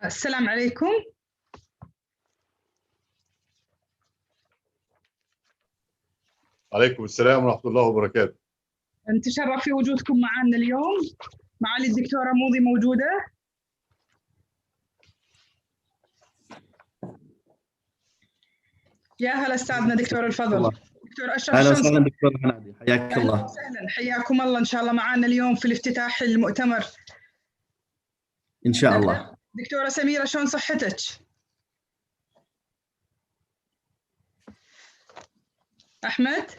السلام عليكم. عليكم السلام ورحمة الله وبركاته. نتشرف في وجودكم معنا اليوم. معالي الدكتورة موضي موجودة؟ يا هلا استاذنا دكتور الفضل. دكتور اشرف، اهلا وسهلا دكتور هنادي، حياك الله. اهلا وسهلا، حياكم الله. ان شاء الله معنا اليوم في الافتتاح المؤتمر ان شاء الله. دكتورة سميرة، شلون صحتك؟ احمد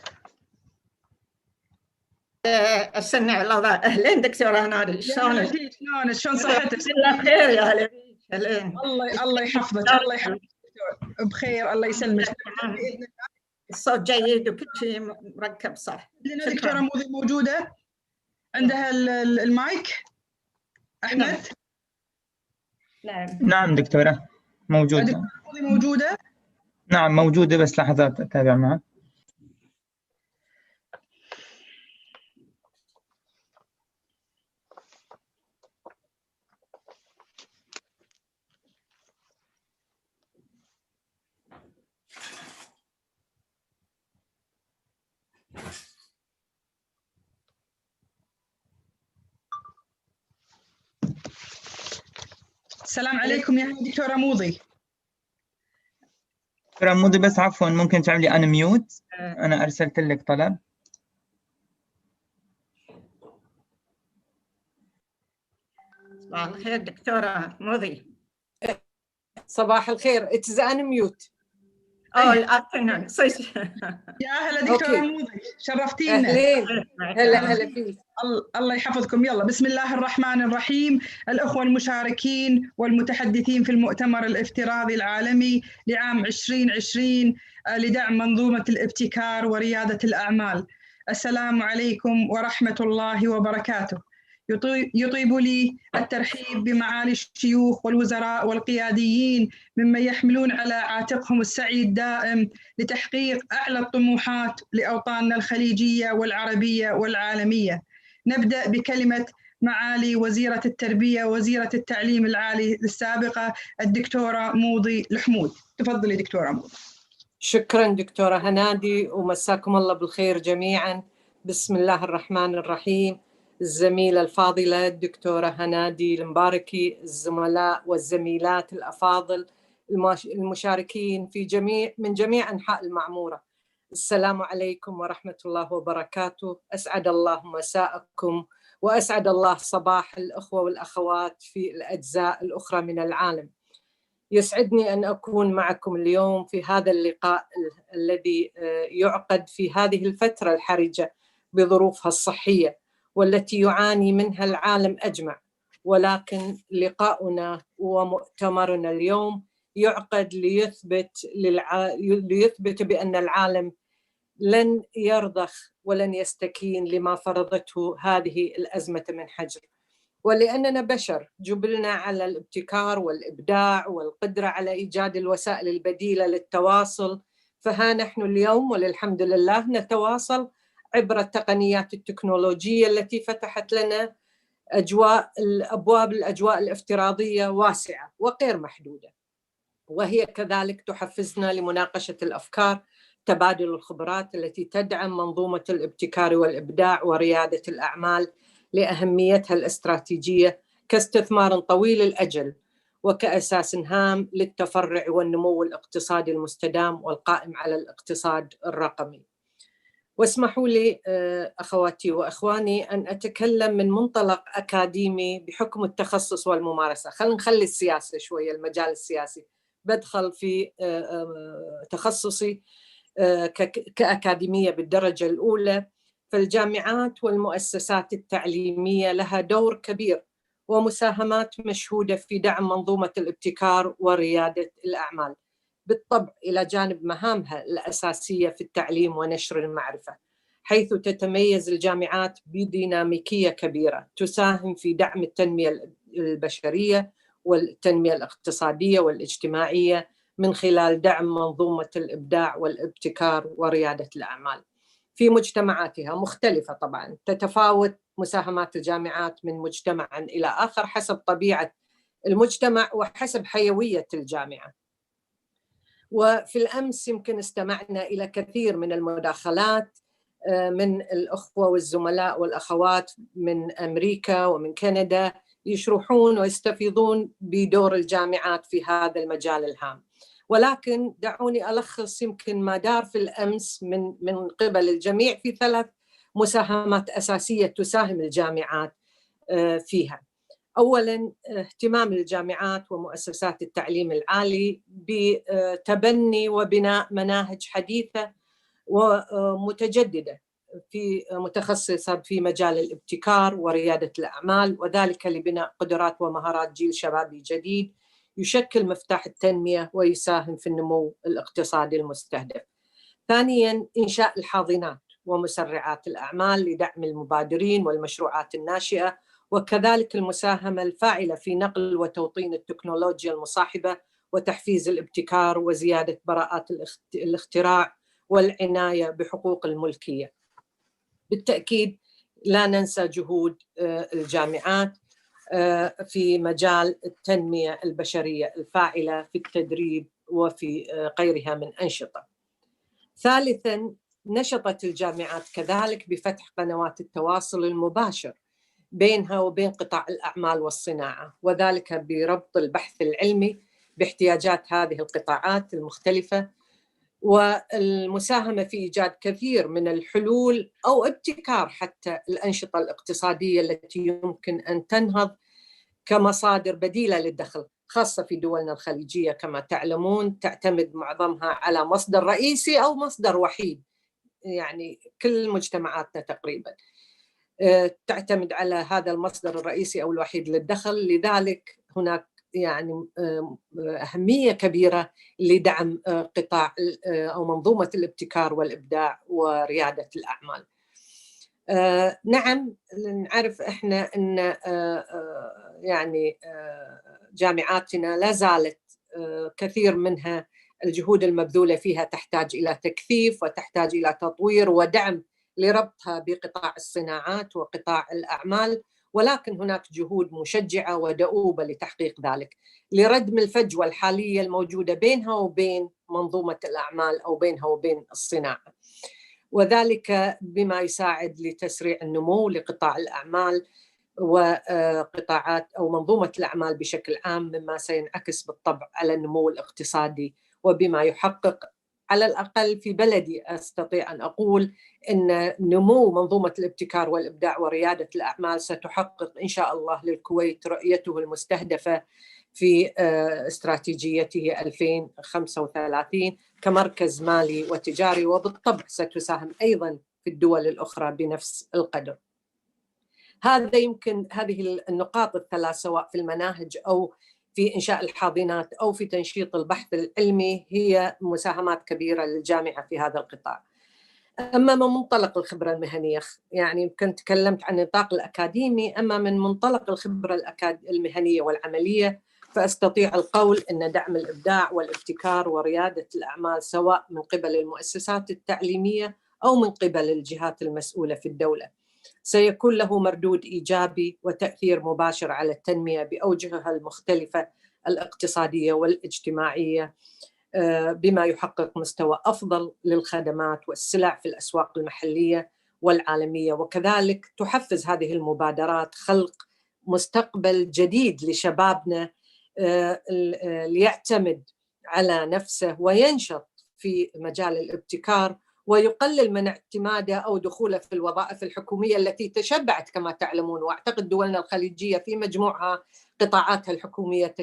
السمع الله. اهلين دكتوره هنادي، شلونك؟ شلون صحتك؟ بخير يا اهلين. الله يحفظك. الله يحفظك دكتور. بخير، الله يسلمك. الصوت جيد وكل شيء مركب صح. لنا دكتوره موضي موجوده عندها المايك. احمد. نعم دكتوره موجوده. دكتوره موضي موجوده؟ نعم موجوده، بس لحظات اتابع معك. السلام عليكم يا دكتورة موضي. دكتورة موضي، بس عفوا ممكن تعملي أنا ميوت؟ أنا أرسلت لك طلب. صباح الخير دكتورة موضي. صباح الخير. It's unmute. الافternoon. يا هلا دكتورة موضي، شرفتينا. هلا فيك. الله يحفظكم. يلا بسم الله الرحمن الرحيم. الأخوة المشاركين والمتحدثين في المؤتمر الافتراضي العالمي لعام 2020 لدعم منظومة الابتكار وريادة الأعمال، السلام عليكم ورحمة الله وبركاته. يطيب لي الترحيب بمعالي الشيوخ والوزراء والقياديين ممن يحملون على عاتقهم السعي الدائم لتحقيق أعلى الطموحات لأوطاننا الخليجية والعربية والعالمية. نبدأ بكلمة معالي وزيرة التربية وزيرة التعليم العالي السابقة الدكتورة موضي الحمود. تفضلي دكتورة موضي. شكرا دكتورة هنادي، ومساكم الله بالخير جميعا. بسم الله الرحمن الرحيم. الزميلة الفاضلة الدكتورة هنادي المباركي، الزملاء والزميلات الأفاضل، المشاركين من جميع أنحاء المعمورة، السلام عليكم ورحمة الله وبركاته. أسعد الله مساءكم وأسعد الله صباح الأخوة والأخوات في الأجزاء الأخرى من العالم. يسعدني أن أكون معكم اليوم في هذا اللقاء الذي يعقد في هذه الفترة الحرجة بظروفها الصحية والتي يعاني منها العالم أجمع، ولكن لقاؤنا ومؤتمرنا اليوم يعقد ليثبت بأن العالم لن يرضخ ولن يستكين لما فرضته هذه الأزمة من حجر، ولأننا بشر جبلنا على الابتكار والإبداع والقدرة على إيجاد الوسائل البديلة للتواصل. فها نحن اليوم وللحمد لله نتواصل عبر التقنيات التكنولوجية التي فتحت لنا الأجواء الافتراضية واسعة وغير محدودة، وهي كذلك تحفزنا لمناقشة الأفكار، تبادل الخبرات التي تدعم منظومة الابتكار والإبداع وريادة الأعمال لأهميتها الاستراتيجية كاستثمار طويل الأجل وكأساس هام للتفرع والنمو الاقتصادي المستدام والقائم على الاقتصاد الرقمي. واسمحوا لي أخواتي وأخواني أن أتكلم من منطلق أكاديمي بحكم التخصص والممارسة. خلينا نخلي السياسة شوية، المجال السياسي، بدخل في تخصصي كأكاديمية بالدرجة الأولى. فالجامعات والمؤسسات التعليمية لها دور كبير ومساهمات مشهودة في دعم منظومة الابتكار وريادة الأعمال، بالطبع إلى جانب مهامها الأساسية في التعليم ونشر المعرفة، حيث تتميز الجامعات بديناميكية كبيرة تساهم في دعم التنمية البشرية والتنمية الاقتصادية والاجتماعية من خلال دعم منظومة الإبداع والابتكار وريادة الأعمال في مجتمعاتها مختلفة. طبعاً تتفاوت مساهمات الجامعات من مجتمع إلى آخر حسب طبيعة المجتمع وحسب حيوية الجامعة. وفي الأمس يمكن استمعنا إلى كثير من المداخلات من الأخوة والزملاء والأخوات من أمريكا ومن كندا يشرحون ويستفيضون بدور الجامعات في هذا المجال الهام. ولكن دعوني ألخص يمكن ما دار في الأمس من قبل الجميع في 3 مساهمات أساسية تساهم الجامعات فيها. أولاً اهتمام الجامعات ومؤسسات التعليم العالي بتبني وبناء مناهج حديثة ومتجددة متخصصة في مجال الابتكار وريادة الأعمال، وذلك لبناء قدرات ومهارات جيل شبابي جديد يشكل مفتاح التنمية ويساهم في النمو الاقتصادي المستهدف. ثانياً إنشاء الحاضنات ومسرعات الأعمال لدعم المبادرين والمشروعات الناشئة، وكذلك المساهمة الفاعلة في نقل وتوطين التكنولوجيا المصاحبة وتحفيز الابتكار وزيادة براءات الاختراع والعناية بحقوق الملكية. بالتأكيد لا ننسى جهود الجامعات في مجال التنمية البشرية الفاعلة في التدريب وفي غيرها من أنشطة. ثالثاً نشطت الجامعات كذلك بفتح قنوات التواصل المباشر بينها وبين قطاع الأعمال والصناعة، وذلك بربط البحث العلمي باحتياجات هذه القطاعات المختلفة، والمساهمة في إيجاد كثير من الحلول أو ابتكار حتى الأنشطة الاقتصادية التي يمكن أن تنهض كمصادر بديلة للدخل، خاصة في دولنا الخليجية كما تعلمون تعتمد معظمها على مصدر رئيسي أو مصدر وحيد، يعني كل مجتمعاتنا تقريباً تعتمد على هذا المصدر الرئيسي أو الوحيد للدخل. لذلك هناك يعني أهمية كبيرة لدعم قطاع أو منظومة الابتكار والإبداع وريادة الأعمال. نعم نعرف إحنا أن يعني جامعاتنا لا زالت كثير منها الجهود المبذولة فيها تحتاج إلى تكثيف وتحتاج إلى تطوير ودعم لربطها بقطاع الصناعات وقطاع الأعمال، ولكن هناك جهود مشجعة ودؤوبة لتحقيق ذلك لردم الفجوة الحالية الموجودة بينها وبين منظومة الأعمال أو بينها وبين الصناعة، وذلك بما يساعد لتسريع النمو لقطاع الأعمال وقطاعات أو منظومة الأعمال بشكل عام، مما سينعكس بالطبع على النمو الاقتصادي، وبما يحقق على الأقل في بلدي أستطيع أن أقول أن نمو منظومة الابتكار والإبداع وريادة الأعمال ستحقق إن شاء الله للكويت رؤيته المستهدفة في استراتيجيته 2035 كمركز مالي وتجاري، وبالطبع ستساهم أيضا في الدول الأخرى بنفس القدر. هذا يمكن هذه النقاط الثلاث سواء في المناهج أو في إنشاء الحاضنات أو في تنشيط البحث العلمي هي مساهمات كبيرة للجامعة في هذا القطاع. أما من منطلق الخبرة المهنية، يعني كنت تكلمت عن النطاق الأكاديمي، أما من منطلق الخبرة المهنية والعملية فأستطيع القول أن دعم الإبداع والابتكار وريادة الأعمال سواء من قبل المؤسسات التعليمية أو من قبل الجهات المسؤولة في الدولة سيكون له مردود إيجابي وتأثير مباشر على التنمية بأوجهها المختلفة الاقتصادية والاجتماعية، بما يحقق مستوى أفضل للخدمات والسلع في الأسواق المحلية والعالمية، وكذلك تحفز هذه المبادرات خلق مستقبل جديد لشبابنا ليعتمد على نفسه وينشط في مجال الابتكار ويقلل من اعتماده أو دخوله في الوظائف الحكومية التي تشبعت كما تعلمون، وأعتقد دولنا الخليجية في مجموعها قطاعاتها الحكومية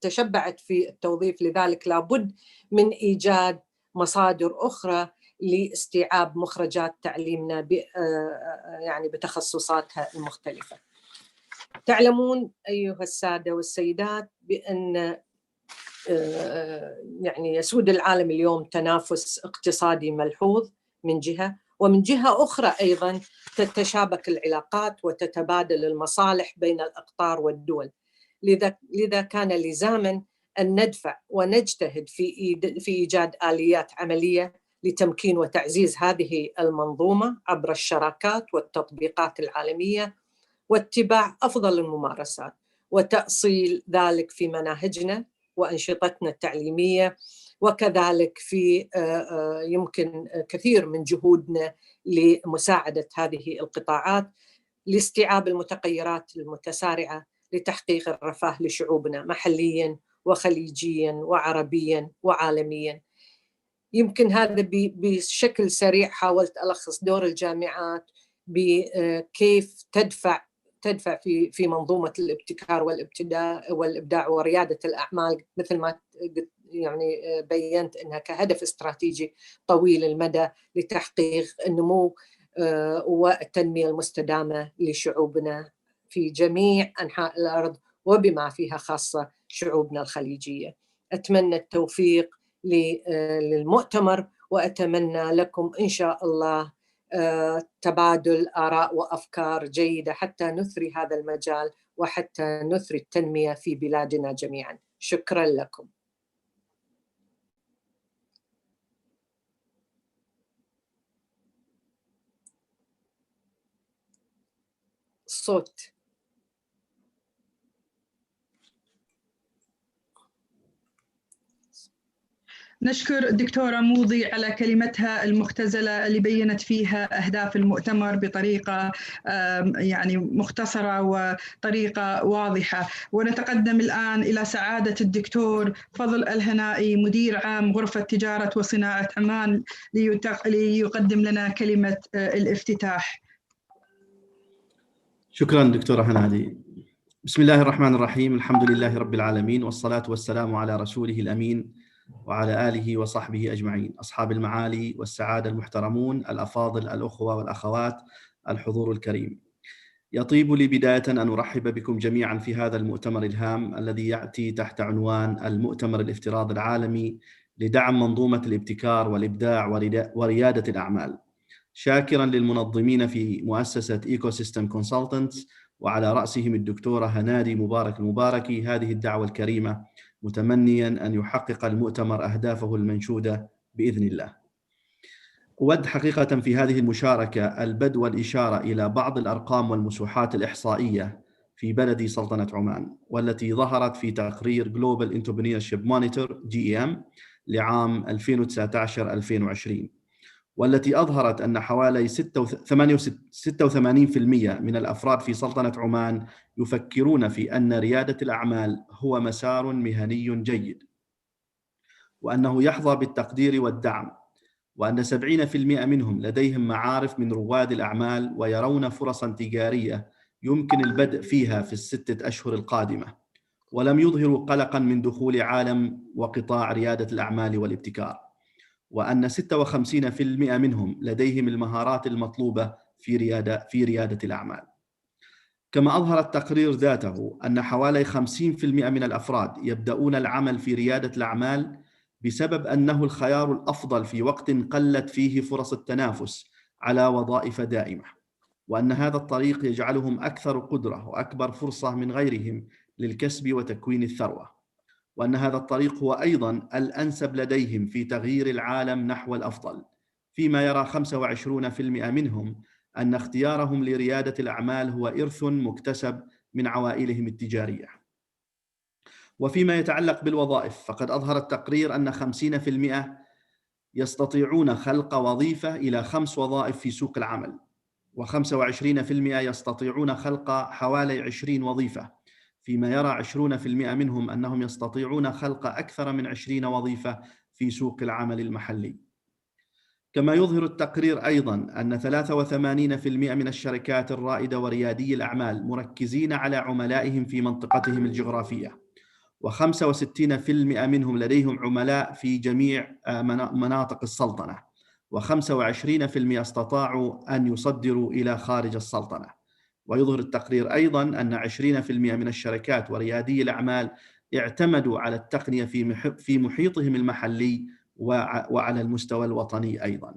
تشبعت في التوظيف، لذلك لابد من إيجاد مصادر أخرى لاستيعاب مخرجات تعليمنا يعني بتخصصاتها المختلفة. تعلمون أيها السادة والسيدات بأن يعني يسود العالم اليوم تنافس اقتصادي ملحوظ من جهة، ومن جهة أخرى أيضا تتشابك العلاقات وتتبادل المصالح بين الأقطار والدول، لذا كان لزاما أن ندفع ونجتهد في إيجاد آليات عملية لتمكين وتعزيز هذه المنظومة عبر الشراكات والتطبيقات العالمية واتباع أفضل الممارسات، وتأصيل ذلك في مناهجنا وأنشطتنا التعليمية، وكذلك في يمكن كثير من جهودنا لمساعدة هذه القطاعات لاستيعاب المتغيرات المتسارعة لتحقيق الرفاه لشعوبنا محلياً وخليجياً وعربياً وعالمياً. يمكن هذا بشكل سريع حاولت ألخص دور الجامعات بكيف تدفع في منظومة الابتكار والإبداع وريادة الأعمال، مثل ما يعني بينت أنها كهدف استراتيجي طويل المدى لتحقيق النمو والتنمية المستدامة لشعوبنا في جميع أنحاء الأرض وبما فيها خاصة شعوبنا الخليجية. أتمنى التوفيق للمؤتمر، وأتمنى لكم إن شاء الله تبادل آراء وأفكار جيدة حتى نثري هذا المجال وحتى نثري التنمية في بلادنا جميعا. شكرا لكم. الصوت. نشكر الدكتورة موضي على كلمتها المختزلة اللي بينت فيها أهداف المؤتمر بطريقة يعني مختصرة وطريقة واضحة. ونتقدم الآن إلى سعادة الدكتور فضل الهنائي مدير عام غرفة تجارة وصناعة عمان ليقدم لنا كلمة الافتتاح. شكرا دكتورة هنادي. بسم الله الرحمن الرحيم، الحمد لله رب العالمين، والصلاة والسلام على رسوله الأمين وعلى آله وصحبه أجمعين. أصحاب المعالي والسعادة المحترمون، الأفاضل، الأخوة والأخوات، الحضور الكريم، يطيب لي بداية أن أرحب بكم جميعا في هذا المؤتمر الهام الذي يأتي تحت عنوان المؤتمر الافتراضي العالمي لدعم منظومة الابتكار والإبداع وريادة الأعمال، شاكرا للمنظمين في مؤسسة إيكوسيستم كونسلتنتس وعلى رأسهم الدكتورة هنادي المباركي هذه الدعوة الكريمة، متمنيا أن يحقق المؤتمر أهدافه المنشودة بإذن الله. أود حقيقة في هذه المشاركة البدء والإشارة إلى بعض الأرقام والمسوحات الإحصائية في بلد سلطنة عمان، والتي ظهرت في تقرير Global Entrepreneurship Monitor GEM لعام 2019-2020، والتي أظهرت أن حوالي 86% من الأفراد في سلطنة عمان يفكرون في أن ريادة الأعمال هو مسار مهني جيد، وأنه يحظى بالتقدير والدعم، وأن 70% منهم لديهم معارف من رواد الأعمال ويرون فرصاً تجارية يمكن البدء فيها في ال6 أشهر القادمة، ولم يظهروا قلقاً من دخول عالم وقطاع ريادة الأعمال والابتكار، وأن 56% منهم لديهم المهارات المطلوبة في ريادة الأعمال. كما أظهر التقرير ذاته أن حوالي 50% من الأفراد يبدأون العمل في ريادة الأعمال بسبب أنه الخيار الأفضل في وقت قلت فيه فرص التنافس على وظائف دائمة، وأن هذا الطريق يجعلهم أكثر قدرة وأكبر فرصة من غيرهم للكسب وتكوين الثروة، وأن هذا الطريق هو أيضاً الأنسب لديهم في تغيير العالم نحو الأفضل، فيما يرى 25% منهم أن اختيارهم لريادة الأعمال هو إرث مكتسب من عوائلهم التجارية. وفيما يتعلق بالوظائف، فقد أظهر التقرير أن 50% يستطيعون خلق وظيفة إلى 5 وظائف في سوق العمل، و25% يستطيعون خلق حوالي 20 وظيفة، فيما يرى 20% منهم أنهم يستطيعون خلق أكثر من 20 وظيفة في سوق العمل المحلي. كما يظهر التقرير أيضاً أن 83% من الشركات الرائدة وريادي الأعمال مركزين على عملائهم في منطقتهم الجغرافية، و65% منهم لديهم عملاء في جميع مناطق السلطنة، و25% استطاعوا أن يصدروا إلى خارج السلطنة. ويظهر التقرير أيضاً أن 20% من الشركات وريادي الأعمال اعتمدوا على التقنية في محيطهم المحلي وعلى المستوى الوطني أيضاً.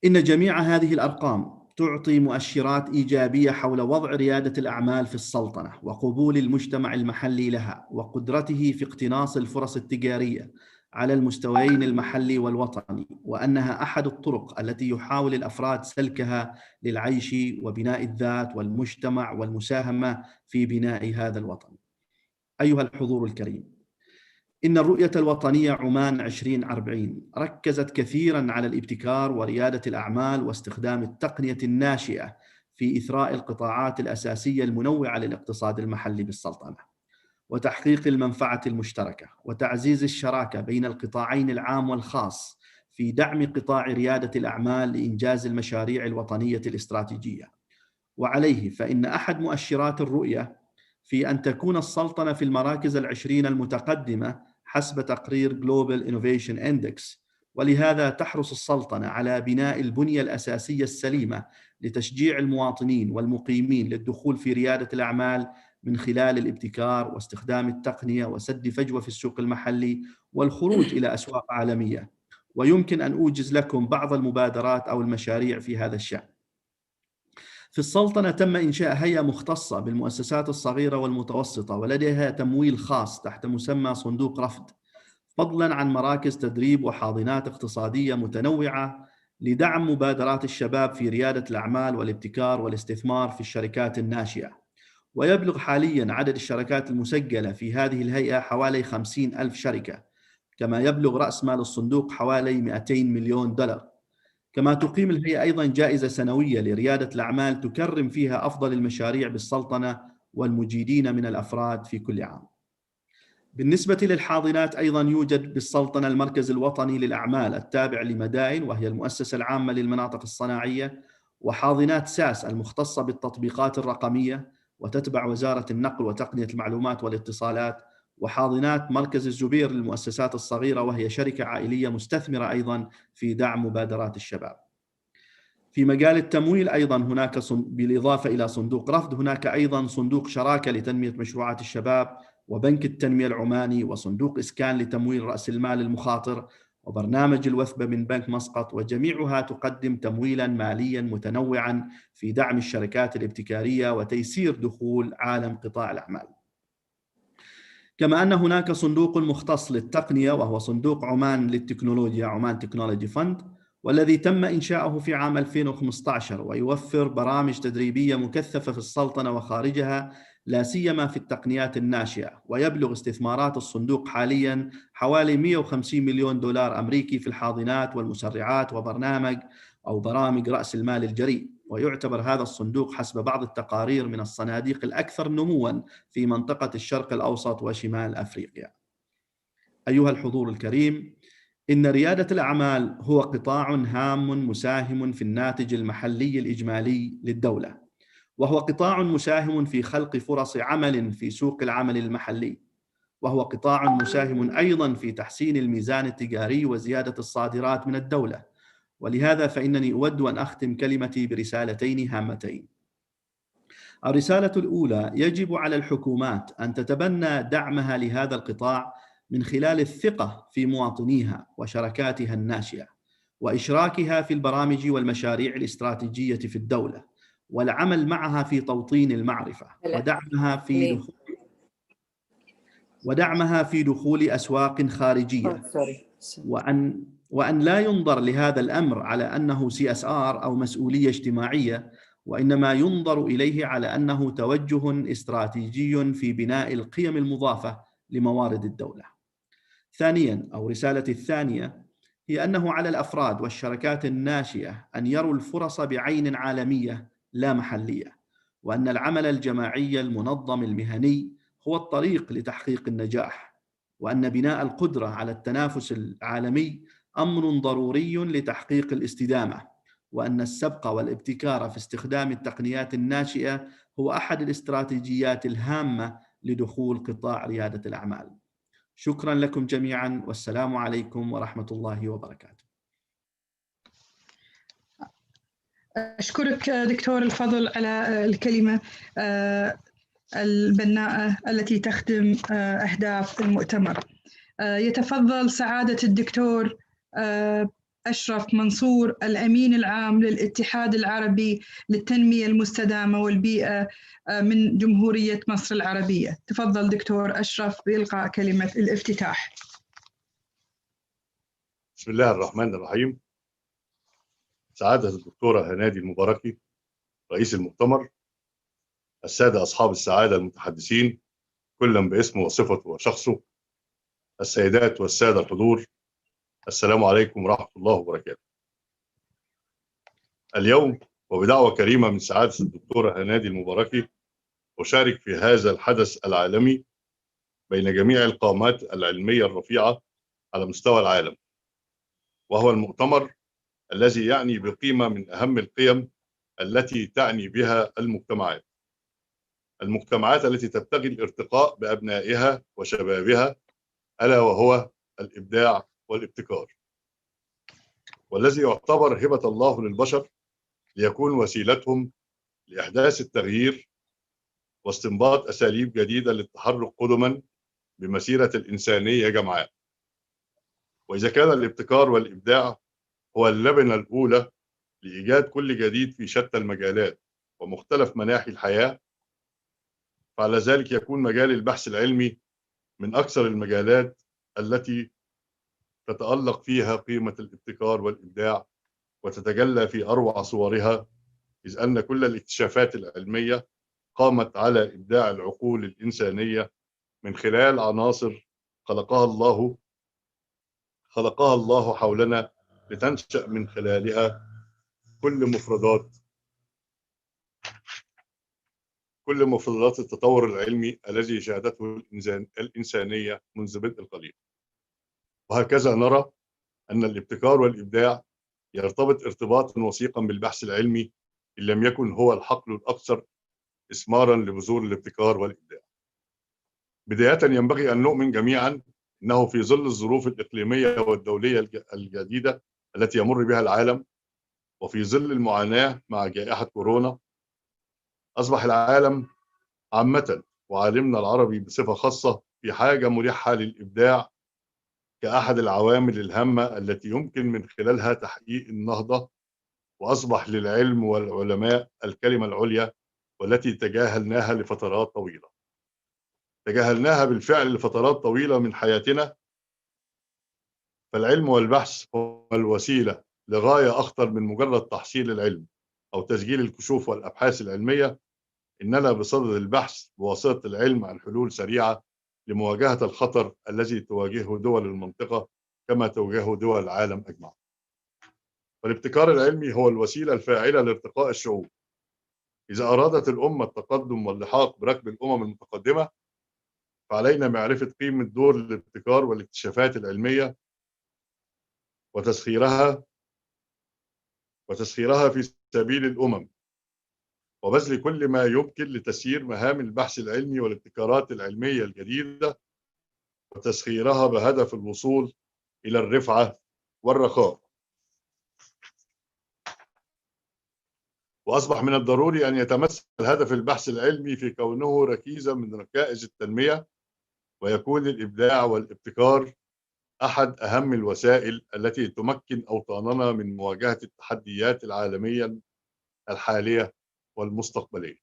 إن جميع هذه الأرقام تعطي مؤشرات إيجابية حول وضع ريادة الأعمال في السلطنة وقبول المجتمع المحلي لها وقدرته في اقتناص الفرص التجارية على المستويين المحلي والوطني، وأنها أحد الطرق التي يحاول الأفراد سلكها للعيش وبناء الذات والمجتمع والمساهمة في بناء هذا الوطن. أيها الحضور الكريم، إن الرؤية الوطنية عمان 2040 ركزت كثيراً على الابتكار وريادة الأعمال واستخدام التقنية الناشئة في إثراء القطاعات الأساسية المنوعة للاقتصاد المحلي بالسلطنة، وتحقيق المنفعة المشتركة وتعزيز الشراكة بين القطاعين العام والخاص في دعم قطاع ريادة الأعمال لإنجاز المشاريع الوطنية الاستراتيجية. وعليه فإن أحد مؤشرات الرؤية في أن تكون السلطنة في المراكز 20 المتقدمة حسب تقرير Global Innovation Index، ولهذا تحرص السلطنة على بناء البنية الأساسية السليمة لتشجيع المواطنين والمقيمين للدخول في ريادة الأعمال من خلال الابتكار واستخدام التقنية وسد فجوة في السوق المحلي والخروج إلى أسواق عالمية. ويمكن أن أوجز لكم بعض المبادرات أو المشاريع في هذا الشأن. في السلطنة تم إنشاء هيئة مختصة بالمؤسسات الصغيرة والمتوسطة ولديها تمويل خاص تحت مسمى صندوق رفد، فضلاً عن مراكز تدريب وحاضنات اقتصادية متنوعة لدعم مبادرات الشباب في ريادة الأعمال والابتكار والاستثمار في الشركات الناشئة. ويبلغ حالياً عدد الشركات المسجلة في هذه الهيئة حوالي 50,000 شركة، كما يبلغ رأس مال الصندوق حوالي 200 مليون دولار. كما تقيم الهيئة أيضاً جائزة سنوية لريادة الأعمال تكرم فيها أفضل المشاريع بالسلطنة والمجيدين من الأفراد في كل عام. بالنسبة للحاضنات أيضاً يوجد بالسلطنة المركز الوطني للأعمال التابع لمدائن وهي المؤسسة العامة للمناطق الصناعية، وحاضنات ساس المختصة بالتطبيقات الرقمية وتتبع وزارة النقل وتقنية المعلومات والاتصالات، وحاضنات مركز الزبير للمؤسسات الصغيرة وهي شركة عائلية مستثمرة أيضاً في دعم مبادرات الشباب. في مجال التمويل أيضاً هناك بالإضافة إلى صندوق رفد هناك أيضاً صندوق شراكة لتنمية مشروعات الشباب، وبنك التنمية العماني، وصندوق إسكان لتمويل رأس المال المخاطر، وبرنامج الوثبة من بنك مسقط، وجميعها تقدم تمويلاً مالياً متنوعاً في دعم الشركات الابتكارية وتيسير دخول عالم قطاع الأعمال. كما أن هناك صندوق مختص للتقنية وهو صندوق عمان للتكنولوجيا، عمان تكنولوجي فند، والذي تم إنشاؤه في عام 2015 ويوفر برامج تدريبية مكثفة في السلطنة وخارجها لا سيما في التقنيات الناشئة. ويبلغ استثمارات الصندوق حاليا حوالي 150 مليون دولار أمريكي في الحاضنات والمسرعات برامج رأس المال الجريء. ويعتبر هذا الصندوق حسب بعض التقارير من الصناديق الأكثر نمواً في منطقة الشرق الأوسط وشمال أفريقيا. أيها الحضور الكريم، إن ريادة الأعمال هو قطاع هام مساهم في الناتج المحلي الإجمالي للدولة، وهو قطاع مساهم في خلق فرص عمل في سوق العمل المحلي، وهو قطاع مساهم أيضاً في تحسين الميزان التجاري وزيادة الصادرات من الدولة. ولهذا فإنني أود أن أختم كلمتي برسالتين هامتين. الرسالة الأولى: يجب على الحكومات أن تتبنى دعمها لهذا القطاع من خلال الثقة في مواطنيها وشركاتها الناشئة، وإشراكها في البرامج والمشاريع الاستراتيجية في الدولة، والعمل معها في توطين المعرفة، ودعمها في دخول أسواق خارجية، وأن لا ينظر لهذا الأمر على أنه CSR أو مسؤولية اجتماعية، وإنما ينظر إليه على أنه توجه استراتيجي في بناء القيم المضافة لموارد الدولة. ثانياً، أو رسالتي الثانية، هي أنه على الأفراد والشركات الناشئة أن يروا الفرص بعين عالمية لا محلية، وأن العمل الجماعي المنظم المهني هو الطريق لتحقيق النجاح، وأن بناء القدرة على التنافس العالمي أمر ضروري لتحقيق الاستدامة، وأن السبق والابتكار في استخدام التقنيات الناشئة هو أحد الاستراتيجيات الهامة لدخول قطاع ريادة الأعمال. شكرا لكم جميعا، والسلام عليكم ورحمة الله وبركاته. أشكرك دكتور الفضل على الكلمة البناءة التي تخدم أهداف المؤتمر. يتفضل سعادة الدكتور أشرف منصور، الأمين العام للاتحاد العربي للتنمية المستدامة والبيئة من جمهورية مصر العربية. تفضل دكتور أشرف بإلقاء كلمة الافتتاح. بسم الله الرحمن الرحيم. سعادة الدكتورة هنادي المباركي رئيس المؤتمر، السادة أصحاب السعادة المتحدثين كلا باسمه وصفته وشخصه، السيدات والسادة الحضور، السلام عليكم ورحمة الله وبركاته. اليوم وبدعوة كريمة من سعادة الدكتورة هنادي المباركي أشارك في هذا الحدث العالمي بين جميع القامات العلمية الرفيعة على مستوى العالم، وهو المؤتمر الذي يعني بقيمة من أهم القيم التي تعني بها المجتمعات التي تبتغي الارتقاء بأبنائها وشبابها، ألا وهو الإبداع والابتكار، والذي يعتبر هبة الله للبشر ليكون وسيلتهم لإحداث التغيير واستنباط أساليب جديدة للتحرك قدما بمسيرة الإنسانية جمعاء. وإذا كان الابتكار والإبداع هو اللبنة الأولى لإيجاد كل جديد في شتى المجالات ومختلف مناحي الحياة، فعلى ذلك يكون مجال البحث العلمي من أكثر المجالات التي تتألق فيها قيمة الابتكار والإبداع وتتجلى في أروع صورها، إذ أن كل الاكتشافات العلمية قامت على إبداع العقول الإنسانية من خلال عناصر خلقها الله حولنا لتنشأ من خلالها كل مفردات التطور العلمي الذي شهدته الإنسانية منذ بدء الخليقة. وهكذا نرى أن الابتكار والإبداع يرتبط ارتباطا وثيقا بالبحث العلمي إن لم يكن هو الحقل الأكثر إثمارا لبذور الابتكار والإبداع. بداية ينبغي أن نؤمن جميعا أنه في ظل الظروف الإقليمية والدولية الجديدة التي يمر بها العالم، وفي ظل المعاناة مع جائحة كورونا، أصبح العالم عامة وعالمنا العربي بصفة خاصة في حاجة ملحة للإبداع كأحد العوامل الهامة التي يمكن من خلالها تحقيق النهضة، وأصبح للعلم والعلماء الكلمة العليا والتي تجاهلناها بالفعل لفترات طويلة من حياتنا. فالعلم والبحث هو الوسيلة لغاية أخطر من مجرد تحصيل العلم أو تسجيل الكشوف والأبحاث العلمية، إننا بصدد البحث بواسطة العلم عن حلول سريعة لمواجهة الخطر الذي تواجهه دول المنطقة كما تواجهه دول العالم أجمع. فالابتكار العلمي هو الوسيلة الفاعلة لارتقاء الشعوب. إذا أرادت الأمة التقدم واللحاق بركب الأمم المتقدمة، فعلينا معرفة قيمة دور الابتكار والاكتشافات العلمية وتسخيرها في سبيل الأمم، وبذل كل ما يمكن لتسيير مهام البحث العلمي والابتكارات العلمية الجديدة وتسخيرها بهدف الوصول إلى الرفعة والرخاء. وأصبح من الضروري أن يتمثل هدف البحث العلمي في كونه ركيزا من ركائز التنمية، ويكون الإبداع والابتكار أحد أهم الوسائل التي تمكن أوطاننا من مواجهة التحديات العالمية الحالية والمستقبلية.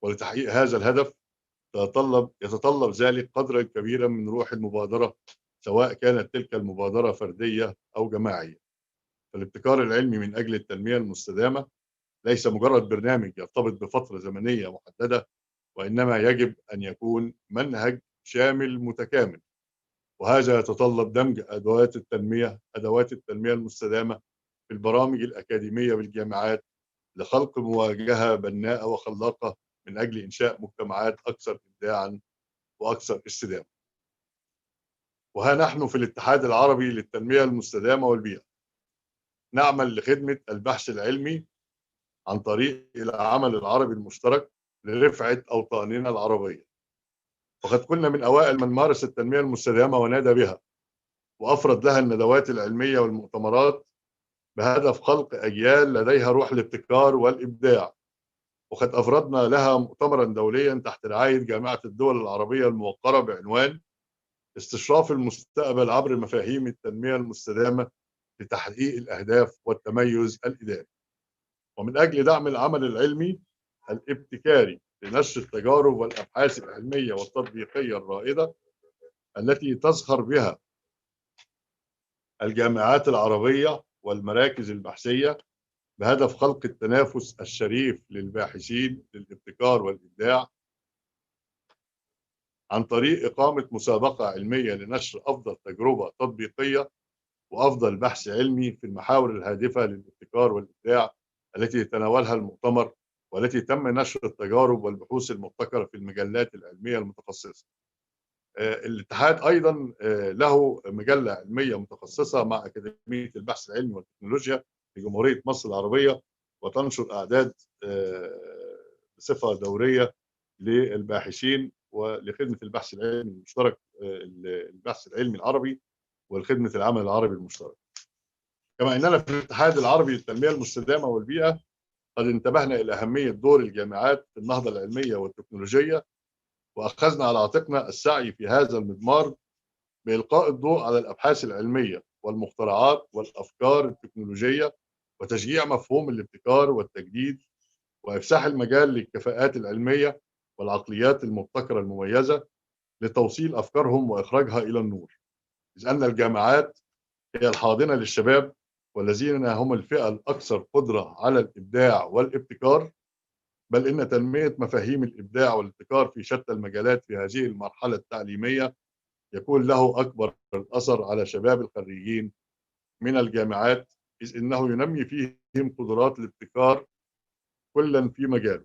ولتحقيق هذا الهدف يتطلب ذلك قدرا كبيرا من روح المبادرة، سواء كانت تلك المبادرة فردية أو جماعية. فالابتكار العلمي من أجل التنمية المستدامة ليس مجرد برنامج يرتبط بفترة زمنية محددة، وإنما يجب أن يكون منهج شامل متكامل، وهذا يتطلب دمج أدوات التنمية المستدامة في البرامج الأكاديمية بالجامعات لخلق مواجهة بناءة وخلاقة من أجل إنشاء مجتمعات أكثر إبداعا وأكثر استدامة. وها نحن في الاتحاد العربي للتنمية المستدامة والبيئة نعمل لخدمة البحث العلمي عن طريق العمل العربي المشترك لرفعة أوطاننا العربية. وقد كنا من أوائل من مارس التنمية المستدامة ونادى بها، وأفرد لها الندوات العلمية والمؤتمرات بهدف خلق أجيال لديها روح الابتكار والإبداع. وقد أفردنا لها مؤتمرا دوليا تحت رعاية جامعة الدول العربية الموقرة بعنوان استشراف المستقبل عبر مفاهيم التنمية المستدامة لتحقيق الأهداف والتميز الإداري. ومن أجل دعم العمل العلمي الابتكاري لنشر التجارب والأبحاث العلمية والتطبيقية الرائدة التي تزخر بها الجامعات العربية والمراكز البحثية بهدف خلق التنافس الشريف للباحثين للابتكار والإبداع عن طريق إقامة مسابقة علمية لنشر أفضل تجربة تطبيقية وأفضل بحث علمي في المحاور الهادفة للابتكار والإبداع التي يتناولها المؤتمر، والتي تم نشر التجارب والبحوث المبتكرة في المجلات العلمية المتخصصة. الاتحاد أيضا له مجلة علمية متخصصة مع أكاديمية البحث العلمي والتكنولوجيا في جمهورية مصر العربية، وتنشر أعداد بصفة دورية للباحثين ولخدمة البحث العلمي المشترك، البحث العلمي العربي والخدمة العمل العربي المشترك. كما أننا في الاتحاد العربي للتنمية المستدامة والبيئة قد انتبهنا إلى أهمية دور الجامعات في النهضة العلمية والتكنولوجية، وأخذنا على عاتقنا السعي في هذا المضمار بإلقاء الضوء على الأبحاث العلمية والمخترعات والأفكار التكنولوجية، وتشجيع مفهوم الابتكار والتجديد، وإفساح المجال للكفاءات العلمية والعقليات المبتكرة المميزة لتوصيل أفكارهم وإخراجها إلى النور، إذ أن الجامعات هي الحاضنة للشباب والذين هم الفئة الأكثر قدرة على الإبداع والابتكار، بل إن تنمية مفاهيم الإبداع والابتكار في شتى المجالات في هذه المرحلة التعليمية يكون له أكبر الأثر على شباب الخريجين من الجامعات، إذ إنه ينمي فيهم قدرات الابتكار كلا في مجاله.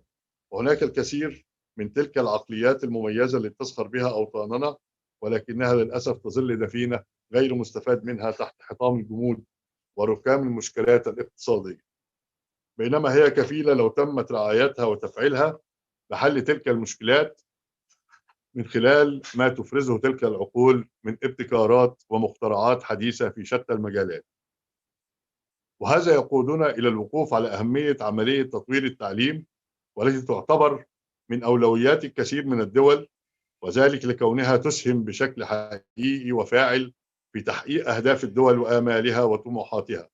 وهناك الكثير من تلك العقليات المميزة التي تسخر بها أوطاننا، ولكنها للأسف تظل دفينة غير مستفاد منها تحت حطام الجمود وركام المشكلات الاقتصادية، بينما هي كفيلة لو تمت رعايتها وتفعيلها لحل تلك المشكلات من خلال ما تفرزه تلك العقول من ابتكارات ومخترعات حديثة في شتى المجالات. وهذا يقودنا إلى الوقوف على أهمية عملية تطوير التعليم، والتي تعتبر من أولويات الكثير من الدول، وذلك لكونها تسهم بشكل حقيقي وفاعل في تحقيق أهداف الدول وآمالها وطموحاتها.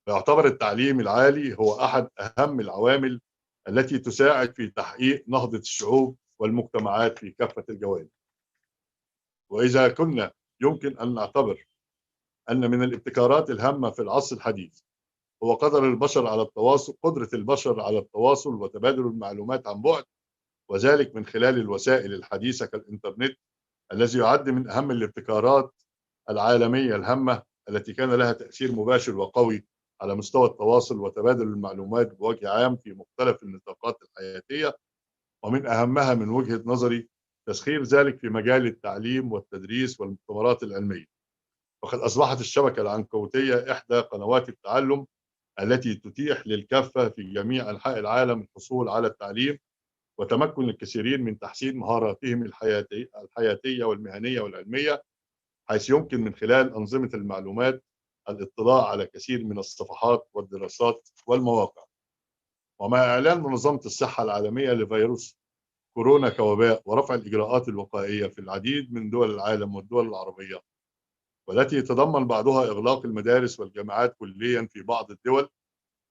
ويعتبر التعليم العالي هو أحد أهم العوامل التي تساعد في تحقيق نهضة الشعوب والمجتمعات في كافة الجوانب. وإذا كنا يمكن أن نعتبر أن من الابتكارات الهامة في العصر الحديث هو قدرة البشر على التواصل وتبادل المعلومات عن بعد، وذلك من خلال الوسائل الحديثة كالإنترنت، الذي يعد من أهم الابتكارات العالمية الهامة التي كان لها تأثير مباشر وقوي على مستوى التواصل وتبادل المعلومات بوجه عام في مختلف النطاقات الحياتية، ومن أهمها من وجهة نظري تسخير ذلك في مجال التعليم والتدريس والمؤتمرات العلمية. وقد أصبحت الشبكة العنكبوتية إحدى قنوات التعلم التي تتيح للكافة في جميع أنحاء العالم الحصول على التعليم وتمكن الكثيرين من تحسين مهاراتهم الحياتية والمهنية والعلمية، حيث يمكن من خلال أنظمة المعلومات الاطلاع على كثير من الصفحات والدراسات والمواقع. ومع إعلان منظمة الصحة العالمية لفيروس كورونا كوباء ورفع الإجراءات الوقائية في العديد من دول العالم والدول العربية، والتي يتضمن بعضها إغلاق المدارس والجامعات كليا في بعض الدول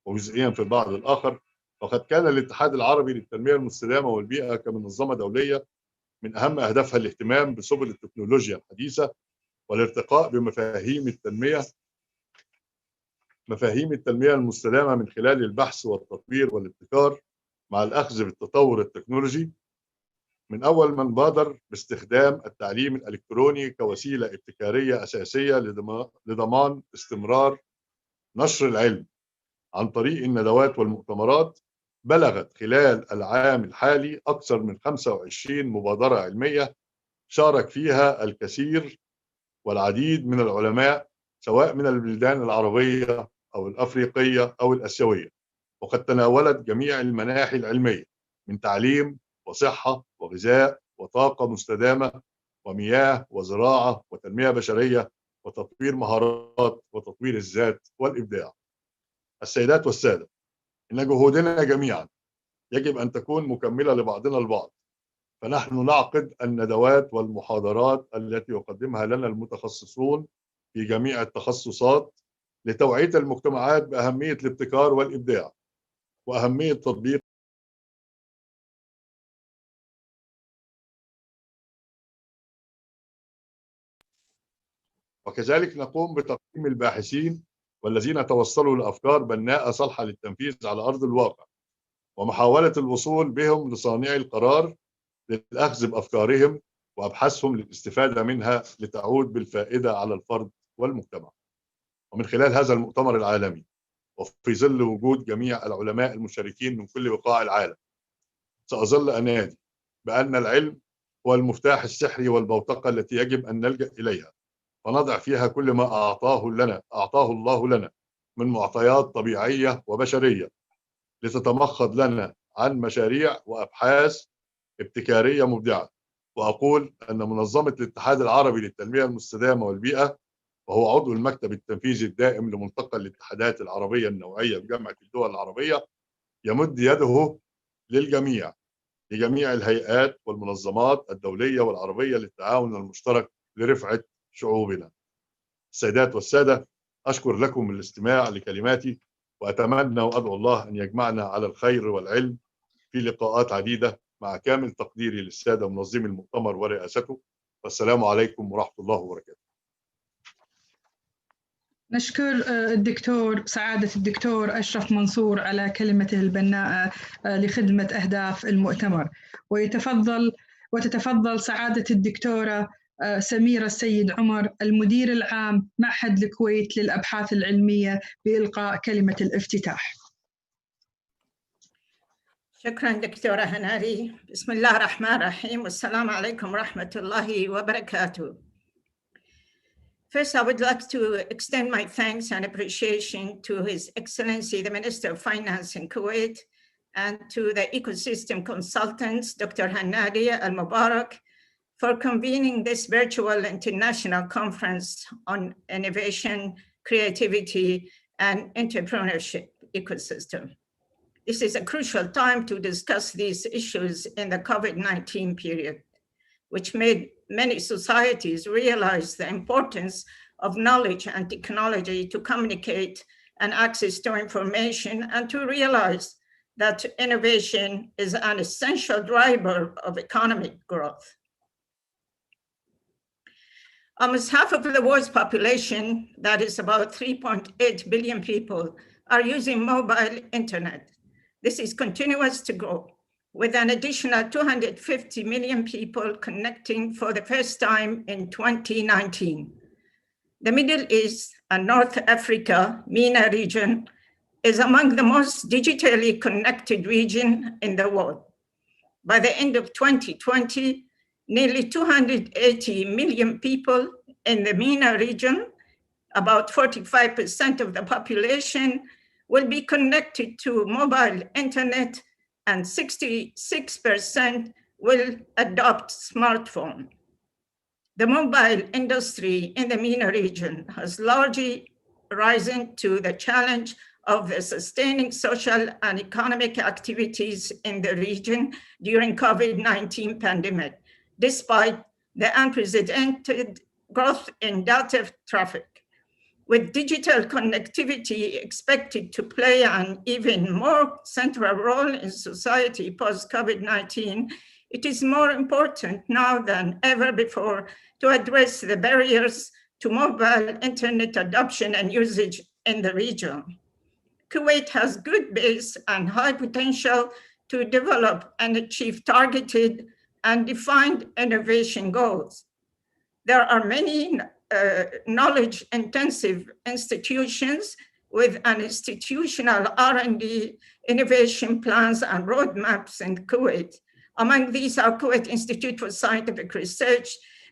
وجزئيا في البعض الآخر، وقد كان الاتحاد العربي للتنمية المستدامة والبيئة كمنظمة دولية من أهم أهدافها الاهتمام بسبل التكنولوجيا الحديثة والارتقاء بمفاهيم التنمية المستدامة من خلال البحث والتطوير والابتكار مع الأخذ بالتطور التكنولوجي، من أول من بادر باستخدام التعليم الإلكتروني كوسيلة ابتكارية أساسية لضمان استمرار نشر العلم عن طريق الندوات والمؤتمرات. بلغت خلال العام الحالي أكثر من 25 مبادرة علمية شارك فيها الكثير والعديد من العلماء سواء من البلدان العربية أو الأفريقية أو الآسيوية، وقد تناولت جميع المناحي العلمية من تعليم وصحة وغذاء وطاقة مستدامة ومياه وزراعة وتنمية بشرية وتطوير مهارات وتطوير الذات والإبداع. السيدات والسادة، إن جهودنا جميعا يجب أن تكون مكملة لبعضنا البعض، فنحن نعقد الندوات والمحاضرات التي يقدمها لنا المتخصصون في جميع التخصصات لتوعية المجتمعات بأهمية الابتكار والإبداع وأهمية تطبيق وكذلك نقوم بتقييم الباحثين والذين توصلوا لأفكار بناءة صالحة للتنفيذ على أرض الواقع، ومحاولة الوصول بهم لصانعي القرار للأخذ بأفكارهم وأبحاثهم للاستفادة منها لتعود بالفائدة على الفرد والمجتمع. ومن خلال هذا المؤتمر العالمي وفي ظل وجود جميع العلماء المشاركين من كل بقاع العالم، سأظل أنادي بأن العلم هو المفتاح السحري والبوتقة التي يجب أن نلجأ إليها، فنضع فيها كل ما أعطاه الله لنا من معطيات طبيعية وبشرية لتتمخض لنا عن مشاريع وأبحاث ابتكارية مبدعة. وأقول أن منظمة الاتحاد العربي للتنمية المستدامة والبيئة، وهو عضو المكتب التنفيذي الدائم لملتقى الاتحادات العربية النوعية بجامعة الدول العربية، يمد يده لجميع الهيئات والمنظمات الدولية والعربية للتعاون المشترك لرفعة شعوبنا. السيدات والسادة، أشكر لكم الاستماع لكلماتي، وأتمنى وأدعو الله أن يجمعنا على الخير والعلم في لقاءات عديدة، مع كامل تقديري للسادة منظمي المؤتمر ورئاسته. والسلام عليكم ورحمة الله وبركاته. نشكر الدكتور سعادة الدكتور أشرف منصور على كلمته البناءة لخدمة أهداف المؤتمر. وتتفضل سعادة الدكتورة سميرة السيد عمر المدير العام معهد الكويت للأبحاث العلمية بإلقاء كلمة الافتتاح. شكرا دكتورة هنادي. بسم الله الرحمن الرحيم، والسلام عليكم ورحمة الله وبركاته. First, I would like to extend my thanks and appreciation to His Excellency, the Minister of Finance in Kuwait, and to the ecosystem consultants, Dr. Hanadi Al-Mubarak, for convening this virtual international conference on innovation, creativity, and entrepreneurship ecosystem. This is a crucial time to discuss these issues in the COVID-19 period, which made many societies realize the importance of knowledge and technology to communicate and access to information, and to realize that innovation is an essential driver of economic growth. Almost half of the world's population, that is about 3.8 billion people, are using mobile internet. This is continuous to grow, with an additional 250 million people connecting for the first time in 2019. The Middle East and North Africa, MENA region, is among the most digitally connected region in the world. By the end of 2020, nearly 280 million people in the MENA region, about 45% of the population, will be connected to mobile internet, and 66% will adopt smartphone. The mobile industry in the MENA region has largely risen to the challenge of the sustaining social and economic activities in the region during COVID-19 pandemic, despite the unprecedented growth in data traffic. With digital connectivity expected to play an even more central role in society post-COVID-19, it is more important now than ever before to address the barriers to mobile internet adoption and usage in the region. Kuwait has good base and high potential to develop and achieve targeted and defined innovation goals. There are many knowledge-intensive institutions with an institutional R&D innovation plans and roadmaps in Kuwait. Among these are Kuwait Institute for Scientific Research,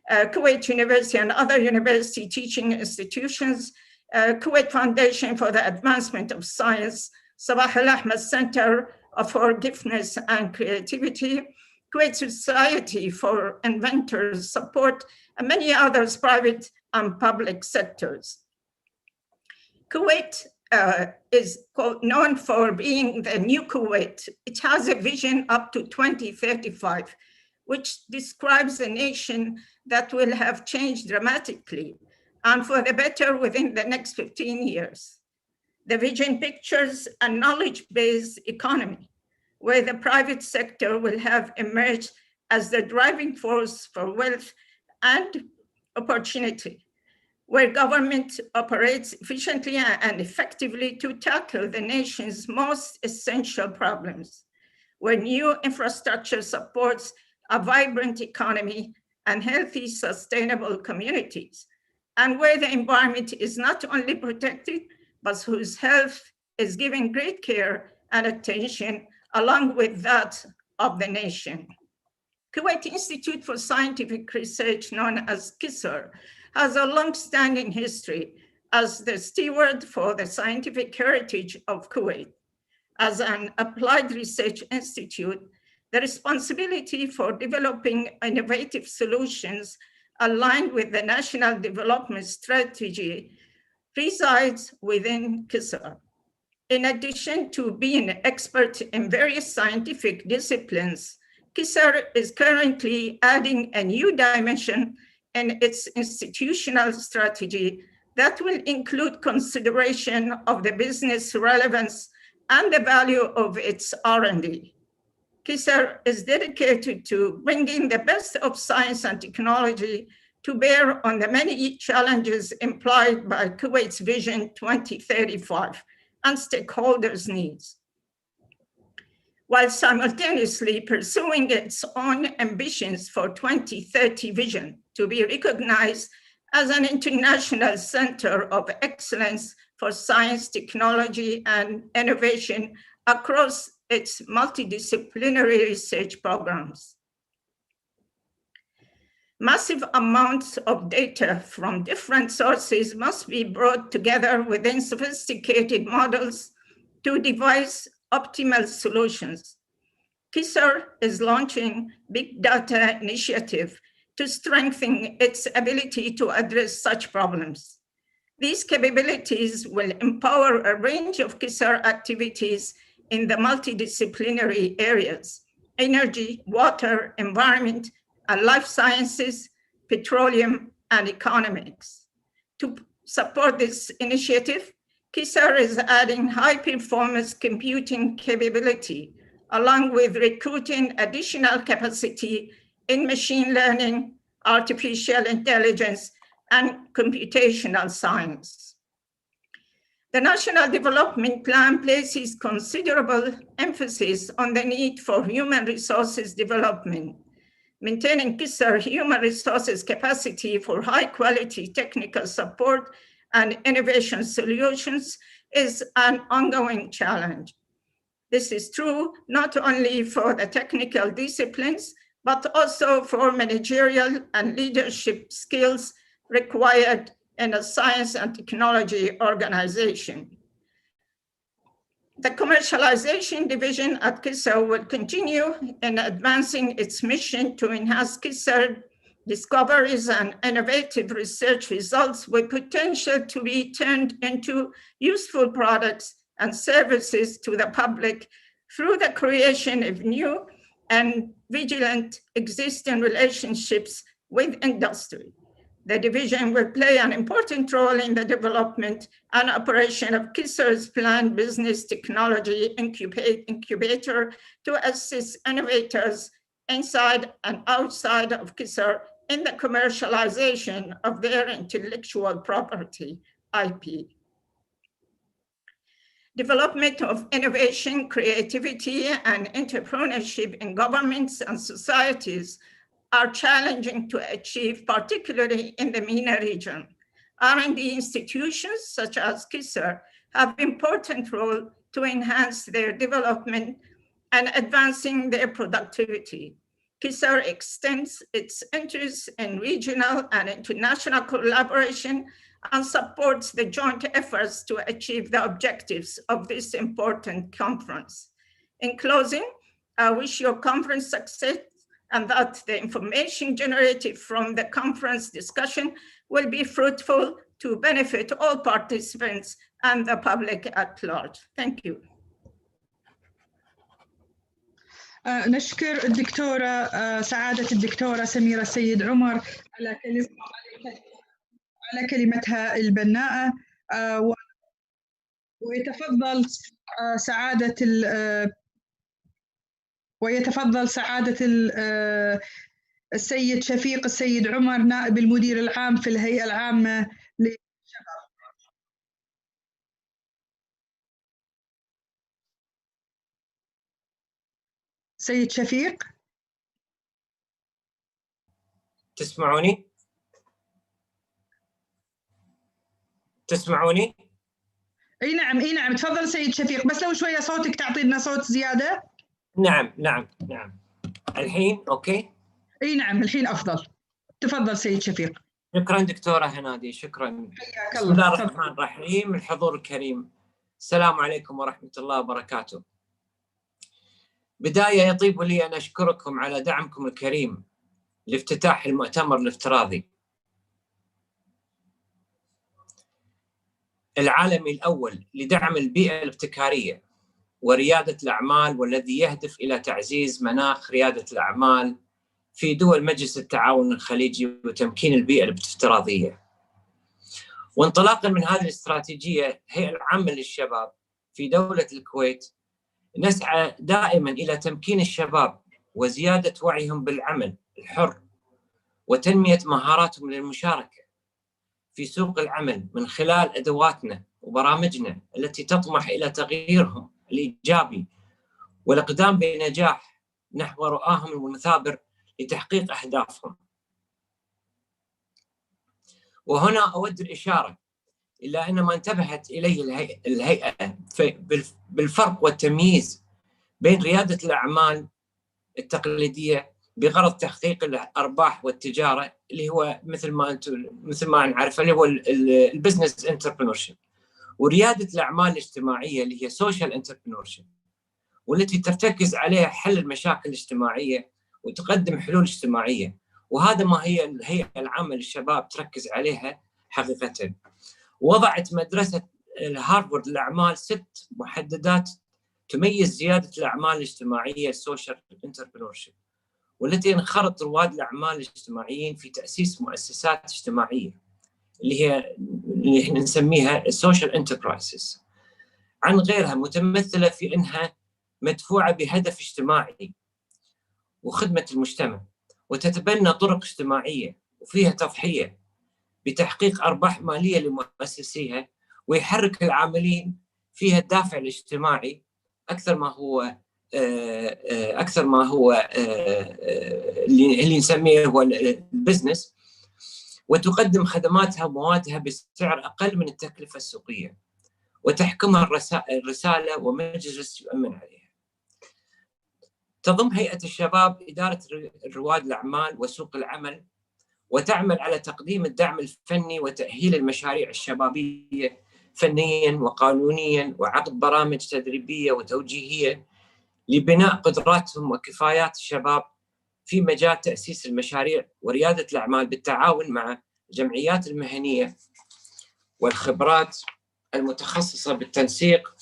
Kuwait University and other university teaching institutions, Kuwait Foundation for the Advancement of Science, Sabah Al-Ahmed Center of Forgiveness and Creativity, Kuwait Society for Inventors Support, and many others, private and public sectors. Kuwait is known for being the new Kuwait. It has a vision up to 2035, which describes a nation that will have changed dramatically and for the better within the next 15 years. The vision pictures a knowledge-based economy where the private sector will have emerged as the driving force for wealth and opportunity. where government operates efficiently and effectively to tackle the nation's most essential problems, where new infrastructure supports a vibrant economy and healthy, sustainable communities, and where the environment is not only protected, but whose health is given great care and attention along with that of the nation. Kuwait Institute for Scientific Research, known as KISR, has a long-standing history as the steward for the scientific heritage of Kuwait. As an applied research institute, the responsibility for developing innovative solutions aligned with the National Development Strategy resides within KISR. In addition to being an expert in various scientific disciplines, KISR is currently adding a new dimension in its institutional strategy that will include consideration of the business relevance and the value of its R&D. KISR is dedicated to bringing the best of science and technology to bear on the many challenges implied by Kuwait's Vision 2035 and stakeholders' needs, while simultaneously pursuing its own ambitions for 2030 vision to be recognized as an international center of excellence for science, technology, and innovation across its multidisciplinary research programs. Massive amounts of data from different sources must be brought together within sophisticated models to devise optimal solutions. KISR is launching Big Data Initiative to strengthen its ability to address such problems. These capabilities will empower a range of KISR activities in the multidisciplinary areas: energy, water, environment, and life sciences, petroleum, and economics. To support this initiative, KISR is adding high-performance computing capability, along with recruiting additional capacity in machine learning, artificial intelligence, and computational science. The National Development Plan places considerable emphasis on the need for human resources development. Maintaining KISR human resources capacity for high-quality technical support and innovation solutions is an ongoing challenge. This is true not only for the technical disciplines, but also for managerial and leadership skills required in a science and technology organization. The commercialization division at KISR will continue in advancing its mission to enhance KISR discoveries and innovative research results with potential to be turned into useful products and services to the public through the creation of new and vigilant existing relationships with industry. The division will play an important role in the development and operation of KISR's planned business technology incubator to assist innovators inside and outside of KISR in the commercialization of their intellectual property, IP. Development of innovation, creativity, and entrepreneurship in governments and societies are challenging to achieve, particularly in the MENA region. R&D institutions such as KISR have an important role to enhance their development and advancing their productivity. KISR extends its interest in regional and international collaboration and supports the joint efforts to achieve the objectives of this important conference. In closing, I wish your conference success and that the information generated from the conference discussion will be fruitful to benefit all participants and the public at large. Thank you. نشكر الدكتورة سعادة الدكتورة سميرة السيد عمر على كلمتها البناءة، ويتفضل سعادة السيد شفيق السيد عمر نائب المدير العام في الهيئة العامة سيد شفيق. تسمعوني؟ تسمعوني؟ اي نعم اي نعم، تفضل سيد شفيق، بس لو شويه صوتك تعطي لنا صوت زياده. نعم نعم نعم. الحين اوكي؟ اي نعم الحين افضل. تفضل سيد شفيق. شكرا دكتورة هنادي، شكرا. حياك بسم الله. الله الرحمن الرحيم. الحضور الكريم، السلام عليكم ورحمة الله وبركاته. بداية يطيب لي أن أشكركم على دعمكم الكريم لافتتاح المؤتمر الافتراضي العالمي الأول لدعم البيئة الابتكارية وريادة الأعمال، والذي يهدف إلى تعزيز مناخ ريادة الأعمال في دول مجلس التعاون الخليجي وتمكين البيئة الافتراضية. وانطلاقا من هذه الاستراتيجية، الهيئة العامة للشباب في دولة الكويت نسعى دائما إلى تمكين الشباب وزيادة وعيهم بالعمل الحر وتنمية مهاراتهم للمشاركة في سوق العمل من خلال أدواتنا وبرامجنا التي تطمح إلى تغييرهم الإيجابي والإقدام بنجاح نحو رؤاهم المثابر لتحقيق أهدافهم. وهنا أود الإشارة إلى أن ما انتبهت إليه الهيئة بالفرق والتمييز بين ريادة الأعمال التقليدية بغرض تحقيق الأرباح والتجارة، اللي هو مثل ما نعرف اللي هو البزنس انتربرينورشيب، وريادة الأعمال الاجتماعية اللي هي سوشيال انتربرينورشيب، والتي ترتكز عليها حل المشاكل الاجتماعية وتقدم حلول اجتماعية. وهذا ما هي الهيئة العامة للشباب تركز عليها حقيقة. وضعت مدرسة هارفارد للأعمال 6 محددات تميز زيادة الأعمال الاجتماعية السوشيال انتربرينورشيب، والتي انخرط رواد الأعمال الاجتماعيين في تأسيس مؤسسات اجتماعية اللي احنا نسميها السوشيال انتربرايزز عن غيرها، متمثلة في أنها مدفوعة بهدف اجتماعي وخدمة المجتمع، وتتبنى طرق اجتماعية وفيها تضحية بتحقيق أرباح مالية لمؤسسيها، ويحرك العاملين فيها الدافع الاجتماعي أكثر ما هو اللي نسميه هو البزنس، وتقدم خدماتها وموادها بسعر أقل من التكلفة السوقية، وتحكمها الرسالة ومجلس يؤمن عليها. تضم هيئة الشباب إدارة رواد الأعمال وسوق العمل، وتعمل على تقديم الدعم الفني وتأهيل المشاريع الشبابية فنياً وقانونياً، وعقد برامج تدريبية وتوجيهية لبناء قدراتهم وكفايات الشباب في مجال تأسيس المشاريع وريادة الأعمال بالتعاون مع الجمعيات المهنية والخبرات المتخصصة بالتنسيق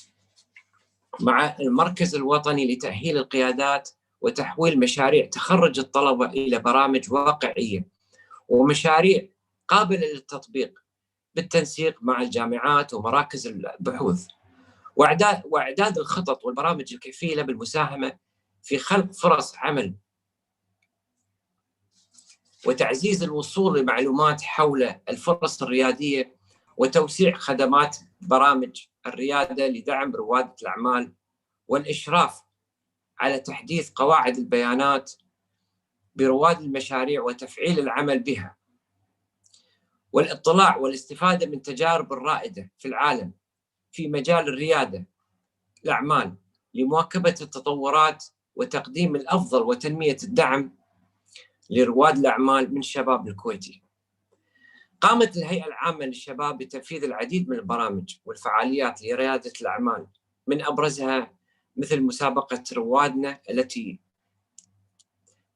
مع المركز الوطني لتأهيل القيادات وتحويل مشاريع تخرج الطلبة إلى برامج واقعية ومشاريع قابلة للتطبيق بالتنسيق مع الجامعات ومراكز البحوث، وإعداد الخطط والبرامج الكفيلة بالمساهمة في خلق فرص عمل وتعزيز الوصول لمعلومات حول الفرص الريادية، وتوسيع خدمات برامج الريادة لدعم رواد الأعمال، والإشراف على تحديث قواعد البيانات برواد المشاريع وتفعيل العمل بها، والاطلاع والاستفادة من تجارب الرائدة في العالم في مجال الريادة الأعمال لمواكبة التطورات وتقديم الأفضل وتنمية الدعم لرواد الأعمال من الشباب الكويتي. قامت الهيئة العامة للشباب بتنفيذ العديد من البرامج والفعاليات لريادة الأعمال، من أبرزها مثل مسابقة روادنا التي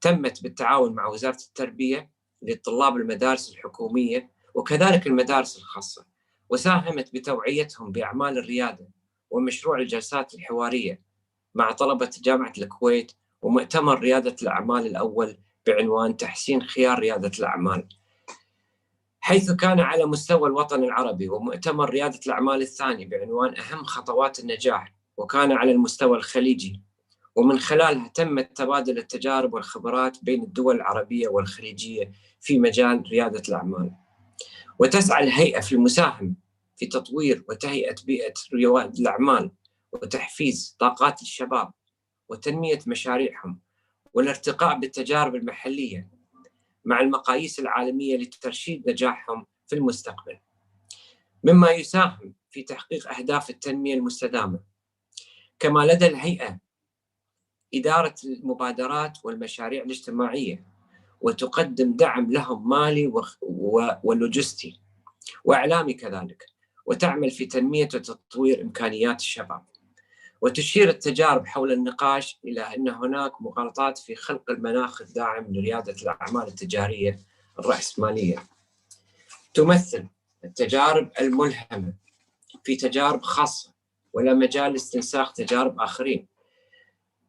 تمت بالتعاون مع وزارة التربية لطلاب المدارس الحكومية وكذلك المدارس الخاصة، وساهمت بتوعيتهم بأعمال الريادة، ومشروع الجلسات الحوارية مع طلبة جامعة الكويت، ومؤتمر ريادة الأعمال الأول بعنوان تحسين خيار ريادة الأعمال، حيث كان على مستوى الوطن العربي، ومؤتمر ريادة الأعمال الثاني بعنوان أهم خطوات النجاح، وكان على المستوى الخليجي، ومن خلالها تم تبادل التجارب والخبرات بين الدول العربية والخليجية في مجال ريادة الأعمال. وتسعى الهيئة في المساهمة في تطوير وتهيئة بيئة رواد الأعمال وتحفيز طاقات الشباب وتنمية مشاريعهم والارتقاء بالتجارب المحلية مع المقاييس العالمية لترشيد نجاحهم في المستقبل، مما يساهم في تحقيق أهداف التنمية المستدامة. كما لدى الهيئة إدارة المبادرات والمشاريع الاجتماعية، وتقدم دعم لهم مالي ولوجستي وإعلامي كذلك، وتعمل في تنمية وتطوير إمكانيات الشباب. وتشير التجارب حول النقاش إلى أن هناك مغالطات في خلق المناخ الداعم لريادة الأعمال التجارية الرأسمالية. تمثل التجارب الملهمة في تجارب خاصة ولا مجال لاستنساخ تجارب آخرين.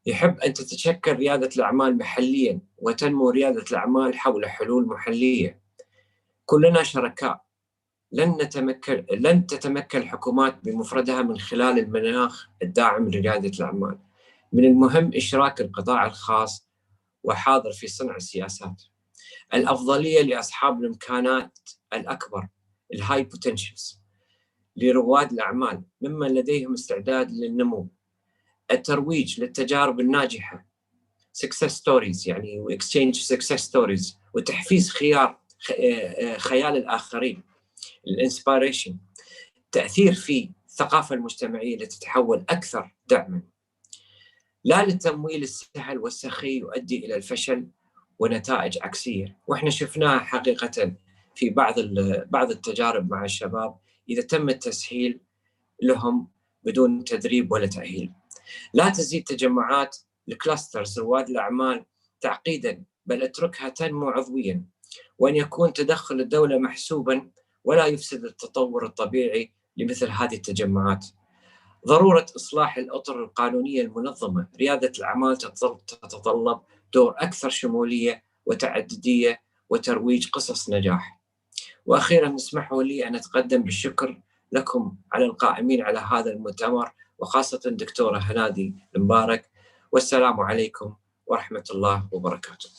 يحب أن تتشكل ريادة الأعمال محلياً وتنمو ريادة الأعمال حول حلول محلية. كلنا شركاء، لن تتمكن الحكومات بمفردها من خلال المناخ الداعم لريادة الأعمال. من المهم إشراك القطاع الخاص وحاضر في صنع السياسات. الأفضلية لأصحاب الإمكانات الأكبر، الهاي بوتنشلز، لرواد الأعمال ممن لديهم استعداد للنمو. الترويج للتجارب الناجحة success stories، يعني exchange success stories، وتحفيز خيال الآخرين، الانسبيريشن، تأثير في الثقافة المجتمعية لتتحول أكثر دعما. لا للتمويل السهل والسخي يؤدي إلى الفشل ونتائج عكسية، وإحنا شفناها حقيقة في بعض التجارب مع الشباب إذا تم التسهيل لهم بدون تدريب ولا تأهيل. لا تزيد تجمعات الكلاسترز رواد الأعمال تعقيدا، بل اتركها تنمو عضويا، وأن يكون تدخل الدولة محسوبا ولا يفسد التطور الطبيعي لمثل هذه التجمعات. ضرورة إصلاح الأطر القانونية المنظمة. ريادة الأعمال تتطلب دور أكثر شمولية وتعددية وترويج قصص نجاح. وأخيرا اسمحوا لي أن أتقدم بالشكر لكم على القائمين على هذا المؤتمر، وخاصة الدكتورة هنادي المبارك. والسلام عليكم ورحمة الله وبركاته.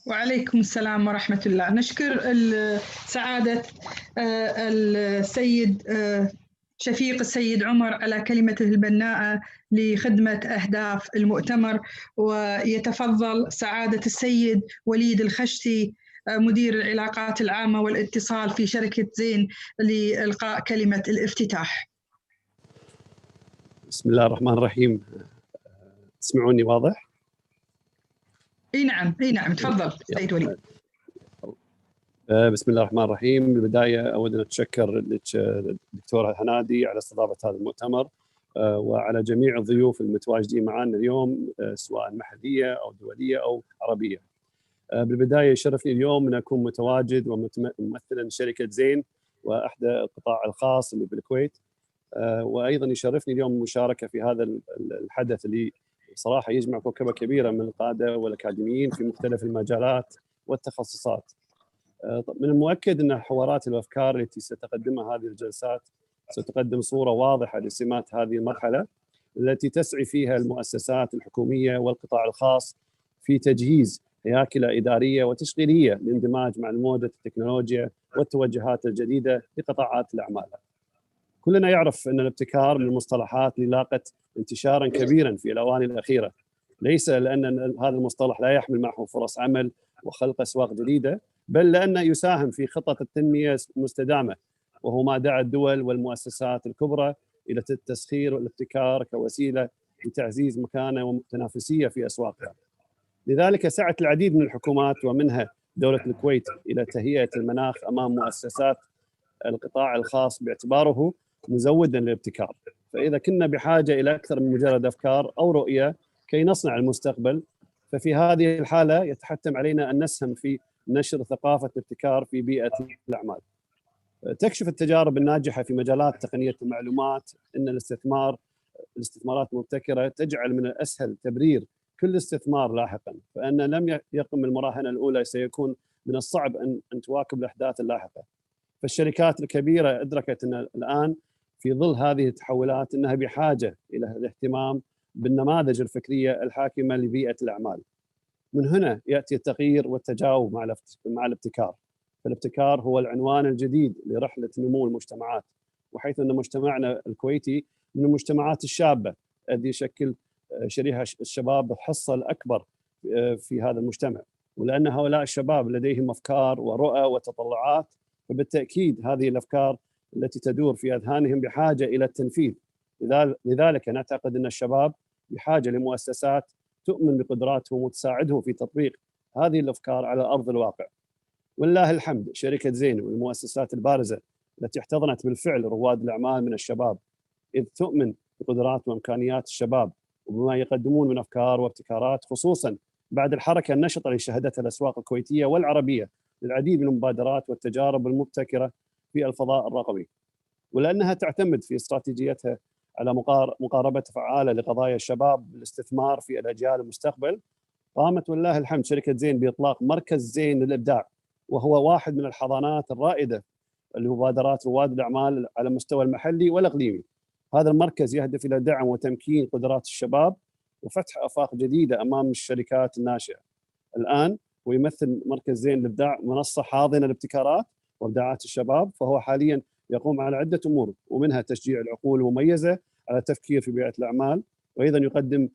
وعليكم السلام ورحمة الله. نشكر سعادة السيد شفيق السيد عمر على كلمته البناءة لخدمة أهداف المؤتمر. ويتفضل سعادة السيد وليد الخشتي مدير العلاقات العامة والاتصال في شركة زين لإلقاء كلمة الافتتاح. بسم الله الرحمن الرحيم. تسمعوني واضح؟ اي نعم تفضل سيد وليد. بسم الله الرحمن الرحيم. بالبداية أود أن أتشكر الدكتورة هنادي على استضافة هذا المؤتمر، وعلى جميع الضيوف المتواجدين معنا اليوم سواء محلية أو دولية أو عربية. بالبداية يشرفني اليوم أن أكون متواجد وممثلا شركة زين وأحدى القطاع الخاص اللي بالكويت، وأيضا يشرفني اليوم المشاركة في هذا الحدث اللي صراحة يجمع كوكبة كبيرة من القادة والأكاديميين في مختلف المجالات والتخصصات. من المؤكد أن حوارات الأفكار التي ستقدمها هذه الجلسات ستقدم صورة واضحة لسمات هذه المرحلة التي تسعي فيها المؤسسات الحكومية والقطاع الخاص في تجهيز هياكل إدارية وتشغيلية للاندماج مع موجة التكنولوجيا والتوجهات الجديدة لقطاعات الأعمال. كلنا يعرف أن الابتكار من المصطلحات اللي لاقت انتشارا كبيرا في الأواني الأخيرة، ليس لأن هذا المصطلح لا يحمل معه فرص عمل وخلق أسواق جديدة، بل لأنه يساهم في خطط التنمية المستدامة، وهو ما دعا الدول والمؤسسات الكبرى إلى التسخير والابتكار كوسيلة لتعزيز مكانة وتنافسية في أسواقها. لذلك سعت العديد من الحكومات ومنها دولة الكويت إلى تهيئة المناخ أمام مؤسسات القطاع الخاص باعتباره مزودا للابتكار. فإذا كنا بحاجة إلى أكثر من مجرد أفكار أو رؤية كي نصنع المستقبل، ففي هذه الحالة يتحتم علينا أن نسهم في نشر ثقافة الابتكار في بيئة الأعمال. تكشف التجارب الناجحة في مجالات تقنية المعلومات أن الاستثمارات المبتكرة تجعل من الأسهل تبرير كل استثمار لاحقا، فإن لم يقم المراهنة الأولى سيكون من الصعب أن تواكب الأحداث اللاحقة. فالشركات الكبيرة أدركت أن الآن في ظل هذه التحولات أنها بحاجة إلى الاهتمام بالنماذج الفكرية الحاكمة لبيئة الأعمال. من هنا يأتي التغيير والتجاوب مع الابتكار. فالابتكار هو العنوان الجديد لرحلة نمو المجتمعات، وحيث أن مجتمعنا الكويتي من المجتمعات الشابة الذي يشكل شريحة الشباب الحصة الأكبر في هذا المجتمع، ولأن هؤلاء الشباب لديهم أفكار ورؤى وتطلعات، فبالتأكيد هذه الأفكار التي تدور في أذهانهم بحاجة إلى التنفيذ. لذلك نعتقد أن الشباب بحاجة لمؤسسات تؤمن بقدراتهم وتساعدهم في تطبيق هذه الأفكار على أرض الواقع. ولله الحمد شركة زين والمؤسسات البارزة التي احتضنت بالفعل رواد الأعمال من الشباب، إذ تؤمن بقدرات وإمكانيات الشباب وبما يقدمون من أفكار وابتكارات، خصوصا بعد الحركة النشطة اللي شهدتها الأسواق الكويتية والعربية للعديد من المبادرات والتجارب المبتكرة في الفضاء الرقمي. ولأنها تعتمد في استراتيجيتها على مقاربة فعالة لقضايا الشباب بالاستثمار في الأجيال المستقبل، قامت ولله الحمد شركة زين بإطلاق مركز زين للإبداع، وهو واحد من الحضانات الرائدة لمبادرات رواد الأعمال على المستوى المحلي والإقليمي. هذا المركز يهدف إلى دعم وتمكين قدرات الشباب وفتح آفاق جديدة أمام الشركات الناشئة. الآن ويمثل مركز زين للإبداع منصة حاضنة لابتكارات وإبداعات الشباب، فهو حالياً يقوم على عدة أمور، ومنها تشجيع العقول المميزة على التفكير في بيئة الأعمال، وأيضاً يقدم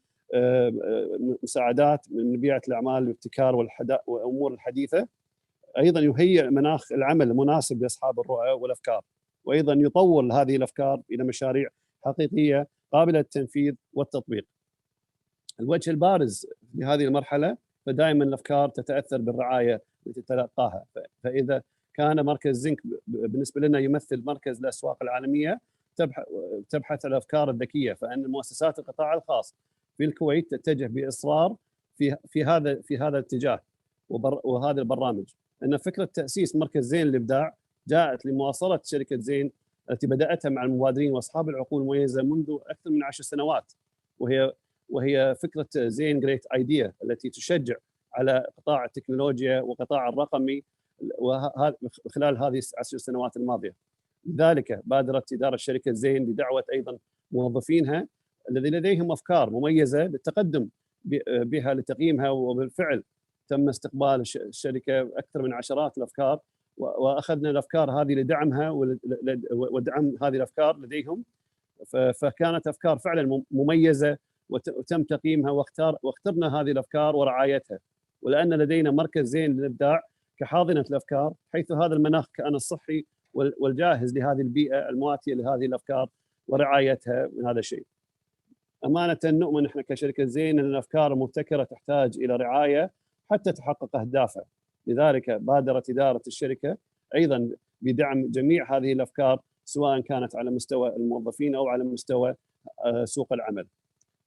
مساعدات من بيئة الأعمال والابتكار والأمور الحديثة. أيضاً يهيئ مناخ العمل المناسب لأصحاب الرؤى والأفكار، وأيضاً يطور هذه الأفكار إلى مشاريع حقيقية قابلة للتنفيذ والتطبيق. الوجه البارز لهذه المرحلة فدائما الأفكار تتأثر بالرعاية التي تتلقاها، فإذا كان مركز زنك بالنسبة لنا يمثل مركز الأسواق العالمية تبحث عن الأفكار الذكية، فإن مؤسسات القطاع الخاص في الكويت تتجه بإصرار في هذا الاتجاه وهذه البرامج. أن فكرة تأسيس مركز زين للإبداع جاءت لمواصلة شركة زين التي بدأتها مع المبادرين وأصحاب العقول المميزة منذ أكثر من 10 سنوات، وهي فكرة زين جريت ايديا التي تشجع على قطاع التكنولوجيا وقطاع الرقمي خلال هذه 10 سنوات الماضية. لذلك بادرت إدارة شركة زين بدعوة أيضا موظفينها الذي لديهم أفكار مميزة للتقدم بها لتقييمها، وبالفعل تم استقبال الشركة أكثر من عشرات الأفكار، وأخذنا الأفكار هذه لدعمها ودعم هذه الأفكار لديهم، فكانت أفكار فعلا مميزة وتم تقييمها واخترنا هذه الأفكار ورعايتها. ولأن لدينا مركز زين للإبداع كحاضنة الأفكار، حيث هذا المناخ كان الصحي والجاهز لهذه البيئة المواتية لهذه الأفكار ورعايتها من هذا الشيء. أمانة نؤمن إحنا كشركة زين أن الأفكار المبتكرة تحتاج إلى رعاية حتى تحقق أهدافها. لذلك بادرت إدارة الشركة أيضا بدعم جميع هذه الأفكار، سواء كانت على مستوى الموظفين أو على مستوى سوق العمل.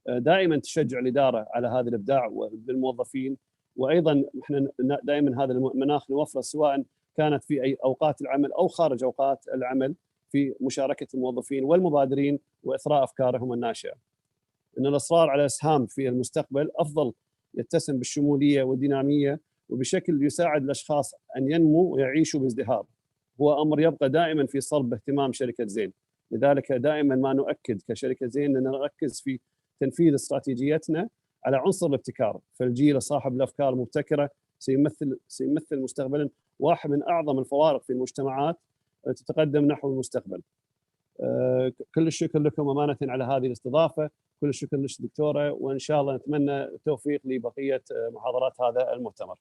دائما تشجع الإدارة على هذا الإبداع بالموظفين، وأيضا احنا دائما هذا المناخ نوفره سواء كانت في أي أوقات العمل أو خارج أوقات العمل في مشاركة الموظفين والمبادرين وإثراء أفكارهم الناشئة. إن الإصرار على الإسهام في المستقبل أفضل يتسم بالشمولية والدينامية وبشكل يساعد الأشخاص أن ينموا ويعيشوا بازدهار، هو أمر يبقى دائما في صلب اهتمام شركة زين. لذلك دائما ما نؤكد كشركة زين أن نركز في تنفيذ استراتيجيتنا على عنصر الابتكار، فالجيل صاحب الأفكار المبتكرة سيمثل مستقبلا واحد من أعظم الفوارق في المجتمعات التي تتقدم نحو المستقبل. كل الشكر لكم أمانة على هذه الاستضافة، كل الشكر لك دكتورة، وإن شاء الله نتمنى التوفيق لبقية محاضرات هذا المؤتمر.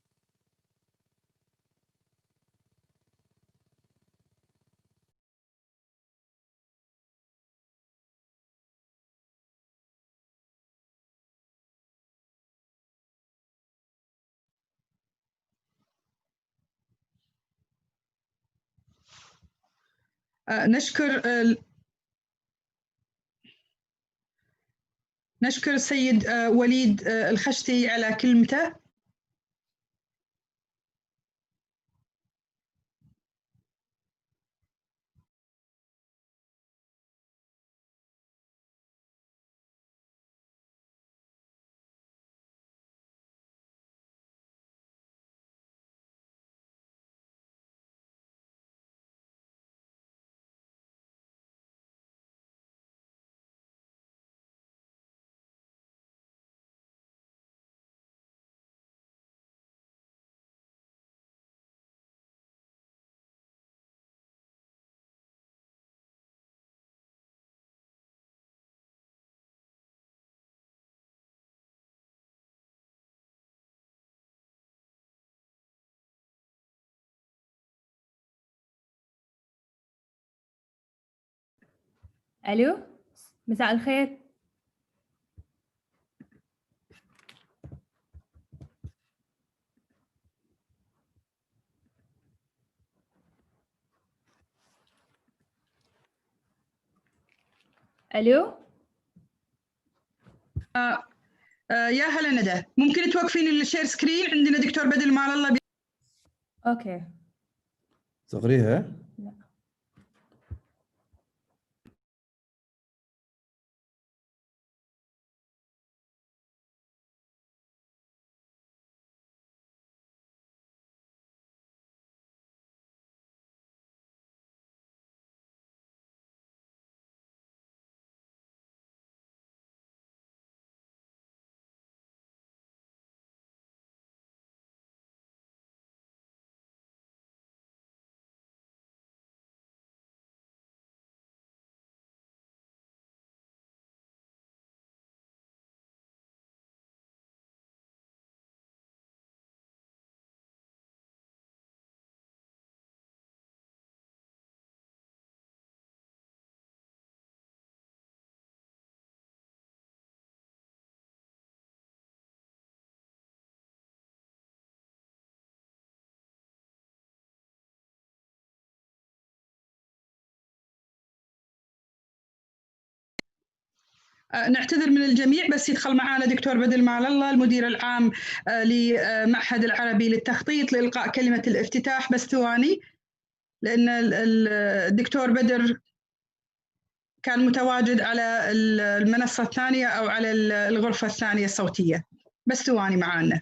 نشكر السيد وليد الخشتي على كلمته. ألو، مساء الخير. ألو. يا هلا ندى، ممكن توقفين الشير سكرين؟ عندنا دكتور بدر مال الله أوكي. صغريها. لا. نعتذر من الجميع، بس يدخل معنا دكتور بدر مال الله المدير العام لمعهد العربي للتخطيط لإلقاء كلمة الافتتاح. بس ثواني، لأن الدكتور بدر كان متواجد على المنصة الثانية أو على الغرفة الثانية الصوتية. بس ثواني معنا.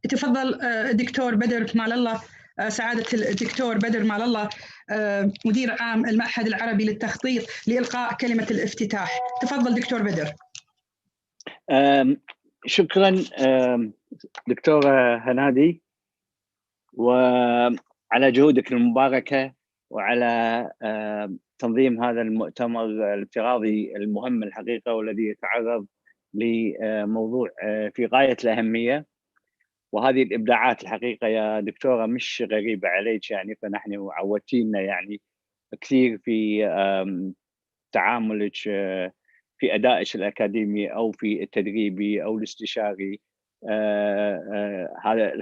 تفضل دكتور بدر مال الله، سعادة الدكتور بدر مال الله مدير عام المعهد العربي للتخطيط لإلقاء كلمة الافتتاح. تفضل دكتور بدر. شكرا دكتورة هنادي، وعلى جهودك المباركة وعلى تنظيم هذا المؤتمر الافتراضي المهم الحقيقة، والذي يتعرض لموضوع في غاية الأهمية. وهذه الإبداعات الحقيقة يا دكتورة مش غريبة عليك، يعني فنحن عودتينا يعني كثير في تعاملك في أدائك الأكاديمي أو في التدريبي أو الاستشاري،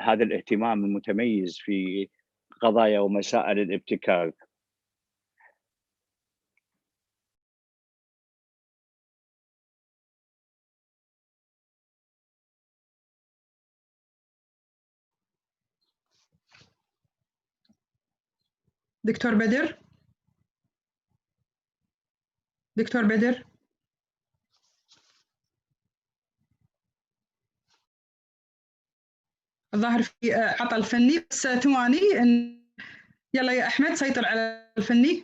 هذا الاهتمام المتميز في قضايا ومسائل الابتكار. دكتور بدر، دكتور بدر. الظاهر في عطل فني، بس ثواني. يلا يا أحمد سيطر على الفني.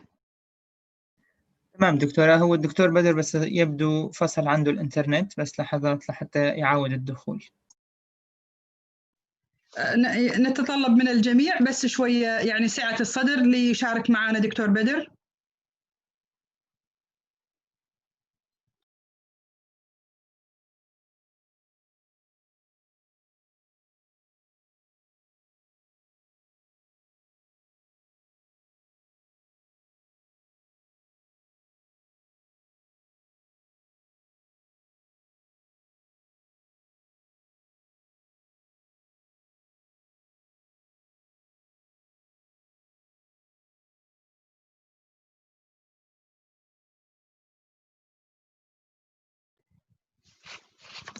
تمام دكتورة، هو الدكتور بدر بس يبدو فصل عنده الإنترنت، بس لحظات لحتى يعاود الدخول. نتطلب من الجميع بس شوية يعني سعة الصدر ليشارك معنا دكتور بدر.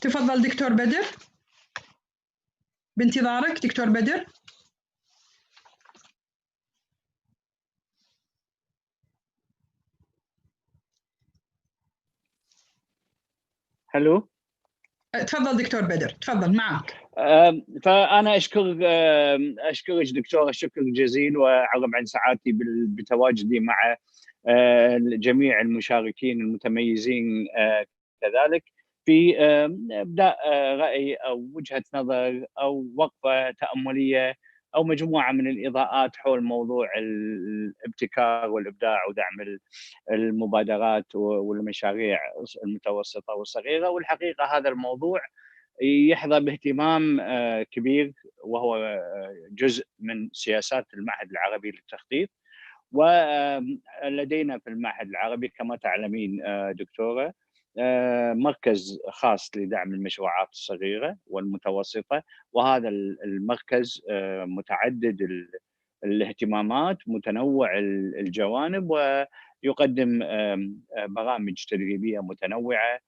تفضل دكتور بدر، بانتظارك دكتور بدر. حلو. تفضل دكتور بدر، تفضل معك. فأنا أشكرك دكتورة شكر جزيل، وأعرب عن سعادتي بتواجدي مع جميع المشاركين المتميزين كذلك في إبداء رأي أو وجهة نظر أو وقفة تأملية أو مجموعة من الإضاءات حول موضوع الابتكار والإبداع ودعم المبادرات والمشاريع المتوسطة والصغيرة. والحقيقة هذا الموضوع يحظى باهتمام كبير، وهو جزء من سياسات المعهد العربي للتخطيط. ولدينا في المعهد العربي كما تعلمين دكتورة مركز خاص لدعم المشروعات الصغيرة والمتوسطة، وهذا المركز متعدد الاهتمامات، متنوع الجوانب، ويقدم برامج تدريبية متنوعة،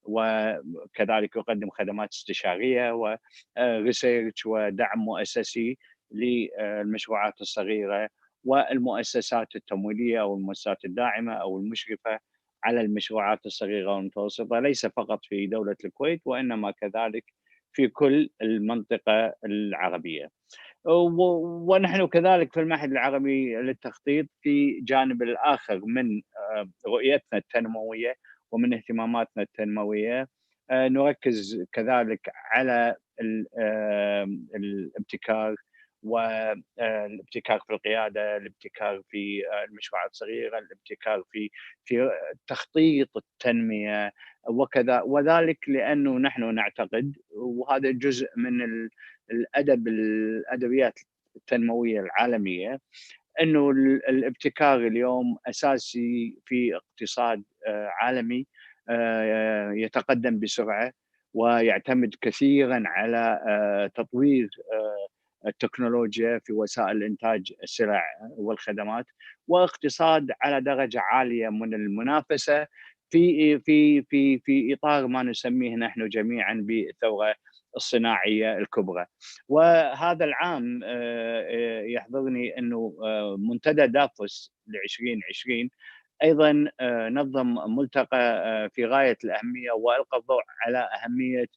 وكذلك يقدم خدمات استشارية وريسيرش ودعم مؤسسي للمشروعات الصغيرة والمؤسسات التمويلية أو المؤسسات الداعمة أو المشرفة على المشروعات الصغيرة والمتوسطة، ليس فقط في دولة الكويت وإنما كذلك في كل المنطقة العربية. ونحن كذلك في المعهد العربي للتخطيط في جانب الآخر من رؤيتنا التنموية ومن اهتماماتنا التنموية نركز كذلك على الابتكار، والابتكار في القيادة، الابتكار في المشروعات الصغيرة، الابتكار في تخطيط التنمية وكذا. وذلك لأنه نحن نعتقد، وهذا جزء من الأدبيات التنموية العالمية، أنه الابتكار اليوم أساسي في اقتصاد عالمي يتقدم بسرعة ويعتمد كثيرا على تطوير التكنولوجيا في وسائل إنتاج السلع والخدمات، واقتصاد على درجة عالية من المنافسة في إطار ما نسميه نحن جميعا بالثورة الصناعية الكبرى. وهذا العام يحضرني أنه منتدى دافوس ل2020 أيضا نظم ملتقى في غاية الأهمية، وألقى الضوء على أهمية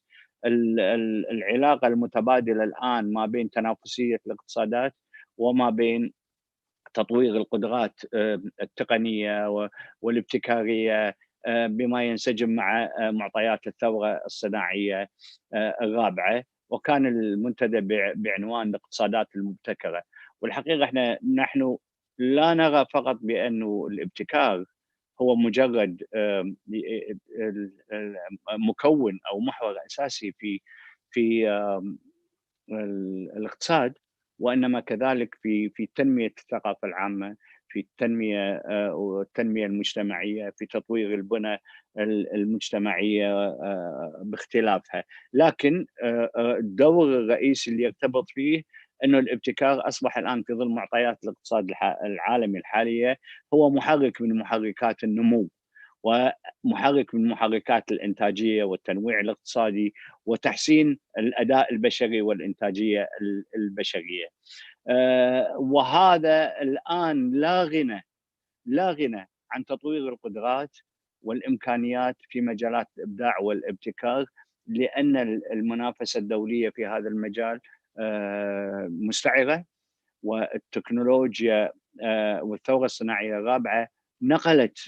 العلاقة المتبادلة الآن ما بين تنافسية الاقتصادات وما بين تطوير القدرات التقنية والابتكارية بما ينسجم مع معطيات الثورة الصناعية الرابعة. وكان المنتدى بعنوان الاقتصادات المبتكرة. والحقيقة نحن لا نرى فقط بأنه الابتكار هو مجرد مكون أو محور أساسي في الاقتصاد، وإنما كذلك في تنمية الثقافة العامة، في التنمية والتنمية المجتمعية، في تطوير البنى المجتمعية باختلافها. لكن الدور الرئيسي اللي يرتبط فيه أنه الابتكار أصبح الآن في ظل معطيات الاقتصاد العالمي الحالية هو محرك من محركات النمو، ومحرك من محركات الإنتاجية والتنويع الاقتصادي وتحسين الأداء البشري والإنتاجية البشرية. وهذا الآن لا غنى عن تطوير القدرات والإمكانيات في مجالات الإبداع والابتكار، لأن المنافسة الدولية في هذا المجال مستعرة، والتكنولوجيا والثورة الصناعية الرابعة نقلت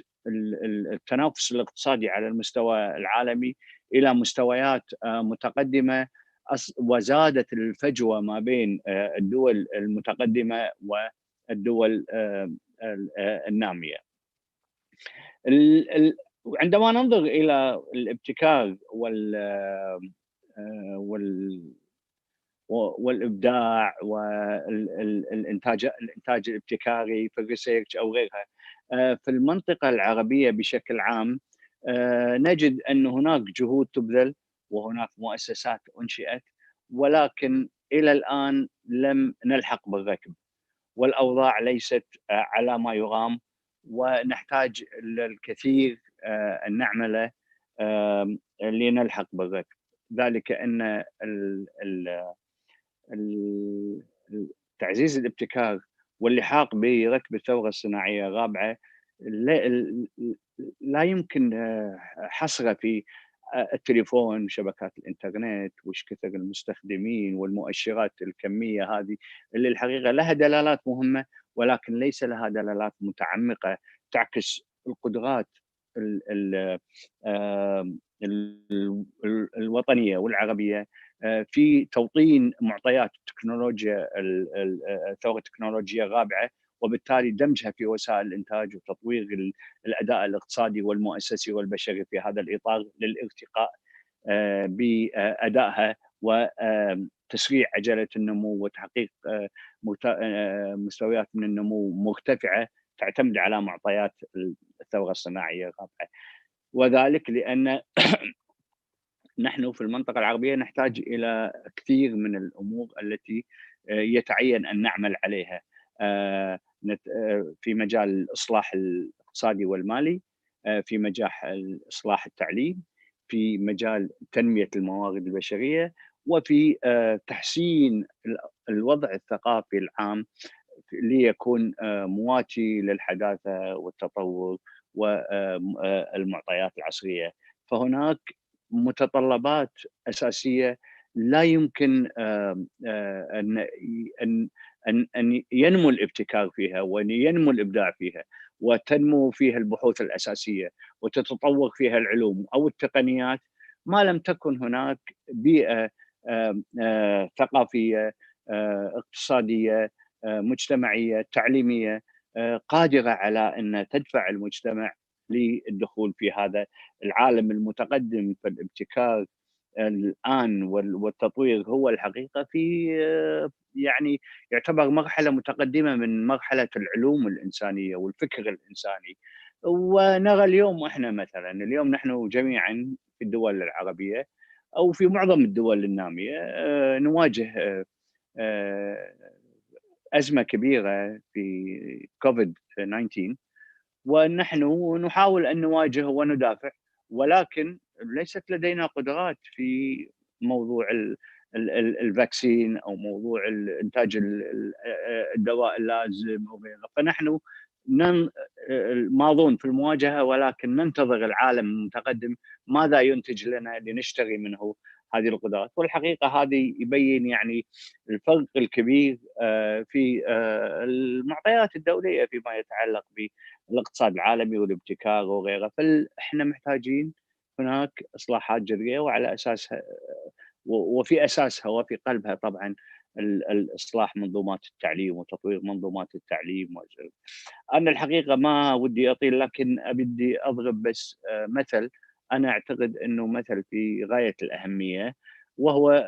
التنافس الاقتصادي على المستوى العالمي إلى مستويات متقدمة، وزادت الفجوة ما بين الدول المتقدمة والدول النامية. عندما ننظر إلى الابتكار والابداع والانتاج الابتكاري في الريسيرش او غيرها في المنطقه العربيه بشكل عام، نجد ان هناك جهود تبذل وهناك مؤسسات انشئت، ولكن الى الان لم نلحق بالركب، والاوضاع ليست على ما يرام، ونحتاج الكثير ان نعمله لنلحق بالركب. ذلك أن تعزيز الابتكار واللحاق بركب الثورة الصناعية الرابعة لا يمكن حصره في التليفون، شبكات الانترنت، وش كثر المستخدمين والمؤشرات الكمية هذه اللي الحقيقة لها دلالات مهمة، ولكن ليس لها دلالات متعمقة تعكس القدرات الوطنية والعربية في توطين معطيات التكنولوجيا، الثورة التكنولوجية الرابعة، وبالتالي دمجها في وسائل الإنتاج وتطوير الأداء الاقتصادي والمؤسسي والبشري في هذا الإطار للارتقاء بأدائها وتسريع عجلة النمو وتحقيق مستويات من النمو مرتفعة تعتمد على معطيات الثورة الصناعية الرابعة. وذلك لأن نحن في المنطقة العربية نحتاج إلى كثير من الأمور التي يتعين أن نعمل عليها في مجال الإصلاح الاقتصادي والمالي، في مجال إصلاح التعليم، في مجال تنمية الموارد البشرية، وفي تحسين الوضع الثقافي العام ليكون مواتي للحداثة والتطور والمعطيات العصرية. فهناك متطلبات أساسية لا يمكن أن ينمو الابتكار فيها وأن ينمو الإبداع فيها وتنمو فيها البحوث الأساسية وتتطور فيها العلوم أو التقنيات ما لم تكن هناك بيئة ثقافية، اقتصادية، مجتمعية، تعليمية قادرة على أن تدفع المجتمع للدخول في هذا العالم المتقدم. فالابتكار الآن والتطوير هو الحقيقة في يعني يعتبر مرحلة متقدمة من مرحلة العلوم الإنسانية والفكر الإنساني. ونرى اليوم إحنا مثلا اليوم نحن جميعا في الدول العربية أو في معظم الدول النامية نواجه أزمة كبيرة في كوفيد 19، ونحن نحاول أن نواجه وندافع، ولكن ليست لدينا قدرات في موضوع الفاكسين أو موضوع إنتاج الدواء اللازم وغيره. فنحن ماضون في المواجهة، ولكن ننتظر العالم المتقدم ماذا ينتج لنا لنشتري منه هذه القدرات. والحقيقة هذه يبين يعني الفرق الكبير في المعطيات الدولية فيما يتعلق بالاقتصاد العالمي والابتكار وغيره. فاحنا محتاجين هناك إصلاحات جذرية، وعلى أساسها وفي أساسها وفي قلبها طبعا الإصلاح منظومات التعليم وتطوير منظومات التعليم. أنا الحقيقة ما ودي أطيل، لكن أبدي أضرب بس مثل أنا أعتقد أنه مثل في غاية الأهمية، وهو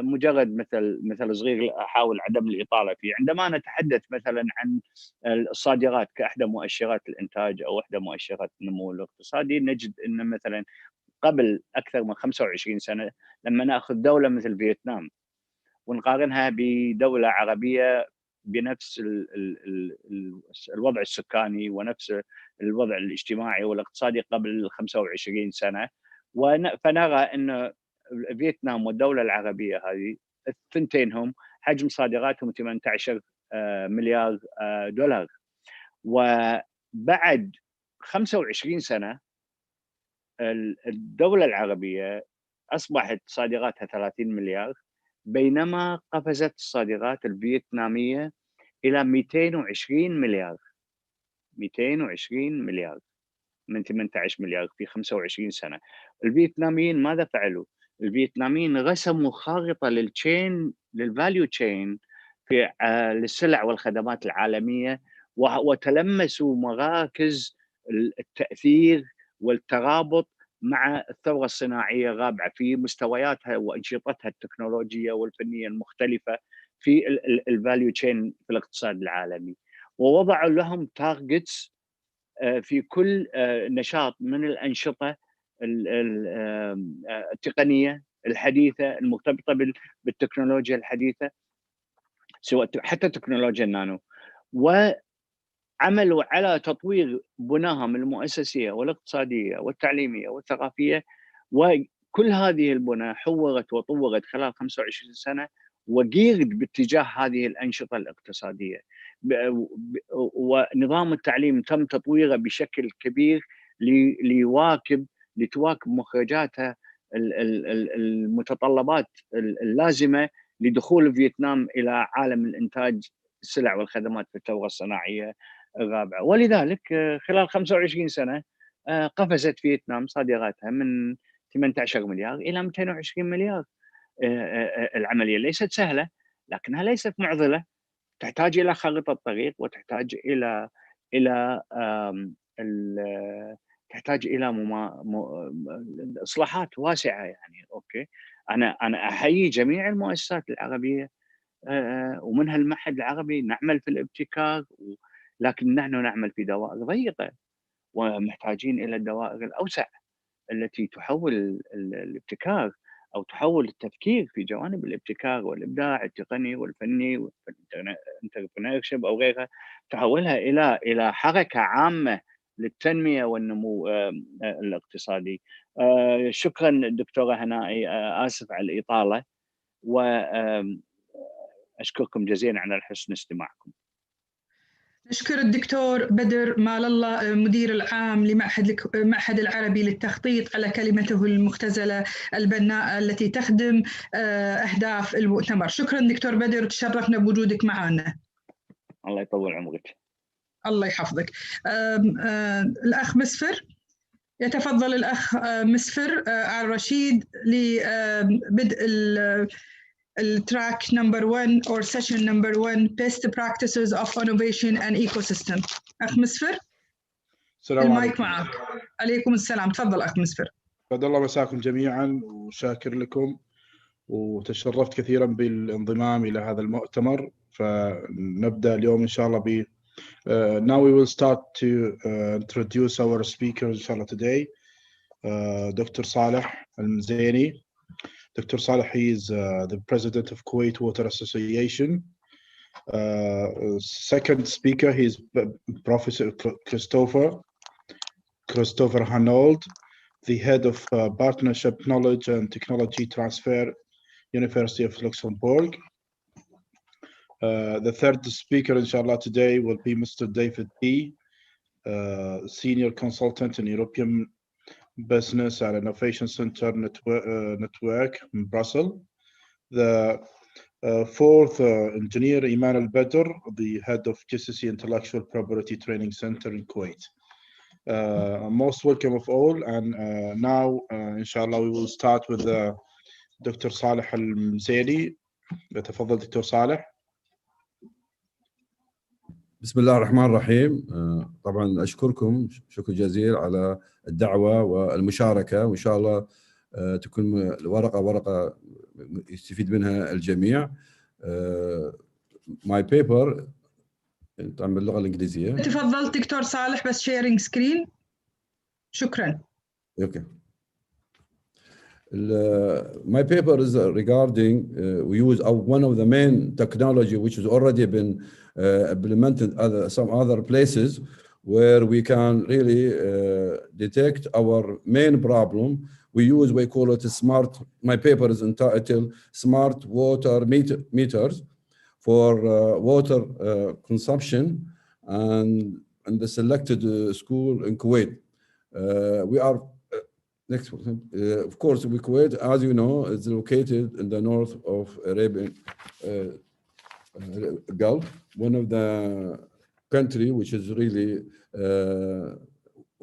مجرد مثل صغير أحاول عدم الإطالة فيه. عندما نتحدث مثلا عن الصادرات كأحدى مؤشرات الإنتاج أو إحدى مؤشرات النمو الاقتصادي، نجد أن مثلا قبل أكثر من 25 سنة لما نأخذ دولة مثل فيتنام ونقارنها بدولة عربية بنفس الوضع السكاني ونفس الوضع الاجتماعي والاقتصادي قبل 25 سنة، فنرى أن فيتنام والدولة العربية هذه الثنتين هم حجم صادراتهم 18 مليار دولار. وبعد 25 سنة الدولة العربية أصبحت صادراتها 30 مليار، بينما قفزت الصادرات الفيتنامية إلى 220 مليار. 220 مليار من 18 مليار في 25 سنة. الفيتناميين ماذا فعلوا؟ الفيتناميين رسموا خارطة للفاليو تشين في للسلع والخدمات العالمية، وتلمسوا مراكز التأثير والترابط مع الثورة الصناعية الرابعة في مستوياتها وأنشطتها التكنولوجية والفنية المختلفة في الفاليو تشين في الاقتصاد العالمي، ووضعوا لهم تارجتس في كل نشاط من الأنشطة التقنية الحديثة المرتبطة بالتكنولوجيا الحديثة، سواء حتى تكنولوجيا النانو، وعملوا على تطوير بناهم المؤسسية والاقتصادية والتعليمية والثقافية. وكل كل هذه البنى حورت وطورت خلال 25 سنة وجيرد باتجاه هذه الأنشطة الاقتصادية، ونظام التعليم تم تطويره بشكل كبير لتواكب مخرجاتها المتطلبات اللازمة لدخول فيتنام إلى عالم الإنتاج السلع والخدمات في الثورة الصناعية الرابعة. ولذلك خلال 25 سنة قفزت فيتنام صادراتها من 18 مليار إلى 220 مليار. العملية ليست سهلة، لكنها ليست معضلة، تحتاج إلى خارطة طريق، وتحتاج إلى تحتاج إلى إصلاحات واسعة يعني. أوكي، أنا أحيي جميع المؤسسات العربية ومنها المعهد العربي، نعمل في الابتكار، لكن نحن نعمل في دوائر ضيقة، ومحتاجين إلى الدوائر الأوسع التي تحول الابتكار أو تحول التفكير في جوانب الابتكار والإبداع التقني والفني والانتربرينورشيب أو غيرها، تحولها إلى حركة عامة للتنمية والنمو الاقتصادي. شكرا دكتورة هنائي، آسف على الإطالة، وأشكركم جزيلا على حسن استماعكم. نشكر الدكتور بدر مال الله مدير العام لمعهد العربي للتخطيط على كلمته المختزلة البناءة التي تخدم أهداف المؤتمر. شكرا دكتور بدر، تشرفنا بوجودك معنا. الله يطول عمرك. الله يحفظك. الأخ مسفر، يتفضل الأخ مسفر الرشيد لبدء التراك نمبر 1 or session number 1 best practices of innovation and ecosystem. أخ مسفر، المايك معك. عليكم السلام، تفضل أخ مسفر. سعد الله مساكم جميعا، وشاكر لكم، وتشرفت كثيرا بالانضمام إلى هذا المؤتمر. فنبدأ اليوم إن شاء الله ب now we will start to introduce our speaker إن شاء الله today, Dr. Saleh Al-Mzaini. Dr. Saleh, he is the president of Kuwait Water Association. Second speaker, he is Professor Christopher Hanold, the head of Partnership Knowledge and Technology Transfer, University of Luxembourg. The third speaker, inshallah, today will be Mr. David B., Senior Consultant in European Business and Innovation Center Network in Brussels. The fourth engineer, Iman Al-Badr, the head of GCC Intellectual Property Training Center in Kuwait. Most welcome of all. And now, inshallah, we will start with Dr. Saleh Al-Mzaini. يتفضل دكتور صالح. بسم الله الرحمن الرحيم. طبعا أشكركم شكر جزيل على الدعوة والمشاركة، وإن شاء الله تكون ورقة يستفيد منها الجميع. My paper طبعا باللغة الإنجليزية. تفضل دكتور صالح، بس sharing screen. شكرا. Okay. My paper is regarding we use one of the main technology which has already been implemented some other places where we can really detect our main problem. We call it a smart. My paper is entitled Smart Water Meters for Water Consumption and the selected school in Kuwait. We are next, of course, Kuwait, as you know, is located in the north of Arabian Gulf, one of the country which is really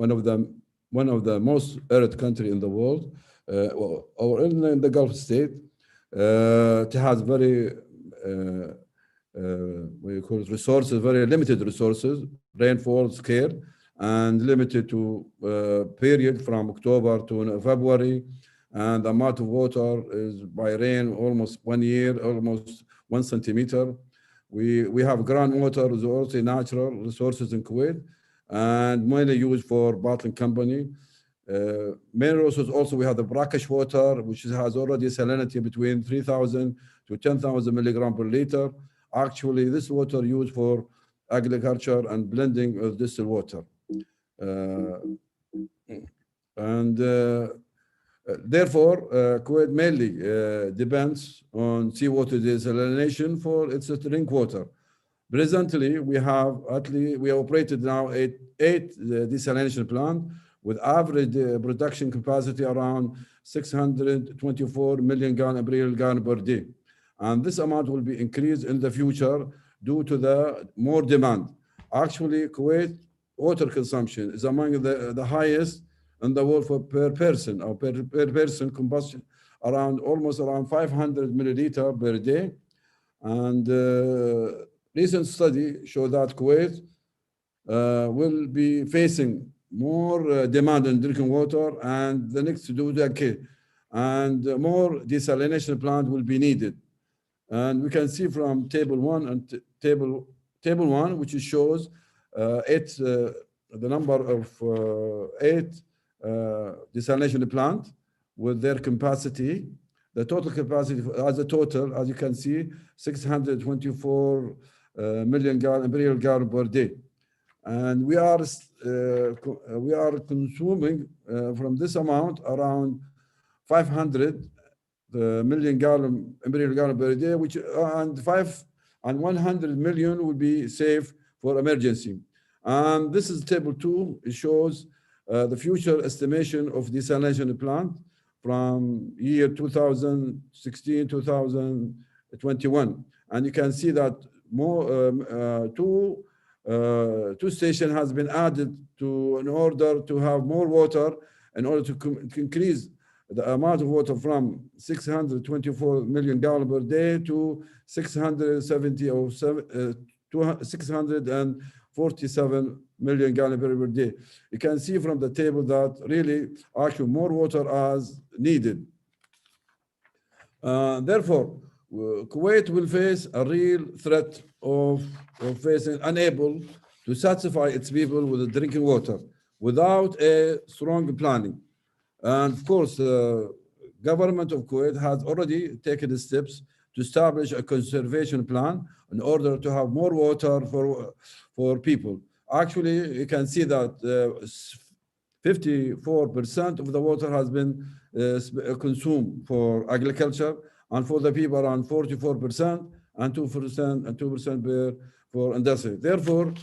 one of the most arid country in the world, or in the Gulf state. It has very what you call it, resources, very limited resources, rainfall scarce, and limited to period from October to February, and the amount of water is by rain almost 1 year, almost 1 centimeter. We have groundwater resources, natural resources in Kuwait, and mainly used for bottling company. Main resources also, we have the brackish water, which has already salinity between 3,000 to 10,000 milligram per liter. Actually, this water used for agriculture and blending of distilled water. Therefore, Kuwait mainly depends on seawater desalination for its drink water. Presently, we operated now eight desalination plants with average production capacity around 624 million gallon per day. And this amount will be increased in the future due to the more demand. Actually, Kuwait water consumption is among the highest in the world for per person, or per person combustion almost around 500 milliliter per day. And recent study show that Kuwait will be facing more demand on drinking water, and the next 2 decades, and more desalination plant will be needed. And we can see from table 1 and table 1, which shows the number of 8 desalination plant with their capacity. The total capacity as you can see, 624 million imperial gallon per day. And we are consuming from this amount around 500 million imperial gallon per day, which and 100 million will be saved for emergency. And this is table 2. It shows the future estimation of desalination plant from year 2016 2021, and you can see that more two stations has been added in order to have more water, in order to increase the amount of water from 624 million gallon per day to 647 million gallon per day. You can see from the table that really actually more water is needed. Therefore, Kuwait will face a real threat of facing unable to satisfy its people with the drinking water without a strong planning. And of course, the government of Kuwait has already taken the steps to establish a conservation plan in order to have more water for people. Actually, you can see that 54% of the water has been consumed for agriculture, and for the people around 44%, and 2% for industry. Therefore,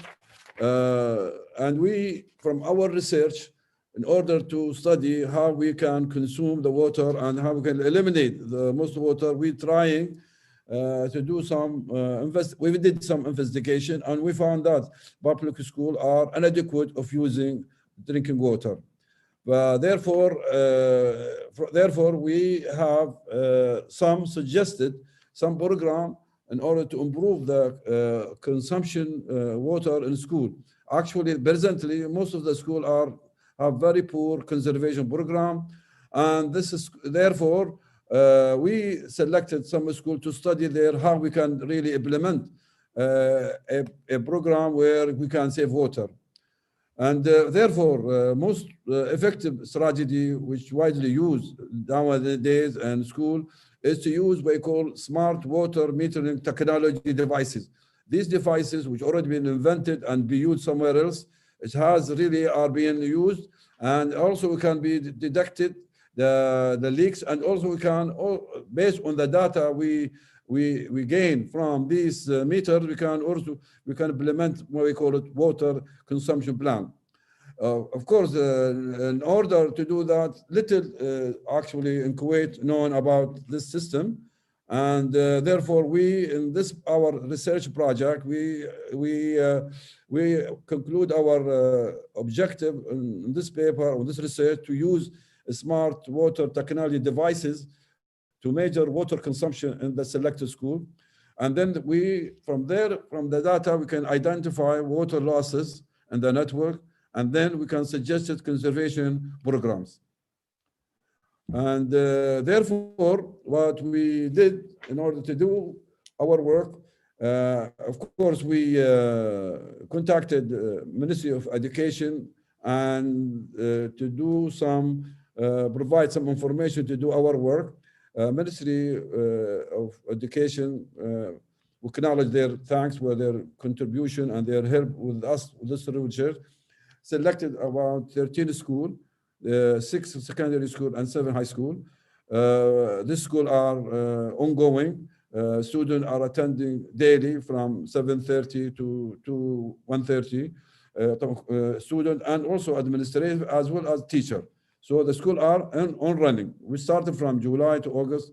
and we, from our research, in order to study how we can consume the water and how we can eliminate the most water, we're trying to do some we did some investigation, and we found that public schools are inadequate of using drinking water. Therefore, we have suggested some program in order to improve the consumption water in school. Actually, presently, most of the schools have very poor conservation program, and this is therefore we selected some school to study there how we can really implement a program where we can save water. And therefore, most effective strategy which widely used nowadays in school is to use what we call smart water metering technology devices. These devices, which already been invented and be used somewhere else, it has really are being used, and also can be detected the leaks, and also we can, based on the data we gain from these meters, we can implement what we call it water consumption plan. Of course, in order to do that, little actually in Kuwait known about this system, and therefore we in this our research project we conclude our objective in this paper on this research to use smart water technology devices to measure water consumption in the selected school. And then from the data, we can identify water losses in the network, and then we can suggest conservation programs. And therefore, what we did in order to do our work, of course, we contacted Ministry of Education and to do provide some information to do our work. Ministry of Education, we acknowledge their thanks for their contribution and their help with us with this research. Selected about 13 schools 6 secondary school and 7 high school. This school are ongoing. Students are attending daily from 7:30 to 1:30. Student and also administrative as well as teacher. So the school are on running. We started from July to August.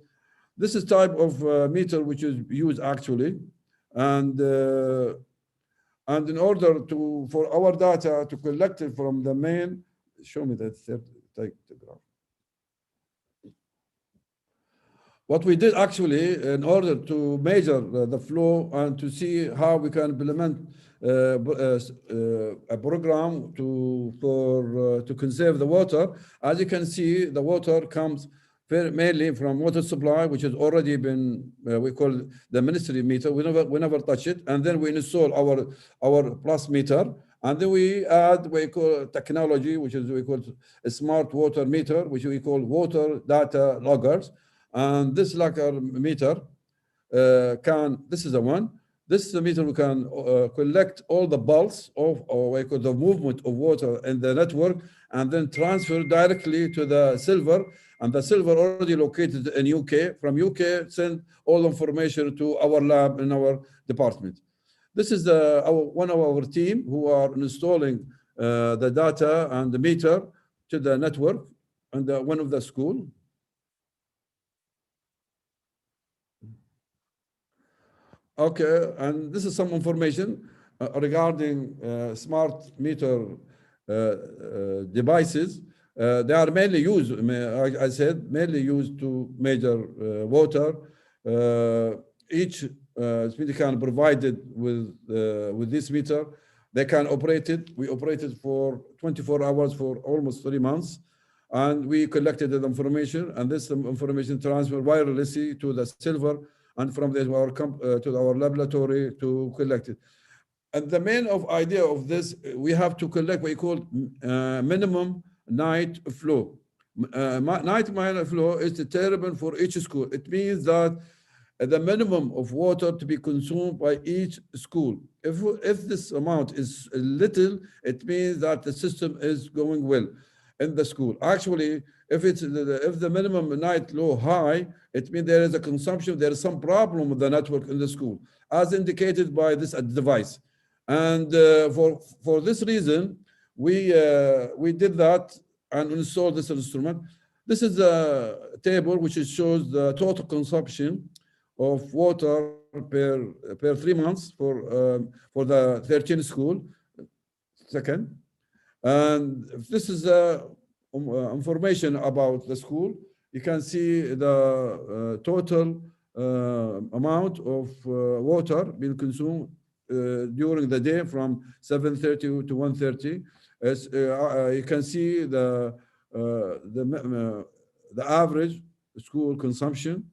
This is type of meter which is used actually, and in order for our data to collect it from the main, show me that third graph. What we did actually, in order to measure the flow and to see how we can implement a program to conserve the water, as you can see, the water comes mainly from water supply, which has already been, we call the ministry meter. We never touch it. And then we install our plus meter. And then we add what we call technology, which is we call a smart water meter, which we call water data loggers. And this logger meter this is the one. This is the meter we can collect all the pulse of, or we call the movement of water in the network, and then transfer directly to the server. And the server already located in UK. From UK, send all information to our lab in our department. This is one of our team who are installing the data and the meter to the network and one of the school. Okay, and this is some information regarding smart meter devices. They are mainly used, I said, mainly used to measure water. Each meter can provide it with this meter. They can operate it. We operated for 24 hours for almost 3 months. And we collected the information, and this information transferred wirelessly to the server, and from there to our laboratory to collect it. And the main idea of this, we have to collect what we call minimum night flow. Night flow is determined for each school. It means that the minimum of water to be consumed by each school. If this amount is little, it means that the system is going well in the school. Actually, if the minimum night low high, it means there is a consumption, there is some problem with the network in the school, as indicated by this device. And for this reason, we did that and installed this instrument. This is a table which shows the total consumption of water per 3 months for the 13 school. Second. And this is information about the school. You can see the total amount of water being consumed during the day from 7:30 to 1:30. You can see the average school consumption,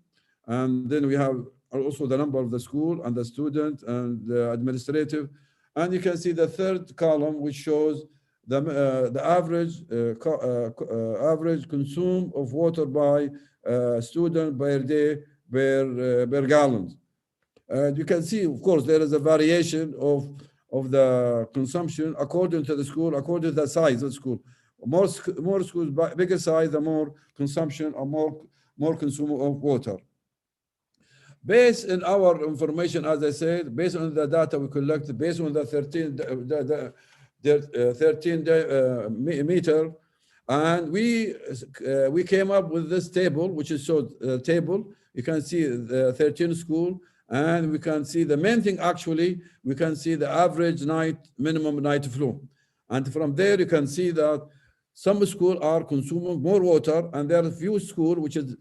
and then we have also the number of the school and the student and the administrative, and you can see the third column, which shows the average consume of water by student per day per gallon. And you can see, of course, there is a variation of the consumption according to the school, according to the size of the school. More schools, bigger size, the more consumption or more consume of water. Based on our information, as I said, based on the data we collected, based on the 13 meter, and we came up with this table, which is showed table. You can see the 13 school, and we can see the main thing. Actually, we can see the average minimum night flow, and from there you can see that some schools are consuming more water, and there are a few schools, which is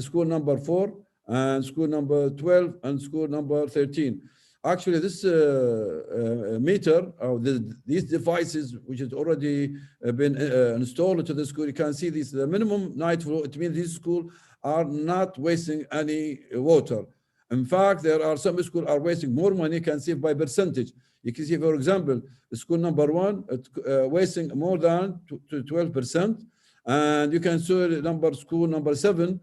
school number 4 and school number 12 and school number 13. Actually, this meter, these devices, which has already been installed to the school, you can see this, the minimum night flow. It means these schools are not wasting any water. In fact, there are some schools are wasting more money. You can see by percentage. You can see, for example, school number 1 wasting more than 12%, and you can see school number 7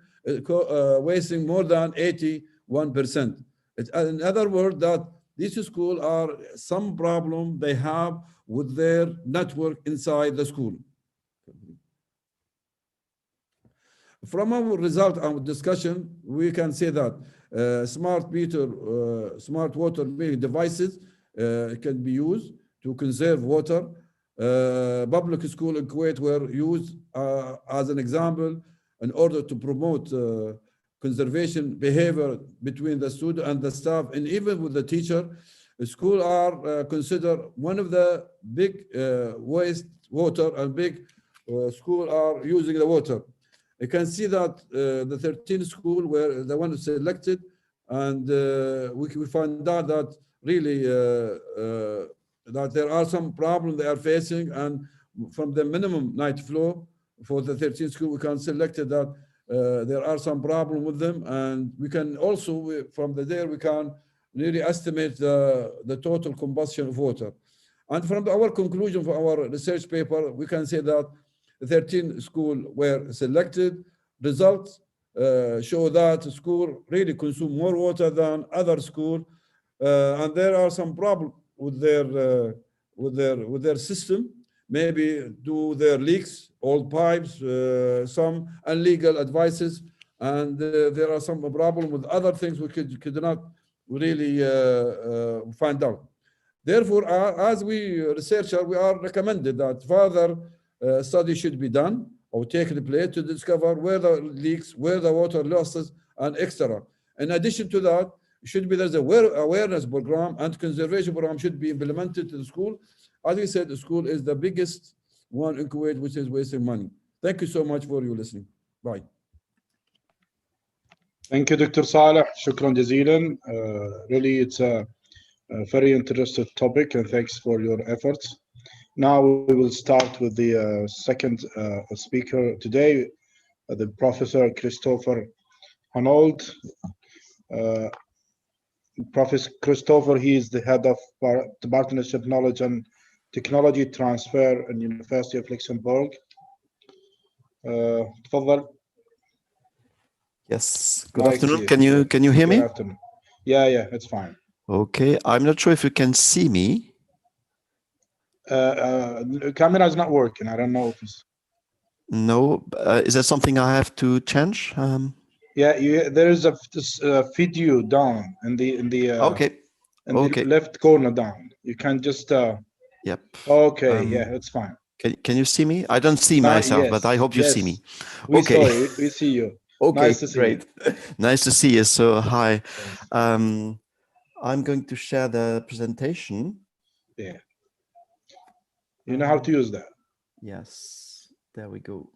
wasting more than 81%. In other words, that these schools are some problem they have with their network inside the school. from our result and discussion, we can say that smart water metering devices can be used to conserve water. Public school in Kuwait were used as an example in order to promote conservation behavior between the student and the staff, and even with the teacher. Schools are considered one of the big waste water, and big schools are using the water. You can see that the 13 schools were the ones selected, and we find out that really that there are some problems they are facing, and from the minimum night flow for the 13 schools, we can select that there are some problems with them, and we can also, from there, we can really estimate the total combustion of water. And from our conclusion for our research paper, we can say that 13 schools were selected. Results show that school really consume more water than other schools, and there are some problems with their system. Maybe do their leaks, old pipes, some illegal advices, and there are some problem with other things we could not really find out. Therefore, as we researcher, we are recommended that further study should be done or taken place to discover where the leaks, where the water losses, and etc. In addition to that, there's a awareness program and conservation program should be implemented to the school. As we said, the school is the biggest one in Kuwait, which is wasting money. Thank you so much for your listening. Bye. Thank you, Dr. Saleh. Shukran jazilan. Really, it's a very interesting topic, and thanks for your efforts. Now we will start with the second speaker today, the Professor Christopher Arnold. Professor Christopher, he is the head of the Partnership Knowledge and Technology Transfer in University of Luxembourg. تفضل. Yes. Good afternoon. Can you hear me? Good afternoon. Yeah, it's fine. Okay. I'm not sure if you can see me. Camera is not working. I don't know if it's. No. Is there something I have to change? Yeah, there is a video down in the the left corner down. You can just. Yep. Okay. Yeah, it's fine. Can you see me? I don't see myself, yes, but I hope you see me. Okay. We see you. Okay, nice to see great. You. Nice to see you. So, hi. I'm going to share the presentation. Yeah. You know how to use that? Yes. There we go.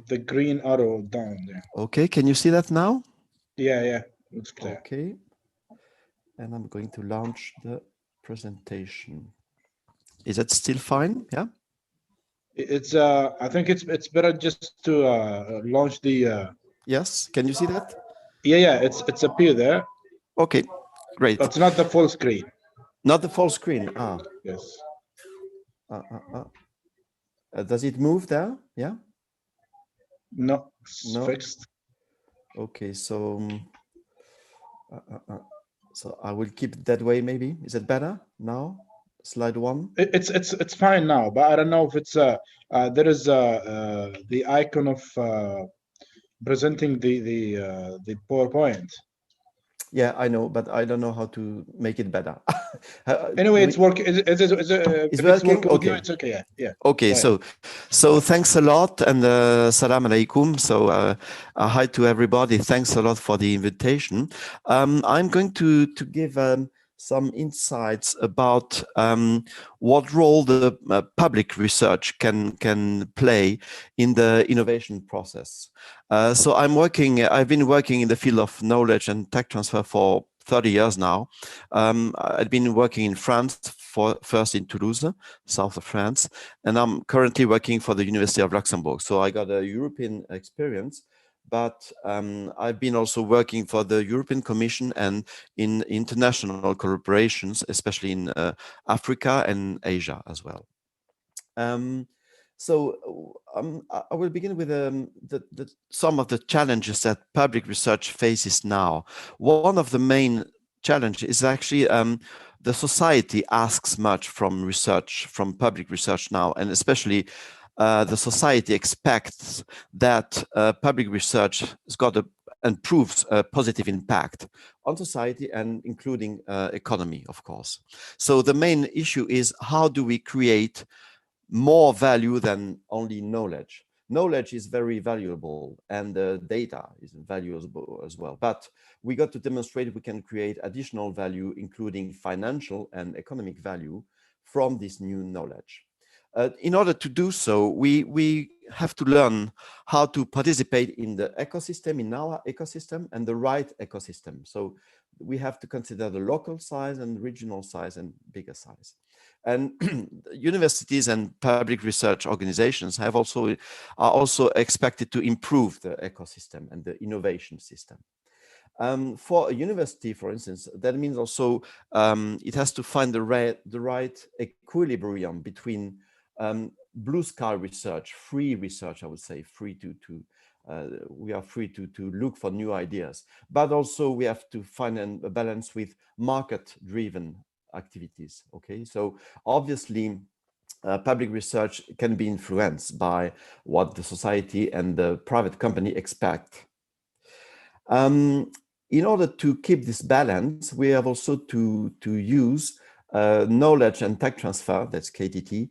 The green arrow down there. Okay, can you see that now? Yeah. It's clear. Okay. And I'm going to launch the presentation. Is that still fine? Yeah. It's I think it's better just to launch the. Yes. Can you see that? Yeah. It's appear there. Okay. Great. But it's not the full screen. Not the full screen. Ah. Yes. Does it move there? Yeah. No. Fixed. Okay. So. So I will keep it that way. Maybe is it better now? Slide 1. It's fine now, but I don't know if it's there is the icon of presenting the PowerPoint. Yeah, I know, but I don't know how to make it better. Anyway, it's working. It's working. Okay. It's okay. Yeah. Okay. So thanks a lot, and salam alaikum. So hi to everybody. Thanks a lot for the invitation. I'm going to give some insights about what role the public research can play in the innovation process. So I've been working in the field of knowledge and tech transfer for 30 years now. I've been working in France, first in Toulouse, south of France, and I'm currently working for the University of Luxembourg. So I got a European experience, but I've been also working for the European Commission and in international collaborations, especially in Africa and Asia as well. So I will begin with some of the challenges that public research faces now. One of the main challenges is actually the society asks much from public research now, and especially the society expects that public research has got and proves a positive impact on society and including economy, of course. So the main issue is, how do we create more value than only knowledge? Knowledge is very valuable, and data is valuable as well. But we got to demonstrate we can create additional value, including financial and economic value, from this new knowledge. In order to do so, we have to learn how to participate in the ecosystem, in our ecosystem, and the right ecosystem. So we have to consider the local size and regional size and bigger size. And universities and public research organizations are also expected to improve the ecosystem and the innovation system. For a university, for instance, that means also it has to find the right equilibrium between blue sky research, free research, I would say, we are free to look for new ideas, but also we have to find a balance with market-driven activities. Okay, so obviously public research can be influenced by what the society and the private company expect. In order to keep this balance, we have also to use knowledge and tech transfer, that's KTT,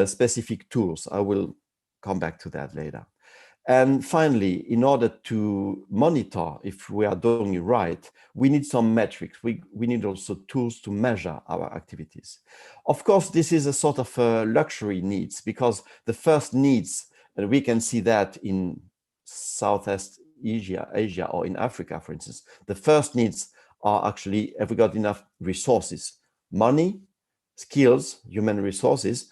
specific tools. I will come back to that later. And finally, in order to monitor if we are doing it right, we need some metrics. We need also tools to measure our activities. Of course, this is a sort of luxury needs, because the first needs, and we can see that in Southeast Asia or in Africa, for instance, the first needs are actually, have we got enough resources? Money, skills, human resources,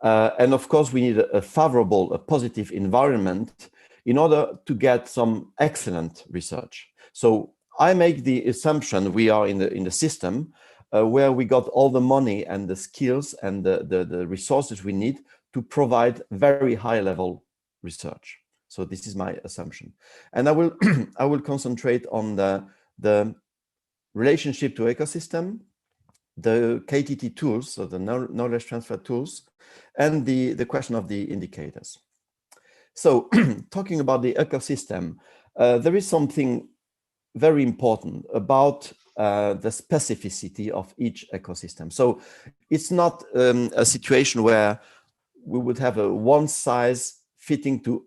and of course we need a favorable, a positive environment in order to get some excellent research. So I make the assumption we are in the system where we got all the money and the skills and the resources we need to provide very high level research. So this is my assumption. And I will concentrate on the relationship to ecosystem, the KTT tools, so the knowledge transfer tools, and the question of the indicators. So talking about the ecosystem, there is something very important about the specificity of each ecosystem. So it's not a situation where we would have a one size fitting to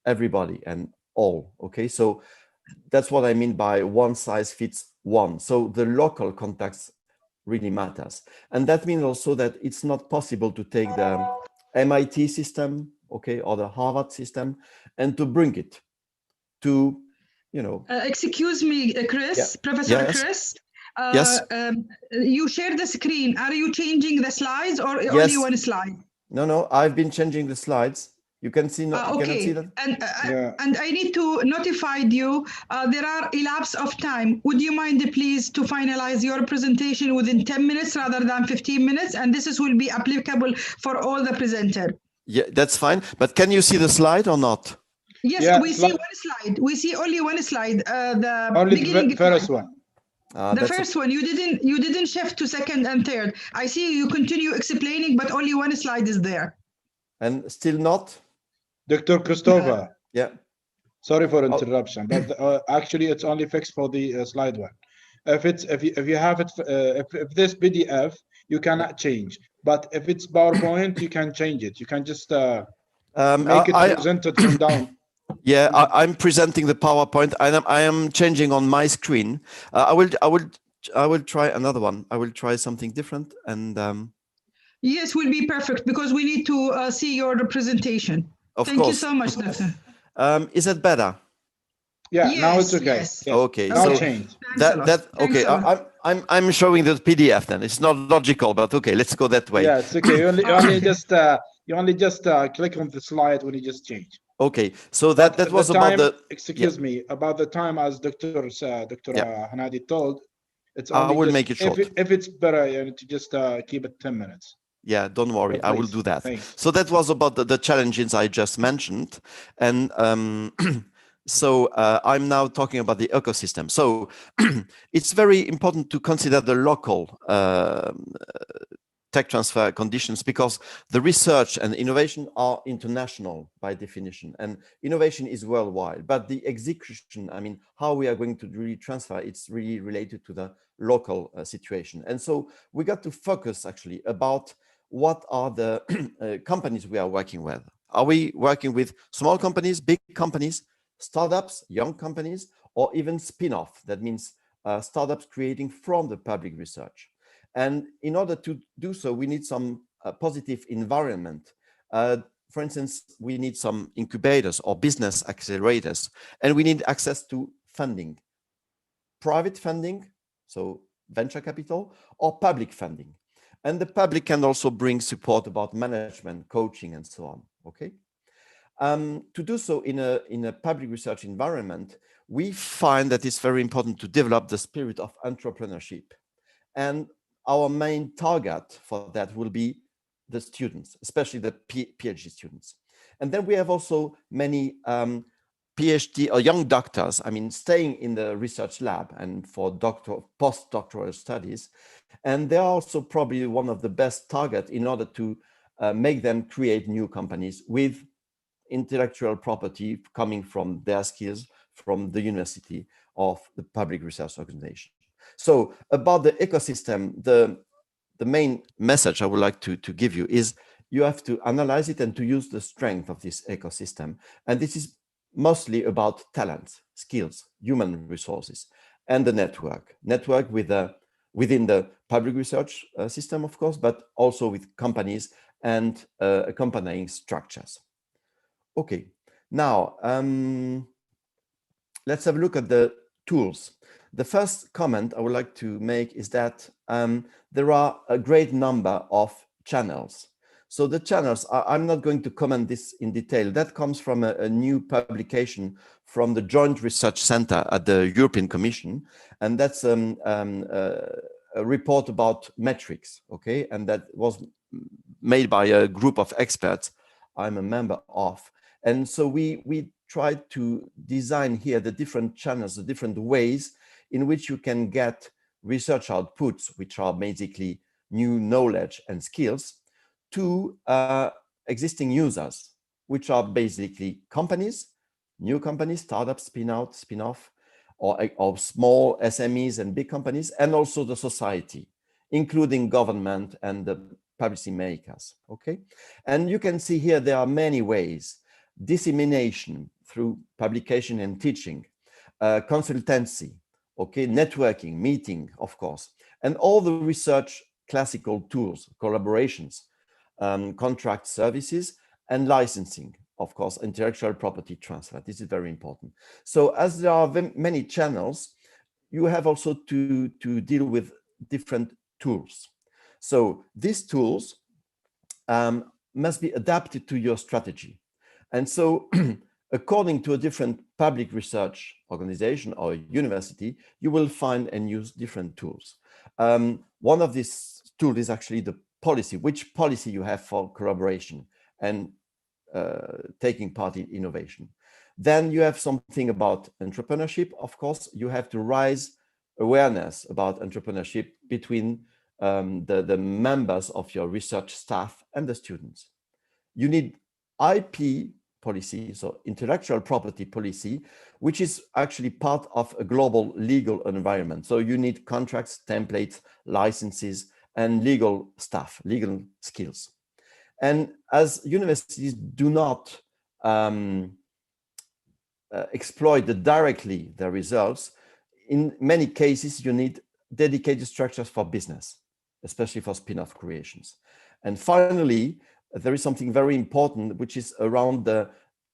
everybody and all, okay? So that's what I mean by one size fits one. So the local context really matters. And that means also that it's not possible to take the MIT system, okay, or the Harvard system, and to bring it to, you know. Excuse me, Chris, Yeah. Professor Yes. Chris. Yes. You share the screen. Are you changing the slides or Yes. only one slide? No, I've been changing the slides. You can see, you cannot see Okay, that? and I need to notify you, there are elapse of time. Would you mind please to finalize your presentation within 10 minutes rather than 15 minutes? And this will be applicable for all the presenter. Yeah, that's fine. But can you see the slide or not? Yes, Yeah, we see one slide. We see only one slide. The only beginning the first one. The first one, you didn't shift to second and third. I see you continue explaining, but only one slide is there. And still not? Dr. Christopher. Yeah. Sorry for interruption, but actually it's only fixed for the slide one. If you have it, if this PDF you cannot change, but if it's PowerPoint you can change it. You can just make it presented from down. Yeah, I'm presenting the PowerPoint. I am changing on my screen. I will try another one. I will try something different and. Yes, will be perfect because we need to see your presentation. Thank you so much, Doctor. Is it better? Yeah, yes, now it's okay. Yes. Okay, now so change. Okay. I'm showing the PDF then. It's not logical, but okay, let's go that way. Yeah, it's okay. You only just click on the slide when you just change. Okay, so that was time, about the. Excuse me, about the time as Dr. Hanadi told. It's only I will just, make it short. If it's better, you need to just keep it 10 minutes. Yeah, don't worry, I will do that. Thanks. So that was about the challenges I just mentioned. And so I'm now talking about the ecosystem. So it's very important to consider the local tech transfer conditions, because the research and innovation are international by definition, and innovation is worldwide. But the execution, I mean, how we are going to really transfer, it's really related to the local situation. And so we got to focus actually about what are the companies we are working with. Are we working with small companies, big companies, startups, young companies, or even spin-off? That means startups creating from the public research. And in order to do so, we need some positive environment. For instance, we need some incubators or business accelerators, and we need access to funding, private funding, so venture capital, or public funding. And the public can also bring support about management, coaching, and so on, okay? To do so in a public research environment, we find that it's very important to develop the spirit of entrepreneurship. And our main target for that will be the students, especially the PhD students. And then we have also many PhD or young doctors, I mean, staying in the research lab and for postdoctoral studies. And they are also probably one of the best targets in order to make them create new companies with intellectual property coming from their skills from the university of the public research organization. So about the ecosystem, the main message I would like to give you is you have to analyze it and to use the strength of this ecosystem. And this is mostly about talent, skills, human resources, and the network within the public research system, of course, but also with companies and accompanying structures. Okay, now let's have a look at the tools. The first comment I would like to make is that there are a great number of channels. So the channels, I'm not going to comment this in detail. That comes from a new publication from the Joint Research Center at the European Commission. And that's a report about metrics, okay? And that was made by a group of experts I'm a member of. And so we tried to design here the different channels, the different ways in which you can get research outputs, which are basically new knowledge and skills, to existing users, which are basically companies, new companies, startups, spin-out, spin-off, or small SMEs and big companies, and also the society, including government and the policy makers, okay? And you can see here there are many ways: dissemination through publication and teaching, consultancy, okay, networking, meeting, of course, and all the research classical tools, collaborations, contract services, and licensing, of course, intellectual property transfer. This is very important. So as there are many channels, you have also to deal with different tools. So these tools must be adapted to your strategy. And so according to a different public research organization or university, you will find and use different tools. One of these tools is actually the policy, which policy you have for collaboration and taking part in innovation. Then you have something about entrepreneurship. Of course, you have to raise awareness about entrepreneurship between the members of your research staff and the students. You need IP policy, so intellectual property policy, which is actually part of a global legal environment. So you need contracts, templates, licenses, and legal staff, legal skills. And as universities do not exploit directly the results, in many cases, you need dedicated structures for business, especially for spin-off creations. And finally, there is something very important, which is around the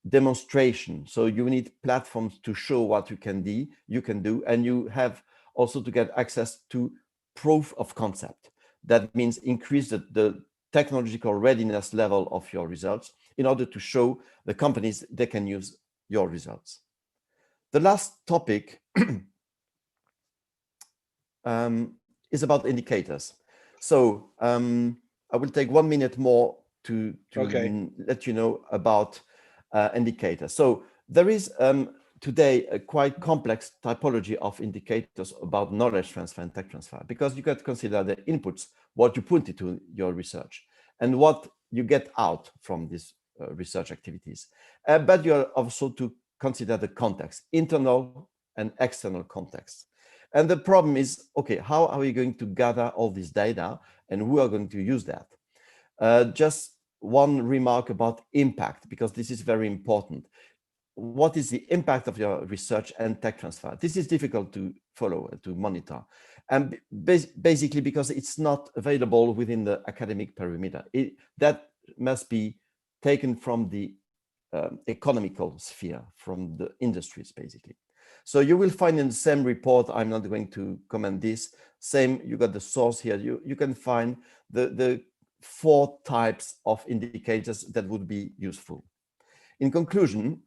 demonstration. So you need platforms to show what you can do, and you have also to get access to proof of concept. That means increase the technological readiness level of your results in order to show the companies they can use your results. The last topic is about indicators. So I will take 1 minute more to let you know about indicators. So there is today a quite complex typology of indicators about knowledge transfer and tech transfer, because you got to consider the inputs, what you put into your research and what you get out from these research activities. But you are also to consider the context, internal and external context. And the problem is, okay, how are we going to gather all this data and who are going to use that? Just one remark about impact, because this is very important. What is the impact of your research and tech transfer? This is difficult to follow, to monitor. And basically because it's not available within the academic perimeter. That must be taken from the economical sphere, from the industries, basically. So you will find in the same report, I'm not going to comment this, same, you got the source here, you can find the 4 types of indicators that would be useful. In conclusion,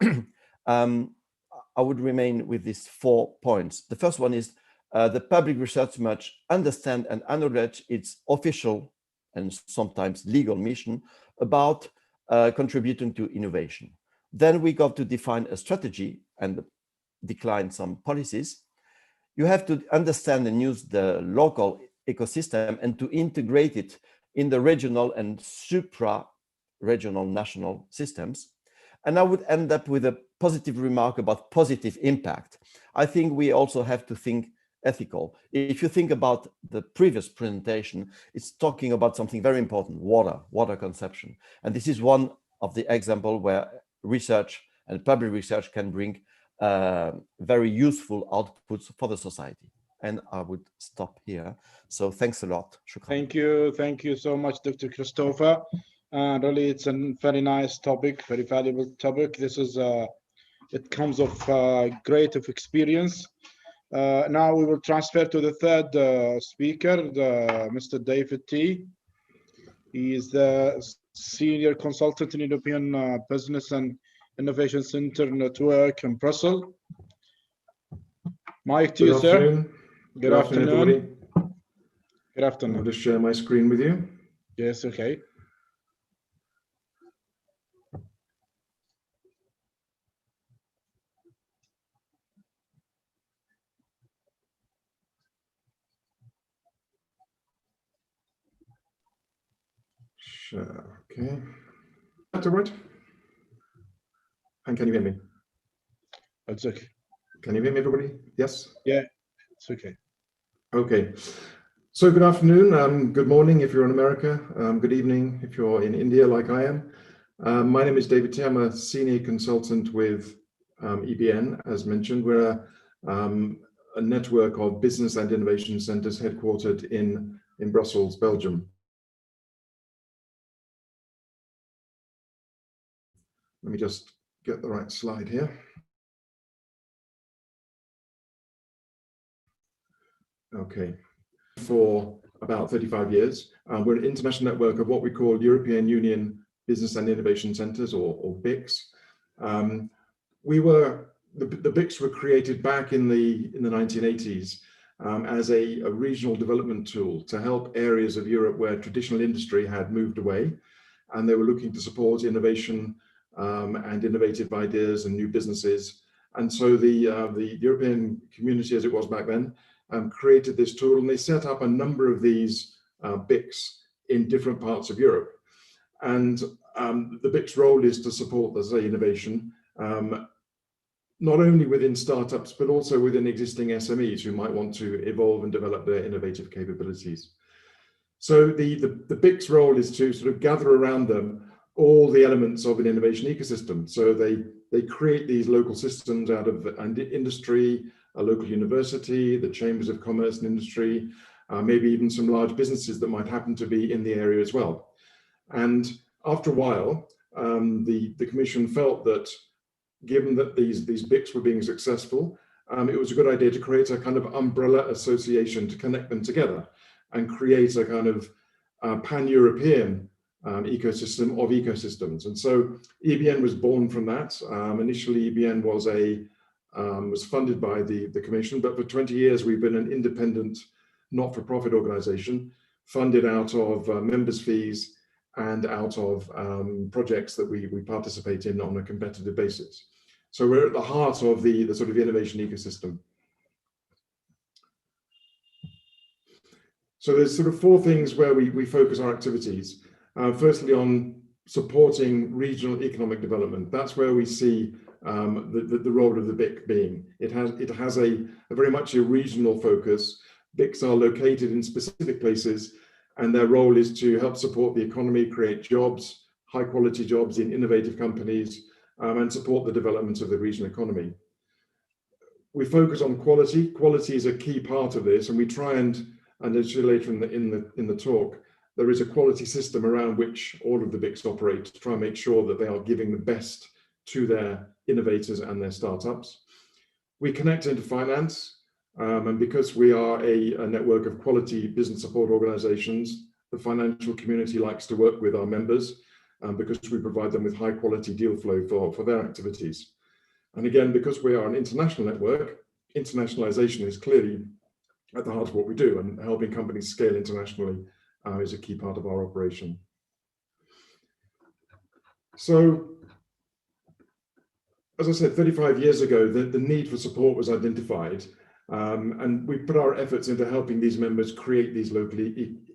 I would remain with these 4 points. The first one is the public research must understand and acknowledge its official and sometimes legal mission about contributing to innovation. Then we got to define a strategy and decline some policies. You have to understand and use the local ecosystem and to integrate it in the regional and supra-regional national systems. And I would end up with a positive remark about positive impact. I think we also have to think ethical. If you think about the previous presentation, it's talking about something very important, water consumption. And this is one of the examples where research and public research can bring very useful outputs for the society. And I would stop here. So thanks a lot. Shukran. Thank you so much, Dr. Christopher. Really, it's a very nice topic, very valuable topic. This is, it comes of great of experience. Now we will transfer to the third speaker, Mr. David T. He is the Senior Consultant in European Business and Innovation Center Network in Brussels. Mike to you, sir. Good afternoon. Everybody. Good afternoon. I'll just share my screen with you. Yes, okay. Share, okay. That's all right. And can you hear me? It's okay. Can you hear me, everybody? Yes? Yeah, it's okay. Okay. So good afternoon, good morning if you're in America, good evening if you're in India like I am. My name is David T. I'm a senior consultant with EBN, as mentioned. We're a network of business and innovation centers headquartered in Brussels, Belgium. Let me just get the right slide here. Okay. For about 35 years, we're an international network of what we call European Union Business and Innovation Centers, or BICs. The BICs were created back in the 1980s as a regional development tool to help areas of Europe where traditional industry had moved away, and they were looking to support innovation and innovative ideas and new businesses. And so the European community, as it was back then, created this tool, and they set up a number of these BICs in different parts of Europe. And the BIC's role is to support, let's say, innovation, not only within startups, but also within existing SMEs who might want to evolve and develop their innovative capabilities. So the BIC's role is to sort of gather around them all the elements of an innovation ecosystem. So they create these local systems out of industry, a local university, the chambers of commerce and industry, maybe even some large businesses that might happen to be in the area as well. And after a while, the Commission felt that given that these BICs were being successful, it was a good idea to create a kind of umbrella association to connect them together and create a kind of pan-European ecosystem of ecosystems. And so EBN was born from that. Initially, EBN was funded by the Commission, but for 20 years we've been an independent, not-for-profit organization funded out of members' fees and out of projects that we participate in on a competitive basis. So we're at the heart of the sort of innovation ecosystem. So there's sort of four things where we focus our activities. Firstly, on supporting regional economic development. That's where we see the role of the BIC being. It has a very much a regional focus. BICs are located in specific places, and their role is to help support the economy, create jobs, high quality jobs in innovative companies, and support the development of the regional economy. We focus on quality. Quality is a key part of this, and we try and as later in the talk, there is a quality system around which all of the BICs operate to try and make sure that they are giving the best to their innovators and their startups. We connect into finance, and because we are a network of quality business support organizations, the financial community likes to work with our members because we provide them with high quality deal flow for their activities. And again, because we are an international network, internationalization is clearly at the heart of what we do, and helping companies scale internationally is a key part of our operation. So, as I said, 35 years ago, the need for support was identified, and we put our efforts into helping these members create these local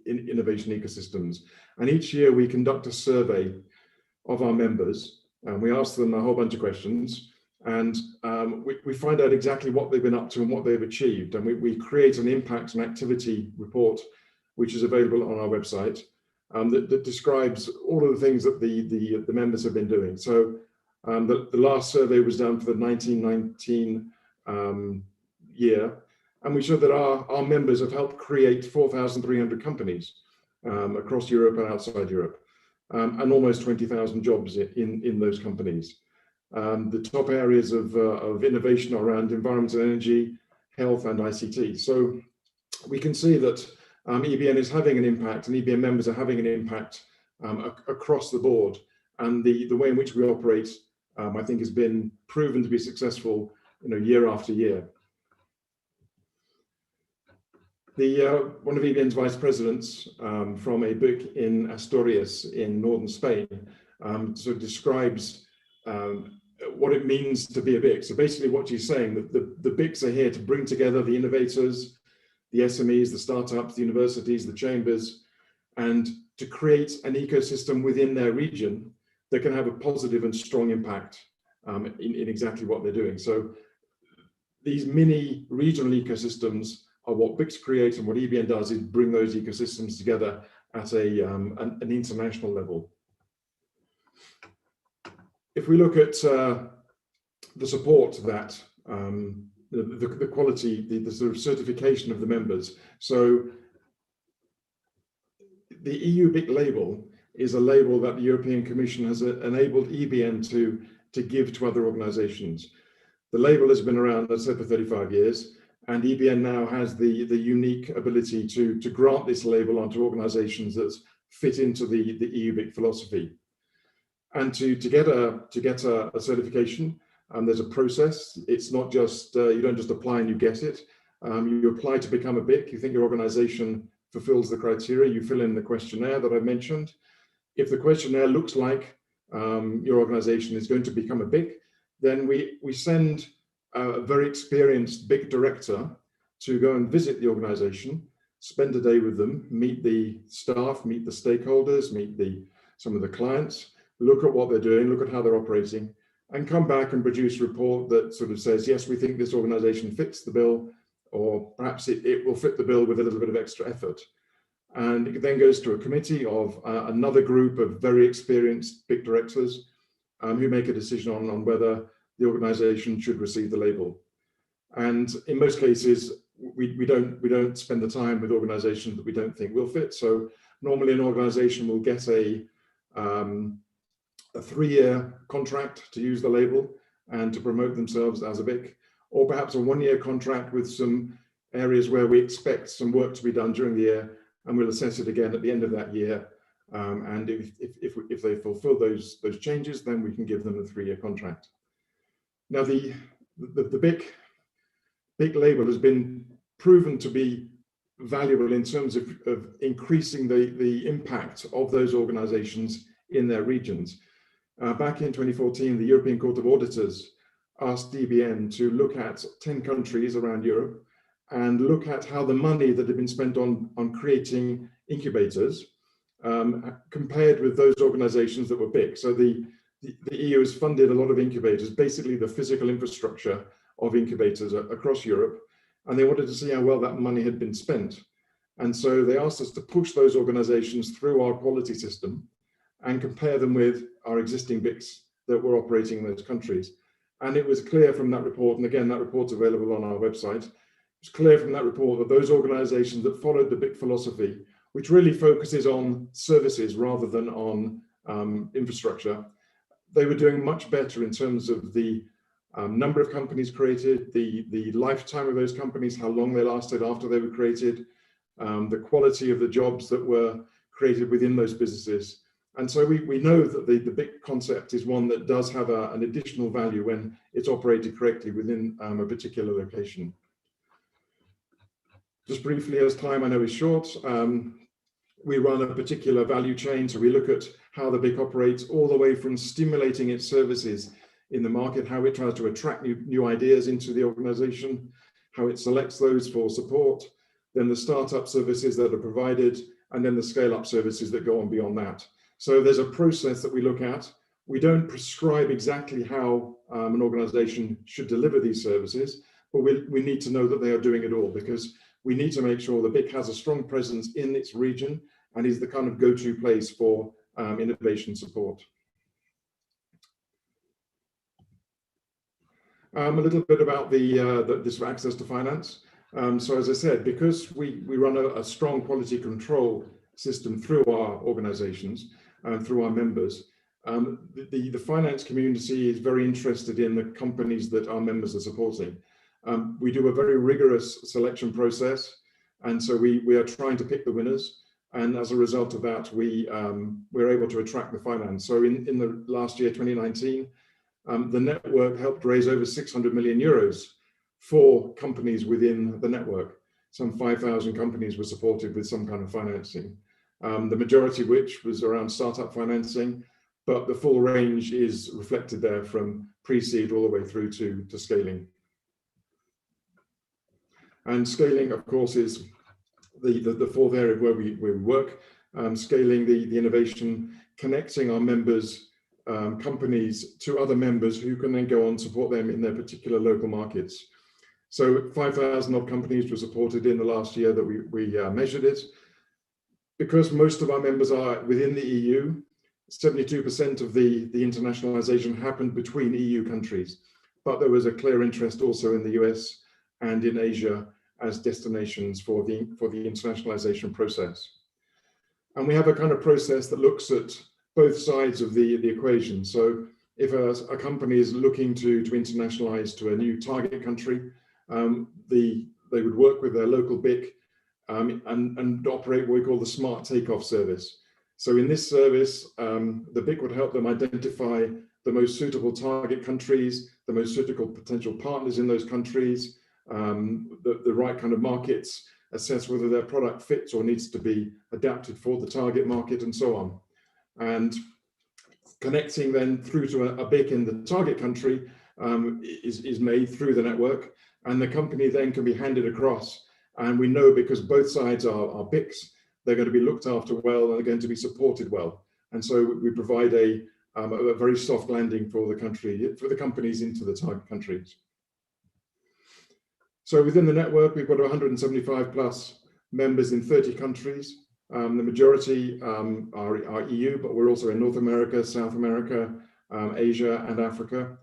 innovation ecosystems. And each year we conduct a survey of our members, and we ask them a whole bunch of questions, and we find out exactly what they've been up to and what they've achieved. And we create an impact and activity report, which is available on our website, that describes all of the things that the members have been doing. So the last survey was done for the 1919 year, and we showed that our members have helped create 4,300 companies across Europe and outside Europe, and almost 20,000 jobs in those companies. The top areas of innovation are around environment and energy, health, and ICT. So we can see that EBN is having an impact, and EBN members are having an impact across the board. And the way in which we operate, I think, has been proven to be successful, year after year. One of EBN's vice presidents from a BIC in Asturias in northern Spain sort of describes what it means to be a BIC. So basically what she's saying, that the BICs are here to bring together the innovators, the SMEs, the startups, the universities, the chambers, and to create an ecosystem within their region that can have a positive and strong impact in exactly what they're doing. So these mini regional ecosystems are what BICs create, and what EBN does is bring those ecosystems together at an international level. If we look at the support that the quality, the sort of certification of the members. So the EU BIC label is a label that the European Commission has enabled EBN to give to other organizations. The label has been around, as I said, for 35 years, and EBN now has the unique ability to grant this label onto organizations that fit into the EU BIC philosophy. And to get a certification, there's a process. It's not just, you don't just apply and you get it. You apply to become a BIC. You think your organization fulfills the criteria. You fill in the questionnaire that I mentioned. If the questionnaire looks like your organization is going to become a BIC, then we send a very experienced BIC director to go and visit the organization, spend a day with them, meet the staff, meet the stakeholders, meet some of the clients, look at what they're doing, look at how they're operating, and come back and produce a report that sort of says, yes, we think this organization fits the bill, or perhaps it will fit the bill with a little bit of extra effort. And it then goes to a committee of another group of very experienced BIC directors who make a decision on whether the organization should receive the label. And in most cases, we don't spend the time with organizations that we don't think will fit. So normally an organization will get a 3-year contract to use the label and to promote themselves as a BIC, or perhaps a 1-year contract with some areas where we expect some work to be done during the year, and we'll assess it again at the end of that year. And if they fulfill those changes, then we can give them a 3-year contract. Now the BIC label has been proven to be valuable in terms of increasing the impact of those organizations in their regions. Back in 2014, the European Court of Auditors asked EBN to look at 10 countries around Europe and look at how the money that had been spent on creating incubators compared with those organizations that were big. So the EU has funded a lot of incubators, basically the physical infrastructure of incubators across Europe, and they wanted to see how well that money had been spent. And so they asked us to push those organizations through our quality system and compare them with our existing BICs that were operating in those countries. And it was clear from that report, and again, that report's available on our website, it's clear from that report that those organizations that followed the BIC philosophy, which really focuses on services rather than on infrastructure, they were doing much better in terms of the number of companies created, the lifetime of those companies, how long they lasted after they were created, the quality of the jobs that were created within those businesses. And so we know that the BIC concept is one that does have an additional value when it's operated correctly within a particular location. Just briefly, as time I know is short, we run a particular value chain. So we look at how the BIC operates all the way from stimulating its services in the market, how it tries to attract new ideas into the organization, how it selects those for support, then the startup services that are provided, and then the scale-up services that go on beyond that. So there's a process that we look at. We don't prescribe exactly how an organization should deliver these services, but we need to know that they are doing it all, because we need to make sure the BIC has a strong presence in its region and is the kind of go-to place for innovation support. A little bit about this access to finance. So as I said, because we run a strong quality control system through our organizations and through our members, the finance community is very interested in the companies that our members are supporting. We do a very rigorous selection process, and so we are trying to pick the winners. And as a result of that, we're able to attract the finance. So in the last year, 2019, the network helped raise over 600 million euros for companies within the network. Some 5,000 companies were supported with some kind of financing. The majority of which was around startup financing, but the full range is reflected there from pre-seed all the way through to scaling. And scaling, of course, is the fourth area where we work, scaling the innovation, connecting our members, companies to other members who can then go on and support them in their particular local markets. So 5,000 odd companies were supported in the last year that we measured it. Because most of our members are within the EU, 72% of the internationalization happened between EU countries, but there was a clear interest also in the US and in Asia as destinations for the internationalization process. And we have a kind of process that looks at both sides of the equation. So if a company is looking to internationalize to a new target country, they would work with their local BIC and operate what we call the smart takeoff service. So in this service, the BIC would help them identify the most suitable target countries, the most suitable potential partners in those countries, the right kind of markets, assess whether their product fits or needs to be adapted for the target market, and so on. And connecting then through to a BIC in the target country is made through the network, and the company then can be handed across. And we know, because both sides are BICs, they're going to be looked after well and are going to be supported well. And so we provide a very soft landing for the companies into the target countries. So within the network, we've got 175 plus members in 30 countries. The majority are EU, but we're also in North America, South America, Asia, and Africa.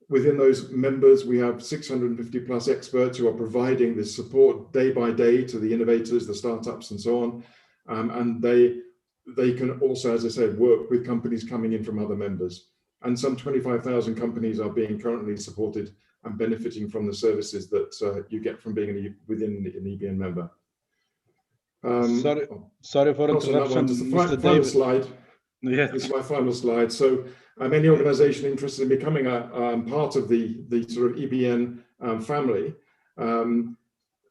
Within those members, we have 650 plus experts who are providing this support day by day to the innovators, the startups, and so on. And they can also, as I said, work with companies coming in from other members. And some 25,000 companies are being currently supported and benefiting from the services that you get from being within an EBN member. Sorry for interruption, Mr. Final slide. Yes. This is my final slide. So any organization interested in becoming a part of the sort of EBN family,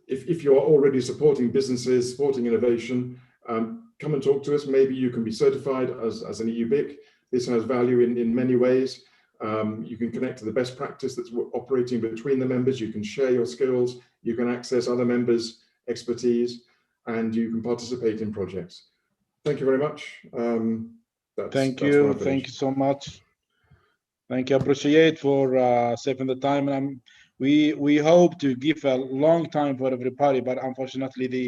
if you are already supporting businesses, supporting innovation, come and talk to us. Maybe you can be certified as an EU BIC. This has value in many ways. You can connect to the best practice that's operating between the members. You can share your skills. you can access other members' expertise, and you can participate in projects. Thank you very much. Thank you so much. Thank you. Appreciate for saving the time, and we hope to give a long time for everybody, but unfortunately the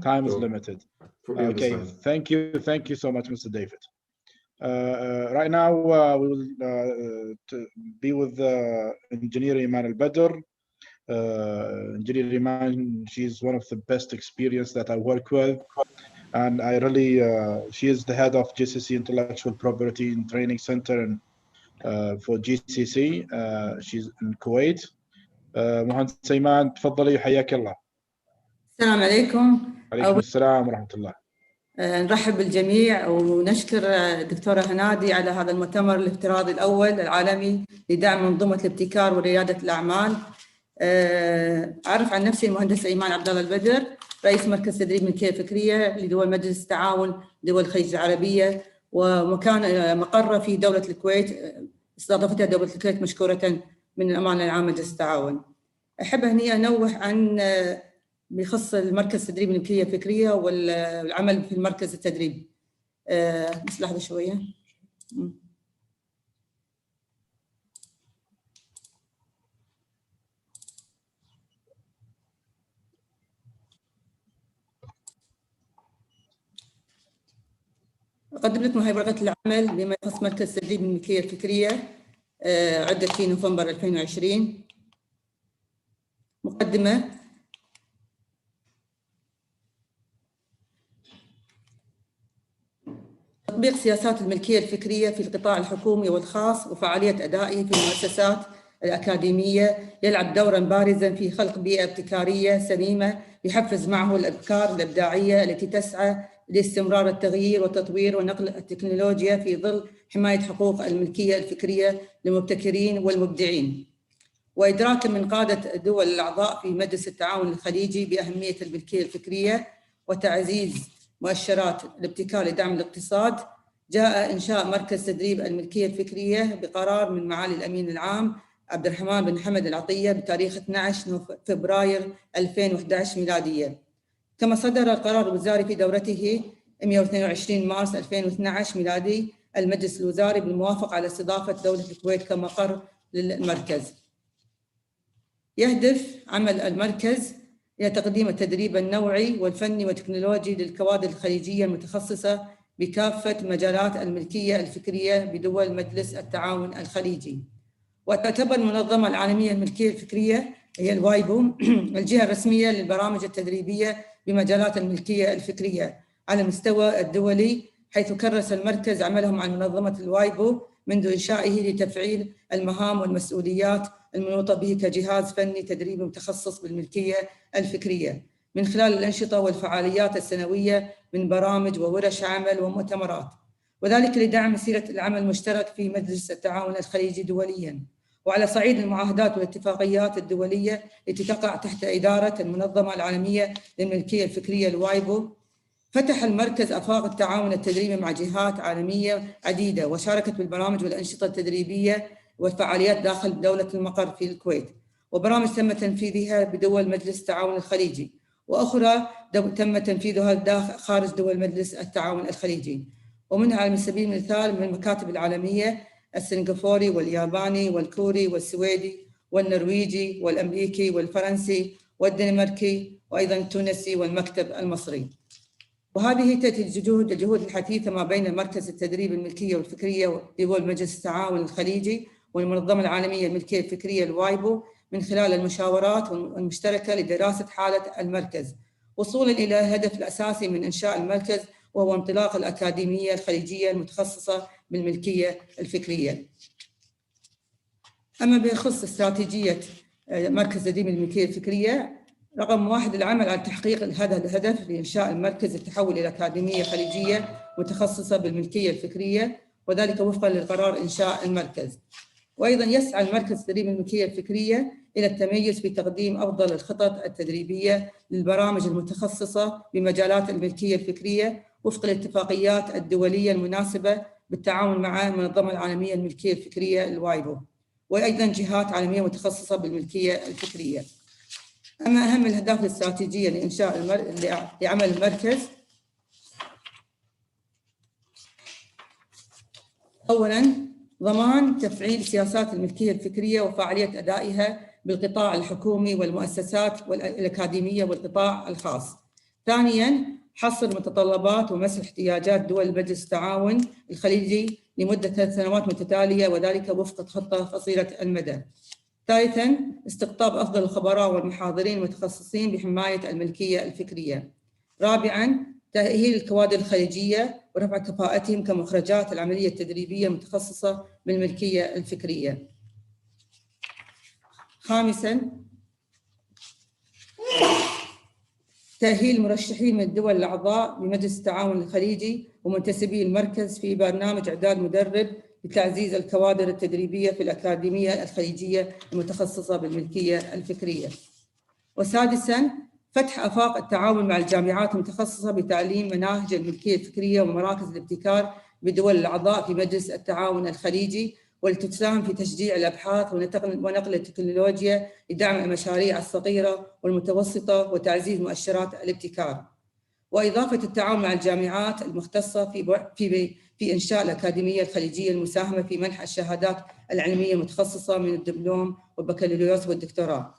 time is limited. Okay, thank you so much, Mr. David. Right now we will be with Engineer Iman Al-Badr. Engineer Iman, she's one of the best experience that I work with, and I really she is the head of GCC Intellectual Property and Training Center and for GCC. she's in Kuwait. مهندس إيمان تفضلي حياك الله. السلام عليكم. عليكم السلام ورحمة الله. نرحب بالجميع ونشكر الدكتورة هنادي على هذا المؤتمر الافتراضي الأول العالمي لدعم منظومة الابتكار وريادة الأعمال. أعرف عن نفسي المهندس إيمان عبد الله البدر، رئيس مركز تدريب الملكية الفكرية لدول مجلس التعاون دول الخليج العربية، ومكان مقره في دولة الكويت، استضافتها دولة الكويت مشكورة من الأمانة العامة مجلس التعاون. أحب هني أنوه عن بخص المركز تدريب الملكية الفكرية والعمل في المركز التدريب. بس لحظة شوية. أقدم لكم هاي ورقة العمل بما يخص مركز تدريب الملكية الفكرية، عدت في نوفمبر 2020. مقدمة: تطبيق سياسات الملكية الفكرية في القطاع الحكومي والخاص وفعالية أدائه في المؤسسات الأكاديمية يلعب دورا بارزا في خلق بيئة ابتكارية سليمة يحفز معه الأفكار الإبداعية التي تسعى لاستمرار التغيير والتطوير ونقل التكنولوجيا في ظل حماية حقوق الملكية الفكرية للمبتكرين والمبدعين. وإدراكا من قادة الدول الأعضاء في مجلس التعاون الخليجي بأهمية الملكية الفكرية وتعزيز مؤشرات الابتكار لدعم الاقتصاد، جاء إنشاء مركز تدريب الملكية الفكرية بقرار من معالي الأمين العام عبد الرحمن بن حمد العطية بتاريخ 12 فبراير 2011 ميلادية. كما صدر القرار الوزاري في دورته 122 مارس 2012 ميلادي المجلس الوزاري بالموافقة على استضافة دولة الكويت كمقر للمركز. يهدف عمل المركز إلى تقديم التدريب النوعي والفني والتكنولوجي للكوادر الخليجية المتخصصة بكافة مجالات الملكية الفكرية بدول مجلس التعاون الخليجي. وتعتبر المنظمة العالمية للملكية الفكرية هي الوايبو الجهة الرسمية للبرامج التدريبية بمجالات الملكية الفكرية على المستوى الدولي، حيث كرس المركز عمله مع منظمة الوايبو منذ إنشائه لتفعيل المهام والمسؤوليات المنوطة به كجهاز فني تدريبي متخصص بالملكية الفكرية من خلال الأنشطة والفعاليات السنوية من برامج وورش عمل ومؤتمرات، وذلك لدعم مسيرة العمل المشترك في مجلس التعاون الخليجي دولياً. وعلى صعيد المعاهدات والاتفاقيات الدولية التي تقع تحت إدارة المنظمة العالمية للملكية الفكرية الوايبو، فتح المركز آفاق التعاون التدريبي مع جهات عالمية عديدة وشاركت بالبرامج والأنشطة التدريبية والفعاليات داخل دولة المقر في الكويت، وبرامج تم تنفيذها بدول مجلس التعاون الخليجي، وأخرى تم تنفيذها خارج دول مجلس التعاون الخليجي، ومنها على سبيل المثال من المكاتب العالمية السنغافوري والياباني والكوري والسويدي والنرويجي والأمريكي والفرنسي والدنماركي وأيضا التونسي والمكتب المصري. وهذه تأتي الجهود الحثيثة ما بين مركز التدريب الملكية والفكرية ودول مجلس التعاون الخليجي والمنظمة العالمية للملكية الفكرية الوايبو من خلال المشاورات المشتركة لدراسة حالة المركز، وصولا إلى الهدف الأساسي من إنشاء المركز، وهو انطلاق الأكاديمية الخليجية المتخصصة بالملكية الفكرية. أما بخصوص استراتيجية مركز تدريب الملكية الفكرية، رقم 1 العمل على تحقيق هذا الهدف لإنشاء المركز التحول إلى أكاديمية خليجية متخصصة بالملكية الفكرية، وذلك وفقا للقرار إنشاء المركز. وأيضا يسعى المركز تدريب الملكية الفكرية إلى التميز في تقديم أفضل الخطط التدريبية للبرامج المتخصصة بمجالات الملكية الفكرية وفق الاتفاقيات الدولية المناسبة بالتعاون مع المنظمة العالمية للملكية الفكرية الوايبو، وأيضا جهات عالمية متخصصة بالملكية الفكرية. أما أهم الأهداف الاستراتيجية لعمل المركز: أولاً ضمان تفعيل سياسات الملكية الفكرية وفعالية أدائها بالقطاع الحكومي والمؤسسات الأكاديمية والقطاع الخاص. ثانياً حصر متطلبات ومسح احتياجات دول مجلس التعاون الخليجي لمدة 3 سنوات متتالية، وذلك وفق خطة قصيرة المدى. ثالثاً استقطاب أفضل الخبراء والمحاضرين المتخصصين بحماية الملكية الفكرية. رابعاً تأهيل الكوادر الخليجية ورفع كفاءتهم كمخرجات العملية التدريبية المتخصصة بالملكية الفكرية. خامساً تأهيل مرشحين من الدول الأعضاء بمجلس التعاون الخليجي ومنتسبي المركز في برنامج إعداد مدرب لتعزيز الكوادر التدريبية في الأكاديمية الخليجية المتخصصة بالملكية الفكرية. وسادساً فتح آفاق التعاون مع الجامعات المتخصصة بتعليم مناهج الملكية الفكرية ومراكز الابتكار بدول الأعضاء في مجلس التعاون الخليجي، ولتساهم في تشجيع الأبحاث ونقل التكنولوجيا لدعم المشاريع الصغيرة والمتوسطة وتعزيز مؤشرات الابتكار. وإضافة التعاون مع الجامعات المختصة في إنشاء الأكاديمية الخليجية المساهمة في منح الشهادات العلمية المتخصصة من الدبلوم والبكالوريوس والدكتوراه.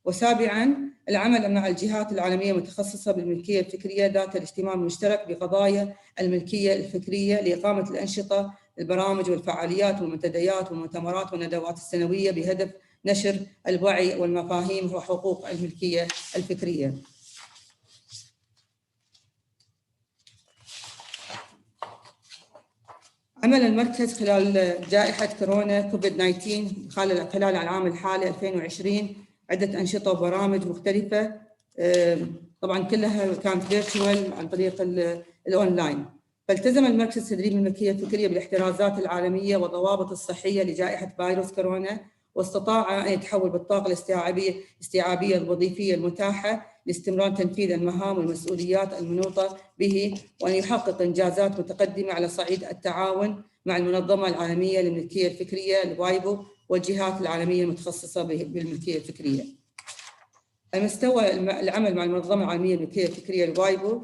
وسابعاً العمل مع الجهات العالمية المتخصصة بالملكية الفكرية ذات الاهتمام المشترك بقضايا الملكية الفكرية لإقامة الأنشطة، البرامج والفعاليات والمنتديات والمؤتمرات والندوات السنوية بهدف نشر الوعي والمفاهيم وحقوق الملكية الفكرية. عمل المركز خلال جائحة كورونا كوفيد-19 خلال العام الحالي 2020 عدة أنشطة وبرامج مختلفة، طبعاً كلها كانت فيرتشوال عن طريق الأونلاين. فالتزم المركز تدريب الملكية الفكرية بالاحترازات العالمية والضوابط الصحية لجائحة فيروس كورونا، واستطاع أن يتحول بالطاقة الاستيعابية الوظيفية المتاحة لاستمرار تنفيذ المهام والمسؤوليات المنوطة به، وأن يحقق إنجازات متقدمة على صعيد التعاون مع المنظمة العالمية للملكية الفكرية الوايبو والجهات العالمية المتخصصة بالملكية الفكرية. المستوى العمل مع المنظمة العالمية للملكية الفكرية الوايبو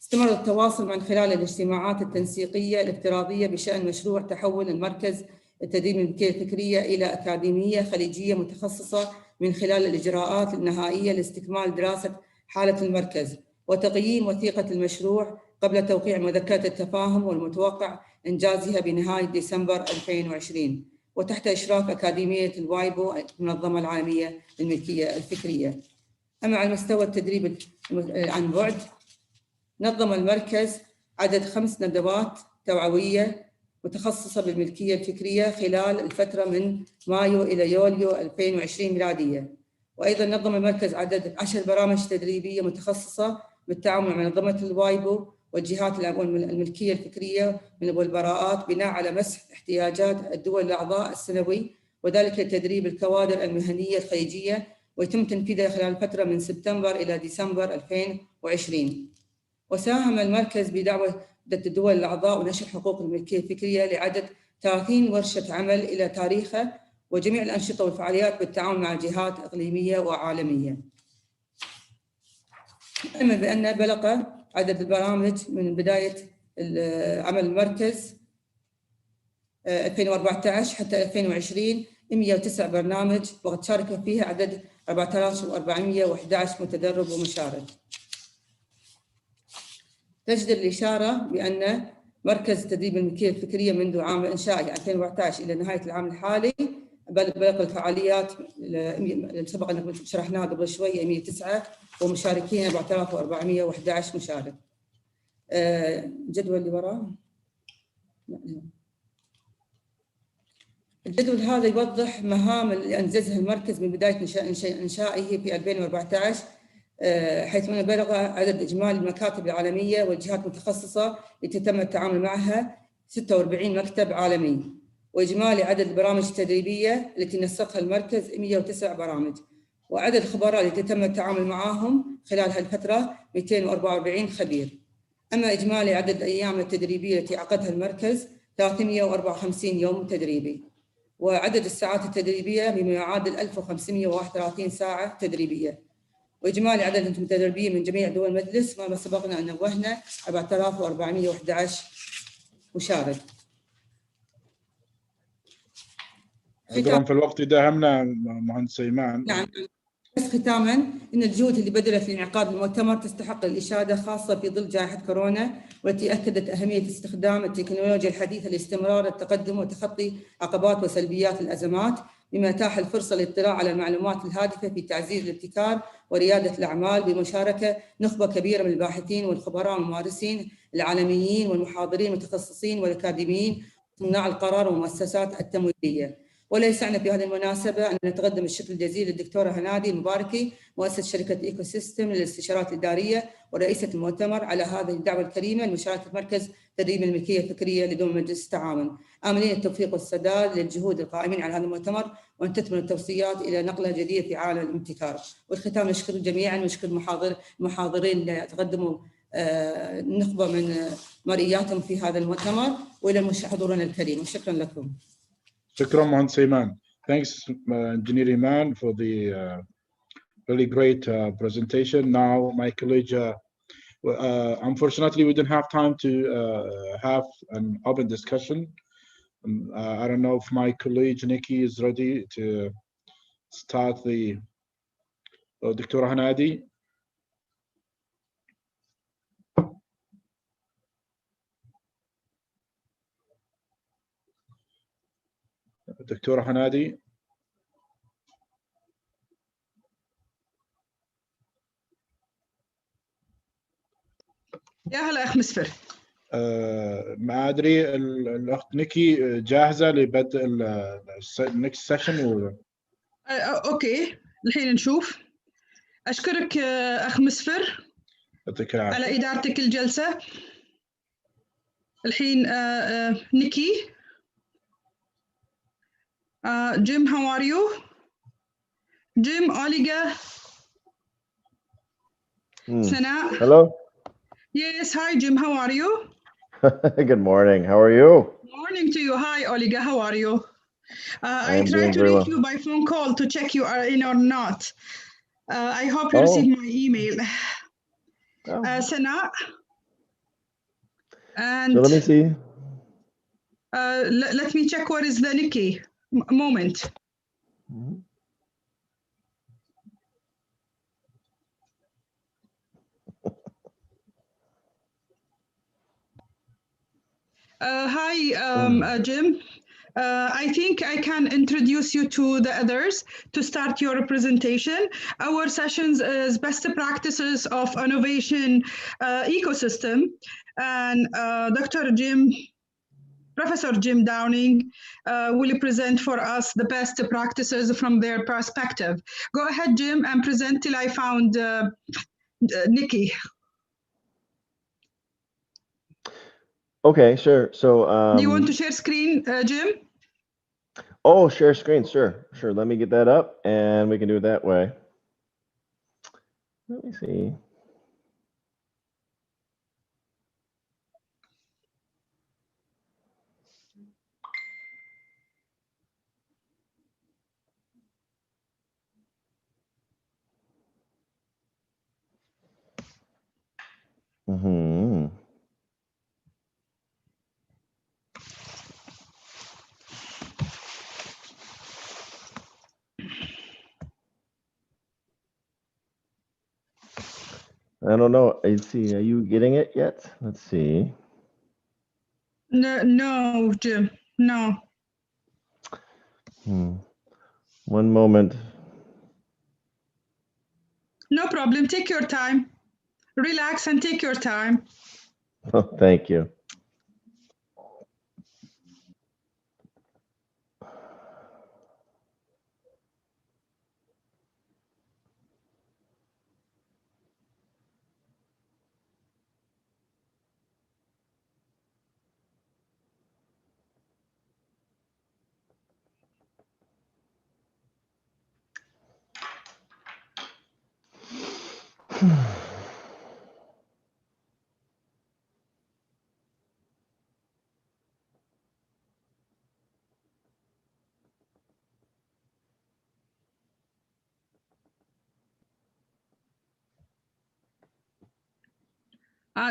استمر التواصل من خلال الاجتماعات التنسيقية الافتراضية بشأن مشروع تحول المركز التدريب الملكية الفكرية إلى أكاديمية خليجية متخصصة من خلال الإجراءات النهائية لاستكمال دراسة حالة المركز وتقييم وثيقة المشروع قبل توقيع مذكرة التفاهم والمتوقع إنجازها بنهاية ديسمبر 2020، وتحت إشراف أكاديمية الوايبو المنظمة العالمية للملكية الفكرية. أما على مستوى التدريب عن بعد، نظم المركز عدد 5 ندوات توعوية متخصصة بالملكية الفكرية خلال الفترة من مايو إلى يوليو 2020 ميلادية. وأيضا نظم المركز عدد 10 برامج تدريبية متخصصة بالتعاون مع منظمة الوايبو والجهات الملكية الفكرية والبراءات بناء على مسح احتياجات الدول الأعضاء السنوي، وذلك لتدريب الكوادر المهنية الخليجية، ويتم تنفيذها خلال الفترة من سبتمبر إلى ديسمبر 2020. وساهم المركز بدعوة الدول الأعضاء ونشر حقوق الملكية الفكرية لعدد 30 ورشة عمل إلى تاريخه، وجميع الأنشطة والفعاليات بالتعاون مع جهات إقليمية وعالمية. أما بأن بلغ عدد البرامج من بداية عمل المركز 2014 حتى 2020 109 برنامج، وقد شارك فيها عدد 4411 متدرب ومشارك. تجدر الإشارة بأن مركز تدريب الملكية الفكرية منذ عام إنشائه 2014 إلى نهاية العام الحالي بلغ الفعاليات اللي سبق أن شرحناها قبل شوية 109 ومشاركين 4411 مشارك. الجدول اللي وراه، الجدول هذا يوضح مهام اللي أنجزها المركز من بداية إنشائه في 2014، حيث أنه بلغ عدد إجمالي المكاتب العالمية والجهات المتخصصة التي تم التعامل معها 46 مكتب عالمي، وإجمالي عدد البرامج التدريبية التي نسقها المركز 109 برامج، وعدد الخبراء التي تم التعامل معهم خلال هالفترة 244 خبير. أما إجمالي عدد الأيام التدريبية التي عقدها المركز 354 يوم تدريبي. وعدد الساعات التدريبية بما يعادل 1531 ساعة تدريبية. وإجمالي عدد المتدربين من جميع دول المجلس ما سبقنا أن نوهنا 4411 مشارك. شكرا. في الوقت داهمنا مهندس ايمان. نعم. بس ختاما ان الجهود اللي بذلت لانعقاد المؤتمر تستحق الاشاده، خاصه في ظل جائحه كورونا، والتي اكدت اهميه استخدام التكنولوجيا الحديثه لاستمرار التقدم وتخطي عقبات وسلبيات الازمات، بما اتاح الفرصه للاطلاع على المعلومات الهادفه في تعزيز الابتكار ورياده الاعمال بمشاركه نخبه كبيره من الباحثين والخبراء والممارسين العالميين والمحاضرين المتخصصين والاكاديميين وصناع القرار والمؤسسات التمويليه. ولا يسعنا في هذه المناسبة أن نتقدم الشكر الجزيل للدكتورة هنادي المباركي مؤسس شركة إيكو سيستم للاستشارات الإدارية ورئيسة المؤتمر على هذه الدعوة الكريمة لمشاركة مركز تدريب الملكية الفكرية لدول مجلس التعاون. آملين التوفيق والسداد للجهود القائمين على هذا المؤتمر، وأن تتم التوصيات إلى نقلة جديدة في عالم الابتكار. والختام نشكر جميعا ونشكر المحاضرين اللي تقدموا نخبة من مرئياتهم في هذا المؤتمر، وإلى حضورنا الكريم، وشكرا لكم. شكرا مهندس ايمان. Thanks Engineer Iman for the really great presentation. Now my colleague, unfortunately we didn't have time to have an open discussion. I don't know if my colleague Nikki is ready to start the Dr. Hanadi. دكتورة حنادي. يا هلا أخ مسفر. ما أدري الأخت نيكي جاهزة لبدء النكست سيشن أوكي الحين نشوف. أشكرك أخ مسفر على إدارتك الجلسة. الحين نيكي. Jim, how are you? Jim, Oliga. Sana. Hello. Yes, hi Jim, how are you? Good morning. How are you? Morning to you. Hi Oliga, how are you? I am tried to doing reach you by phone call to check you are in or not. I hope you received my email. Sana. And so let me see. Let me check what is the Nikki. A moment. Hi, Jim. I think I can introduce you to the others to start your presentation. Our sessions is best practices of innovation ecosystem, and Professor Jim Downing will present for us the best practices from their perspective. Go ahead, Jim, and present till I found Nikki. Okay, sure. So do you want to share screen, Jim? Oh, share screen. Sure. Let me get that up and we can do it that way. Let me see. I don't know. I see. Are you getting it yet? Let's see. No, Jim. No. One moment. No problem. Take your time. Relax and take your time. Oh, thank you.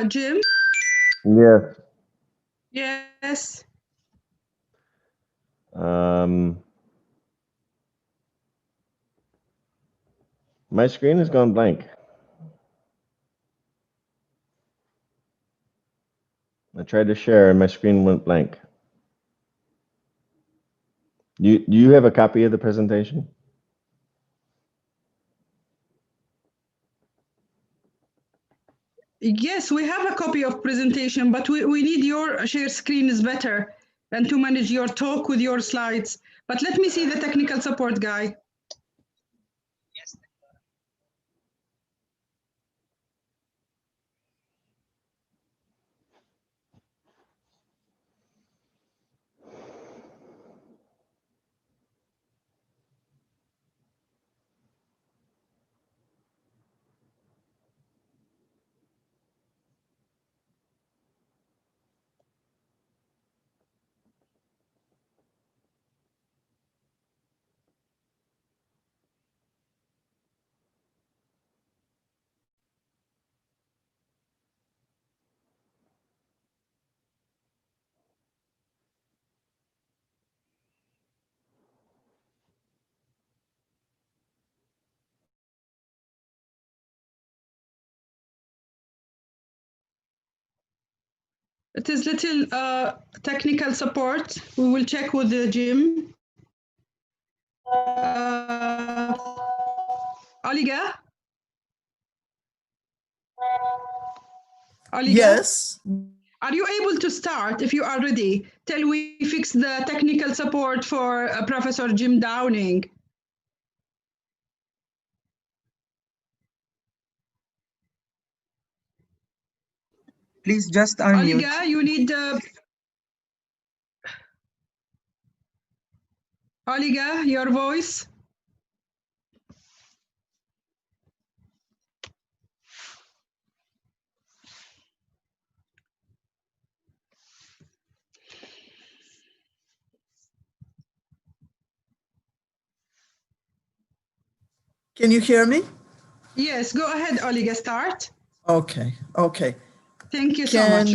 Jim? Yes. Yes. My screen has gone blank. I tried to share and my screen went blank. Do you have a copy of the presentation? Yes, we have a copy of presentation, but we need your share screen is better and to manage your talk with your slides. But let me see the technical support guy. It is little technical support. We will check with the Jim. Oliga? Oliga? Yes. Are you able to start if you are ready till we fix the technical support for Professor Jim Downing? Please just unmute. Oliga, you need Oliga, your voice. Can you hear me? Yes, go ahead, Oliga, start. Okay, okay. Thank you so much.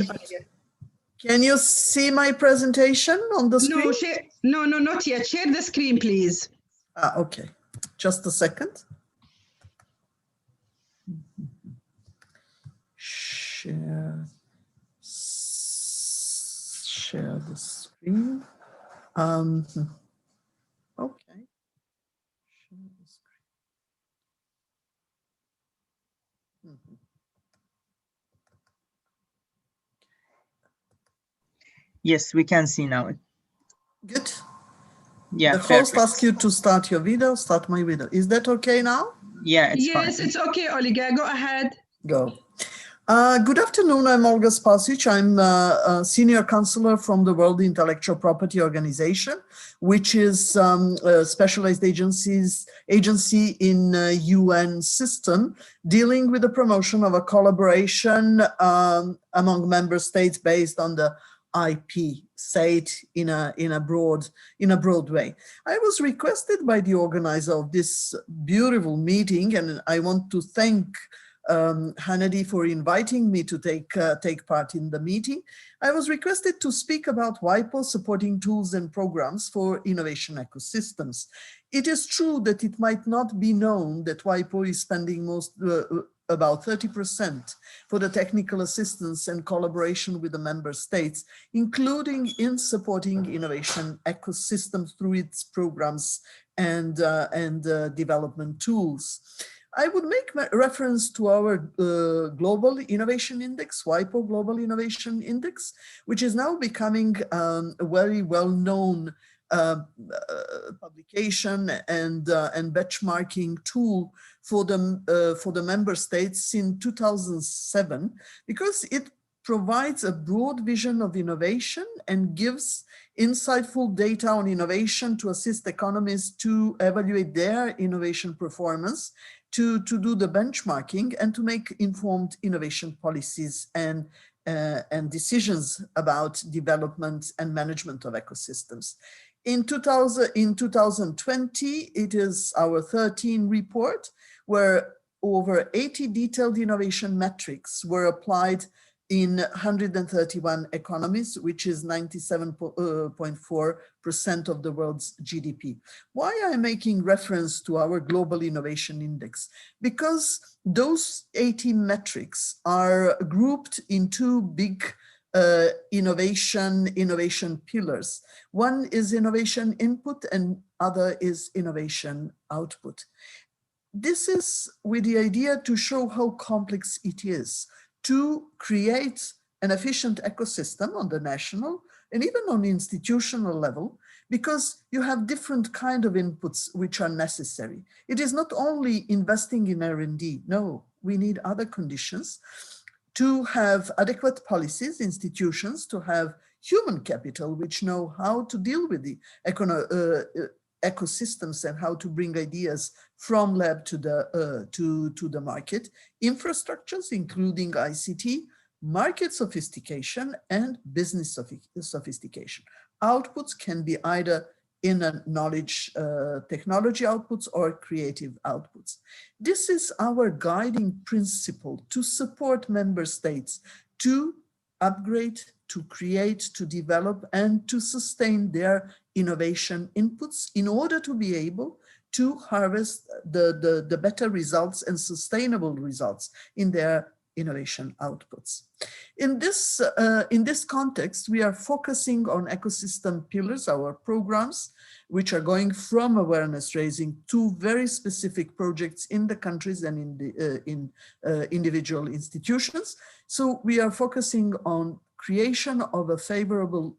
Can you see my presentation on the screen? No, not yet. Share the screen, please. Okay, just a second. Share the screen. Okay. Share the screen. Yes, we can see now. Good. Yeah, the host perfect. asks you to start your video, start my video. Is that okay now? Yeah, it's yes, fine. It's okay, Oliga. Go ahead. Go. Good afternoon, I'm Olga Spasic. I'm a senior counselor from the World Intellectual Property Organization, which is a specialized agency in UN system dealing with the promotion of a collaboration among member states based on the IP, say it in a broad way. I was requested by the organizer of this beautiful meeting, and I want to thank Hannady for inviting me to take part in the meeting. I was requested to speak about WIPO supporting tools and programs for innovation ecosystems. It is true that it might not be known that WIPO is spending about 30% for the technical assistance and collaboration with the member states, including in supporting innovation ecosystems through its programs and development tools. I would make reference to our Global Innovation Index, WIPO Global Innovation Index, which is now becoming a very well-known publication and benchmarking tool for the member states in 2007, because it provides a broad vision of innovation and gives insightful data on innovation to assist economies to evaluate their innovation performance, to do the benchmarking, and to make informed innovation policies and decisions about development and management of ecosystems. In 2020, it is our 13th report, where over 80 detailed innovation metrics were applied in 131 economies, which is 97.4% of the world's GDP. Why am I making reference to our Global Innovation Index? Because those 80 metrics are grouped in two big innovation pillars. One is innovation input and other is innovation output. This is with the idea to show how complex it is to create an efficient ecosystem on the national and even on the institutional level, because you have different kind of inputs which are necessary. It is not only investing in R&D, no, we need other conditions to have adequate policies, institutions, to have human capital which know how to deal with the ecosystems and how to bring ideas from lab to the market, infrastructures, including ICT, market sophistication, and business sophistication. Outputs can be either in a knowledge technology outputs or creative outputs. This is our guiding principle to support member states to upgrade, to create, to develop, and to sustain their innovation inputs in order to be able to harvest the better results and sustainable results in their innovation outputs. In this context, we are focusing on ecosystem pillars, our programs, which are going from awareness raising to very specific projects in the countries and in individual institutions. So we are focusing on creation of a favorable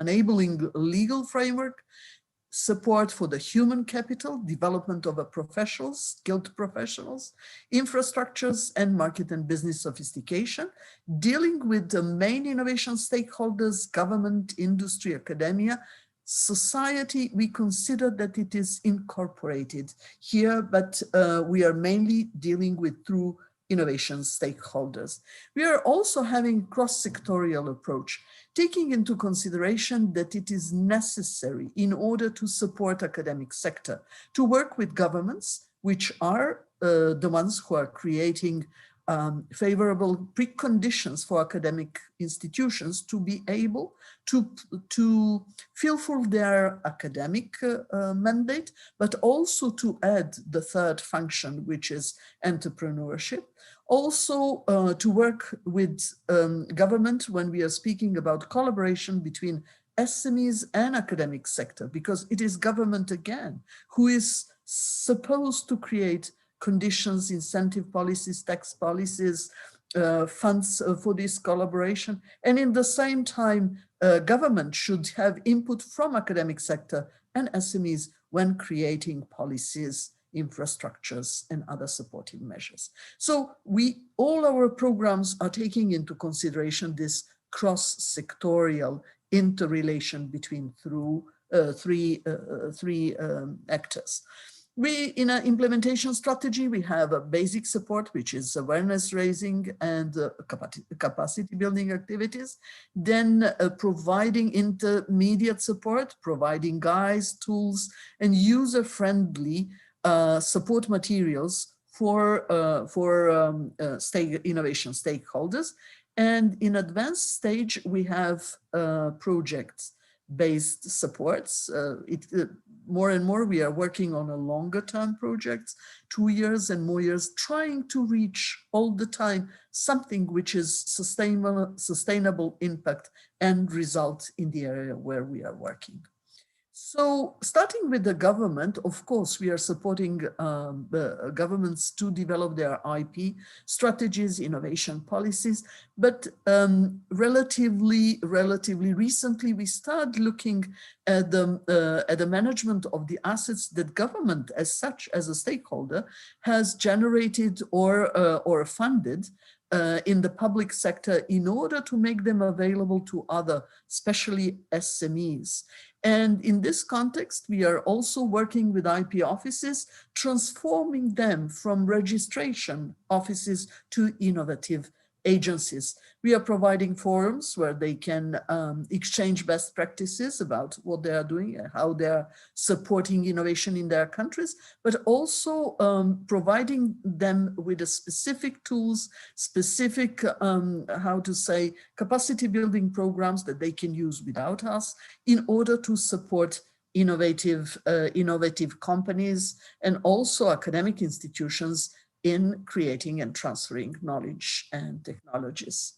enabling legal framework, support for the human capital, development of skilled professionals, infrastructures, and market and business sophistication, dealing with the main innovation stakeholders, government, industry, academia, society. We consider that it is incorporated here, but we are mainly dealing with through innovation stakeholders. We are also having cross-sectorial approach, taking into consideration that it is necessary in order to support academic sector, to work with governments, which are the ones who are creating favorable preconditions for academic institutions to be able to fulfill their academic mandate, but also to add the third function, which is entrepreneurship. Also to work with government when we are speaking about collaboration between SMEs and academic sector, because it is government again who is supposed to create conditions, incentive policies, tax policies, funds for this collaboration. And in the same time, government should have input from academic sector and SMEs when creating policies, infrastructures, and other supporting measures. So all our programs are taking into consideration this cross-sectorial interrelation between three actors. In an implementation strategy, we have a basic support, which is awareness raising and capacity building activities. Then providing intermediate support, providing guides, tools, and user-friendly support materials for innovation stakeholders. And in advanced stage, we have project-based supports. More and more, we are working on a longer term projects, 2 years and more years, trying to reach all the time something which is sustainable impact and result in the area where we are working. So starting with the government, of course, we are supporting the governments to develop their IP strategies, innovation policies, but relatively recently, we started looking at the management of the assets that government as such, as a stakeholder, has generated or funded in the public sector in order to make them available to other, especially SMEs. And in this context, we are also working with IP offices, transforming them from registration offices to innovative agencies. We are providing forums where they can exchange best practices about what they are doing and how they are supporting innovation in their countries, but also providing them with the specific tools, specific, capacity building programs that they can use without us in order to support innovative companies and also academic institutions in creating and transferring knowledge and technologies.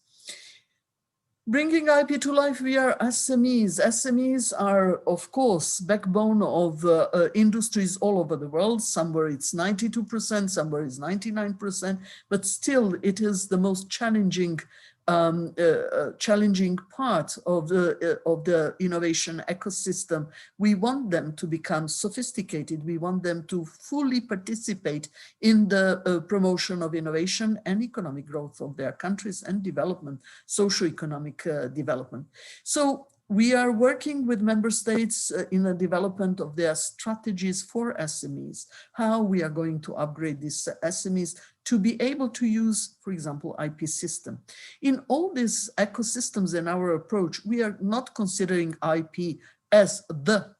Bringing IP to life via SMEs. SMEs are, of course, backbone of industries all over the world. Somewhere it's 92%, somewhere it's 99%, but still it is the most challenging part of the innovation ecosystem. We want them to become sophisticated. We want them to fully participate in the promotion of innovation and economic growth of their countries and development, socio-economic development. So we are working with member states in the development of their strategies for SMEs, how we are going to upgrade these SMEs to be able to use, for example, IP system. In all these ecosystems in our approach, we are not considering IP as the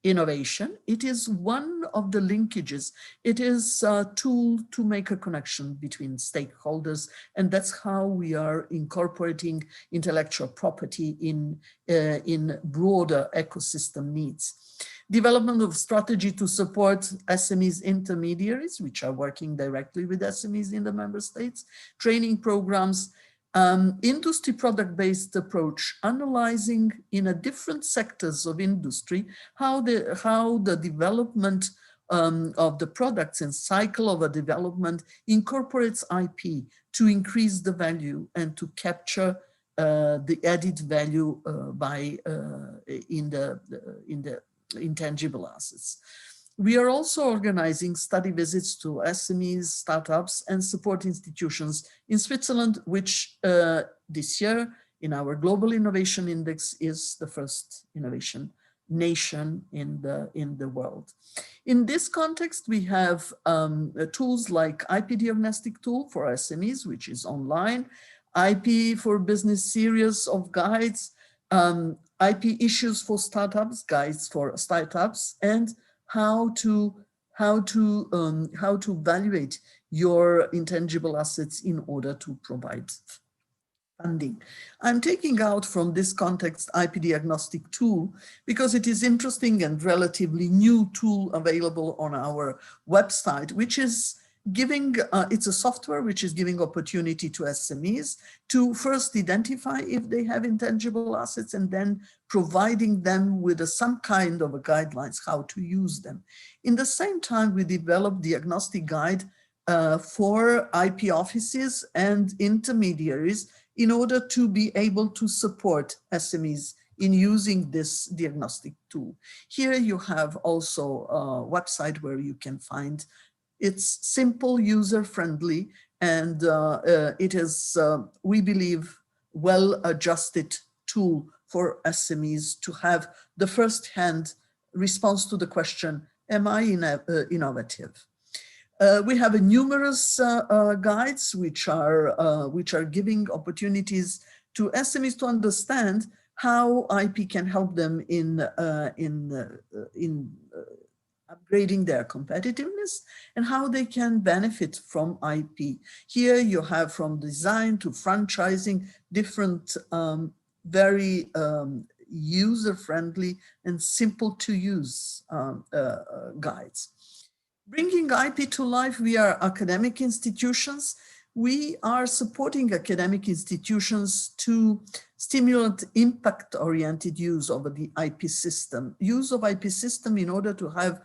innovation. It is one of the linkages. It is a tool to make a connection between stakeholders, and that's how we are incorporating intellectual property in broader ecosystem needs. Development of strategy to support SMEs intermediaries, which are working directly with SMEs in the member states, training programs, industry product-based approach, analyzing in a different sectors of industry how the development of the products and cycle of a development incorporates IP to increase the value and to capture the added value in the intangible assets. We are also organizing study visits to SMEs, startups, and support institutions in Switzerland, which this year in our Global Innovation Index is the first innovation nation in the world. In this context, we have tools like IP Diagnostic Tool for SMEs, which is online, IP for Business series of guides, IP issues for startups, guides for startups, and how to evaluate your intangible assets in order to provide funding. I'm taking out from this context IP Diagnostic Tool because it is interesting and relatively new tool available on our website, which is giving, it's a software which is giving opportunity to SMEs to first identify if they have intangible assets and then providing them with some kind of a guidelines how to use them. In the same time, we developed diagnostic guide for IP offices and intermediaries in order to be able to support SMEs in using this diagnostic tool. Here you have also a website where you can find it's simple, user-friendly, and it is, we believe, well-adjusted tool for SMEs to have the first-hand response to the question, am I innovative? We have numerous guides which are giving opportunities to SMEs to understand how IP can help them in upgrading their competitiveness and how they can benefit from IP. Here you have from design to franchising different very user-friendly and simple to use guides. Bringing IP to life via academic institutions, we are supporting academic institutions to stimulate impact-oriented use of the IP system. Use of IP system in order to have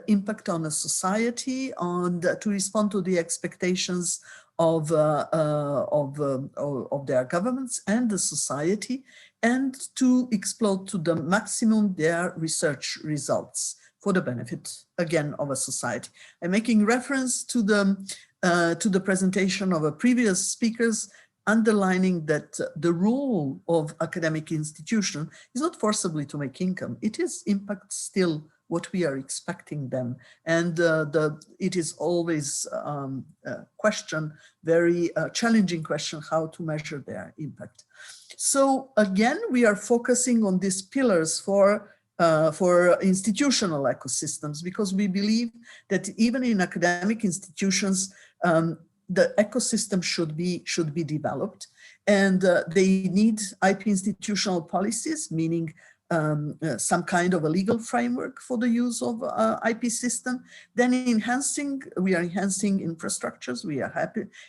impact on a society, to respond to the expectations of their governments and the society, and to exploit to the maximum their research results for the benefit, again, of a society. I'm making reference to the presentation of a previous speakers, underlining that the role of academic institution is not forcibly to make income. It is impact still what we are expecting them. And it is always a question, very challenging question, how to measure their impact. So again, we are focusing on these pillars for institutional ecosystems, because we believe that even in academic institutions, the ecosystem should be developed, and they need IP institutional policies, meaning some kind of a legal framework for the use of IP system. Then we are enhancing infrastructures. We are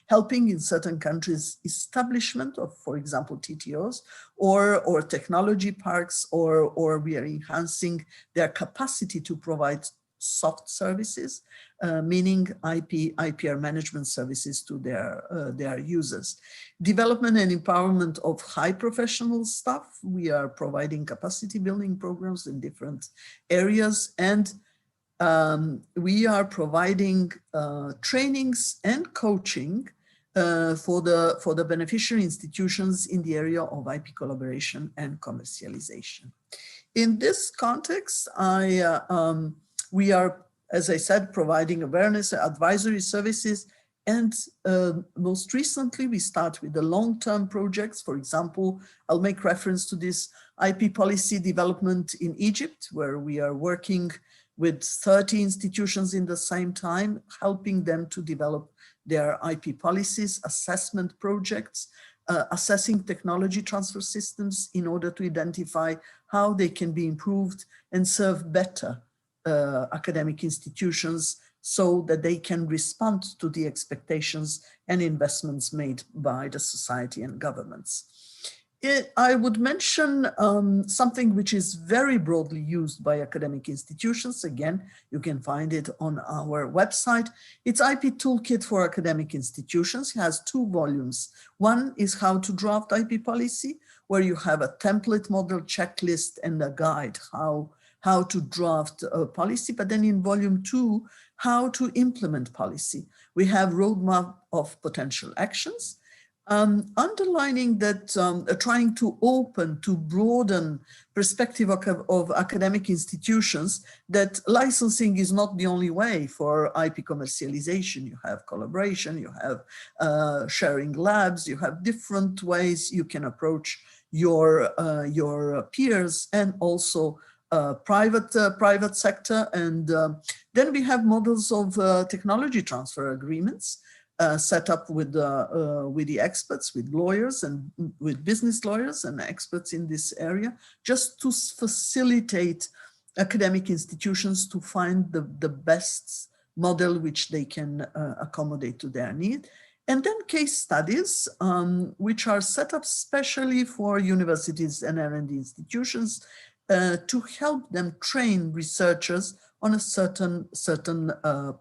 helping in certain countries establishment of, for example, TTOs or technology parks, or we are enhancing their capacity to provide soft services, meaning IPR management services to their users. Development and empowerment of high professional staff. We are providing capacity building programs in different areas, and we are providing trainings and coaching for the beneficiary institutions in the area of IP collaboration and commercialization. In this context, we are, as I said, providing awareness, advisory services, and most recently we start with the long-term projects. For example, I'll make reference to this IP policy development in Egypt, where we are working with 30 institutions in the same time, helping them to develop their IP policies, assessment projects, assessing technology transfer systems in order to identify how they can be improved and serve better academic institutions so that they can respond to the expectations and investments made by the society and governments. I would mention something which is very broadly used by academic institutions. Again, you can find it on our website. It's IP Toolkit for Academic Institutions. It has 2 volumes. One is how to draft IP policy, where you have a template model checklist and a guide how to draft a policy, but then in volume 2, how to implement policy. We have roadmap of potential actions, underlining that trying to broaden perspective of academic institutions, that licensing is not the only way for IP commercialization. You have collaboration, you have sharing labs, you have different ways you can approach your peers, and also private sector. And then we have models of technology transfer agreements set up with the experts, with lawyers and with business lawyers and experts in this area, just to facilitate academic institutions to find the best model which they can accommodate to their need. And then case studies, which are set up specially for universities and R&D institutions to help them train researchers on a certain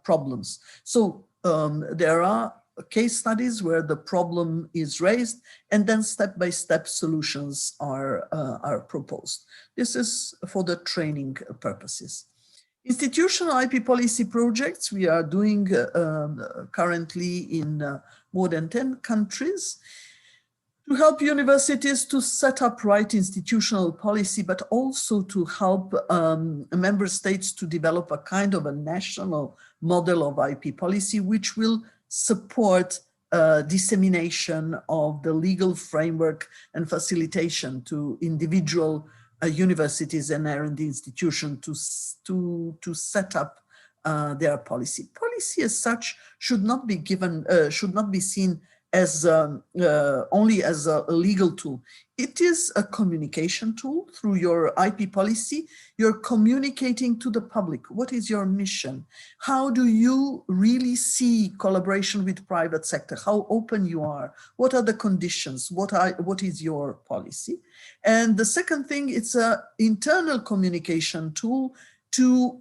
problems. So there are case studies where the problem is raised, and then step-by-step solutions are proposed. This is for the training purposes. Institutional IP policy projects we are doing currently in more than 10 countries to help universities to set up right institutional policy, but also to help member states to develop a kind of a national model of IP policy, which will support dissemination of the legal framework and facilitation to individual universities and R&D institutions to set up their policy. Policy as such should not be seen as only as a legal tool. It is a communication tool. Through your IP policy, you're communicating to the public. What is your mission? How do you really see collaboration with private sector? How open you are? What are the conditions? What is your policy? And the second thing, it's an internal communication tool to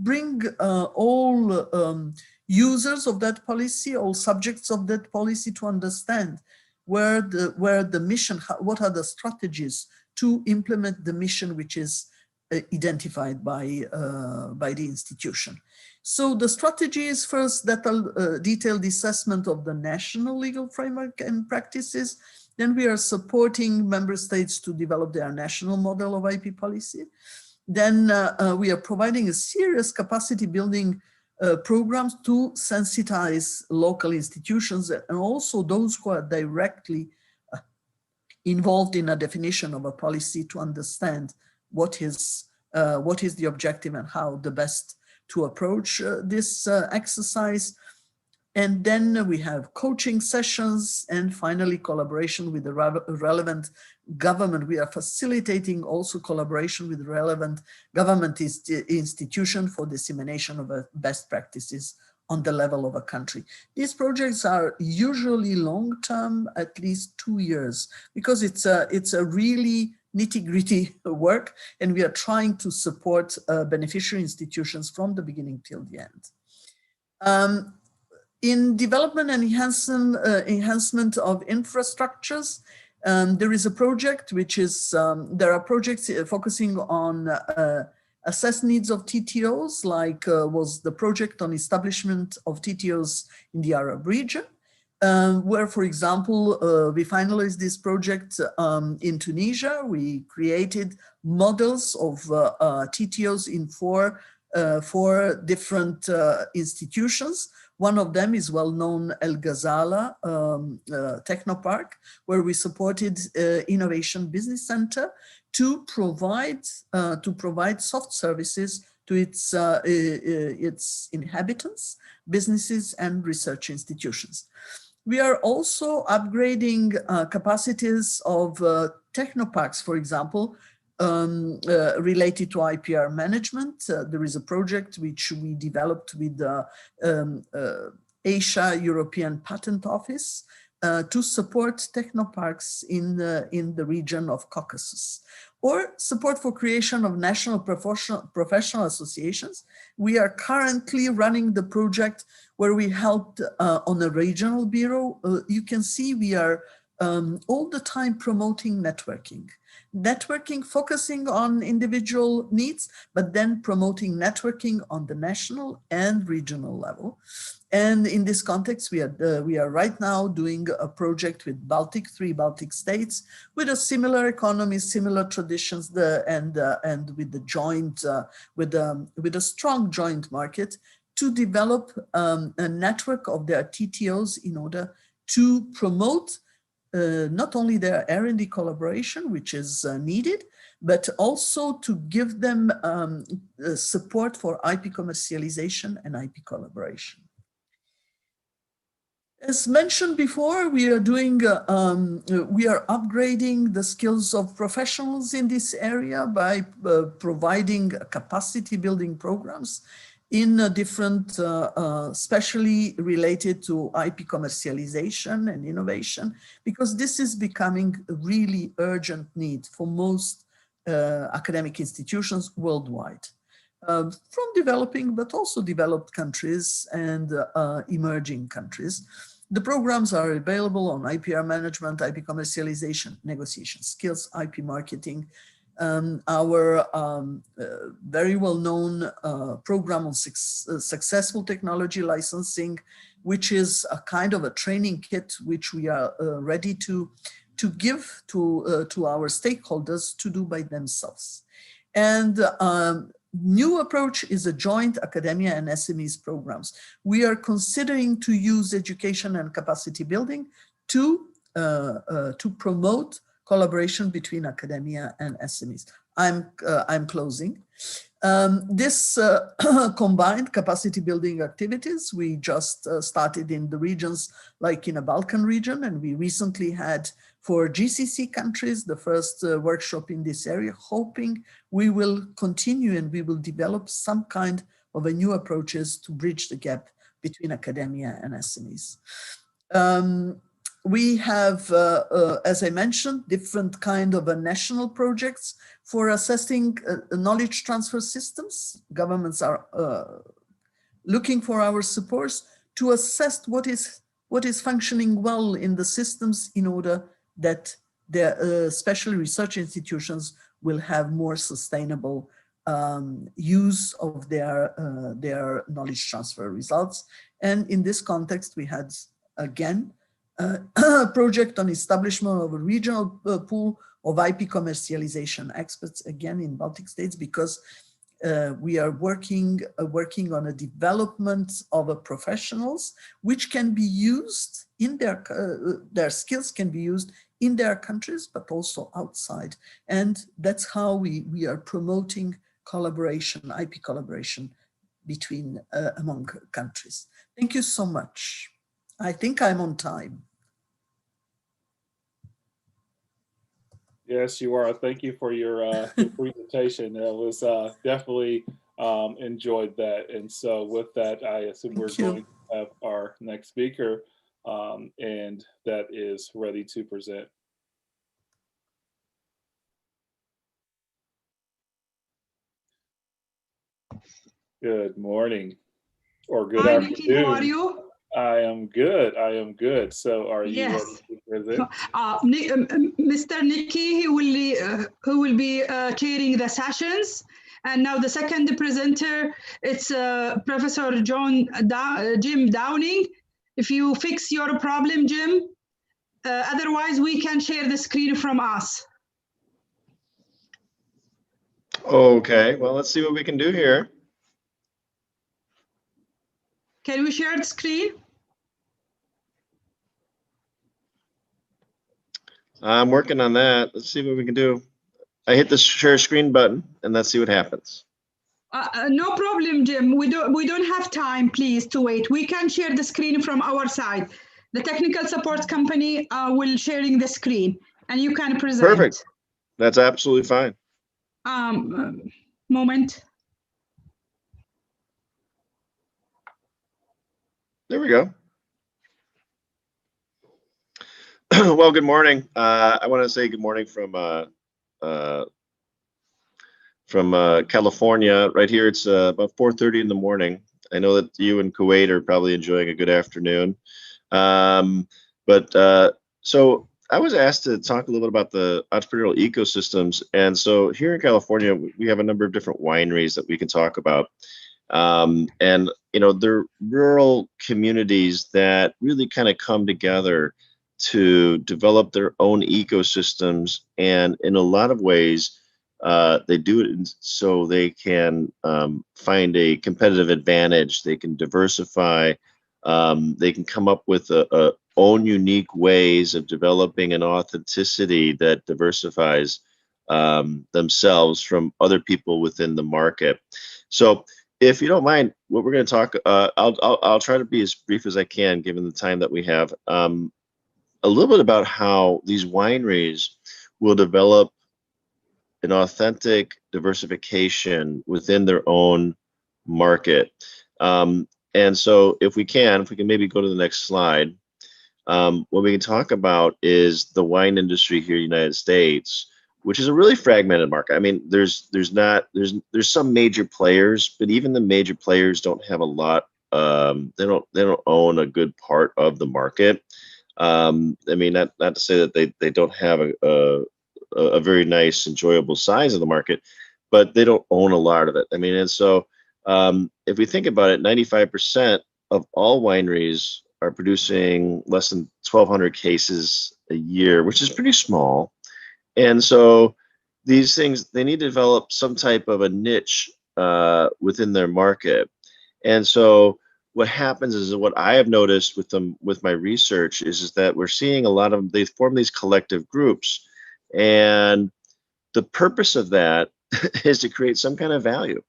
bring all users of that policy, all subjects of that policy, to understand where the mission, what are the strategies to implement the mission which is identified by the institution. So the strategy is first that detailed assessment of the national legal framework and practices. Then we are supporting member states to develop their national model of IP policy. then we are providing a serious capacity building programs to sensitize local institutions and also those who are directly involved in a definition of a policy to understand what is the objective and how the best to approach this exercise. And then we have coaching sessions and finally collaboration with the relevant government. We are facilitating also collaboration with relevant government institution for dissemination of best practices on the level of a country. These projects are usually long-term, at least 2 years, because it's a really nitty-gritty work, and we are trying to support beneficiary institutions from the beginning till the end. In development and enhancement of infrastructures, there is a project which is, there are projects focusing on assess needs of TTOs, like was the project on establishment of TTOs in the Arab region, where, for example, we finalized this project in Tunisia. We created models of TTOs in four different institutions. One of them is well-known El Ghazala Technopark, where we supported Innovation Business Center to provide soft services to its inhabitants, businesses, and research institutions. We are also upgrading capacities of technoparks, for example, related to IPR management. There is a project which we developed with the Asia European Patent Office to support technoparks in the region of Caucasus, or support for creation of national professional associations. We are currently running the project where we helped on a regional bureau. You can see we are all the time promoting networking. Networking, focusing on individual needs, but then promoting networking on the national and regional level. And in this context, we are right now doing a project with three Baltic states with a similar economy, similar traditions, and with the joint, with a strong joint market to develop a network of their TTOs in order to promote not only their R&D collaboration, which is needed, but also to give them support for IP commercialization and IP collaboration. As mentioned before, we are upgrading the skills of professionals in this area by providing capacity building programs in different, especially related to IP commercialization and innovation, because this is becoming a really urgent need for most academic institutions worldwide, from developing but also developed countries and emerging countries. The programs are available on IPR management, IP commercialization, negotiation skills, IP marketing, our very well-known program on successful technology licensing, which is a kind of a training kit which we are ready to give to our stakeholders to do by themselves. And new approach is a joint academia and SMEs programs. We are considering to use education and capacity building to promote collaboration between academia and SMEs. I'm closing. This combined capacity building activities, we just started in the regions like in a Balkan region, and we recently had for GCC countries the first workshop in this area, hoping we will continue and we will develop some kind of a new approaches to bridge the gap between academia and SMEs. We have, as I mentioned, different kind of national projects for assessing knowledge transfer systems. Governments are looking for our support to assess what is functioning well in the systems in order that their especially research institutions will have more sustainable use of their knowledge transfer results. And in this context, we had, again, a project on establishment of a regional pool of IP commercialization experts, again, in Baltic states, because we are working on a development of professionals which can be used in their skills can be used in their countries, but also outside. And that's how we are promoting collaboration, IP collaboration between among countries. Thank you so much. I think I'm on time. Yes, you are. Thank you for your presentation. That was definitely enjoyed that. And so with that, I assume we're going to have our next speaker, and that is ready to present. Good morning, or good afternoon. Nikki, how are you? I am good. I am good. So are you ready to present? Mr. Nikki, who will be chairing the sessions. And now the second presenter, it's Professor Jim Downing. If you fix your problem, Jim, otherwise we can share the screen from us. Okay, well, let's see what we can do here. Can we share the screen? I'm working on that. Let's see what we can do. I hit the share screen button and let's see what happens. No problem, Jim. We don't have time, please, to wait. We can share the screen from our side. The technical support company will sharing the screen, and you can present. Perfect. That's absolutely fine. Moment. There we go. Well, good morning. I want to say good morning from California. Right here, it's about 4:30 in the morning. I know that you in Kuwait are probably enjoying a good afternoon. So I was asked to talk a little bit about the entrepreneurial ecosystems. And so here in California, we have a number of different wineries that we can talk about. And, you know, they're rural communities that really kind of come together to develop their own ecosystems. And in a lot of ways, they do it so they can find a competitive advantage. They can diversify. They can come up with a own unique ways of developing an authenticity that diversifies themselves from other people within the market. So if you don't mind, what we're going to talk, I'll try to be as brief as I can, given the time that we have. A little bit about how these wineries will develop an authentic diversification within their own market. And so if we can maybe go to the next slide. What we can talk about is the wine industry here in the United States, which is a really fragmented market. I mean, there's some major players, but even the major players don't have a lot. They don't own a good part of the market. I mean, not to say that they don't have a very nice, enjoyable size of the market, but they don't own a lot of it. I mean, and so if we think about it, 95% of all wineries are producing less than 1,200 cases a year, which is pretty small. And so these things, they need to develop some type of a niche within their market. And so what happens is, what I have noticed with them, with my research, is that we're seeing a lot of them, they form these collective groups. And the purpose of that is to create some kind of value.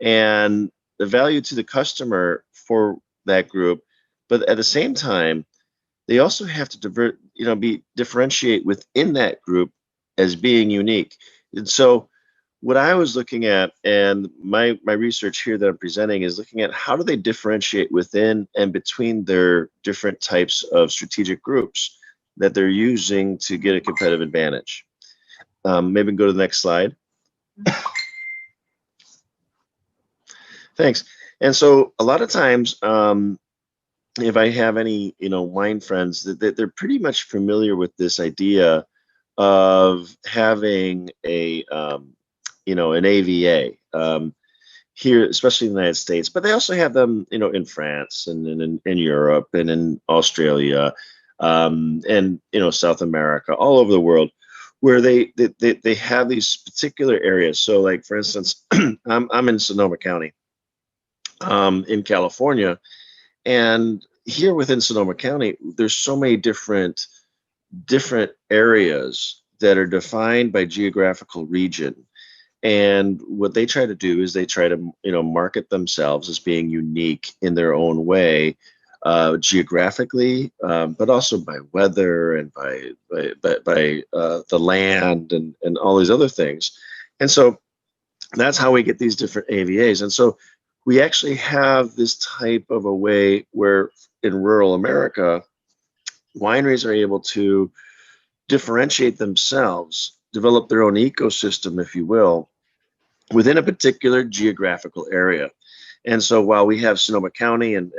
And the value to the customer for that group. But at the same time, they also have to differentiate within that group as being unique. And so what I was looking at, and my research here that I'm presenting, is looking at how do they differentiate within and between their different types of strategic groups that they're using to get a competitive advantage. Maybe go to the next slide. Thanks. And so a lot of times, if I have any, wine friends, that they're pretty much familiar with this idea of having a, an AVA here, especially in the United States, but they also have them, in France and in Europe and in Australia, and South America, all over the world, where they have these particular areas. So like, for instance, I'm in Sonoma County in California, and here within Sonoma County, there's so many different areas that are defined by geographical region. And what they try to do is they try to, market themselves as being unique in their own way, geographically, but also by weather and by the land and all these other things. And so that's how we get these different AVAs. And so we actually have this type of a way where in rural America, wineries are able to differentiate themselves, develop their own ecosystem, if you will, within a particular geographical area. And so while we have Sonoma County and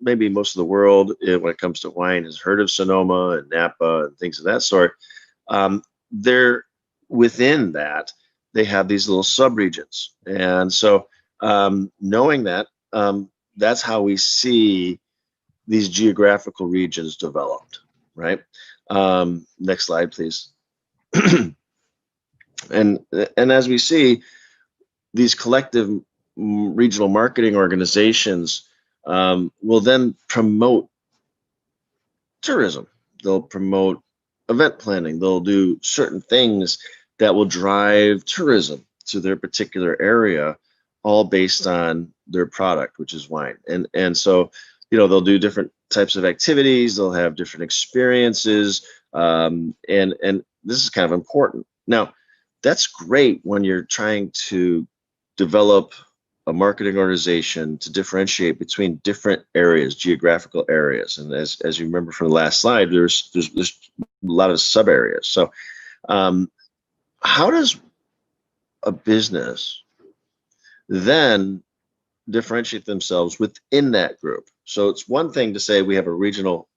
maybe most of the world when it comes to wine has heard of Sonoma and Napa and things of that sort, they're within that, they have these little subregions. And so knowing that, that's how we see these geographical regions developed, right? Next slide, please. And as we see, these collective regional marketing organizations will then promote tourism. They'll promote event planning. They'll do certain things that will drive tourism to their particular area, all based on their product, which is wine. And so, they'll do different types of activities. They'll have different experiences, and this is kind of important. Now, that's great when you're trying to develop a marketing organization to differentiate between different areas, geographical areas. And as you remember from the last slide, there's a lot of sub areas. So how does a business then differentiate themselves within that group? So it's one thing to say we have a regional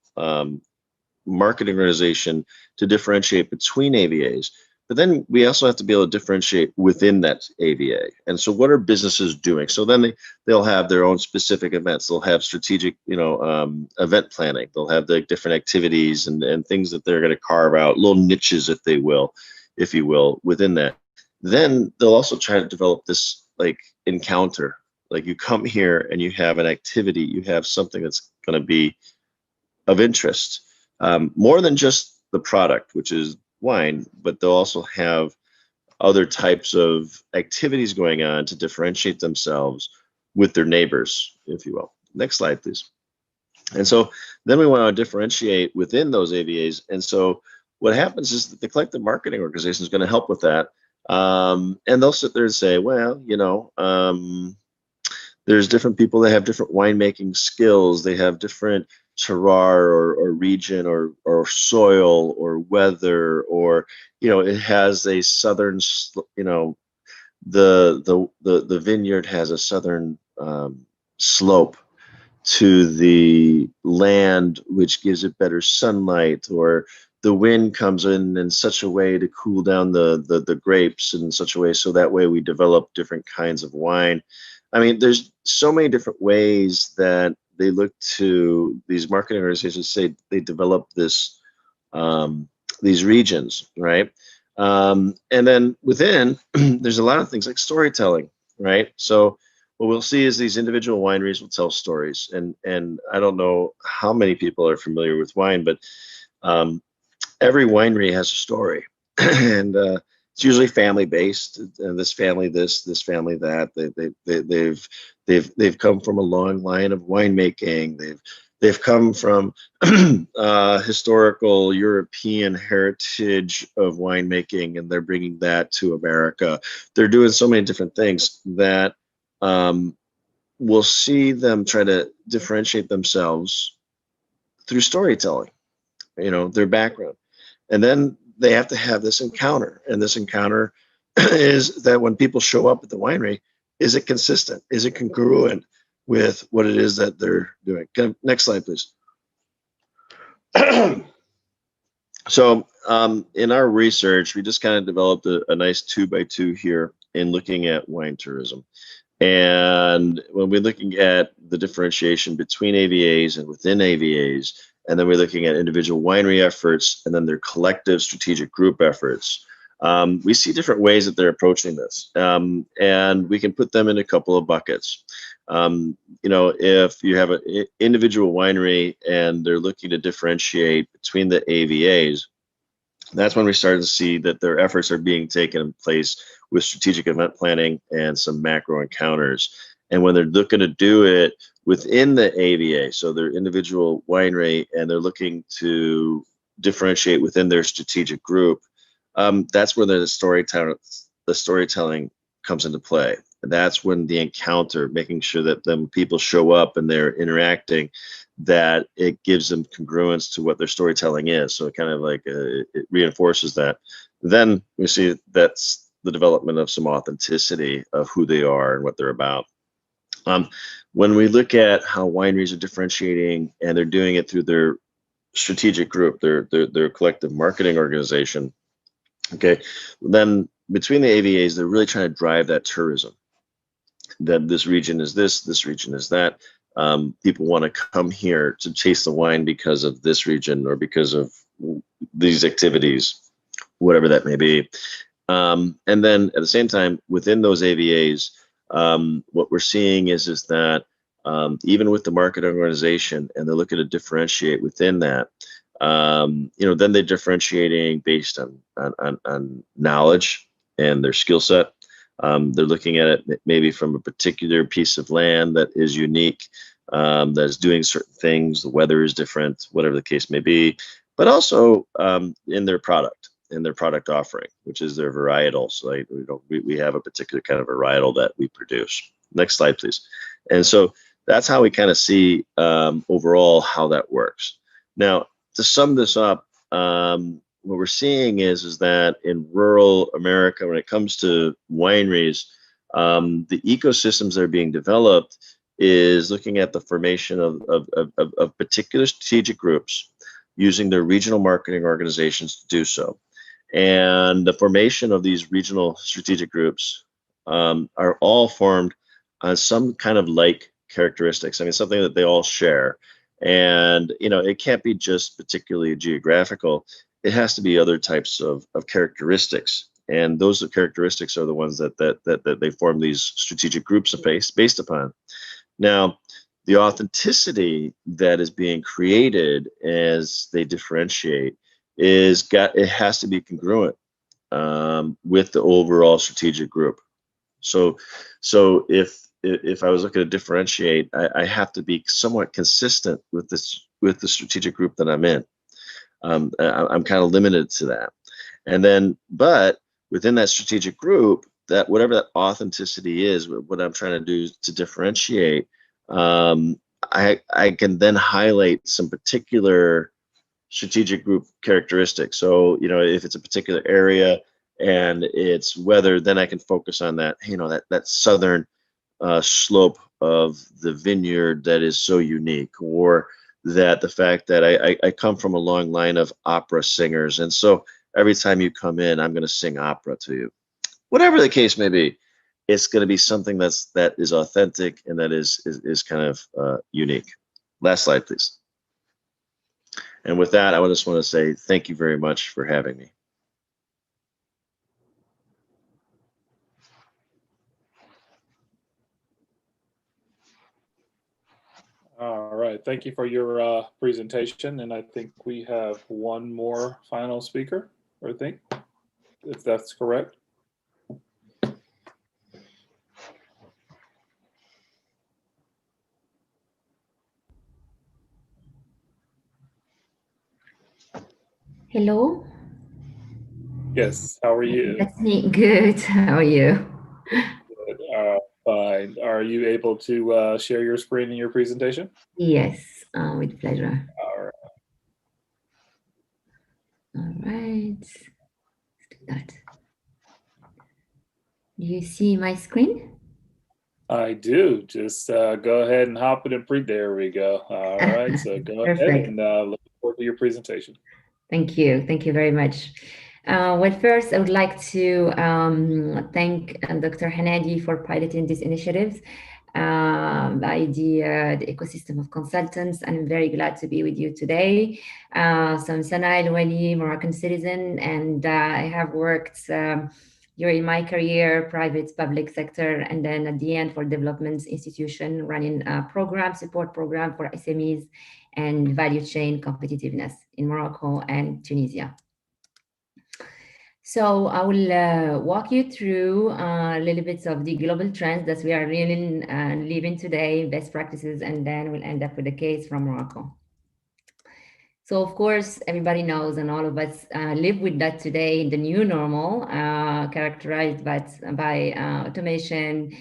marketing organization to differentiate between AVAs, but then we also have to be able to differentiate within that AVA. And so what are businesses doing? So then they'll have their own specific events. They'll have strategic, event planning. They'll have the different activities and things that they're going to carve out, little niches, if you will, within that. Then they'll also try to develop this like encounter. Like you come here and you have an activity, you have something that's going to be of interest, more than just the product, which is wine, but they'll also have other types of activities going on to differentiate themselves with their neighbors, if you will. Next slide, please. And so then we want to differentiate within those AVAs. And so what happens is that the collective marketing organization is going to help with that. And they'll sit there and say, well, there's different people that have different winemaking skills. They have different terroir or region or soil or weather, or it has a southern, the vineyard has a southern slope to the land, which gives it better sunlight, or the wind comes in such a way to cool down the grapes in such a way so that way we develop different kinds of wine. I mean, there's so many different ways that they look to these marketing organizations, say they develop this these regions, right? And then within, there's a lot of things like storytelling, right? So what we'll see is these individual wineries will tell stories, and I don't know how many people are familiar with wine, but every winery has a story, and it's usually family based. And this family this family that. They've come from a long line of winemaking. They've come from historical European heritage of winemaking, and they're bringing that to America. They're doing so many different things that we'll see them try to differentiate themselves through storytelling, their background. And then they have to have this encounter. And this encounter is that when people show up at the winery, is it consistent? Is it congruent with what it is that they're doing? Next slide, please. So in our research, we just kind of developed a nice 2x2 here in looking at wine tourism. And when we're looking at the differentiation between AVAs and within AVAs, and then we're looking at individual winery efforts, and then their collective strategic group efforts. We see different ways that they're approaching this, and we can put them in a couple of buckets. If you have an individual winery and they're looking to differentiate between the AVAs, that's when we started to see that their efforts are being taken in place with strategic event planning and some macro encounters. And when they're looking to do it within the AVA, so their individual winery, and they're looking to differentiate within their strategic group, that's where the storytelling comes into play. And that's when the encounter, making sure that people show up and they're interacting, that it gives them congruence to what their storytelling is. So it kind of like it reinforces that. Then we see that's the development of some authenticity of who they are and what they're about. When we look at how wineries are differentiating and they're doing it through their strategic group, their collective marketing organization, okay, then between the AVAs, they're really trying to drive that tourism, that this region is this region is that. People want to come here to taste the wine because of this region or because of these activities, whatever that may be. And then at the same time, within those AVAs, what we're seeing is that even with the marketing organization, and they're looking to differentiate within that, then they're differentiating based on knowledge and their skill set. They're looking at it maybe from a particular piece of land that is unique, that is doing certain things. The weather is different, whatever the case may be, but also in their product offering, which is their varietal. So we have a particular kind of varietal that we produce. Next slide, please. And so that's how we kind of see overall how that works. Now, to sum this up, what we're seeing is that in rural America, when it comes to wineries, the ecosystems that are being developed is looking at the formation of particular strategic groups using their regional marketing organizations to do so. And the formation of these regional strategic groups are all formed on some kind of like characteristics. I mean, something that they all share. And, it can't be just particularly geographical. It has to be other types of characteristics, and those characteristics are the ones that they form these strategic groups based upon. Now, the authenticity that is being created as they differentiate it has to be congruent with the overall strategic group. So if I was looking to differentiate, I have to be somewhat consistent with the strategic group that I'm in. I'm kind of limited to that. And then, but within that strategic group, that whatever that authenticity is, what I'm trying to do to differentiate, I can then highlight some particular strategic group characteristics. So, if it's a particular area and it's weather, then I can focus on that, that southern slope of the vineyard that is so unique, or that the fact that I come from a long line of opera singers, and so every time you come in, I'm going to sing opera to you. Whatever the case may be, it's going to be something that is authentic and that is kind of unique. Last slide, please. And with that, I just want to say thank you very much for having me. All right, thank you for your presentation. And I think we have one more final speaker, I think, if that's correct. Hello. Yes, how are you? That's me. Good. How are you? Good. Fine. Are you able to share your screen in your presentation? Yes, with pleasure. All right. All right. Let's do that. Do you see my screen? I do. Just go ahead and hop it and print. There we go. All right. So go ahead and look forward to your presentation. Thank you. Thank you very much. Well, first, I would like to thank Dr. Hanadi for piloting these initiatives. by the ecosystem of consultants. And I'm very glad to be with you today. So I'm Sana El Wali, Moroccan citizen, and I have worked during my career, private, public sector, and then at the end for development institution, running a program, support program for SMEs and value chain competitiveness in Morocco and Tunisia. So I will walk you through a little bit of the global trends that we are really living today, best practices, and then we'll end up with a case from Morocco. So of course, everybody knows, and all of us live with that today in the new normal, characterized by automation,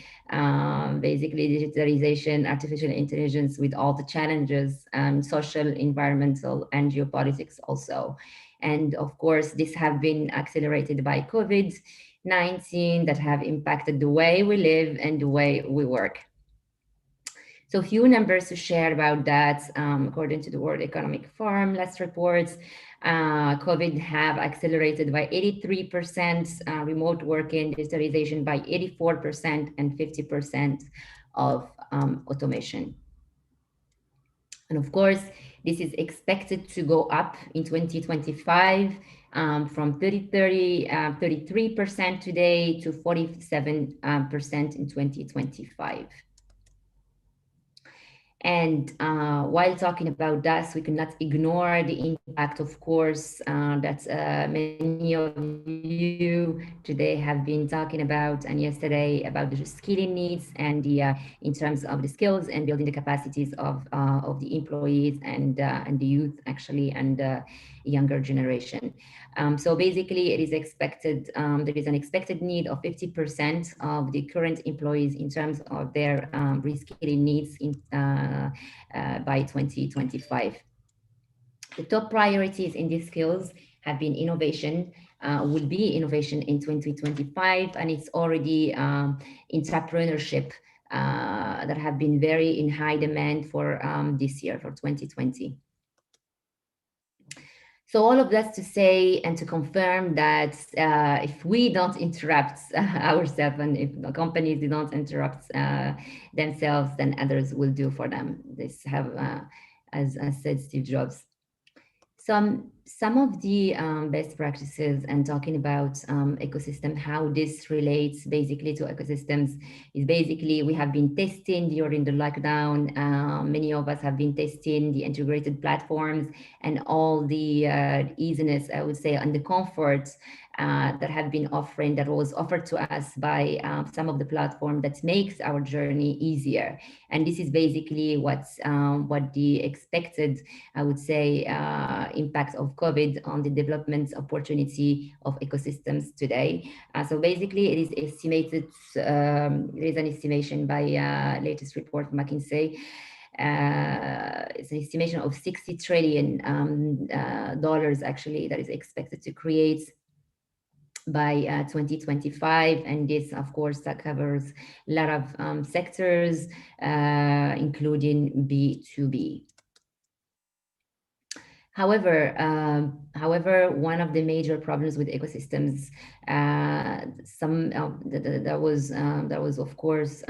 basically digitalization, artificial intelligence, with all the challenges, social, environmental, and geopolitics also. And of course, this have been accelerated by COVID-19 that have impacted the way we live and the way we work. So a few numbers to share about that. According to the World Economic Forum last reports, COVID have accelerated by 83%, remote working, digitalization by 84%, and 50% of automation. And of course, this is expected to go up in 2025 from 33% today to 47% in 2025. And while talking about that, we cannot ignore the impact, of course, that many of you today have been talking about, and yesterday about the skilling needs and the in terms of the skills and building the capacities of the employees and the youth, actually, and younger generation. So basically, it is expected, there is an expected need of 50% of the current employees in terms of their reskilling needs in, by 2025. The top priorities in these skills have been innovation, will be innovation in 2025, and it's already entrepreneurship that have been very in high demand for this year, for 2020. So all of that to say and to confirm that if we don't interrupt ourselves, and if the companies don't interrupt themselves, then others will do for them. This have, as said Steve Jobs. Some of the best practices, and talking about ecosystem, how this relates basically to ecosystems, is basically we have been testing during the lockdown. Many of us have been testing the integrated platforms and all the easiness, I would say, and the comforts that have been that was offered to us by some of the platform that makes our journey easier. And this is basically what the expected, I would say, impact of COVID on the development opportunity of ecosystems today. So basically, it is estimated, there is an estimation by latest report from McKinsey. It's an estimation of $60 trillion actually that is expected to create by 2025, and this, of course, that covers a lot of sectors, including B2B. However, one of the major problems with ecosystems, that was of course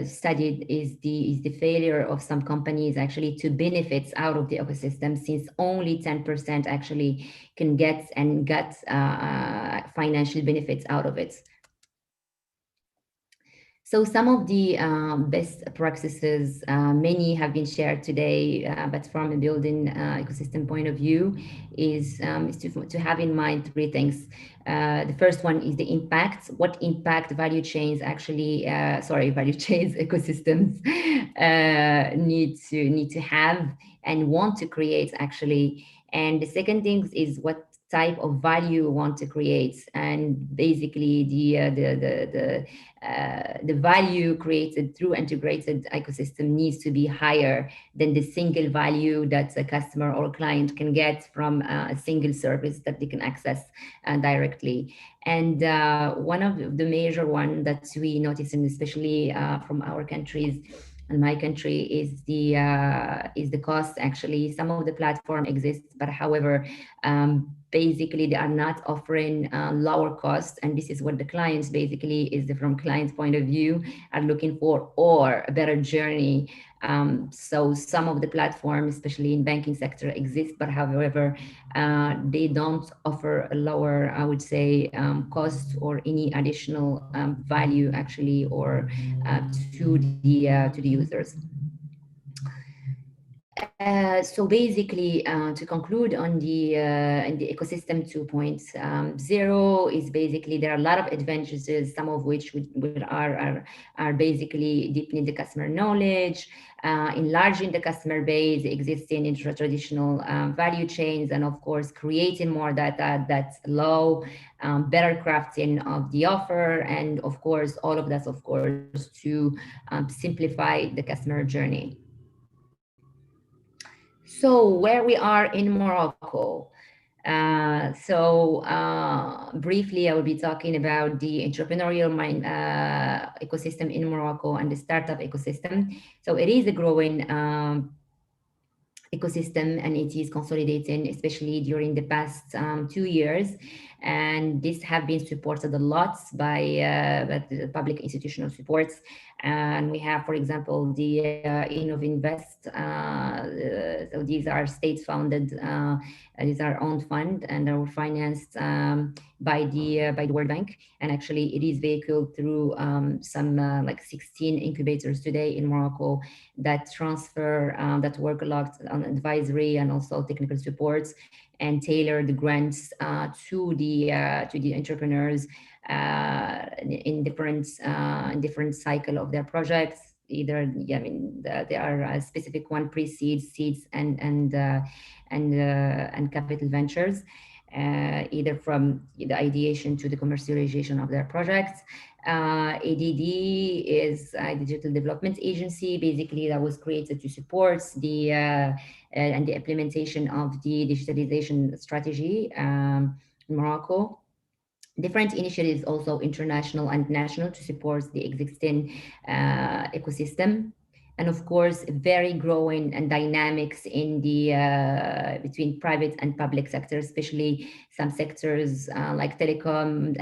studied, is the failure of some companies actually to benefit out of the ecosystem, since only 10% actually can get financial benefits out of it. So some of the best practices, many have been shared today, but from a building ecosystem point of view, is to have in mind three things. The first one is the impact. What impact value chains actually, value chains ecosystems need to have and want to create actually. And the second thing is what type of value we want to create, and basically the value created through integrated ecosystem needs to be higher than the single value that a customer or client can get from a single service that they can access directly. And one of the major one that we notice, and especially from our countries, and my country, is the cost. Actually, some of the platform exists, but however, basically they are not offering lower costs, and this is what the clients basically is from client's point of view are looking for, or a better journey. So some of the platforms, especially in banking sector, exist, but however, they don't offer a lower, I would say, cost or any additional value actually, or to the users. So basically, to conclude on the ecosystem 2.0 is basically there are a lot of advantages, some of which are basically deepening the customer knowledge, enlarging the customer base, existing intra-traditional value chains, and of course creating more data that's low, better crafting of the offer, and of course all of that, of course, to simplify the customer journey. So where we are in Morocco. Briefly, I will be talking about the entrepreneurial ecosystem in Morocco and the startup ecosystem. So it is a growing ecosystem, and it is consolidating, especially during the past 2 years. And this have been supported a lot by the public institutional supports. And we have, for example, the Innovinvest. So these are state-funded, these are owned fund, and are financed by the World Bank. And actually, it is vehicled through some like 16 incubators today in Morocco that transfer, that work a lot on advisory and also technical supports, and tailor the grants to the entrepreneurs in different cycle of their projects. Either, I mean, there are a specific one pre-seed, seeds, and capital ventures, either from the ideation to the commercialization of their projects. ADD is a digital development agency, basically that was created to support the and the implementation of the digitalization strategy in Morocco. Different initiatives, also international and national, to support the existing ecosystem. And of course, very growing and dynamics in the between private and public sectors, especially some sectors like telecom,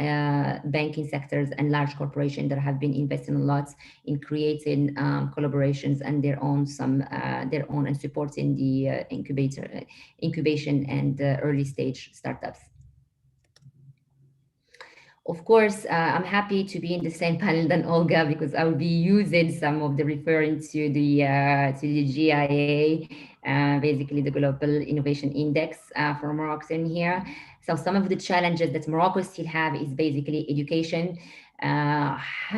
banking sectors, and large corporations that have been investing a lot in creating collaborations and their own and supporting the incubation and early stage startups. Of course, I'm happy to be in the same panel than Olga, because I will be using some of the referring to the GIA, basically the Global Innovation Index for Morocco in here. So some of the challenges that Morocco still have is basically education,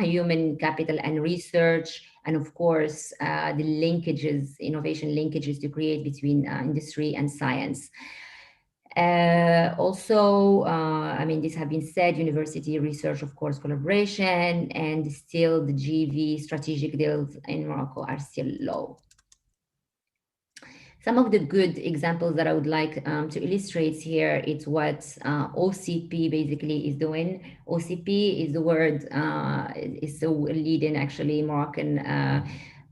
human capital and research, and of course, the linkages, innovation linkages to create between industry and science. Also, I mean, this have been said, university research, of course, collaboration, and still the GV strategic deals in Morocco are still low. Some of the good examples that I would like to illustrate here is what OCP basically is doing. OCP is the word, is the leading actually Moroccan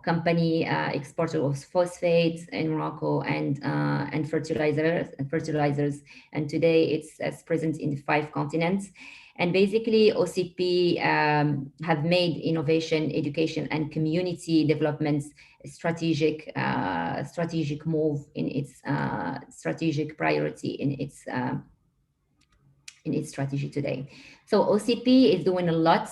company exporter of phosphates in Morocco and fertilizers. And today it's present in 5 continents. And basically OCP have made innovation, education, and community developments strategic move in its strategic priority in its strategy today. So OCP is doing a lot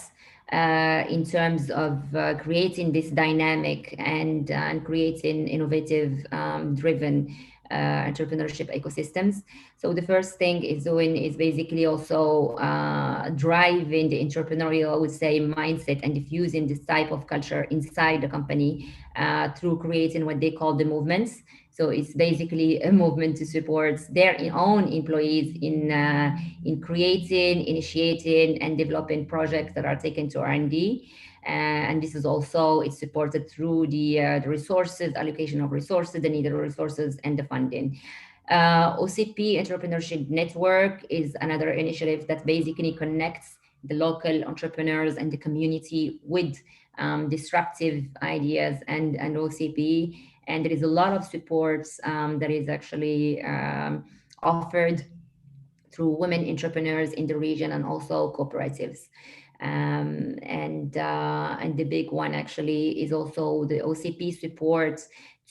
in terms of creating this dynamic and creating innovative driven entrepreneurship ecosystems. So the first thing is doing is basically also driving the entrepreneurial, I would say, mindset and diffusing this type of culture inside the company through creating what they call the movements. So it's basically a movement to support their own employees in creating, initiating, and developing projects that are taken to R&D. And this is also, it's supported through the resources, allocation of resources, the needed resources, and the funding. OCP Entrepreneurship Network is another initiative that basically connects the local entrepreneurs and the community with disruptive ideas and OCP. And there is a lot of supports that is actually offered through women entrepreneurs in the region and also cooperatives. And the big one actually is also the OCP support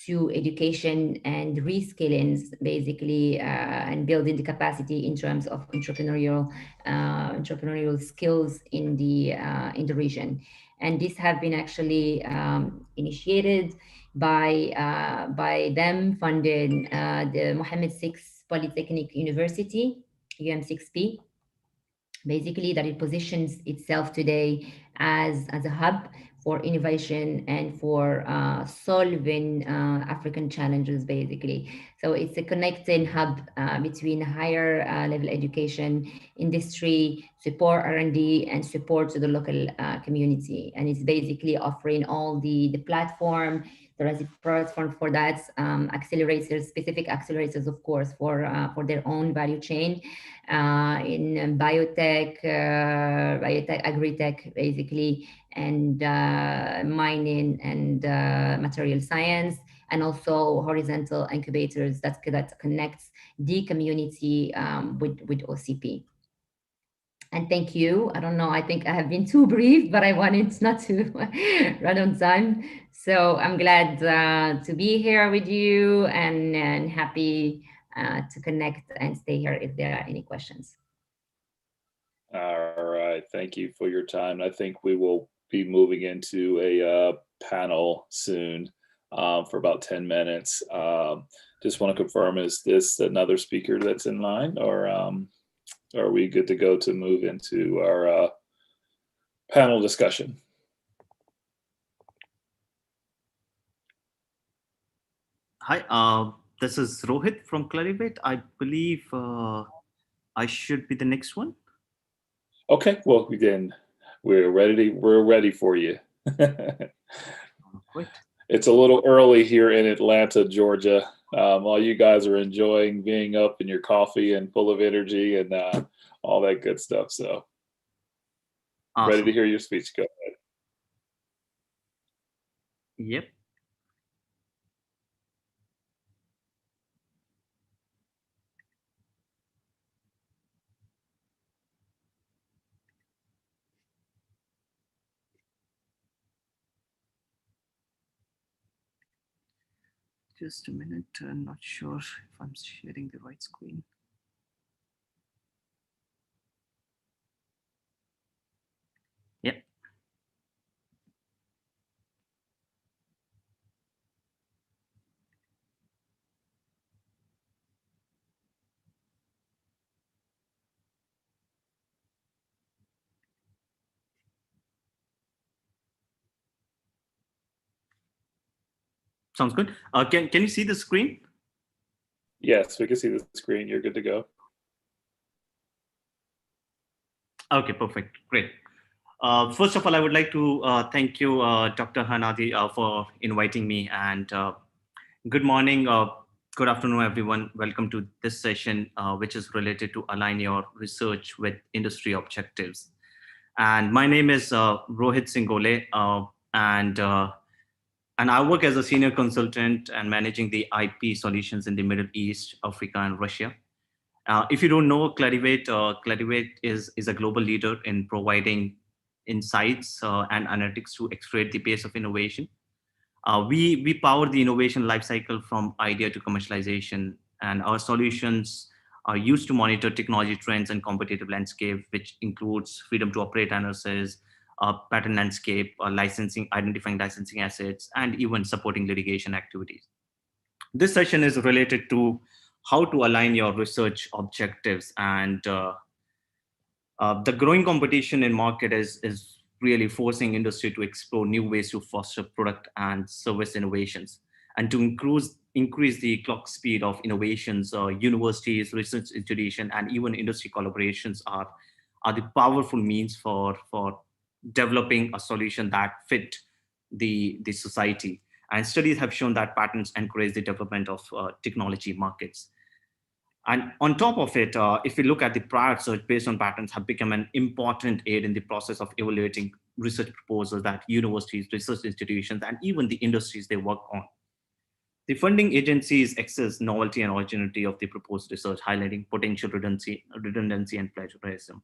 to education and reskilling, basically, and building the capacity in terms of entrepreneurial skills in the region. And these have been actually initiated by them, funded the Mohammed VI Polytechnic University, UM6P. Basically, that it positions itself today as a hub for innovation and for solving African challenges, basically. So it's a connecting hub between higher level education, industry, support R&D, and support to the local community. And it's basically offering all the platform. There is a platform for that, accelerators, specific accelerators, of course, for their own value chain in biotech, agri-tech, basically, and mining and material science, and also horizontal incubators that connects the community with OCP. And thank you. I don't know, I think I have been too brief, but I wanted not to run on time. So I'm glad to be here with you and happy to connect and stay here if there are any questions. All right, thank you for your time. I think we will be moving into a panel soon for about 10 minutes. Just want to confirm, is this another speaker that's in line, or are we good to go to move into our panel discussion? Hi, this is Rohit from Clarivate. I believe I should be the next one. Okay, well, again, we're ready for you. Great. It's a little early here in Atlanta, Georgia. While you guys are enjoying being up in your coffee and full of energy and all that good stuff. So Awesome. Ready to hear your speech. Go ahead. Yep. Just a minute, I'm not sure if I'm sharing the right screen. Yeah. Sounds good. Can you see the screen? Yes, we can see the screen. You're good to go. Okay, perfect. Great. First of all, I would like to thank you, Dr. Hanadi, for inviting me. And good morning, good afternoon, everyone. Welcome to this session, which is related to align your research with industry objectives. And my name is Rohit Singole, and I work as a senior consultant and managing the IP solutions in the Middle East, Africa, and Russia. If you don't know Clarivate, Clarivate is a global leader in providing insights and analytics to accelerate the pace of innovation. We power the innovation lifecycle from idea to commercialization, and our solutions are used to monitor technology trends and competitive landscape, which includes freedom to operate analysis, patent landscape, licensing, identifying licensing assets, and even supporting litigation activities. This session is related to how to align your research objectives, and the growing competition in market is really forcing industry to explore new ways to foster product and service innovations, and to increase the clock speed of innovations. Universities, research institutions, and even industry collaborations are the powerful means for developing a solution that fit the society. And studies have shown that patents encourage the development of technology markets. And on top of it, if we look at the prior research based on patents have become an important aid in the process of evaluating research proposals that universities, research institutions, and even the industries they work on. The funding agencies assess novelty and originality of the proposed research, highlighting potential redundancy and plagiarism.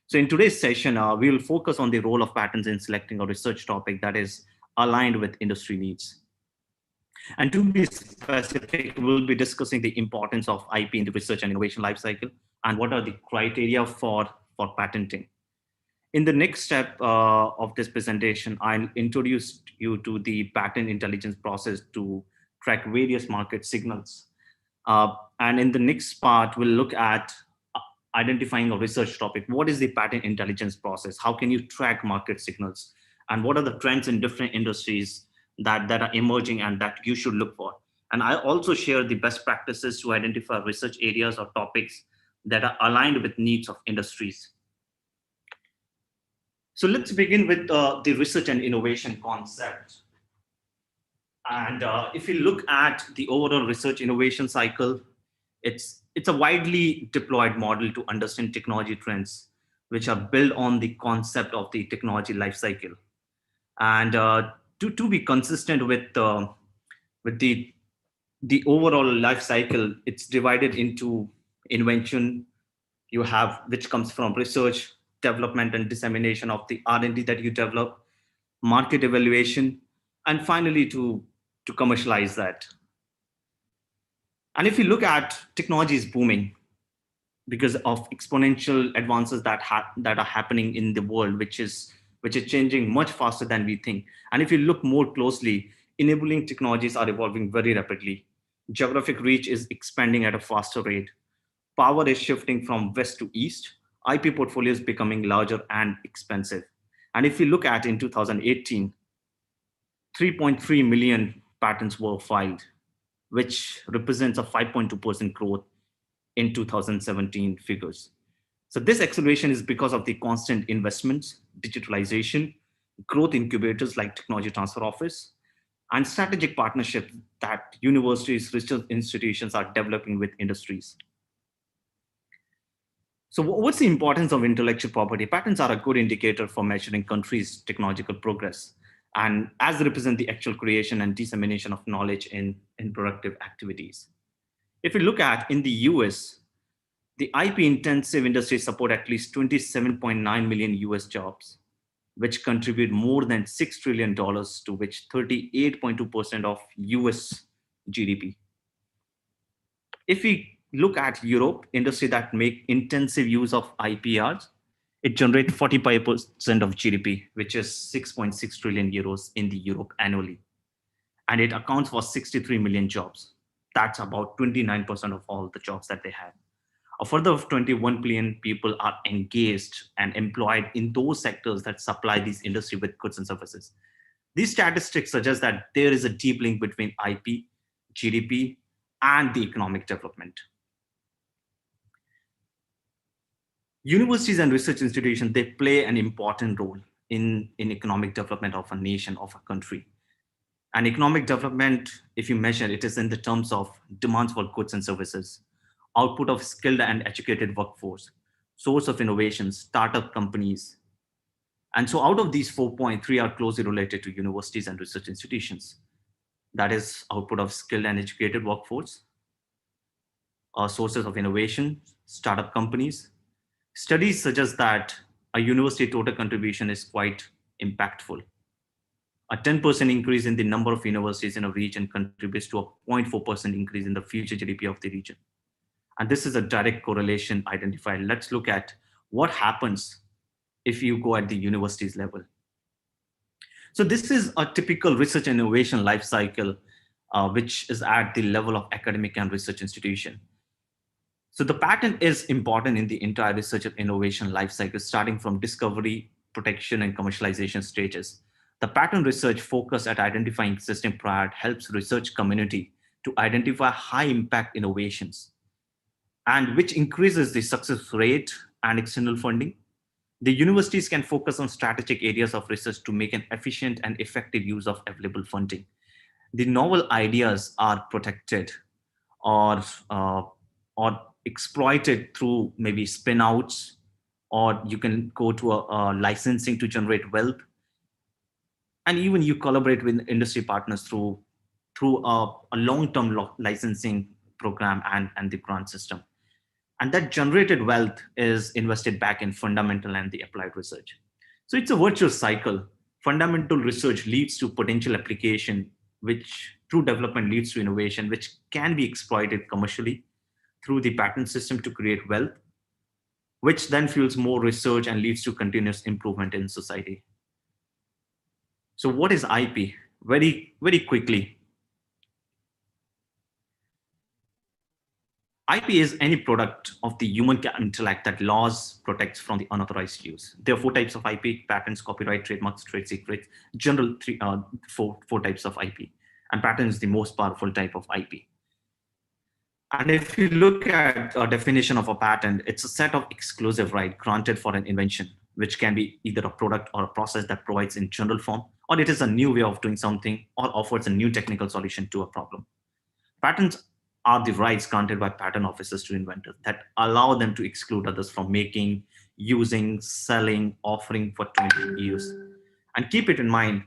So in today's session, we will focus on the role of patents in selecting a research topic that is aligned with industry needs. And to be specific, we'll be discussing the importance of IP in the research and innovation lifecycle and what are the criteria for patenting. In the next step of this presentation, I'll introduce you to the patent intelligence process to track various market signals. And in the next part, we'll look at identifying a research topic. What is the patent intelligence process? How can you track market signals? And what are the trends in different industries that are emerging and that you should look for? And I also share the best practices to identify research areas or topics that are aligned with needs of industries. So let's begin with the research and innovation concept. And if you look at the overall research innovation cycle, it's a widely deployed model to understand technology trends, which are built on the concept of the technology life cycle. And to be consistent with the overall life cycle, it's divided into invention, you have, which comes from research, development and dissemination of the R&D that you develop, market evaluation, and finally to commercialize that. And if you look at technology is booming because of exponential advances that are happening in the world, which is changing much faster than we think. And if you look more closely, enabling technologies are evolving very rapidly. Geographic reach is expanding at a faster rate. Power is shifting from west to east. IP portfolio is becoming larger and expensive. And if you look at in 2018, 3.3 million patents were filed, which represents a 5.2% growth in 2017 figures. So this acceleration is because of the constant investments, digitalization, growth incubators like Technology Transfer Office, and strategic partnerships that universities, research institutions are developing with industries. So what's the importance of intellectual property? Patents are a good indicator for measuring countries' technological progress, and as they represent the actual creation and dissemination of knowledge in productive activities. If we look at in the US, the IP intensive industries support at least 27.9 million US jobs, which contribute more than $6 trillion, to which 38.2% of US GDP. If we look at Europe, industry that make intensive use of IPRs, it generates 45% of GDP, which is 6.6 trillion euros in the Europe annually. And it accounts for 63 million jobs. That's about 29% of all the jobs that they have. A further 21 million people are engaged and employed in those sectors that supply these industry with goods and services. These statistics suggest that there is a deep link between IP, GDP, and the economic development. Universities and research institutions, they play an important role in economic development of a nation, of a country. And economic development, if you measure, it is in the terms of demands for goods and services, output of skilled and educated workforce, source of innovation, startup companies. And so out of these 4.3 are closely related to universities and research institutions. That is output of skilled and educated workforce, sources of innovation, startup companies. Studies suggest that a university total contribution is quite impactful. A 10% increase in the number of universities in a region contributes to a 0.4% increase in the future GDP of the region. And this is a direct correlation identified. Let's look at what happens if you go at the universities level. So this is a typical research and innovation life cycle, which is at the level of academic and research institution. So the patent is important in the entire research and innovation life cycle, starting from discovery, protection, and commercialization stages. The patent research focus at identifying system prior helps research community to identify high impact innovations, and which increases the success rate and external funding. The universities can focus on strategic areas of research to make an efficient and effective use of available funding. The novel ideas are protected or exploited through maybe spin outs, or you can go to a licensing to generate wealth. And even you collaborate with industry partners through through a long-term licensing program and the grant system. And that generated wealth is invested back in fundamental and the applied research. So it's a virtuous cycle. Fundamental research leads to potential application, which through development leads to innovation, which can be exploited commercially through the patent system to create wealth, which then fuels more research and leads to continuous improvement in society. So what is IP? Very, very quickly. IP is any product of the human intellect that laws protects from the unauthorized use. There are 4 types of IP: patents, copyright, trademarks, trade secrets. General four types of IP. And patent is the most powerful type of IP. And if you look at a definition of a patent, it's a set of exclusive rights granted for an invention, which can be either a product or a process that provides in general form, or it is a new way of doing something, or offers a new technical solution to a problem. Patents are the rights granted by patent officers to inventors that allow them to exclude others from making, using, selling, offering for 20 years. And keep it in mind,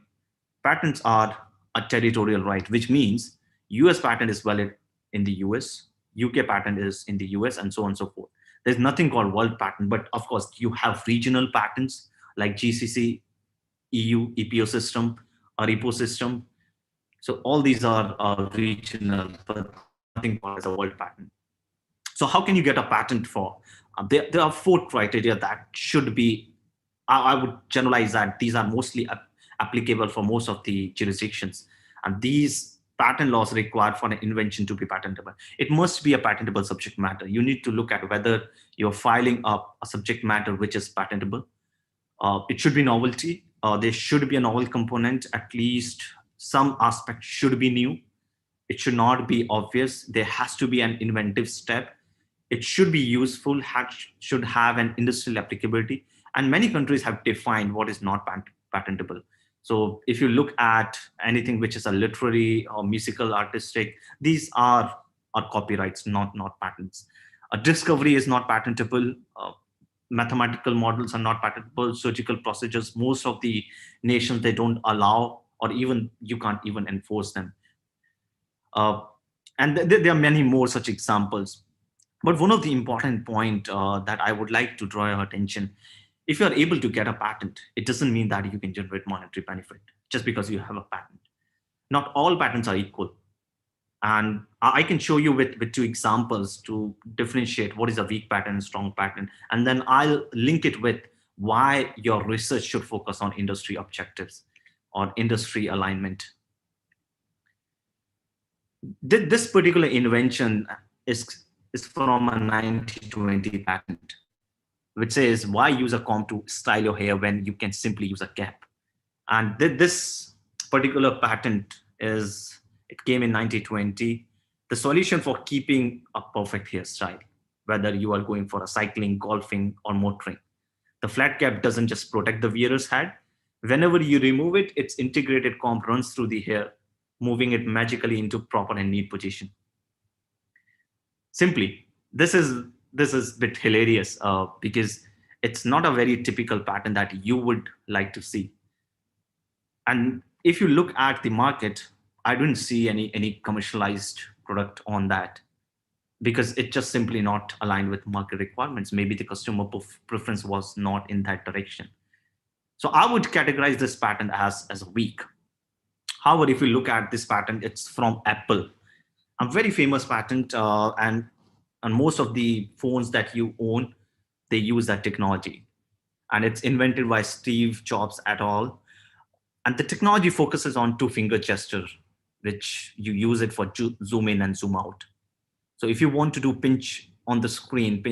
patents are a territorial right, which means US patent is valid in the US, UK patent is in the US, and so on and so forth. There's nothing called world patent, but of course you have regional patents like GCC, EU, EPO system, or EPO system. So all these are regional, but nothing called as a world patent. So how can you get a patent for? There are 4 criteria that should be, I would generalize that these are mostly applicable for most of the jurisdictions. And these patent laws require for an invention to be patentable. It must be a patentable subject matter. You need to look at whether you're filing up a subject matter which is patentable. It should be novelty. There should be a novel component. At least some aspect should be new. It should not be obvious. There has to be an inventive step. It should be useful, should have an industrial applicability. And many countries have defined what is not patentable. So if you look at anything which is a literary or musical, artistic, these are copyrights, not patents. A discovery is not patentable. Mathematical models are not patentable. Surgical procedures, most of the nations, they don't allow, or even you can't even enforce them. And there are many more such examples. But one of the important point that I would like to draw your attention, if you're able to get a patent, it doesn't mean that you can generate monetary benefit just because you have a patent. Not all patents are equal. And I can show you with 2 examples to differentiate what is a weak patent and strong patent. And then I'll link it with why your research should focus on industry objectives or industry alignment. This particular invention is from a 1920 patent, which says, why use a comb to style your hair when you can simply use a cap? And this particular patent it came in 1920. The solution for keeping a perfect hairstyle, whether you are going for a cycling, golfing, or motoring. The flat cap doesn't just protect the wearer's head. Whenever you remove it, its integrated comb runs through the hair, moving it magically into proper and neat position. Simply, this is a bit hilarious because it's not a very typical pattern that you would like to see. And if you look at the market, I didn't see any commercialized product on that because it just simply not aligned with market requirements. Maybe the customer preference was not in that direction. So I would categorize this patent as weak. However, if you look at this patent, it's from Apple, a very famous patent, and most of the phones that you own, they use that technology. And it's invented by Steve Jobs et al. And the technology focuses on 2-finger gesture, which you use it for zoom in and zoom out. So if you want to do pinch on the screen,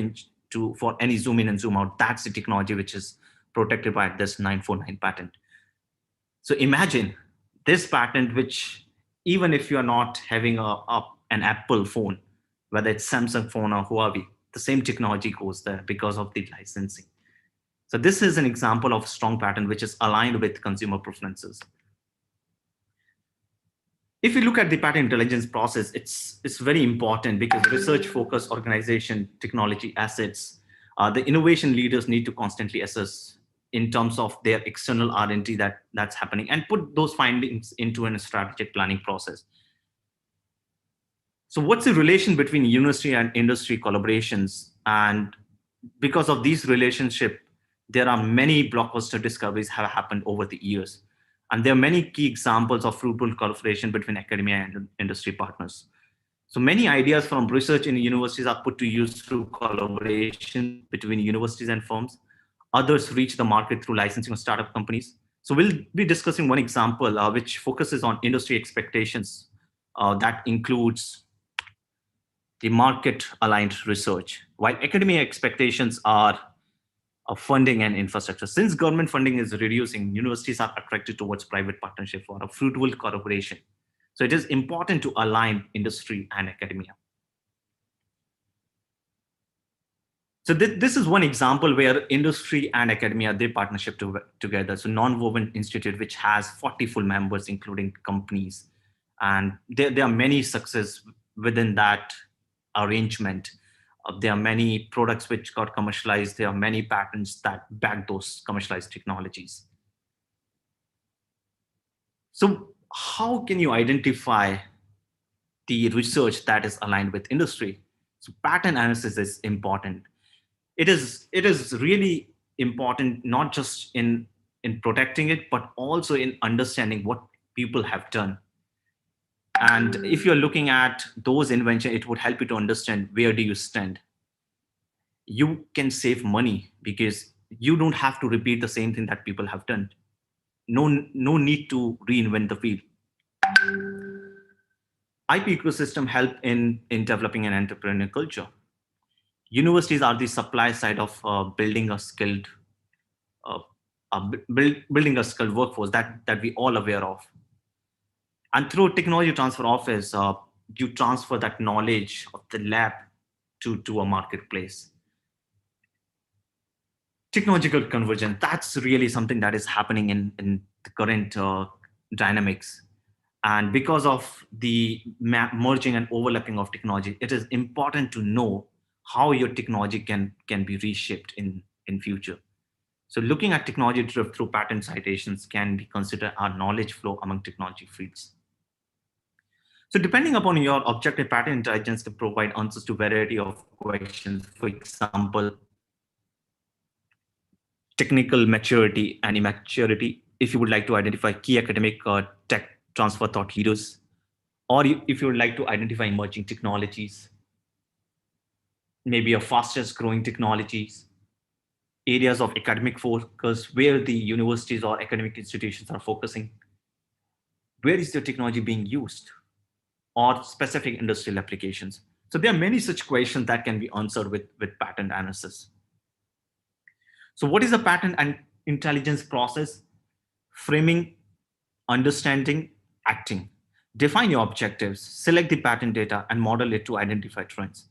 for any zoom in and zoom out, that's the technology which is protected by this 949 patent. So imagine this patent, which even if you're not having an Apple phone, whether it's Samsung phone or Huawei, the same technology goes there because of the licensing. So this is an example of strong patent which is aligned with consumer preferences. If you look at the patent intelligence process, it's very important because research focused organization, technology assets, the innovation leaders need to constantly assess in terms of their external R&D that's happening and put those findings into a strategic planning process. So what's the relation between university and industry collaborations? And because of these relationship, there are many blockbuster discoveries have happened over the years. And there are many key examples of fruitful collaboration between academia and industry partners. So many ideas from research in universities are put to use through collaboration between universities and firms. Others reach the market through licensing of startup companies. So we'll be discussing one example which focuses on industry expectations. That includes the market-aligned research. While academia expectations are of funding and infrastructure. Since government funding is reducing, universities are attracted towards private partnership for a fruitful collaboration. So it is important to align industry and academia. So this is one example where industry and academia, they partnership together. So Non-Woven Institute, which has 40 full members, including companies. And there are many successes within that arrangement. There are many products which got commercialized. There are many patents that back those commercialized technologies. So how can you identify the research that is aligned with industry? So pattern analysis is important. It is really important, not just in protecting it, but also in understanding what people have done. And if you're looking at those inventions, it would help you to understand where do you stand. You can save money because you don't have to repeat the same thing that people have done. No need to reinvent the wheel. IP ecosystem help in developing an entrepreneurial culture. Universities are the supply side of building a skilled workforce that we all aware of. And through technology transfer office, you transfer that knowledge of the lab to a marketplace. Technological convergence, that's really something that is happening in the current dynamics. And because of the merging and overlapping of technology, it is important to know how your technology can be reshaped in future. So looking at technology through patent citations can be considered our knowledge flow among technology fields. So depending upon your objective, patent intelligence can provide answers to a variety of questions. For example, technical maturity and immaturity, if you would like to identify key academic tech transfer thought leaders, or if you would like to identify emerging technologies, maybe your fastest growing technologies, areas of academic focus where the universities or academic institutions are focusing, where is the technology being used, or specific industrial applications. So there are many such questions that can be answered with patent analysis. So what is a patent and intelligence process? Framing, understanding, acting. Define your objectives, select the patent data, and model it to identify trends.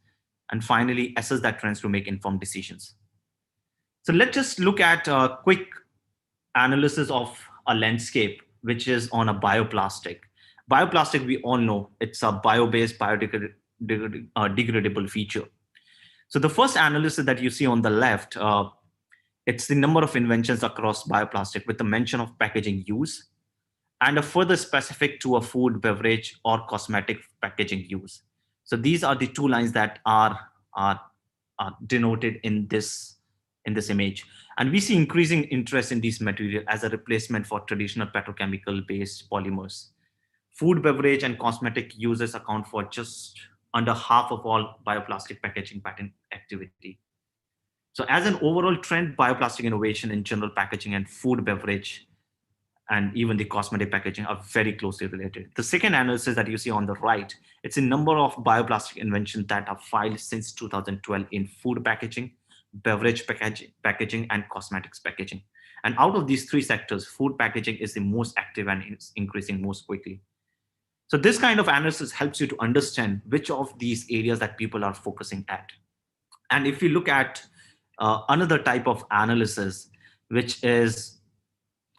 And finally, assess that trends to make informed decisions. So let's just look at a quick analysis of a landscape, which is on a bioplastic. Bioplastic, we all know, it's a bio-based, biodegradable feature. So the first analysis that you see on the left, it's the number of inventions across bioplastic with the mention of packaging use and a further specific to a food, beverage, or cosmetic packaging use. So these are the two lines that are denoted in this image. And we see increasing interest in these materials as a replacement for traditional petrochemical-based polymers. Food, beverage, and cosmetic uses account for just under half of all bioplastic packaging patent activity. So as an overall trend, bioplastic innovation in general packaging and food, beverage, and even the cosmetic packaging are very closely related. The second analysis that you see on the right, it's a number of bioplastic inventions that are filed since 2012 in food packaging, beverage packaging, and cosmetics packaging. And out of these three sectors, food packaging is the most active and is increasing most quickly. So this kind of analysis helps you to understand which of these areas that people are focusing at. And if you look at another type of analysis, which is,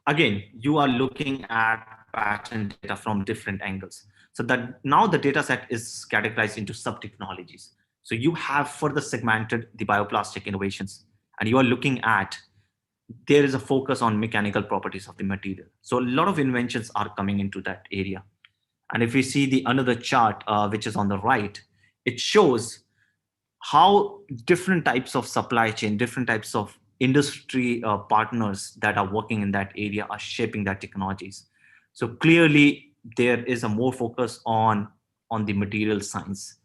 again, you are looking at patent data from different angles. So that now the data set is categorized into sub-technologies. So you have further segmented the bioplastic innovations, and you are looking at, there is a focus on mechanical properties of the material. So a lot of inventions are coming into that area. And if we see the another chart, which is on the right, it shows how different types of supply chain, different types of industry partners that are working in that area are shaping that technologies. So clearly there is a more focus on the material science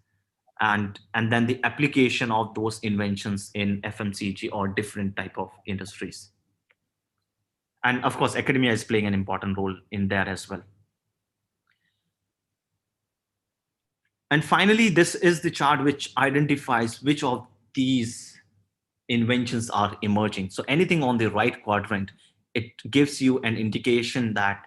and then the application of those inventions in FMCG or different type of industries. And of course, academia is playing an important role in there as well. And finally, this is the chart which identifies which of these inventions are emerging. So anything on the right quadrant, it gives you an indication that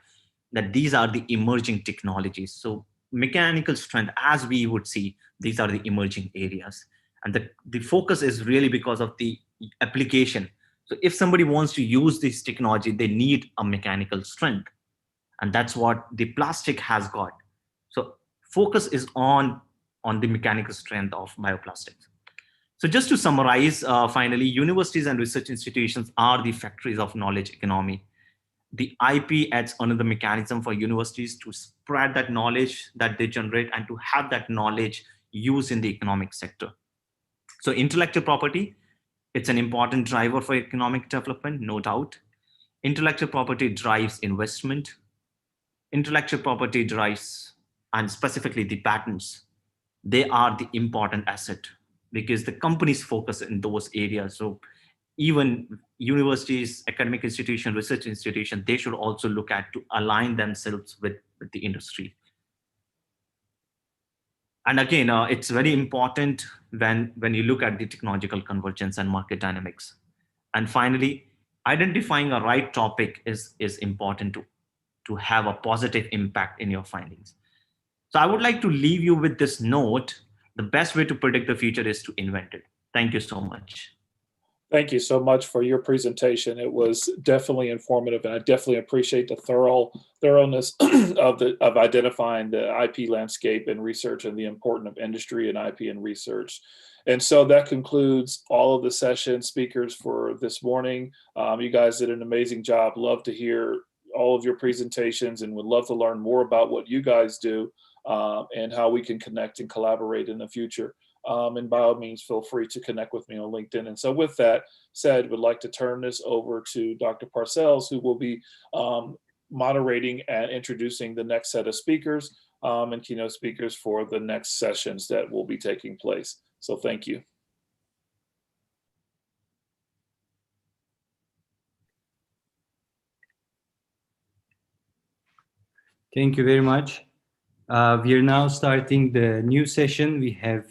these are the emerging technologies. So mechanical strength, as we would see, these are the emerging areas. And the focus is really because of the application. So if somebody wants to use this technology, they need a mechanical strength. And that's what the plastic has got. So focus is on the mechanical strength of bioplastics. So just to summarize, finally, universities and research institutions are the factories of knowledge economy. The IP adds another mechanism for universities to spread that knowledge that they generate and to have that knowledge used in the economic sector. So intellectual property, it's an important driver for economic development, no doubt. Intellectual property drives investment. Intellectual property drives, and specifically the patents, they are the important asset because the companies focus in those areas. So even universities, academic institutions, research institutions, they should also look at to align themselves with the industry. And again, it's very important when you look at the technological convergence and market dynamics. And finally, identifying a right topic is important to have a positive impact in your findings. So I would like to leave you with this note: the best way to predict the future is to invent it. Thank you so much. Thank you so much for your presentation. It was definitely informative, and I definitely appreciate the thoroughness of identifying the IP landscape and research and the importance of industry and IP and research. And so that concludes all of the session speakers for this morning. You guys did an amazing job. Love to hear all of your presentations and would love to learn more about what you guys do and how we can connect and collaborate in the future. And by all means, feel free to connect with me on LinkedIn. And so with that said, would like to turn this over to Dr. Parcells, who will be moderating and introducing the next set of speakers and keynote speakers for the next sessions that will be taking place. So thank you. Thank you very much. We are now starting the new session. We have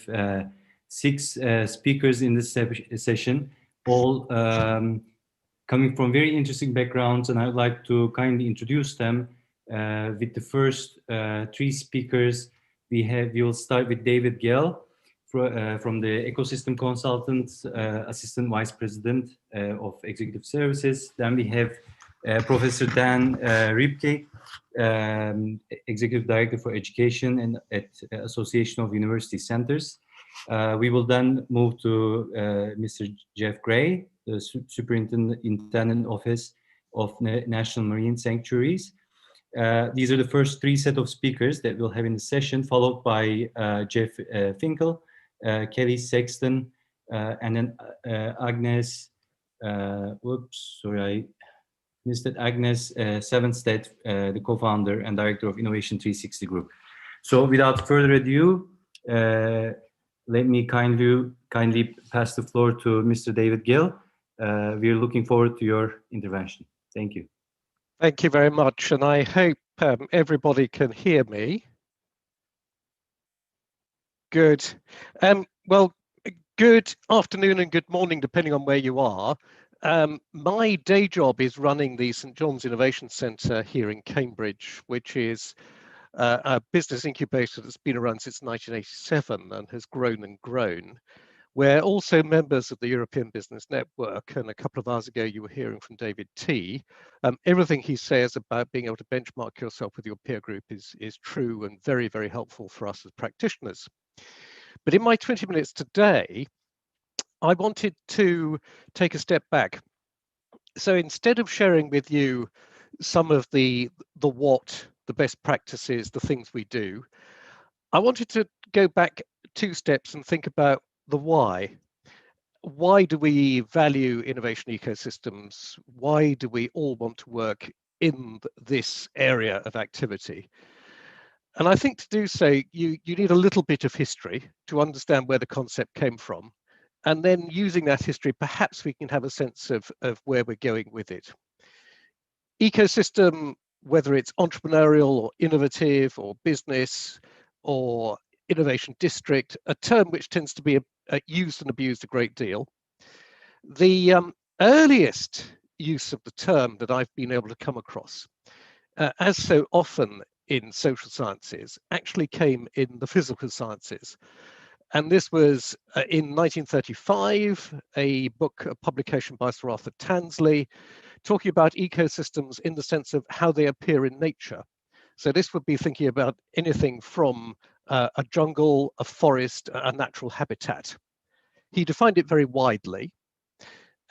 6 speakers in this session, all coming from very interesting backgrounds, and I would like to kindly introduce them. With the first 3 speakers, we will start with David Gell from the Ecosystem Consultants, Assistant Vice President of Executive Services. Then we have Professor Dan Ripke, Executive Director for Education and at Association of University Centers. We will then move to Mr. Jeff Gray, the Superintendent Office of National Marine Sanctuaries. These are the first 3 set of speakers that we'll have in the session, followed by Jeff Finkel, Kelly Sexton, and then Agnes, Mr. Agnes Sevenstedt, the co-founder and director of Innovation 360 Group. So without further ado, let me kindly pass the floor to Mr. David Gill. We are looking forward to your intervention. Thank you. Thank you very much, and I hope everybody can hear me. Good. Well, good afternoon and good morning, depending on where you are. My day job is running the St. John's Innovation Centre here in Cambridge, which is a business incubator that's been around since 1987 and has grown and grown. We're also members of the European Business Network, and a couple of hours ago you were hearing from David T. Everything he says about being able to benchmark yourself with your peer group is true and very, very helpful for us as practitioners. But in my 20 minutes today, I wanted to take a step back. So instead of sharing with you some of the what the best practices, the things we do. I wanted to go back 2 steps and think about the why. Why do we value innovation ecosystems? Why do we all want to work in this area of activity? And I think to do so, you need a little bit of history to understand where the concept came from. And then using that history, perhaps we can have a sense of where we're going with it. Ecosystem, whether it's entrepreneurial or innovative or business or innovation district, a term which tends to be used and abused a great deal. The earliest use of the term that I've been able to come across, as so often in social sciences, actually came in the physical sciences. And this was in 1935, a book, a publication by Sir Arthur Tansley, talking about ecosystems in the sense of how they appear in nature. So this would be thinking about anything from a jungle, a forest, a natural habitat. He defined it very widely.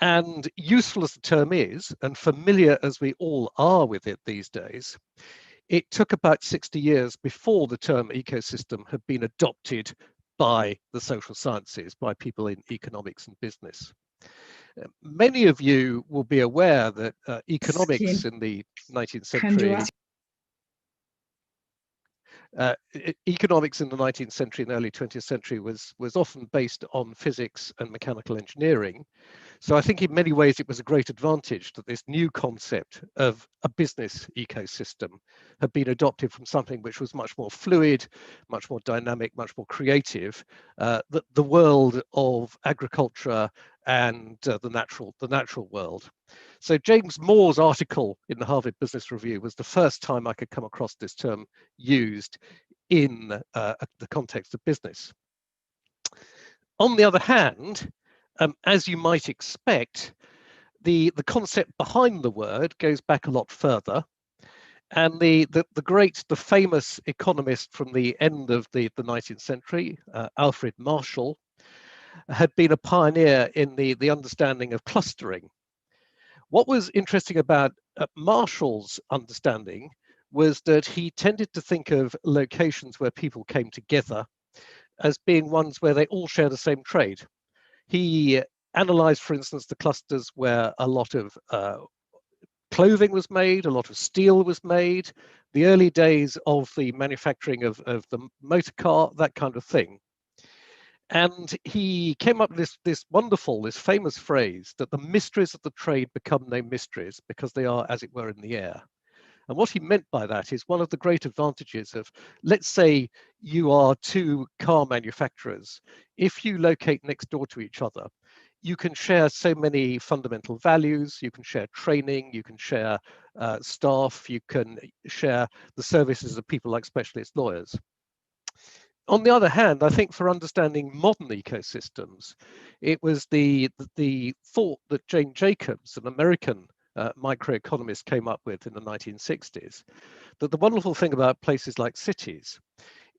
And useful as the term is, and familiar as we all are with it these days, it took about 60 years before the term ecosystem had been adopted by the social sciences, by people in economics and business. Many of you will be aware that economics in the 19th century economics in the 19th century and early 20th century was often based on physics and mechanical engineering. So I think in many ways it was a great advantage that this new concept of a business ecosystem had been adopted from something which was much more fluid, much more dynamic, much more creative, the world of agriculture and the natural world. So James Moore's article in the Harvard Business Review was the first time I could come across this term used in the context of business. On the other hand, as you might expect, the concept behind the word goes back a lot further. And the famous economist from the end of the 19th century, Alfred Marshall, had been a pioneer in the understanding of clustering. What was interesting about Marshall's understanding was that he tended to think of locations where people came together as being ones where they all share the same trade. He analyzed, for instance, the clusters where a lot of clothing was made, a lot of steel was made, the early days of the manufacturing of the motor car, that kind of thing. And he came up with this famous phrase that the mysteries of the trade become no mysteries because they are, as it were, in the air. And what he meant by that is one of the great advantages of, let's say you are 2 car manufacturers. If you locate next door to each other, you can share so many fundamental values, you can share training, you can share staff, you can share the services of people like specialist lawyers. On the other hand, I think for understanding modern ecosystems, it was the thought that Jane Jacobs, an American microeconomist, came up with in the 1960s, that the wonderful thing about places like cities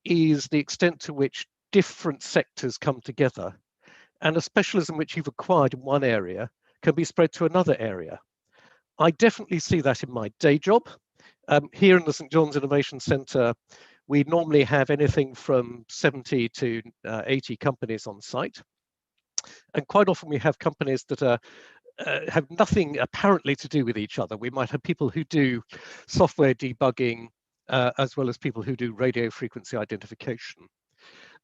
is the extent to which different sectors come together, and a specialism which you've acquired in one area can be spread to another area. I definitely see that in my day job. Here in the St. John's Innovation Centre, we normally have anything from 70 to 80 companies on site. And quite often we have companies that have nothing apparently to do with each other. We might have people who do software debugging, as well as people who do radio frequency identification.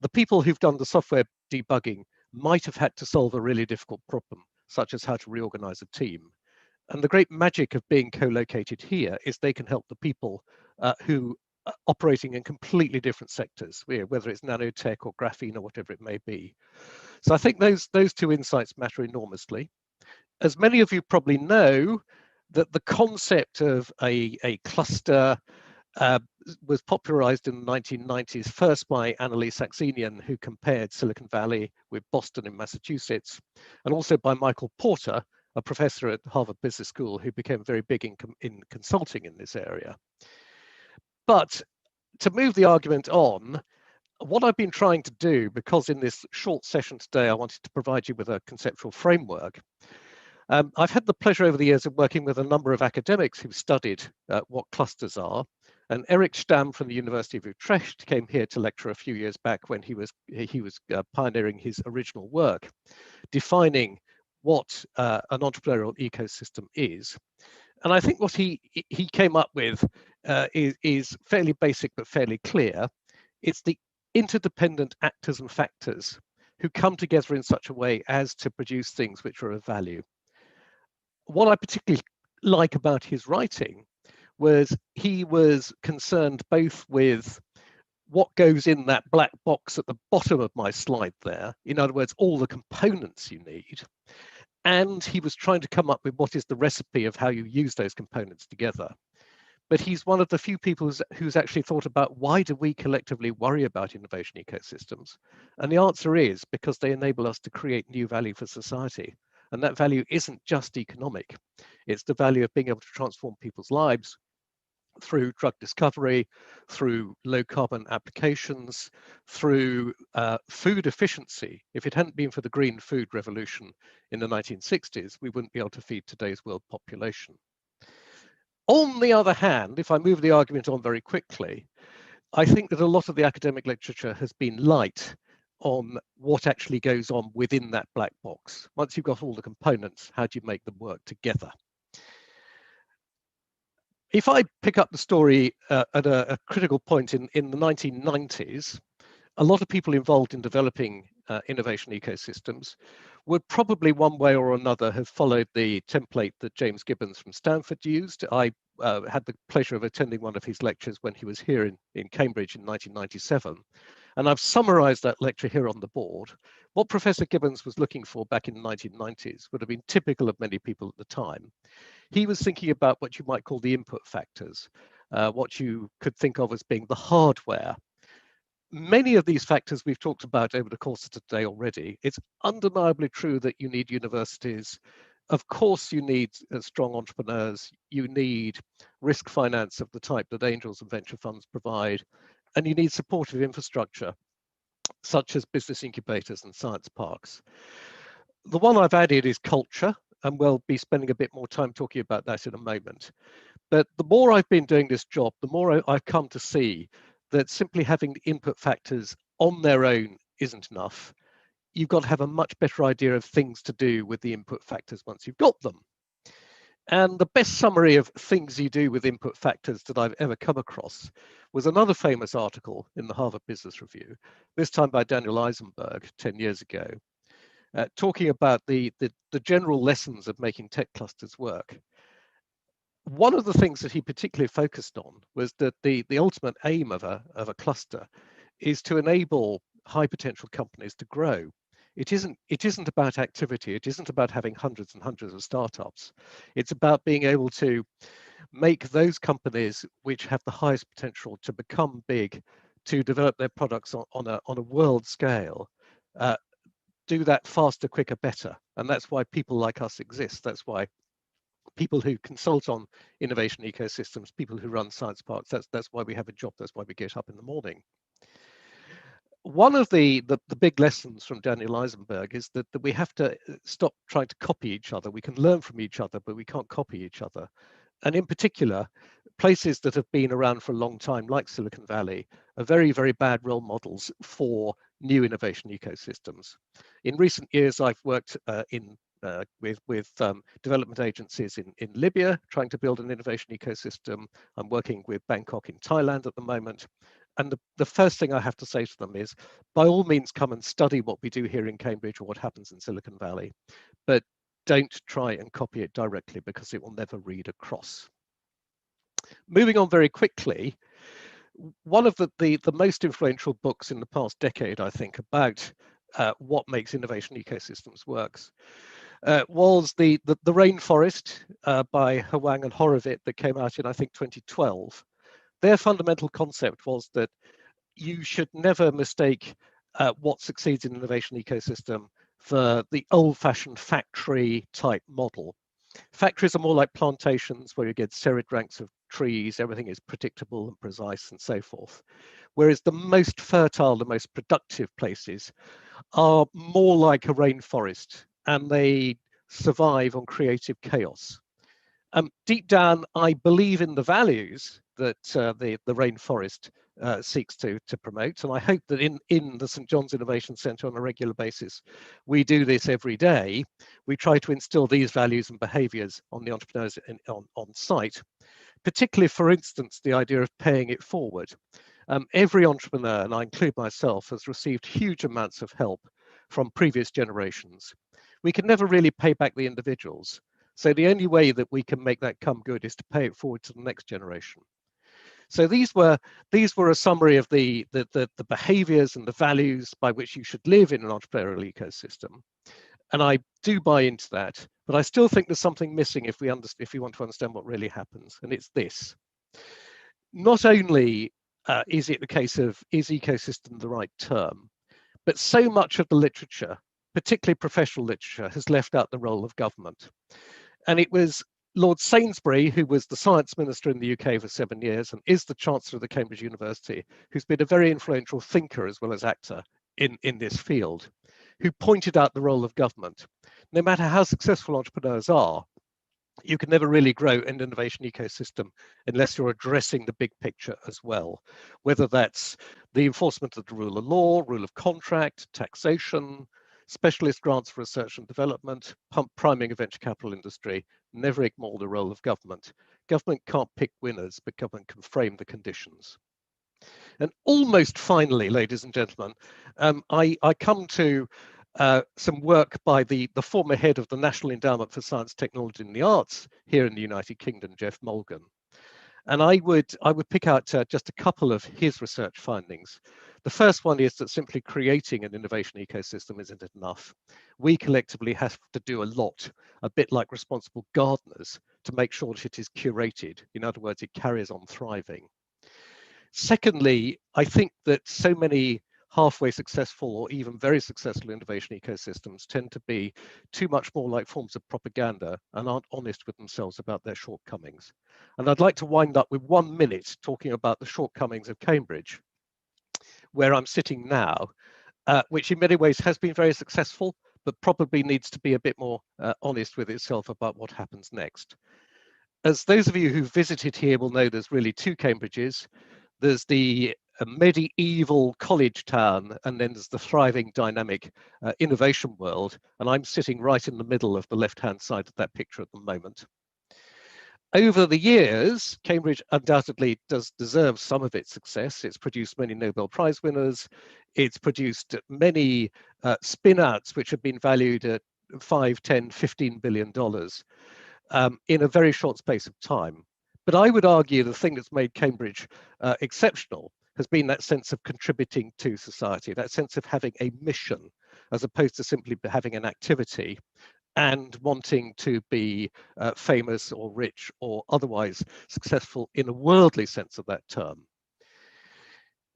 The people who've done the software debugging might have had to solve a really difficult problem, such as how to reorganize a team. And the great magic of being co-located here is they can help the people who are operating in completely different sectors, whether it's nanotech or graphene or whatever it may be. So I think those 2 insights matter enormously. As many of you probably know, that the concept of a cluster was popularized in the 1990s, first by Annalise Saxenian, who compared Silicon Valley with Boston in Massachusetts, and also by Michael Porter, a professor at Harvard Business School, who became very big in consulting in this area. But to move the argument on, what I've been trying to do, because in this short session today, I wanted to provide you with a conceptual framework. I've had the pleasure over the years of working with a number of academics who've studied what clusters are. And Eric Stam from the University of Utrecht came here to lecture a few years back when he was pioneering his original work, defining what an entrepreneurial ecosystem is. And I think what he came up with is fairly basic but fairly clear. It's the interdependent actors and factors who come together in such a way as to produce things which are of value. What I particularly like about his writing was he was concerned both with what goes in that black box at the bottom of my slide there, in other words, all the components you need, and he was trying to come up with what is the recipe of how you use those components together. But he's one of the few people who's actually thought about why do we collectively worry about innovation ecosystems? And the answer is because they enable us to create new value for society. And that value isn't just economic. It's the value of being able to transform people's lives through drug discovery, through low carbon applications, through food efficiency. If it hadn't been for the green food revolution in the 1960s, we wouldn't be able to feed today's world population. On the other hand, if I move the argument on very quickly, I think that a lot of the academic literature has been light on what actually goes on within that black box. Once you've got all the components, how do you make them work together? If I pick up the story at a critical point in the 1990s, a lot of people involved in developing innovation ecosystems would probably one way or another have followed the template that James Gibbons from Stanford used. I had the pleasure of attending one of his lectures when he was here in Cambridge in 1997. And I've summarized that lecture here on the board. What Professor Gibbons was looking for back in the 1990s would have been typical of many people at the time. He was thinking about what you might call the input factors, what you could think of as being the hardware. Many of these factors we've talked about over the course of today already. It's undeniably true that you need universities. Of course, you need strong entrepreneurs. You need risk finance of the type that angels and venture funds provide. And you need supportive infrastructure, such as business incubators and science parks. The one I've added is culture, and we'll be spending a bit more time talking about that in a moment. But the more I've been doing this job, the more I've come to see that simply having the input factors on their own isn't enough. You've got to have a much better idea of things to do with the input factors once you've got them. And the best summary of things you do with input factors that I've ever come across was another famous article in the Harvard Business Review, this time by Daniel Eisenberg 10 years ago, talking about the general lessons of making tech clusters work. One of the things that he particularly focused on was that the ultimate aim of a cluster is to enable high potential companies to grow. It isn't about activity. It isn't about having hundreds and hundreds of startups. It's about being able to make those companies which have the highest potential to become big, to develop their products on a world scale, do that faster, quicker, better. And that's why people like us exist. That's why people who consult on innovation ecosystems, people who run science parks, that's why we have a job. That's why we get up in the morning. One of the big lessons from Daniel Eisenberg is that we have to stop trying to copy each other. We can learn from each other, but we can't copy each other. And in particular, places that have been around for a long time, like Silicon Valley, are very, very bad role models for new innovation ecosystems. In recent years, I've worked with development agencies in Libya, trying to build an innovation ecosystem. I'm working with Bangkok in Thailand at the moment. And the first thing I have to say to them is, by all means, come and study what we do here in Cambridge or what happens in Silicon Valley, but don't try and copy it directly because it will never read across. Moving on very quickly, one of the most influential books in the past decade, I think, about what makes innovation ecosystems works was the Rainforest by Hwang and Horowitz that came out in, I think, 2012. Their fundamental concept was that you should never mistake what succeeds in an innovation ecosystem for the old-fashioned factory type model. Factories are more like plantations where you get serried ranks of trees, everything is predictable and precise and so forth. Whereas the most fertile, the most productive places are more like a rainforest, and they survive on creative chaos. Deep down, I believe in the values, that the rainforest seeks to promote. And I hope that in the St. John's Innovation Centre on a regular basis, we do this every day. We try to instill these values and behaviours on the entrepreneurs on site, particularly, for instance, the idea of paying it forward. Every entrepreneur, and I include myself, has received huge amounts of help from previous generations. We can never really pay back the individuals. So the only way that we can make that come good is to pay it forward to the next generation. So these were a summary of the behaviors and the values by which you should live in an entrepreneurial ecosystem. And I do buy into that, but I still think there's something missing if we want to understand what really happens. And it's this. Not only is it the case of, is ecosystem the right term, but so much of the literature, particularly professional literature, has left out the role of government. And it was Lord Sainsbury, who was the science minister in the UK for 7 years and is the chancellor of the Cambridge University, who's been a very influential thinker as well as actor in this field, who pointed out the role of government. No matter how successful entrepreneurs are, you can never really grow an innovation ecosystem unless you're addressing the big picture as well, whether that's the enforcement of the rule of law, rule of contract, taxation, specialist grants for research and development, priming a venture capital industry. Never ignore the role of government. Government can't pick winners, but government can frame the conditions. And almost finally, ladies and gentlemen, I come to some work by the former head of the National Endowment for Science, Technology and the Arts here in the United Kingdom, Jeff Mulgan. And I would pick out just a couple of his research findings. The first one is that simply creating an innovation ecosystem isn't enough. We collectively have to do a lot, a bit like responsible gardeners, to make sure that it is curated. In other words, it carries on thriving. Secondly, I think that so many halfway successful or even very successful innovation ecosystems tend to be too much more like forms of propaganda and aren't honest with themselves about their shortcomings. And I'd like to wind up with 1 minute talking about the shortcomings of Cambridge, where I'm sitting now, which in many ways has been very successful, but probably needs to be a bit more honest with itself about what happens next. As those of you who visited here will know, there's really 2 Cambridges. There's the medieval college town, and then there's the thriving, dynamic innovation world. And I'm sitting right in the middle of the left-hand side of that picture at the moment. Over the years, Cambridge undoubtedly does deserve some of its success. It's produced many Nobel Prize winners. It's produced many spin-outs which have been valued at $5, $10, $15 billion in a very short space of time. But I would argue the thing that's made Cambridge exceptional has been that sense of contributing to society, that sense of having a mission, as opposed to simply having an activity and wanting to be famous or rich or otherwise successful in a worldly sense of that term.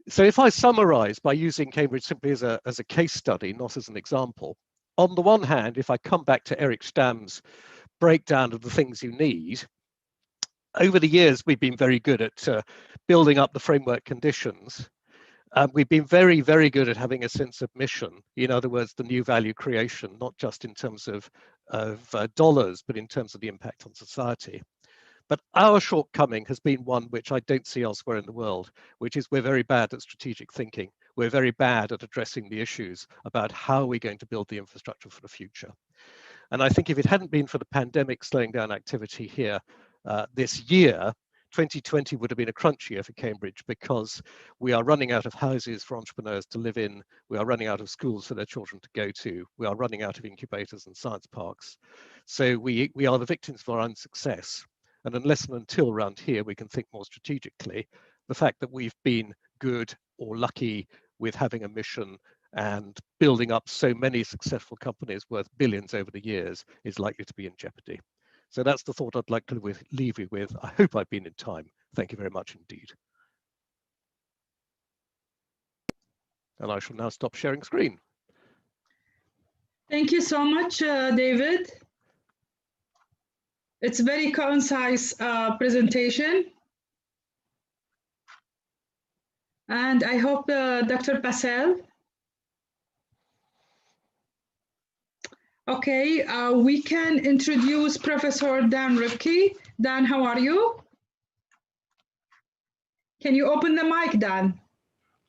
So if I summarize by using Cambridge simply as a case study, not as an example, on the one hand, if I come back to Eric Stamm's breakdown of the things you need, over the years, we've been very good at building up the framework conditions. We've been very, very good at having a sense of mission. In other words, the new value creation, not just in terms of dollars, but in terms of the impact on society. But our shortcoming has been one which I don't see elsewhere in the world, which is we're very bad at strategic thinking. We're very bad at addressing the issues about how we're going to build the infrastructure for the future. And I think if it hadn't been for the pandemic slowing down activity here this year, 2020 would have been a crunch year for Cambridge, because we are running out of houses for entrepreneurs to live in. We are running out of schools for their children to go to. We are running out of incubators and science parks. So we are the victims of our own success. And unless and until around here we can think more strategically, the fact that we've been good or lucky with having a mission and building up so many successful companies worth billions over the years is likely to be in jeopardy. So that's the thought I'd like to leave you with. I hope I've been in time. Thank you very much indeed. And I shall now stop sharing screen. Thank you so much, David. It's a very concise presentation. And I hope Dr. Bassel. Okay, we can introduce Professor Dan Rifke. Dan, how are you? Can you open the mic, Dan?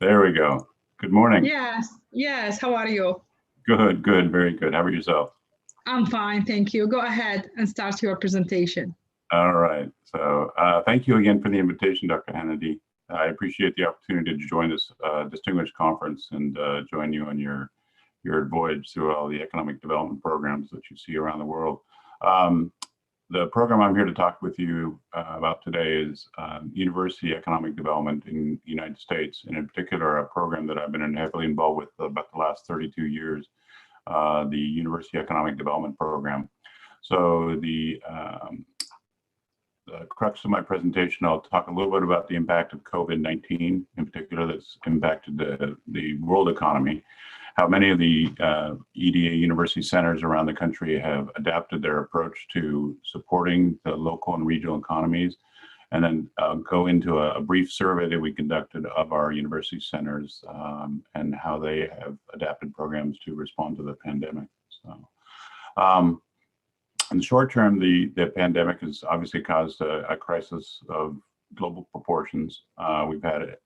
There we go. Good morning. Yes. How are you? Good, very good. How about yourself? I'm fine, thank you. Go ahead and start your presentation. All right. So thank you again for the invitation, Dr. Hannity. I appreciate the opportunity to join this distinguished conference and join you on your voyage through all the economic development programs that you see around the world. The program I'm here to talk with you about today is university economic development in the United States, and in particular, a program that I've been heavily involved with about the last 32 years, the University Economic Development Program. So the crux of my presentation, I'll talk a little bit about the impact of COVID-19, in particular that's impacted the world economy, how many of the EDA university centers around the country have adapted their approach to supporting the local and regional economies, and then go into a brief survey that we conducted of our university centers and how they have adapted programs to respond to the pandemic. So, in the short term, the pandemic has obviously caused a crisis of global proportions. We've had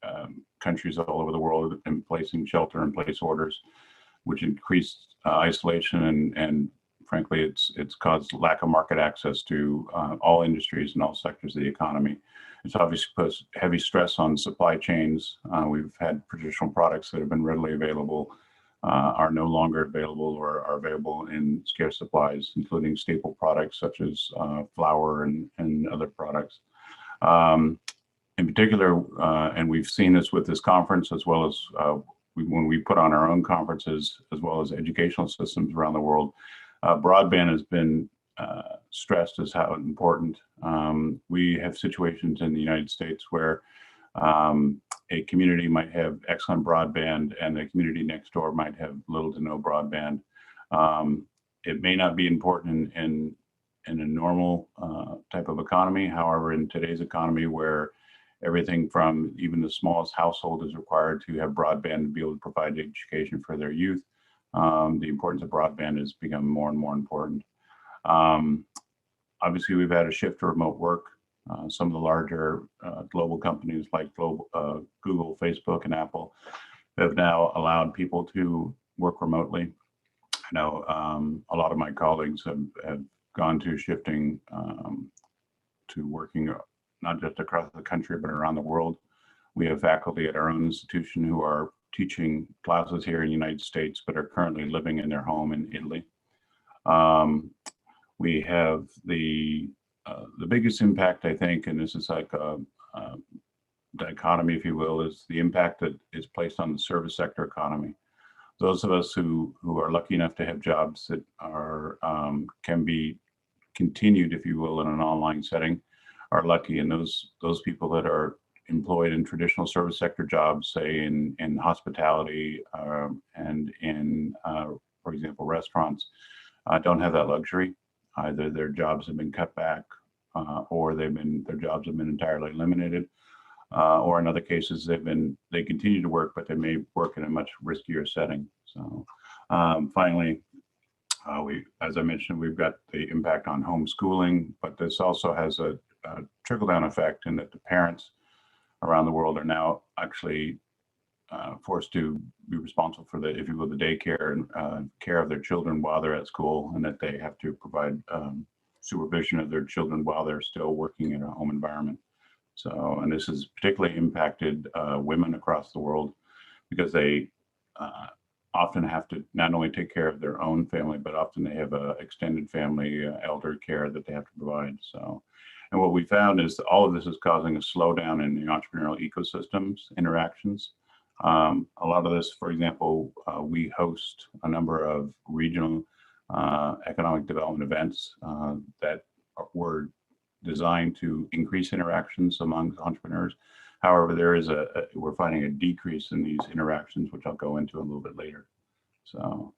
countries all over the world in placing shelter-in-place orders, which increased isolation and frankly, it's caused lack of market access to all industries and all sectors of the economy. It's obviously put heavy stress on supply chains. We've had traditional products that have been readily available are no longer available or are available in scarce supplies, including staple products such as flour and other products. In particular, and we've seen this with this conference as well as when we put on our own conferences, as well as educational systems around the world, broadband has been stressed as how important. We have situations in the United States where a community might have excellent broadband and the community next door might have little to no broadband. It may not be important in a normal type of economy. However, in today's economy where everything from even the smallest household is required to have broadband to be able to provide education for their youth, the importance of broadband has become more and more important. Obviously, we've had a shift to remote work. Some of the larger global companies like Google, Facebook, and Apple have now allowed people to work remotely. I know a lot of my colleagues have gone to shifting to working not just across the country, but around the world. We have faculty at our own institution who are teaching classes here in the United States, but are currently living in their home in Italy. We have the biggest impact, I think, and this is like a dichotomy, if you will, is the impact that is placed on the service sector economy. Those of us who are lucky enough to have jobs that are can be continued, if you will, in an online setting are lucky, and those people that are employed in traditional service sector jobs, say in hospitality and in, for example, restaurants, don't have that luxury. Either their jobs have been cut back, or their jobs have been entirely eliminated, or in other cases they continue to work, but they may work in a much riskier setting. So finally, as I mentioned, we've got the impact on homeschooling, but this also has a trickle-down effect in that the parents around the world are now actually forced to be responsible for the, if you will, the daycare and care of their children while they're at school, and that they have to provide supervision of their children while they're still working in a home environment. So, and this has particularly impacted women across the world because they often have to not only take care of their own family, but often they have an extended family elder care that they have to provide. So, and what we found is that all of this is causing a slowdown in the entrepreneurial ecosystems interactions. A lot of this, for example, we host a number of regional economic development events that were designed to increase interactions among entrepreneurs. However, we're finding a decrease in these interactions, which I'll go into a little bit later. So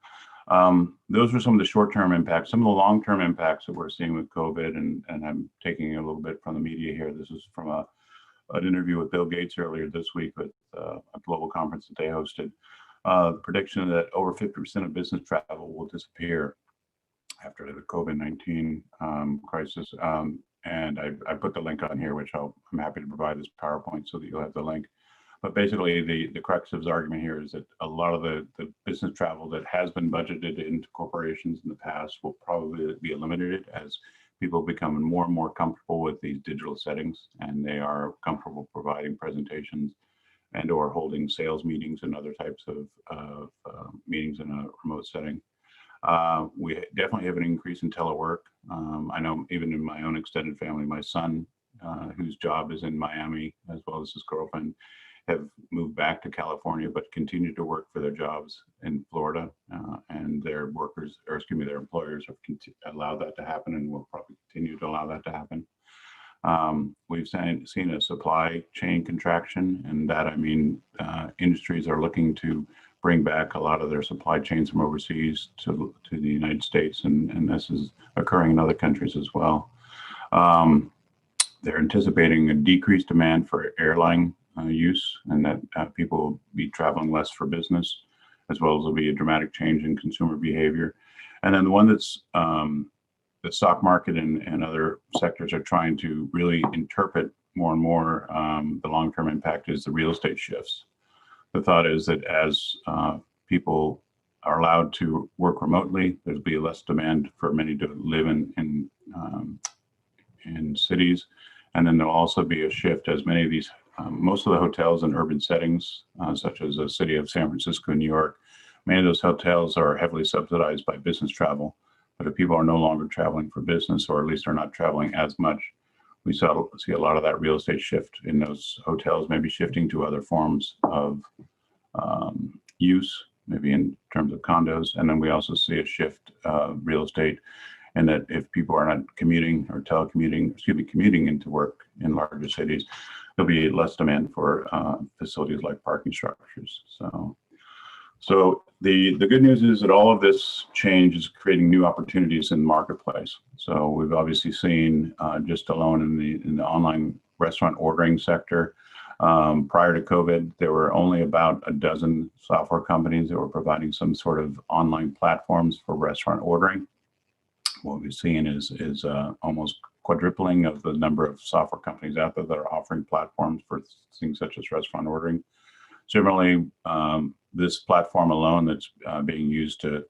those are some of the short-term impacts. Some of the long-term impacts that we're seeing with COVID, and I'm taking a little bit from the media here. This is from an interview with Bill Gates earlier this week with a global conference that they hosted. Prediction that over 50% of business travel will disappear after the COVID-19 crisis. and I put the link on here, which I'm happy to provide this PowerPoint so that you'll have the link. But basically, the crux of his argument here is that a lot of the business travel that has been budgeted into corporations in the past will probably be eliminated as people become more and more comfortable with these digital settings, and they are comfortable providing presentations and or holding sales meetings and other types of meetings in a remote setting. We definitely have an increase in telework. I know even in my own extended family, my son, whose job is in Miami, as well as his girlfriend, have moved back to California, but continue to work for their jobs in Florida, and their workers, or excuse me, their employers have allowed that to happen and will probably continue to allow that to happen. We've seen a supply chain contraction, and that I mean industries are looking to bring back a lot of their supply chains from overseas to the United States, and this is occurring in other countries as well. They're anticipating a decreased demand for airline use, and that people will be traveling less for business, as well as there'll be a dramatic change in consumer behavior. And then the one that's the stock market and other sectors are trying to really interpret more and more the long-term impact is the real estate shifts. The thought is that as people are allowed to work remotely, there'll be less demand for many to live in cities. And then there'll also be a shift as many of these, most of the hotels in urban settings, such as the city of San Francisco, New York, many of those hotels are heavily subsidized by business travel. But if people are no longer traveling for business, or at least are not traveling as much, we see a lot of that real estate shift in those hotels, maybe shifting to other forms of use, maybe in terms of condos. And then we also see a shift of real estate, and that if people are not commuting or commuting into work in larger cities, there'll be less demand for facilities like parking structures. So the good news is that all of this change is creating new opportunities in the marketplace. So we've obviously seen just alone in the online restaurant ordering sector, prior to COVID, there were only about a dozen software companies that were providing some sort of online platforms for restaurant ordering. What we've seen is almost quadrupling of the number of software companies out there that are offering platforms for things such as restaurant ordering. Similarly, this platform alone that's being used to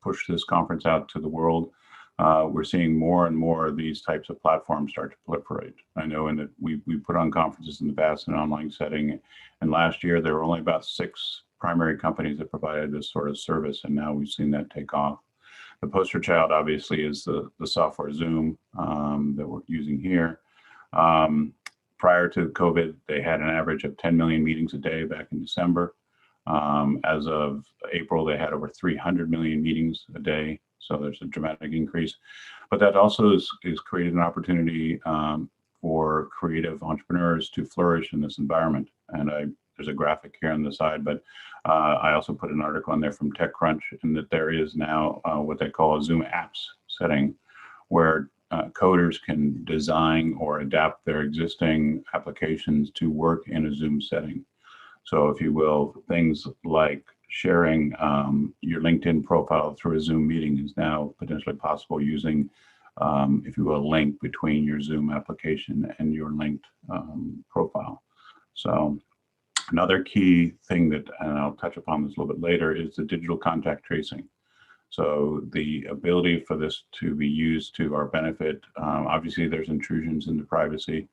push this conference out to the world, we're seeing more and more of these types of platforms start to proliferate. I know in that we put on conferences in the past in an online setting, and last year there were only about 6 primary companies that provided this sort of service, and now we've seen that take off. The poster child obviously is the software Zoom that we're using here. Prior to COVID, they had an average of 10 million meetings a day back in December. As of April, they had over 300 million meetings a day. So there's a dramatic increase. But that also is created an opportunity for creative entrepreneurs to flourish in this environment. And there's a graphic here on the side, but I also put an article on there from TechCrunch, and that there is now what they call a Zoom apps setting, where coders can design or adapt their existing applications to work in a Zoom setting. So if you will, things like sharing your LinkedIn profile through a Zoom meeting is now potentially possible using, if you will, a link between your Zoom application and your linked profile. So another key thing that, and I'll touch upon this a little bit later, is the digital contact tracing. So the ability for this to be used to our benefit, obviously there's intrusions into privacy,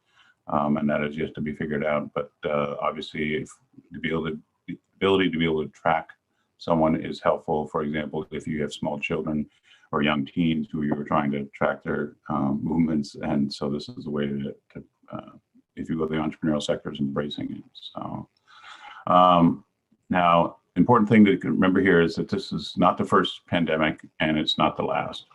and that is yet to be figured out. But obviously, the ability to be able to track someone is helpful. For example, if you have small children or young teens who you're trying to track their movements, and so this is a way to if you will, the entrepreneurial sector is embracing it. So now, important thing to remember here is that this is not the first pandemic, and it's not the last.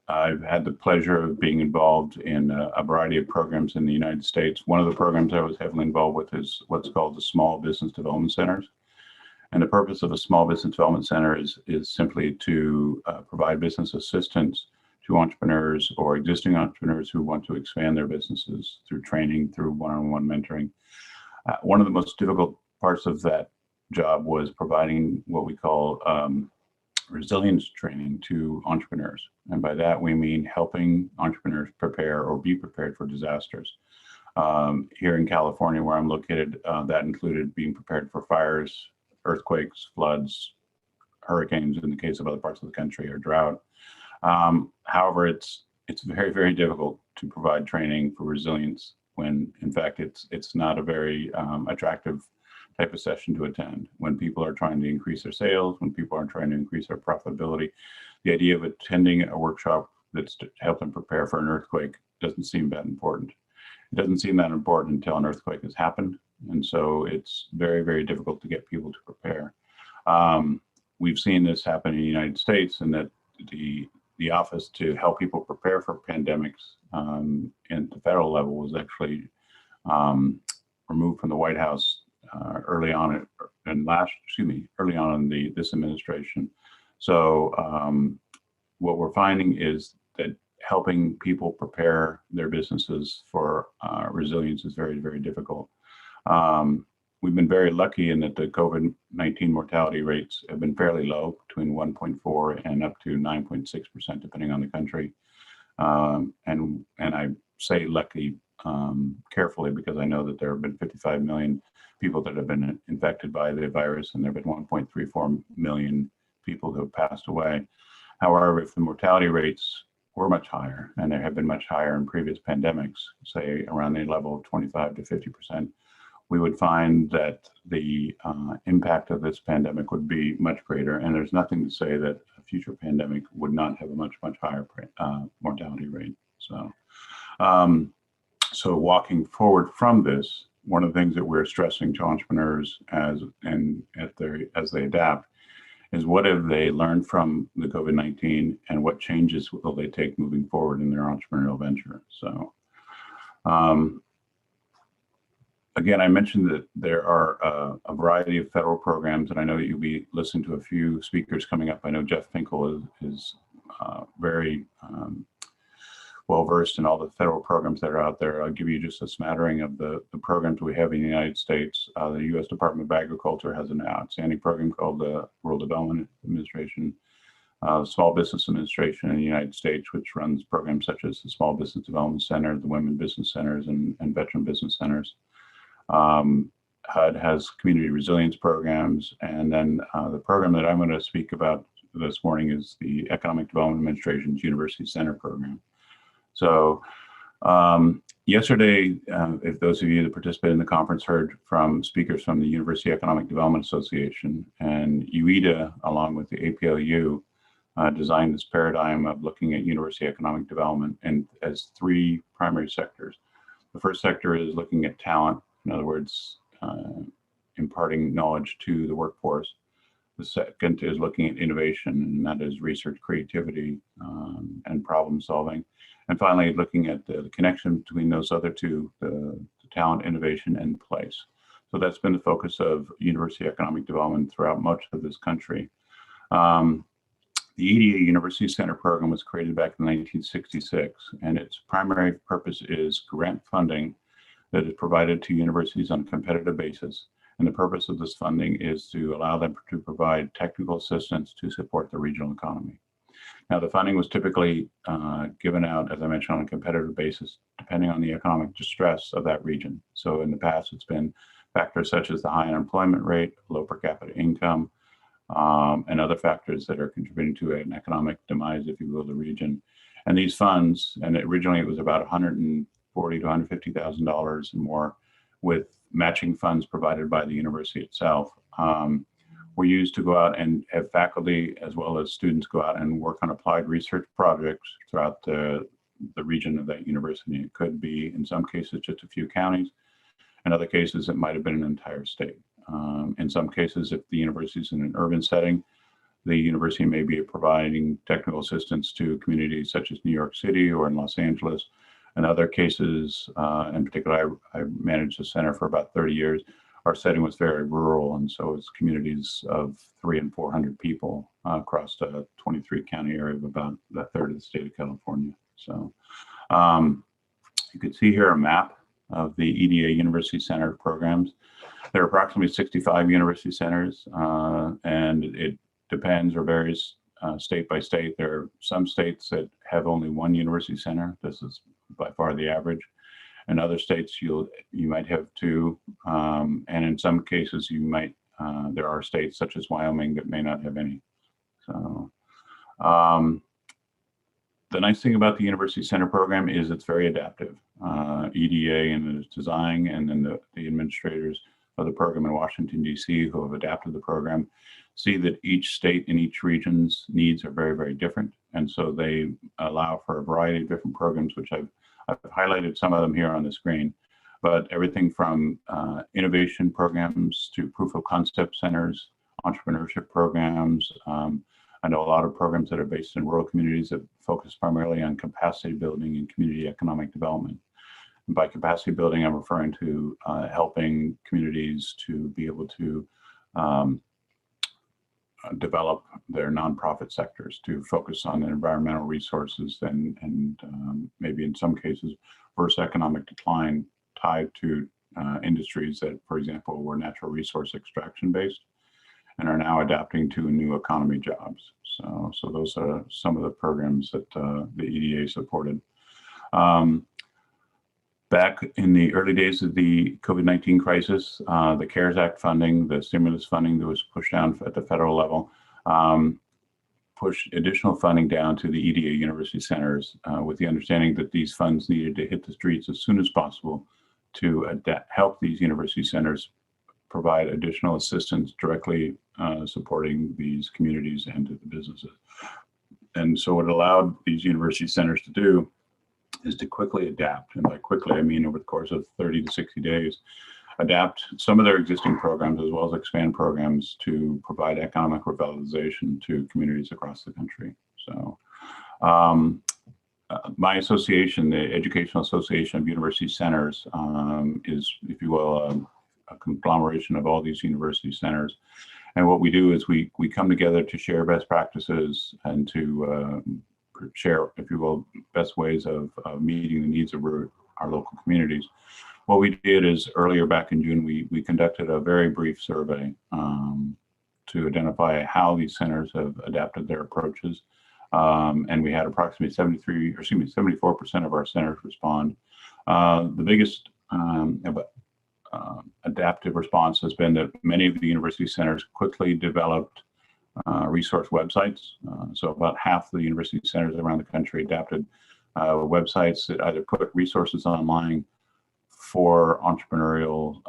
I've had the pleasure of being involved in a variety of programs in the United States. One of the programs I was heavily involved with is what's called the Small Business Development Centers. And the purpose of a Small Business Development Center is simply to provide business assistance to entrepreneurs or existing entrepreneurs who want to expand their businesses through training, through one-on-one mentoring. One of the most difficult parts of that job was providing what we call resilience training to entrepreneurs. And by that, we mean helping entrepreneurs prepare or be prepared for disasters. Here in California, where I'm located, that included being prepared for fires, earthquakes, floods, hurricanes in the case of other parts of the country, or drought. However, it's very, very difficult to provide training for resilience when, in fact, it's not a very attractive type of session to attend. When people are trying to increase their sales, when people are trying to increase their profitability, the idea of attending a workshop that's to help them prepare for an earthquake doesn't seem that important. It doesn't seem that important until an earthquake has happened. And so it's very, very difficult to get people to prepare. We've seen this happen in the United States, and that the office to help people prepare for pandemics at the federal level was actually removed from the White House early on in this administration. So what we're finding is that helping people prepare their businesses for resilience is very, very difficult. We've been very lucky in that the COVID-19 mortality rates have been fairly low, between 1.4 and up to 9.6%, depending on the country. And I say lucky carefully, because I know that there have been 55 million people that have been infected by the virus, and there have been 1.34 million people who have passed away. However, if the mortality rates were much higher, and they have been much higher in previous pandemics, say around the level of 25 to 50%, we would find that the impact of this pandemic would be much greater. And there's nothing to say that a future pandemic would not have a much, much higher mortality rate. So walking forward from this, one of the things that we're stressing to entrepreneurs as they adapt is, what have they learned from the COVID-19, and what changes will they take moving forward in their entrepreneurial venture? So again, I mentioned that there are a variety of federal programs, and I know that you'll be listening to a few speakers coming up. I know Jeff Finkel is very well-versed in all the federal programs that are out there. I'll give you just a smattering of the programs we have in the United States. The U.S. Department of Agriculture has an outstanding program called the Rural Development Administration. Small Business Administration in the United States, which runs programs such as the Small Business Development Center, the Women Business Centers, and Veteran Business Centers. HUD has community resilience programs, and then the program that I'm going to speak about this morning is the Economic Development Administration's University Center program. So yesterday, if those of you that participated in the conference heard from speakers from the University Economic Development Association, and UEDA, along with the APLU, designed this paradigm of looking at university economic development and as three primary sectors. The first sector is looking at talent, in other words, imparting knowledge to the workforce. The second is looking at innovation, and that is research, creativity, and problem solving. And finally, looking at the connection between those other two, the talent, innovation, and place. So that's been the focus of university economic development throughout much of this country. The EDA University Center program was created back in 1966, and its primary purpose is grant funding that is provided to universities on a competitive basis. And the purpose of this funding is to allow them to provide technical assistance to support the regional economy. Now, the funding was typically given out, as I mentioned, on a competitive basis, depending on the economic distress of that region. So in the past, it's been factors such as the high unemployment rate, low per capita income, and other factors that are contributing to an economic demise, if you will, of the region. And these funds, and originally it was about $140,000 to $150,000 and more, with matching funds provided by the university itself, were used to go out and have faculty as well as students go out and work on applied research projects throughout the region of that university. It could be, in some cases, just a few counties. In other cases, it might have been an entire state. In some cases, if the university is in an urban setting, the university may be providing technical assistance to communities such as New York City or in Los Angeles. In other cases, in particular, I managed the center for about 30 years. Our setting was very rural, and so it's communities of 300 and 400 people across a 23 county area of about a third of the state of California. So you can see here a map of the EDA University Center programs. There are approximately 65 university centers, and it depends or varies state by state. There are some states that have only one university center. This is by far the average. In other states, you might have two, and in some cases, there are states such as Wyoming that may not have any. So, the nice thing about the University Center program is it's very adaptive. EDA and its design, and then the administrators of the program in Washington, D.C., who have adapted the program, see that each state and each region's needs are very, very different. And so they allow for a variety of different programs, which I've highlighted some of them here on the screen, but everything from innovation programs to proof of concept centers, entrepreneurship programs. I know a lot of programs that are based in rural communities that focus primarily on capacity building and community economic development. And by capacity building, I'm referring to helping communities to be able to develop their nonprofit sectors, to focus on environmental resources and maybe in some cases reverse economic decline tied to industries that, for example, were natural resource extraction based and are now adapting to new economy jobs. So those are some of the programs that the EDA supported. Back in the early days of the COVID-19 crisis, the CARES Act funding, the stimulus funding that was pushed down at the federal level, pushed additional funding down to the EDA university centers with the understanding that these funds needed to hit the streets as soon as possible to help these university centers provide additional assistance directly supporting these communities and to the businesses. And so what it allowed these university centers to do is to quickly adapt. And by quickly, I mean over the course of 30 to 60 days, adapt some of their existing programs as well as expand programs to provide economic revitalization to communities across the country. So my association, the Educational Association of University Centers, is, if you will, a conglomeration of all these university centers. And what we do is we come together to share best practices and to share, if you will, best ways of meeting the needs of our local communities. What we did is earlier back in June, we conducted a very brief survey to identify how these centers have adapted their approaches. And we had approximately 74% of our centers respond. The biggest adaptive response has been that many of the university centers quickly developed resource websites. So about half the university centers around the country adapted websites that either put resources online for entrepreneurial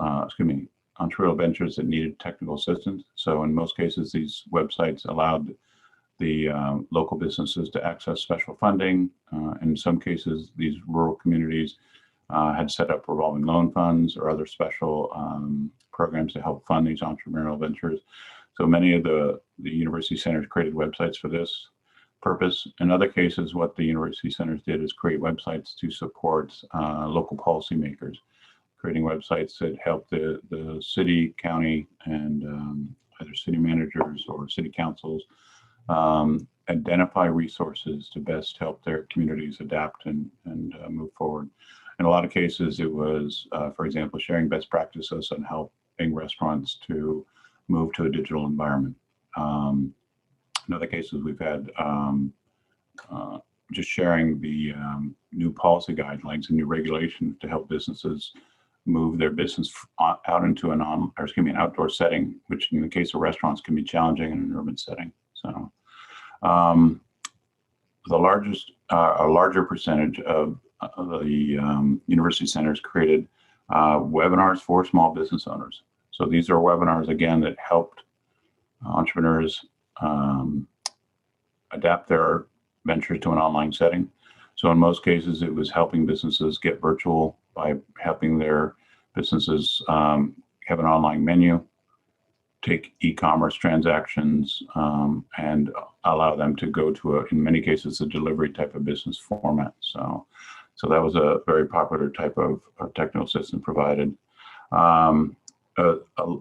ventures that needed technical assistance. So in most cases, these websites allowed the local businesses to access special funding. In some cases, these rural communities had set up revolving loan funds or other special programs to help fund these entrepreneurial ventures. So many of the university centers created websites for this purpose. In other cases, what the university centers did is create websites to support local policymakers, creating websites that help the city, county, and either city managers or city councils identify resources to best help their communities adapt and move forward. In a lot of cases, it was, for example, sharing best practices on helping restaurants to move to a digital environment. In other cases, we've had just sharing the new policy guidelines and new regulations to help businesses move their business out into an outdoor setting, which in the case of restaurants can be challenging in an urban setting. So a larger percentage of the university centers created webinars for small business owners. So these are webinars, again, that helped entrepreneurs adapt their ventures to an online setting. So in most cases, it was helping businesses get virtual by helping their businesses have an online menu, take e-commerce transactions, and allow them to go to, in many cases, a delivery type of business format. So that was a very popular type of technical assistance provided. A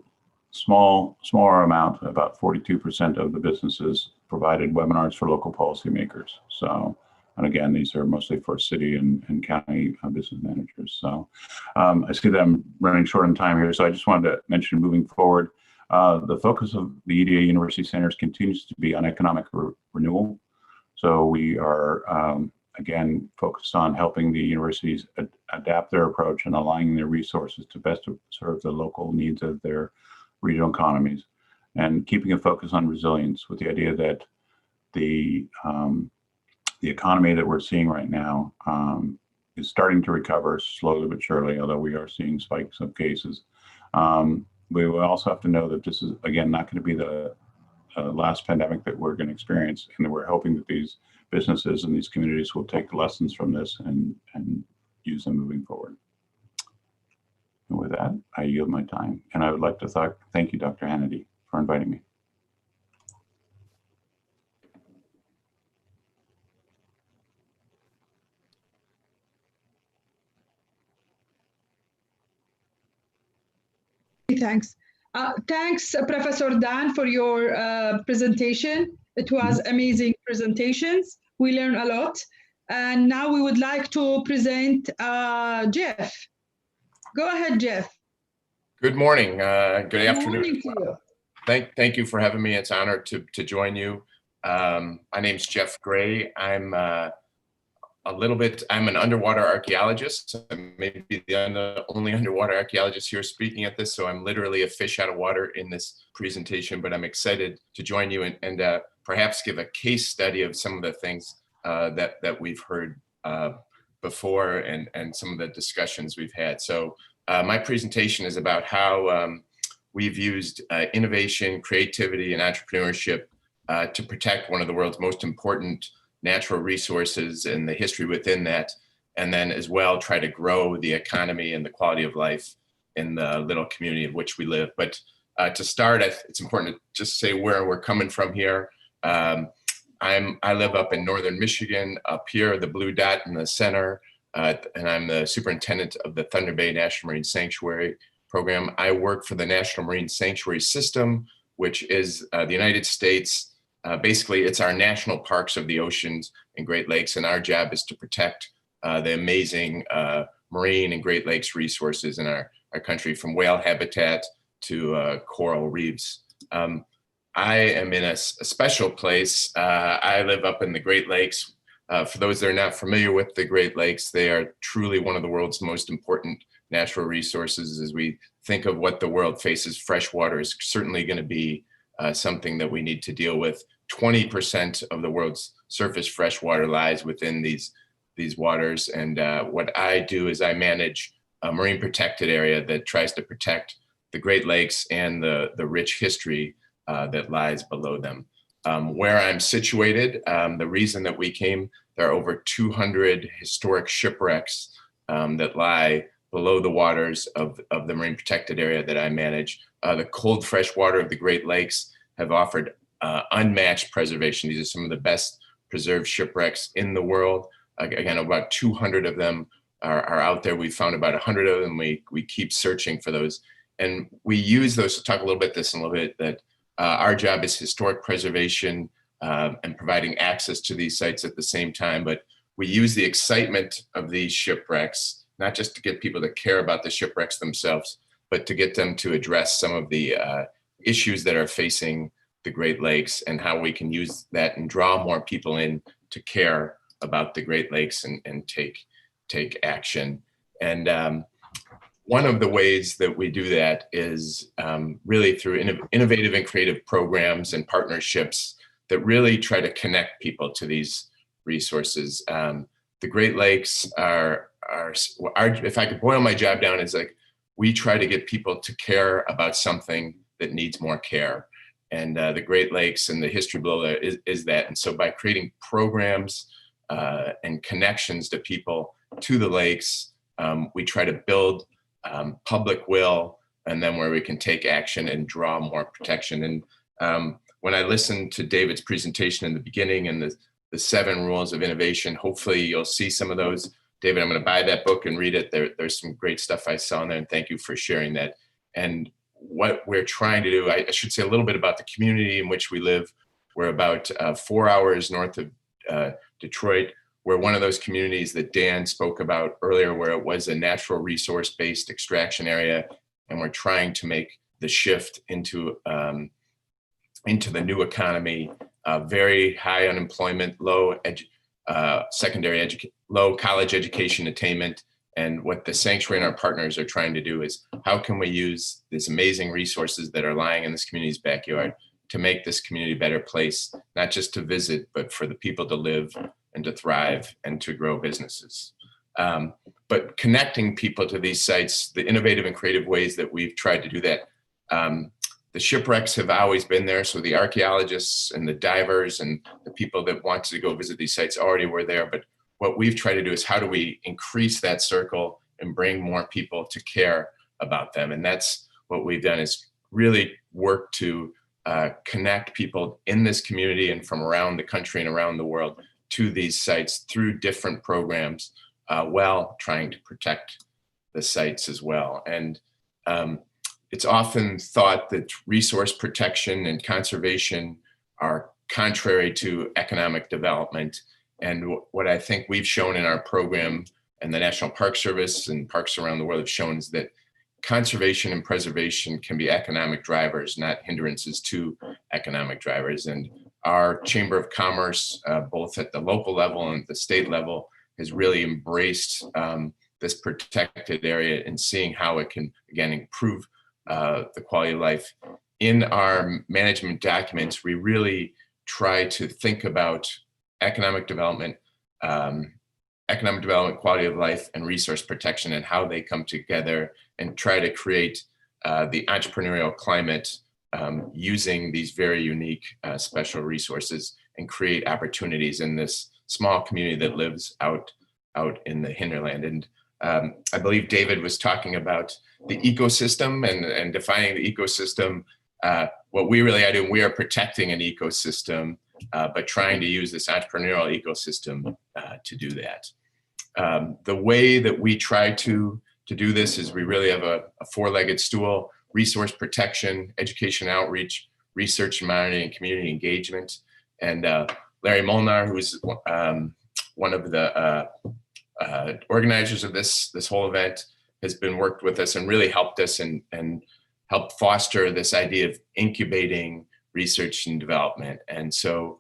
smaller amount, about 42% of the businesses provided webinars for local policymakers. So, and again, these are mostly for city and county business managers. So I see that I'm running short on time here. So I just wanted to mention moving forward, The focus of the EDA University Centers continues to be on economic renewal. So we are, again, focused on helping the universities adapt their approach and aligning their resources to best serve the local needs of their regional economies, and keeping a focus on resilience with the idea that the economy that we're seeing right now is starting to recover slowly but surely, although we are seeing spikes of cases. We will also have to know that this is, again, not going to be the last pandemic that we're going to experience, and that we're hoping that these businesses and these communities will take lessons from this and use them moving forward. And with that, I yield my time. And I would like to thank you, Dr. Hannity, for inviting me. Thanks. Thanks, Professor Dan, for your presentation. It was amazing presentations. We learned a lot. And now we would like to present Jeff. Go ahead, Jeff. Good morning. Good afternoon. Morning to you. Thank you for having me. It's an honor to join you. My name's Jeff Gray. I'm I'm an underwater archaeologist. I may be the only underwater archaeologist here speaking at this, so I'm literally a fish out of water in this presentation, but I'm excited to join you and perhaps give a case study of some of the things that we've heard before and some of the discussions we've had. So my presentation is about how we've used innovation, creativity, and entrepreneurship to protect one of the world's most important natural resources and the history within that, and then as well try to grow the economy and the quality of life in the little community of which we live. But to start, it's important to just say where we're coming from here. I live up in northern Michigan, up here, the blue dot in the center, and I'm the superintendent of the Thunder Bay National Marine Sanctuary Program. I work for the National Marine Sanctuary System, which is the United States. Basically, it's our national parks of the oceans and Great Lakes, and our job is to protect the amazing marine and Great Lakes resources in our country, from whale habitat to coral reefs. I am in a special place. I live up in the Great Lakes. For those that are not familiar with the Great Lakes, they are truly one of the world's most important natural resources. As we think of what the world faces, freshwater is certainly going to be something that we need to deal with. 20% of the world's surface freshwater lies within these waters. And what I do is I manage a marine protected area that tries to protect the Great Lakes and the rich history that lies below them. Where I'm situated, the reason that we came, there are over 200 historic shipwrecks that lie below the waters of the marine protected area that I manage. The cold fresh water of the Great Lakes have offered unmatched preservation. These are some of the best preserved shipwrecks in the world. Again, about 200 of them are out there. We found about 100 of them. We keep searching for those. And we use those to talk a little bit this in a little bit, that our job is historic preservation and providing access to these sites at the same time. But we use the excitement of these shipwrecks, not just to get people to care about the shipwrecks themselves, but to get them to address some of the issues that are facing the Great Lakes, and how we can use that and draw more people in to care about the Great Lakes and take action. And one of the ways that we do that is really through innovative and creative programs and partnerships that really try to connect people to these resources. The Great Lakes are if I could boil my job down, is like, we try to get people to care about something that needs more care. And the Great Lakes and the history below there is that. And so by creating programs and connections to people to the lakes, we try to build public will, and then where we can take action and draw more protection. And when I listened to David's presentation in the beginning and the 7 rules of innovation, hopefully you'll see some of those. David, I'm going to buy that book and read it. There's some great stuff I saw in there, and thank you for sharing that. And what we're trying to do, I should say a little bit about the community in which we live. We're about 4 hours north of Detroit. We're one of those communities that Dan spoke about earlier, where it was a natural resource-based extraction area, and we're trying to make the shift into the new economy, very high unemployment, low low college education attainment. And what the sanctuary and our partners are trying to do is, how can we use these amazing resources that are lying in this community's backyard to make this community a better place, not just to visit, but for the people to live and to thrive and to grow businesses. But connecting people to these sites, the innovative and creative ways that we've tried to do that. The shipwrecks have always been there. So the archaeologists and the divers and the people that wanted to go visit these sites already were there. But what we've tried to do is, how do we increase that circle and bring more people to care about them? And that's what we've done, is really work to connect people in this community and from around the country and around the world to these sites through different programs, while trying to protect the sites as well. And it's often thought that resource protection and conservation are contrary to economic development. And what I think we've shown in our program, and the National Park Service and parks around the world have shown, is that conservation and preservation can be economic drivers, not hindrances to economic drivers. And our Chamber of Commerce, both at the local level and at the state level, has really embraced this protected area and seeing how it can, again, improve the quality of life. In our management documents, we really try to think about economic development, quality of life, and resource protection, and how they come together, and try to create the entrepreneurial climate using these very unique special resources, and create opportunities in this small community that lives out in the hinterland. And I believe David was talking about the ecosystem and defining the ecosystem. What we really are doing, we are protecting an ecosystem, but trying to use this entrepreneurial ecosystem to do that. The way that we try to do this is, we really have a four-legged stool: resource protection, education outreach, research and monitoring, and community engagement. And Larry Molnar, who is one of the organizers of this whole event, has been worked with us and really helped us and helped foster this idea of incubating research and development. And so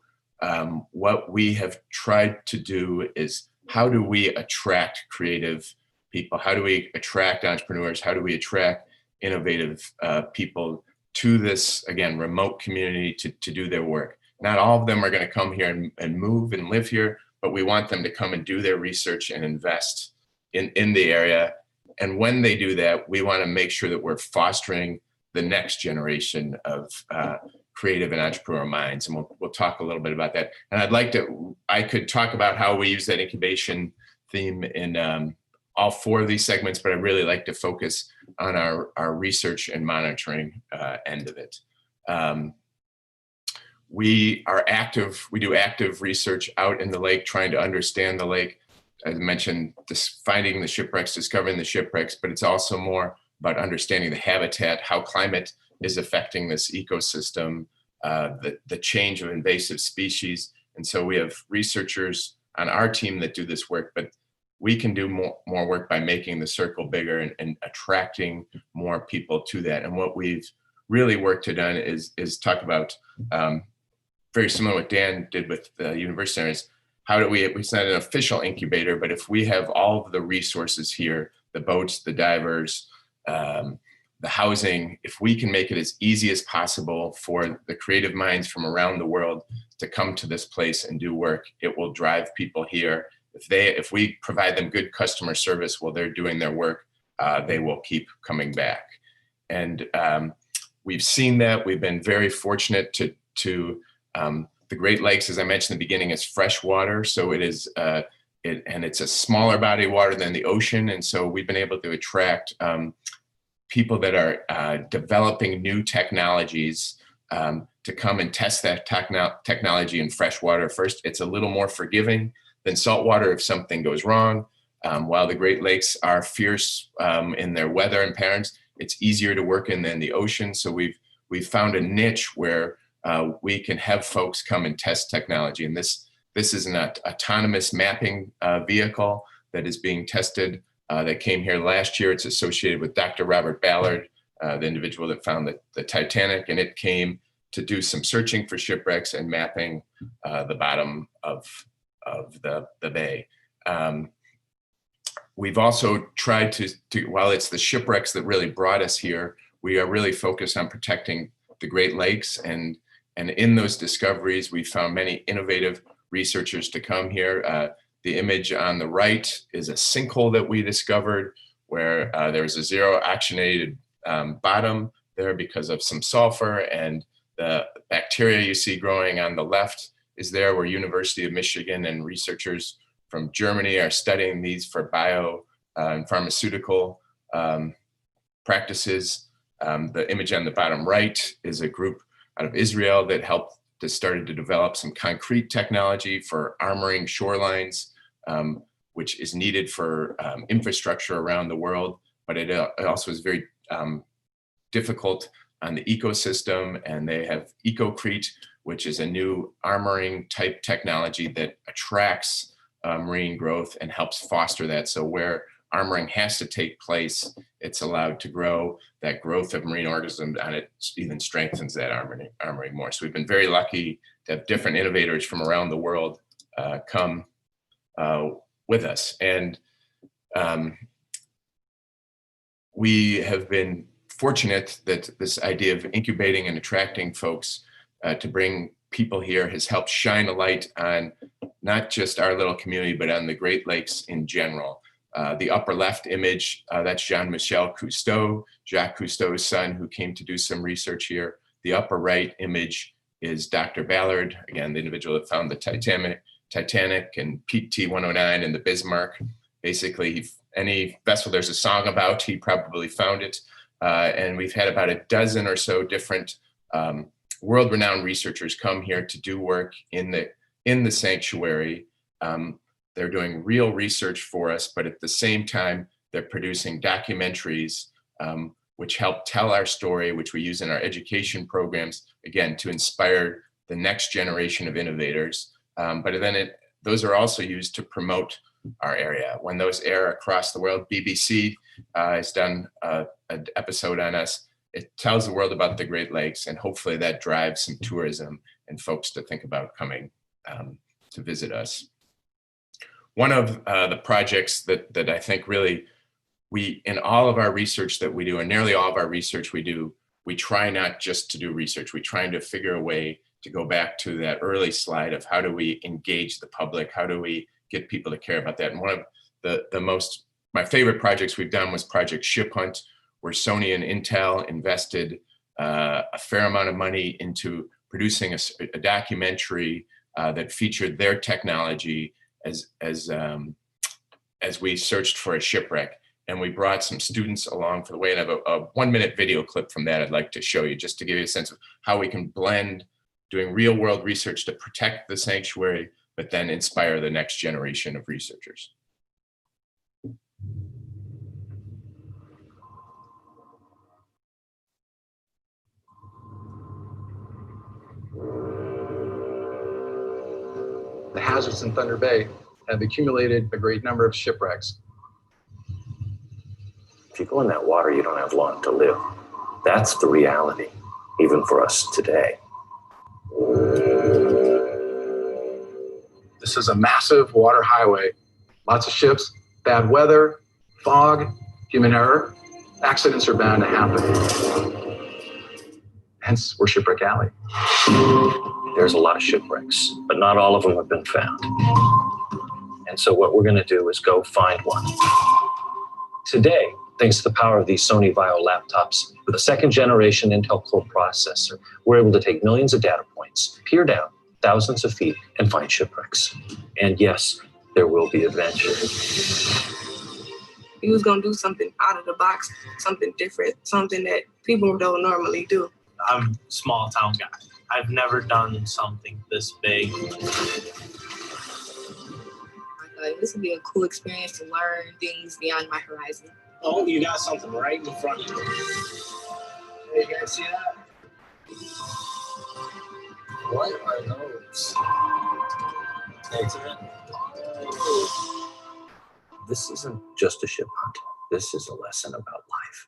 what we have tried to do is, how do we attract creative people? How do we attract entrepreneurs? How do we attract innovative people to this, again, remote community to do their work? Not all of them are going to come here and move and live here, but we want them to come and do their research and invest in the area. And when they do that, we want to make sure that we're fostering the next generation of creative and entrepreneurial minds. And we'll talk a little bit about that. And I could talk about how we use that incubation theme in all four of these segments, but I'd really like to focus on our research and monitoring end of it. We do active research out in the lake, trying to understand the lake. As I mentioned, finding the shipwrecks, discovering the shipwrecks, but it's also more about understanding the habitat, how climate is affecting this ecosystem, the change of invasive species. And so we have researchers on our team that do this work, but we can do more work by making the circle bigger and attracting more people to that. And what we've really worked to done is talk about, very similar to what Dan did with the university centers. How do it's not an official incubator, but if we have all of the resources here, the boats, the divers, the housing, if we can make it as easy as possible for the creative minds from around the world to come to this place and do work, it will drive people here. If we provide them good customer service while they're doing their work, they will keep coming back. And we've seen that. We've been very fortunate to the Great Lakes, as I mentioned in the beginning, is fresh water. So it is, and it's a smaller body of water than the ocean. And so we've been able to attract people that are developing new technologies to come and test that technology in fresh water. First, it's a little more forgiving than saltwater if something goes wrong. While the Great Lakes are fierce in their weather and patterns, it's easier to work in than the ocean. So we've found a niche where we can have folks come and test technology. And this is an autonomous mapping vehicle that is being tested that came here last year. It's associated with Dr. Robert Ballard the individual that found the Titanic, and it came to do some searching for shipwrecks and mapping the bottom of the bay. We've also tried to, while it's the shipwrecks that really brought us here, we are really focused on protecting the Great Lakes. And in those discoveries, we found many innovative researchers to come here. The image on the right is a sinkhole that we discovered where there's a zero oxygenated bottom there because of some sulfur, and the bacteria you see growing on the left is there where University of Michigan and researchers from Germany are studying these for bio and pharmaceutical practices. The image on the bottom right is a group out of Israel that started to develop some concrete technology for armoring shorelines, which is needed for infrastructure around the world, but it also is very difficult on the ecosystem. And they have EcoCrete, which is a new armoring type technology that attracts marine growth and helps foster that. So where armoring has to take place, it's allowed to grow. That growth of marine organisms, and it even strengthens that armoring more. So we've been very lucky to have different innovators from around the world come with us. And we have been fortunate that this idea of incubating and attracting folks to bring people here has helped shine a light on not just our little community, but on the Great Lakes in general. The upper left image, that's Jean-Michel Cousteau, Jacques Cousteau's son, who came to do some research here. The upper right image is Dr. Ballard, again, the individual that found the Titanic and PT-109 and the Bismarck. Basically, any vessel there's a song about, he probably found it. And we've had about a dozen or so different world-renowned researchers come here to do work in the sanctuary. They're doing real research for us, but at the same time, they're producing documentaries which help tell our story, which we use in our education programs, again, to inspire the next generation of innovators. But then those are also used to promote our area. When those air across the world, BBC has done an episode on us. It tells the world about the Great Lakes, and hopefully that drives some tourism and folks to think about coming to visit us. One of the projects that I think really in all of our research that we do, and nearly all of our research we do, we try not just to do research, we try to figure a way to go back to that early slide of how do we engage the public, how do we get people to care about that. And one of my favorite projects we've done was Project Ship Hunt, where Sony and Intel invested a fair amount of money into producing a documentary that featured their technology as we searched for a shipwreck. And we brought some students along for the way, and I have a 1-minute video clip from that I'd like to show you, just to give you a sense of how we can blend doing real world research to protect the sanctuary, but then inspire the next generation of researchers. The hazards in Thunder Bay have accumulated a great number of shipwrecks. If you go in that water, you don't have long to live. That's the reality, even for us today. This is a massive water highway. Lots of ships, bad weather, fog, human error. Accidents are bound to happen. Hence, we're Shipwreck Alley. There's a lot of shipwrecks, but not all of them have been found. And so what we're going to do is go find one. Today, thanks to the power of these Sony Vaio laptops with a 2nd generation Intel Core processor, we're able to take millions of data points, peer down thousands of feet, and find shipwrecks. And yes, there will be adventure. He was going to do something out of the box, something different, something that people don't normally do. I'm a small town guy. I've never done something this big. Like, this would be a cool experience to learn things beyond my horizon. Oh, you got something right in front of you. Hey, you guys see that? What are those? This isn't just a ship hunt. This is a lesson about life.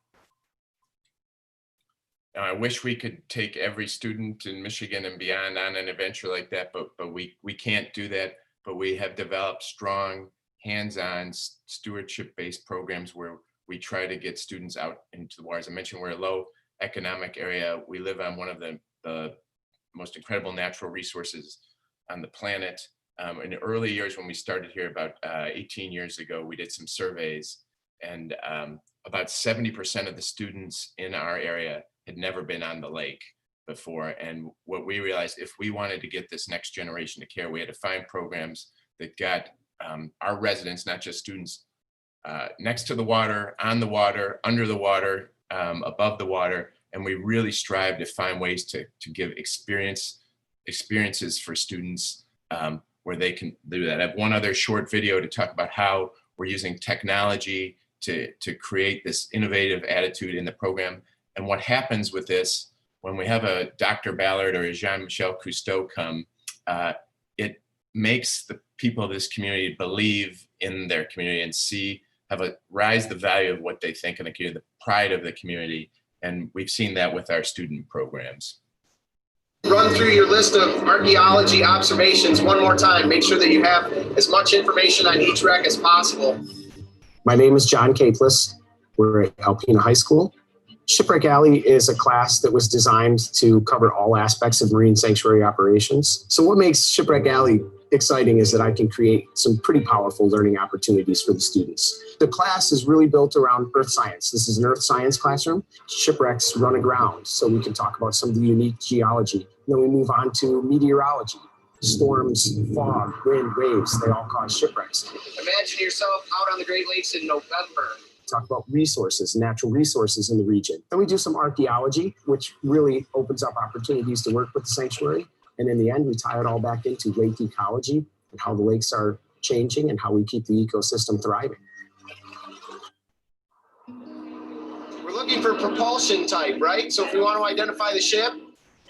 I wish we could take every student in Michigan and beyond on an adventure like that, but we can't do that. But we have developed strong hands-on stewardship-based programs where we try to get students out into the water. As I mentioned, we're a low economic area. We live on one of the most incredible natural resources on the planet. In the early years when we started here about 18 years ago, we did some surveys, and about 70% of the students in our area had never been on the lake before. And what we realized, if we wanted to get this next generation to care, we had to find programs that got our residents, not just students, next to the water, on the water, under the water, above the water. And we really strive to find ways to give experiences for students where they can do that. I have one other short video to talk about how we're using technology to create this innovative attitude in the program. And what happens with this, when we have a Dr. Ballard or a Jean-Michel Cousteau come, it makes the people of this community believe in their community and rise the value of what they think in the community, the pride of the community. And we've seen that with our student programs. Run through your list of archaeology observations one more time. Make sure that you have as much information on each wreck as possible. My name is John Capeless. We're at Alpena High School. Shipwreck Alley is a class that was designed to cover all aspects of marine sanctuary operations. So what makes Shipwreck Alley exciting is that I can create some pretty powerful learning opportunities for the students. The class is really built around earth science. This is an earth science classroom. Shipwrecks run aground, so we can talk about some of the unique geology. Then we move on to meteorology. Storms, fog, wind, waves, they all cause shipwrecks. Imagine yourself out on the Great Lakes in November. Talk about resources, natural resources in the region. Then we do some archaeology, which really opens up opportunities to work with the sanctuary. And in the end, we tie it all back into lake ecology and how the lakes are changing and how we keep the ecosystem thriving. We're looking for propulsion type, right? So if we want to identify the ship,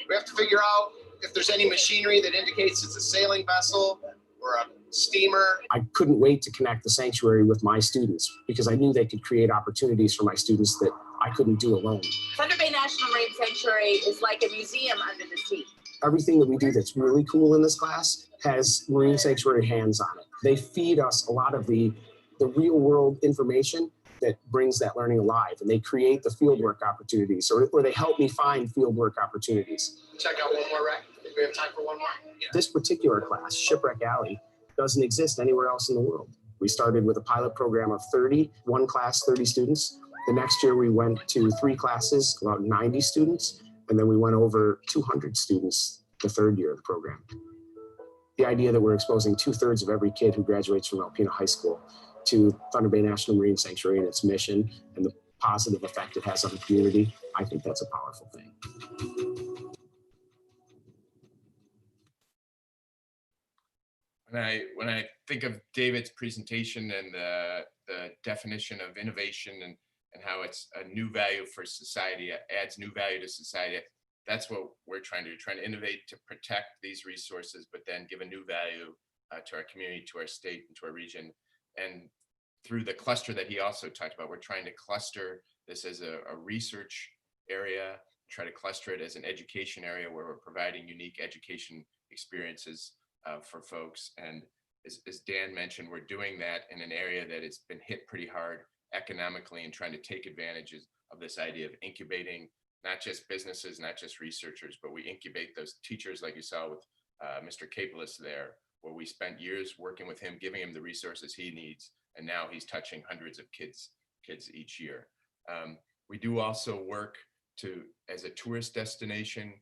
we have to figure out if there's any machinery that indicates it's a sailing vessel or a steamer. I couldn't wait to connect the sanctuary with my students because I knew they could create opportunities for my students that I couldn't do alone. Thunder Bay National Marine Sanctuary is like a museum under the sea. Everything that we do that's really cool in this class has marine sanctuary hands on it. They feed us a lot of the real world information that brings that learning alive, and they create the fieldwork opportunities, or they help me find fieldwork opportunities. Check out one more wreck. Do we have time for one more? Yeah. This particular class, Shipwreck Alley, doesn't exist anywhere else in the world. We started with a pilot program of 30, one class, 30 students. The next year we went to 3 classes, about 90 students, and then we went over 200 students the third year of the program. The idea that we're exposing 2/3 of every kid who graduates from Alpena High School to Thunder Bay National Marine Sanctuary and its mission and the positive effect it has on the community, I think that's a powerful thing. When I think of David's presentation and the definition of innovation and how it's a new value for society, it adds new value to society, that's what we're trying to do, trying to innovate to protect these resources, but then give a new value to our community, to our state, and to our region. And through the cluster that he also talked about, we're trying to cluster this as a research area, try to cluster it as an education area where we're providing unique education experiences for folks. And as Dan mentioned, we're doing that in an area that has been hit pretty hard economically and trying to take advantages of this idea of incubating not just businesses, not just researchers, but we incubate those teachers like you saw with Mr. Capeless there, where we spent years working with him, giving him the resources he needs. And now he's touching hundreds of kids each year. We do also work as a tourist destination.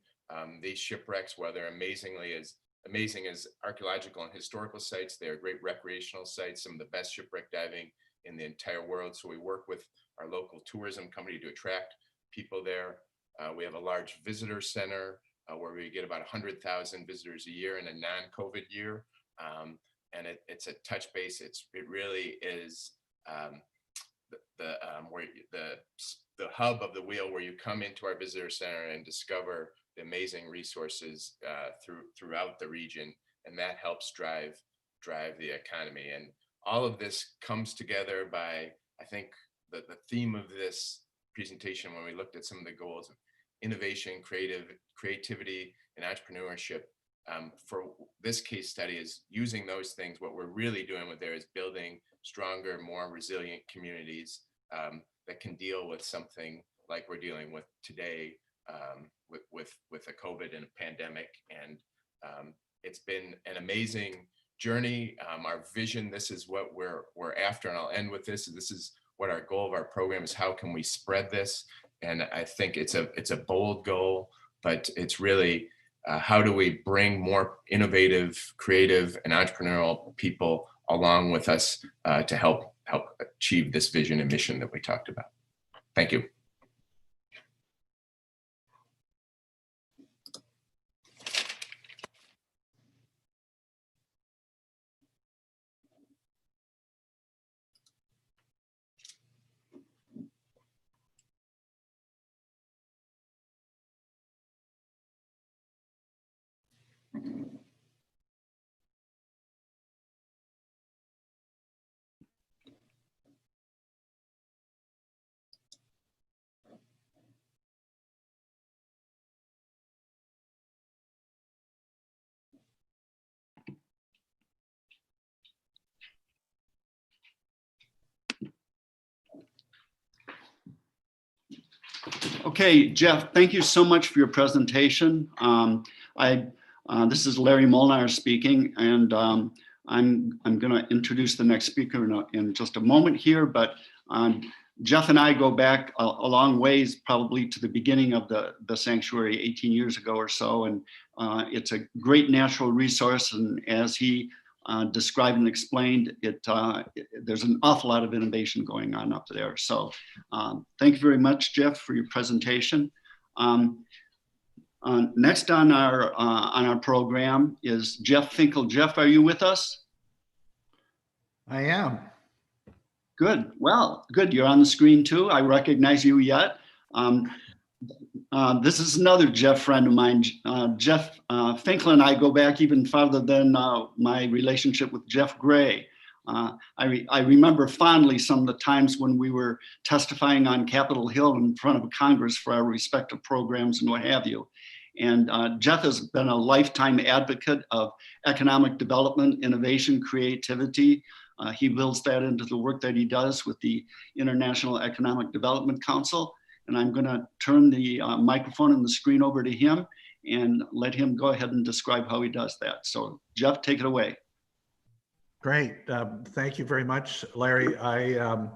These shipwrecks, while they're amazing as archaeological and historical sites, they are great recreational sites, some of the best shipwreck diving in the entire world. So we work with our local tourism company to attract people there. We have a large visitor center where we get about 100,000 visitors a year in a non-COVID year. And it's a touch base. It really is the hub of the wheel where you come into our visitor center and discover the amazing resources throughout the region, and that helps drive the economy. And all of this comes together by, I think, the theme of this presentation when we looked at some of the goals of innovation, creativity, and entrepreneurship. For this case study is using those things. What we're really doing with there is building stronger, more resilient communities that can deal with something like we're dealing with today with a COVID and a pandemic. And it's been an amazing journey. Our vision, this is what we're after, and I'll end with this. This is what our goal of our program is. How can we spread this? And I think it's a bold goal, but it's really how do we bring more innovative, creative, and entrepreneurial people along with us to help achieve this vision and mission that we talked about. Thank you. Okay, Jeff, thank you so much for your presentation. This is Larry Molnar speaking, and I'm going to introduce the next speaker in just a moment here, but Jeff and I go back a long ways, probably to the beginning of the sanctuary 18 years ago or so, and it's a great natural resource, and as he described and explained, there's an awful lot of innovation going on up there. So thank you very much, Jeff, for your presentation. Next on our program is Jeff Finkel. Jeff, are you with us? I am. Good. Well, good. You're on the screen too. I recognize you yet. This is another Jeff friend of mine. Jeff Finkel and I go back even farther than my relationship with Jeff Gray. I remember fondly some of the times when we were testifying on Capitol Hill in front of Congress for our respective programs and what have you. And Jeff has been a lifetime advocate of economic development, innovation, creativity. He builds that into the work that he does with the International Economic Development Council. And I'm going to turn the microphone and the screen over to him and let him go ahead and describe how he does that. So Jeff, take it away. Great. Thank you very much, Larry. I'm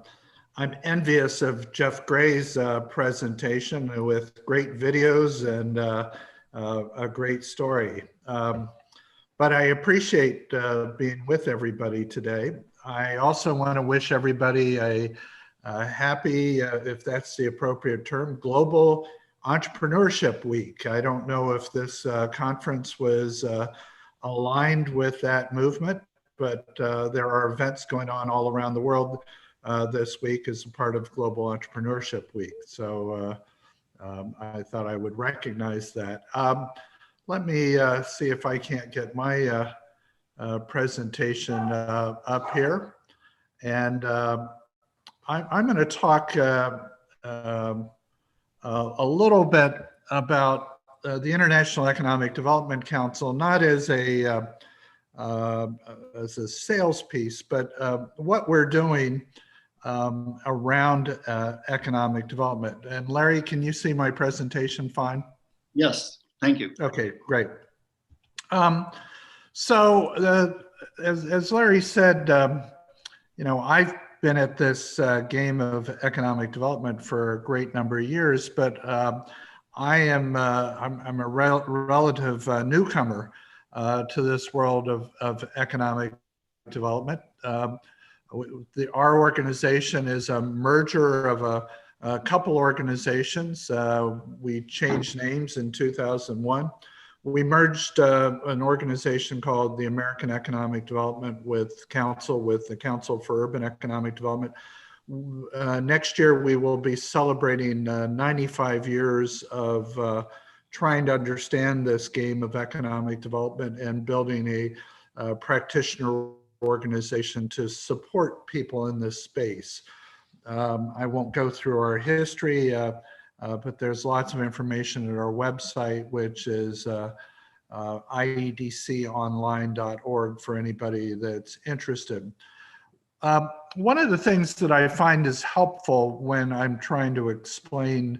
envious of Jeff Gray's presentation with great videos and a great story. But I appreciate being with everybody today. I also want to wish everybody a happy, if that's the appropriate term, Global Entrepreneurship Week. I don't know if this conference was aligned with that movement, but there are events going on all around the world this week as a part of Global Entrepreneurship Week. So I thought I would recognize that. Let me see if I can't get my presentation up here. And I'm going to talk a little bit about the International Economic Development Council, not as a sales piece, but what we're doing around economic development. And Larry, can you see my presentation fine? Yes, thank you. Okay, great. So as Larry said, you know, I've been at this game of economic development for a great number of years, but I'm a relative newcomer to this world of economic development. Our organization is a merger of a couple organizations. We changed names in 2001. We merged an organization called the American Economic Development with the Council for Urban Economic Development. Next year, we will be celebrating 95 years of trying to understand this game of economic development and building a practitioner organization to support people in this space. I won't go through our history. but there's lots of information at our website, which is iedconline.org for anybody that's interested. One of the things that I find is helpful when I'm trying to explain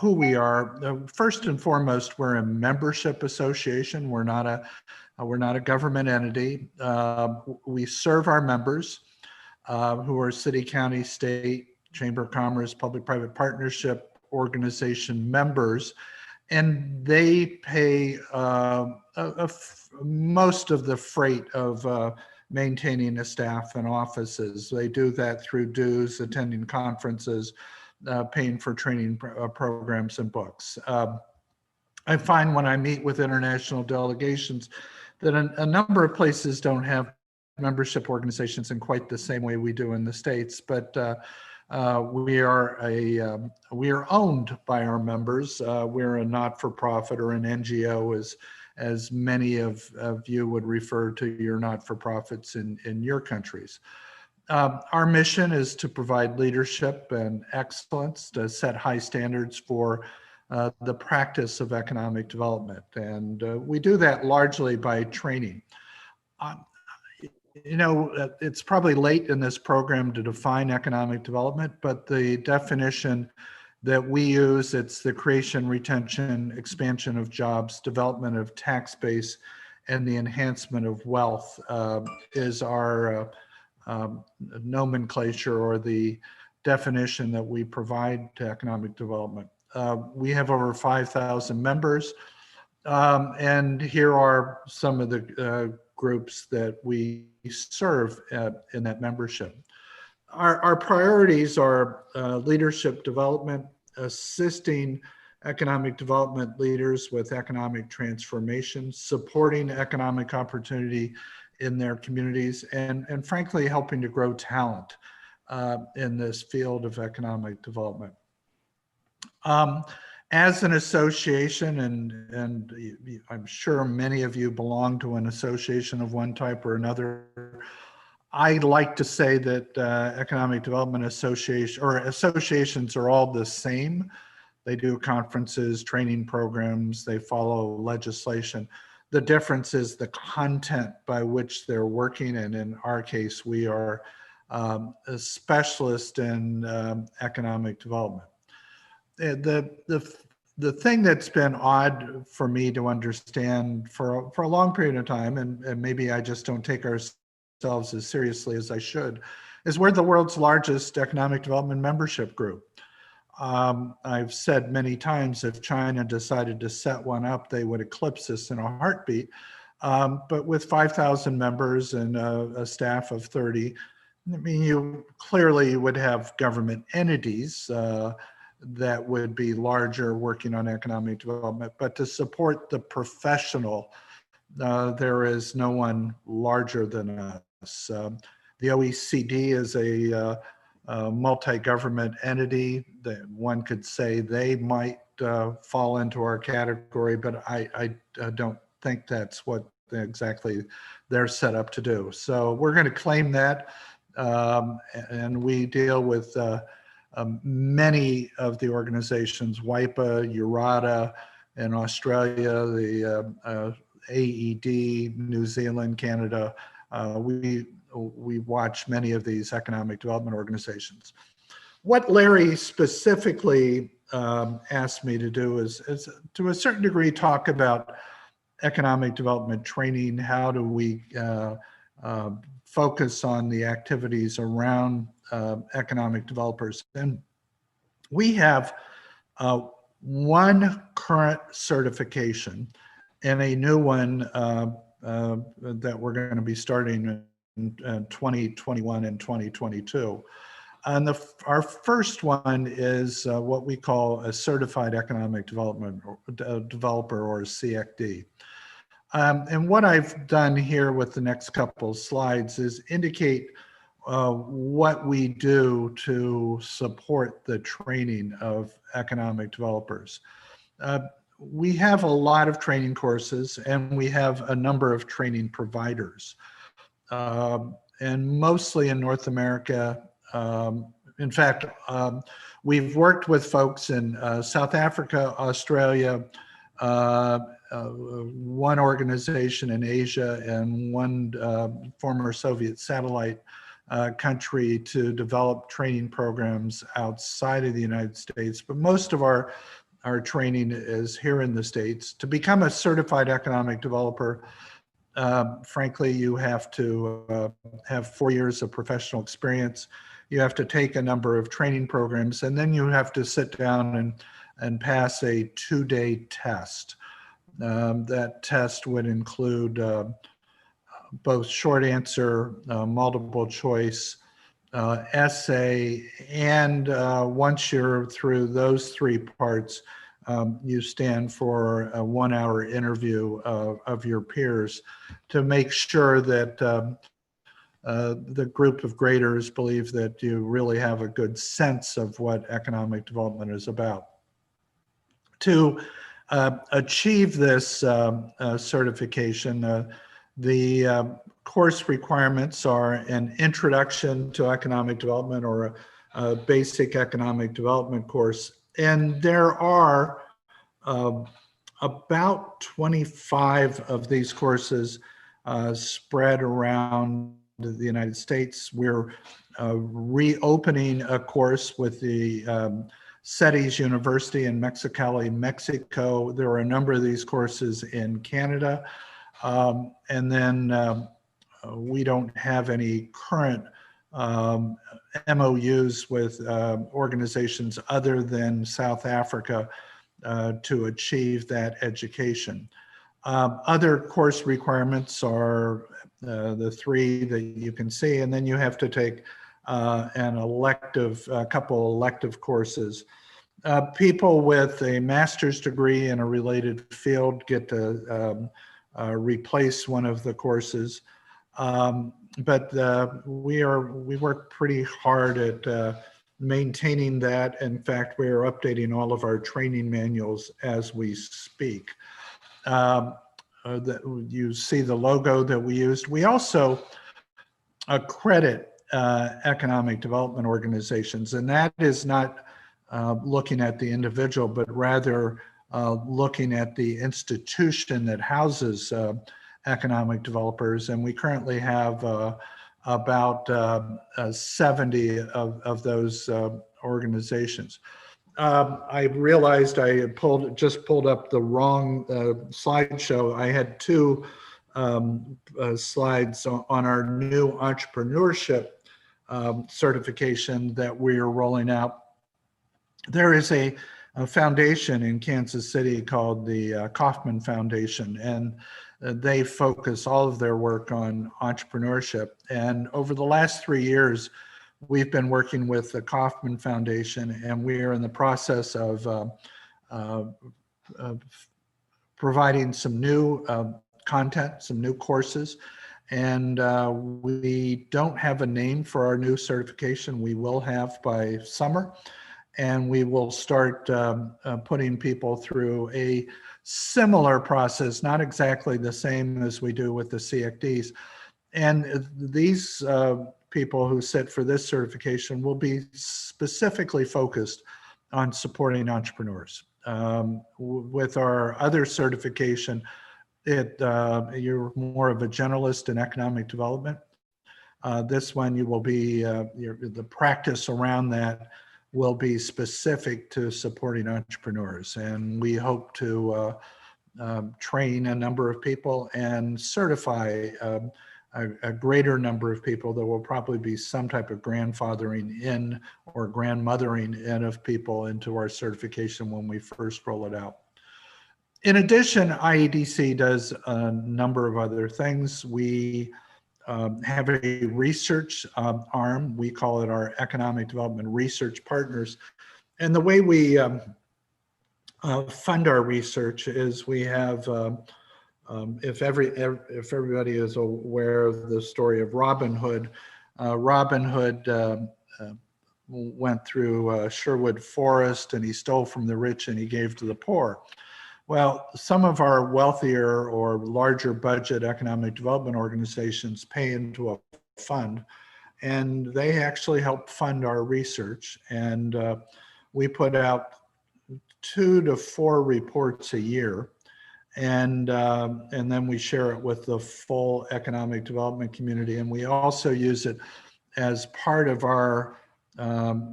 who we are, first and foremost, we're a membership association. We're not a government entity. We serve our members who are city, county, state, chamber of commerce, public-private partnership organization members, and they pay most of the freight of maintaining a staff and offices. They do that through dues, attending conferences, paying for training programs and books. I find when I meet with international delegations that a number of places don't have membership organizations in quite the same way we do in the States, but we are owned by our members. We're a not-for-profit or an NGO, as many of you would refer to your not-for-profits in your countries. Our mission is to provide leadership and excellence, to set high standards for the practice of economic development. And we do that largely by training. You know, it's probably late in this program to define economic development, but the definition that we use, it's the creation, retention, expansion of jobs, development of tax base, and the enhancement of wealth is our nomenclature, or the definition that we provide to economic development. We have over 5,000 members, and here are some of the groups that we serve in that membership. Our priorities are leadership development, assisting economic development leaders with economic transformation, supporting economic opportunity in their communities, and frankly, helping to grow talent in this field of economic development. As an association, and I'm sure many of you belong to an association of one type or another, I like to say that economic development associations are all the same. They do conferences, training programs, they follow legislation. The difference is the content by which they're working, and in our case, we are a specialist in economic development. The thing that's been odd for me to understand for a long period of time, and maybe I just don't take ourselves as seriously as I should, is we're the world's largest economic development membership group. I've said many times, if China decided to set one up, they would eclipse us in a heartbeat. But with 5,000 members and a staff of 30, I mean, you clearly would have government entities that would be larger, working on economic development. But to support the professional, there is no one larger than us. The OECD is a multi-government entity that one could say they might fall into our category, but I don't think that's what exactly they're set up to do. So we're going to claim that, and we deal with many of the organizations, WIPA, URATA in Australia, the AED, New Zealand, Canada. We watch many of these economic development organizations. What Larry specifically asked me to do is to a certain degree talk about economic development training. How do we focus on the activities around economic developers? And we have one current certification and a new one that we're going to be starting in 2021 and 2022. And our first one is what we call a Certified Economic Development Developer, or CECD. And what I've done here with the next couple slides is indicate what we do to support the training of economic developers. We have a lot of training courses, and we have a number of training providers. And mostly in North America, In fact, we've worked with folks in South Africa, Australia, one organization in Asia, and one former Soviet satellite country to develop training programs outside of the United States. But most of our training is here in the States. To become a certified economic developer, frankly, you have to have 4 years of professional experience. You have to take a number of training programs, and then you have to sit down and pass a 2-day test. That test would include both short answer, multiple choice, essay, and once you're through those 3 parts, you stand for a 1-hour interview of your peers to make sure that the group of graders believe that you really have a good sense of what economic development is about. To achieve this certification, the course requirements are an introduction to economic development or a basic economic development course. And there are about 25 of these courses spread around the United States. We're reopening a course with the SETI's University in Mexicali, Mexico. There are a number of these courses in Canada. And then we don't have any current MOUs with organizations other than South Africa to achieve that education. Other course requirements are the 3 that you can see, and then you have to take a couple elective courses. People with a master's degree in a related field get to replace one of the courses. But we work pretty hard at maintaining that. In fact, we are updating all of our training manuals as we speak. You see the logo that we used. We also accredit economic development organizations, and that is not looking at the individual, but rather looking at the institution that houses economic developers. And we currently have about 70 of those organizations. I realized I had just pulled up the wrong slideshow. I had 2 slides on our new entrepreneurship certification that we are rolling out. There is a foundation in Kansas City called the Kauffman Foundation, and they focus all of their work on entrepreneurship. And over the last 3 years, we've been working with the Kauffman Foundation, and we are in the process of providing some new content, some new courses. And we don't have a name for our new certification. We will have by summer. And we will start putting people through a similar process, not exactly the same as we do with the CFDs. And these people who sit for this certification will be specifically focused on supporting entrepreneurs. With our other certification, you're more of a generalist in economic development. This one, you will be, the practice around that will be specific to supporting entrepreneurs. And we hope to train a number of people and certify a greater number of people. There will probably be some type of grandfathering in or grandmothering in of people into our certification when we first roll it out. In addition, IEDC does a number of other things. We have a research arm. We call it our Economic Development Research Partners. And the way we fund our research is we have, if everybody is aware of the story of Robin Hood, Robin Hood went through Sherwood Forest, and he stole from the rich and he gave to the poor. Well, some of our wealthier or larger budget economic development organizations pay into a fund, and they actually help fund our research. And we put out 2 to 4 reports a year, and then we share it with the full economic development community. And we also use it as part of our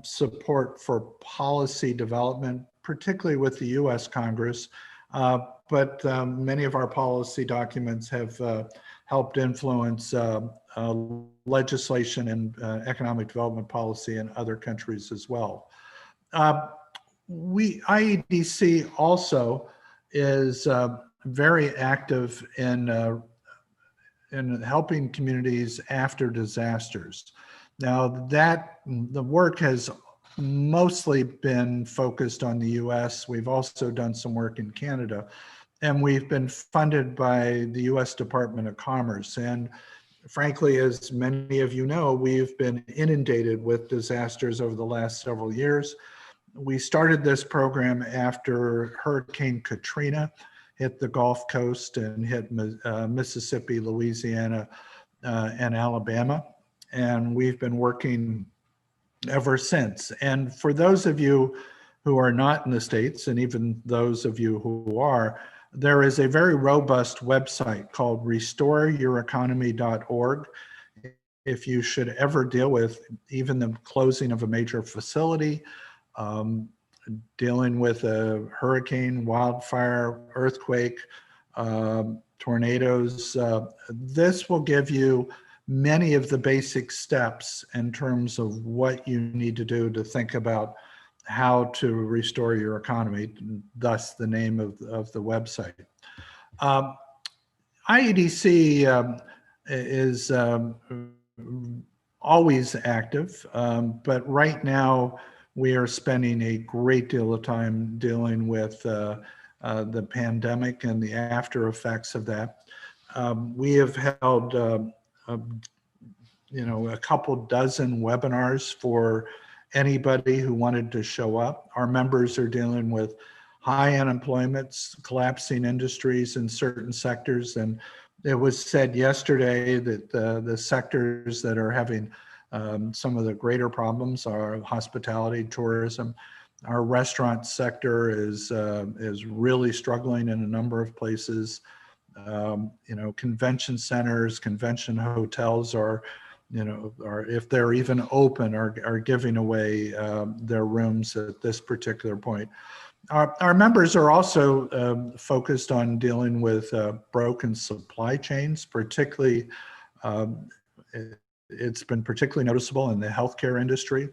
support for policy development, particularly with the US Congress. But many of our policy documents have helped influence legislation and economic development policy in other countries as well. IEDC also is very active in helping communities after disasters. Now the work has mostly been focused on the US. We've also done some work in Canada, and we've been funded by the US Department of Commerce. And frankly, as many of you know, we've been inundated with disasters over the last several years. We started this program after Hurricane Katrina hit the Gulf Coast and hit Mississippi, Louisiana, and Alabama. And we've been working ever since. And for those of you who are not in the States, and even those of you who are, there is a very robust website called restoreyoureconomy.org. If you should ever deal with even the closing of a major facility, dealing with a hurricane, wildfire, earthquake, tornadoes, this will give you many of the basic steps in terms of what you need to do to think about how to restore your economy, thus the name of the website. IEDC is always active, but right now we are spending a great deal of time dealing with the pandemic and the after effects of that. We have held a couple dozen webinars for anybody who wanted to show up. Our members are dealing with high unemployment, collapsing industries in certain sectors. And it was said yesterday that the sectors that are having some of the greater problems are hospitality, tourism. Our restaurant sector is really struggling in a number of places. Convention centers, convention hotels are if they're even open, are giving away their rooms at this particular point. Our members are also focused on dealing with broken supply chains, particularly, it's been particularly noticeable in the healthcare industry.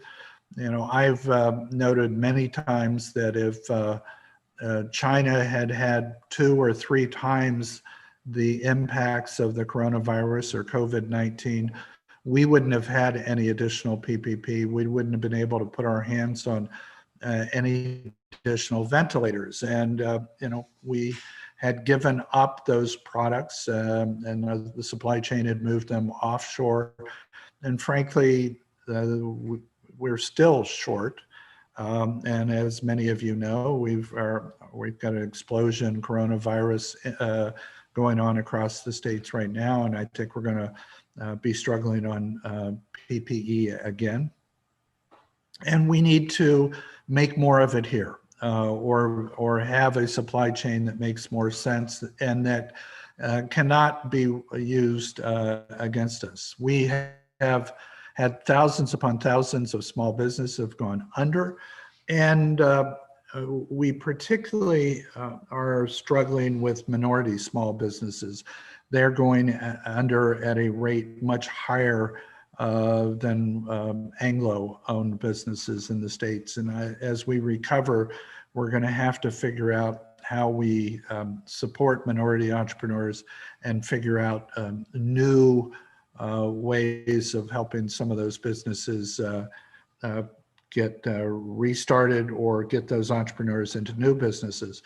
I've noted many times that if China had 2 or 3 times the impacts of the coronavirus or COVID-19, we wouldn't have had any additional PPP. We wouldn't have been able to put our hands on any additional ventilators. And, we had given up those products and the supply chain had moved them offshore. And frankly, we're still short. And as many of you know, we've got an explosion coronavirus going on across the states right now. And I think we're going to be struggling on PPE again. And we need to make more of it here, or have a supply chain that makes more sense and that cannot be used against us. We have had thousands upon thousands of small businesses have gone under, and we particularly are struggling with minority small businesses. They're going under at a rate much higher than Anglo-owned businesses in the States. And as we recover, we're going to have to figure out how we support minority entrepreneurs and figure out new ways of helping some of those businesses get restarted or get those entrepreneurs into new businesses.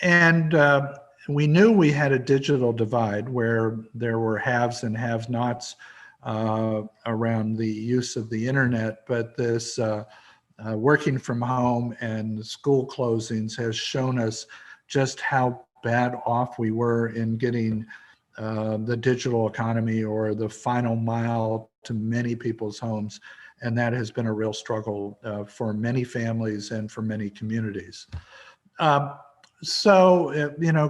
And we knew we had a digital divide where there were haves and have-nots around the use of the internet, but this working from home and school closings has shown us just how bad off we were in getting the digital economy or the final mile to many people's homes. And that has been a real struggle for many families and for many communities. So,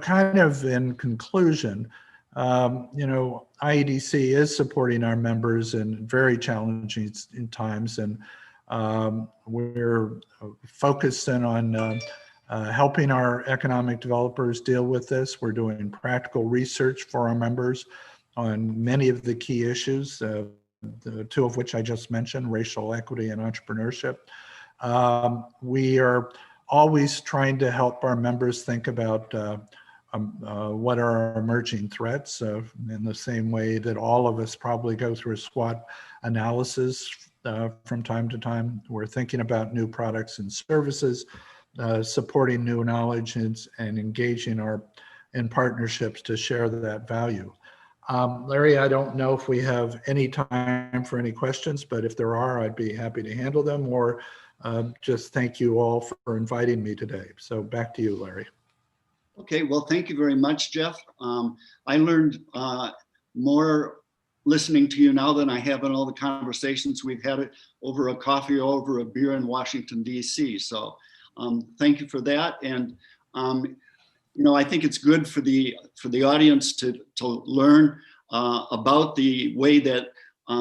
kind of in conclusion, IEDC is supporting our members in very challenging times, and we're focused in on helping our economic developers deal with this. We're doing practical research for our members on many of the key issues, the two of which I just mentioned, racial equity and entrepreneurship. We are always trying to help our members think about what are our emerging threats in the same way that all of us probably go through a SWOT analysis from time to time. We're thinking about new products and services, supporting new knowledge and engaging in partnerships to share that value. Larry, I don't know if we have any time for any questions, but if there are, I'd be happy to handle them, or just thank you all for inviting me today. So back to you, Larry. Okay, well, thank you very much, Jeff. I learned more listening to you now than I have in all the conversations we've had over a coffee or over a beer in Washington, D.C. So thank you for that. And I think it's good for the audience to learn about the way that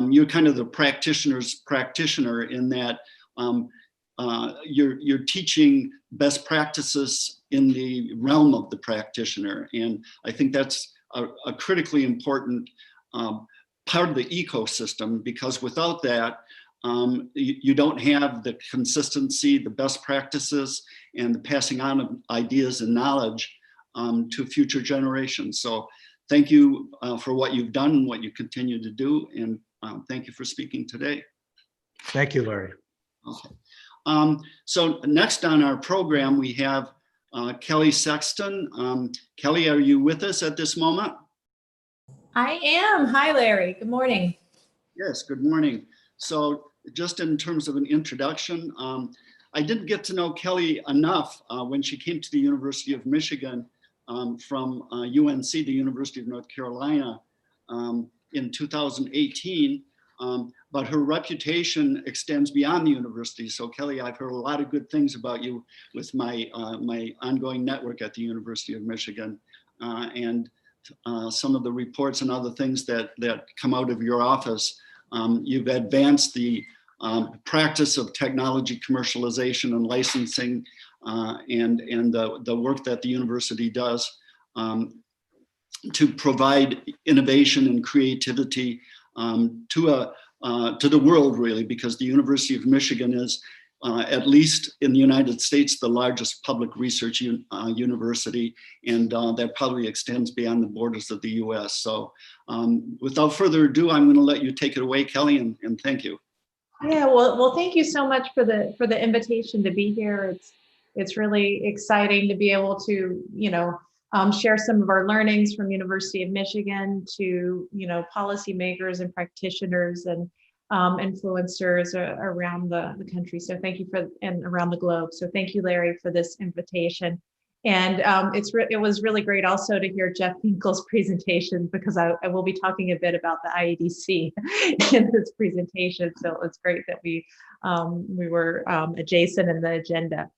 you're kind of the practitioner's practitioner, in that you're teaching best practices in the realm of the practitioner. And I think that's a critically important part of the ecosystem, because without that, you don't have the consistency, the best practices, and the passing on of ideas and knowledge to future generations. So thank you for what you've done and what you continue to do. And thank you for speaking today. Thank you, Larry. Okay. So next on our program, we have Kelly Sexton. Kelly, are you with us at this moment? I am. Hi, Larry. Good morning. Yes, good morning. So just in terms of an introduction, I didn't get to know Kelly enough when she came to the University of Michigan from UNC, the University of North Carolina, in 2018. But her reputation extends beyond the university. So Kelly, I've heard a lot of good things about you with my ongoing network at the University of Michigan, and some of the reports and other things that come out of your office. You've advanced the practice of technology commercialization and licensing, and the work that the university does to provide innovation and creativity to the world, really, because the University of Michigan is, at least in the United States, the largest public research university, and that probably extends beyond the borders of the US. So without further ado, I'm going to let you take it away, Kelly, and thank you. Yeah, well, thank you so much for the invitation to be here. It's really exciting to be able to, share some of our learnings from University of Michigan to, policymakers and practitioners and influencers around the country. So thank you and around the globe. So thank you, Larry, for this invitation. And it was really great also to hear Jeff Finkel's presentation, because I will be talking a bit about the IEDC in this presentation. So it's great that we were adjacent in the agenda.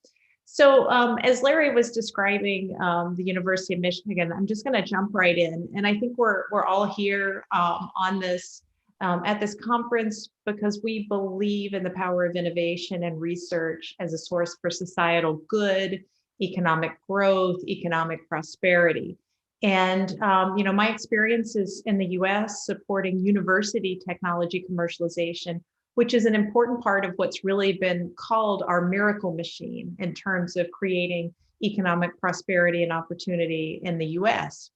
So as Larry was describing the University of Michigan, I'm just going to jump right in. And I think we're all here on this at this conference because we believe in the power of innovation and research as a source for societal good, economic growth, economic prosperity. And my experiences in the US supporting university technology commercialization, which is an important part of what's really been called our miracle machine in terms of creating economic prosperity and opportunity in the US.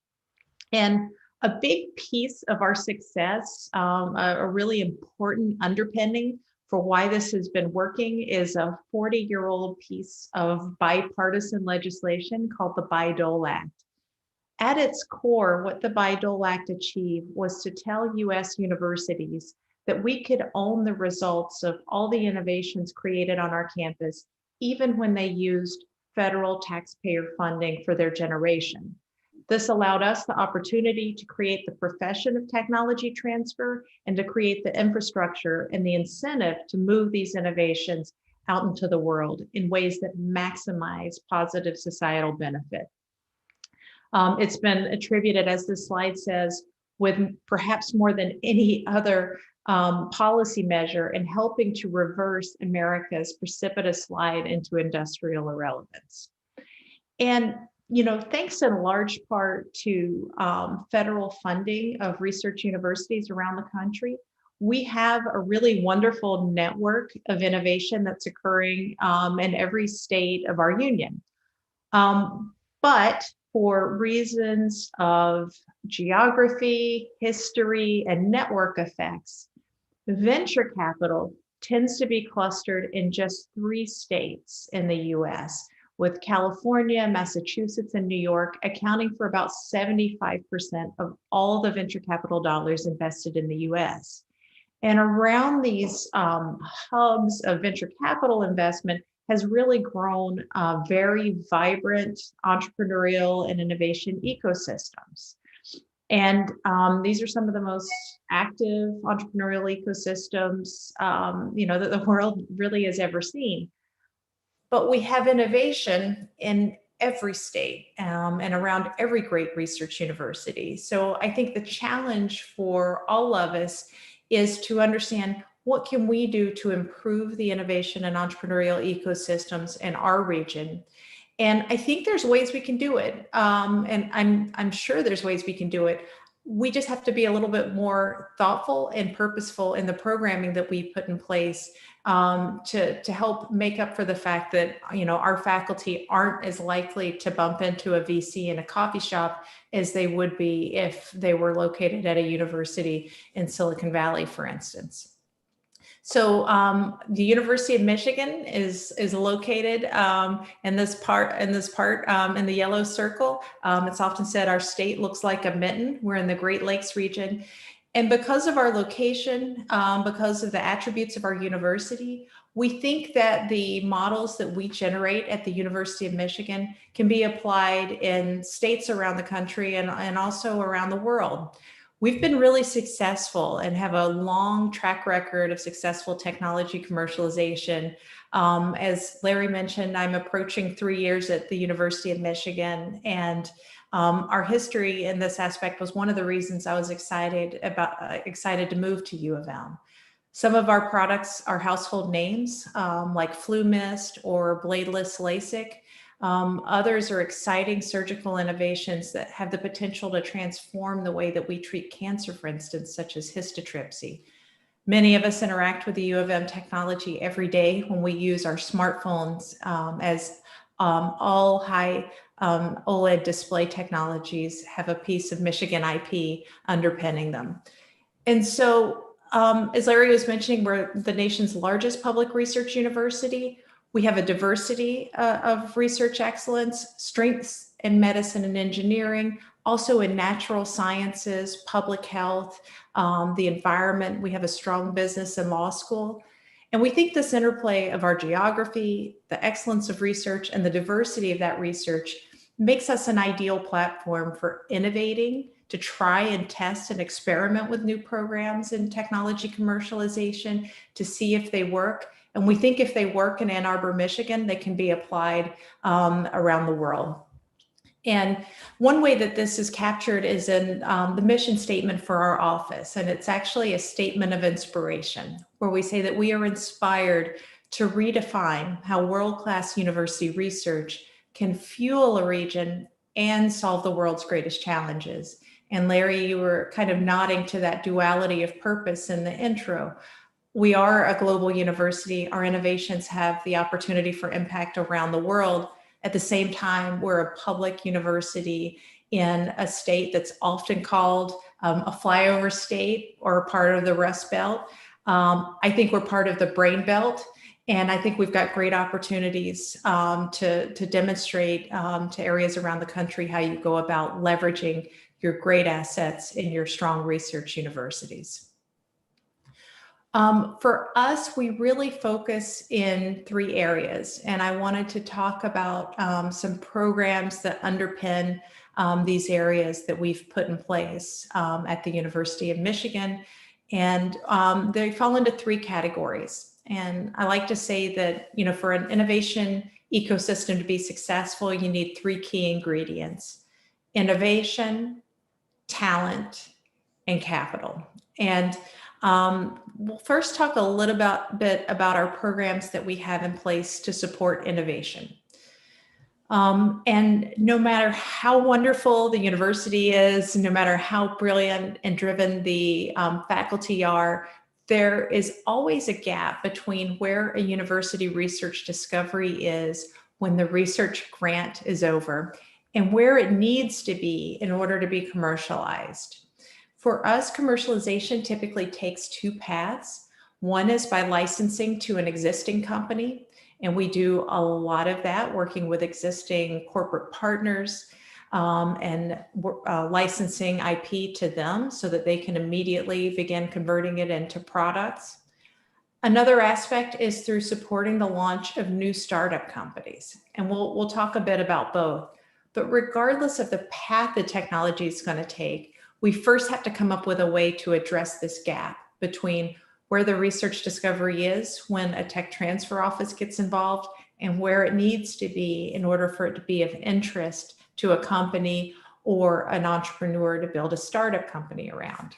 And a big piece of our success, a really important underpinning for why this has been working, is a 40-year-old piece of bipartisan legislation called the Bayh-Dole Act. At its core, what the Bayh-Dole Act achieved was to tell US universities that we could own the results of all the innovations created on our campus, even when they used federal taxpayer funding for their generation. This allowed us the opportunity to create the profession of technology transfer and to create the infrastructure and the incentive to move these innovations out into the world in ways that maximize positive societal benefit. It's been attributed, as this slide says, with perhaps more than any other policy measure in helping to reverse America's precipitous slide into industrial irrelevance. And thanks in large part to federal funding of research universities around the country, we have a really wonderful network of innovation that's occurring in every state of our union. But for reasons of geography, history, and network effects, venture capital tends to be clustered in just 3 states in the US, with California, Massachusetts, and New York accounting for about 75% of all the venture capital dollars invested in the US. And around these hubs of venture capital investment has really grown very vibrant entrepreneurial and innovation ecosystems. And these are some of the most active entrepreneurial ecosystems that the world really has ever seen. But we have innovation in every state and around every great research university. So I think the challenge for all of us is to understand, what can we do to improve the innovation and entrepreneurial ecosystems in our region? And I think there's ways we can do it. And I'm sure there's ways we can do it. We just have to be a little bit more thoughtful and purposeful in the programming that we put in place to help make up for the fact that our faculty aren't as likely to bump into a VC in a coffee shop as they would be if they were located at a university in Silicon Valley, for instance. So the University of Michigan is located in this part in the yellow circle. It's often said our state looks like a mitten. We're in the Great Lakes region. And because of our location, because of the attributes of our university, we think that the models that we generate at the University of Michigan can be applied in states around the country and also around the world. We've been really successful and have a long track record of successful technology commercialization. As Larry mentioned, I'm approaching 3 years at the University of Michigan, and our history in this aspect was one of the reasons I was excited to move to U of M. Some of our products are household names like Flu Mist or bladeless LASIK. Others are exciting surgical innovations that have the potential to transform the way that we treat cancer, for instance, such as histotripsy. Many of us interact with the U of M technology every day when we use our smartphones, as all high OLED display technologies have a piece of Michigan IP underpinning them. And so, as Larry was mentioning, we're the nation's largest public research university. We have a diversity of research excellence, strengths in medicine and engineering, also in natural sciences, public health, the environment. We have a strong business and law school. And we think this interplay of our geography, the excellence of research, and the diversity of that research makes us an ideal platform for innovating, to try and test and experiment with new programs in technology commercialization to see if they work. And we think if they work in Ann Arbor, Michigan, they can be applied around the world. And one way that this is captured is in the mission statement for our office. And it's actually a statement of inspiration, where we say that we are inspired to redefine how world-class university research can fuel a region and solve the world's greatest challenges. And Larry, you were kind of nodding to that duality of purpose in the intro. We are a global university. Our innovations have the opportunity for impact around the world. At the same time, we're a public university in a state that's often called a flyover state or a part of the Rust Belt. I think we're part of the Brain Belt. And I think we've got great opportunities to demonstrate to areas around the country how you go about leveraging your great assets in your strong research universities. For us, we really focus in 3 areas, and I wanted to talk about some programs that underpin these areas that we've put in place at the University of Michigan. And they fall into 3 categories. And I like to say that, you know, for an innovation ecosystem to be successful, you need 3 key ingredients: innovation, talent, and capital. And we'll first talk a little bit about our programs that we have in place to support innovation. And no matter how wonderful the university is, no matter how brilliant and driven the faculty are, there is always a gap between where a university research discovery is when the research grant is over and where it needs to be in order to be commercialized. For us, commercialization typically takes 2 paths. One is by licensing to an existing company, and we do a lot of that working with existing corporate partners and licensing IP to them so that they can immediately begin converting it into products. Another aspect is through supporting the launch of new startup companies. And we'll talk a bit about both. But regardless of the path the technology is going to take, we first have to come up with a way to address this gap between where the research discovery is when a tech transfer office gets involved and where it needs to be in order for it to be of interest to a company or an entrepreneur to build a startup company around.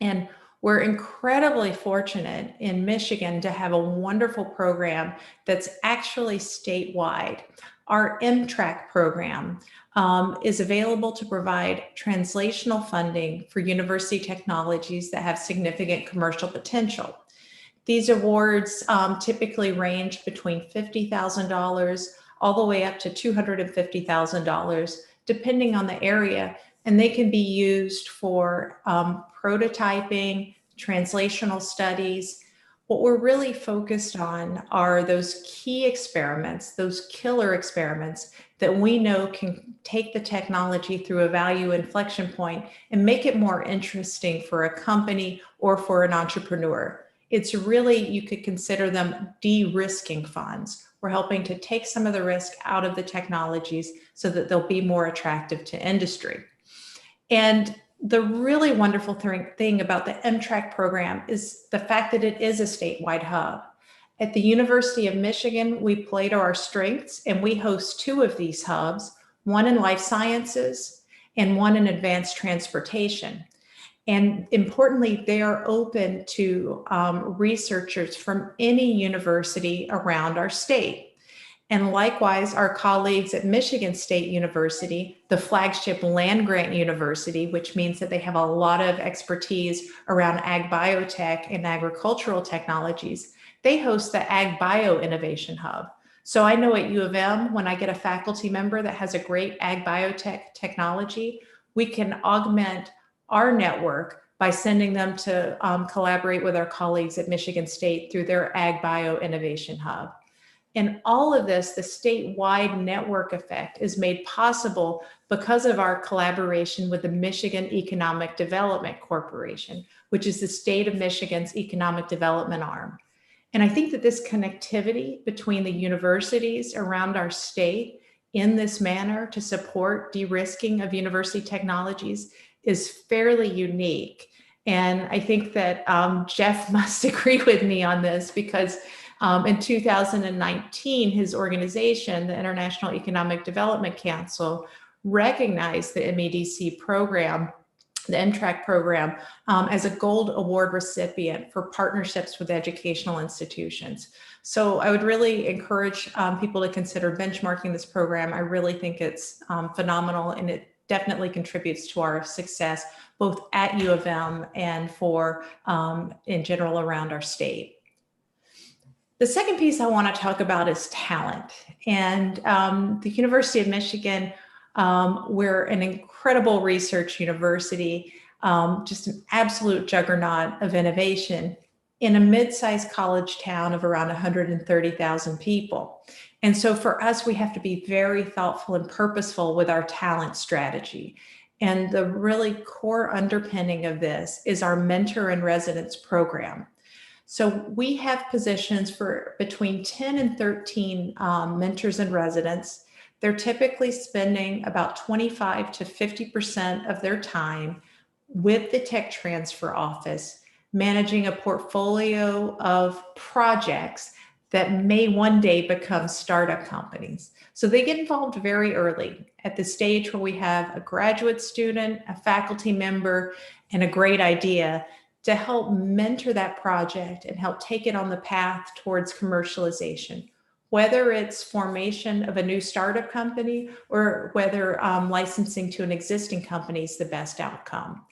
And we're incredibly fortunate in Michigan to have a wonderful program that's actually statewide. Our MTRAC program is available to provide translational funding for university technologies that have significant commercial potential. These awards typically range between $50,000 all the way up to $250,000, depending on the area, and they can be used for prototyping, translational studies. What we're really focused on are those key experiments, those killer experiments that we know can take the technology through a value inflection point and make it more interesting for a company or for an entrepreneur. It's really, you could consider them de-risking funds. We're helping to take some of the risk out of the technologies so that they'll be more attractive to industry. And the really wonderful thing about the MTRAC program is the fact that it is a statewide hub. At the University of Michigan, we play to our strengths and we host 2 of these hubs, one in life sciences and one in advanced transportation. And importantly, they are open to researchers from any university around our state. And likewise, our colleagues at Michigan State University, the flagship land-grant university, which means that they have a lot of expertise around ag biotech and agricultural technologies, they host the Ag Bio Innovation Hub. So I know at U of M, when I get a faculty member that has a great ag biotech technology, we can augment our network by sending them to collaborate with our colleagues at Michigan State through their Ag Bio Innovation Hub. And all of this, the statewide network effect, is made possible because of our collaboration with the Michigan Economic Development Corporation, which is the state of Michigan's economic development arm. And I think that this connectivity between the universities around our state in this manner to support de-risking of university technologies is fairly unique. And I think that Jeff must agree with me on this because in 2019, his organization, the International Economic Development Council, recognized the MEDC program, the MTRAC program, as a gold award recipient for partnerships with educational institutions. So I would really encourage people to consider benchmarking this program. I really think it's phenomenal, and it definitely contributes to our success, both at U of M and for in general around our state. The second piece I want to talk about is talent. And the University of Michigan, we're an incredible research university, just an absolute juggernaut of innovation in a mid-sized college town of around 130,000 people. And so for us, we have to be very thoughtful and purposeful with our talent strategy. And the really core underpinning of this is our mentor in residence program. So we have positions for between 10 and 13 mentors in residence they're typically spending about 25 to 50% of their time with the tech transfer office, managing a portfolio of projects that may one day become startup companies. So they get involved very early at the stage where we have a graduate student, a faculty member, and a great idea to help mentor that project and help take it on the path towards commercialization, whether it's formation of a new startup company or whether licensing to an existing company is the best outcome.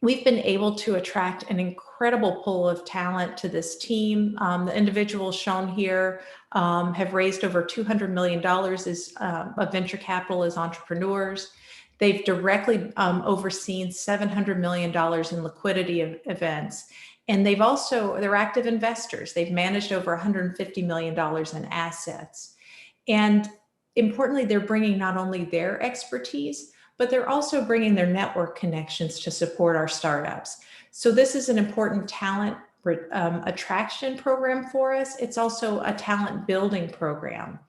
We've been able to attract an incredible pool of talent to this team. The individuals shown here have raised over $200 million of venture capital as entrepreneurs. They've directly overseen $700 million in liquidity events. And they're active investors. They've managed over $150 million in assets. And importantly, they're bringing not only their expertise, but they're also bringing their network connections to support our startups. So this is an important talent attraction program for us. It's also a talent building program.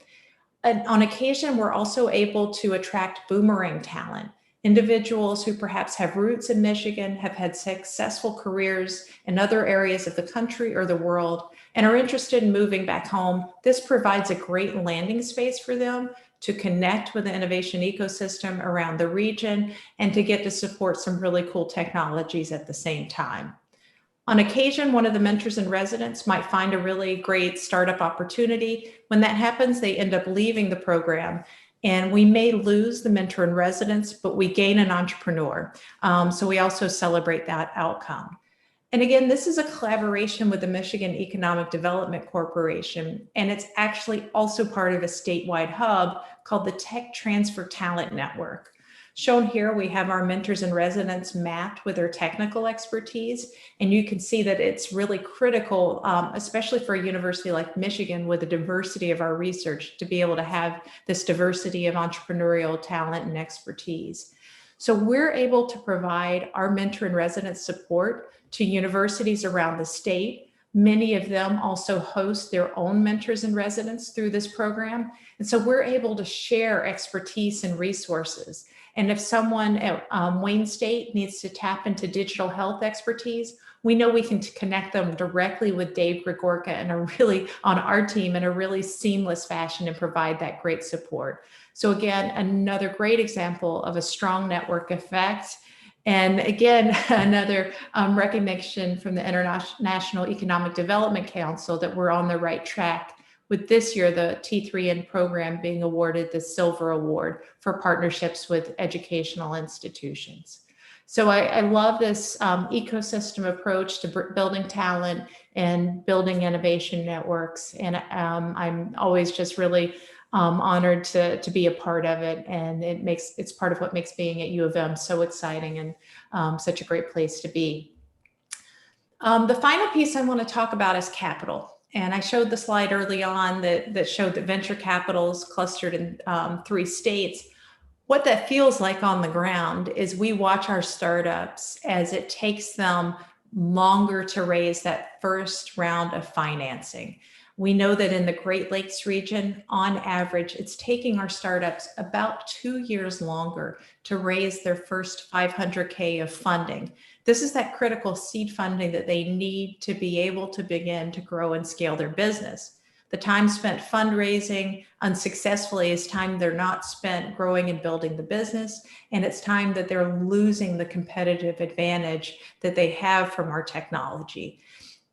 And on occasion, we're also able to attract boomerang talent, individuals who perhaps have roots in Michigan, have had successful careers in other areas of the country or the world, and are interested in moving back home. This provides a great landing space for them to connect with the innovation ecosystem around the region and to get to support some really cool technologies at the same time. On occasion, one of the mentors in residence might find a really great startup opportunity. When that happens, they end up leaving the program. And we may lose the mentor in residence, but we gain an entrepreneur. So we also celebrate that outcome. And again, this is a collaboration with the Michigan Economic Development Corporation, and it's actually also part of a statewide hub called the Tech Transfer Talent Network. Shown here, we have our mentors in residence mapped with their technical expertise, and you can see that it's really critical, especially for a university like Michigan with the diversity of our research, to be able to have this diversity of entrepreneurial talent and expertise. So we're able to provide our mentor in residence support to universities around the state. Many of them also host their own mentors in residence through this program. And so we're able to share expertise and resources. And if someone at Wayne State needs to tap into digital health expertise, we know we can connect them directly with Dave Grigorka on our team in a really seamless fashion and provide that great support. So again, another great example of a strong network effect. And again, another recognition from the International Economic Development Council that we're on the right track with this year, the T3N program being awarded the Silver Award for partnerships with educational institutions. So I love this ecosystem approach to building talent and building innovation networks. And I'm always just really honored to be a part of it. And it's part of what makes being at U of M so exciting and such a great place to be. The final piece I want to talk about is capital. And I showed the slide early on that showed that venture capital is clustered in 3 states. What that feels like on the ground is we watch our startups as it takes them longer to raise that first round of financing. We know that in the Great Lakes region, on average, it's taking our startups about 2 years longer to raise their first $500K of funding. This is that critical seed funding that they need to be able to begin to grow and scale their business. The time spent fundraising unsuccessfully is time they're not spent growing and building the business, and it's time that they're losing the competitive advantage that they have from our technology.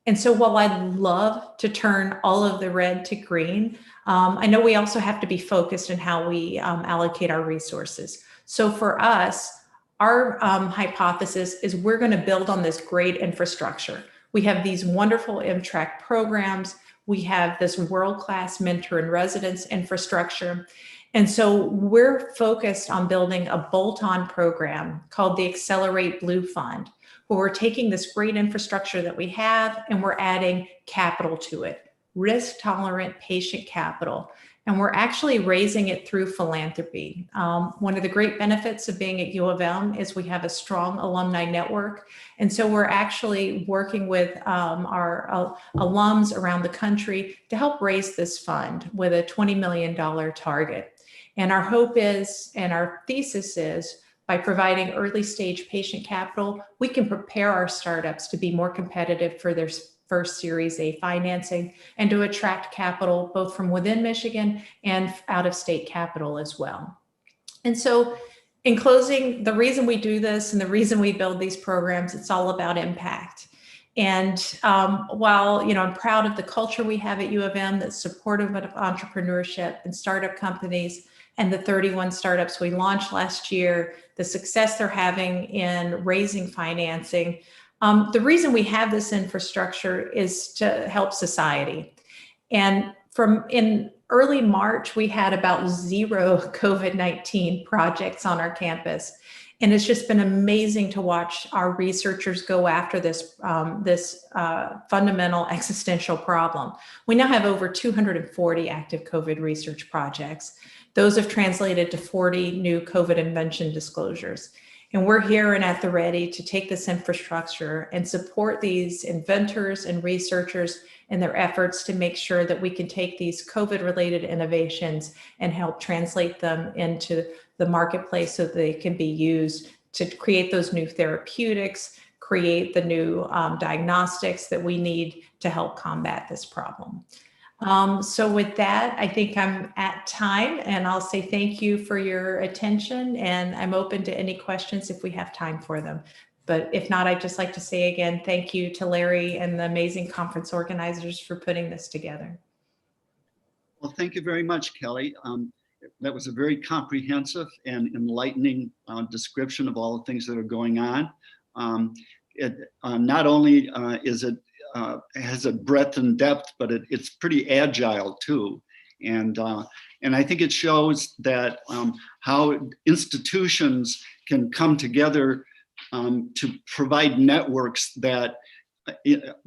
And so while I'd love to turn all of the red to green, I know we also have to be focused in how we allocate our resources. So for us, our hypothesis is we're going to build on this great infrastructure. We have these wonderful MTrack programs. We have this world-class mentor in residence infrastructure. And so we're focused on building a bolt-on program called the Accelerate Blue Fund, where we're taking this great infrastructure that we have and we're adding capital to it, risk-tolerant patient capital. And we're actually raising it through philanthropy. One of the great benefits of being at U of M is we have a strong alumni network. And so we're actually working with our alums around the country to help raise this fund with a $20 million target. And our hope is, and our thesis is, by providing early stage patient capital, we can prepare our startups to be more competitive for their first Series A financing and to attract capital both from within Michigan and out of state capital as well. And so in closing, the reason we do this and the reason we build these programs, it's all about impact. And while I'm proud of the culture we have at U of M that's supportive of entrepreneurship and startup companies, and the 31 startups we launched last year, the success they're having in raising financing, the reason we have this infrastructure is to help society. And in early March, we had about 0 COVID-19 projects on our campus. And it's just been amazing to watch our researchers go after this fundamental existential problem. We now have over 240 active COVID research projects. Those have translated to 40 new COVID invention disclosures. And we're here and at the ready to take this infrastructure and support these inventors and researchers in their efforts to make sure that we can take these COVID-related innovations and help translate them into the marketplace so that they can be used to create those new therapeutics, create the new diagnostics that we need to help combat this problem. So with that, I think I'm at time, and I'll say thank you for your attention, and I'm open to any questions if we have time for them. But if not, I'd just like to say again, thank you to Larry and the amazing conference organizers for putting this together. Well, thank you very much, Kelly. That was a very comprehensive and enlightening description of all the things that are going on. Not only has a breadth and depth, but it's pretty agile too. And I think it shows that how institutions can come together to provide networks that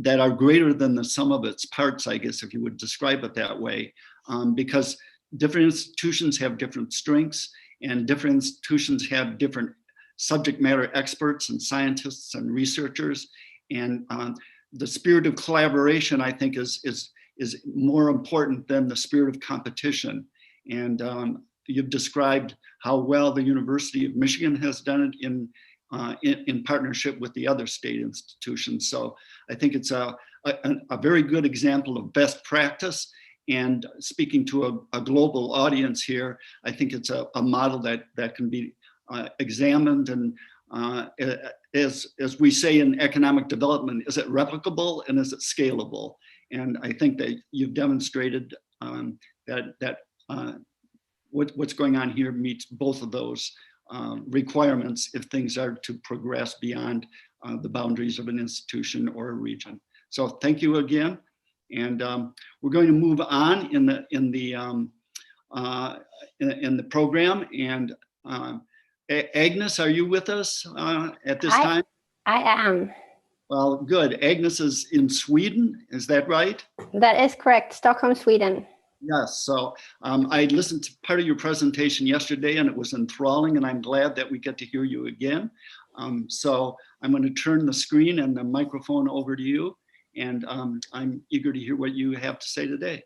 are greater than the sum of its parts, I guess, if you would describe it that way, because different institutions have different strengths, and different institutions have different subject matter experts and scientists and researchers. And the spirit of collaboration, I think, is more important than the spirit of competition. And you've described how well the University of Michigan has done it in partnership with the other state institutions. So I think it's a very good example of best practice. And speaking to a global audience here, I think it's a model that can be examined, and as we say in economic development, is it replicable and is it scalable? And I think that you've demonstrated that what's going on here meets both of those requirements if things are to progress beyond the boundaries of an institution or a region. So thank you again. And we're going to move on in the program. And Agnes, are you with us at this time? I am. Well, good. Agnes is in Sweden, is that right? That is correct, Stockholm, Sweden. Yes, so I listened to part of your presentation yesterday and it was enthralling, and I'm glad that we get to hear you again. So I'm going to turn the screen and the microphone over to you, and I'm eager to hear what you have to say today.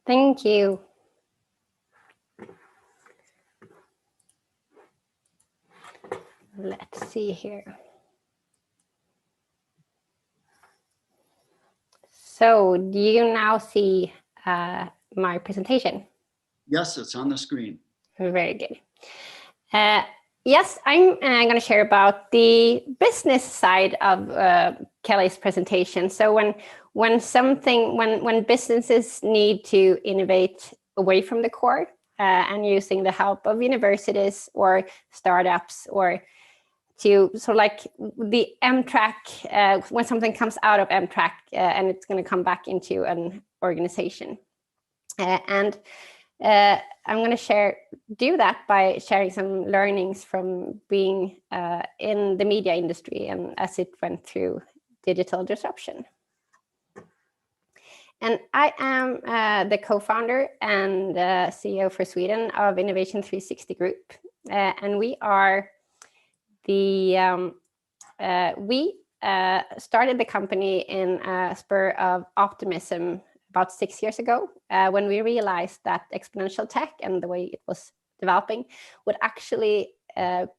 Thank you. Let's see here. So do you now see my presentation? Yes, it's on the screen. Very good. Yes, I'm going to share about the business side of Kelly's presentation. So when businesses need to innovate away from the core and using the help of universities or startups, or to sort of like the M-track, when something comes out of M-track and it's going to come back into an organization. I'm going to do that by sharing some learnings from being in the media industry and as it went through digital disruption. And I am the co-founder and CEO for Sweden of Innovation 360 Group. And we are the, we started the company in a spur of optimism about 6 years ago, when we realized that exponential tech and the way it was developing would actually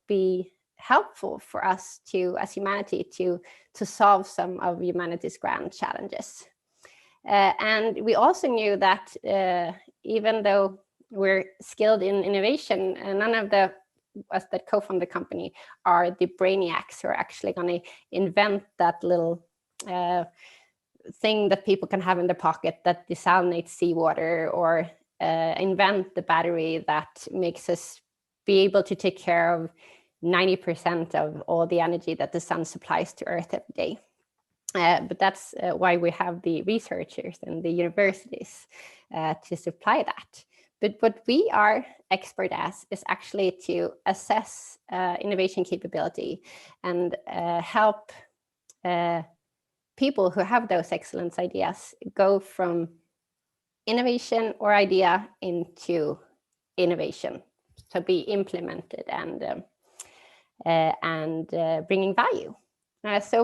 be helpful for us to, as humanity, to solve some of humanity's grand challenges. And we also knew that even though we're skilled in innovation, none of us that co-found the company are the brainiacs who are actually going to invent that little thing that people can have in their pocket that desalinates seawater, or invent the battery that makes us be able to take care of 90% of all the energy that the sun supplies to Earth every day. But that's why we have the researchers and the universities to supply that. But what we are expert at is actually to assess innovation capability and help people who have those excellent ideas go from innovation or idea into innovation, to be implemented and bringing value. So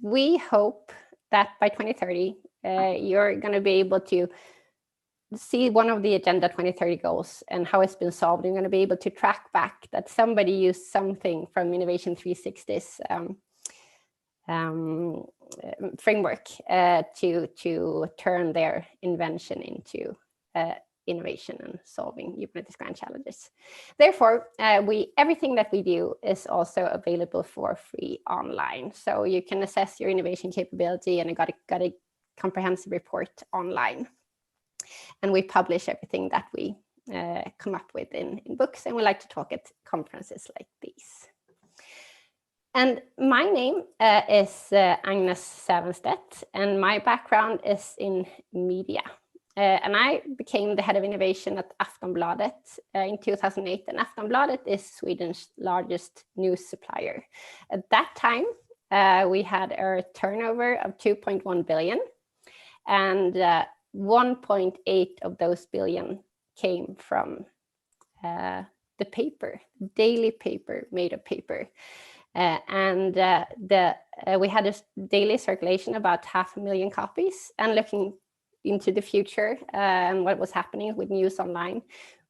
we hope that by 2030, you're going to be able to see one of the Agenda 2030 goals and how it's been solved. You're going to be able to track back that somebody used something from Innovation 360's framework to turn their invention into innovation and solving humanity's grand challenges. Therefore, everything that we do is also available for free online. So you can assess your innovation capability, and I got a comprehensive report online. And we publish everything that we come up with in books, and we like to talk at conferences like these. And my name is Agnes Sävenstedt, and my background is in media. And I became the head of innovation at Aftonbladet in 2008. And Aftonbladet is Sweden's largest news supplier. At that time, we had a turnover of 2.1 billion, and 1.8 of those billion came from the paper, daily paper made of paper. We had a daily circulation about 500,000 copies. And looking into the future and what was happening with news online,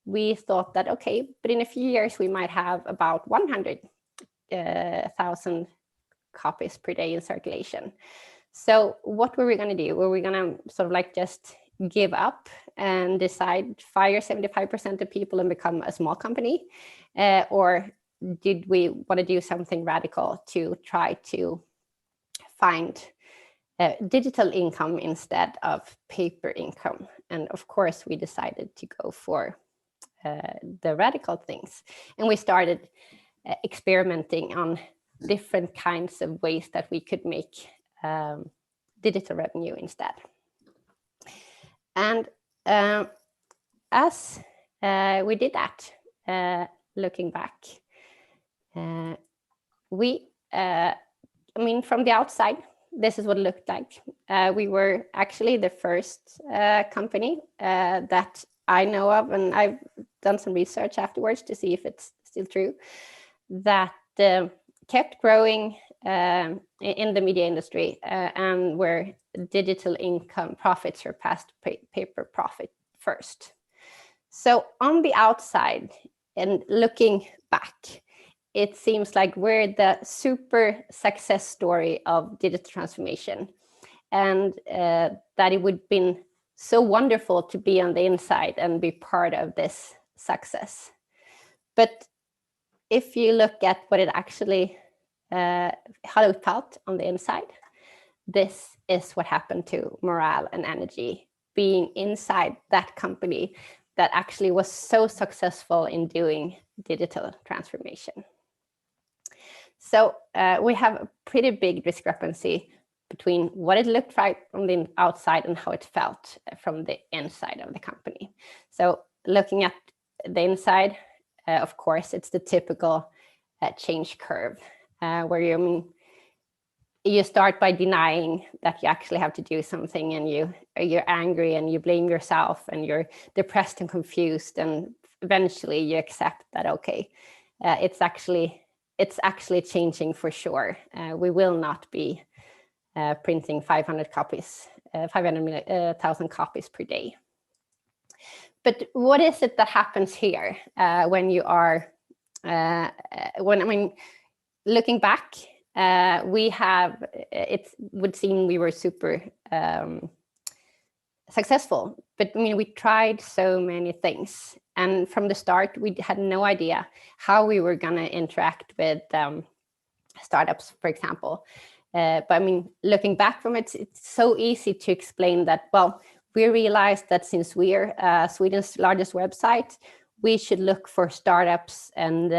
we thought that, okay, but in a few years we might have about 100,000 copies per day in circulation. So what were we going to do? Were we going to sort of like just give up and decide fire 75% of people and become a small company? Or did we want to do something radical to try to find digital income instead of paper income? And of course, we decided to go for the radical things. And we started experimenting on different kinds of ways that we could make digital revenue instead. And as we did that, looking back, I mean, from the outside, this is what it looked like. We were actually the first company that I know of, and I've done some research afterwards to see if it's still true, that kept growing in the media industry and where digital income profits surpassed paper profit first. So on the outside and looking back, it seems like we're the super success story of digital transformation, and that it would have been so wonderful to be on the inside and be part of this success. But if you look at what it actually, how it felt on the inside, this is what happened to morale and energy being inside that company that actually was so successful in doing digital transformation. So we have a pretty big discrepancy between what it looked like from the outside and how it felt from the inside of the company. So looking at the inside, of course, it's the typical change curve where you start by denying that you actually have to do something, and you're angry and you blame yourself and you're depressed and confused, and eventually you accept that, okay, it's actually changing for sure. We will not be printing 500,000 copies per day. But what is it that happens here when you are, looking back, it would seem we were super successful, but we tried so many things. And from the start, we had no idea how we were going to interact with startups, for example. But looking back from it, it's so easy to explain that, well, we realized that since we're Sweden's largest website, we should look for startups and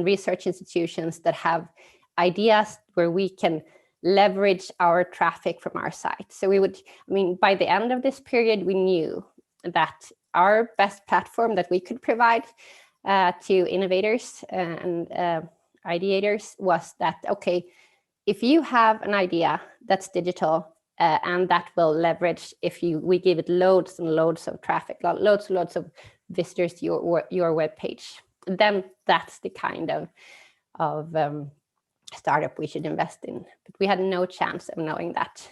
research institutions that have ideas where we can leverage our traffic from our site. So we would, by the end of this period, we knew that our best platform that we could provide to innovators and ideators was that, okay, if you have an idea that's digital and that will leverage, we give it loads and loads of traffic, loads and loads of visitors to your web page, then that's the kind of startup we should invest in. But we had no chance of knowing that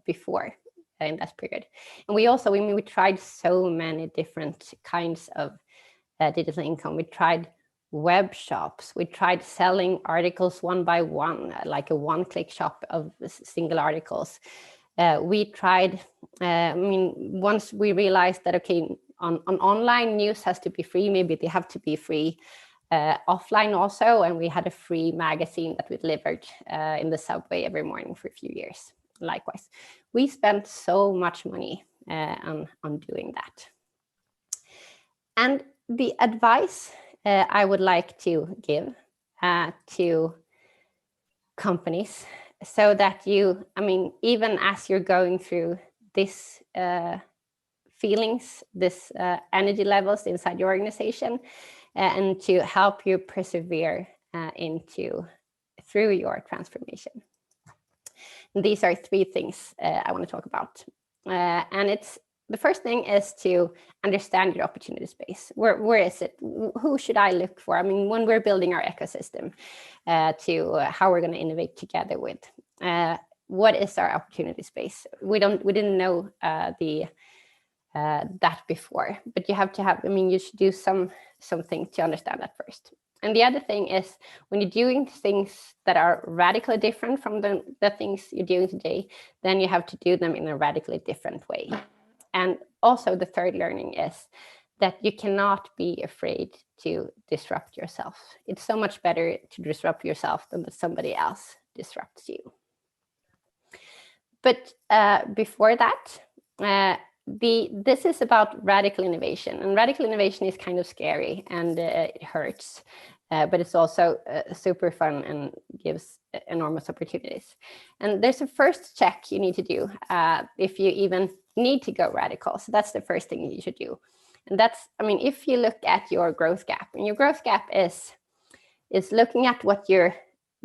before in that period. And we also, we tried so many different kinds of digital income. We tried web shops. We tried selling articles one by one, like a one-click shop of single articles. We tried, once we realized that, okay, on online news has to be free, maybe they have to be free offline also, and we had a free magazine that we delivered in the subway every morning for a few years. Likewise, we spent so much money on doing that. And the advice I would like to give to companies, so that you, even as you're going through this feelings, this energy levels inside your organization, and to help you persevere through your transformation. And these are three things I want to talk about. And the first thing is to understand your opportunity space. Where is it? Who should I look for? When we're building our ecosystem, to how we're going to innovate together with, what is our opportunity space? We didn't know that before, but you have to have, you should do something to understand that first. And the other thing is, when you're doing things that are radically different from the things you're doing today, then you have to do them in a radically different way. And also the third learning is that you cannot be afraid to disrupt yourself. It's so much better to disrupt yourself than that somebody else disrupts you. But before that, this is about radical innovation, and radical innovation is kind of scary and it hurts, but it's also super fun and gives enormous opportunities. And there's a first check you need to do if you even need to go radical. So that's the first thing you should do. And that's, if you look at your growth gap, and your growth gap is looking at what your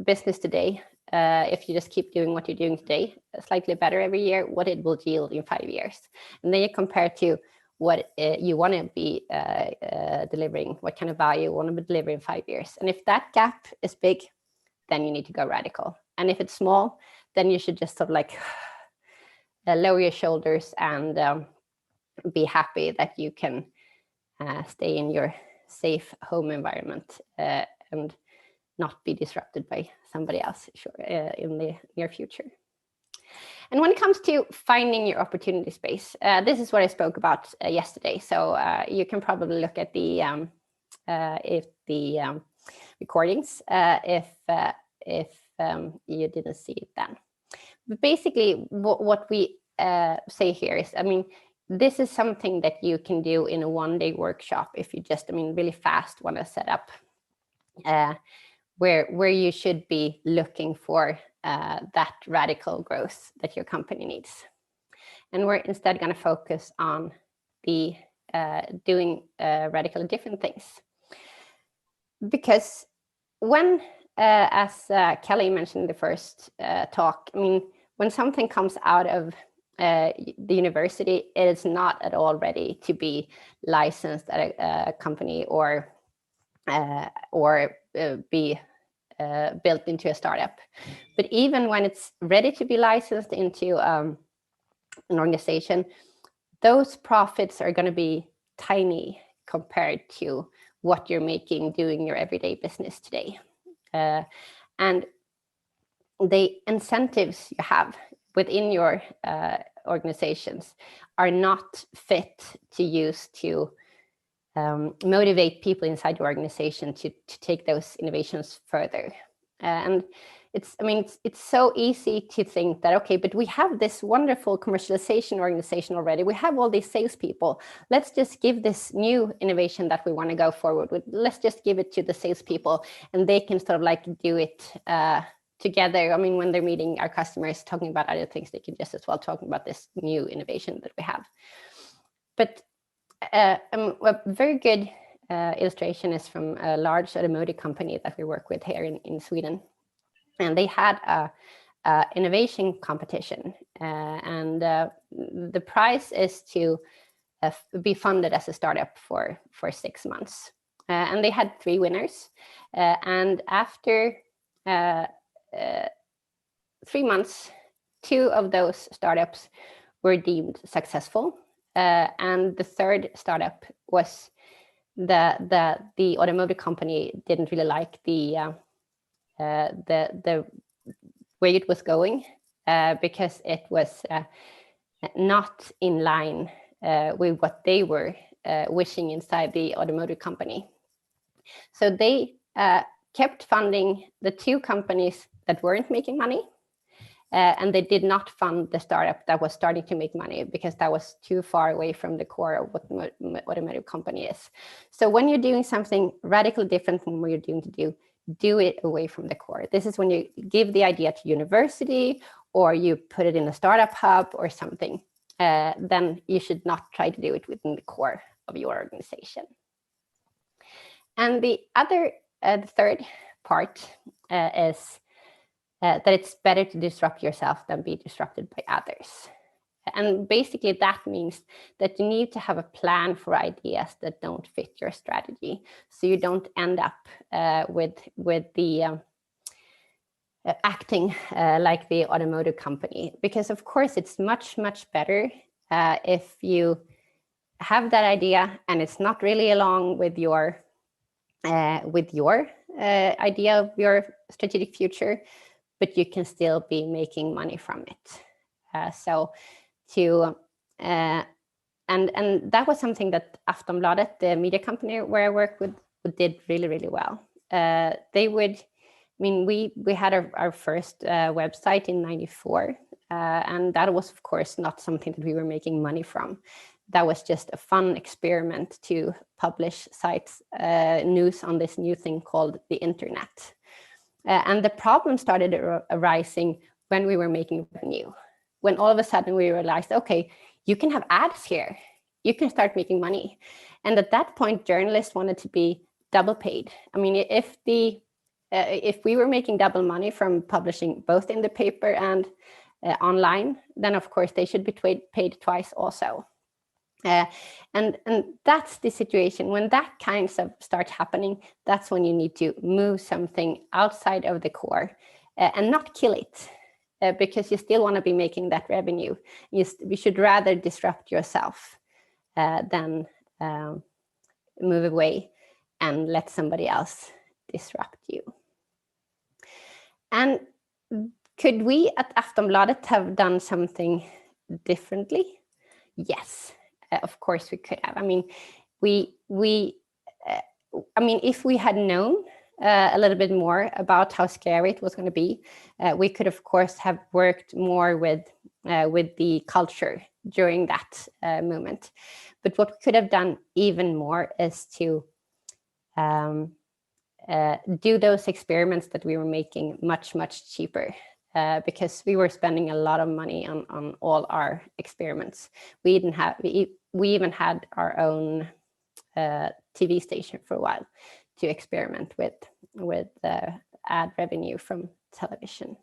business today, if you just keep doing what you're doing today, slightly better every year, what it will yield in 5 years. And then you compare to what you want to be delivering, what kind of value you want to be delivering in 5 years. And if that gap is big, then you need to go radical. And if it's small, then you should just sort of lower your shoulders and be happy that you can stay in your safe home environment and not be disrupted by somebody else in the near future. And when it comes to finding your opportunity space, this is what I spoke about yesterday. So you can probably look at the recordings if you didn't see it then. But basically, what we say here is, this is something that you can do in a one-day workshop if you just, really fast want to set up where you should be looking for that radical growth that your company needs. And we're instead going to focus on doing radically different things. Because when as Kelly mentioned in the first talk, I mean, when something comes out of the university, it is not at all ready to be licensed at a company or be built into a startup. But even when it's ready to be licensed into an organization, those profits are going to be tiny compared to what you're making doing your everyday business today. And the incentives you have within your organizations are not fit to use to motivate people inside your organization to take those innovations further. And it's so easy to think that, okay, but we have this wonderful commercialization organization already. We have all these salespeople. Let's just give this new innovation that we want to go forward with. Let's just give it to the salespeople, and they can sort of like do it together. I mean, when they're meeting our customers, talking about other things, they can just as well talk about this new innovation that we have. But a very good illustration is from a large automotive company that we work with here in Sweden. And they had a innovation competition, and the prize is to be funded as a startup for 6 months. And they had 3 winners. And after 3 months, 2 of those startups were deemed successful. And the third startup was the automotive company didn't really like the way it was going, because it was not in line with what they were wishing inside the automotive company. So they kept funding the 2 companies that weren't making money, and they did not fund the startup that was starting to make money, because that was too far away from the core of what the automotive company is. So when you're doing something radically different from what you're do it away from the core. This is when you give the idea to university, or you put it in a startup hub or something. Then you should not try to do it within the core of your organization. And the third part is that it's better to disrupt yourself than be disrupted by others. And basically that means that you need to have a plan for ideas that don't fit your strategy, so you don't end up with the acting like the automotive company. Because of course it's much better if you have that idea and it's not really along with your idea of your strategic future, but you can still be making money from it. And that was something that Aftonbladet, the media company where I work with, did really well. We had our first website in '94, and that was of course not something that we were making money from. That was just a fun experiment to publish sites news on this new thing called the internet. And the problem started arising when we were making revenue. When all of a sudden we realized, okay, you can have ads here, you can start making money. And at that point, journalists wanted to be double paid. I mean, if we were making double money from publishing both in the paper and online, then of course they should be paid twice also. And that's the situation. When that kind of starts happening, that's when you need to move something outside of the core and not kill it. Because you still want to be making that revenue. You should rather disrupt yourself than move away and let somebody else disrupt you. And could we at Aftonbladet have done something differently? Yes, of course we could have. I mean, if we had known a little bit more about how scary it was going to be, we could of course have worked more with the culture during that moment. But what we could have done even more is to do those experiments that we were making much cheaper, because we were spending a lot of money on all our experiments. We even had our own TV station for a while to experiment with ad revenue from television.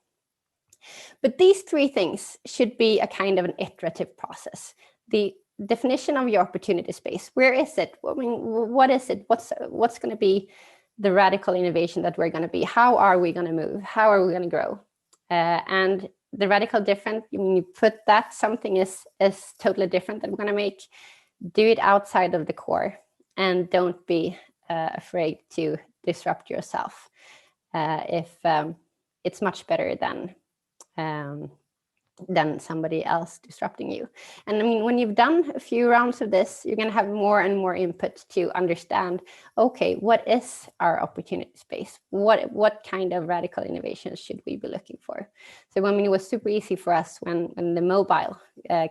But these three things should be a kind of an iterative process. The definition of your opportunity space. Where is it? I mean, what is it? What's going to be the radical innovation that we're going to be? How are we going to move? How are we going to grow? And the radical different, when you put that something is totally different that we're going to make, do it outside of the core, and don't be afraid to disrupt yourself. If it's much better than somebody else disrupting you. And I mean, when you've done a few rounds of this, you're going to have more and more input to understand, okay, what is our opportunity space? What kind of radical innovations should we be looking for? So I mean, it was super easy for us when the mobile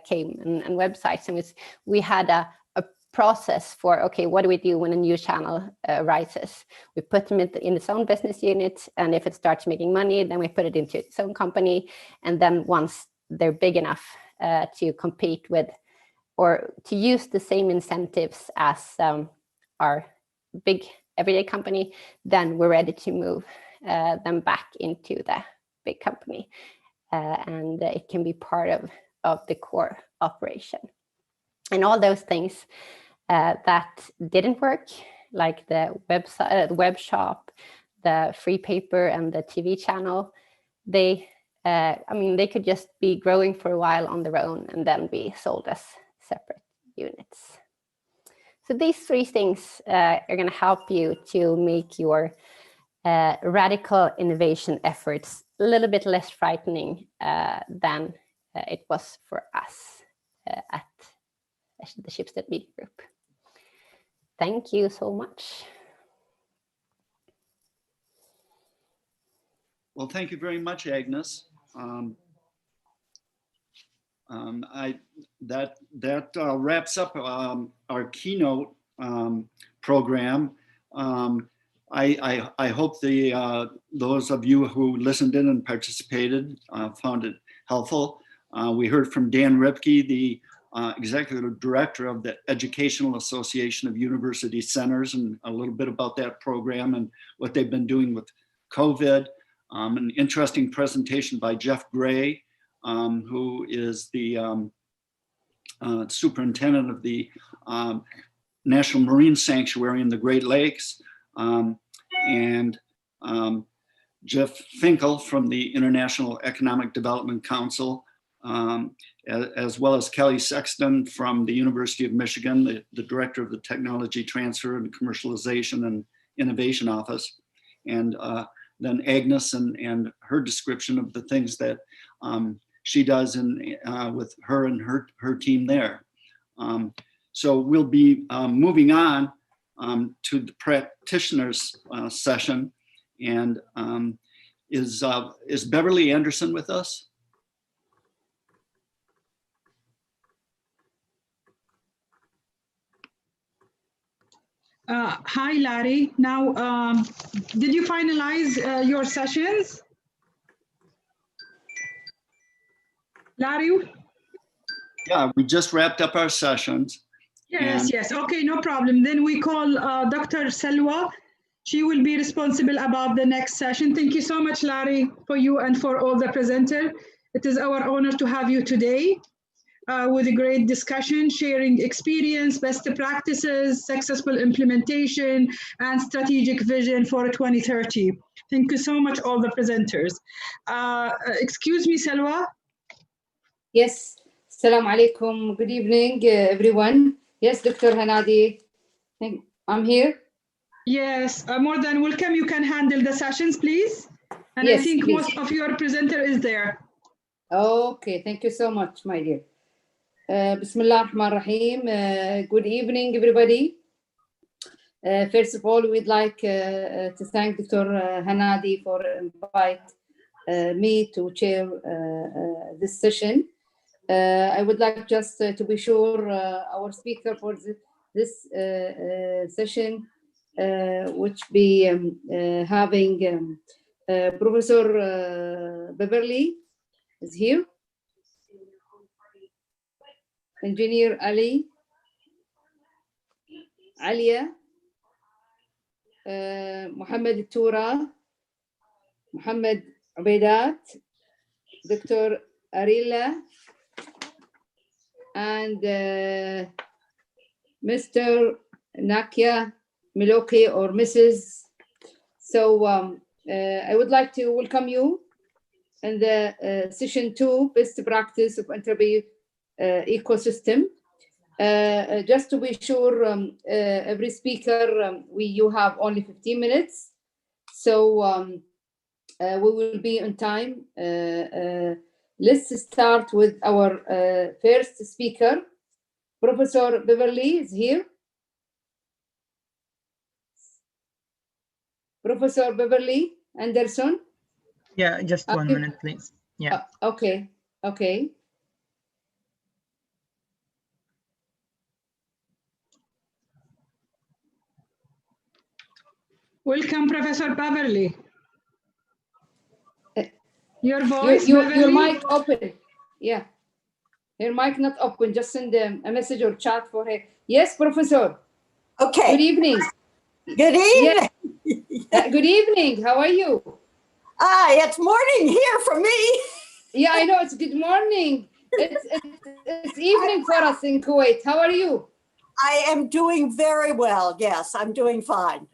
came and websites, and we had a process for, okay, what do we do when a new channel rises? We put them in its own business unit, and if it starts making money, then we put it into its own company. And then once they're big enough to compete with, or to use the same incentives as our big everyday company, then we're ready to move them back into the big company. And it can be part of the core operation. And all those things that didn't work, like the website, the web shop, the free paper, and the TV channel, they could just be growing for a while on their own and then be sold as separate units. So these three things are going to help you to make your radical innovation efforts a little bit less frightening than it was for us at the Schibsted Media Group. Thank you so much. Well, thank you very much, Agnes. That wraps up our keynote program. I hope those of you who listened in and participated found it helpful. We heard from Dan Ripke, the Executive Director of the Educational Association of University Centers, and a little bit about that program and what they've been doing with COVID. An interesting presentation by Jeff Gray, who is the superintendent of the National Marine Sanctuary in the Great Lakes, and Jeff Finkel from the International Economic Development Council, as well as Kelly Sexton from the University of Michigan, the director of the Technology Transfer and Commercialization and Innovation Office, and then Agnes and her description of the things that she does with her and her team there. So we'll be moving on to the practitioners session, and is Beverly Anderson with us? Hi, Larry. Now, did you finalize your sessions? Larry? Yeah, we just wrapped up our sessions. Yes, yes. Okay, no problem. Then we call Dr. Selwa. She will be responsible about the next session. Thank you so much, Larry, for you and for all the presenters. It is our honor to have you today. With a great discussion, sharing experience, best practices, successful implementation, and strategic vision for 2030. Thank you so much, all the presenters. Excuse me, Selwa? Yes. Assalamu alaikum. Good evening, everyone. Yes, Dr. Hanadi, I'm here. Yes, more than welcome. You can handle the sessions, please. And yes, I think please. Most of your presenter is there. Okay, thank you so much, my dear. Bismillah ar-Rahman ar-Rahim. Good evening, everybody. First of all, we'd like to thank Dr. Hanadi for inviting me to chair this session. I would like just to be sure our speaker for this session, which be having Professor Beverly is here. Engineer Ali, Alia, Mohammed Toura, Muhammad Ubaidat, Dr. Arila, and Mr. Nakia Miloki or Mrs. So I would like to welcome you in the session 2, best practice of entrepreneur ecosystem. Just to be sure, every speaker, you have only 15 minutes. So we will be on time. Let's start with our first speaker. Professor Beverly is here. Professor Beverly Anderson. Yeah, just 1 minute, please. Yeah. Okay. Okay. Welcome, Professor Beverly. Your voice, your mic open. Yeah. Her mic not open. Just send a message or chat for her. Yes, Professor. Okay. Good evening. Good evening. Yes. Good evening. How are you? It's morning here for me. Yeah, I know. It's good morning. It's evening for us in Kuwait. How are you? I am doing very well. Yes, I'm doing fine.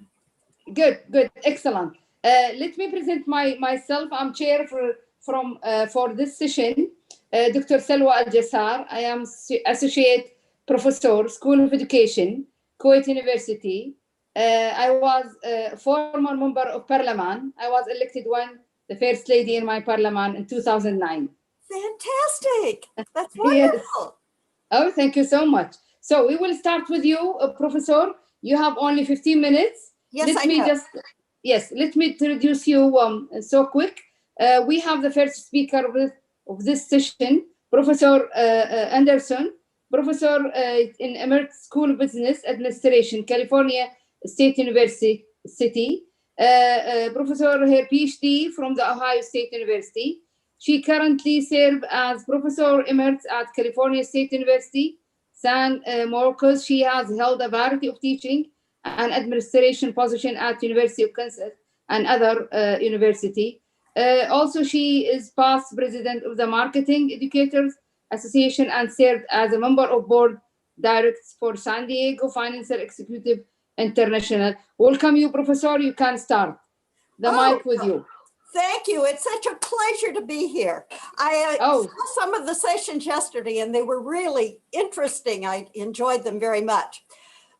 Good, good, excellent. Let me present myself. I'm chair for this session. Dr. Salwa Al-Jassar. I am associate professor, School of Education, Kuwait University. I was a former member of parliament. I was elected the first lady in my parliament in 2009. Fantastic. That's wonderful. Yes. Oh, thank you so much. So we will start with you, Professor. You have only 15 minutes. Yes, I know. Let me introduce you so quick. We have the first speaker of this session, Professor Anderson, Professor in Emeritus School of Business Administration, California State University. Professor, her PhD from the Ohio State University. She currently serves as Professor Emeritus at California State University, San Marcos. She has held a variety of teaching and administration position at University of Kansas and other university. Also, she is past president of the Marketing Educators Association and served as a member of board directors for San Diego Financial Executive International. Welcome you, Professor. You can start. The mic with you. Thank you. It's such a pleasure to be here. I saw some of the sessions yesterday and they were really interesting. I enjoyed them very much.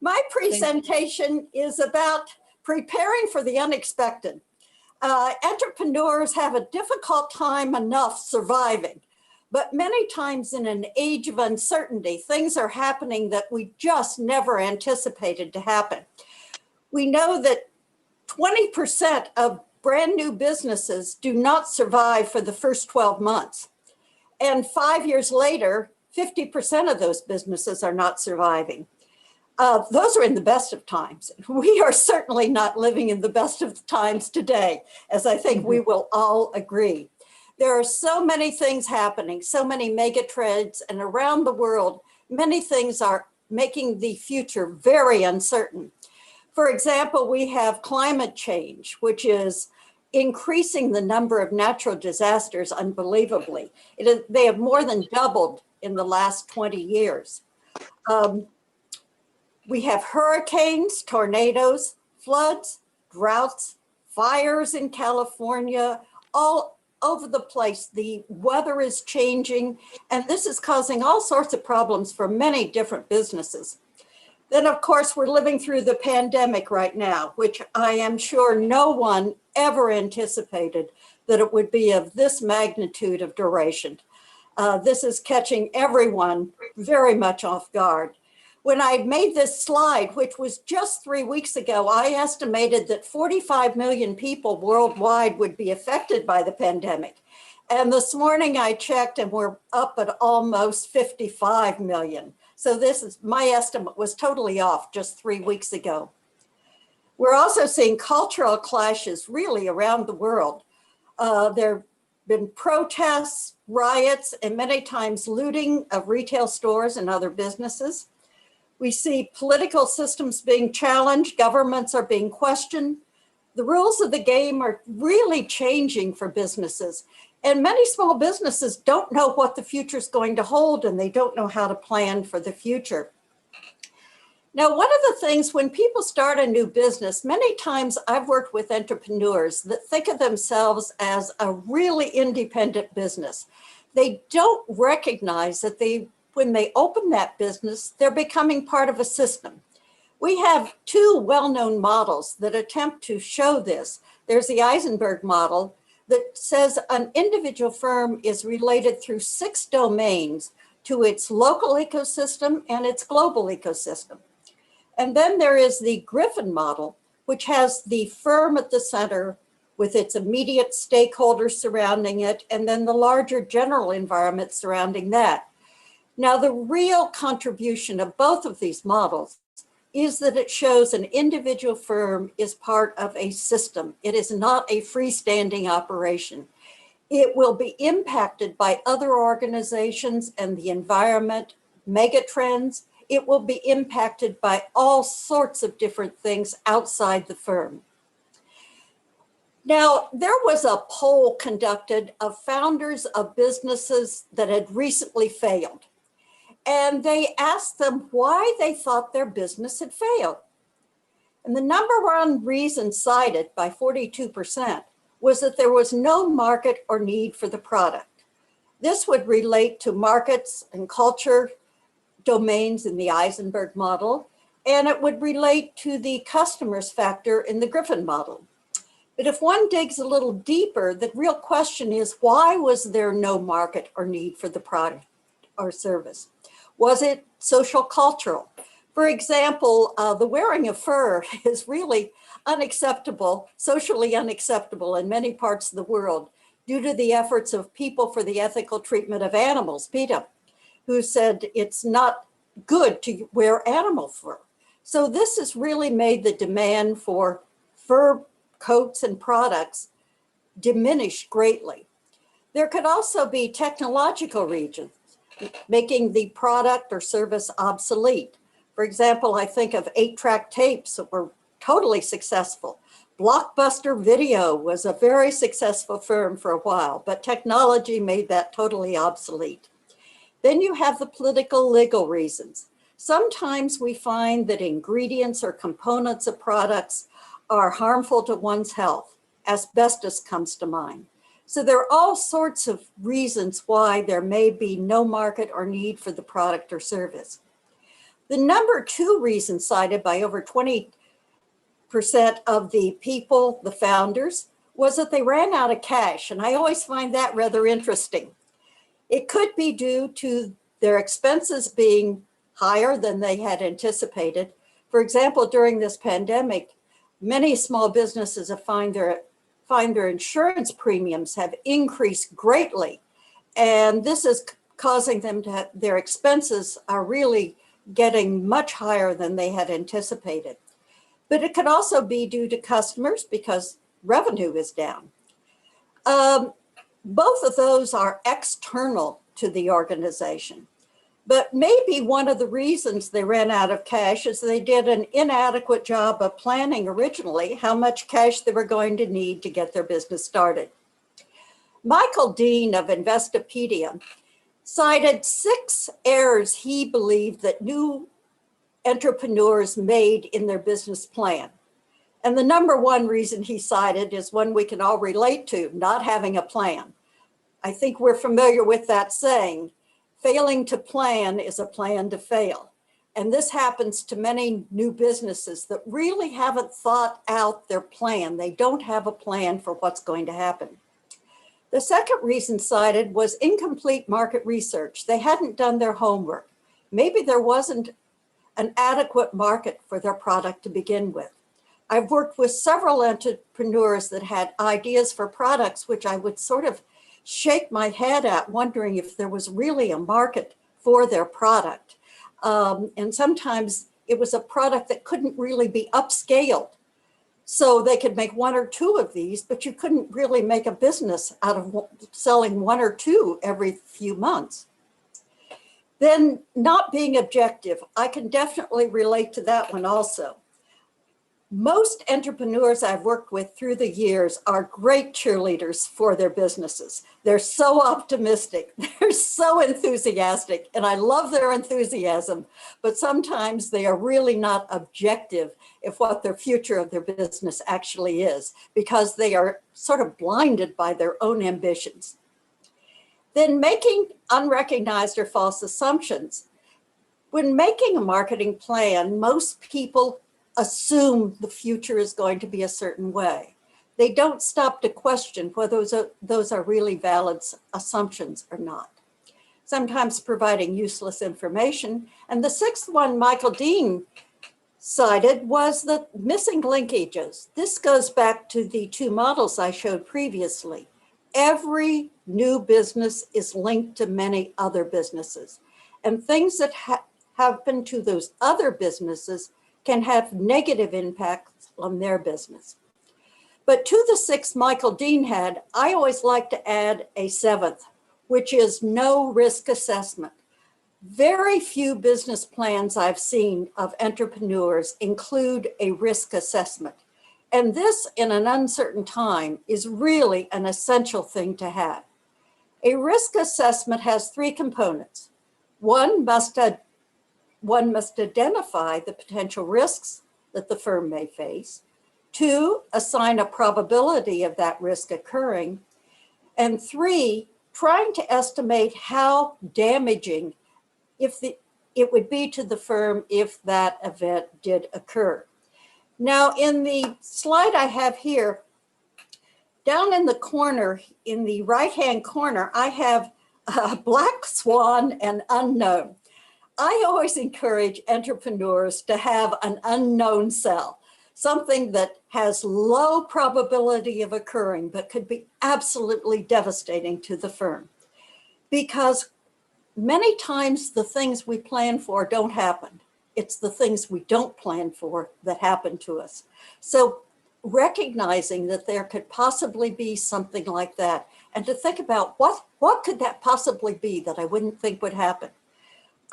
My presentation is about preparing for the unexpected. Entrepreneurs have a difficult time enough surviving, but many times in an age of uncertainty, things are happening that we just never anticipated to happen. We know that 20% of brand new businesses do not survive for the first 12 months. And 5 years later, 50% of those businesses are not surviving. Those are in the best of times. We are certainly not living in the best of times today, as I think we will all agree. There are so many things happening, so many mega trends, and around the world, many things are making the future very uncertain. For example, we have climate change, which is increasing the number of natural disasters unbelievably. They have more than doubled in the last 20 years. We have hurricanes, tornadoes, floods, droughts, fires in California, all over the place. The weather is changing, and this is causing all sorts of problems for many different businesses. Then, of course, we're living through the pandemic right now, which I am sure no one ever anticipated that it would be of this magnitude of duration. This is catching everyone very much off guard. When I made this slide, which was just 3 weeks ago, I estimated that 45 million people worldwide would be affected by the pandemic. And this morning I checked and we're up at almost 55 million. So my estimate was totally off just 3 weeks ago. We're also seeing cultural clashes really around the world. There have been protests, riots, and many times looting of retail stores and other businesses. We see political systems being challenged, governments are being questioned, The rules of the game are really changing for businesses, and many small businesses don't know what the future is going to hold, and they don't know how to plan for the future. Now, one of the things when people start a new business, many times I've worked with entrepreneurs that think of themselves as a really independent business. They don't recognize that when they open that business, they're becoming part of a system. We have two well-known models that attempt to show this. There's the Eisenberg model that says an individual firm is related through 6 domains to its local ecosystem and its global ecosystem. And then there is the Griffin model, which has the firm at the center with its immediate stakeholders surrounding it, and then the larger general environment surrounding that. Now, the real contribution of both of these models is that it shows an individual firm is part of a system. It is not a freestanding operation. It will be impacted by other organizations and the environment, megatrends. It will be impacted by all sorts of different things outside the firm. Now, there was a poll conducted of founders of businesses that had recently failed. And they asked them why they thought their business had failed. And the number one reason cited by 42% was that there was no market or need for the product. This would relate to markets and culture domains in the Eisenberg model, and it would relate to the customers factor in the Griffin model. But if one digs a little deeper, the real question is, why was there no market or need for the product or service? Was it social cultural? For example, the wearing of fur is really unacceptable, socially unacceptable in many parts of the world due to the efforts of People for the Ethical Treatment of Animals, PETA, who said it's not good to wear animal fur. So this has really made the demand for fur coats and products diminish greatly. There could also be technological reasons, making the product or service obsolete. For example, I think of 8-track tapes that were totally successful. Blockbuster Video was a very successful firm for a while, but technology made that totally obsolete. Then you have the political legal reasons. Sometimes we find that ingredients or components of products are harmful to one's health. Asbestos comes to mind. So there are all sorts of reasons why there may be no market or need for the product or service. The number 2 reason cited by over 20% of the people, the founders, was that they ran out of cash. And I always find that rather interesting. It could be due to their expenses being higher than they had anticipated. For example, during this pandemic, many small businesses have find their insurance premiums have increased greatly. And this is causing them to their expenses are really getting much higher than they had anticipated. But it could also be due to customers because revenue is down. Both of those are external to the organization. But maybe one of the reasons they ran out of cash is they did an inadequate job of planning originally how much cash they were going to need to get their business started. Michael Dean of Investopedia cited 6 errors he believed that new entrepreneurs made in their business plan. And the number 1 reason he cited is one we can all relate to, not having a plan. I think we're familiar with that saying, failing to plan is a plan to fail. And this happens to many new businesses that really haven't thought out their plan. They don't have a plan for what's going to happen. The second reason cited was incomplete market research. They hadn't done their homework. Maybe there wasn't an adequate market for their product to begin with. I've worked with several entrepreneurs that had ideas for products, which I would sort of shake my head at, wondering if there was really a market for their product. And sometimes it was a product that couldn't really be upscaled. So they could make 1 or 2 of these, but you couldn't really make a business out of selling 1 or 2 every few months. Then not being objective, I can definitely relate to that one also. Most entrepreneurs I've worked with through the years are great cheerleaders for their businesses. They're so optimistic, they're so enthusiastic, and I love their enthusiasm, but sometimes they are really not objective if what their future of their business actually is, because they are sort of blinded by their own ambitions. Then making unrecognized or false assumptions. When making a marketing plan, most people assume the future is going to be a certain way. They don't stop to question whether those are really valid assumptions or not, sometimes providing useless information. And the sixth one Michael Dean cited was the missing linkages. This goes back to the two models I showed previously. Every new business is linked to many other businesses, and things that happen to those other businesses can have negative impacts on their business. But to the sixth Michael Dean had, I always like to add a seventh, which is no risk assessment. Very few business plans I've seen of entrepreneurs include a risk assessment. And this, in an uncertain time, is really an essential thing to have. A risk assessment has three components. One must identify the potential risks that the firm may face. Two, assign a probability of that risk occurring. And three, trying to estimate how damaging it would be to the firm if that event did occur. Now, in the slide I have here, down in the corner, in the right-hand corner, I have black swan and unknown. I always encourage entrepreneurs to have an unknown cell, something that has low probability of occurring, but could be absolutely devastating to the firm. Because many times the things we plan for don't happen. It's the things we don't plan for that happen to us. So recognizing that there could possibly be something like that, and to think about what could that possibly be that I wouldn't think would happen.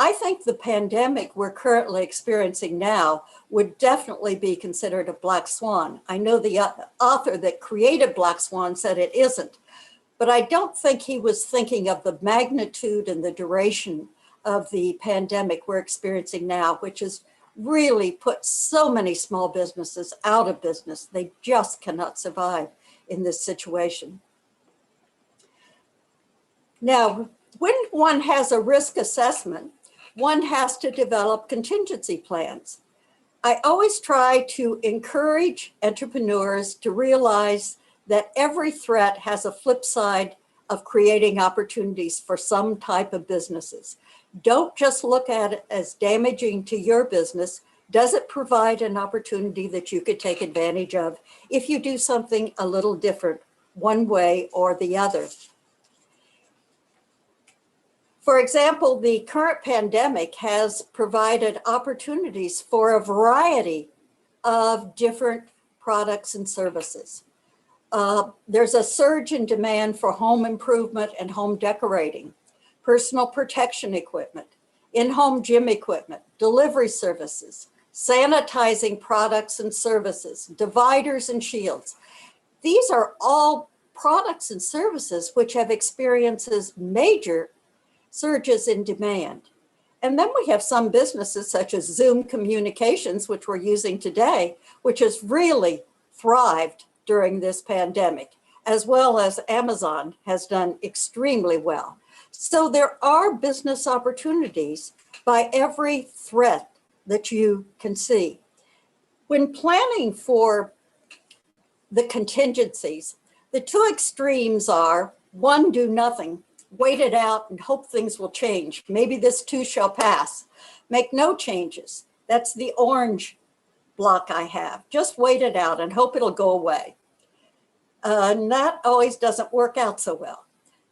I think the pandemic we're currently experiencing now would definitely be considered a black swan. I know the author that created Black Swan said it isn't, but I don't think he was thinking of the magnitude and the duration of the pandemic we're experiencing now, which has really put so many small businesses out of business. They just cannot survive in this situation. Now, when one has a risk assessment, one has to develop contingency plans. I always try to encourage entrepreneurs to realize that every threat has a flip side of creating opportunities for some type of businesses. Don't just look at it as damaging to your business. Does it provide an opportunity that you could take advantage of if you do something a little different, one way or the other? For example, the current pandemic has provided opportunities for a variety of different products and services. There's a surge in demand for home improvement and home decorating, personal protection equipment, in-home gym equipment, delivery services, sanitizing products and services, dividers and shields. These are all products and services which have experienced major surges in demand. And then we have some businesses such as Zoom Communications, which we're using today, which has really thrived during this pandemic, as well as Amazon has done extremely well. So there are business opportunities by every threat that you can see. When planning for the contingencies, the two extremes are, one, do nothing, wait it out and hope things will change. Maybe this too shall pass. Make no changes. That's the orange block I have. Just wait it out and hope it'll go away. And that always doesn't work out so well.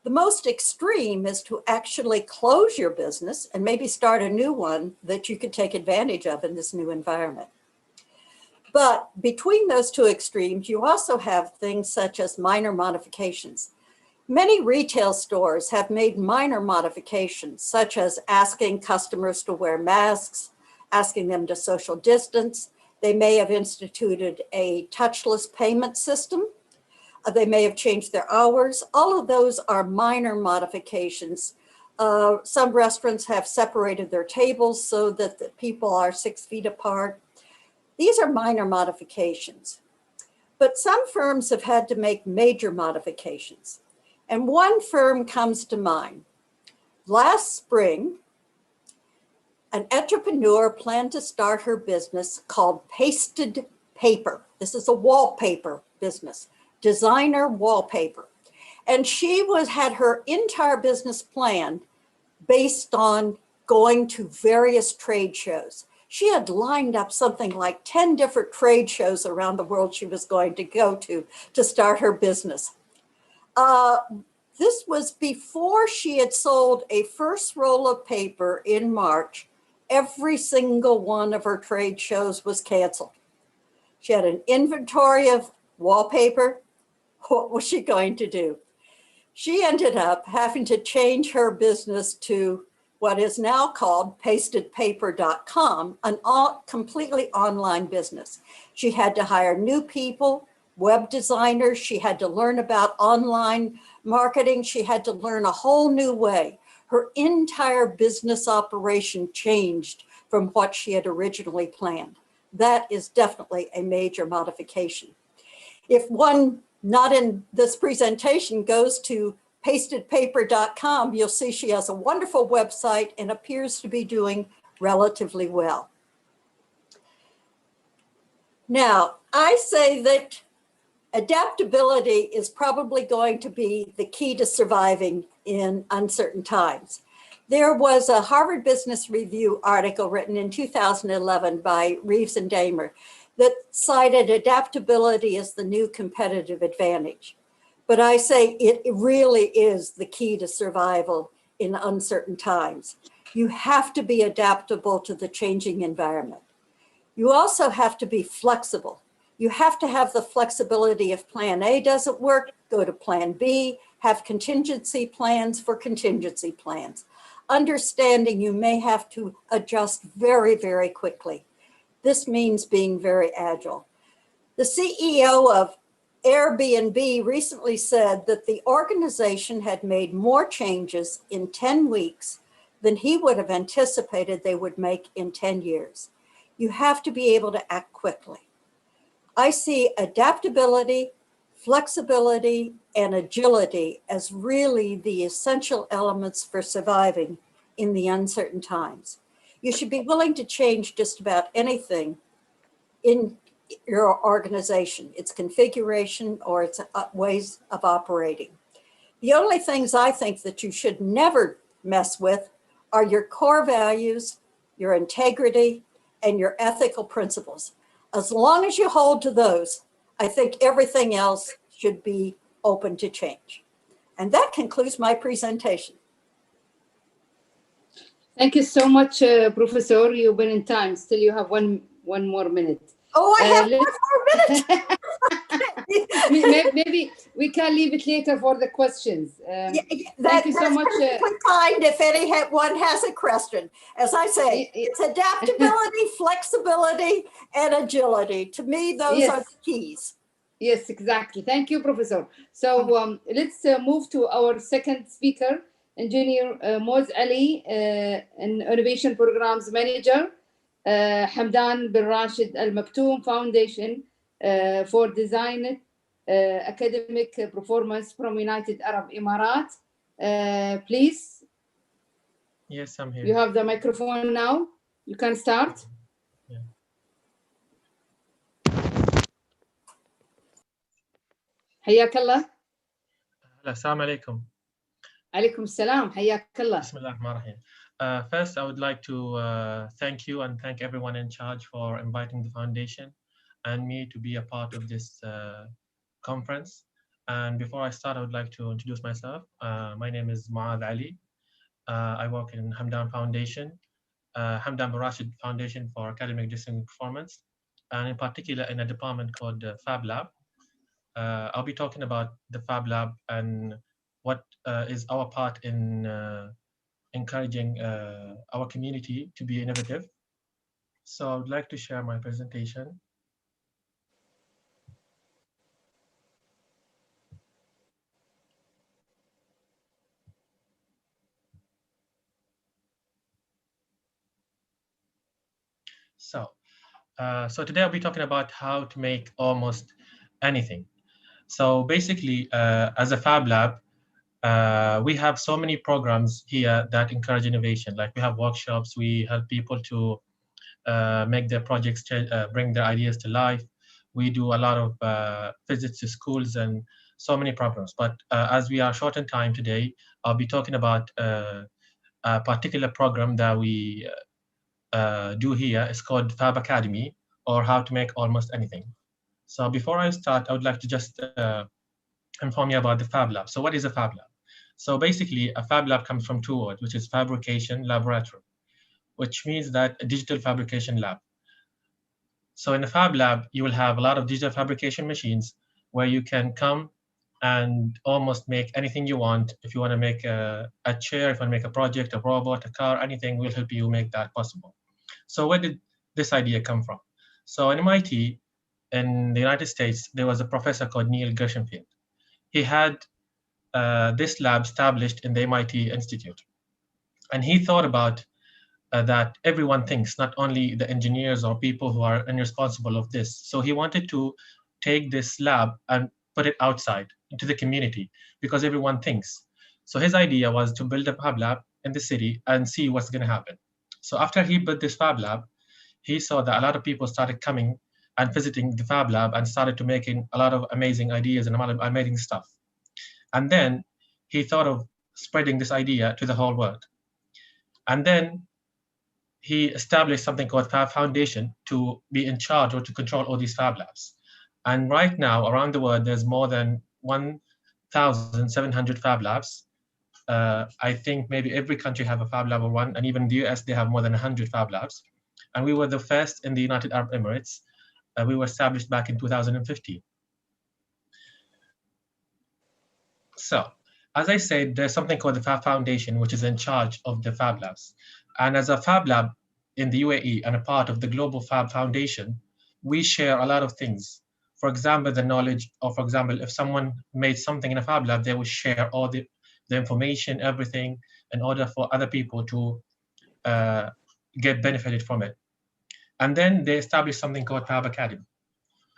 The most extreme is to actually close your business and maybe start a new one that you could take advantage of in this new environment. But between those two extremes, you also have things such as minor modifications. Many retail stores have made minor modifications, such as asking customers to wear masks, asking them to social distance, They may have instituted a touchless payment system. They may have changed their hours. All of those are minor modifications. Some restaurants have separated their tables so that the people are 6 feet apart. These are minor modifications. But some firms have had to make major modifications. And one firm comes to mind. Last spring, an entrepreneur planned to start her business called Pasted Paper. This is a wallpaper business, designer wallpaper. And she had her entire business planned based on going to various trade shows. She had lined up something like 10 different trade shows around the world she was going to go to start her business. This was before she had sold a first roll of paper in March. Every single one of her trade shows was canceled. She had an inventory of wallpaper. What was she going to do? She ended up having to change her business to what is now called pastedpaper.com, an completely online business. She had to hire new people, web designers. She had to learn about online marketing. She had to learn a whole new way. Her entire business operation changed from what she had originally planned. That is definitely a major modification. If one not in this presentation goes to pastedpaper.com, you'll see she has a wonderful website and appears to be doing relatively well. Now, I say that adaptability is probably going to be the key to surviving in uncertain times. There was a Harvard Business Review article written in 2011 by Reeves and Damer that cited adaptability as the new competitive advantage. But I say it really is the key to survival in uncertain times. You have to be adaptable to the changing environment. You also have to be flexible. You have to have the flexibility if plan A doesn't work, go to plan B, have contingency plans for contingency plans. Understanding you may have to adjust very, very quickly. This means being very agile. The CEO of Airbnb recently said that the organization had made more changes in 10 weeks than he would have anticipated they would make in 10 years. You have to be able to act quickly. I see adaptability, flexibility, and agility as really the essential elements for surviving in the uncertain times. You should be willing to change just about anything in your organization, its configuration or its ways of operating. The only things I think that you should never mess with are your core values, your integrity, and your ethical principles. As long as you hold to those, I think everything else should be open to change. And that concludes my presentation. Thank you so much, Professor. You've been in time. Still, you have one more minute. Oh, I have 1 more minute. Maybe we can leave it later for the questions. Thank you so much. Kind if anyone has a question. As I say, it's adaptability, flexibility, and agility. To me, those are the keys. Yes, exactly. Thank you, Professor. So let's move to our second speaker, Engineer Moz Ali, an Innovation Programs Manager, Hamdan bin Rashid Al Maktoum Foundation for Design Academic Performance from United Arab Emirates. Please. Yes, I'm here. You have the microphone now. You can start. Yeah. حياك الله. السلام عليكم. عليكم السلام. حياك الله. بسم الله الرحمن الرحيم. First, I would like to thank you and thank everyone in charge for inviting the foundation and me to be a part of this conference. And before I start, I would like to introduce myself. My name is Mu'adh Ali. I work in Hamdan Foundation, Hamdan bin Rashid Foundation for Academic Distinct Performance, and in particular in a department called Fab Lab. I'll be talking about the Fab Lab and what is our part in encouraging our community to be innovative. So I would like to share my presentation. So today I'll be talking about how to make almost anything. So basically, as a Fab Lab, we have so many programs here that encourage innovation. Like we have workshops, we help people to make their projects, bring their ideas to life. We do a lot of visits to schools and so many programs. But as we are short in time today, I'll be talking about a particular program that we do here. It's called Fab Academy, or How to Make Almost Anything. So before I start, I would like to just inform you about the Fab Lab. So what is a Fab Lab? So basically, a Fab Lab comes from two words, which is fabrication laboratory, which means that a digital fabrication lab. So in a Fab Lab, you will have a lot of digital fabrication machines where you can come and almost make anything you want. If you want to make a chair, if you want to make a project, a robot, a car, anything, we'll help you make that possible. So where did this idea come from? So in MIT, in the United States, there was a professor called Neil Gershenfield. He had this lab established in the MIT Institute. And he thought about that everyone thinks, not only the engineers or people who are responsible of this. So he wanted to take this lab and put it outside into the community because everyone thinks. So his idea was to build a Fab Lab in the city and see what's going to happen. So after he built this Fab Lab, he saw that a lot of people started coming and visiting the Fab Lab and started to making a lot of amazing ideas and a lot of amazing stuff. And then he thought of spreading this idea to the whole world. And then he established something called Fab Foundation to be in charge or to control all these Fab Labs. And right now, around the world, there's more than 1,700 Fab Labs. I think maybe every country have a Fab Lab or one, and even in the US, they have more than 100 Fab Labs. And we were the first in the United Arab Emirates. We were established back in 2015. So, as I said, there's something called the Fab Foundation, which is in charge of the Fab Labs. And as a Fab Lab in the UAE and a part of the Global Fab Foundation, we share a lot of things. For example, the knowledge, or for example, if someone made something in a Fab Lab, they will share all the information, everything, in order for other people to get benefited from it. And then they established something called Fab Academy.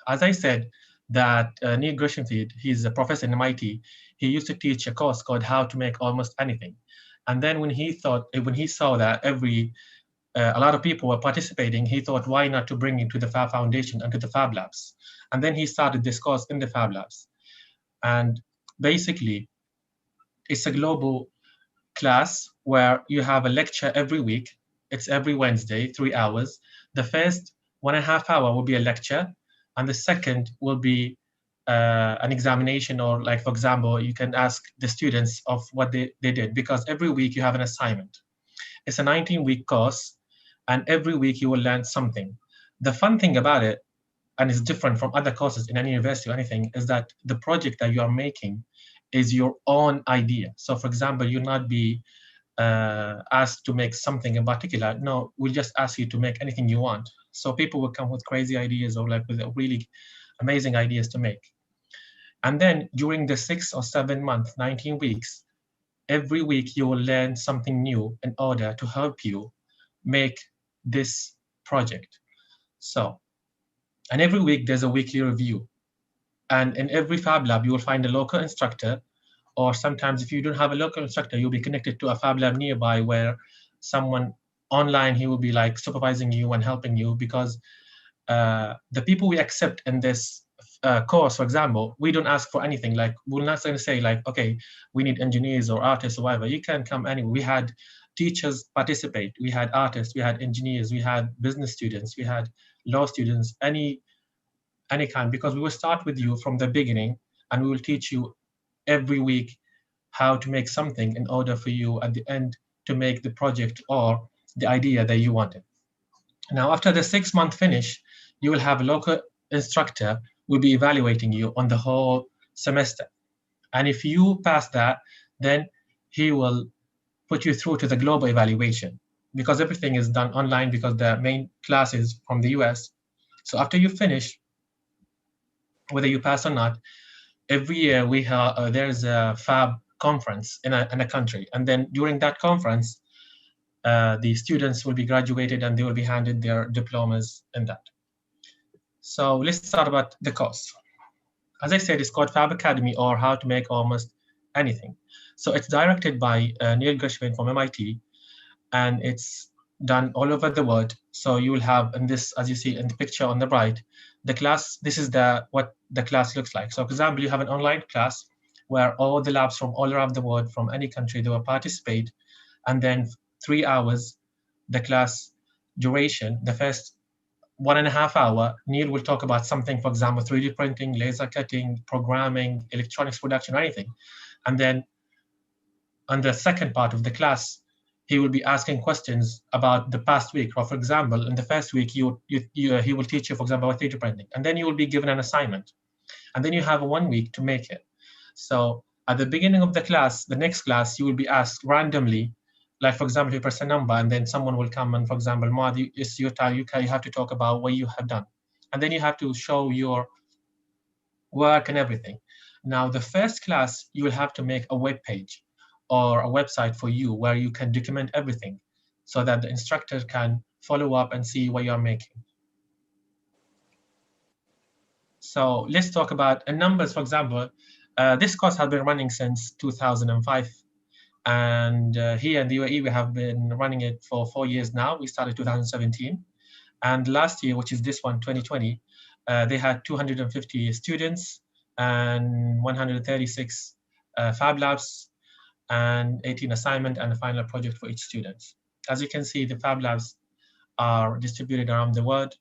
As I said, that Neil Gershenfield, he's a professor in MIT, he used to teach a course called How to Make Almost Anything. And then when he saw that a lot of people were participating, he thought, why not to bring it to the Fab Foundation and to the Fab Labs? And then he started this course in the Fab Labs. And basically, it's a global class where you have a lecture every week. It's every Wednesday, 3 hours. The first 1.5 hours will be a lecture, and the second will be an examination, or like, for example, you can ask the students of what they did, because every week you have an assignment. It's a 19-week course, and every week you will learn something. The fun thing about it, and it's different from other courses in any university or anything, is that the project that you are making is your own idea. So for example, you'll not be asked to make something in particular. No, we'll just ask you to make anything you want. So people will come with crazy ideas or like with really amazing ideas to make. And then during the 6 or 7 months, 19 weeks, every week you will learn something new in order to help you make this project. So, and every week there's a weekly review. And in every Fab Lab, you will find a local instructor, or sometimes if you don't have a local instructor, you'll be connected to a Fab Lab nearby where someone online, he will be like supervising you and helping you, because the people we accept in this course, for example, we don't ask for anything. Like, we're not going to say like, okay, we need engineers or artists or whatever. You can come anywhere. We had teachers participate. We had artists, we had engineers, we had business students, we had law students, any kind, because we will start with you from the beginning, and we will teach you every week how to make something in order for you at the end to make the project or the idea that you wanted. Now, after the 6-month finish, you will have a local instructor who will be evaluating you on the whole semester. And if you pass that, then he will put you through to the global evaluation. because everything is done online because the main class is from the US. So after you finish, whether you pass or not, every year we have there's a fab conference in a country, and then during that conference, the students will be graduated and they will be handed their diplomas in that. So let's start about the course. As I said, it's called Fab Academy, or How to Make Almost Anything. So it's directed by Neil Gershwin from MIT, and it's done all over the world. So you will have in this, as you see in the picture on the right, the class. This is what the class looks like. So for example, you have an online class where all the labs from all around the world, from any country, they will participate, and then 3 hours, the class duration, the first 1.5 hours, Neil will talk about something, for example, 3D printing, laser cutting, programming, electronics production, or anything. And then on the second part of the class, he will be asking questions about the past week. Or for example, in the first week, he will teach you, for example, about 3D printing. And then you will be given an assignment. And then you have 1 week to make it. So at the beginning of the class, the next class, you will be asked randomly, like, for example, you press a number and then someone will come and, for example, Madi, it's your time, you have to talk about what you have done. And then you have to show your work and everything. Now, the first class, you will have to make a web page or a website for you where you can document everything so that the instructor can follow up and see what you're making. So let's talk about numbers, for example. This course has been running since 2005. And here in the UAE, we have been running it for 4 years now. We started 2017. And last year, which is this one, 2020, they had 250 students and 136 Fab Labs and 18 assignment and a final project for each student. As you can see, the Fab Labs are distributed around the world.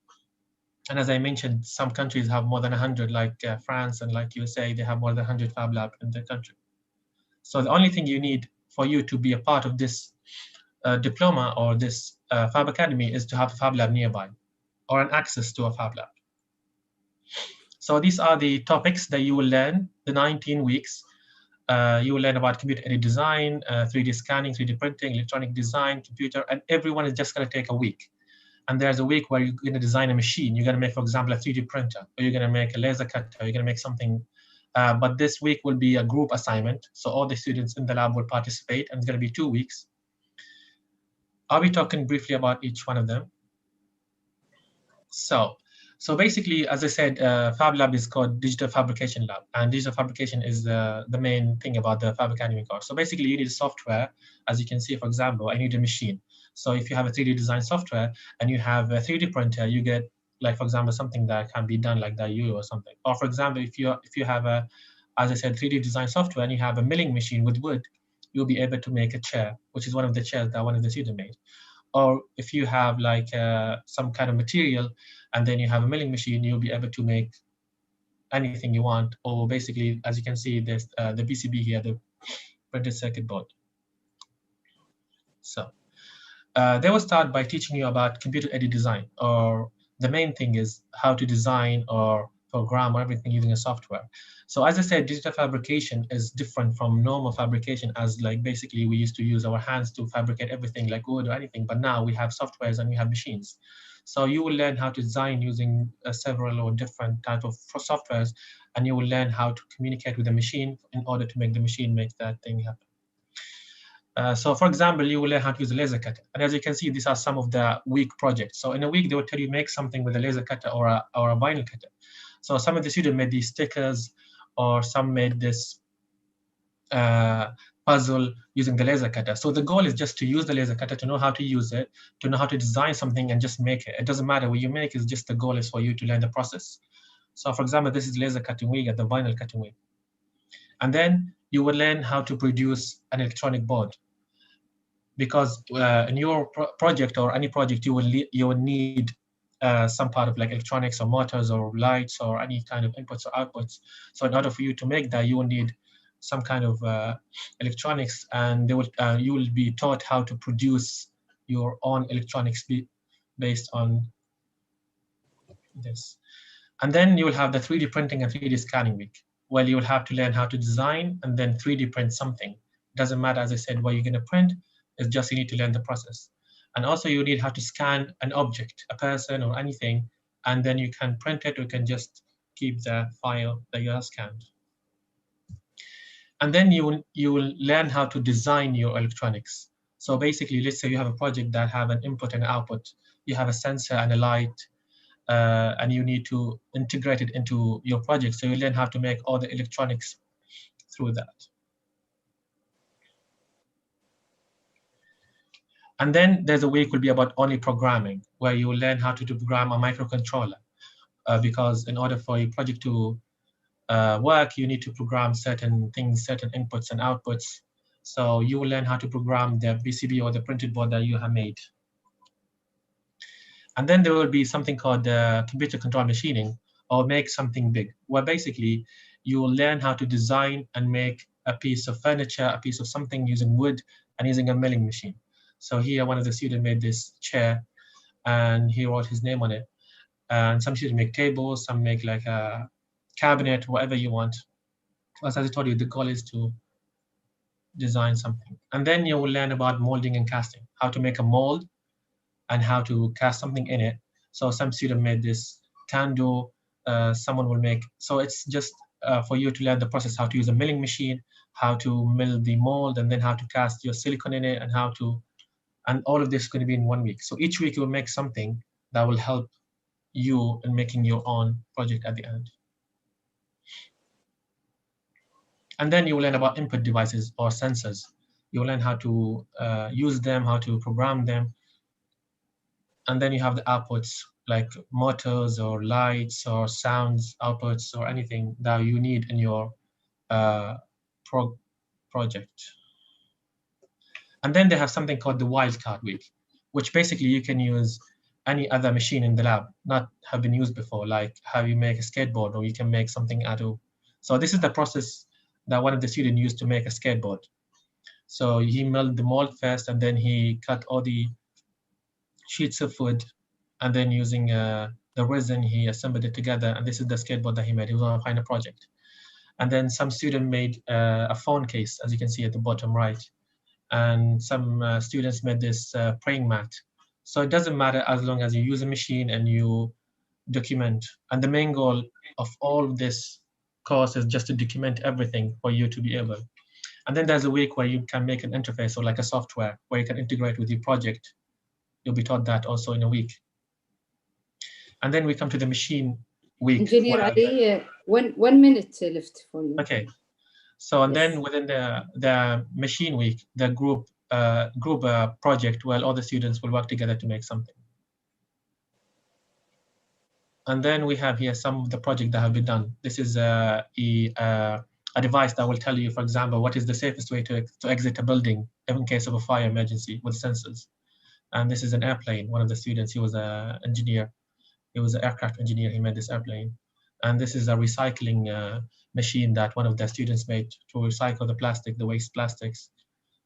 And as I mentioned, some countries have more than 100, like France and like USA, they have more than 100 Fab Labs in their country. So the only thing you need for you to be a part of this diploma or this Fab Academy is to have a Fab Lab nearby or an access to a Fab Lab. So these are the topics that you will learn, the 19 weeks. You will learn about computer-aided design, 3D scanning, 3D printing, electronic design, computer, and everyone is just going to take a week. And there's a week where you're going to design a machine. You're going to make, for example, a 3D printer, or you're going to make a laser cutter, or you're going to make something. But this week will be a group assignment. So all the students in the lab will participate, and it's going to be 2 weeks. I'll be talking briefly about each one of them. So basically, as I said, Fab Lab is called Digital Fabrication Lab, and digital fabrication is the main thing about the Fab Academy course. So basically, you need software. As you can see, for example, I need a machine. So if you have a 3D design software and you have a 3D printer, you get, like, for example, something that can be done like that or something. Or for example, if you have a, as I said, 3D design software and you have a milling machine with wood, you'll be able to make a chair, which is one of the chairs that one of the students made. Or if you have like some kind of material and then you have a milling machine, you'll be able to make anything you want. Or basically, as you can see, there's the PCB here, the printed circuit board. So they will start by teaching you about computer-aided design, or the main thing is how to design or program or everything using a software. So as I said, digital fabrication is different from normal fabrication, as like basically we used to use our hands to fabricate everything like wood or anything, but now we have softwares and we have machines. So you will learn how to design using several or different types of softwares, and you will learn how to communicate with the machine in order to make the machine make that thing happen. So for example, you will learn how to use a laser cutter. And as you can see, these are some of the week projects. So in a week, they will tell you make something with a laser cutter or a vinyl cutter. So some of the students made these stickers, or some made this puzzle using the laser cutter. So the goal is just to use the laser cutter, to know how to use it, to know how to design something and just make it. It doesn't matter what you make, it's just the goal is for you to learn the process. So for example, this is laser cutting week at the vinyl cutting week. And then you will learn how to produce an electronic board. Because in your project or any project, you will need some part of like electronics or motors or lights or any kind of inputs or outputs. So in order for you to make that, you will need some kind of electronics, and you will be taught how to produce your own electronics based on this. And then you will have the 3D printing and 3D scanning week, where you will have to learn how to design and then 3D print something. It doesn't matter, as I said, what you're going to print. It's just you need to learn the process. And also you need how to scan an object, a person or anything, and then you can print it or you can just keep the file that you have scanned. And then you will learn how to design your electronics. So basically, let's say you have a project that have an input and output. You have a sensor and a light, and you need to integrate it into your project. So you learn how to make all the electronics through that. And then there's a week will be about only programming, where you will learn how to program a microcontroller. Because in order for your project to work, you need to program certain things, certain inputs and outputs. So you will learn how to program the PCB or the printed board that you have made. And then there will be something called computer control machining, or make something big, where basically you will learn how to design and make a piece of furniture, a piece of something using wood and using a milling machine. So here, one of the students made this chair and he wrote his name on it. And some students make tables, some make like a cabinet, whatever you want. As I told you, the goal is to design something. And then you will learn about molding and casting, how to make a mold and how to cast something in it. So some student made this tandoor, someone will make, so it's just for you to learn the process, how to use a milling machine, how to mill the mold, and then how to cast your silicone in it, and how to, and all of this is going to be in 1 week. So each week you will make something that will help you in making your own project at the end. And then you will learn about input devices or sensors. You will learn how to use them, how to program them. And then you have the outputs like motors or lights or sounds outputs or anything that you need in your project. And then they have something called the wildcard week, which basically you can use any other machine in the lab, not have been used before, like how you make a skateboard, or you can make something out of. So this is the process that one of the students used to make a skateboard. So he milled the mold first, and then he cut all the sheets of wood, and then using the resin, he assembled it together, and this is the skateboard that he made. He was on a final project. And then some student made a phone case, as you can see at the bottom right. And some students made this praying mat. So it doesn't matter as long as you use a machine and you document. And the main goal of all of this course is just to document everything for you to be able. And then there's a week where you can make an interface, or like a software where you can integrate with your project. You'll be taught that also in a week. And then we come to the machine week. Engineer Ali, 1 minute left for you. Okay. So and then within the machine week, the group project, where all the students will work together to make something. And then we have here some of the projects that have been done. This is a device that will tell you, for example, what is the safest way to exit a building in case of a fire emergency with sensors. And this is an airplane. One of the students, he was an engineer. He was an aircraft engineer. He made this airplane. And this is a recycling machine that one of the students made to recycle the plastic, the waste plastics.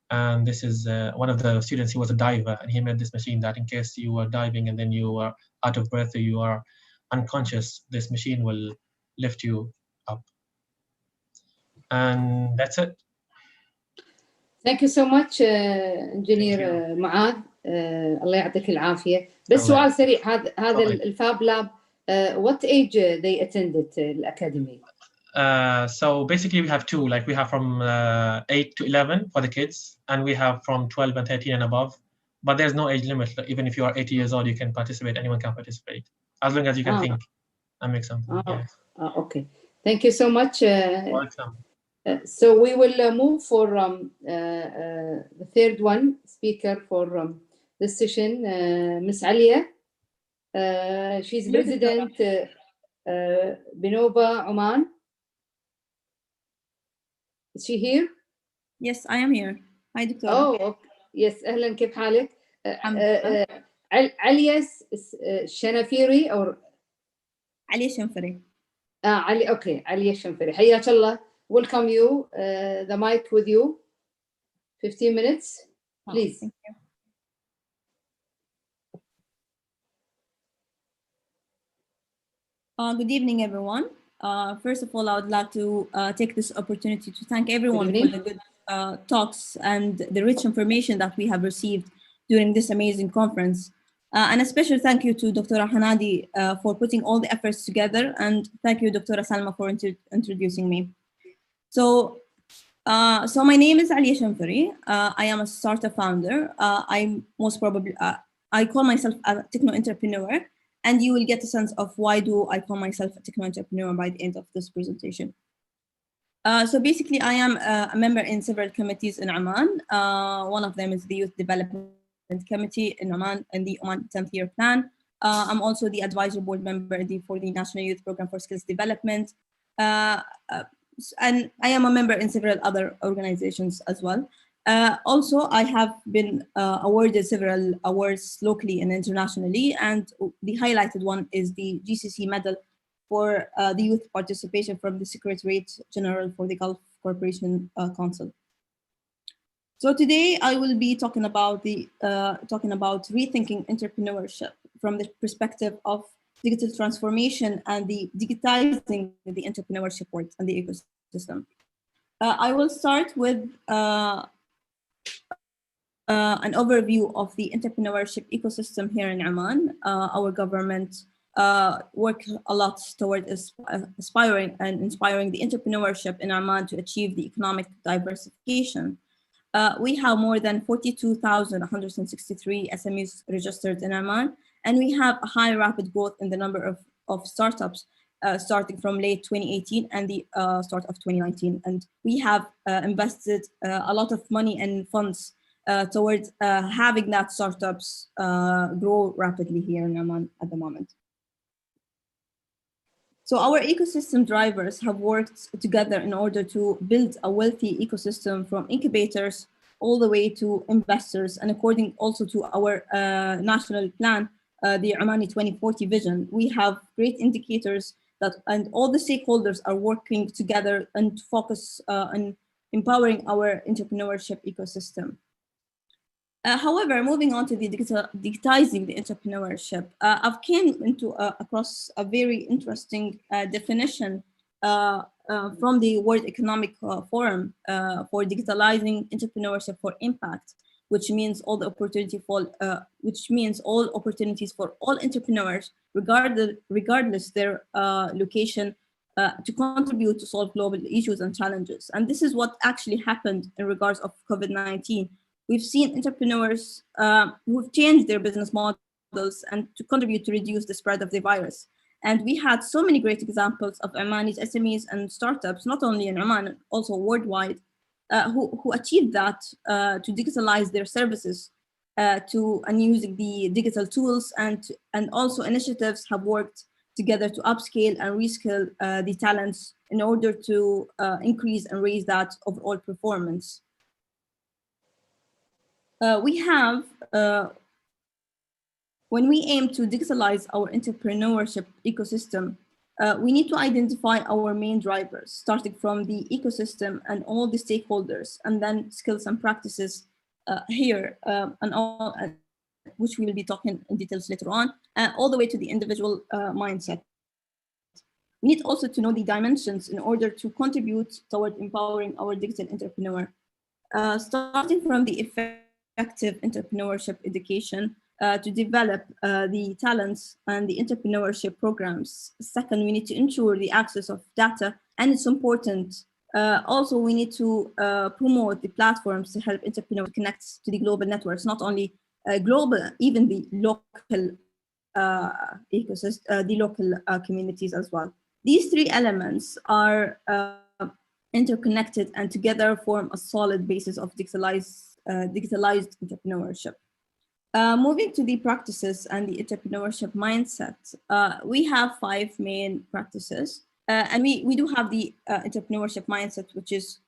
And this is one of the students, he was a diver, and he made this machine that in case you were diving and then you are out of breath or you are unconscious, this machine will lift you up. And that's it. Thank you so much, Engineer معاذ. الله يعطيك العافية. بس سؤال سريع، هذا الفاب لاب, what age they attended the academy? So basically we have two, like we have from 8 to 11 for the kids, and we have from 12 and 13 and above, but there's no age limit. Even if you are 80 years old, you can participate, anyone can participate, as long as you can think and make something. Okay, thank you so much. Welcome. So we will move for the third one speaker for this session, Ms. Alia. She's President Binoba Oman. Is she here? Yes, I am here. Hi, Doctor. Oh, okay. Yes, أهلا كيف حالك؟ عليا الشنفيري أو عليا الشنفري. علي okay, عليا الشنفري. حياك الله. Welcome you. The mic with you. 15 minutes, please. Thank you. Good evening, everyone. First of all, I would like to take this opportunity to thank everyone for the good talks and the rich information that we have received during this amazing conference. And a special thank you to Dr. Hanadi for putting all the efforts together, and thank you, Dr. Salma, for introducing me. So my name is Aliya Shamfari. I am a startup founder. I call myself a techno-entrepreneur, and you will get a sense of why do I call myself a techno-entrepreneur by the end of this presentation. So basically, I am a member in several committees in Oman. One of them is the Youth Development Committee in Oman and the Oman 10th Year Plan. I'm also the advisory board member for the National Youth Program for Skills Development. And I am a member in several other organizations as well. Also, I have been awarded several awards locally and internationally, and the highlighted one is the GCC Medal for the youth participation from the Secretariat General for the Gulf Cooperation Council. So today I will be talking about rethinking entrepreneurship from the perspective of digital transformation and the digitizing the entrepreneurship work and the ecosystem. I will start with an overview of the entrepreneurship ecosystem here in Oman. Our government work a lot toward aspiring and inspiring the entrepreneurship in Oman to achieve the economic diversification. We have more than 42,163 SMEs registered in Oman, and we have a high rapid growth in the number of startups starting from late 2018 and the start of 2019. And we have invested a lot of money and funds towards having that startups grow rapidly here in Oman at the moment. So our ecosystem drivers have worked together in order to build a wealthy ecosystem from incubators all the way to investors, and according also to our national plan, the Omani 2040 vision, we have great indicators and all the stakeholders are working together and to focus on empowering our entrepreneurship ecosystem. However, moving on to the digitizing the entrepreneurship, I've came across a very interesting definition from the World Economic Forum for digitalizing entrepreneurship for impact, which means all opportunities for all entrepreneurs, regardless their location, to contribute to solve global issues and challenges. And this is what actually happened in regards of COVID-19. We've seen entrepreneurs who've changed their business models and to contribute to reduce the spread of the virus. And we had so many great examples of Omani's SMEs and startups, not only in Oman, also worldwide, who achieved that to digitalize their services and using the digital tools, and also initiatives have worked together to upscale and reskill the talents in order to increase and raise that overall performance. When we aim to digitalize our entrepreneurship ecosystem, we need to identify our main drivers, starting from the ecosystem and all the stakeholders, and then skills and practices here, and all, which we will be talking in details later on, all the way to the individual mindset. We need also to know the dimensions in order to contribute toward empowering our digital entrepreneur, starting from the effective entrepreneurship education, to develop the talents and the entrepreneurship programs. Second, we need to ensure the access of data, and it's important. Also, we need to promote the platforms to help entrepreneurs connect to the global networks, not only global, even the local ecosystem, the local communities as well. These three elements are interconnected and together form a solid basis of digitalized entrepreneurship. Moving to the practices and the entrepreneurship mindset, we have 5 main practices. And we do have the entrepreneurship mindset, which is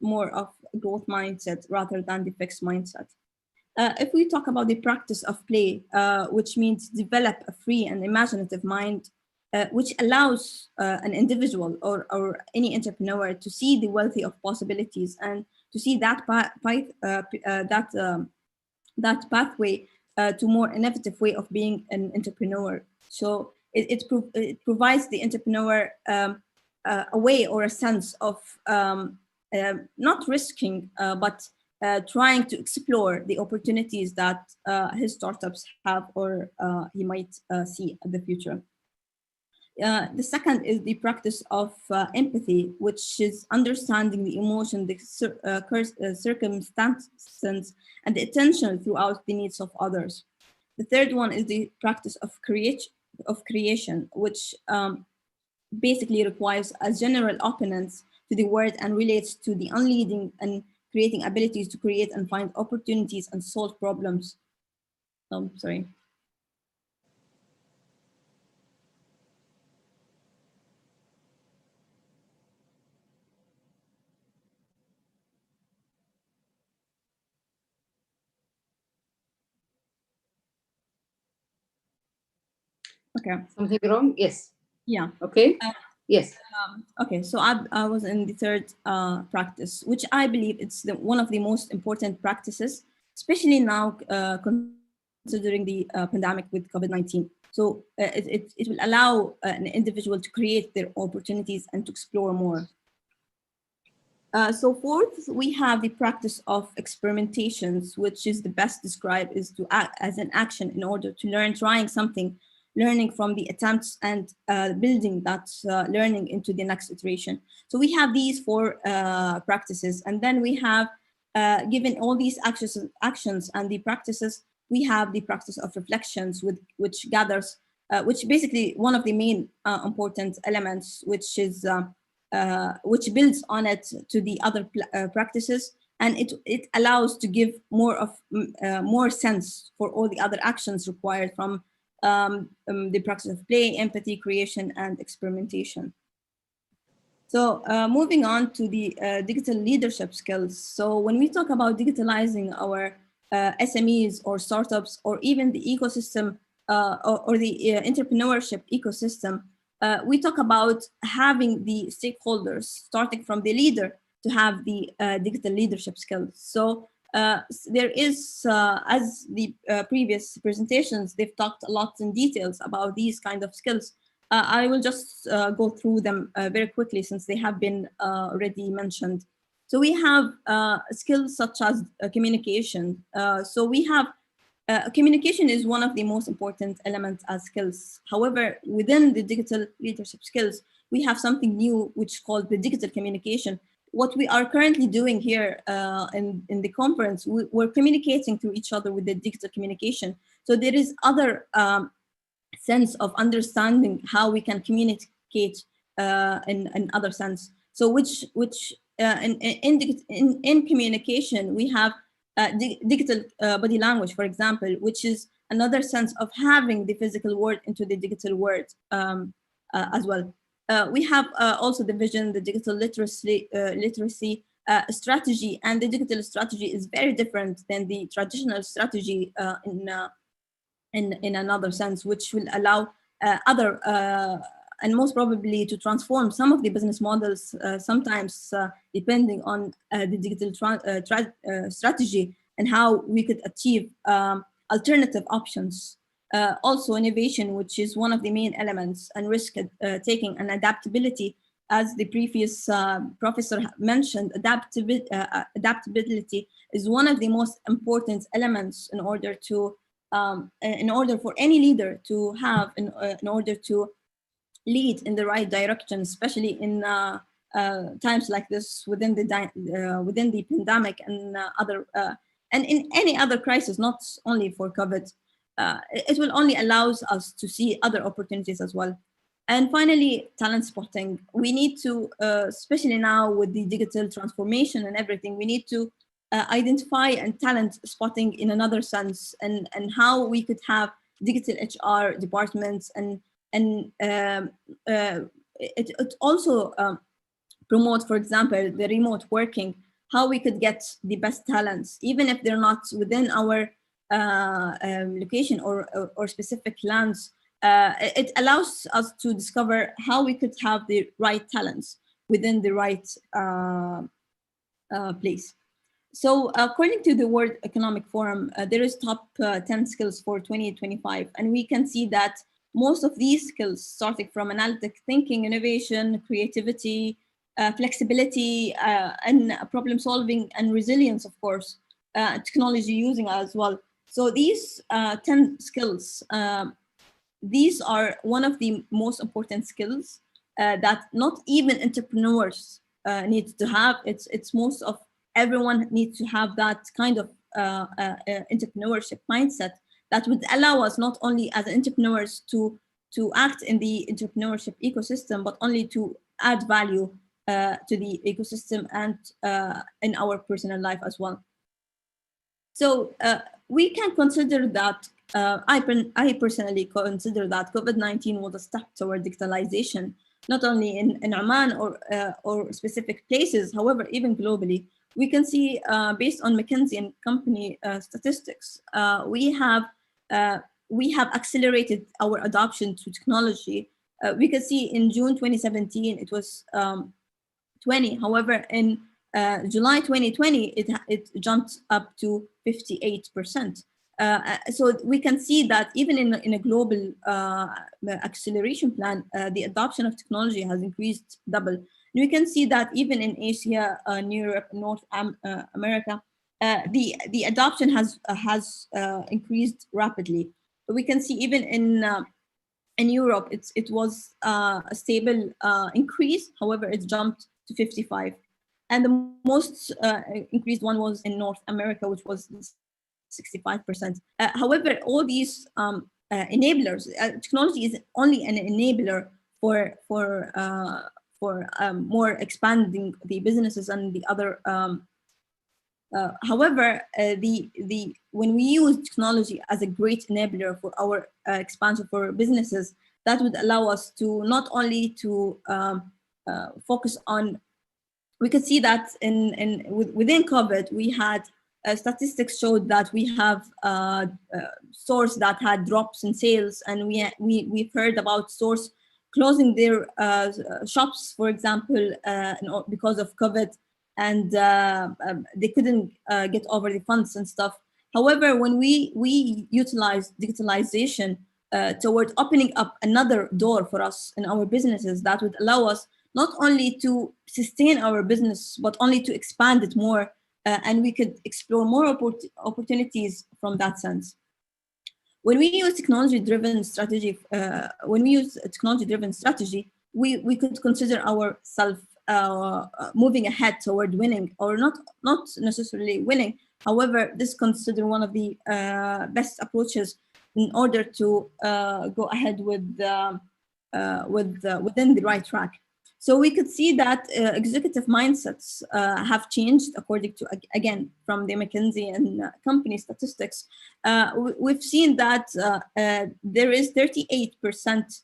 more of a growth mindset rather than the fixed mindset. If we talk about the practice of play, which means develop a free and imaginative mind, which allows an individual or any entrepreneur to see the wealthy of possibilities and to see that that pathway to more innovative way of being an entrepreneur. So it provides the entrepreneur a way or a sense of not risking, but trying to explore the opportunities that his startups have or he might see in the future. The second is the practice of empathy, which is understanding the emotion, the circumstances, and the attention throughout the needs of others. The third one is the practice of creation, which basically requires a general openness to the world and relates to the unleading and creating abilities to create and find opportunities and solve problems. Sorry. Okay. Something wrong? Yes. Yeah. Okay. Yes. Okay, so I was in the third practice, which I believe it's one of the most important practices, especially now considering the pandemic with COVID-19. So it will allow an individual to create their opportunities and to explore more. So fourth, we have the practice of experimentations, which is the best described is to act as an action in order to learn, trying something, learning from the attempts and building that learning into the next iteration. So we have these four practices, and then we have, given all these actions and the practices, we have the practice of reflections, which gathers, which basically one of the main important elements, which is which builds on it to the other practices, and it allows to give more sense for all the other actions required from the practice of play, empathy, creation, and experimentation. So moving on to the digital leadership skills. So when we talk about digitalizing our SMEs or startups, or even the ecosystem or the entrepreneurship ecosystem, we talk about having the stakeholders, starting from the leader, to have the digital leadership skills. So there is, as the previous presentations, they've talked a lot in details about these kind of skills. I will just go through them very quickly since they have been already mentioned. So we have skills such as communication. So we have communication is one of the most important elements as skills. However, within the digital leadership skills, we have something new which is called the digital communication. What we are currently doing here in the conference, we're communicating to each other with the digital communication. So there is other sense of understanding how we can communicate in other sense. So which in communication, we have digital body language, for example, which is another sense of having the physical word into the digital word as well. We have also the vision, the digital literacy strategy, and the digital strategy is very different than the traditional strategy in another sense, which will allow other and most probably to transform some of the business models, sometimes depending on the digital strategy and how we could achieve alternative options. Also innovation, which is one of the main elements, and risk taking and adaptability. As the previous professor mentioned, adaptability is one of the most important elements in order to in order for any leader to have, in order to lead in the right direction, especially in times like this, within the pandemic and other and in any other crisis, not only for COVID. It will only allows us to see other opportunities as well. And finally, talent spotting. We need to, especially now with the digital transformation and everything, we need to identify and talent spotting in another sense, and how we could have digital HR departments, and it also promote, for example, the remote working, how we could get the best talents, even if they're not within our location or specific lands. It allows us to discover how we could have the right talents within the right place. So according to the World Economic Forum, there is top 10 skills for 2025. And we can see that most of these skills, starting from analytic thinking, innovation, creativity, flexibility, and problem solving and resilience, of course, technology using as well. So these 10 skills, these are one of the most important skills that not even entrepreneurs need to have. It's most of everyone needs to have that kind of entrepreneurship mindset that would allow us not only as entrepreneurs to act in the entrepreneurship ecosystem, but only to add value to the ecosystem and in our personal life as well. So we can consider that, I personally consider that COVID-19 was a step toward digitalization, not only in Oman or specific places, however, even globally. We can see, based on McKinsey and company statistics, we have accelerated our adoption to technology. We can see in June 2017, it was 20. However, in July 2020, it jumped up to 58%. So we can see that even in a global acceleration plan, the adoption of technology has increased double. And we can see that even in Asia, Europe, North America, the adoption has increased rapidly. But we can see even in Europe, it was a stable increase. However, it jumped to 55. And the most increased one was in North America, which was 65%. However, all these enablers, technology is only an enabler for more expanding the businesses and the other. However, when we use technology as a great enabler for our expansion for businesses, that would allow us to not only to focus on. We could see that within COVID, we had statistics showed that we have stores that had drops in sales, and we've heard about stores closing their shops, for example, because of COVID, and they couldn't get over the funds and stuff. However, when we utilize digitalization toward opening up another door for us in our businesses, that would allow us not only to sustain our business, but only to expand it more, and we could explore more opportunities from that sense. When we use technology-driven strategy, we could consider ourselves moving ahead toward winning, or not necessarily winning. However, this considered one of the best approaches in order to go ahead within the right track. So we could see that executive mindsets have changed according to, again, from the McKinsey and company statistics. We've seen that there is 38%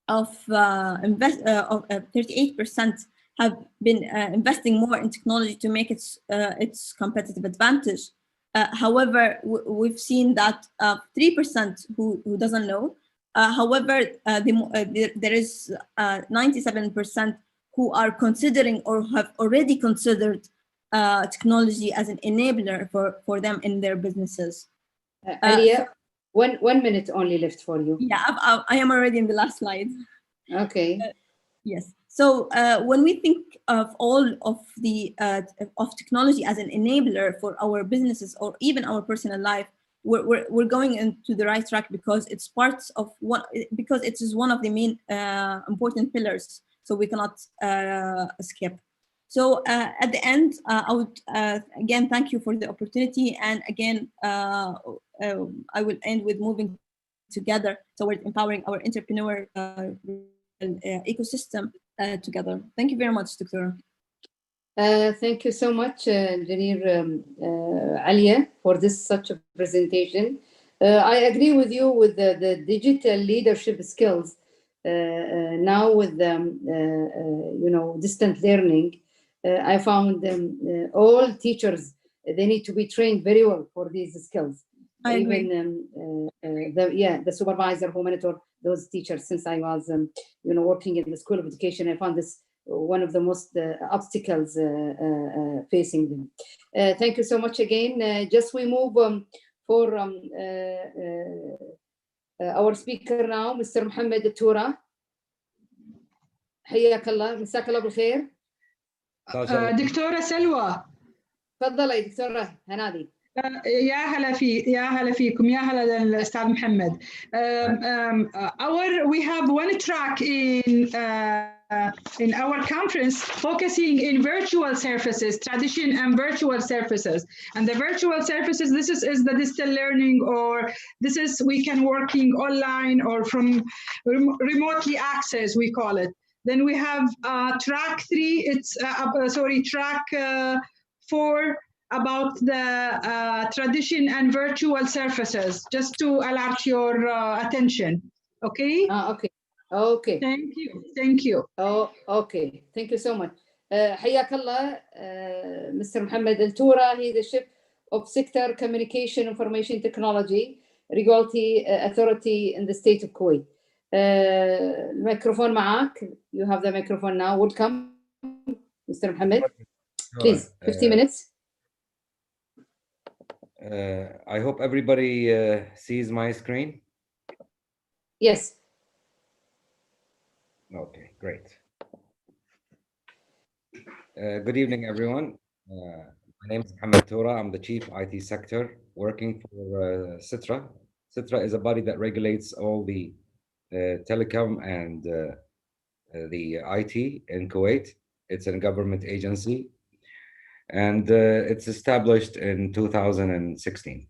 of 38% have been investing more in technology to make its competitive advantage. However, we've seen that 3% who doesn't know. However, there is 97% who are considering or have already considered technology as an enabler for them in their businesses. Alia, one minute only left for you. Yeah, I am already in the last slide. Okay. Yes. So when we think of all of the of technology as an enabler for our businesses or even our personal life, we're going into the right track because it's parts of because it is one of the main important pillars, so we cannot skip. So at the end, I would again thank you for the opportunity, and again I will end with moving together toward empowering our entrepreneur ecosystem together. Thank you very much, Dr. Thank you so much, Engineer Alia, for this such a presentation. I agree with you with the digital leadership skills. Now with distant learning, I found all teachers, they need to be trained very well for these skills. I agree. Even the supervisor who monitor those teachers, since I was working in the School of Education, I found this one of the most obstacles facing them. Thank you so much again. Just we move for our speaker now, Mr. Mohammed Toura. حياك الله, مساك الله بالخير. دكتورة سلوى. تفضلي دكتورة هنادي. يا هلا فيكم، يا هلا الأستاذ محمد. We have one track in our conference focusing in virtual services, tradition and virtual services. And the virtual services, this is the distant learning, or this is we can working online or from remotely access, we call it. Then we have track 3, it's track 4, about the tradition and virtual services, just to alert your attention. Okay? Okay. Thank you. Oh, okay. Thank you so much. حياك الله, Mr. Mohammed El-Toura. He is the chief of Sector Communication Information Technology Regulatory Authority in the state of Kuwait. الميكروفون معك. You have the microphone now. Welcome, Mr. Mohammed. Please, 15 minutes. I hope everybody sees my screen. Yes. Okay, great. Good evening, everyone. My name is Mohammed El-Toura. I'm the Chief IT Sector working for CITRA. CITRA is a body that regulates all the telecom and the IT in Kuwait. It's a government agency, and it's established in 2016.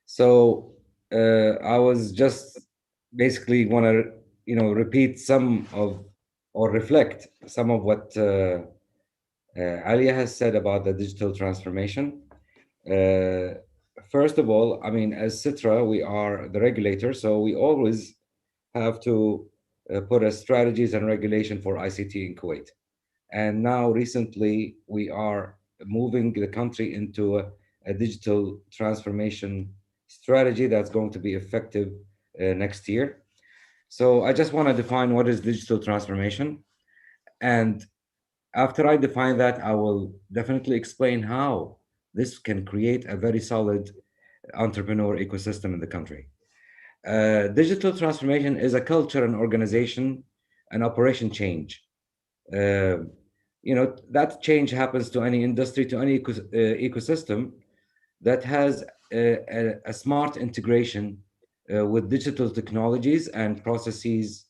So I was just basically want to, repeat some of, or reflect some of what Alia has said about the digital transformation. First of all, I mean, as CITRA, we are the regulator, so we always have to put a strategies and regulation for ICT in Kuwait. And now recently, we are moving the country into a digital transformation strategy that's going to be effective next year. So I just want to define what is digital transformation. And after I define that, I will definitely explain how this can create a very solid entrepreneur ecosystem in the country. Digital transformation is a culture and organization and operation change. That change happens to any industry, to any ecosystem that has a smart integration with digital technologies and processes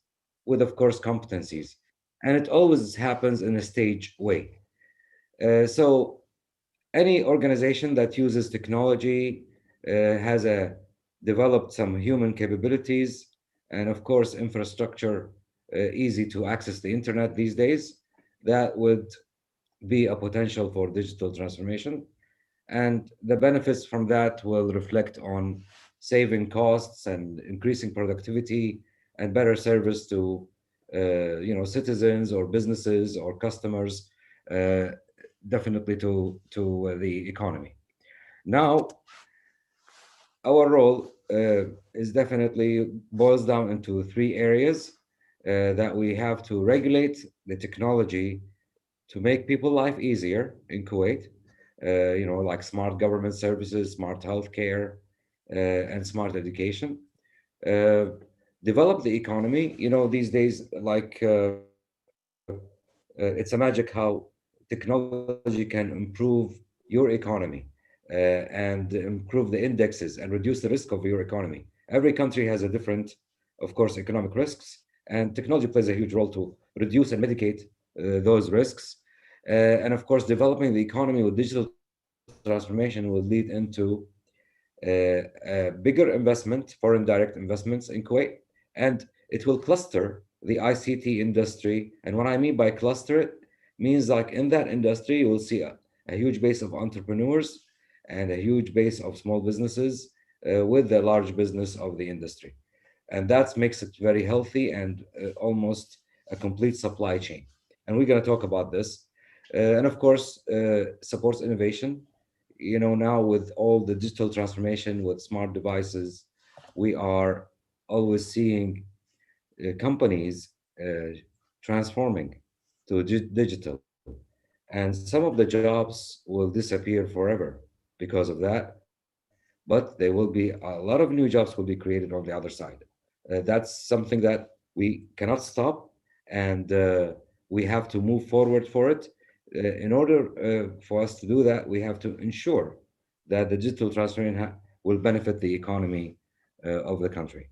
with, of course, competencies. And it always happens in a stage way. So any organization that uses technology has developed some human capabilities and, of course, infrastructure easy to access the internet these days. That would be a potential for digital transformation. And the benefits from that will reflect on saving costs and increasing productivity and better service to citizens or businesses or customers, definitely to the economy. Now, our role is definitely boils down into 3 areas that we have to regulate the technology to make people's life easier in Kuwait, like smart government services, smart healthcare, and smart education. Develop the economy. These days, it's a magic how technology can improve your economy and improve the indexes and reduce the risk of your economy. Every country has a different, of course, economic risks, and technology plays a huge role to reduce and mitigate those risks. And of course, developing the economy with digital transformation will lead into a bigger investment, foreign direct investments in Kuwait, and it will cluster the ICT industry. And what I mean by cluster it means like in that industry, you will see a huge base of entrepreneurs and a huge base of small businesses with the large business of the industry. And that makes it very healthy and almost a complete supply chain. And we're going to talk about this. And of course, supports innovation. Now with all the digital transformation with smart devices, we are always seeing companies transforming to digital. And some of the jobs will disappear forever because of that. But there will be a lot of new jobs will be created on the other side. That's something that we cannot stop, and we have to move forward for it. in order for us to do that, we have to ensure that the digital transformation will benefit the economy of the country.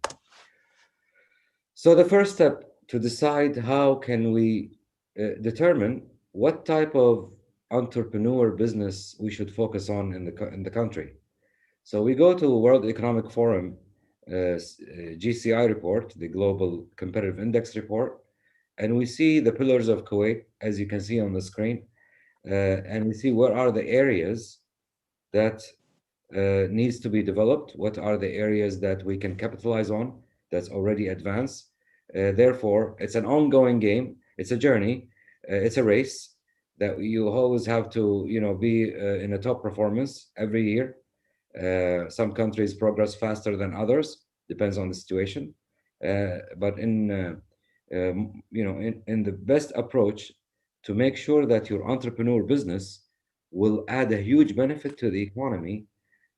So the first step to decide how can we determine what type of entrepreneur business we should focus on in the country. So we go to World Economic Forum GCI report, the Global Competitive Index report, and we see the pillars of Kuwait, as you can see on the screen, and we see what are the areas that needs to be developed, what are the areas that we can capitalize on that's already advanced. Therefore, it's an ongoing game, it's a journey, it's a race that you always have to, be in a top performance every year. Some countries progress faster than others, depends on the situation. But in the best approach to make sure that your entrepreneur business will add a huge benefit to the economy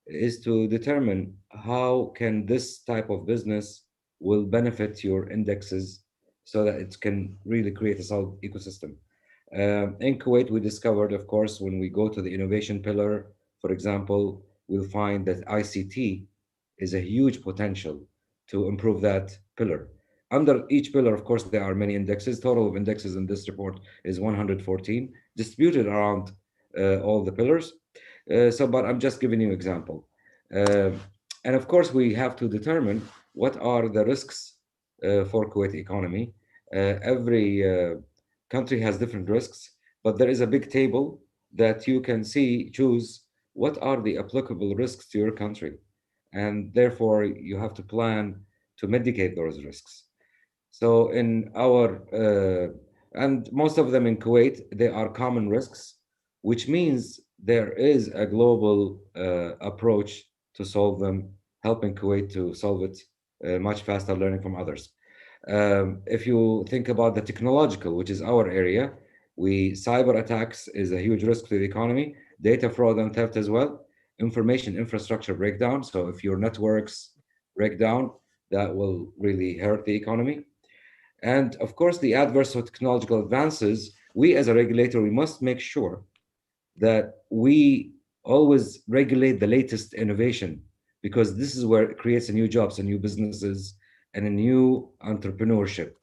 is to determine how can this type of business will benefit your indexes so that it can really create a solid ecosystem. In Kuwait, we discovered, of course, when we go to the innovation pillar, for example, we'll find that ICT is a huge potential to improve that pillar. Under each pillar, of course, there are many indexes. Total of indexes in this report is 114, distributed around all the pillars. But I'm just giving you an example. And of course, we have to determine what are the risks for Kuwait economy. Every country has different risks, but there is a big table that you can choose what are the applicable risks to your country. And therefore, you have to plan to mitigate those risks. So in and most of them in Kuwait, they are common risks, which means there is a global approach to solve them, helping Kuwait to solve it much faster, learning from others. If you think about the technological, which is our area, cyber attacks is a huge risk to the economy, data fraud and theft as well, information infrastructure breakdown. So if your networks break down, that will really hurt the economy. And of course, the adverse technological advances, we as a regulator, we must make sure that we always regulate the latest innovation, because this is where it creates new jobs and new businesses and a new entrepreneurship.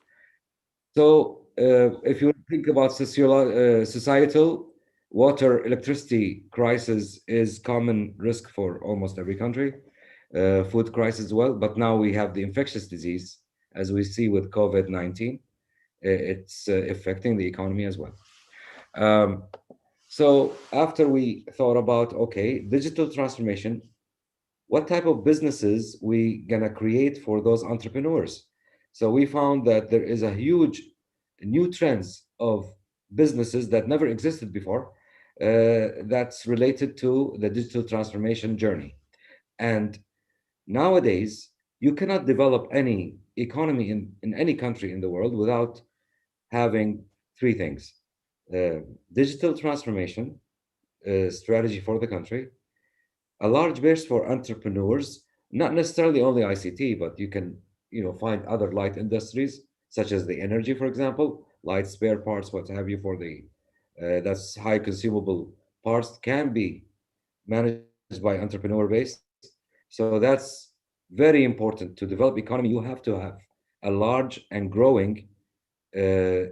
So if you think about societal, water, electricity crisis is common risk for almost every country, food crisis as well, but now we have the infectious disease, as we see with COVID-19, it's affecting the economy as well. So after we thought about, okay, digital transformation, what type of businesses we gonna create for those entrepreneurs? So we found that there is a huge new trends of businesses that never existed before that's related to the digital transformation journey. And nowadays, you cannot develop any economy in any country in the world without having three things: digital transformation strategy for the country, a large base for entrepreneurs, not necessarily only ICT, but you can find other light industries such as the energy, for example, light spare parts, what have you, for the that's high consumable parts can be managed by entrepreneur base. So that's very important. To develop economy, you have to have a large and growing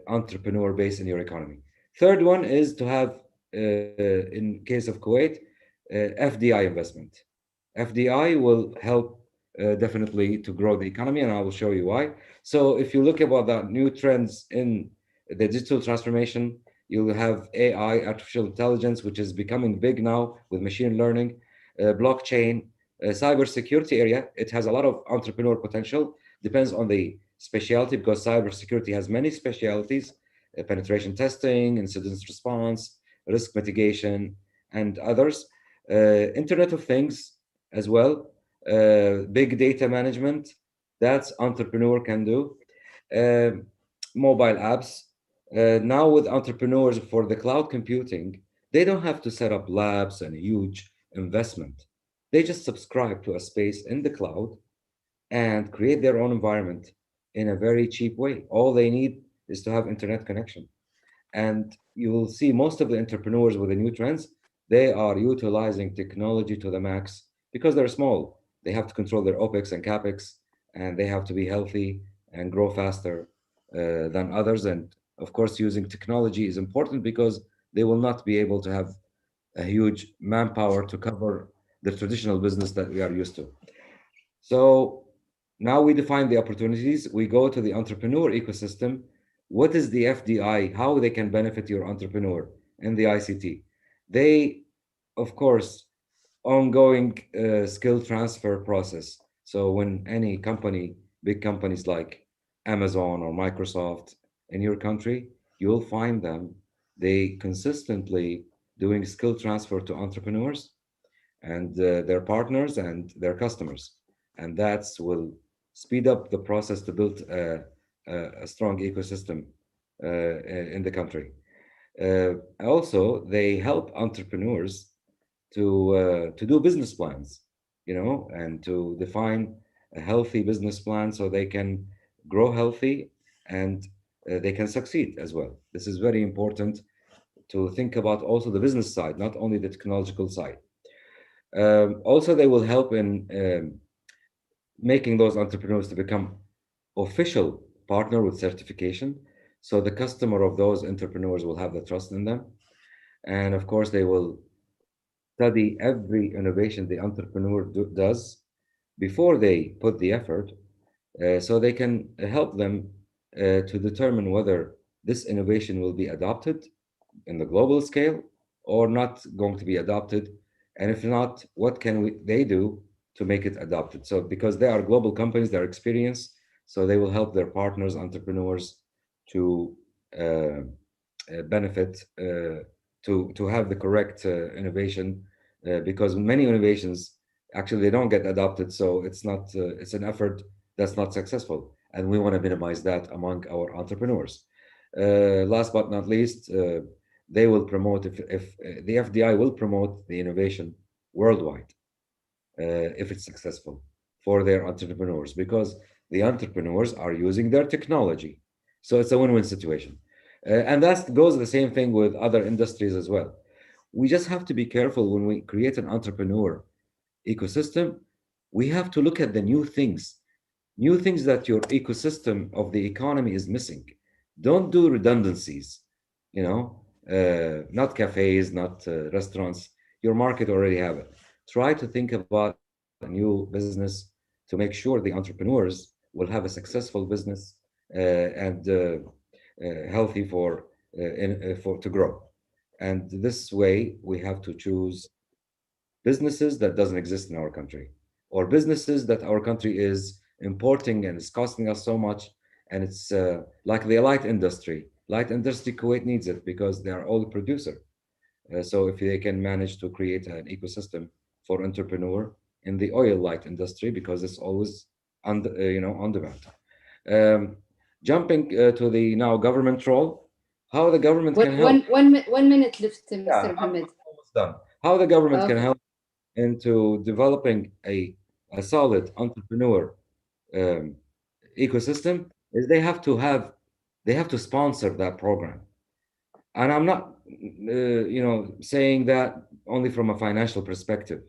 entrepreneur base in your economy. Third one is to have, in case of Kuwait, FDI investment. FDI will help definitely to grow the economy, and I will show you why. So if you look about the new trends in the digital transformation, you'll have AI, artificial intelligence, which is becoming big now with machine learning, blockchain, cybersecurity area. It has a lot of entrepreneur potential, depends on the specialty, because cybersecurity has many specialties: penetration testing, incident response, risk mitigation, and others. Internet of Things as well, big data management, that's entrepreneur can do. Mobile apps. Now with entrepreneurs for the cloud computing, they don't have to set up labs and huge investment. They just subscribe to a space in the cloud and create their own environment in a very cheap way. All they need is to have internet connection. And you will see most of the entrepreneurs with the new trends, they are utilizing technology to the max because they're small. They have to control their OPEX and CAPEX, and they have to be healthy and grow faster than others. And of course, using technology is important because they will not be able to have a huge manpower to cover the traditional business that we are used to. So now we define the opportunities. We go to the entrepreneur ecosystem. What is the FDI? How they can benefit your entrepreneur in the ICT? They, of course, ongoing skill transfer process. So when any company, big companies like Amazon or Microsoft in your country, you'll find them, they consistently doing skill transfer to entrepreneurs and their partners and their customers. And that will speed up the process to build a strong ecosystem in the country. Also, they help entrepreneurs to do business plans, you know, and to define a healthy business plan so they can grow healthy and they can succeed as well. This is very important to think about also the business side, not only the technological side. Also, they will help in making those entrepreneurs to become official partner with certification. So the customer of those entrepreneurs will have the trust in them. And of course, they will study every innovation the entrepreneur does before they put the effort, so they can help them to determine whether this innovation will be adopted in the global scale or not going to be adopted. And if not, what can they do to make it adopted? So because they are global companies, they're experienced, so they will help their partners, entrepreneurs, to benefit, to have the correct innovation, because many innovations actually they don't get adopted, so it's not it's an effort that's not successful, and we want to minimize that among our entrepreneurs. Last but not least, they will promote, if the FDI will promote the innovation worldwide, if it's successful for their entrepreneurs, because the entrepreneurs are using their technology. So it's a win-win situation. And that goes the same thing with other industries as well. We just have to be careful when we create an entrepreneur ecosystem. We have to look at the new things that your ecosystem of the economy is missing. Don't do redundancies, you know, not cafes, not restaurants. Your market already have it. Try to think about a new business to make sure the entrepreneurs will have a successful business and healthy for to grow. And this way, we have to choose businesses that doesn't exist in our country, or businesses that our country is importing and it's costing us so much. And it's like the light industry. Light industry, Kuwait needs it because they are all producer. So if they can manage to create an ecosystem for entrepreneur in the oil light industry, because it's always on demand. Jumping to the now government role, how the government can help. 1 minute left, Mr. Mohammed. Almost done. How the government can help into developing a solid entrepreneur ecosystem is they have to sponsor that program. And I'm not saying that only from a financial perspective.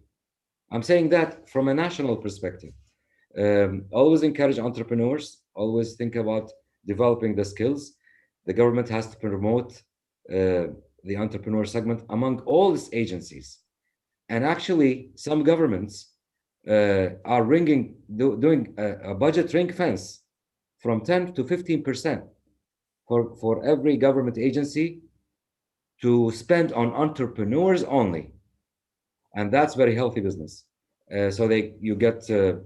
I'm saying that from a national perspective. Always encourage entrepreneurs, always think about developing the skills. The government has to promote the entrepreneur segment among all its agencies. And actually, some governments are doing a budget ring fence from 10 to 15% for every government agency to spend on entrepreneurs only. And that's very healthy business. So you get a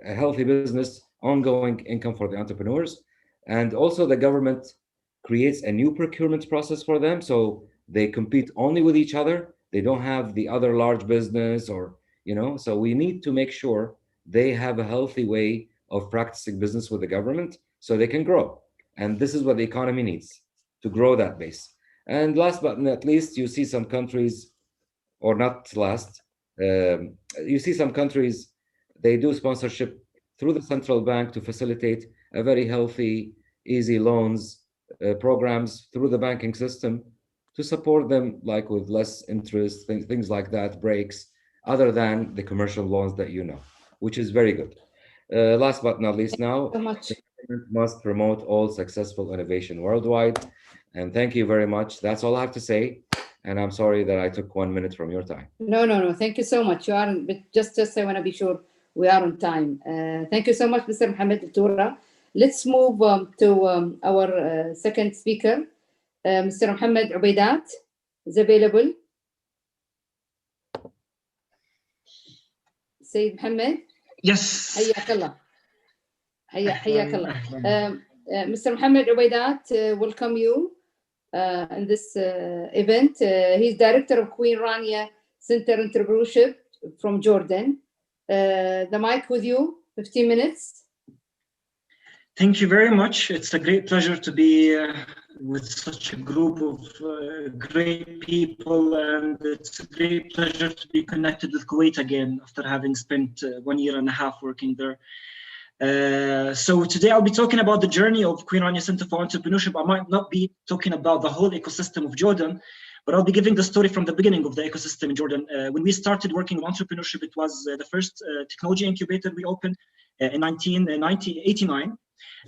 healthy business, ongoing income for the entrepreneurs. And also the government creates a new procurement process for them. So they compete only with each other. They don't have the other large business so we need to make sure they have a healthy way of practicing business with the government so they can grow. And this is what the economy needs, to grow that base. And last but not least, you see some countries, or not last, you see some countries, they do sponsorship through the central bank to facilitate a very healthy, easy loans programs through the banking system to support them, like with less interest, things like that, breaks, other than the commercial loans that you know, which is very good. Last but not least, now, the government must promote all successful innovation worldwide. And thank you very much. That's all I have to say. And I'm sorry that I took 1 minute from your time. No. Thank you so much. You are, but just I want to be sure we are on time. Thank you so much, Mr. Mohammed Al-Toura. Let's move to our second speaker. Mr. Mohammed Ubaidat is available. Sayyid Mohammed. Yes. حياك الله. حياك الله. Mr. Mohammed Ubaidat, welcome you in this event. He's director of Queen Rania Center Entrepreneurship from Jordan. The mic with you, 15 minutes. Thank you very much. It's a great pleasure to be with such a group of great people, and it's a great pleasure to be connected with Kuwait again after having spent 1.5 years working there. So today I'll be talking about the journey of Queen Rania Center for Entrepreneurship. I might not be talking about the whole ecosystem of Jordan, but I'll be giving the story from the beginning of the ecosystem in Jordan. When we started working on entrepreneurship, it was the first technology incubator we opened in 1989.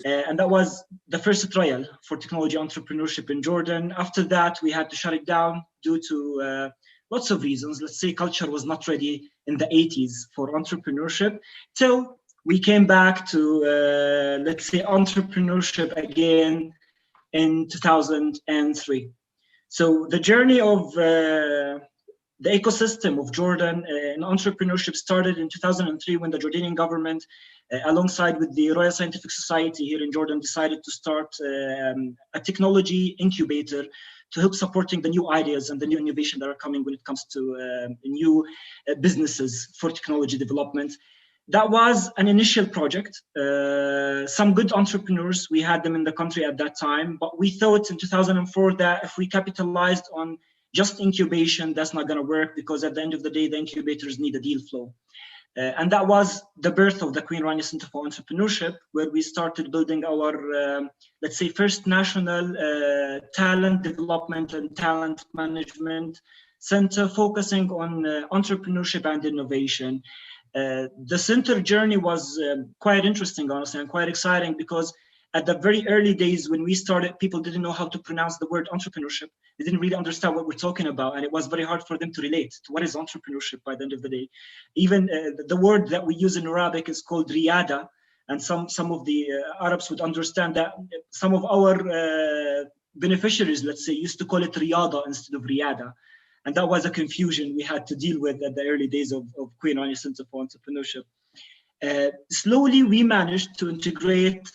And that was the first trial for technology entrepreneurship in Jordan. After that, we had to shut it down due to lots of reasons. Let's say culture was not ready in the 80s for entrepreneurship, till we came back to, let's say, entrepreneurship again in 2003. So the journey of the ecosystem of Jordan in entrepreneurship started in 2003 when the Jordanian government, alongside with the Royal Scientific Society here in Jordan, decided to start a technology incubator to help supporting the new ideas and the new innovation that are coming when it comes to new businesses for technology development. That was an initial project. Some good entrepreneurs, we had them in the country at that time, but we thought in 2004 that if we capitalized on just incubation, that's not going to work, because at the end of the day, the incubators need a deal flow. And that was the birth of the Queen Rania Center for Entrepreneurship, where we started building our, let's say, first national talent development and talent management center, focusing on entrepreneurship and innovation. The center journey was quite interesting, honestly, and quite exciting, because at the very early days when we started, people didn't know how to pronounce the word entrepreneurship. They didn't really understand what we're talking about, and it was very hard for them to relate to what is entrepreneurship by the end of the day. Even the word that we use in Arabic is called riyada, and some of the Arabs would understand that. Some of our beneficiaries, let's say, used to call it riyada instead of riyada. And that was a confusion we had to deal with at the early days of Queen Rania Center for Entrepreneurship. Slowly, we managed to integrate,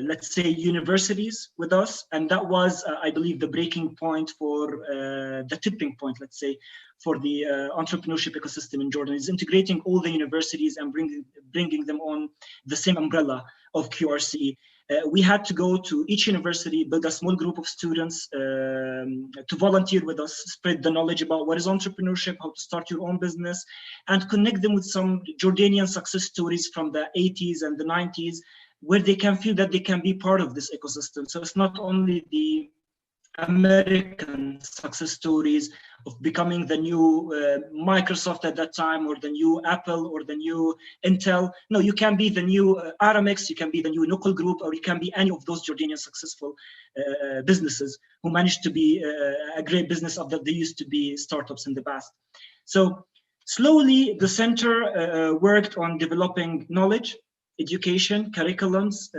let's say, universities with us. And that was, I believe, the breaking point for the tipping point, let's say, for the entrepreneurship ecosystem in Jordan, is integrating all the universities and bringing them on the same umbrella of QRC. We had to go to each university, build a small group of students to volunteer with us, spread the knowledge about what is entrepreneurship, how to start your own business, and connect them with some Jordanian success stories from the 80s and the 90s, where they can feel that they can be part of this ecosystem. So it's not only the American success stories of becoming the new Microsoft at that time, or the new Apple, or the new Intel. No, you can be the new Aramex, you can be the new Nuclear Group, or you can be any of those Jordanian successful businesses who managed to be a great business of that they used to be startups in the past. So slowly the center worked on developing knowledge, education, curriculums,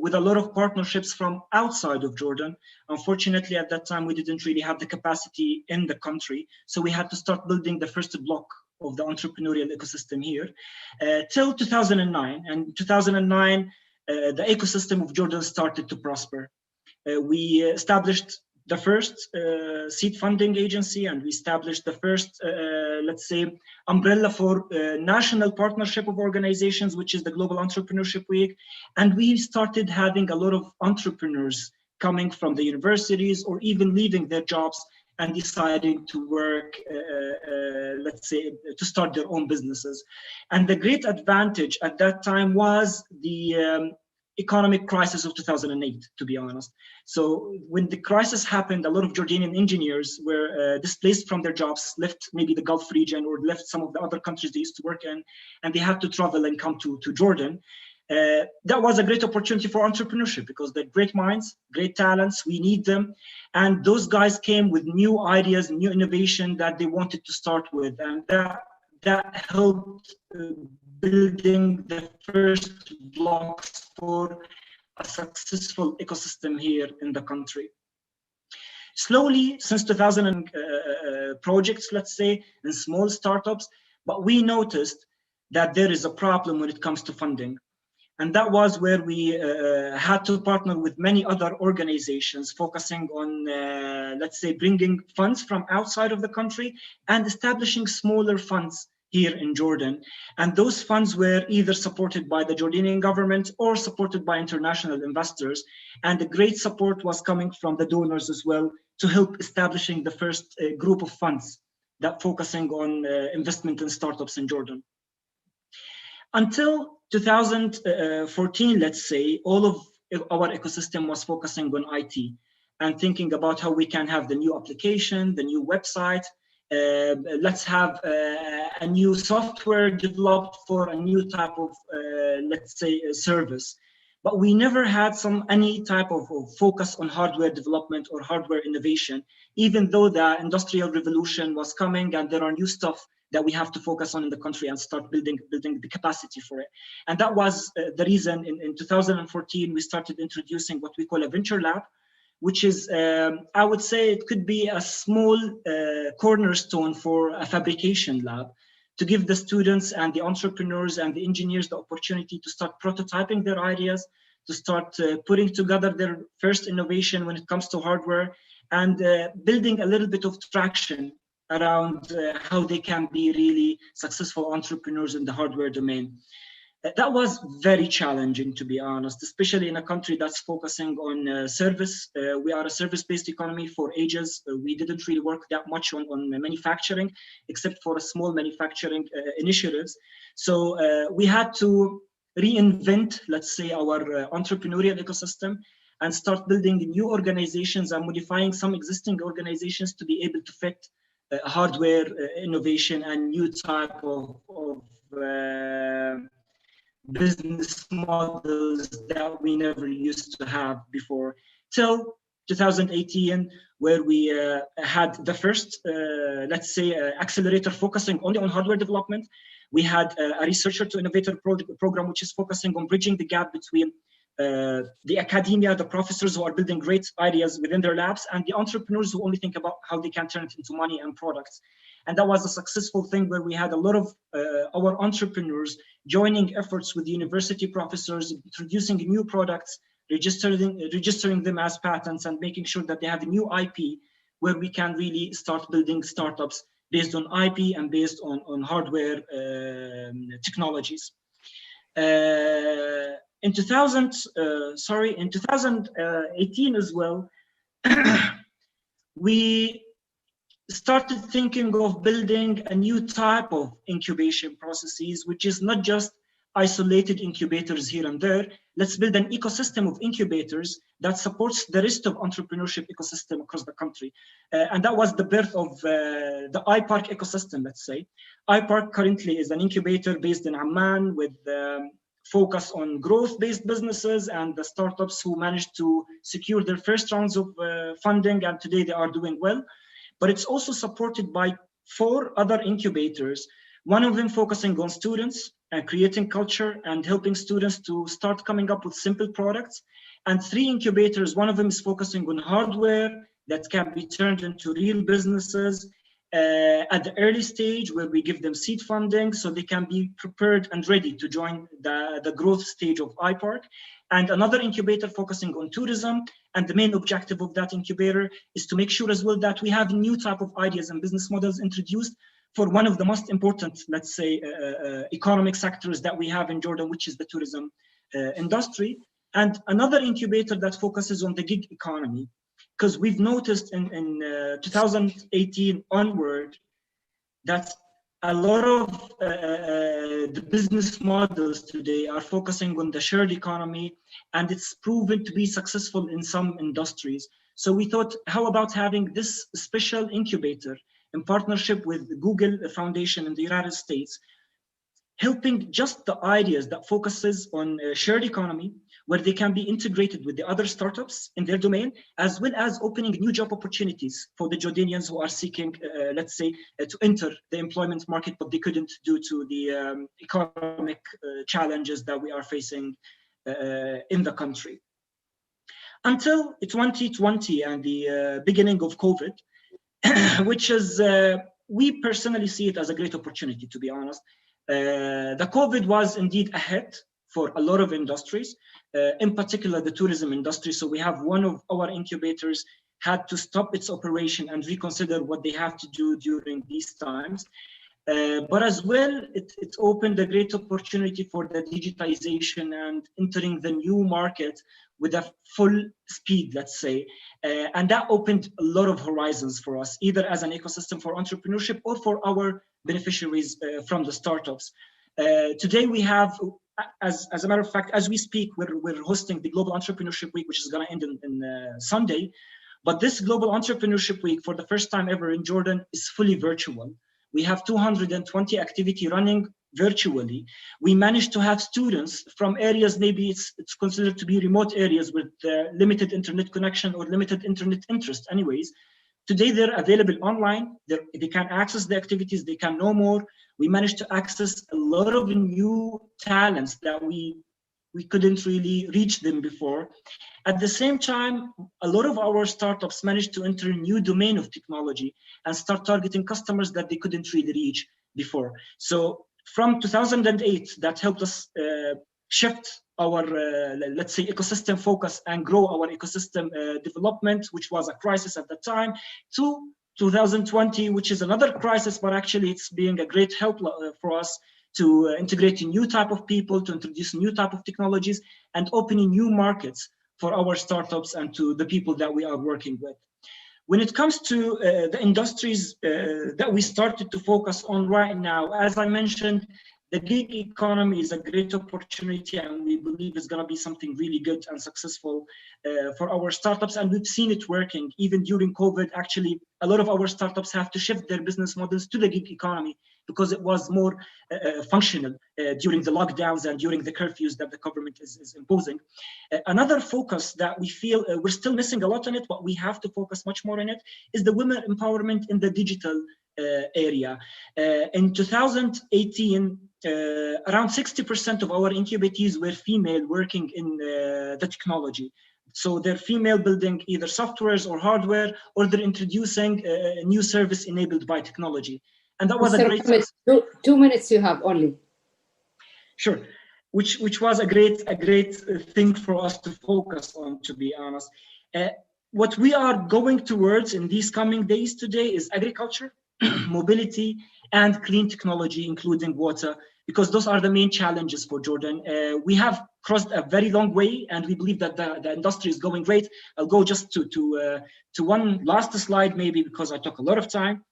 with a lot of partnerships from outside of Jordan. Unfortunately, at that time, we didn't really have the capacity in the country. So we had to start building the first block of the entrepreneurial ecosystem here till 2009. And 2009, the ecosystem of Jordan started to prosper. We established the first seed funding agency, and we established the first, let's say, umbrella for national partnership of organizations, which is the Global Entrepreneurship Week. And we started having a lot of entrepreneurs coming from the universities, or even leaving their jobs and deciding to work, let's say, to start their own businesses. And the great advantage at that time was the economic crisis of 2008, to be honest. So when the crisis happened, a lot of Jordanian engineers were displaced from their jobs, left maybe the Gulf region or left some of the other countries they used to work in, and they had to travel and come to Jordan. That was a great opportunity for entrepreneurship because they're great minds, great talents, we need them. And those guys came with new ideas, new innovation that they wanted to start with. And that helped building the first blocks for a successful ecosystem here in the country. Slowly, since 2000 projects, let's say, and small startups, but we noticed that there is a problem when it comes to funding. And that was where we had to partner with many other organizations focusing on, let's say, bringing funds from outside of the country and establishing smaller funds here in Jordan. And those funds were either supported by the Jordanian government or supported by international investors. And the great support was coming from the donors as well to help establishing the first group of funds that focusing on investment in startups in Jordan. Until 2014, let's say, all of our ecosystem was focusing on IT and thinking about how we can have the new application, the new website. Let's have a new software developed for a new type of, let's say, service. But we never had any type of focus on hardware development or hardware innovation, even though the industrial revolution was coming and there are new stuff that we have to focus on in the country and start building the capacity for it. And that was the reason in 2014, we started introducing what we call a venture lab, which is, I would say it could be a small cornerstone for a fabrication lab to give the students and the entrepreneurs and the engineers the opportunity to start prototyping their ideas, to start putting together their first innovation when it comes to hardware, and building a little bit of traction around how they can be really successful entrepreneurs in the hardware domain. That was very challenging, to be honest, especially in a country that's focusing on service. We are a service-based economy for ages. We didn't really work that much on manufacturing, except for a small manufacturing initiatives. So we had to reinvent, let's say, our entrepreneurial ecosystem and start building new organizations and modifying some existing organizations to be able to fit hardware innovation and new type of business models that we never used to have before, till 2018, where we had the first, let's say, accelerator focusing only on hardware development. We had a researcher to innovator program, which is focusing on bridging the gap between the academia, the professors who are building great ideas within their labs, and the entrepreneurs who only think about how they can turn it into money and products. And that was a successful thing where we had a lot of our entrepreneurs joining efforts with university professors, introducing new products, registering them as patents, and making sure that they have a new IP where we can really start building startups based on IP and based on hardware technologies. In 2018 as well, we started thinking of building a new type of incubation processes, which is not just isolated incubators here and there. Let's build an ecosystem of incubators that supports the rest of entrepreneurship ecosystem across the country. And that was the birth of the iPark ecosystem, let's say. iPark currently is an incubator based in Amman with focus on growth-based businesses and the startups who managed to secure their first rounds of funding, and today they are doing well. But it's also supported by 4 other incubators, one of them focusing on students and creating culture and helping students to start coming up with simple products, and 3 incubators, one of them is focusing on hardware that can be turned into real businesses at the early stage, where we give them seed funding so they can be prepared and ready to join the growth stage of iPark. And another incubator focusing on tourism, and the main objective of that incubator is to make sure as well that we have new type of ideas and business models introduced for one of the most important, let's say, economic sectors that we have in Jordan, which is the tourism industry. And another incubator that focuses on the gig economy, because we've noticed in 2018 onward that a lot of the business models today are focusing on the shared economy, and it's proven to be successful in some industries. So we thought, how about having this special incubator in partnership with the Google Foundation in the United States, helping just the ideas that focuses on shared economy, where they can be integrated with the other startups in their domain, as well as opening new job opportunities for the Jordanians who are seeking, let's say, to enter the employment market, but they couldn't due to the economic challenges that we are facing in the country. Until 2020 and the beginning of COVID, which is, we personally see it as a great opportunity, to be honest. The COVID was indeed a hit for a lot of industries, in particular the tourism industry. So we have one of our incubators had to stop its operation and reconsider what they have to do during these times. But as well, it opened a great opportunity for the digitization and entering the new market with a full speed, let's say. And that opened a lot of horizons for us, either as an ecosystem for entrepreneurship or for our beneficiaries from the startups. Today we have, as a matter of fact, as we speak, we're hosting the Global Entrepreneurship Week, which is going to end in Sunday. But this Global Entrepreneurship Week, for the first time ever in Jordan, is fully virtual. We have 220 activity running virtually. We managed to have students from areas, maybe it's considered to be remote areas with limited internet connection or limited internet interest anyways. Today they're available online, they can access the activities, they can know more. We managed to access a lot of new talents that we couldn't really reach them before. At the same time, a lot of our startups managed to enter a new domain of technology and start targeting customers that they couldn't really reach before. So from 2008, that helped us shift our, let's say, ecosystem focus and grow our ecosystem development, which was a crisis at the time, to 2020, which is another crisis, but actually it's being a great help for us to integrate a new type of people, to introduce new type of technologies, and opening new markets for our startups and to the people that we are working with. When it comes to the industries that we started to focus on right now, as I mentioned, the gig economy is a great opportunity, and we believe it's going to be something really good and successful for our startups. And we've seen it working even during COVID. Actually, a lot of our startups have to shift their business models to the gig economy because it was more functional during the lockdowns and during the curfews that the government is imposing. Another focus that we feel we're still missing a lot on it, but we have to focus much more on it, is the women empowerment in the digital area. In 2018, around 60% of our incubatees were female working in the technology. So they're female building either softwares or hardware, or they're introducing a new service enabled by technology. And that was a great... 2 minutes you have only. Sure. Which was a great thing for us to focus on, to be honest. What we are going towards in these coming days today is agriculture, mobility, and clean technology, including water, because those are the main challenges for Jordan. We have crossed a very long way, and we believe that the industry is going great. I'll go just to one last slide, maybe, because I took a lot of time.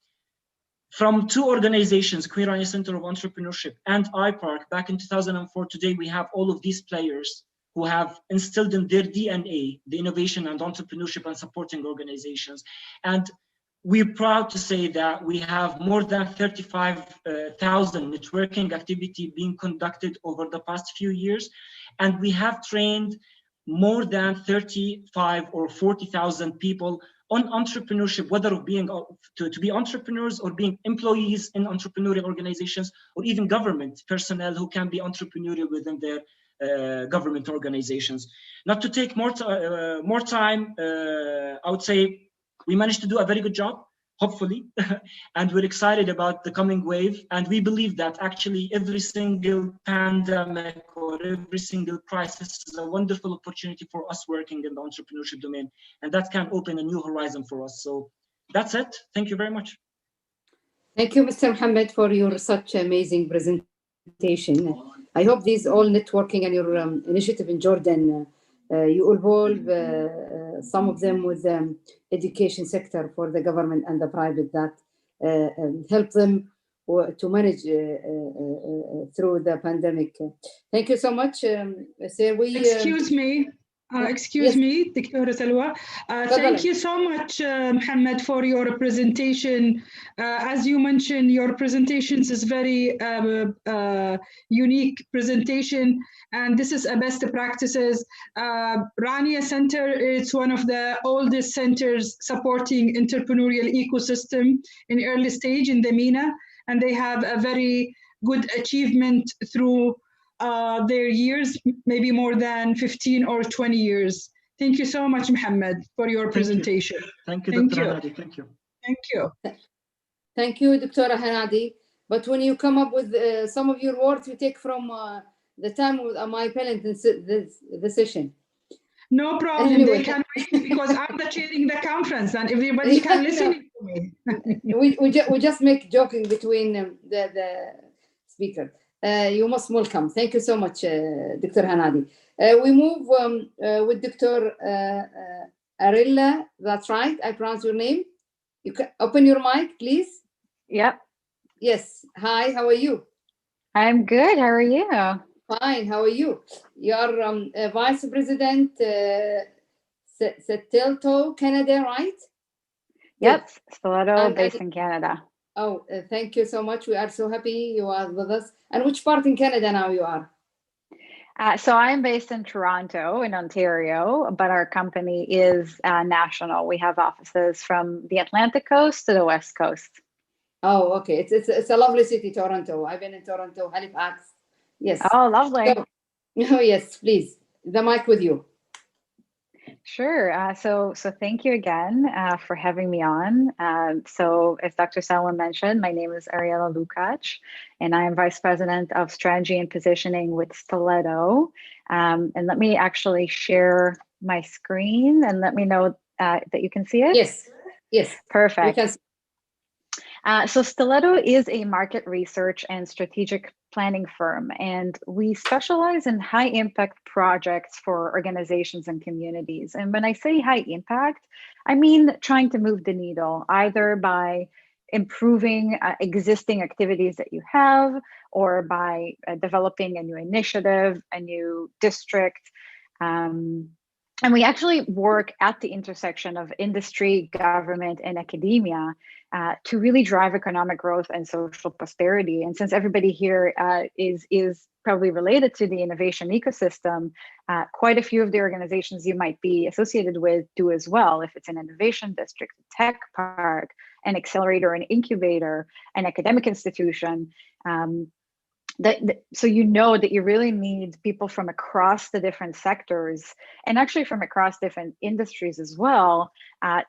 From two organizations, Queen Rania Center of Entrepreneurship and iPark, back in 2004, today we have all of these players who have instilled in their DNA the innovation and entrepreneurship and supporting organizations. And we're proud to say that we have more than 35,000 networking activity being conducted over the past few years. And we have trained more than 35 or 40,000 people on entrepreneurship, whether of being to be entrepreneurs or being employees in entrepreneurial organizations, or even government personnel who can be entrepreneurial within their government organizations. Not to take more time, I would say we managed to do a very good job, hopefully, and we're excited about the coming wave. And we believe that actually every single pandemic or every single crisis is a wonderful opportunity for us working in the entrepreneurship domain, and that can open a new horizon for us. So that's it. Thank you very much. Thank you, Mr. Mohammed, for your such amazing presentation. I hope these all networking and your initiative in Jordan, you involve some of them with education sector for the government and the private, that help them to manage through the pandemic. Thank you so much, sir. Excuse me. Excuse me, Dr. Salwa. Thank you so much, Mohammed, for your presentation. As you mentioned, your presentations is very unique presentation, and this is a best practices. Rania Center is one of the oldest centers supporting entrepreneurial ecosystem in early stage in the MENA, and they have a very good achievement through their years, maybe more than 15 or 20 years. Thank you so much, Mohammed, for your presentation. Thank you, Dr. Hanadi. Thank you. Thank you. Thank you, Dr. Hanadi. But when you come up with some of your words, you take from the time with my panel the session. No problem. Anyway. They can wait because I'm the chairing the conference and everybody can listen to me. we just make joking between the speaker. You most welcome. Thank you so much, Dr. Hanadi. We move with Dr. Arilla. That's right. I pronounce your name. You can open your mic, please. Yep. Yes. Hi. How are you? I'm good. How are you? Fine. How are you? You are Vice President Setelto, Canada, right? Yep. Stiletto, based in Canada. Oh, thank you so much. We are so happy you are with us. And which part in Canada now you are? So I'm based in Toronto, in Ontario, but our company is national. We have offices from the Atlantic coast to the West Coast. Oh, okay. It's a lovely city, Toronto. I've been in Toronto, Halifax. Yes. Oh, lovely. Oh, yes, please. The mic with you. Sure. So thank you again for having me on. So as Dr. Salwa mentioned, my name is Ariella Lukacs, and I am Vice President of Strategy and Positioning with Stiletto. And let me actually share my screen and let me know that you can see it. Yes. Yes. Perfect. So Stiletto is a market research and strategic planning firm, and we specialize in high impact projects for organizations and communities. And when I say high impact, I mean trying to move the needle either by improving existing activities that you have or by developing a new initiative, a new district. And we actually work at the intersection of industry, government, and academia to really drive economic growth and social prosperity. And since everybody here is probably related to the innovation ecosystem, quite a few of the organizations you might be associated with do as well. If it's an innovation district, a tech park, an accelerator, an incubator, an academic institution, so you know that you really need people from across the different sectors and actually from across different industries as well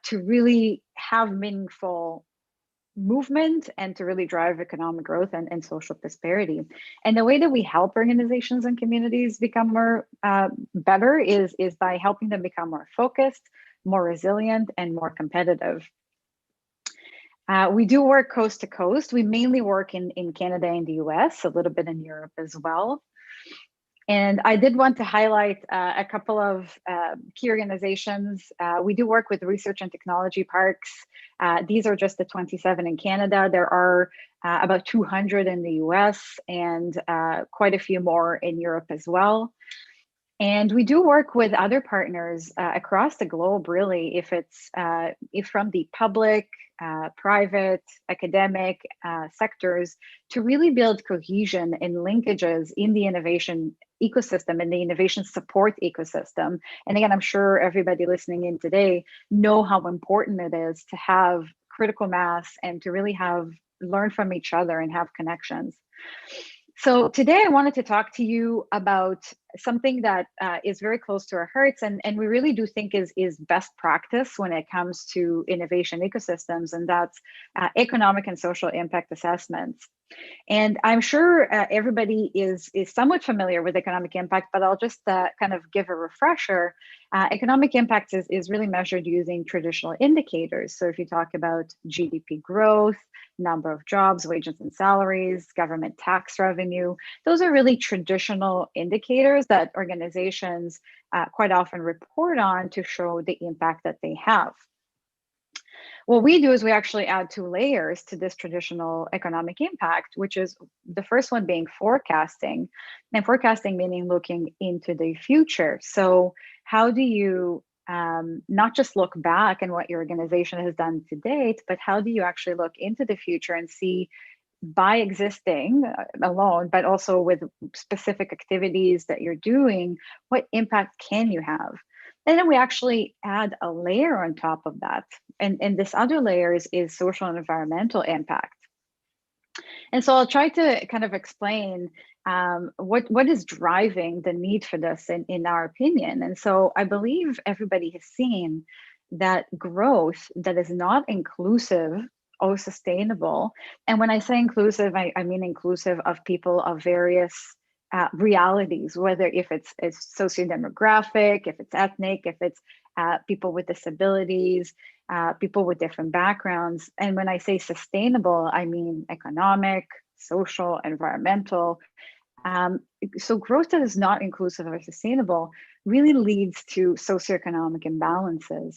to really have meaningful movement and to really drive economic growth and social prosperity. And the way that we help organizations and communities become more better is by helping them become more focused, more resilient, and more competitive. We do work coast to coast. We mainly work in Canada and the US, a little bit in Europe as well. And I did want to highlight a couple of key organizations. We do work with research and technology parks. These are just the 27 in Canada. There are about 200 in the US and quite a few more in Europe as well. And we do work with other partners across the globe, really, if from the public, private, academic sectors, to really build cohesion and linkages in the innovation ecosystem and the innovation support ecosystem. And again, I'm sure everybody listening in today know how important it is to have critical mass and to really learn from each other and have connections. So today I wanted to talk to you about something that is very close to our hearts and we really do think is best practice when it comes to innovation ecosystems, and that's economic and social impact assessments. And I'm sure everybody is somewhat familiar with economic impact, but I'll just kind of give a refresher. Economic impact is really measured using traditional indicators. So if you talk about GDP growth, number of jobs, wages and salaries, government tax revenue, those are really traditional indicators that organizations quite often report on to show the impact that they have. What we do is we actually add 2 layers to this traditional economic impact, which is the first one being forecasting, and forecasting meaning looking into the future. So how do you not just look back and what your organization has done to date, but how do you actually look into the future and see, by existing alone, but also with specific activities that you're doing, what impact can you have? And then we actually add a layer on top of that. And this other layer is social and environmental impact. And so I'll try to kind of explain what is driving the need for this in our opinion. And so I believe everybody has seen that growth that is not inclusive or sustainable. And when I say inclusive, I mean inclusive of people of various realities, whether if it's socio-demographic, if it's ethnic, if it's people with disabilities, people with different backgrounds. And when I say sustainable, I mean economic, social, environmental. So growth that is not inclusive or sustainable really leads to socioeconomic imbalances.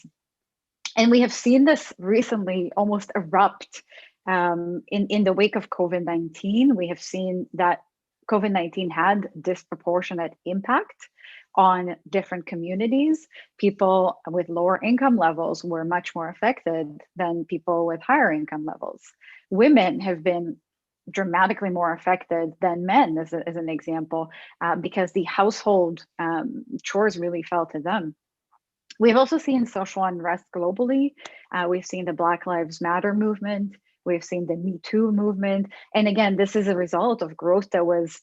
And we have seen this recently almost erupt in the wake of COVID-19. We have seen that COVID-19 had disproportionate impact on different communities. People with lower income levels were much more affected than people with higher income levels. Women have been dramatically more affected than men, as an example, because the household chores really fell to them. We've also seen social unrest globally. We've seen the Black Lives Matter movement. We've seen the Me Too movement. And again, this is a result of growth that was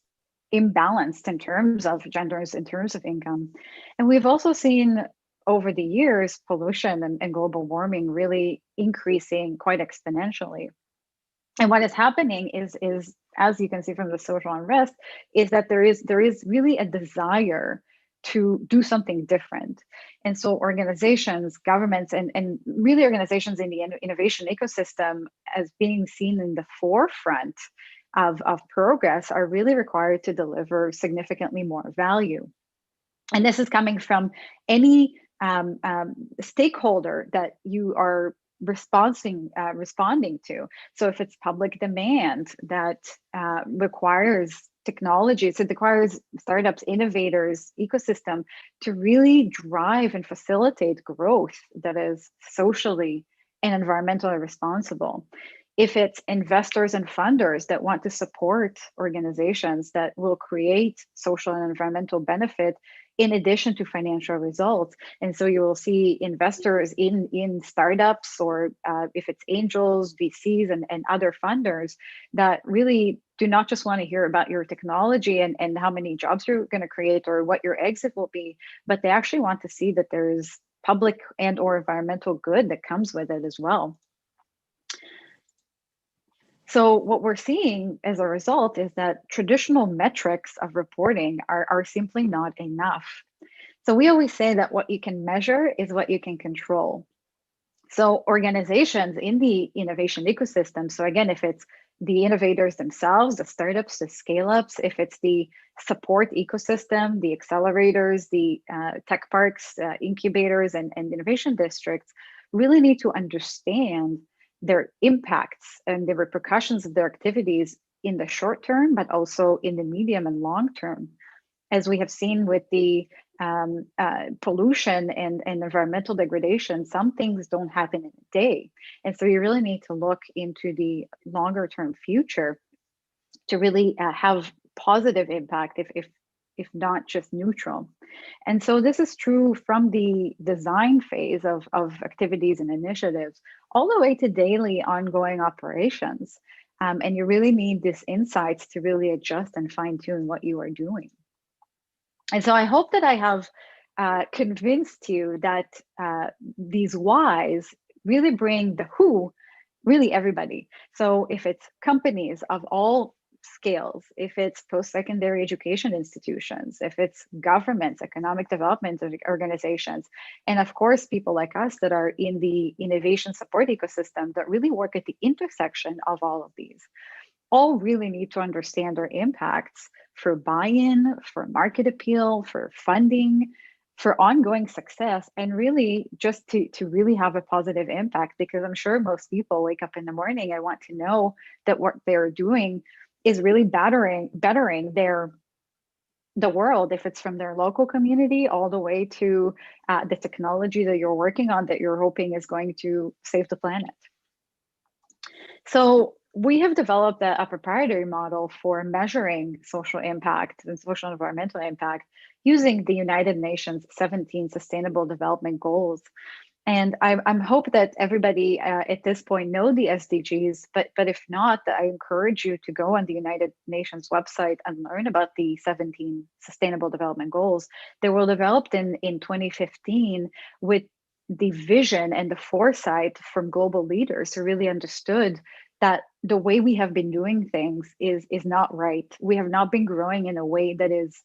imbalanced in terms of genders, in terms of income. And we've also seen over the years, pollution and global warming really increasing quite exponentially. And what is happening is, as you can see from the social unrest, is that there is really a desire to do something different. And so organizations, governments, and really organizations in the innovation ecosystem as being seen in the forefront of progress are really required to deliver significantly more value. And this is coming from any stakeholder that you are responding to. So if it's public demand that requires technologies, it requires startups, innovators, ecosystem to really drive and facilitate growth that is socially and environmentally responsible. If it's investors and funders that want to support organizations that will create social and environmental benefit in addition to financial results. And so you will see investors in startups, or if it's angels, VCs, and other funders that really do not just want to hear about your technology and how many jobs you're going to create or what your exit will be, but they actually want to see that there's public and or environmental good that comes with it as well. So what we're seeing as a result is that traditional metrics of reporting are simply not enough. So we always say that what you can measure is what you can control. So organizations in the innovation ecosystem, so again, if it's the innovators themselves, the startups, the scale-ups, if it's the support ecosystem, the accelerators, the tech parks, incubators, and innovation districts, really need to understand their impacts and the repercussions of their activities in the short term, but also in the medium and long term. As we have seen with the pollution and environmental degradation, some things don't happen in a day. And so you really need to look into the longer term future to really have positive impact, if not just neutral. And so this is true from the design phase of activities and initiatives, all the way to daily ongoing operations. And you really need these insights to really adjust and fine tune what you are doing. And so I hope that I have convinced you that these whys really bring the who, really everybody. So if it's companies of all scales, if it's post-secondary education institutions, if it's governments, economic development organizations, and of course, people like us that are in the innovation support ecosystem that really work at the intersection of all of these, all really need to understand their impacts for buy-in, for market appeal, for funding, for ongoing success, and really just to really have a positive impact, because I'm sure most people wake up in the morning and want to know that what they're doing is really bettering the world, if it's from their local community all the way to the technology that you're working on that you're hoping is going to save the planet. So we have developed a proprietary model for measuring social impact and social and environmental impact using the United Nations 17 Sustainable Development Goals. And I'm hope that everybody at this point know the SDGs, but if not, I encourage you to go on the United Nations website and learn about the 17 Sustainable Development Goals. They were developed in 2015 with the vision and the foresight from global leaders who really understood that the way we have been doing things is not right. We have not been growing in a way that is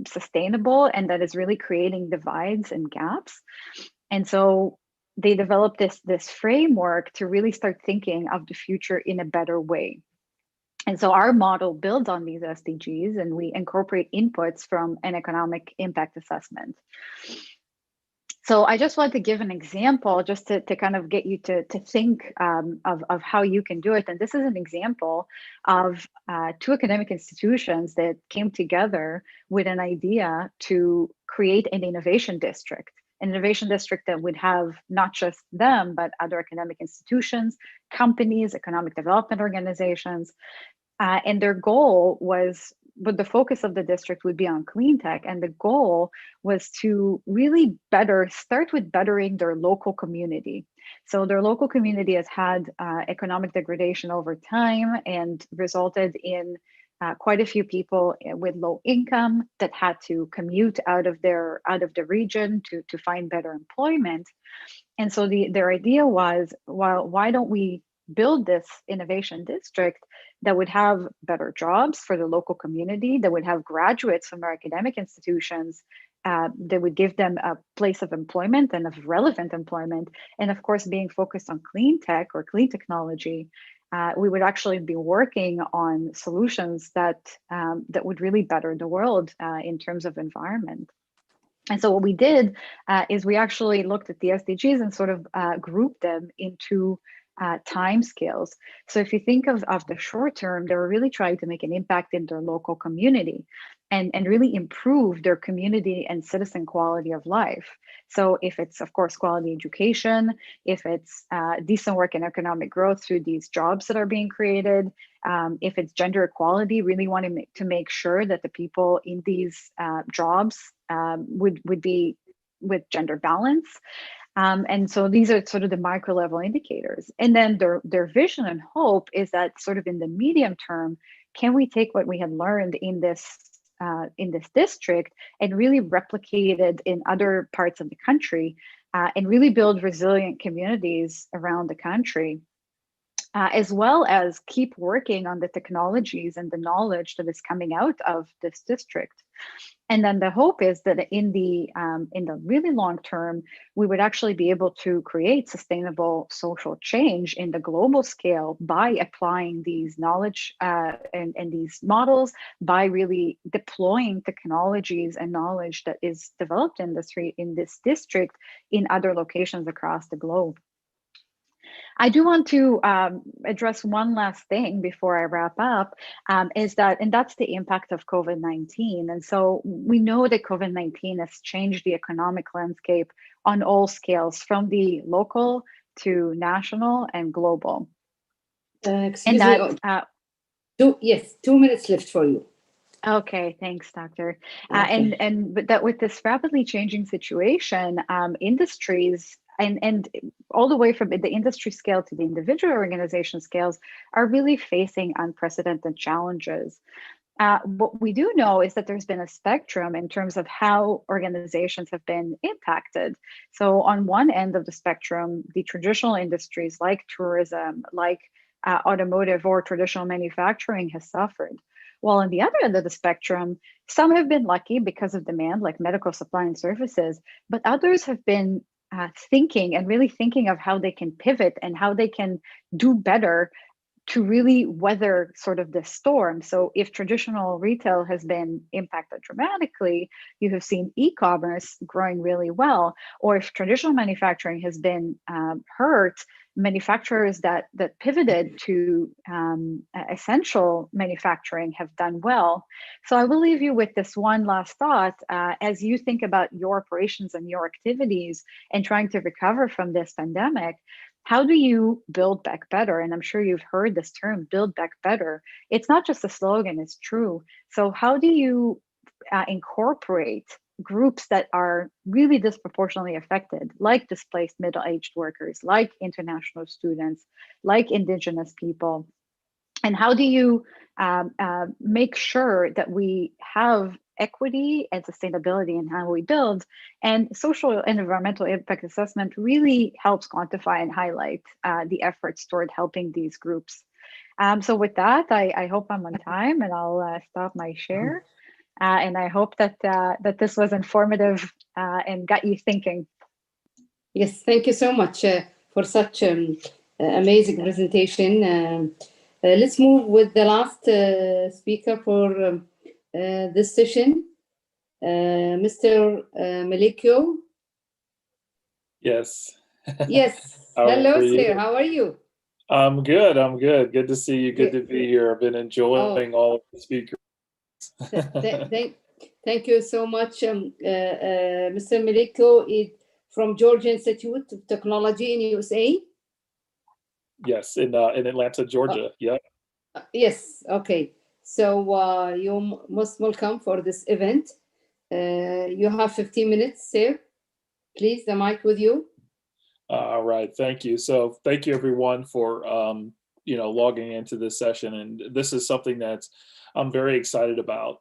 sustainable and that is really creating divides and gaps. And so they developed this framework to really start thinking of the future in a better way. And so our model builds on these SDGs, and we incorporate inputs from an economic impact assessment. So I just want to give an example just to kind of get you to think of how you can do it. And this is an example of two academic institutions that came together with an idea to create an innovation district that would have not just them, but other academic institutions, companies, economic development organizations. And their goal was, but the focus of the district would be on clean tech. And the goal was to really start with bettering their local community. So their local community has had economic degradation over time and resulted in quite a few people with low income that had to commute out of the region to find better employment. And so their idea was, well, why don't we build this innovation district that would have better jobs for the local community, that would have graduates from our academic institutions, that would give them a place of employment and of relevant employment. And of course, being focused on clean tech or clean technology, we would actually be working on solutions that would really better the world in terms of environment. And so what we did is we actually looked at the SDGs and sort of grouped them into time scales. So if you think of the short term, they were really trying to make an impact in their local community and really improve their community and citizen quality of life. So if it's, of course, quality education, if it's decent work and economic growth through these jobs that are being created, if it's gender equality, really wanting to make sure that the people in these jobs would be with gender balance. And so these are sort of the micro level indicators. And then their vision and hope is that sort of in the medium term, can we take what we had learned in this district and really replicate it in other parts of the country and really build resilient communities around the country, as well as keep working on the technologies and the knowledge that is coming out of this district. And then the hope is that in the really long term, we would actually be able to create sustainable social change in the global scale by applying these knowledge and these models, by really deploying technologies and knowledge that is developed in this district in other locations across the globe. I do want to address one last thing before I wrap up, and that's the impact of COVID-19. And so we know that COVID-19 has changed the economic landscape on all scales, from the local to national and global. Excuse me. 2 minutes left for you. Okay, thanks, Doctor. Okay. But that with this rapidly changing situation, industries and all the way from the industry scale to the individual organization scales are really facing unprecedented challenges. What we do know is that there's been a spectrum in terms of how organizations have been impacted. So on one end of the spectrum, the traditional industries like tourism, like automotive or traditional manufacturing has suffered. While on the other end of the spectrum, some have been lucky because of demand, like medical supply and services, but others have been thinking of how they can pivot and how they can do better to really weather sort of this storm. So if traditional retail has been impacted dramatically, you have seen e-commerce growing really well. Or if traditional manufacturing has been hurt, manufacturers that pivoted to essential manufacturing have done well. So I will leave you with this one last thought. As you think about your operations and your activities and trying to recover from this pandemic, how do you build back better? And I'm sure you've heard this term, build back better. It's not just a slogan, it's true. So how do you incorporate groups that are really disproportionately affected, like displaced middle-aged workers, like international students, like indigenous people? And how do you make sure that we have equity and sustainability in how we build? And social and environmental impact assessment really helps quantify and highlight the efforts toward helping these groups. So with that, I hope I'm on time, and I'll stop my share. And I hope that that this was informative and got you thinking. Yes, thank you so much for such amazing presentation. Let's move with the last speaker for this session, Mr. Malikio. Yes. Yes. Hello, sir. How are you? I'm good. I'm good. Good to see you. Good to be here. I've been enjoying all of the speakers. Thank you so much. Mr. Malikio is from Georgia Institute of Technology in USA. Yes, in Atlanta, Georgia. Yeah. Yes. Okay. So you're most welcome for this event. You have 15 minutes, sir. Please, the mic with you. All right. Thank you. So thank you, everyone, for logging into this session. And this is something that I'm very excited about.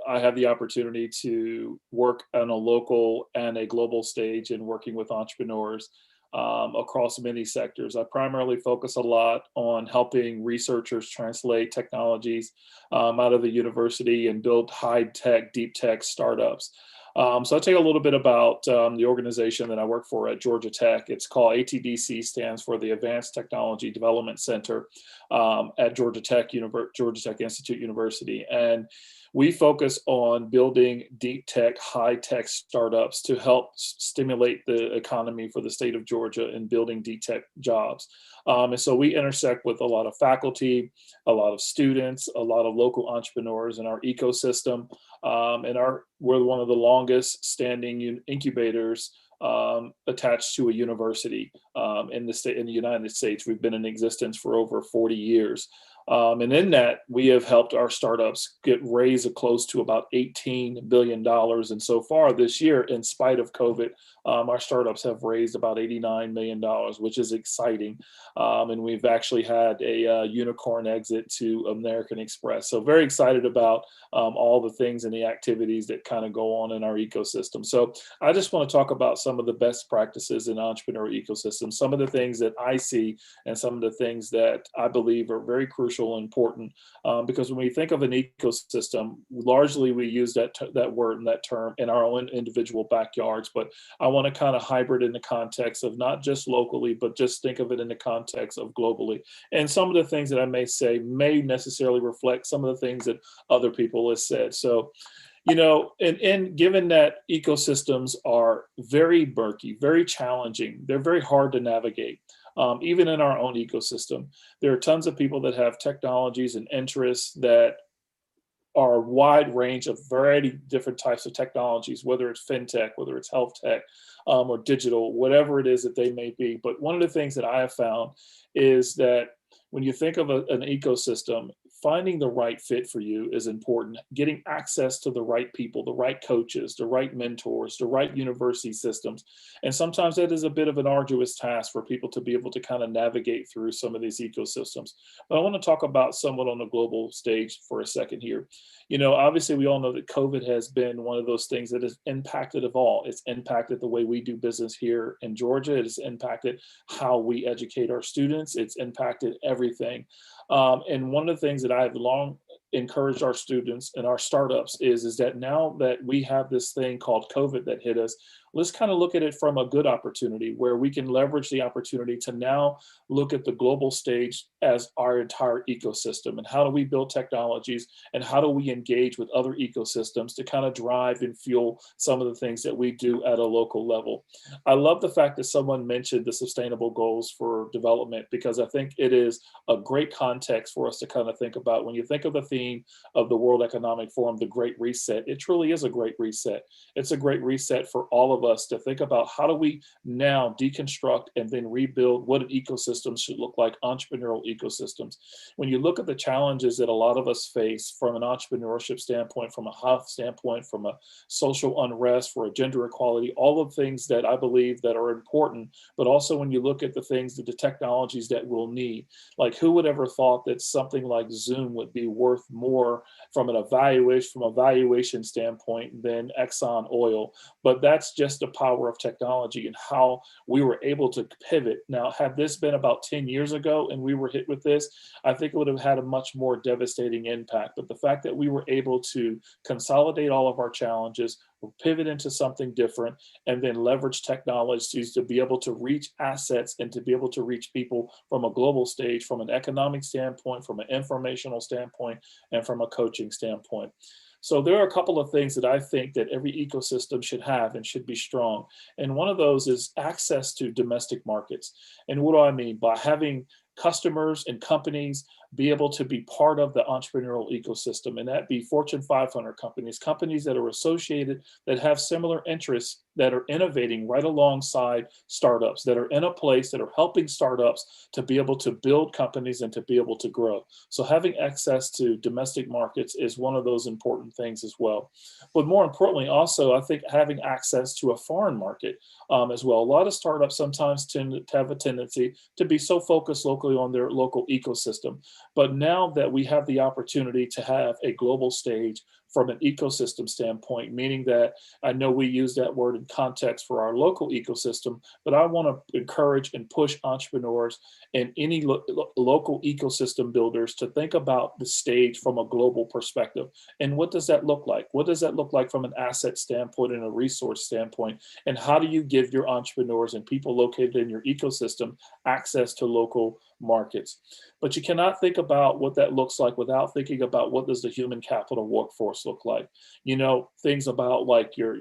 I have the opportunity to work on a local and a global stage and working with entrepreneurs across many sectors. I primarily focus a lot on helping researchers translate technologies out of the university and build high-tech, deep-tech startups. So I'll tell you a little bit about the organization that I work for at Georgia Tech. It's called ATDC, stands for the Advanced Technology Development Center at Georgia Tech Institute University. And we focus on building deep tech, high tech startups to help stimulate the economy for the state of Georgia and building deep tech jobs. And so we intersect with a lot of faculty, a lot of students, a lot of local entrepreneurs in our ecosystem. And we're one of the longest standing incubators attached to a university in the United States. We've been in existence for over 40 years. And in that, we have helped our startups raise close to about $18 billion. And so far this year, in spite of COVID, our startups have raised about $89 million, which is exciting. And we've actually had a unicorn exit to American Express. So very excited about all the things and the activities that kind of go on in our ecosystem. So I just want to talk about some of the best practices in entrepreneur ecosystem, some of the things that I see and some of the things that I believe are very crucial and important, because when we think of an ecosystem, largely we use that word and that term in our own individual backyards, but I want to kind of hybrid in the context of not just locally, but just think of it in the context of globally. And some of the things that I may say may necessarily reflect some of the things that other people have said. So, and given that ecosystems are very murky, very challenging, they're very hard to navigate. Even in our own ecosystem, there are tons of people that have technologies and interests that are a wide range of variety of different types of technologies, whether it's fintech, whether it's health tech, or digital, whatever it is that they may be. But one of the things that I have found is that when you think of an ecosystem, finding the right fit for you is important. Getting access to the right people, the right coaches, the right mentors, the right university systems. And sometimes that is a bit of an arduous task for people to be able to kind of navigate through some of these ecosystems. But I want to talk about somewhat on the global stage for a second here. Obviously we all know that COVID has been one of those things that has impacted of all. It's impacted the way we do business here in Georgia. It has impacted how we educate our students. It's impacted everything. And one of the things that I have long encourage our students and our startups is that now that we have this thing called COVID that hit us, let's kind of look at it from a good opportunity where we can leverage the opportunity to now look at the global stage as our entire ecosystem. And how do we build technologies and how do we engage with other ecosystems to kind of drive and fuel some of the things that we do at a local level. I love the fact that someone mentioned the sustainable goals for development, because I think it is a great context for us to kind of think about. When you think of the theme of the World Economic Forum, the Great Reset, it truly is a great reset. It's a great reset for all of us to think about how do we now deconstruct and then rebuild what an ecosystem should look like, entrepreneurial ecosystems. When you look at the challenges that a lot of us face from an entrepreneurship standpoint, from a health standpoint, from a social unrest, for a gender equality, all of the things that I believe that are important, but also when you look at the things that the technologies that we'll need, like who would ever thought that something like Zoom would be worth more from a valuation standpoint than Exxon Oil? But that's just the power of technology and how we were able to pivot. Now, had this been about 10 years ago and we were hit with this, I think it would have had a much more devastating impact. But the fact that we were able to consolidate all of our challenges, pivot into something different, and then leverage technologies to be able to reach assets and to be able to reach people from a global stage, from an economic standpoint, from an informational standpoint, and from a coaching standpoint. So there are a couple of things that I think that every ecosystem should have and should be strong. And one of those is access to domestic markets. And what do I mean? By having customers and companies be able to be part of the entrepreneurial ecosystem, and that be Fortune 500 companies, companies that are associated, that have similar interests, that are innovating right alongside startups, that are in a place that are helping startups to be able to build companies and to be able to grow. So having access to domestic markets is one of those important things as well. But more importantly, also, I think having access to a foreign market as well. A lot of startups sometimes tend to have a tendency to be so focused locally on their local ecosystem. But now that we have the opportunity to have a global stage from an ecosystem standpoint, meaning that I know we use that word in context for our local ecosystem, but I want to encourage and push entrepreneurs and any local ecosystem builders to think about the stage from a global perspective. And what does that look like? What does that look like from an asset standpoint and a resource standpoint? And how do you give your entrepreneurs and people located in your ecosystem access to local markets? But you cannot think about what that looks like without thinking about what does the human capital workforce look like. You know, things about like your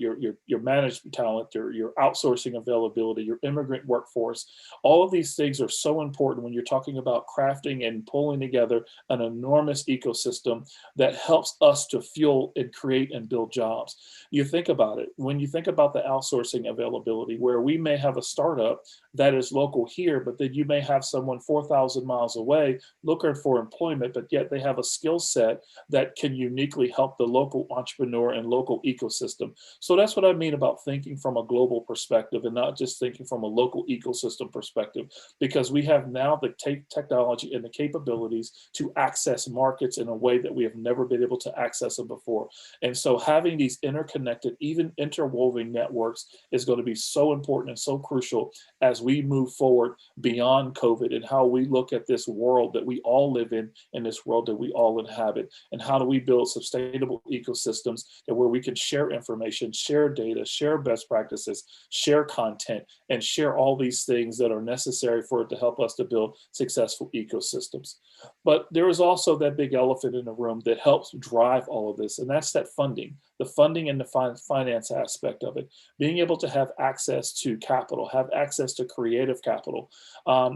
management talent, your outsourcing availability, your immigrant workforce. All of these things are so important when you're talking about crafting and pulling together an enormous ecosystem that helps us to fuel and create and build jobs. You think about it, when you think about the outsourcing availability, where we may have a startup that is local here, but then you may have someone 4,000 miles away looking for employment, but yet they have a skill set that can uniquely help the local entrepreneur and local ecosystem. So that's what I mean about thinking from a global perspective and not just thinking from a local ecosystem perspective, because we have now the technology and the capabilities to access markets in a way that we have never been able to access them before. And so having these interconnected, even interwoven networks is going to be so important and so crucial as we move forward beyond COVID and how we look at this world that we all live in this world that we all inhabit. And how do we build sustainable ecosystems that where we can share information, share data, share best practices, share content, and share all these things that are necessary for it to help us to build successful ecosystems. But there is also that big elephant in the room that helps drive all of this, and that's that funding. The funding and the finance aspect of it, being able to have access to capital, have access to creative capital.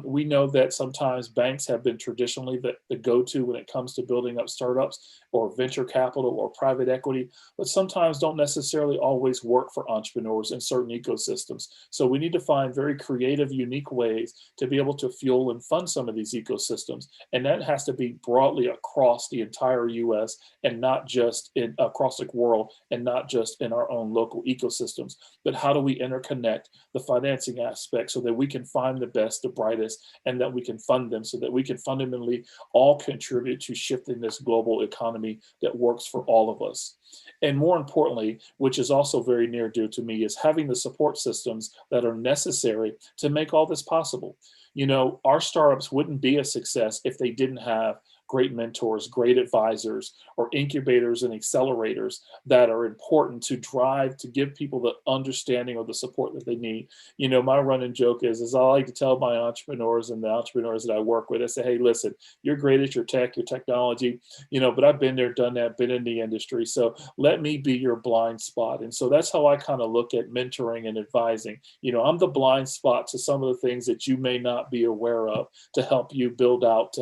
We know that sometimes banks have been traditionally the go-to when it comes to building up startups or venture capital or private equity, but sometimes don't necessarily always work for entrepreneurs in certain ecosystems. So we need to find very creative, unique ways to be able to fuel and fund some of these ecosystems. And that has to be broadly across the entire US and not just across the world and not just in our own local ecosystems. But how do we interconnect the financing aspect so that we can find the best, the brightest, and that we can fund them so that we can fundamentally all contribute to shifting this global economy that works for all of us. And more importantly, which is also very near and dear to me, is having the support systems that are necessary to make all this possible. You know, our startups wouldn't be a success if they didn't have great mentors, great advisors, or incubators and accelerators that are important to drive, to give people the understanding or the support that they need. You know, my running joke is I like to tell my entrepreneurs and the entrepreneurs that I work with, I say, hey, listen, you're great at your tech, your technology, you know, but I've been there, done that, been in the industry. So let me be your blind spot. And so that's how I kind of look at mentoring and advising. You know, I'm the blind spot to some of the things that you may not be aware of to help you build out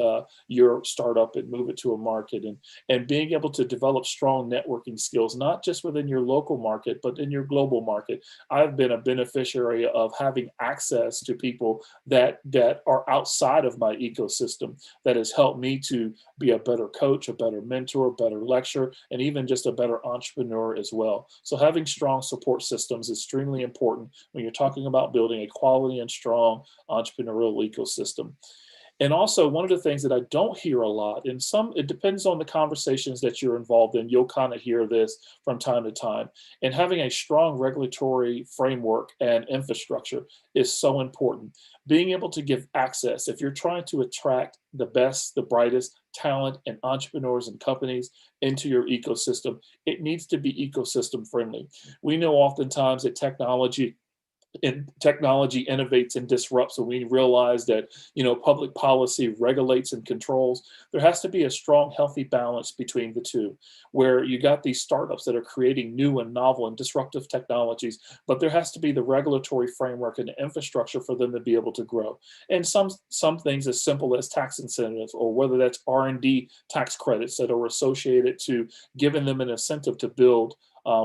your startup and move it to a market, and being able to develop strong networking skills, not just within your local market, but in your global market. I've been a beneficiary of having access to people that are outside of my ecosystem that has helped me to be a better coach, a better mentor, a better lecturer, and even just a better entrepreneur as well. So having strong support systems is extremely important when you're talking about building a quality and strong entrepreneurial ecosystem. And also, one of the things that I don't hear a lot, and it depends on the conversations that you're involved in, you'll kind of hear this from time to time. And having a strong regulatory framework and infrastructure is so important. Being able to give access, if you're trying to attract the best, the brightest talent and entrepreneurs and companies into your ecosystem, it needs to be ecosystem friendly. We know oftentimes that technology innovates and disrupts, and we realize that, you know, public policy regulates and controls. There has to be a strong, healthy balance between the two, where you got these startups that are creating new and novel and disruptive technologies, but there has to be the regulatory framework and the infrastructure for them to be able to grow. And some things as simple as tax incentives, or whether that's R&D tax credits that are associated to giving them an incentive to build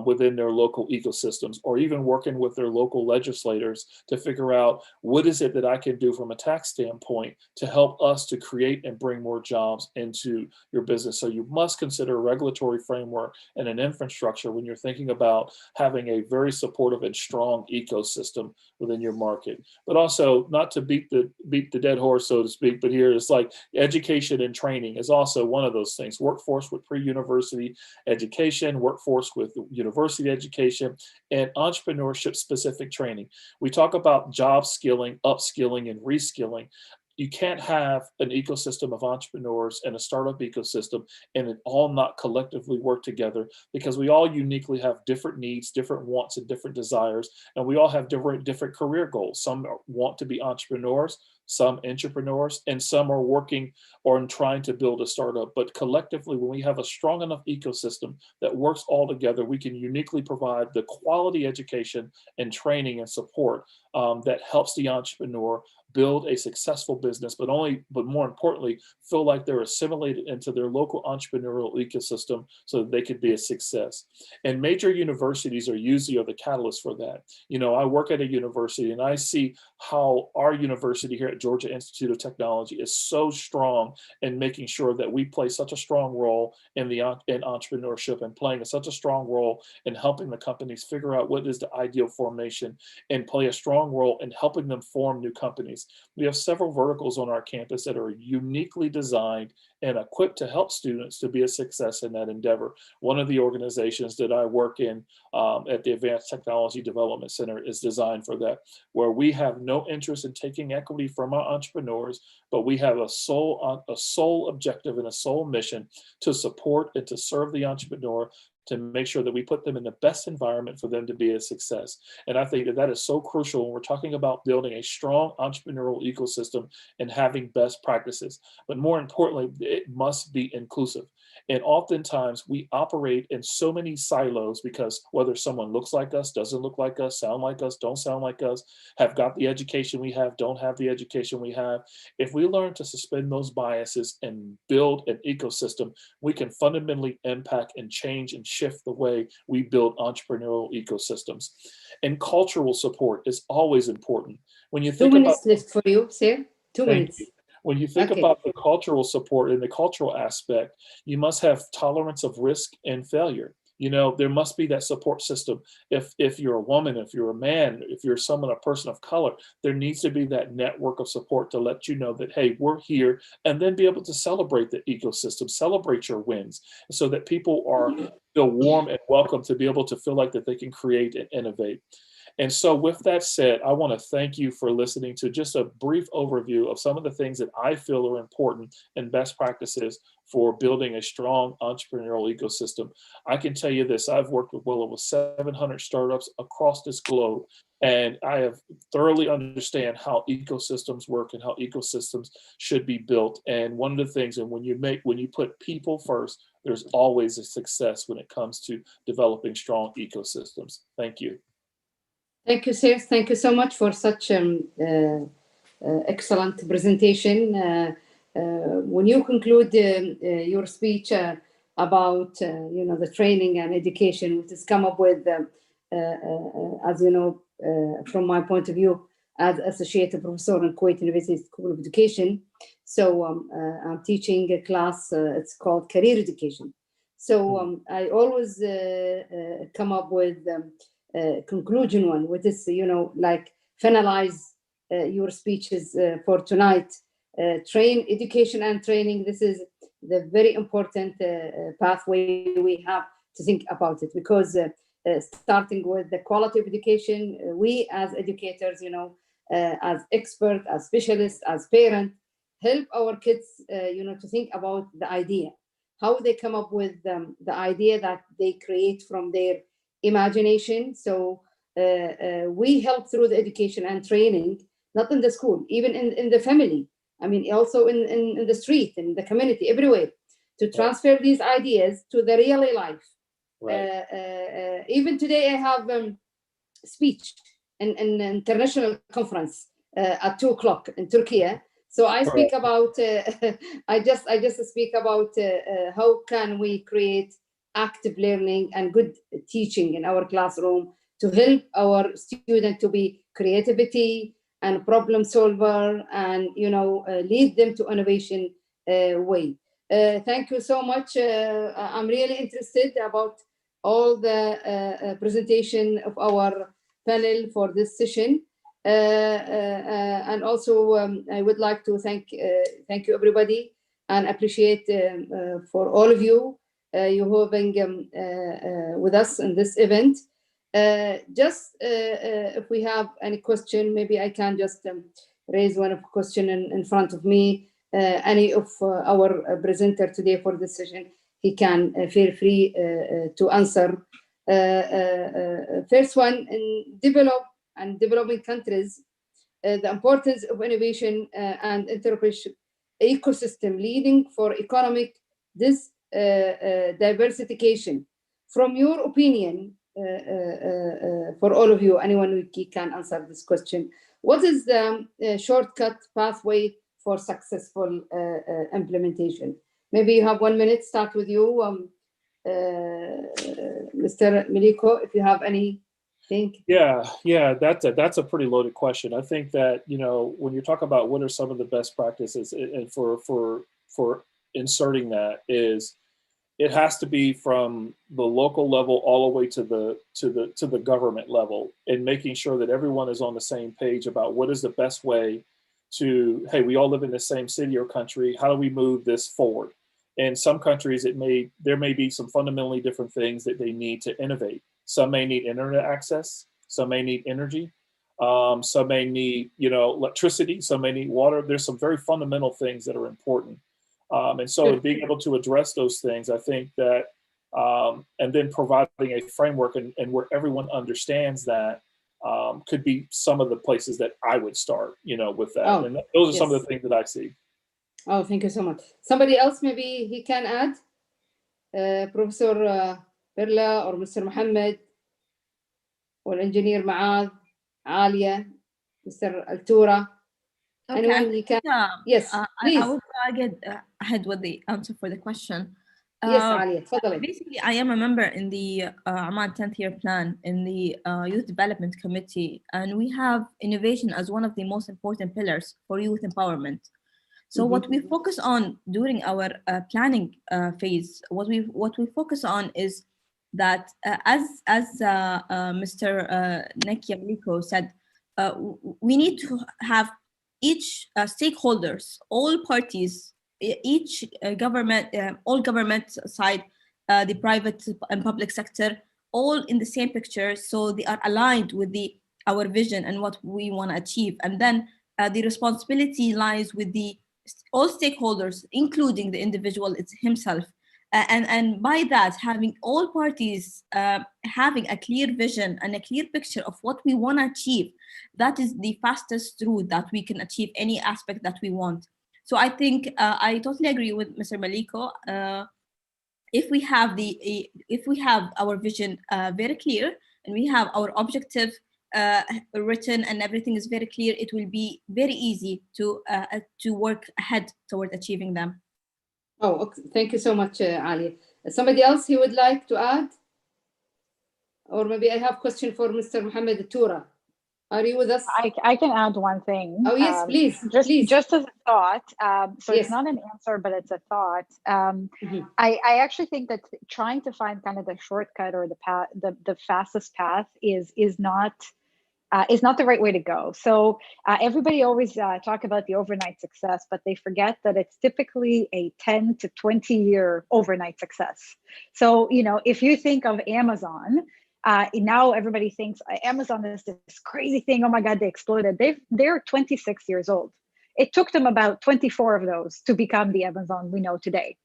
within their local ecosystems, or even working with their local legislators to figure out what is it that I can do from a tax standpoint to help us to create and bring more jobs into your business. So you must consider a regulatory framework and an infrastructure when you're thinking about having a very supportive and strong ecosystem within your market. But also, not to beat the dead horse, so to speak, but here it's like education and training is also one of those things. Workforce with pre-university education, workforce with university education, and entrepreneurship specific training. We talk about job skilling, upskilling, and reskilling. You can't have an ecosystem of entrepreneurs and a startup ecosystem and it all not collectively work together, because we all uniquely have different needs, different wants, and different desires, and we all have different career goals. Some want to be entrepreneurs, some entrepreneurs, and some are working or trying to build a startup. But collectively, when we have a strong enough ecosystem that works all together, we can uniquely provide the quality education and training and support that helps the entrepreneur build a successful business, but more importantly, feel like they're assimilated into their local entrepreneurial ecosystem so that they could be a success. And major universities are usually the catalyst for that. You know, I work at a university and I see how our university here at Georgia Institute of Technology is so strong in making sure that we play such a strong role in entrepreneurship, and playing such a strong role in helping the companies figure out what is the ideal formation, and play a strong role in helping them form new companies. We have several verticals on our campus that are uniquely designed and equipped to help students to be a success in that endeavor. One of the organizations that I work in at the Advanced Technology Development Center is designed for that, where we have no interest in taking equity from our entrepreneurs, but we have a sole objective and a sole mission to support and to serve the entrepreneur, to make sure that we put them in the best environment for them to be a success. And I think that is so crucial when we're talking about building a strong entrepreneurial ecosystem and having best practices. But more importantly, it must be inclusive. And oftentimes we operate in so many silos because whether someone looks like us, doesn't look like us, sound like us, don't sound like us, have got the education we have, don't have the education we have. If we learn to suspend those biases and build an ecosystem, we can fundamentally impact and change and shift the way we build entrepreneurial ecosystems. And cultural support is always important. When you think 2 minutes left for you, sir. 2 minutes. You. When you think about the cultural support and the cultural aspect, you must have tolerance of risk and failure. You know, there must be that support system. If you're a woman, if you're a man, if you're a person of color, there needs to be that network of support to let you know that, hey, we're here, and then be able to celebrate the ecosystem, celebrate your wins, so that people feel warm and welcome to be able to feel like that they can create and innovate. And so with that said, I want to thank you for listening to just a brief overview of some of the things that I feel are important and best practices for building a strong entrepreneurial ecosystem. I can tell you this, I've worked with well over 700 startups across this globe, and I have thoroughly understand how ecosystems work and how ecosystems should be built. And one of the things, and when you put people first, there's always a success when it comes to developing strong ecosystems. Thank you. Thank you, Sir. Thank you so much for such excellent presentation. When you conclude your speech about the training and education, which has come up with, as you know, from my point of view, as associate professor in Kuwait University School of Education. So I'm teaching a class. It's called Career Education. So I always come up with conclusion one, which is like finalize your speeches for tonight. Train, education and training. This is the very important pathway we have to think about it, because starting with the quality of education, we as educators, as experts, as specialists, as parents, help our kids, to think about the idea, how they come up with the idea that they create from their imagination. So we help through the education and training, not in the school, even in the family. I mean, also in the street, in the community, everywhere, to transfer these ideas to the real life. Right. Even today, I have speech in an international conference at 2:00 in Turkey. So I speak about, I just speak about how can we create active learning and good teaching in our classroom to help our students to be creativity and problem solver, and lead them to innovation way. Thank you so much. I'm really interested about all the presentation of our panel for this session. And also I would like to thank you everybody, and appreciate for all of you having with us in this event. Just if we have any question, maybe I can just raise one of question in front of me. Any of our presenter today for this session, he can feel free to answer. First one, in developing countries, the importance of innovation and entrepreneurship ecosystem leading for economic diversification. From your opinion, for all of you, anyone who can answer this question, what is the shortcut pathway for successful implementation? Maybe you have 1 minute. Start with you, Mr. Miliko, if you have anything. Yeah, that's a pretty loaded question. I think that when you talk about what are some of the best practices, and for inserting that is, it has to be from the local level all the way to the government level, and making sure that everyone is on the same page about what is the best way to, hey, we all live in the same city or country. How do we move this forward? In some countries, there may be some fundamentally different things that they need to innovate. Some may need internet access. Some may need energy. Some may need, electricity. Some may need water. There's some very fundamental things that are important. And so being able to address those things, I think that, and then providing a framework and where everyone understands that, could be some of the places that I would start, with that. And those are some of the things that I see. Oh, thank you so much. Somebody else, maybe he can add, Professor Perla or Mr. Mohammed, or Engineer Maad, Alia, Mr. Altura. Okay. Anyone you can? Yes, please. I will get ahead with the answer for the question. Yes, Alia, tfadali. Basically, I am a member in the Ahmad 10th year plan in the Youth Development Committee, and we have innovation as one of the most important pillars for youth empowerment. So what we focus on during our planning phase, what we focus on is that as Mr. Nekia Miliko said, we need to have each stakeholders, all parties, each government, all government side, the private and public sector, all in the same picture, so they are aligned with the our vision and what we want to achieve. And then the responsibility lies with all stakeholders, including the individual himself. And by that, having all parties having a clear vision and a clear picture of what we want to achieve, that is the fastest route that we can achieve any aspect that we want. So I think I totally agree with Mr. Maliko. If we have our vision very clear, and we have our objective written, and everything is very clear, it will be very easy to work ahead toward achieving them. Oh, okay. Thank you so much, Ali. Somebody else who would like to add? Or maybe I have a question for Mr. Mohammed Toura. Are you with us? I can add one thing. Oh, yes, please. Just as a thought. So Yes. it's not an answer, but it's a thought. I actually think that trying to find kind of the shortcut or the path, the fastest path is not the right way to go. So everybody always talk about the overnight success, but they forget that it's typically a 10 to 20 year overnight success. So, if you think of Amazon, now everybody thinks Amazon is this crazy thing. Oh my God, they exploded. They're 26 years old. It took them about 24 of those to become the Amazon we know today.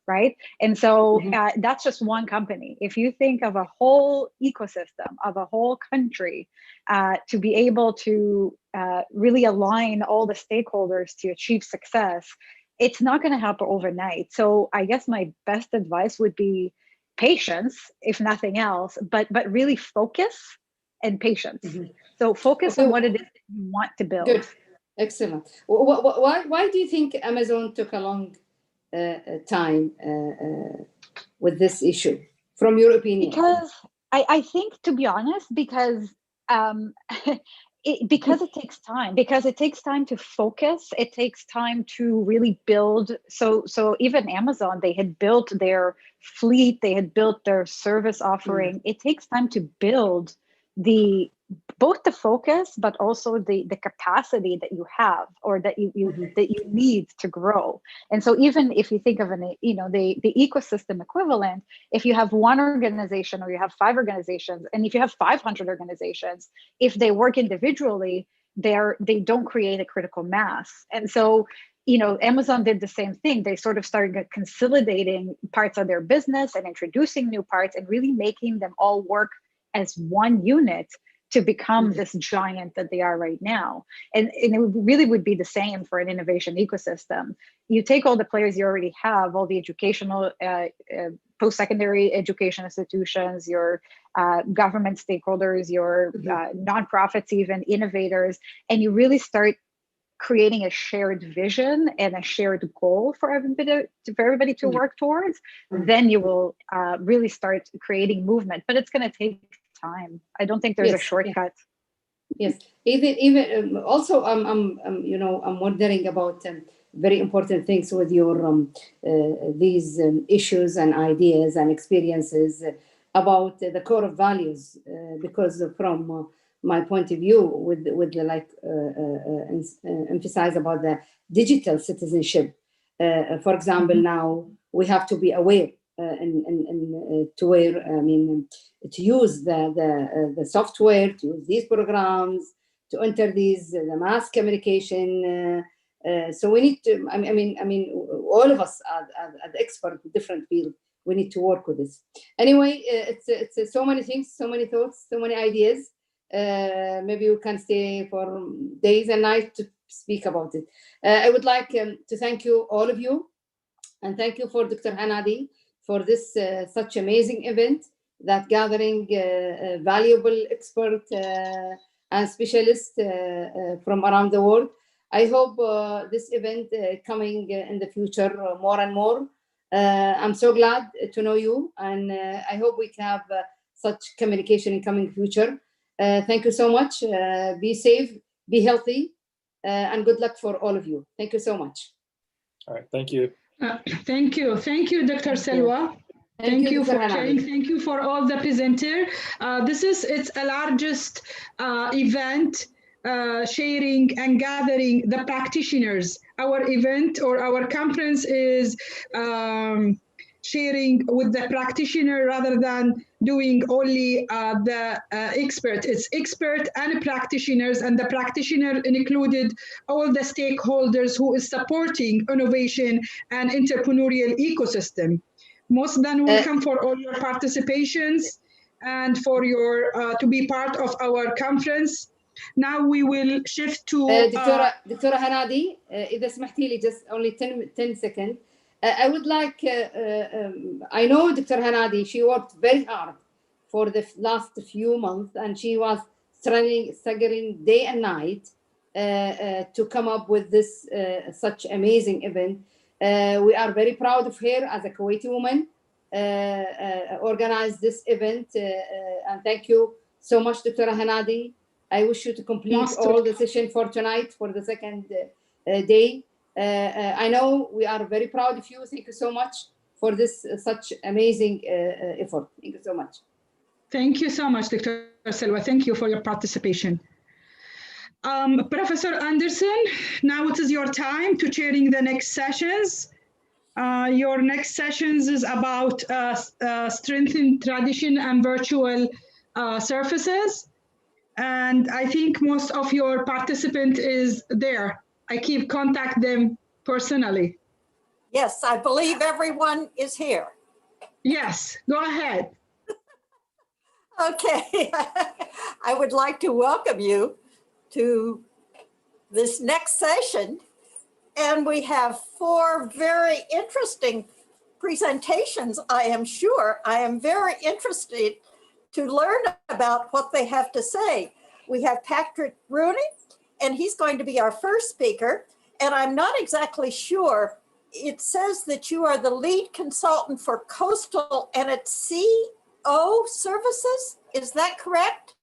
Right. And so that's just one company. If you think of a whole ecosystem, of a whole country, to be able to really align all the stakeholders to achieve success, it's not going to happen overnight. So I guess my best advice would be patience, if nothing else, but really focus and patience. So focus on what it is that you want to build. Good. Excellent. Why do you think Amazon took a long time with this issue, from your opinion? Because I think, to be honest, because it takes time. Because it takes time to focus. It takes time to really build. So even Amazon, they had built their fleet. They had built their service offering. It takes time to build both the focus, but also the capacity that you have, or that you need to grow. And so even if you think of the ecosystem equivalent, if you have one organization or you have 5 organizations, and if you have 500 organizations, if they work individually, they don't create a critical mass. And so Amazon did the same thing. They sort of started consolidating parts of their business and introducing new parts and really making them all work as one unit to become this giant that they are right now. And it really would be the same for an innovation ecosystem. You take all the players you already have, all the educational, post-secondary education institutions, your government stakeholders, your nonprofits, even innovators, and you really start creating a shared vision and a shared goal for everybody to work towards, then you will really start creating movement. But it's going to take time. I don't think there's a shortcut. Yes. Even also, I'm wondering about very important things with your these issues and ideas and experiences about the core of values, because from my point of view, with emphasize about the digital citizenship. For example, now we have to be aware to use the software, to use these programs, to enter these the mass communication. So we need to. All of us are the expert in different fields. We need to work with this. Anyway, it's so many things, so many thoughts, so many ideas. Maybe we can stay for days and nights to speak about it. I would like to thank you, all of you, and thank you for Dr. Hanadi for this such amazing event that gathering valuable experts and specialists from around the world. I hope this event coming in the future more and more. I'm so glad to know you, and I hope we can have such communication in coming future. Thank you so much. Be safe, be healthy, and good luck for all of you. Thank you so much. All right, thank you. Thank you, Dr. Selwa. Thank you for sharing. Thank you for all the presenter. It's a largest event sharing and gathering the practitioners. Our event or our conference is sharing with the practitioner rather than doing only the expert. It's expert and practitioners, and the practitioner included all the stakeholders who is supporting innovation and entrepreneurial ecosystem. Most than welcome for all your participations and for your to be part of our conference. Now we will shift to دكتورة هنادي, إذا سمحتي لي just only 10 seconds. I would like, I know Dr. Hanadi, she worked very hard for the last few months, and she was struggling day and night to come up with this such amazing event. We are very proud of her as a Kuwaiti woman, organized this event, and thank you so much, Dr. Hanadi. I wish you to complete all the session for tonight, for the second day. I know we are very proud of you. Thank you so much for this such amazing effort. Thank you so much. Thank you so much, Dr. Selwa. Thank you for your participation. Professor Anderson, now it is your time to chairing the next sessions. Your next sessions is about strengthening tradition and virtual surfaces. And I think most of your participant is there. I keep contact them personally. Yes, I believe everyone is here. Yes, go ahead. Okay, I would like to welcome you to this next session. And we have 4 very interesting presentations, I am sure. I am very interested to learn about what they have to say. We have Patrick Rooney, and he's going to be our first speaker. And I'm not exactly sure. It says that you are the lead consultant for coastal and at sea services. Is that correct?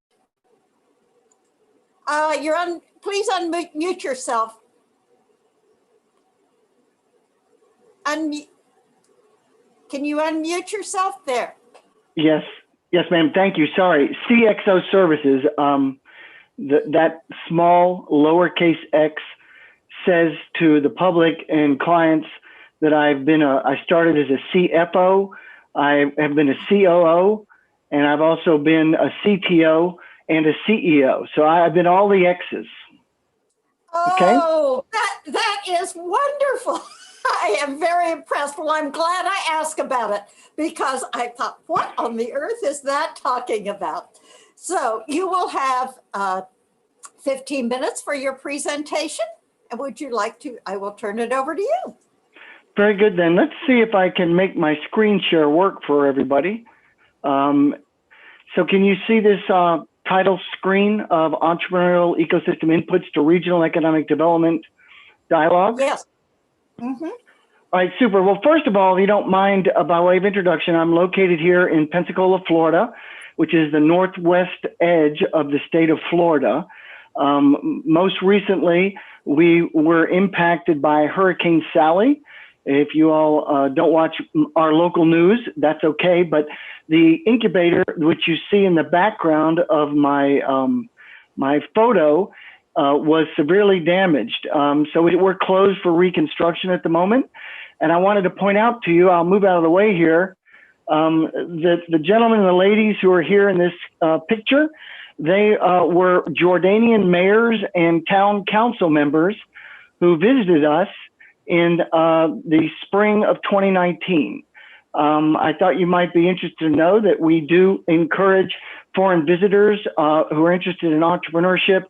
Please unmute yourself. Can you unmute yourself there? Yes, ma'am. Thank you. Sorry. CXO services. That small lowercase x says to the public and clients that I started as a CFO, I have been a COO, and I've also been a CTO and a CEO. So I've been all the X's. Okay? Oh, that is wonderful. I am very impressed. Well, I'm glad I asked about it because I thought, what on the earth is that talking about? So you will have 15 minutes for your presentation. And would you like to, I will turn it over to you. Very good then. Let's see if I can make my screen share work for everybody. So can you see this title screen of Entrepreneurial Ecosystem Inputs to Regional Economic Development Dialogue? Yes. Mm-hmm. All right, super. Well, first of all, if you don't mind, by way of introduction, I'm located here in Pensacola, Florida, which is the northwest edge of the state of Florida. Most recently, we were impacted by Hurricane Sally. If you all don't watch our local news, that's okay. But the incubator, which you see in the background of my my photo, was severely damaged. So we're closed for reconstruction at the moment. And I wanted to point out to you, I'll move out of the way here, the gentlemen and the ladies who are here in this picture, they were Jordanian mayors and town council members who visited us in the spring of 2019. I thought you might be interested to know that we do encourage foreign visitors who are interested in entrepreneurship.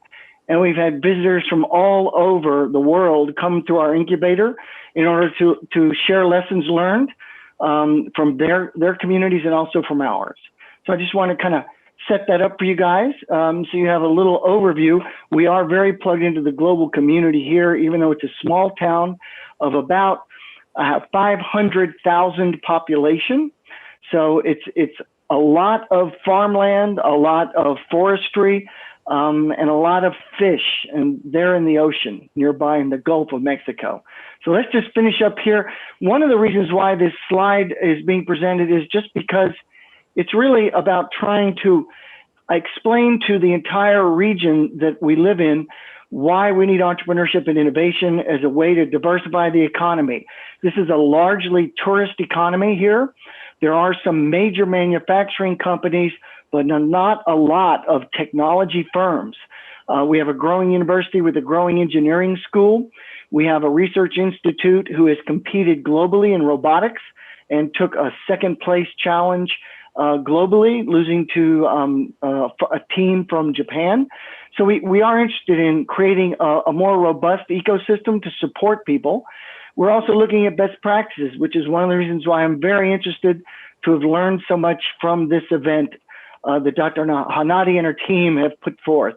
And we've had visitors from all over the world come to our incubator in order to share lessons learned from their communities and also from ours. So I just want to kind of set that up for you guys so you have a little overview. We are very plugged into the global community here, even though it's a small town of about 500,000 population. So it's a lot of farmland, a lot of forestry, and a lot of fish, and they're in the ocean nearby in the Gulf of Mexico. So let's just finish up here. One of the reasons why this slide is being presented is just because it's really about trying to explain to the entire region that we live in why we need entrepreneurship and innovation as a way to diversify the economy. This is a largely tourist economy here. There are some major manufacturing companies, but not a lot of technology firms. We have a growing university with a growing engineering school. We have a research institute who has competed globally in robotics and took a second place challenge globally, losing to a team from Japan. So we are interested in creating a more robust ecosystem to support people. We're also looking at best practices, which is one of the reasons why I'm very interested to have learned so much from this event that Dr. Hanadi and her team have put forth.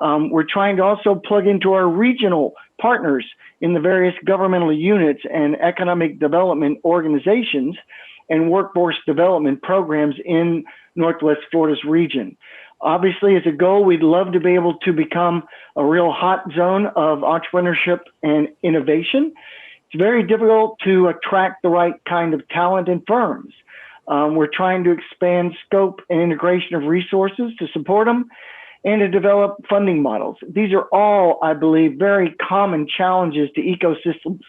We're trying to also plug into our regional partners in the various governmental units and economic development organizations and workforce development programs in Northwest Florida's region. Obviously, as a goal, we'd love to be able to become a real hot zone of entrepreneurship and innovation. It's very difficult to attract the right kind of talent in firms. We're trying to expand scope and integration of resources to support them and to develop funding models. These are all, I believe, very common challenges to ecosystems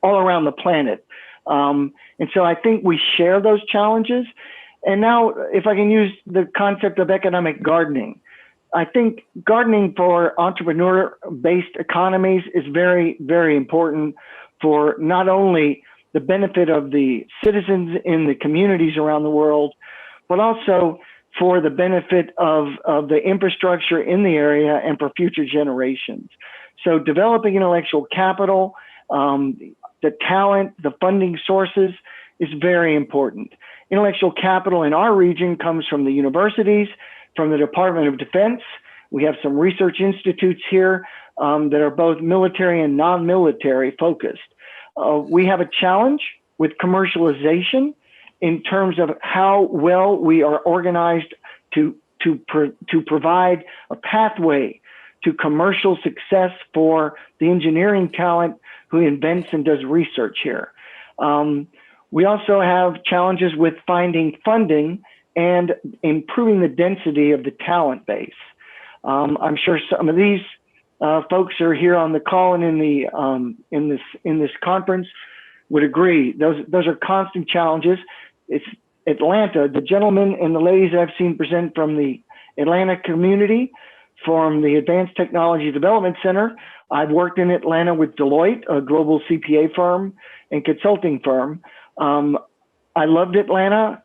all around the planet. And so I think we share those challenges. And now, if I can use the concept of economic gardening, I think gardening for entrepreneur-based economies is very, very important for not only the benefit of the citizens in the communities around the world, but also for the benefit of the infrastructure in the area and for future generations. So developing intellectual capital, the talent, the funding sources is very important. Intellectual capital in our region comes from the universities, from the Department of Defense. We have some research institutes here that are both military and non-military focused. We have a challenge with commercialization in terms of how well we are organized to provide a pathway to commercial success for the engineering talent who invents and does research here. We also have challenges with finding funding and improving the density of the talent base. I'm sure some of these folks who are here on the call and in this conference would agree. Those are constant challenges. It's Atlanta. The gentlemen and the ladies that I've seen present from the Atlanta community, from the Advanced Technology Development Center. I've worked in Atlanta with Deloitte, a global CPA firm and consulting firm. I loved Atlanta.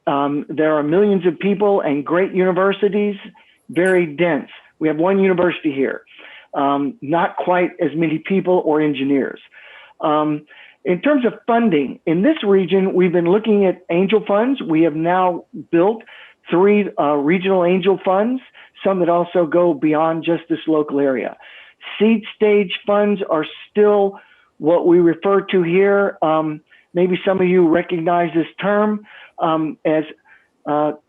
There are millions of people and great universities, very dense. We have one university here, not quite as many people or engineers. In terms of funding, in this region, we've been looking at angel funds. We have now built 3 regional angel funds, some that also go beyond just this local area. Seed stage funds are still what we refer to here. Maybe some of you recognize this term as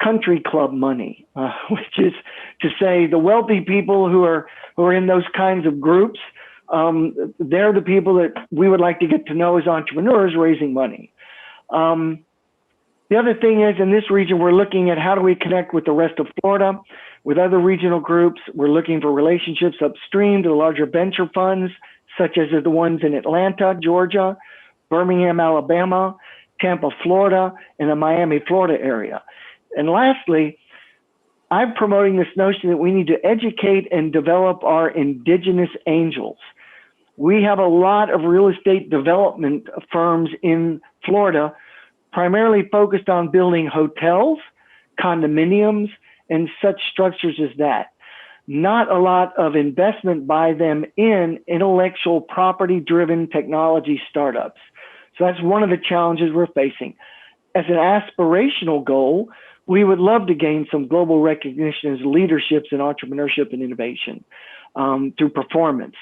country club money, which is to say the wealthy people who are in those kinds of groups, they're the people that we would like to get to know as entrepreneurs raising money. The other thing is, in this region, we're looking at how do we connect with the rest of Florida, with other regional groups. We're looking for relationships upstream to the larger venture funds, such as the ones in Atlanta, Georgia, Birmingham, Alabama, Tampa, Florida, and the Miami, Florida area. And lastly, I'm promoting this notion that we need to educate and develop our indigenous angels. We have a lot of real estate development firms in Florida, primarily focused on building hotels, condominiums, and such structures as that. Not a lot of investment by them in intellectual property-driven technology startups. So that's one of the challenges we're facing. As an aspirational goal, we would love to gain some global recognition as leaderships in entrepreneurship and innovation through performance.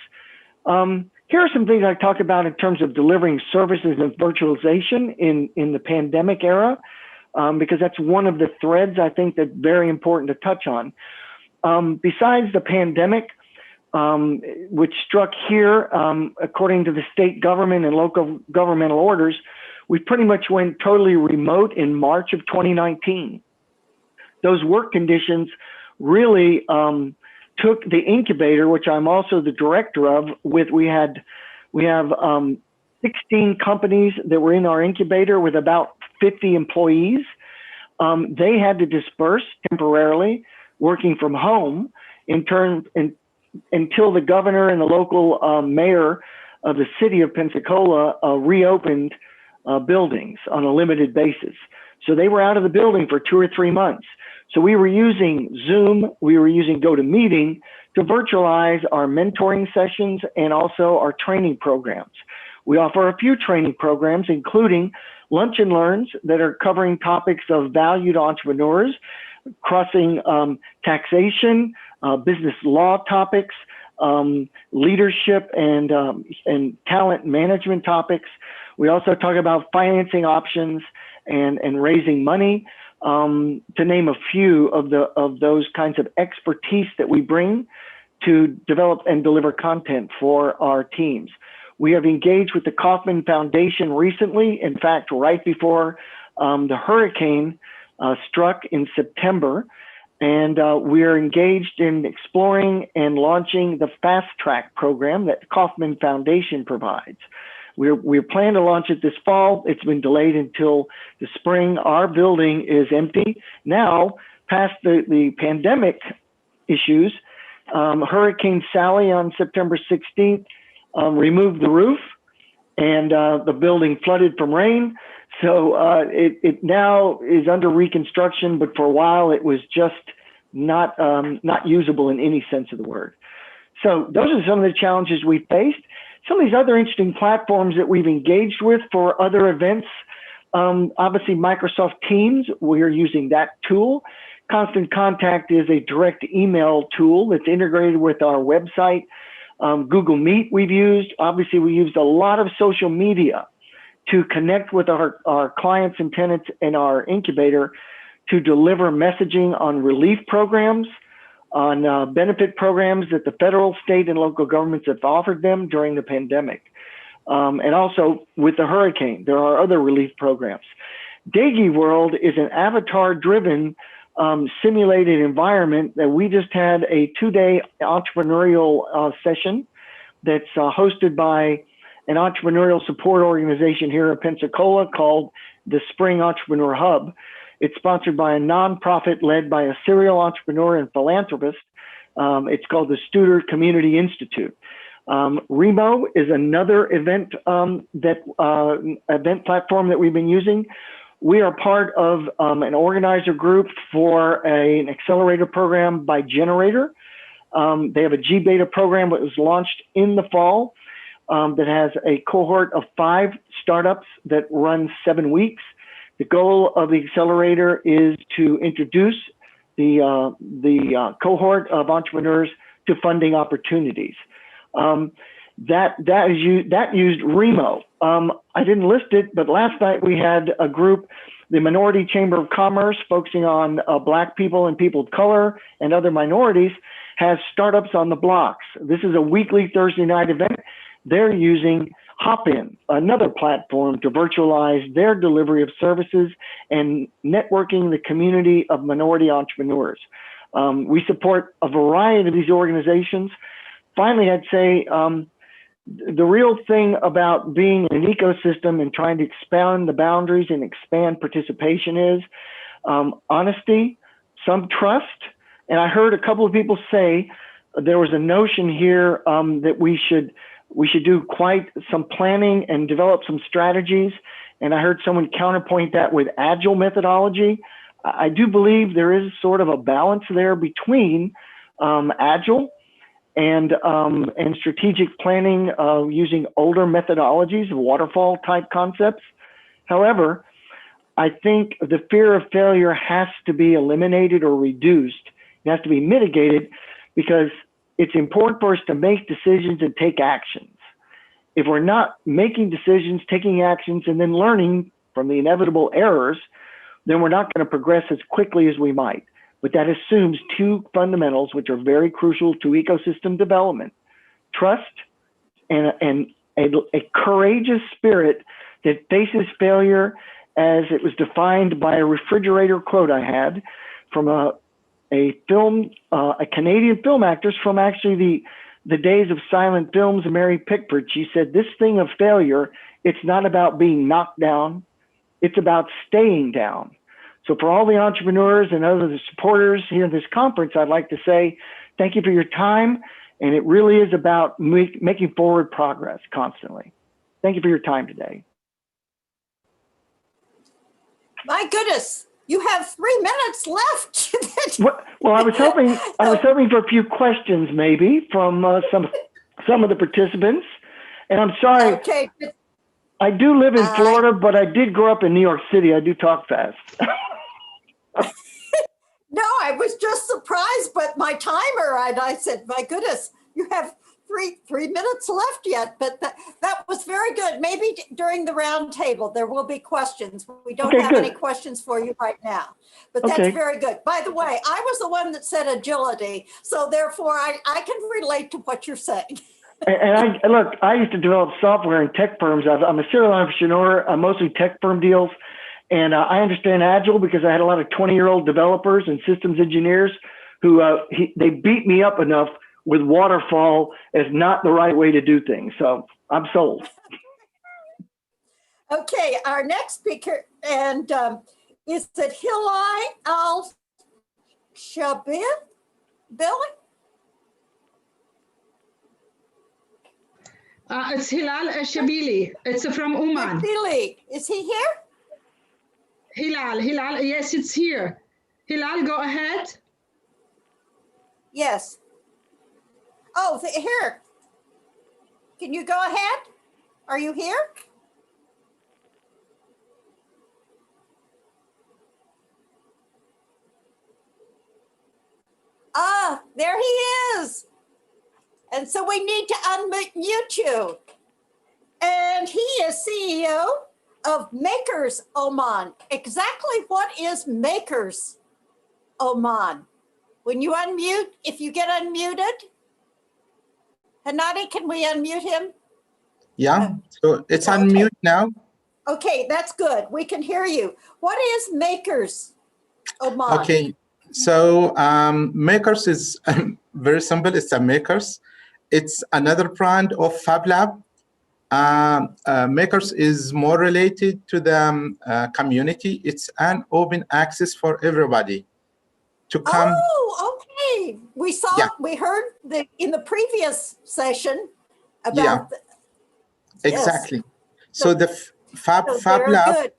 Here are some things I talk about in terms of delivering services and virtualization in the pandemic era, because that's one of the threads I think that's very important to touch on. Besides the pandemic, which struck here, according to the state government and local governmental orders, we pretty much went totally remote in March of 2019. Those work conditions really took the incubator, which I'm also the director of, we have 16 companies that were in our incubator with about 50 employees. They had to disperse temporarily, working from home until the governor and the local mayor of the city of Pensacola reopened buildings on a limited basis. So they were out of the building for 2 or 3 months. So we were using Zoom, we were using GoToMeeting to virtualize our mentoring sessions and also our training programs. We offer a few training programs, including lunch and learns that are covering topics of value to entrepreneurs, crossing taxation, business law topics, leadership and talent management topics. We also talk about financing options and raising money, to name a few of those kinds of expertise that we bring to develop and deliver content for our teams. We have engaged with the Kauffman Foundation recently, in fact, right before the hurricane struck in September. And we are engaged in exploring and launching the Fast Track program that Kauffman Foundation provides. We plan to launch it this fall. It's been delayed until the spring. Our building is empty. Now, past the pandemic issues, Hurricane Sally on September 16th removed the roof, and the building flooded from rain. So it now is under reconstruction, but for a while it was just not usable in any sense of the word. So those are some of the challenges we faced. Some of these other interesting platforms that we've engaged with for other events, obviously Microsoft Teams, we're using that tool. Constant Contact is a direct email tool that's integrated with our website. Google Meet we've used. Obviously, we used a lot of social media to connect with our clients and tenants in our incubator to deliver messaging on relief programs, on benefit programs that the federal, state, and local governments have offered them during the pandemic. And also with the hurricane, there are other relief programs. Dagi World is an avatar-driven simulated environment that we just had a 2-day entrepreneurial session that's hosted by an entrepreneurial support organization here in Pensacola called the Spring Entrepreneur Hub. It's sponsored by a nonprofit led by a serial entrepreneur and philanthropist. It's called the Studer Community Institute. Remo is another event event platform that we've been using. We are part of an organizer group for an accelerator program by Generator. They have a G-Beta program that was launched in the fall that has a cohort of 5 startups that run 7 weeks. The goal of the accelerator is to introduce the cohort of entrepreneurs to funding opportunities. That used Remo. I didn't list it, but last night we had a group, the Minority Chamber of Commerce, focusing on Black people and people of color and other minorities, has startups on the blocks. This is a weekly Thursday night event. They're using Hopin, another platform, to virtualize their delivery of services and networking the community of minority entrepreneurs. We support a variety of these organizations. Finally, I'd say the real thing about being in an ecosystem and trying to expand the boundaries and expand participation is honesty, some trust. And I heard a couple of people say there was a notion here that we should do quite some planning and develop some strategies. And I heard someone counterpoint that with agile methodology. I do believe there is sort of a balance there between agile and strategic planning using older methodologies, waterfall type concepts. However, I think the fear of failure has to be eliminated or reduced. It has to be mitigated because it's important for us to make decisions and take actions. If we're not making decisions, taking actions, and then learning from the inevitable errors, then we're not going to progress as quickly as we might. But that assumes 2 fundamentals, which are very crucial to ecosystem development: trust and a courageous spirit that faces failure as it was defined by a refrigerator quote I had from a a Canadian film actress from actually the days of silent films, Mary Pickford. She said, "This thing of failure, it's not about being knocked down, it's about staying down." So for all the entrepreneurs and other supporters here in this conference, I'd like to say thank you for your time. And it really is about making forward progress constantly. Thank you for your time today. My goodness, you have 3 minutes left. Well, I was hoping for a few questions maybe from some of the participants. And I'm sorry, okay. I do live in Florida, but I did grow up in New York City. I do talk fast. No, I was just surprised, but my timer, and I said, my goodness, you have three minutes left yet, but that was very good. Maybe during the round table, there will be questions. We don't have any questions for you right now, but that's very good. By the way, I was the one that said agility, so therefore I can relate to what you're saying. And look, I used to develop software in tech firms. I'm a serial entrepreneur, mostly tech firm deals. And I understand Agile because I had a lot of 20-year-old developers and systems engineers who they beat me up enough with waterfall as not the right way to do things. So I'm sold. Okay, our next speaker and is it Hilal Al-Shabib, Billy? It's Hilal Al-Shabili. It's from Oman. Shabili, is he here? Hilal, yes, it's here. Hilal, go ahead. Yes. Oh, here. Can you go ahead? Are you here? Ah, there he is. And so we need to unmute you. And he is CEO of Makers Oman. Exactly what is Makers Oman? When you unmute, if you get unmuted, Hanadi, can we unmute him? Yeah, so it's unmute now. Okay, that's good. We can hear you. What is Makers Oman? Okay, so Makers is very simple. It's a Makers. It's another brand of FabLab. Makers is more related to the community. It's an open access for everybody to come. Oh, okay. We heard in the previous session about exactly. So the FabLab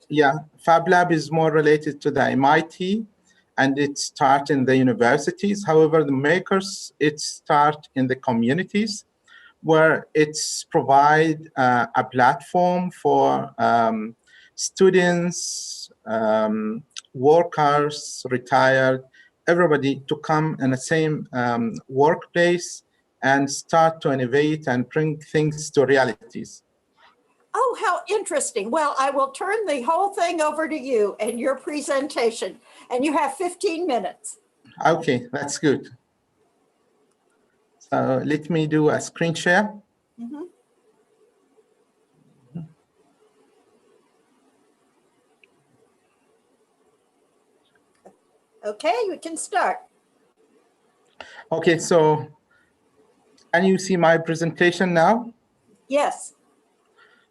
is more related to the MIT, and it starts in the universities. However, the Makers, it starts in the communities, where it's provide a platform for students, workers, retired, everybody to come in the same workplace and start to innovate and bring things to realities. Oh, how interesting. Well, I will turn the whole thing over to you and your presentation, and you have 15 minutes. Okay, that's good. So let me do a screen share. Mm-hmm. Okay, we can start. Okay, so can you see my presentation now? Yes.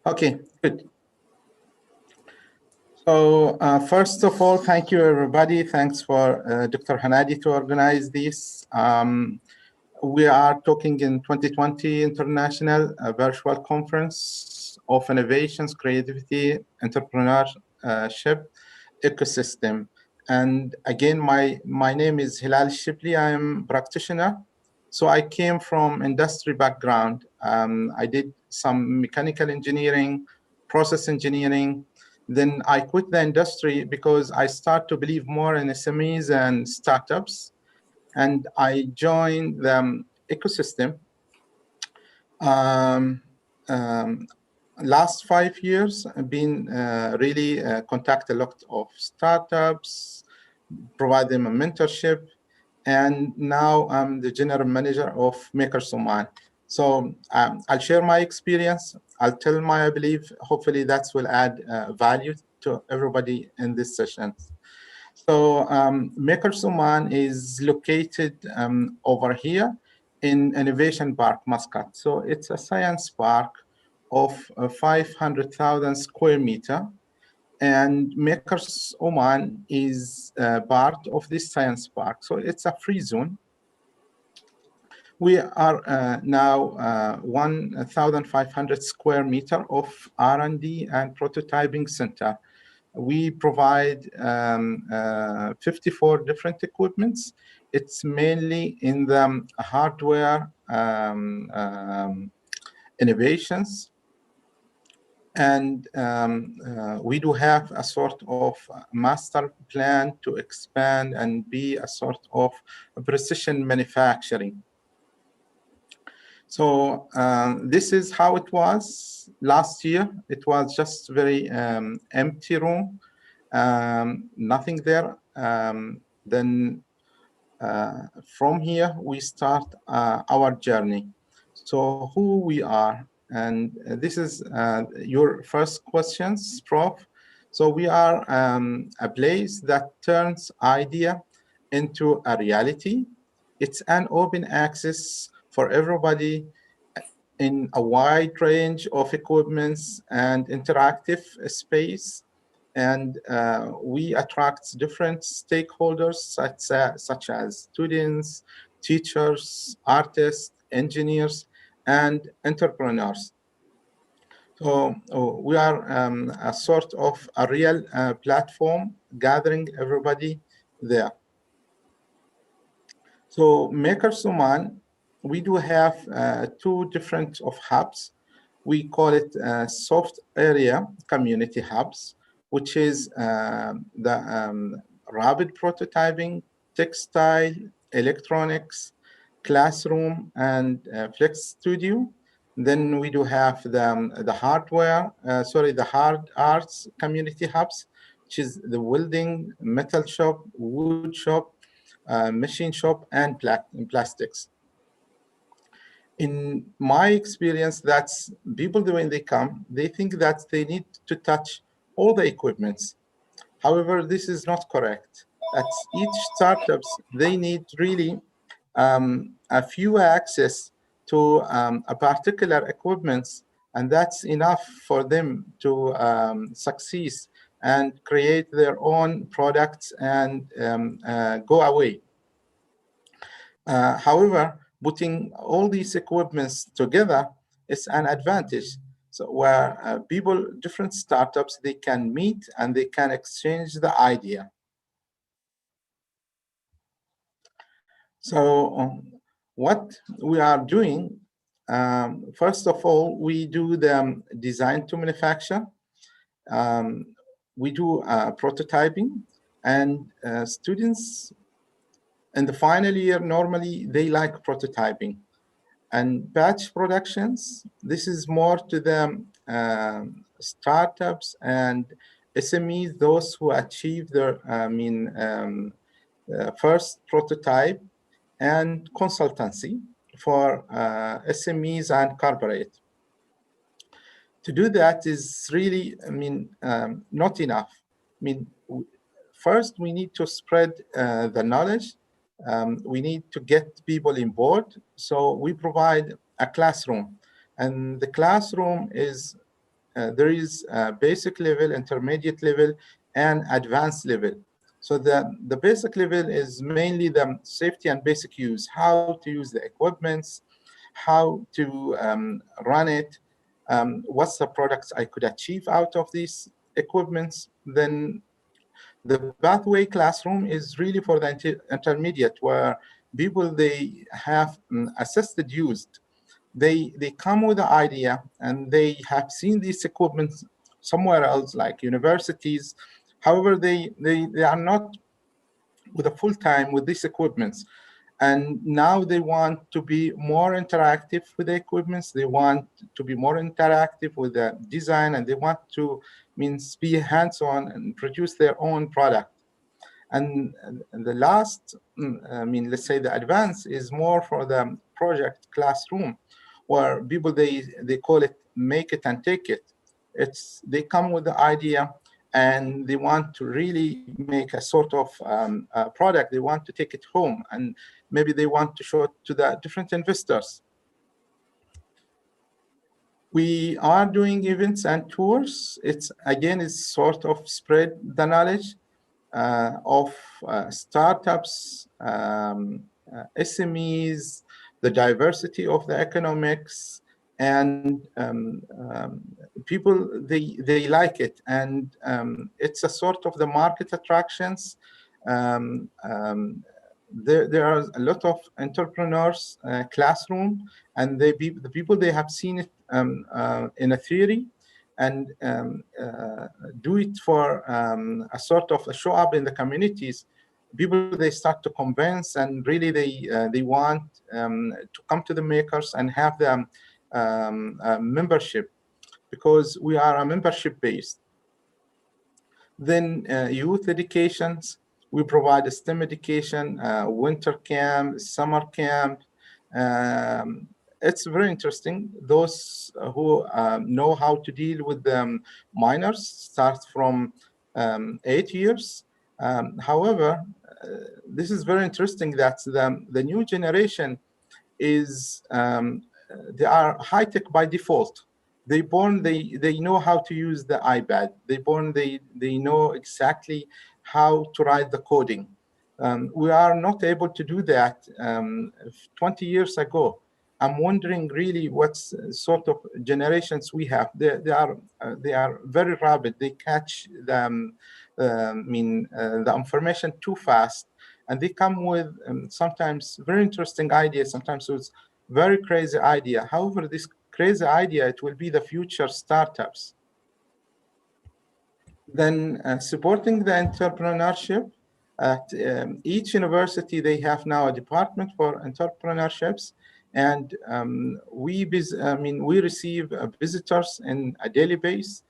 Okay, good. So first of all, thank you, everybody. Thanks for Dr. Hanadi to organize this. We are talking in 2020 International Virtual Conference of Innovations, Creativity, Entrepreneurship Ecosystem. And again, my name is Hilal Shibli. I am a practitioner. So I came from industry background. I did some mechanical engineering, process engineering. Then I quit the industry because I start to believe more in SMEs and startups. And I joined the ecosystem. Last 5 years, I've been really contact a lot of startups, provide them a mentorship, and now I'm the general manager of Makers Oman. So I'll share my experience. I'll tell I believe, hopefully that will add value to everybody in this session. So Makers Oman is located over here in Innovation Park, Muscat. So it's a science park of 500,000 square meter. And Makers Oman is part of this science park. So it's a free zone. We are now 1,500 square meter of R&D and prototyping center. We provide 54 different equipments. It's mainly in the hardware innovations. And we do have a sort of master plan to expand and be a sort of precision manufacturing. So this is how it was last year. It was just very empty room, nothing there. Then from here, we start our journey. So who we are, and this is your first questions, Prof. So we are a place that turns idea into a reality. It's an open access for everybody in a wide range of equipments and interactive space. And we attract different stakeholders such as students, teachers, artists, engineers, and entrepreneurs. So we are a sort of a real platform gathering everybody there. So Makers Oman, we do have two different of hubs. We call it soft area community hubs, which is the rapid prototyping, textile, electronics, classroom, and flex studio. Then we do have the hard arts community hubs, which is the welding, metal shop, wood shop, machine shop, and plastics. In my experience, that's people when they come, they think that they need to touch all the equipments. However, this is not correct. At each startups, they need really a few access to a particular equipments, and that's enough for them to succeed and create their own products and go away. However, putting all these equipments together is an advantage. So where people, different startups, they can meet and they can exchange the idea. So what we are doing, first of all, we do the design to manufacture. We do prototyping, and students in the final year, normally they like prototyping. And batch productions, this is more to the startups and SMEs, those who achieve their, first prototype, and consultancy for SMEs and corporate. To do that is really, not enough. First we need to spread the knowledge. We need to get people on board. So we provide a classroom, and the classroom is, there is a basic level, intermediate level, and advanced level. So the basic level is mainly the safety and basic use, how to use the equipments, how to run it, what's the products I could achieve out of these equipments. Then the pathway classroom is really for the intermediate, where people, they have assisted use. They come with the idea and they have seen these equipment somewhere else, like universities. However, they are not with a full time with these equipments. And now they want to be more interactive with the equipments. They want to be more interactive with the design, and they want to be hands-on and produce their own product. And the last, let's say the advance is more for the project classroom, where people, they call it make it and take it. They come with the idea, and they want to really make a sort of product. They want to take it home, and maybe they want to show it to the different investors. We are doing events and tours. It's sort of spread the knowledge of startups, SMEs, the diversity of the economics, and people, they like it. And it's a sort of the market attractions. There are a lot of entrepreneurs classroom, and the people, they have seen it in a theory, and do it for a sort of a show up in the communities. People, they start to convince, and really they want to come to the makers and have them membership, because we are a membership based. Then youth educations, we provide a STEM education, winter camp, summer camp. It's very interesting. Those who know how to deal with minors start from 8 years. However, this is very interesting that the new generation is, they are high tech by default. They know how to use the iPad. They know exactly how to write the coding. We are not able to do that 20 years ago. I'm wondering really what sort of generations we have. They are very rapid. They catch the information too fast, and they come with sometimes very interesting ideas, sometimes with very crazy idea. However, this crazy idea, it will be the future startups. Then supporting the entrepreneurship. At each university, they have now a department for entrepreneurships, and we receive visitors in a daily basis,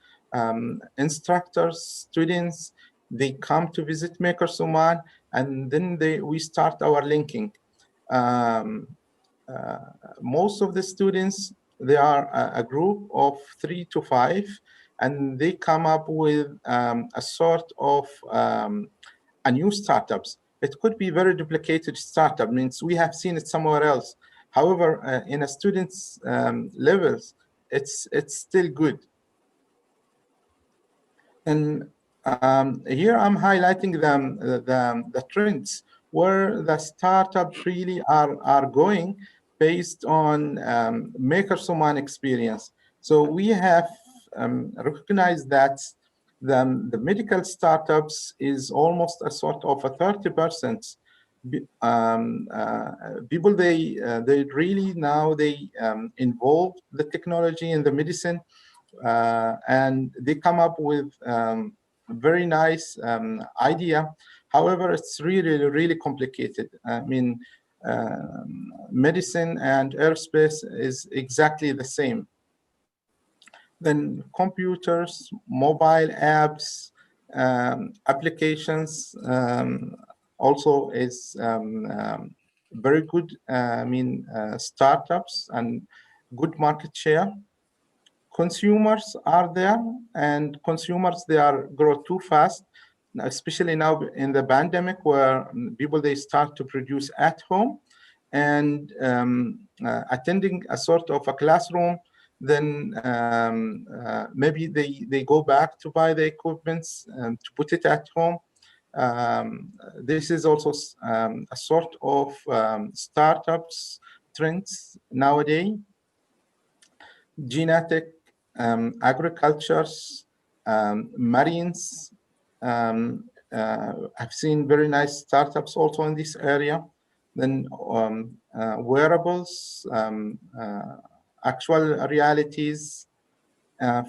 instructors, students. They come to visit Makers Oman, and then we start our linking. Most of the students, they are a group of 3 to 5, and they come up with a sort of a new startups. It could be very duplicated startup, means we have seen it somewhere else. However, in a student's levels, it's still good. And here I'm highlighting the trends where the startups really are going based on Makers Oman experience. So we have recognized that the medical startups is almost a sort of a 30%. People, they really now involve the technology in the medicine, and they come up with very nice idea. However, it's really complicated. I mean, medicine and aerospace is exactly the same. Then computers, mobile apps, applications also is very good. Startups and good market share. Consumers are there, and consumers, they grow too fast, especially now in the pandemic, where people, they start to produce at home, and attending a sort of a classroom. Then maybe they go back to buy the equipments to put it at home. This is also a sort of startups trends nowadays. Genetic, agricultures, marines. I've seen very nice startups also in this area. Then wearables, actual realities.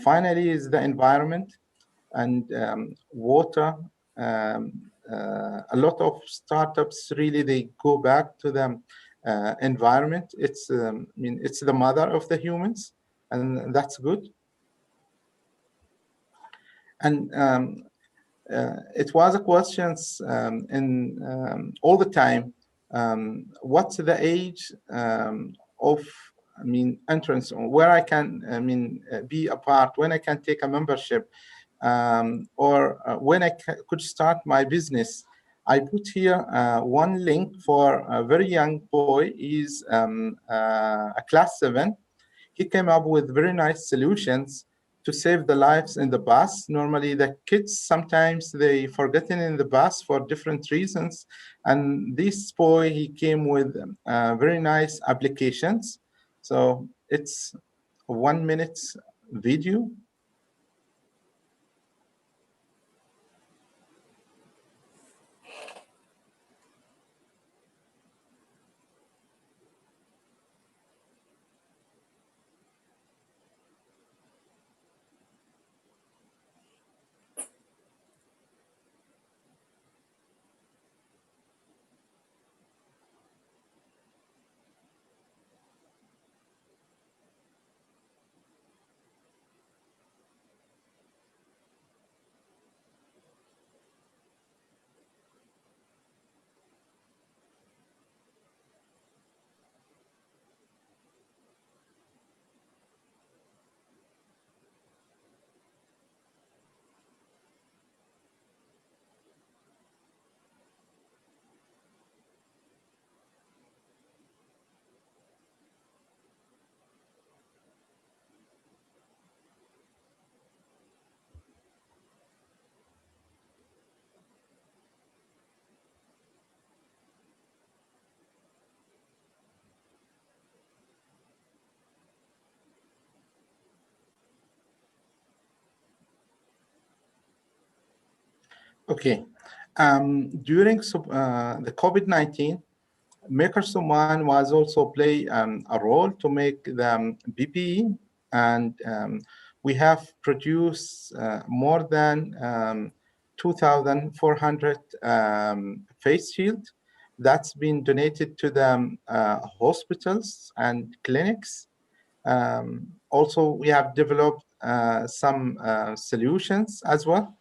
Finally is the environment and water. A lot of startups really, they go back to the environment. It's it's the mother of the humans, and that's good. And it was a questions in all the time. What's the age of entrance, or where I can be a part, when I can take a membership? when I could start my business. I put here one link for a very young boy. He's a class 7. He came up with very nice solutions to save the lives in the bus. Normally the kids, sometimes they forgotten in the bus for different reasons. And this boy, he came with very nice applications. So it's a 1 minute video. Okay. During the COVID-19, MakerSoman was also play a role to make the PPE, and we have produced more than 2,400 face shields that's been donated to the hospitals and clinics. Also, we have developed some solutions as well.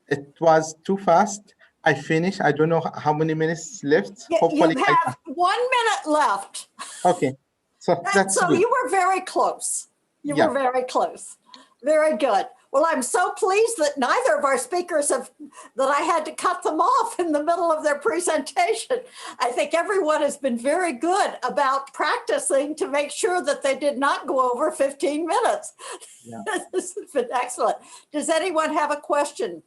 It was too fast. I finished. I don't know how many minutes left. Hopefully, you have 1 minute left. Okay, so that's so good. you were very close. You Yeah. were very close. Very good. Well, I'm so pleased that neither of our speakers that I had to cut them off in the middle of their presentation. I think everyone has been very good about practicing to make sure that they did not go over 15 minutes. Yeah. This has been excellent. Does anyone have a question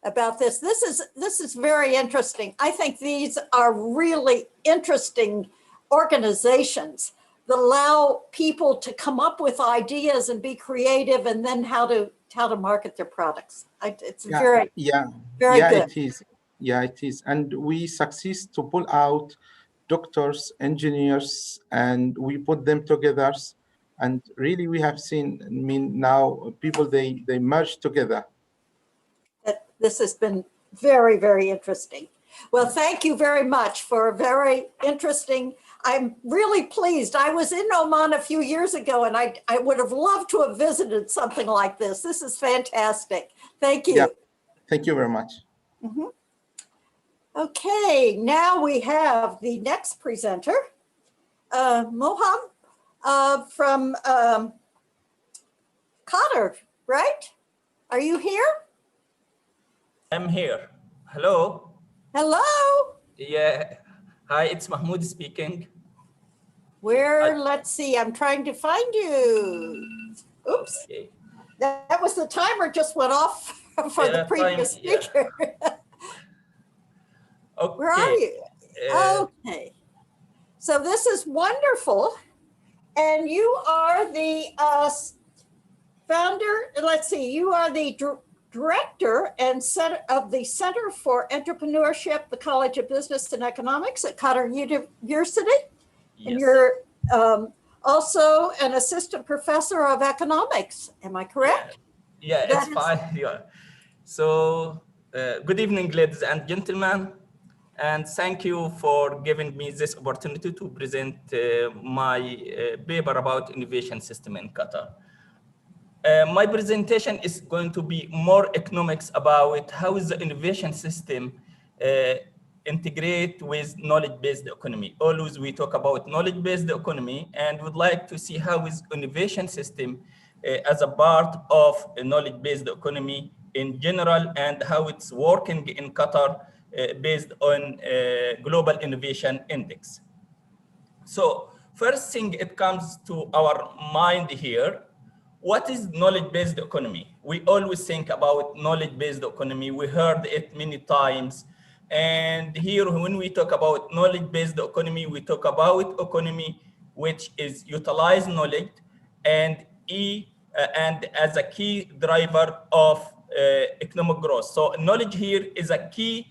about this? This is very interesting. I think these are really interesting organizations that allow people to come up with ideas and be creative, and then how to market their products. It's very good. It is. Yeah, it is. And we succeed to pull out doctors, engineers, and we put them together. And really, we have seen, I mean, now people, they merge together. This has been very, very interesting. Well, thank you very much for a very interesting. I'm really pleased. I was in Oman a few years ago, and I would have loved to have visited something like this. This is fantastic. Thank you. Yeah. Thank you very much. Mm-hmm. Okay, now we have the next presenter, Moham from Qatar, right? Are you here? I'm here. Hello. Hello. Yeah. Hi, it's Mahmoud speaking. Let's see, I'm trying to find you. Oops. Okay. That was the timer just went off for the previous speaker. Okay. Where are you? Okay. So this is wonderful. And you are the founder, let's see, you are the director and of the Center for Entrepreneurship, the College of Business and Economics at Qatar University. Yes. And you're also an assistant professor of economics. Am I correct? Yeah, it's fine. Yeah. So, good evening, ladies and gentlemen, and thank you for giving me this opportunity to present my paper about innovation system in Qatar. My presentation is going to be more economics about how is the innovation system integrate with knowledge-based economy. Always we talk about knowledge-based economy, and would like to see how is innovation system as a part of a knowledge-based economy in general, and how it's working in Qatar based on Global Innovation Index. So first thing it comes to our mind here, what is knowledge-based economy? We always think about knowledge-based economy. We heard it many times. And here, when we talk about knowledge-based economy, we talk about economy which is utilize knowledge and as a key driver of economic growth. So knowledge here is a key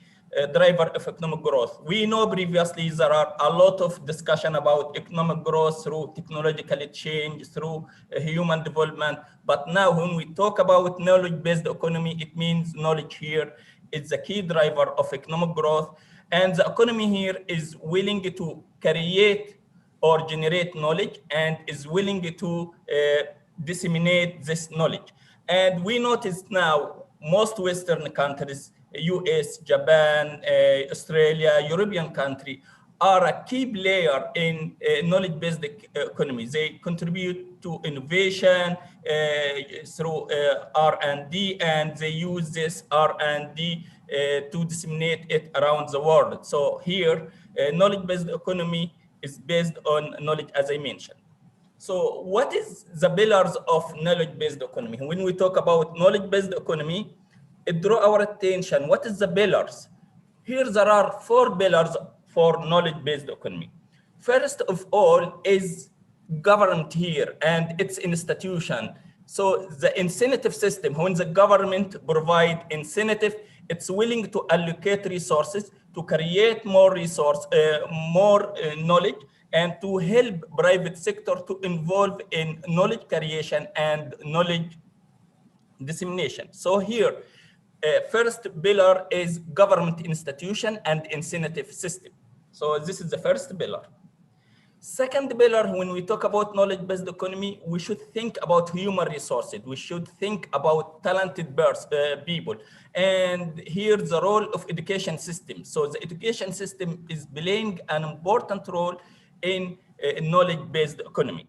driver of economic growth. We know previously there are a lot of discussion about economic growth through technological change, through human development. But now when we talk about knowledge-based economy, it means knowledge here is a key driver of economic growth. And the economy here is willing to create or generate knowledge and is willing to disseminate this knowledge. And we notice now most Western countries, US, Japan, Australia, European country, are a key player in knowledge-based economy. They contribute to innovation through R&D, and they use this R&D to disseminate it around the world. So here, knowledge-based economy is based on knowledge, as I mentioned. So what is the pillars of knowledge-based economy? When we talk about knowledge-based economy, it draws our attention. What is the pillars? Here there are 4 pillars for knowledge-based economy. First of all is government here and its institution. So the incentive system, when the government provide incentive, it's willing to allocate resources to create more knowledge, and to help private sector to involve in knowledge creation and knowledge dissemination. So here, first pillar is government institution and incentive system. So this is the first pillar. Second pillar, when we talk about knowledge-based economy, we should think about human resources. We should think about talented people. And here the role of education system. So the education system is playing an important role in knowledge-based economy.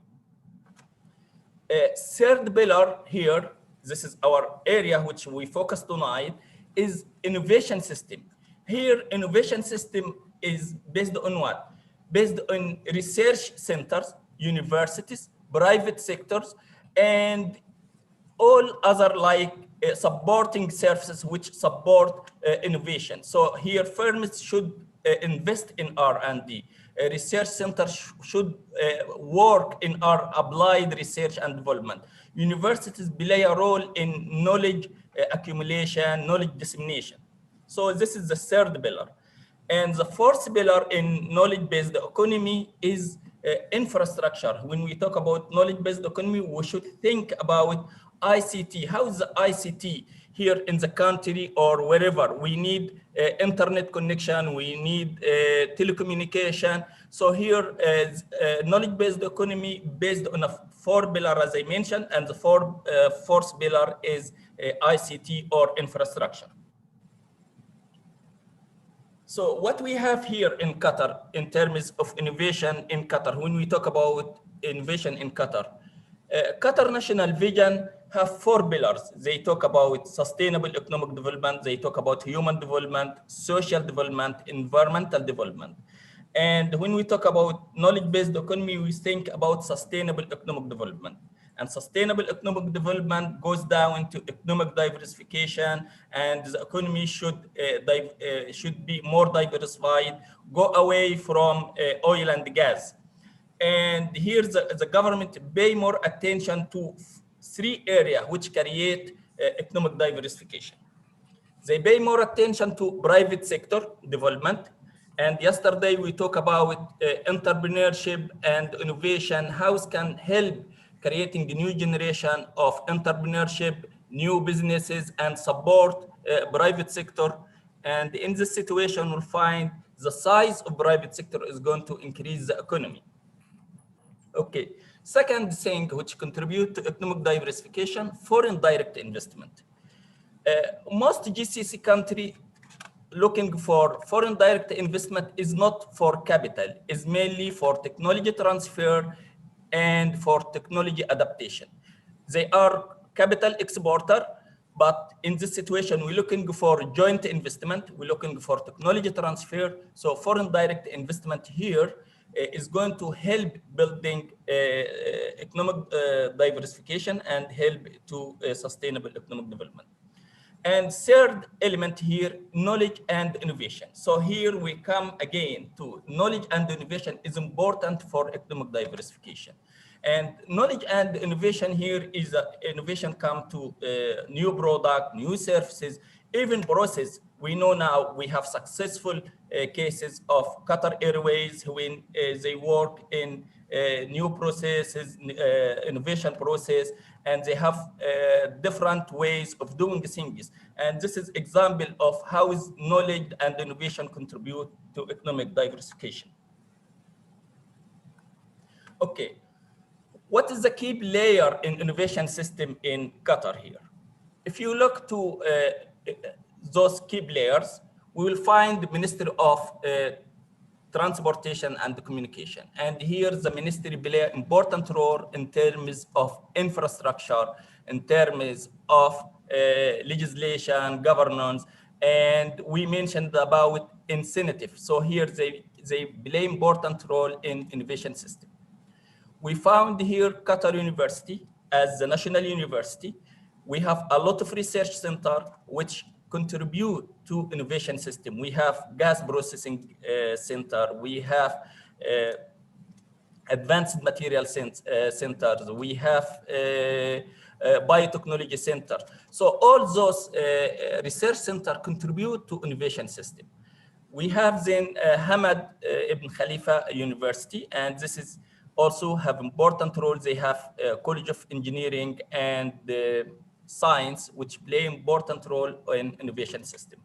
Third pillar here, this is our area which we focus tonight, is innovation system. Here, innovation system is based on what? Based on research centers, universities, private sectors, and all other like supporting services which support innovation. So here firms should invest in R&D. Research centers should work in our applied research and development. Universities play a role in knowledge accumulation, knowledge dissemination. So this is the third pillar. And the fourth pillar in knowledge-based economy is infrastructure. When we talk about knowledge-based economy, we should think about ICT. How is the ICT here in the country or wherever? We need internet connection, we need telecommunication. So here, knowledge-based economy based on a 4 pillar, as I mentioned, and the fourth pillar is ICT or infrastructure. So what we have here in Qatar in terms of innovation in Qatar, when we talk about innovation in Qatar, Qatar National Vision have 4 pillars. They talk about sustainable economic development, they talk about human development, social development, environmental development. And when we talk about knowledge-based economy, we think about sustainable economic development. And sustainable economic development goes down to economic diversification, and the economy should be more diversified, go away from oil and gas. And here the government pay more attention to 3 areas which create economic diversification. They pay more attention to private sector development. And yesterday we talked about entrepreneurship and innovation, how it can help creating the new generation of entrepreneurship, new businesses, and support private sector. And in this situation, we'll find the size of private sector is going to increase the economy. Okay, second thing which contribute to economic diversification, foreign direct investment. Most GCC country looking for foreign direct investment is not for capital, is mainly for technology transfer and for technology adaptation. They are capital exporter, but in this situation, we're looking for joint investment, we're looking for technology transfer. So foreign direct investment here is going to help building economic diversification and help to sustainable economic development. And third element here, knowledge and innovation. So here we come again to knowledge and innovation is important for economic diversification. And knowledge and innovation here is innovation come to new product, new services, even process. We know now we have successful cases of Qatar Airways when they work in new processes, innovation process, and they have different ways of doing things. And this is example of how is knowledge and innovation contribute to economic diversification. Okay, what is the key player in innovation system in Qatar here? If you look to those key players, we will find the Ministry of Transportation and Communication. And here the ministry play an important role in terms of infrastructure, in terms of legislation, governance, and we mentioned about incentive. So here they play important role in innovation system. We found here Qatar University as the national university. We have a lot of research center which contribute to innovation system. We have gas processing center. We have advanced material centers. We have biotechnology center. So all those research center contribute to innovation system. We have then Hamad Ibn Khalifa University, and this is also have important role. They have College of Engineering and Science, which play important role in innovation system.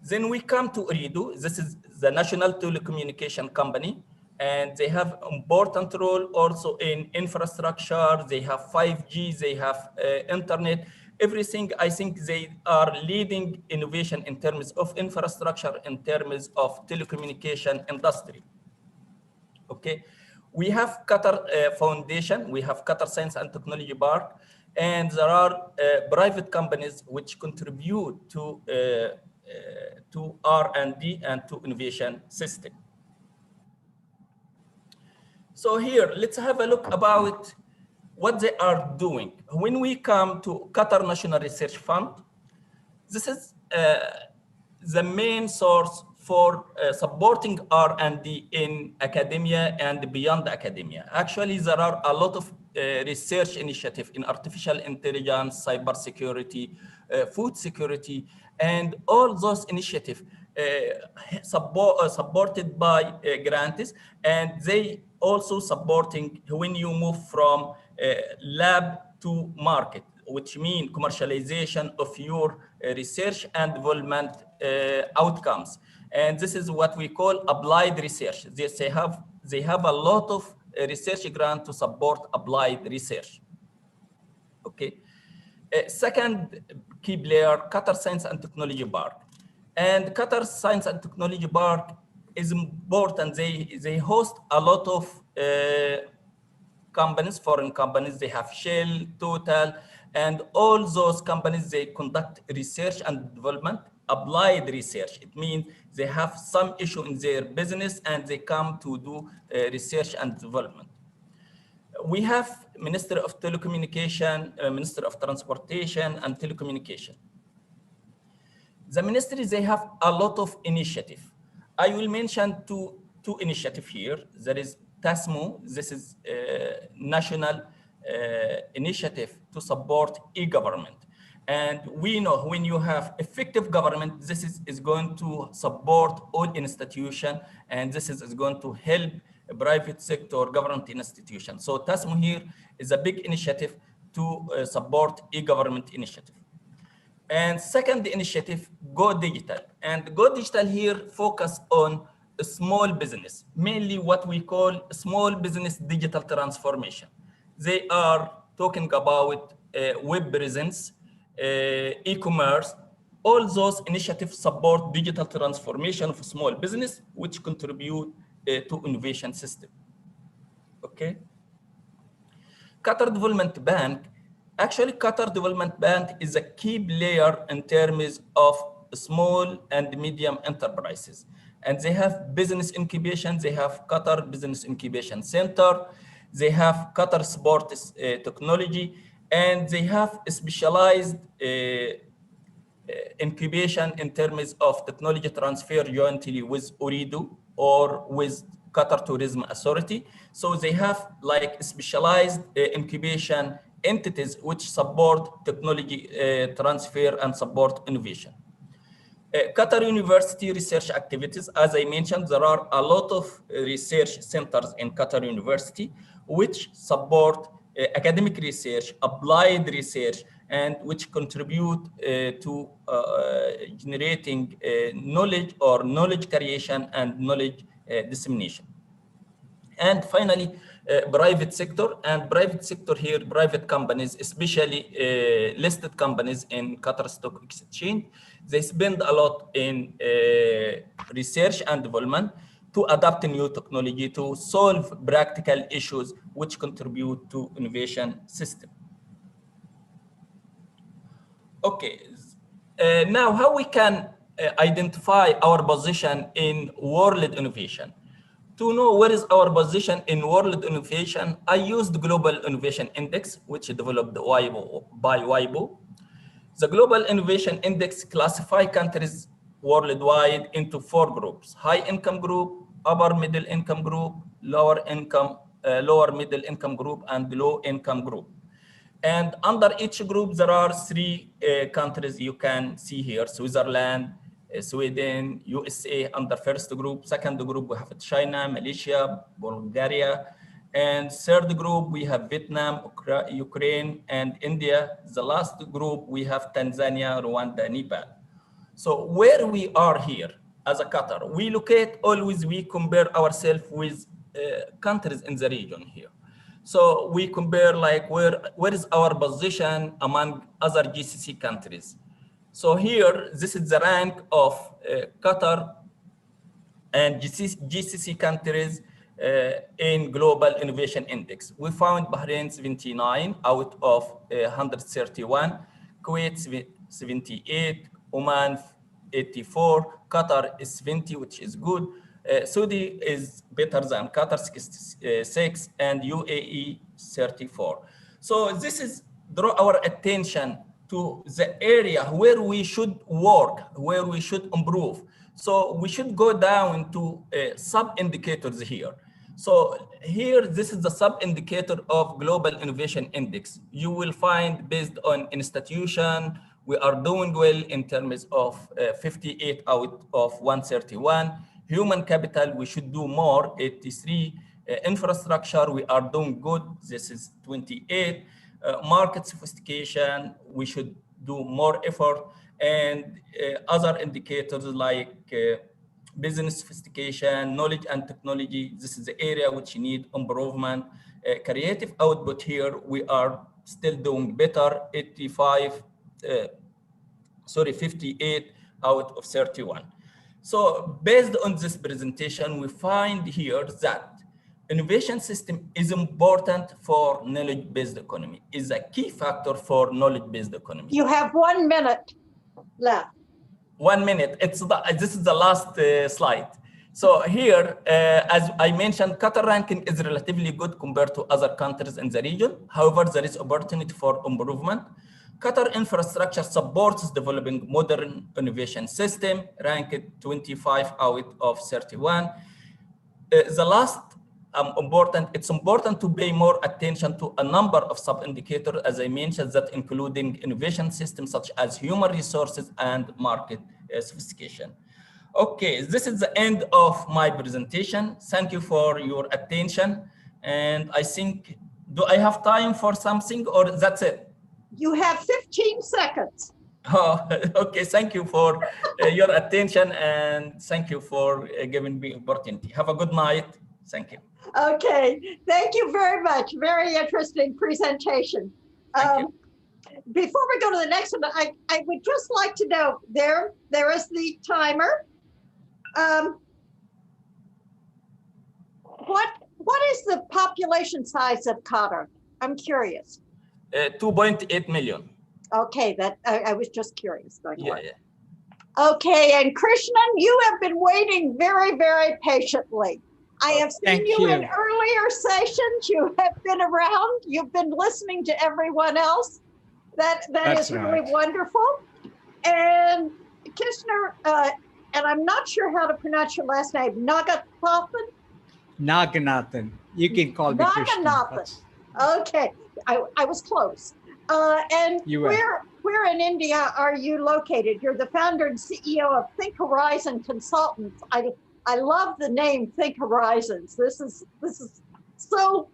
Then we come to Ooredoo. This is the national telecommunication company, and they have important role also in infrastructure. They have 5G, they have internet, everything. I think they are leading innovation in terms of infrastructure, in terms of telecommunication industry. Okay, we have Qatar Foundation, we have Qatar Science and Technology Park, and there are private companies which contribute to R&D and to innovation system. So here, let's have a look about what they are doing. When we come to Qatar National Research Fund, this is the main source for supporting R&D in academia and beyond academia. Actually, there are a lot of research initiatives in artificial intelligence, cybersecurity, food security, and all those initiatives supported by grants, and they also supporting when you move from lab to market, which means commercialization of your research and development outcomes. And this is what we call applied research. They have a lot of research grants to support applied research. Okay. Second key player, Qatar Science and Technology Park. And Qatar Science and Technology Park is important. They host a lot of companies, foreign companies. They have Shell, Total, and all those companies, they conduct research and development, applied research. It means they have some issue in their business and they come to do research and development. We have Minister of Telecommunication, Minister of Transportation and Telecommunication. The ministries, they have a lot of initiative. I will mention two initiatives here. There is TASMO. This is a national initiative to support e-government. And we know when you have effective government, this is going to support all institutions, and this is going to help private sector government institutions. So TASMO here is a big initiative to support e-government initiative. And second initiative, Go Digital. And Go Digital here focus on a small business, mainly what we call small business digital transformation. They are talking about web presence, e-commerce, all those initiatives support digital transformation of small business, which contribute to innovation system. Okay. Qatar Development Bank, actually Qatar Development Bank is a key player in terms of small and medium enterprises. And they have business incubation, they have Qatar Business Incubation Center, they have Qatar Sports Technology, and they have specialized incubation in terms of technology transfer jointly with Ooredoo or with Qatar Tourism Authority. So they have like specialized incubation entities which support technology transfer and support innovation. Qatar University research activities, as I mentioned, there are a lot of research centers in Qatar University which support academic research, applied research, and which contribute to generating knowledge or knowledge creation and knowledge dissemination. And finally, private sector, and private sector here, private companies, especially listed companies in Qatar Stock Exchange, they spend a lot in research and development to adapt a new technology to solve practical issues which contribute to innovation system. Okay, now how we can identify our position in world innovation. To know where is our position in world innovation, I used the Global Innovation Index, which is developed by WIPO. The Global Innovation Index classifies countries worldwide into 4 groups: high income group, upper middle income group, lower middle income group, and low income group. And under each group, there are 3 countries you can see here: Switzerland, Sweden, USA under first group. Second group, we have China, Malaysia, Bulgaria. And third group, we have Vietnam, Ukraine, and India. The last group, we have Tanzania, Rwanda, Nepal. So where we are here as a Qatar, we compare ourselves with countries in the region here. So we compare like where is our position among other GCC countries. So here, this is the rank of Qatar and GCC countries in Global Innovation Index. We found Bahrain 79 out of 131, Kuwait 78, Oman 84, Qatar is 70, which is good. Saudi is better than Qatar, 66, and UAE 34. So this is draw our attention to the area where we should work, where we should improve. So we should go down to sub-indicators here. So here, this is the sub-indicator of Global Innovation Index. You will find based on institution, we are doing well in terms of 58 out of 131. Human capital, we should do more, 83. Infrastructure, we are doing good, this is 28. Market sophistication, we should do more effort. And other indicators like business sophistication, knowledge and technology, this is the area which need improvement. Creative output here, we are still doing better, 58 out of 31. So based on this presentation, we find here that innovation system is important for knowledge-based economy, is a key factor for knowledge-based economy. You have 1 minute left. 1 minute, this is the last slide. So here, as I mentioned, Qatar ranking is relatively good compared to other countries in the region. However, there is opportunity for improvement. Qatar infrastructure supports developing modern innovation system, ranked 25 out of 31. The last it's important to pay more attention to a number of sub-indicators, as I mentioned, that including innovation systems such as human resources and market sophistication. Okay, this is the end of my presentation. Thank you for your attention. And I think, do I have time for something or that's it? You have 15 seconds. Oh, okay, thank you for your attention and thank you for giving me opportunity. Have a good night. Thank you. Okay, thank you very much. Very interesting presentation. Before we go to the next one, I would just like to know, there is the timer. What is the population size of Qatar? I'm curious. 2.8 million. Okay, that I was just curious. Yeah. Okay, and Krishnan, you have been waiting very, very patiently. I have seen you in earlier sessions. You have been around. You've been listening to everyone else. That's is really wonderful. And Krishna, and I'm not sure how to pronounce your last name, Naganathan? Naganathan. You can call me Naganathan. Okay, I was close. And where in India are you located? You're the founder and CEO of Think Horizon Consultants. I love the name Think Horizons. This is so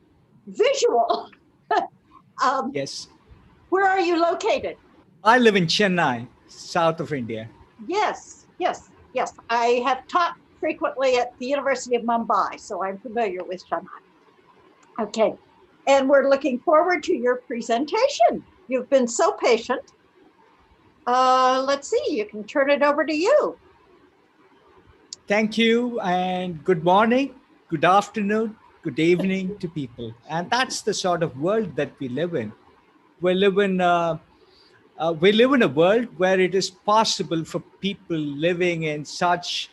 visual. Yes. Where are you located? I live in Chennai, south of India. Yes. I have taught frequently at the University of Mumbai, so I'm familiar with Chennai. Okay, and we're looking forward to your presentation. You've been so patient. Let's see, you can turn it over to you. Thank you, and good morning, good afternoon, good evening to people. And that's the sort of world that we live in. We live in a world where it is possible for people living in such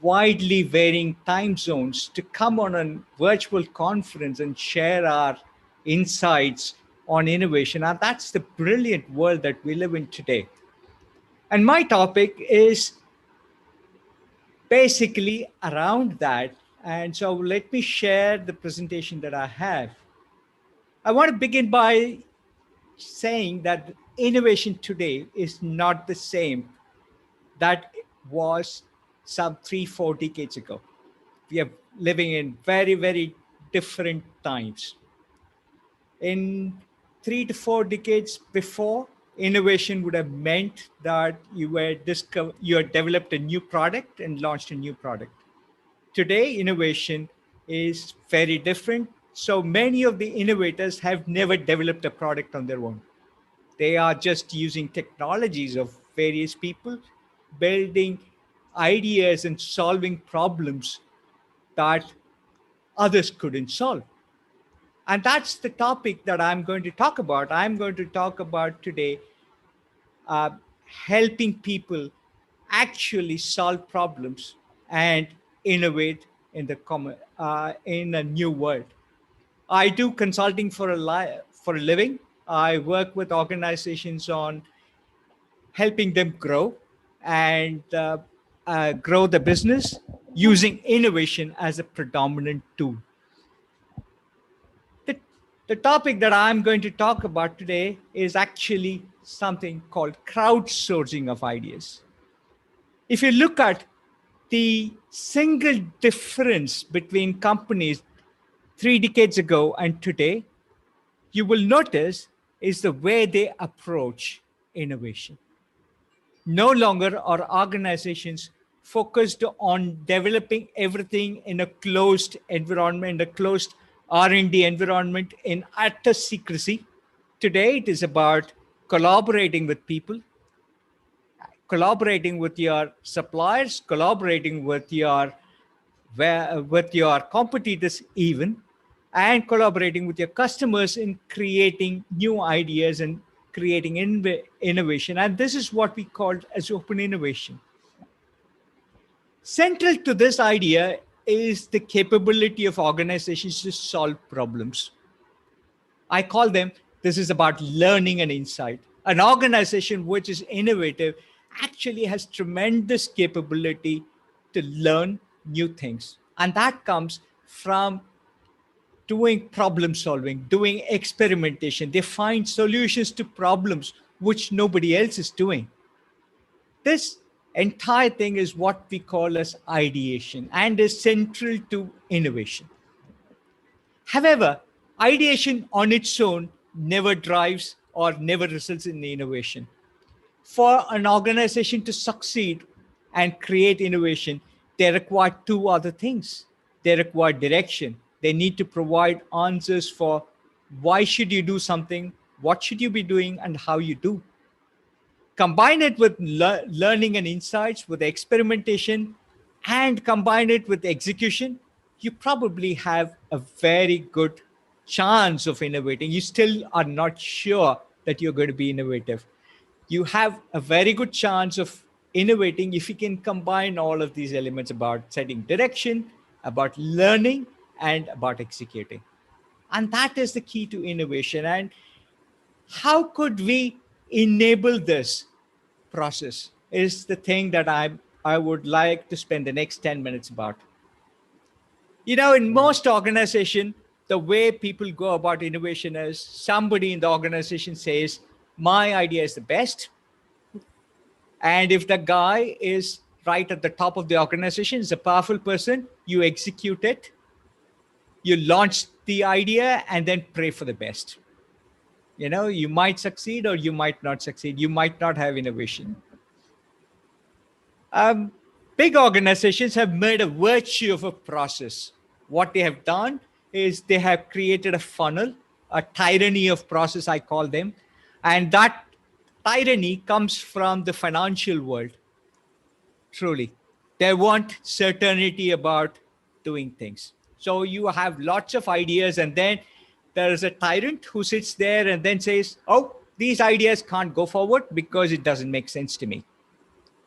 widely varying time zones to come on a virtual conference and share our insights on innovation. And that's the brilliant world that we live in today. And my topic is basically around that. And so let me share the presentation that I have. I want to begin by saying that innovation today is not the same that was some 3-4 decades ago. We are living in very, very different times. In 3 to 4 decades before, innovation would have meant that you had developed a new product and launched a new product. Today, innovation is very different. So many of the innovators have never developed a product on their own. They are just using technologies of various people, building ideas and solving problems that others couldn't solve. And that's the topic that I'm going to talk about. I'm going to talk about today helping people actually solve problems and innovate in a new world. I do consulting for a living. I work with organizations on helping them grow and grow the business using innovation as a predominant tool. The topic that I'm going to talk about today is actually something called crowdsourcing of ideas. If you look at the single difference between companies 3 decades ago and today, you will notice is the way they approach innovation. No longer are organizations focused on developing everything in a closed environment, a closed R&D environment in utter secrecy. Today, it is about collaborating with people, collaborating with your suppliers, collaborating with your competitors even, and collaborating with your customers in creating new ideas and creating innovation. And this is what we call as open innovation. Central to this idea is the capability of organizations to solve problems. I call them, this is about learning and insight. An organization which is innovative actually has tremendous capability to learn new things. And that comes from doing problem solving, doing experimentation. They find solutions to problems which nobody else is doing. This entire thing is what we call as ideation and is central to innovation. However, ideation on its own never drives or never results in innovation. For an organization to succeed and create innovation, they require two other things. They require direction. They need to provide answers for why should you do something, what should you be doing and how you do. Combine it with learning and insights, with experimentation, and combine it with execution, you probably have a very good chance of innovating. You still are not sure that you're going to be innovative. You have a very good chance of innovating if you can combine all of these elements about setting direction, about learning, and about executing. And that is the key to innovation. And how could we enable this process is the thing that I would like to spend the next 10 minutes about. You know, in most organizations, the way people go about innovation is somebody in the organization says, my idea is the best. And if the guy is right at the top of the organization, is a powerful person, you execute it, you launch the idea, and then pray for the best. You know, you might succeed or you might not succeed. You might not have innovation. Big organizations have made a virtue of a process. What they have done is they have created a funnel, a tyranny of process, I call them. And that tyranny comes from the financial world, truly. They want certainty about doing things. So you have lots of ideas, and then there is a tyrant who sits there and then says, oh, these ideas can't go forward because it doesn't make sense to me.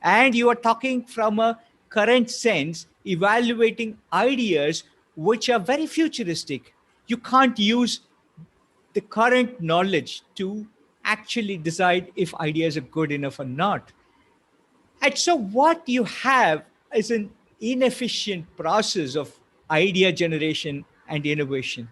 And you are talking from a current sense, evaluating ideas which are very futuristic. You can't use the current knowledge to actually decide if ideas are good enough or not. And so what you have is an inefficient process of idea generation and innovation.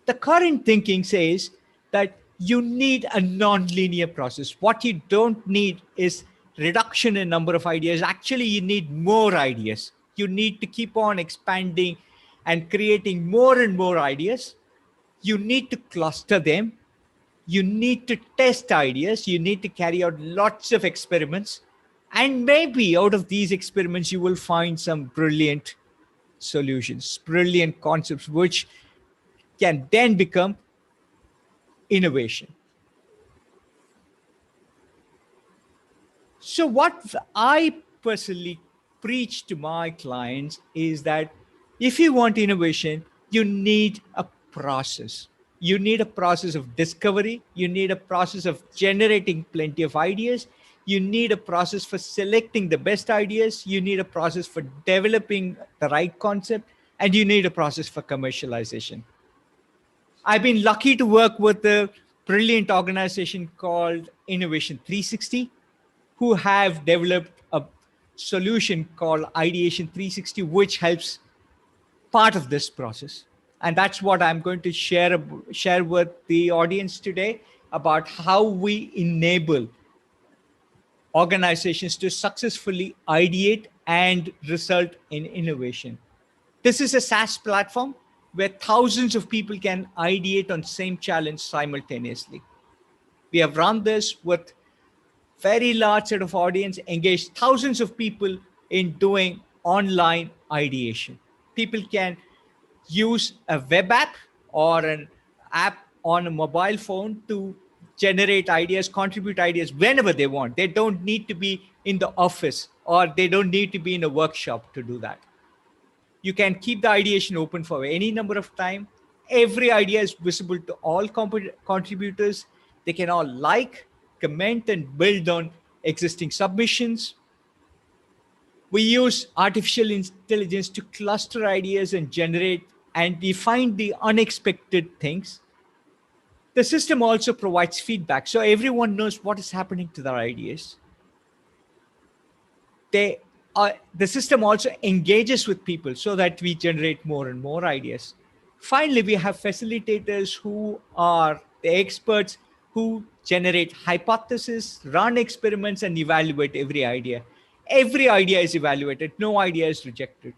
The current thinking says that you need a non-linear process. What you don't need is reduction in number of ideas. Actually, you need more ideas. You need to keep on expanding and creating more and more ideas. You need to cluster them. You need to test ideas. You need to carry out lots of experiments. And maybe out of these experiments, you will find some brilliant solutions, brilliant concepts, which can then become innovation. So what I personally preach to my clients is that if you want innovation, you need a process. You need a process of discovery. You need a process of generating plenty of ideas. You need a process for selecting the best ideas. You need a process for developing the right concept. And you need a process for commercialization. I've been lucky to work with a brilliant organization called Innovation 360, who have developed a solution called Ideation 360, which helps part of this process. And that's what I'm going to share with the audience today about how we enable organizations to successfully ideate and result in innovation. This is a SaaS platform where thousands of people can ideate on same challenge simultaneously. We have run this with very large set of audience, engaged thousands of people in doing online ideation. People can use a web app or an app on a mobile phone to generate ideas, contribute ideas whenever they want. They don't need to be in the office or they don't need to be in a workshop to do that. You can keep the ideation open for any number of time. Every idea is visible to all contributors. They can all like, comment, and build on existing submissions. We use artificial intelligence to cluster ideas and generate and define the unexpected things. The system also provides feedback, so everyone knows what is happening to their ideas. The system also engages with people so that we generate more and more ideas. Finally, we have facilitators who are the experts who generate hypotheses, run experiments, and evaluate every idea. Every idea is evaluated. No idea is rejected.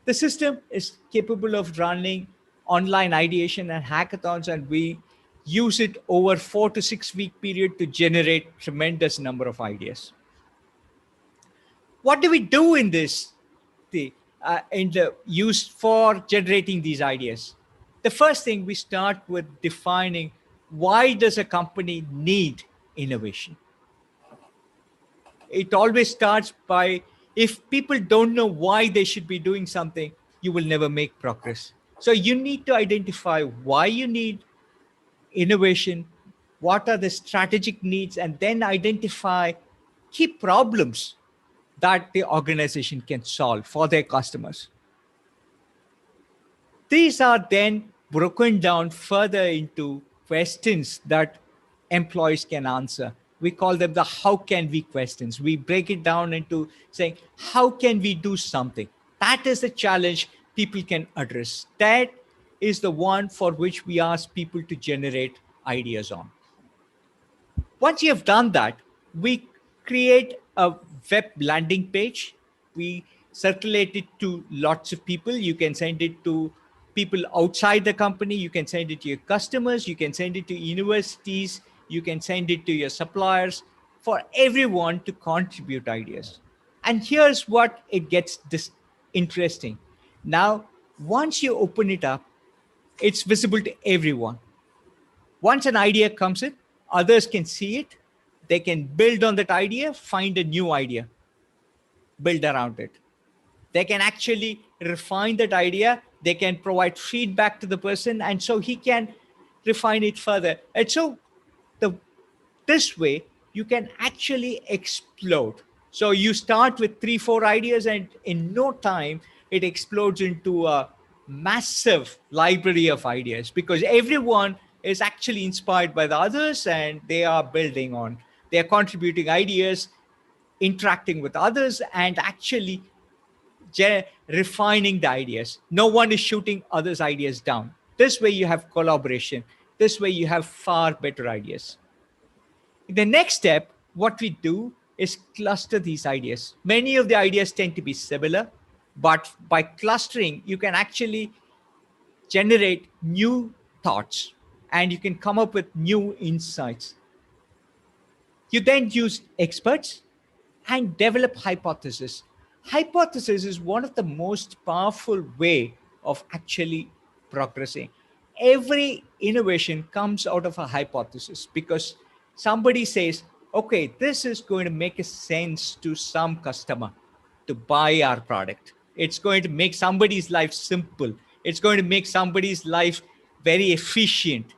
The system is capable of running online ideation and hackathons, and we use it over 4 to 6 week period to generate tremendous number of ideas. What do we do in this, in the use for generating these ideas? the first thing we start with defining, why does a company need innovation? It always starts by, if people don't know why they should be doing something, you will never make progress. So you need to identify why you need innovation, what are the strategic needs, and then identify key problems that the organization can solve for their customers. These are then broken down further into questions that employees can answer. We call them the how can we questions. We break it down into saying, how can we do something? That is the challenge people can address. That is the one for which we ask people to generate ideas on. Once you have done that, we create a web landing page. We circulate it to lots of people. You can send it to people outside the company. You can send it to your customers. You can send it to universities. You can send it to your suppliers, for everyone to contribute ideas. And here's what it gets interesting. Now, once you open it up, it's visible to everyone. Once an idea comes in, others can see it. They can build on that idea, find a new idea, build around it. They can actually refine that idea. They can provide feedback to the person, and so he can refine it further. And so this way, you can actually explode. So you start with 3-4 ideas, and in no time, it explodes into a massive library of ideas, because everyone is actually inspired by the others, and they are building on, they are contributing ideas, interacting with others, and actually refining the ideas. No one is shooting others' ideas down. This way you have collaboration. This way you have far better ideas. The next step, what we do is cluster these ideas. Many of the ideas tend to be similar, but by clustering, you can actually generate new thoughts, and you can come up with new insights. You then use experts and develop hypotheses. Hypothesis is one of the most powerful way of actually progressing. Every innovation comes out of a hypothesis, because somebody says, okay, this is going to make a sense to some customer to buy our product. It's going to make somebody's life simple. It's going to make somebody's life very efficient,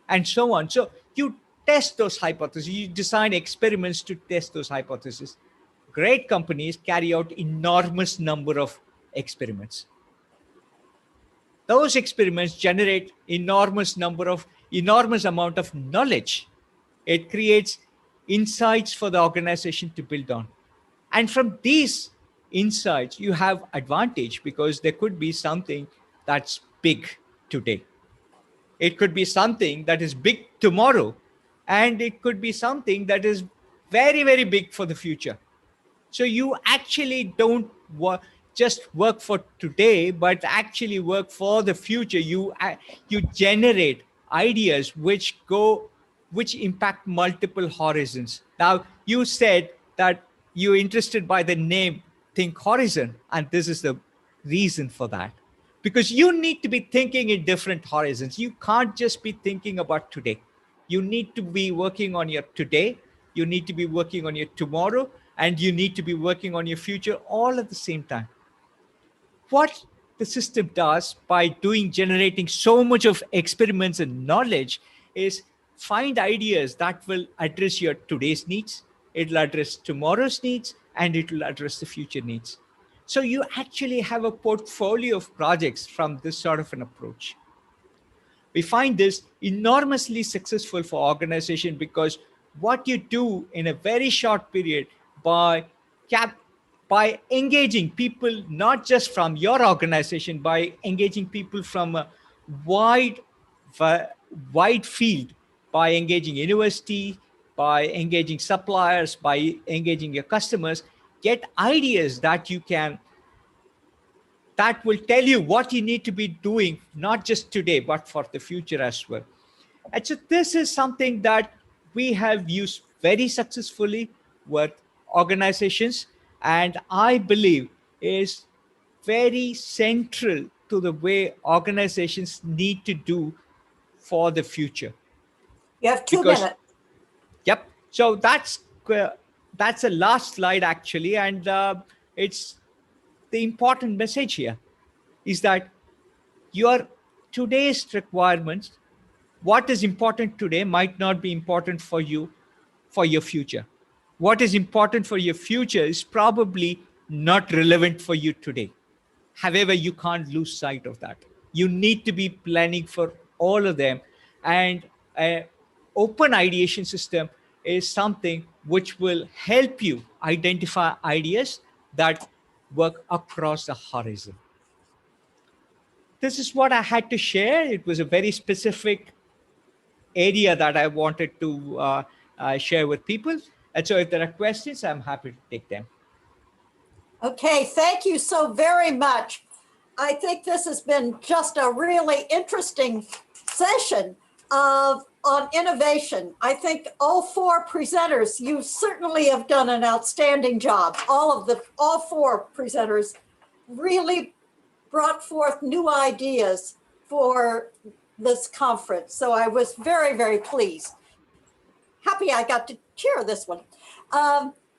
and so on. So you test those hypotheses. You design experiments to test those hypotheses. Great companies carry out enormous number of experiments. Those experiments generate enormous amount of knowledge. It creates insights for the organization to build on. And from these insights, you have advantage, because there could be something that's big today. It could be something that is big tomorrow, and it could be something that is very, very big for the future. So you actually don't just work for today, but actually work for the future. You generate ideas which impact multiple horizons. Now, you said that you're interested by the name Think Horizon, and this is the reason for that. Because you need to be thinking in different horizons. You can't just be thinking about today. You need to be working on your today, you need to be working on your tomorrow, and you need to be working on your future all at the same time. What the system does by generating so much of experiments and knowledge is find ideas that will address your today's needs, it'll address tomorrow's needs, and it will address the future needs. So you actually have a portfolio of projects from this sort of an approach. We find this enormously successful for organization, because what you do in a very short period by engaging people, not just from your organization, by engaging people from a wide field, by engaging university, by engaging suppliers, by engaging your customers, get ideas that will tell you what you need to be doing, not just today, but for the future as well. And so this is something that we have used very successfully with organizations, and I believe is very central to the way organizations need to do for the future. You have 2 minutes. Yep. So that's the last slide actually, and it's the important message here is that your today's requirements, what is important today might not be important for you for your future. What is important for your future is probably not relevant for you today. However, you can't lose sight of that. You need to be planning for all of them. And an open ideation system is something which will help you identify ideas that work across the horizon. This is what I had to share. It was a very specific area that I wanted to share with people. And so if there are questions, I'm happy to take them. Okay, thank you so very much. I think this has been just a really interesting session on innovation. I think all 4 presenters, you certainly have done an outstanding job. All 4 presenters really brought forth new ideas for this conference. So I was very, very pleased. Happy I got to chair this one.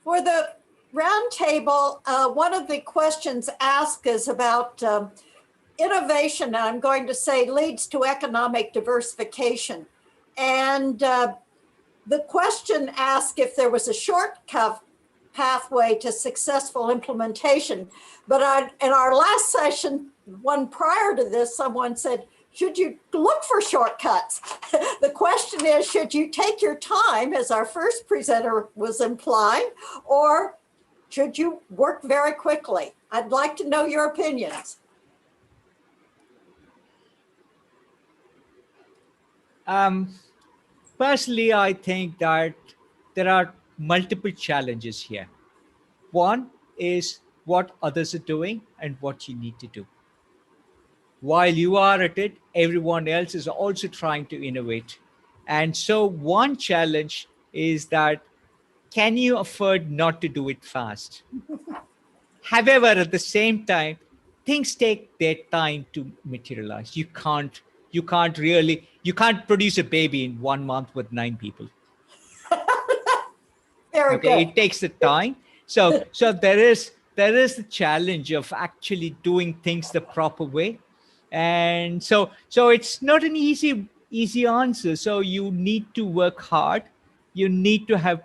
For the roundtable, one of the questions asked is about innovation, I'm going to say, leads to economic diversification. And the question asked if there was a shortcut pathway to successful implementation. But in our last session, one prior to this, someone said, should you look for shortcuts? The question is, should you take your time, as our first presenter was implying, or should you work very quickly? I'd like to know your opinions. Personally, I think that there are multiple challenges here. One is what others are doing and what you need to do. While you are at it, everyone else is also trying to innovate. And so one challenge is that, can you afford not to do it fast? However, at the same time, things take their time to materialize. You can't produce a baby in 1 month with 9 people. Very okay, good. It takes the time. So there is the challenge of actually doing things the proper way. And so it's not an easy answer. So you need to work hard. You need to have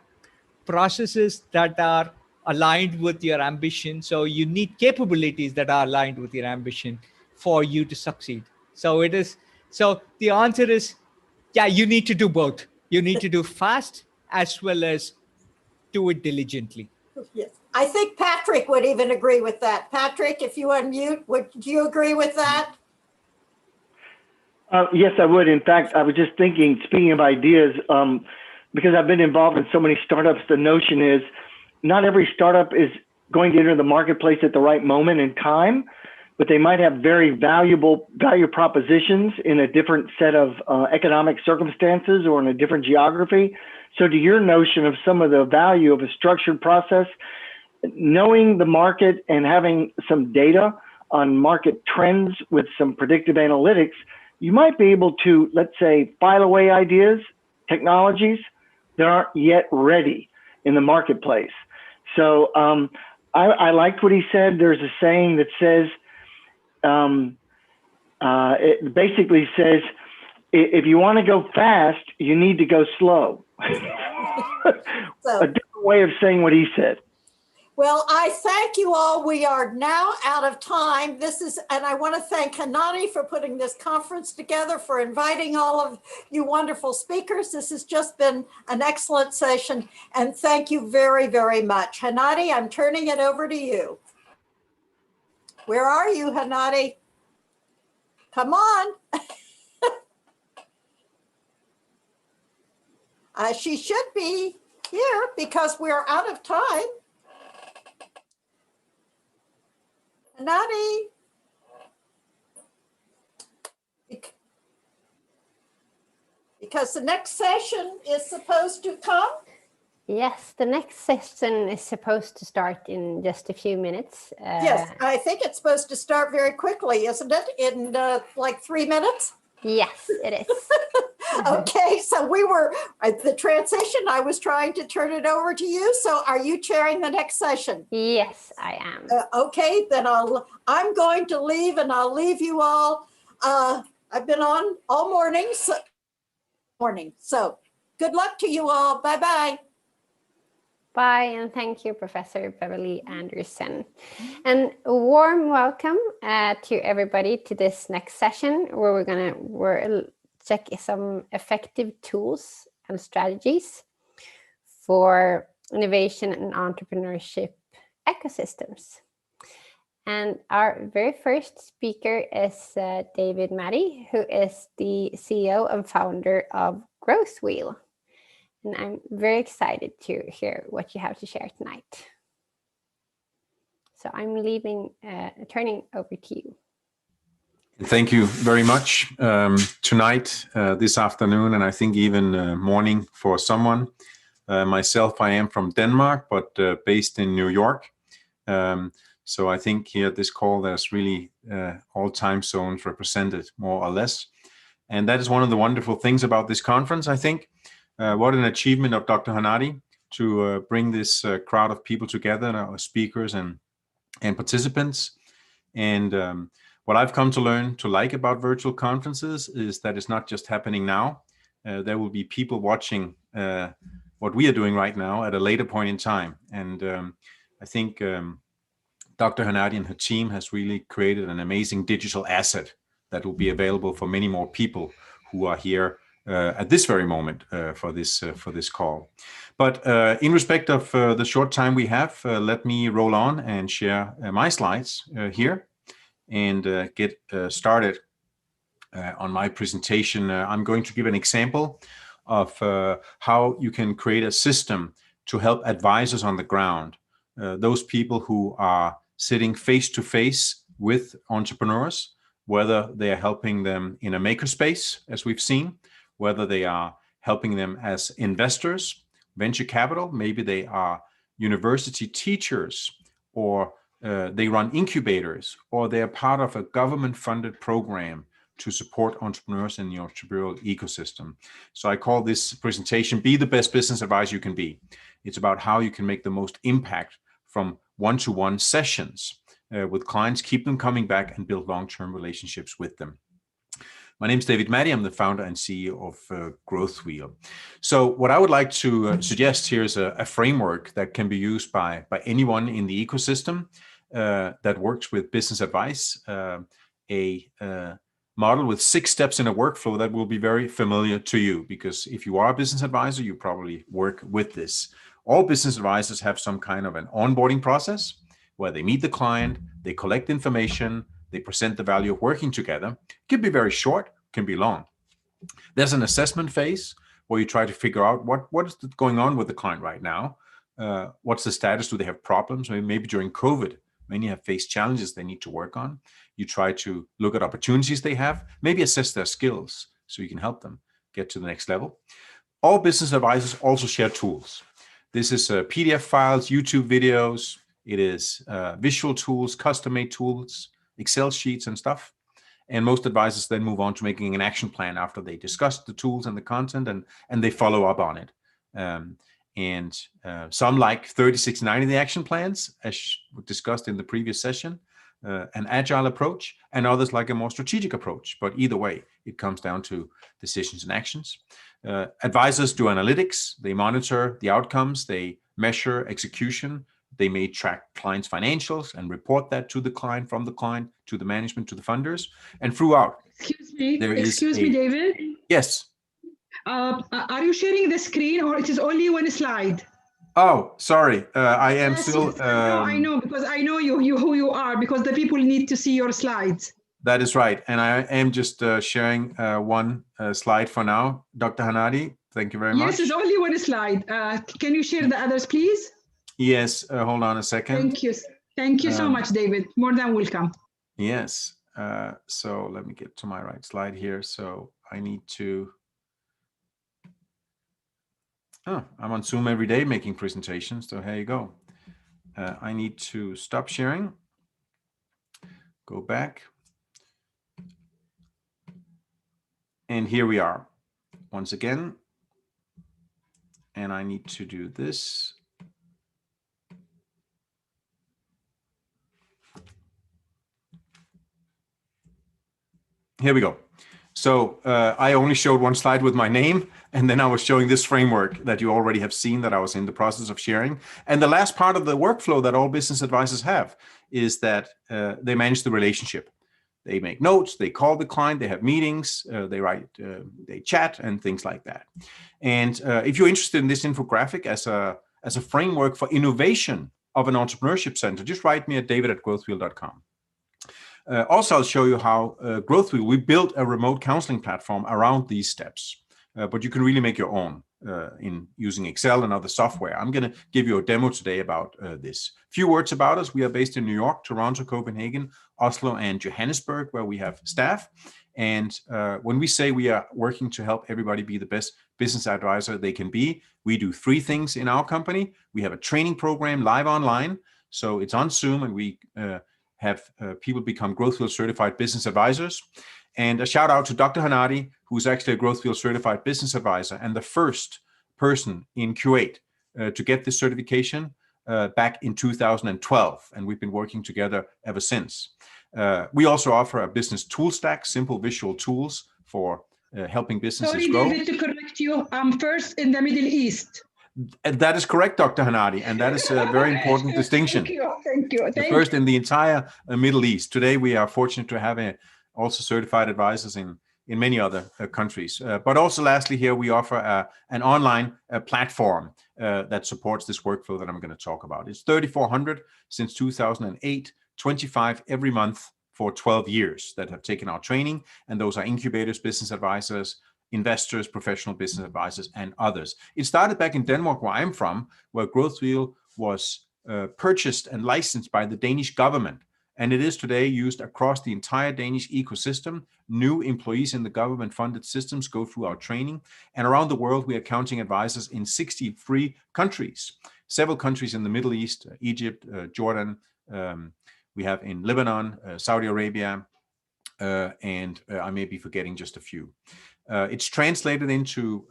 processes that are aligned with your ambition. So you need capabilities that are aligned with your ambition for you to succeed. So the answer is, yeah, you need to do both. You need to do fast as well as do it diligently. Yes. I think Patrick would even agree with that. Patrick, if you unmute, would you agree with that? Yes, I would. In fact, I was just thinking, speaking of ideas, because I've been involved in so many startups, the notion is not every startup is going to enter the marketplace at the right moment in time, but they might have very valuable value propositions in a different set of economic circumstances or in a different geography. So to your notion of some of the value of a structured process, knowing the market and having some data on market trends with some predictive analytics, you might be able to, let's say, file away ideas, technologies that aren't yet ready in the marketplace. So I liked what he said. There's a saying that says, it basically says, if you want to go fast, you need to go slow. A different way of saying what he said. Well, I thank you all. We are now out of time. And I want to thank Hanani for putting this conference together, for inviting all of you wonderful speakers. This has just been an excellent session. And thank you very, very much. Hanani, I'm turning it over to you. Where are you, Hanani? Come on. She should be here because we're out of time. Hanani. Because the next session is supposed to come. Yes, the next session is supposed to start in just a few minutes. Yes, I think it's supposed to start very quickly, isn't it? In like 3 minutes? Yes, it is. Okay, so we were at the transition. I was trying to turn it over to you. So are you chairing the next session? Yes, I am. Okay, then I'm going to leave and I'll leave you all. I've been on all morning. So good luck to you all. Bye-bye. Bye, and thank you, Professor Beverly Anderson. And a warm welcome to everybody to this next session, where we're check some effective tools and strategies for innovation and entrepreneurship ecosystems. And our very first speaker is David Matty, who is the CEO and founder of Growth Wheel. And I'm very excited to hear what you have to share tonight. So I'm turning over to you. Thank you very much. Tonight, this afternoon, and I think even morning for someone. Myself, I am from Denmark, but based in New York. So I think here at this call, there's really all time zones represented, more or less. And that is one of the wonderful things about this conference, I think. What an achievement of Dr. Hanadi to bring this crowd of people together, our speakers and participants. And what I've come to learn to like about virtual conferences is that it's not just happening now. There will be people watching what we are doing right now at a later point in time. And I think Dr. Hanadi and her team has really created an amazing digital asset that will be available for many more people who are here at this very moment for this call. But in respect of the short time we have, let me roll on and share my slides here and get started on my presentation. I'm going to give an example of how you can create a system to help advisors on the ground, those people who are sitting face to face with entrepreneurs, whether they are helping them in a makerspace, as we've seen, whether they are helping them as investors, venture capital, maybe they are university teachers, or they run incubators, or they are part of a government-funded program to support entrepreneurs in the entrepreneurial ecosystem. So I call this presentation, Be the Best Business Advisor You Can Be. It's about how you can make the most impact from one-to-one sessions with clients, keep them coming back and build long-term relationships with them. My name is David Matty. I'm the founder and CEO of Growth Wheel. So what I would like to suggest here is a framework that can be used by anyone in the ecosystem that works with business advice, a model with 6 steps in a workflow that will be very familiar to you, because if you are a business advisor, you probably work with this. All business advisors have some kind of an onboarding process where they meet the client, they collect information, they present the value of working together. It can be very short, can be long. There's an assessment phase where you try to figure out what is going on with the client right now. What's the status? Do they have problems? Maybe during COVID, many have faced challenges they need to work on. You try to look at opportunities they have, maybe assess their skills so you can help them get to the next level. All business advisors also share tools. This is PDF files, YouTube videos. It is visual tools, custom-made tools, Excel sheets and stuff. And most advisors then move on to making an action plan after they discuss the tools and the content and they follow up on it. Some like 30-60-90 the action plans, as discussed in the previous session, an agile approach, and others like a more strategic approach. But either way, it comes down to decisions and actions. Advisors do analytics. They monitor the outcomes. They measure execution. They may track clients' financials and report that to the client, from the client to the management, to the funders. And throughout, Excuse me, David? Yes. Are you sharing the screen, or it is only one slide? Oh, sorry. I am Yes, still. yes, I know, because I know you who you are, because the people need to see your slides. That is right. And I am just sharing one slide for now. Dr. Hanadi, thank you very much. Yes, it's only one slide. Can you share the others, please? Yes, hold on a second. Thank you. Thank you so much, David. More than welcome. Yes. So let me get to my right slide here. So I need to. Oh, I'm on Zoom every day making presentations, so here you go. I need to stop sharing, go back. And here we are once again. And I need to do this. Here we go. So I only showed one slide with my name, and then I was showing this framework that you already have seen that I was in the process of sharing. And the last part of the workflow that all business advisors have is that they manage the relationship. They make notes, they call the client, they have meetings, they write, they chat, and things like that. And if you're interested in this infographic as a framework for innovation of an entrepreneurship center, just write me at david@growthwheel.com. Also, I'll show you how GrowthWheel, we built a remote counseling platform around these steps, but you can really make your own in using Excel and other software. I'm going to give you a demo today about this. Few words about us. We are based in New York, Toronto, Copenhagen, Oslo, and Johannesburg, where we have staff. And when we say we are working to help everybody be the best business advisor they can be, we do 3 things in our company. We have a training program live online. So it's on Zoom, and we have people become GrowthWheel certified business advisors. And a shout out to Dr. Hanadi, who's actually a GrowthWheel certified business advisor and the first person in Kuwait to get this certification back in 2012. And we've been working together ever since. We also offer a business tool stack, simple visual tools for helping businesses grow. Sorry, David, to correct you, I'm first in the Middle East. That is correct, Dr. Hanadi, and that is a very important distinction. Thank you. The first in the entire Middle East. Today, we are fortunate to have also certified advisors in many other countries. But also, lastly, here we offer an online platform that supports this workflow that I'm going to talk about. It's 3,400 since 2008, 25 every month for 12 years that have taken our training, and those are incubators, business advisors, investors, professional business advisors, and others. It started back in Denmark, where I'm from, where GrowthWheel was purchased and licensed by the Danish government. And it is today used across the entire Danish ecosystem. New employees in the government-funded systems go through our training. And around the world, we are counting advisors in 63 countries. Several countries in the Middle East, Egypt, Jordan. We have in Lebanon, Saudi Arabia, and I may be forgetting just a few. It's translated into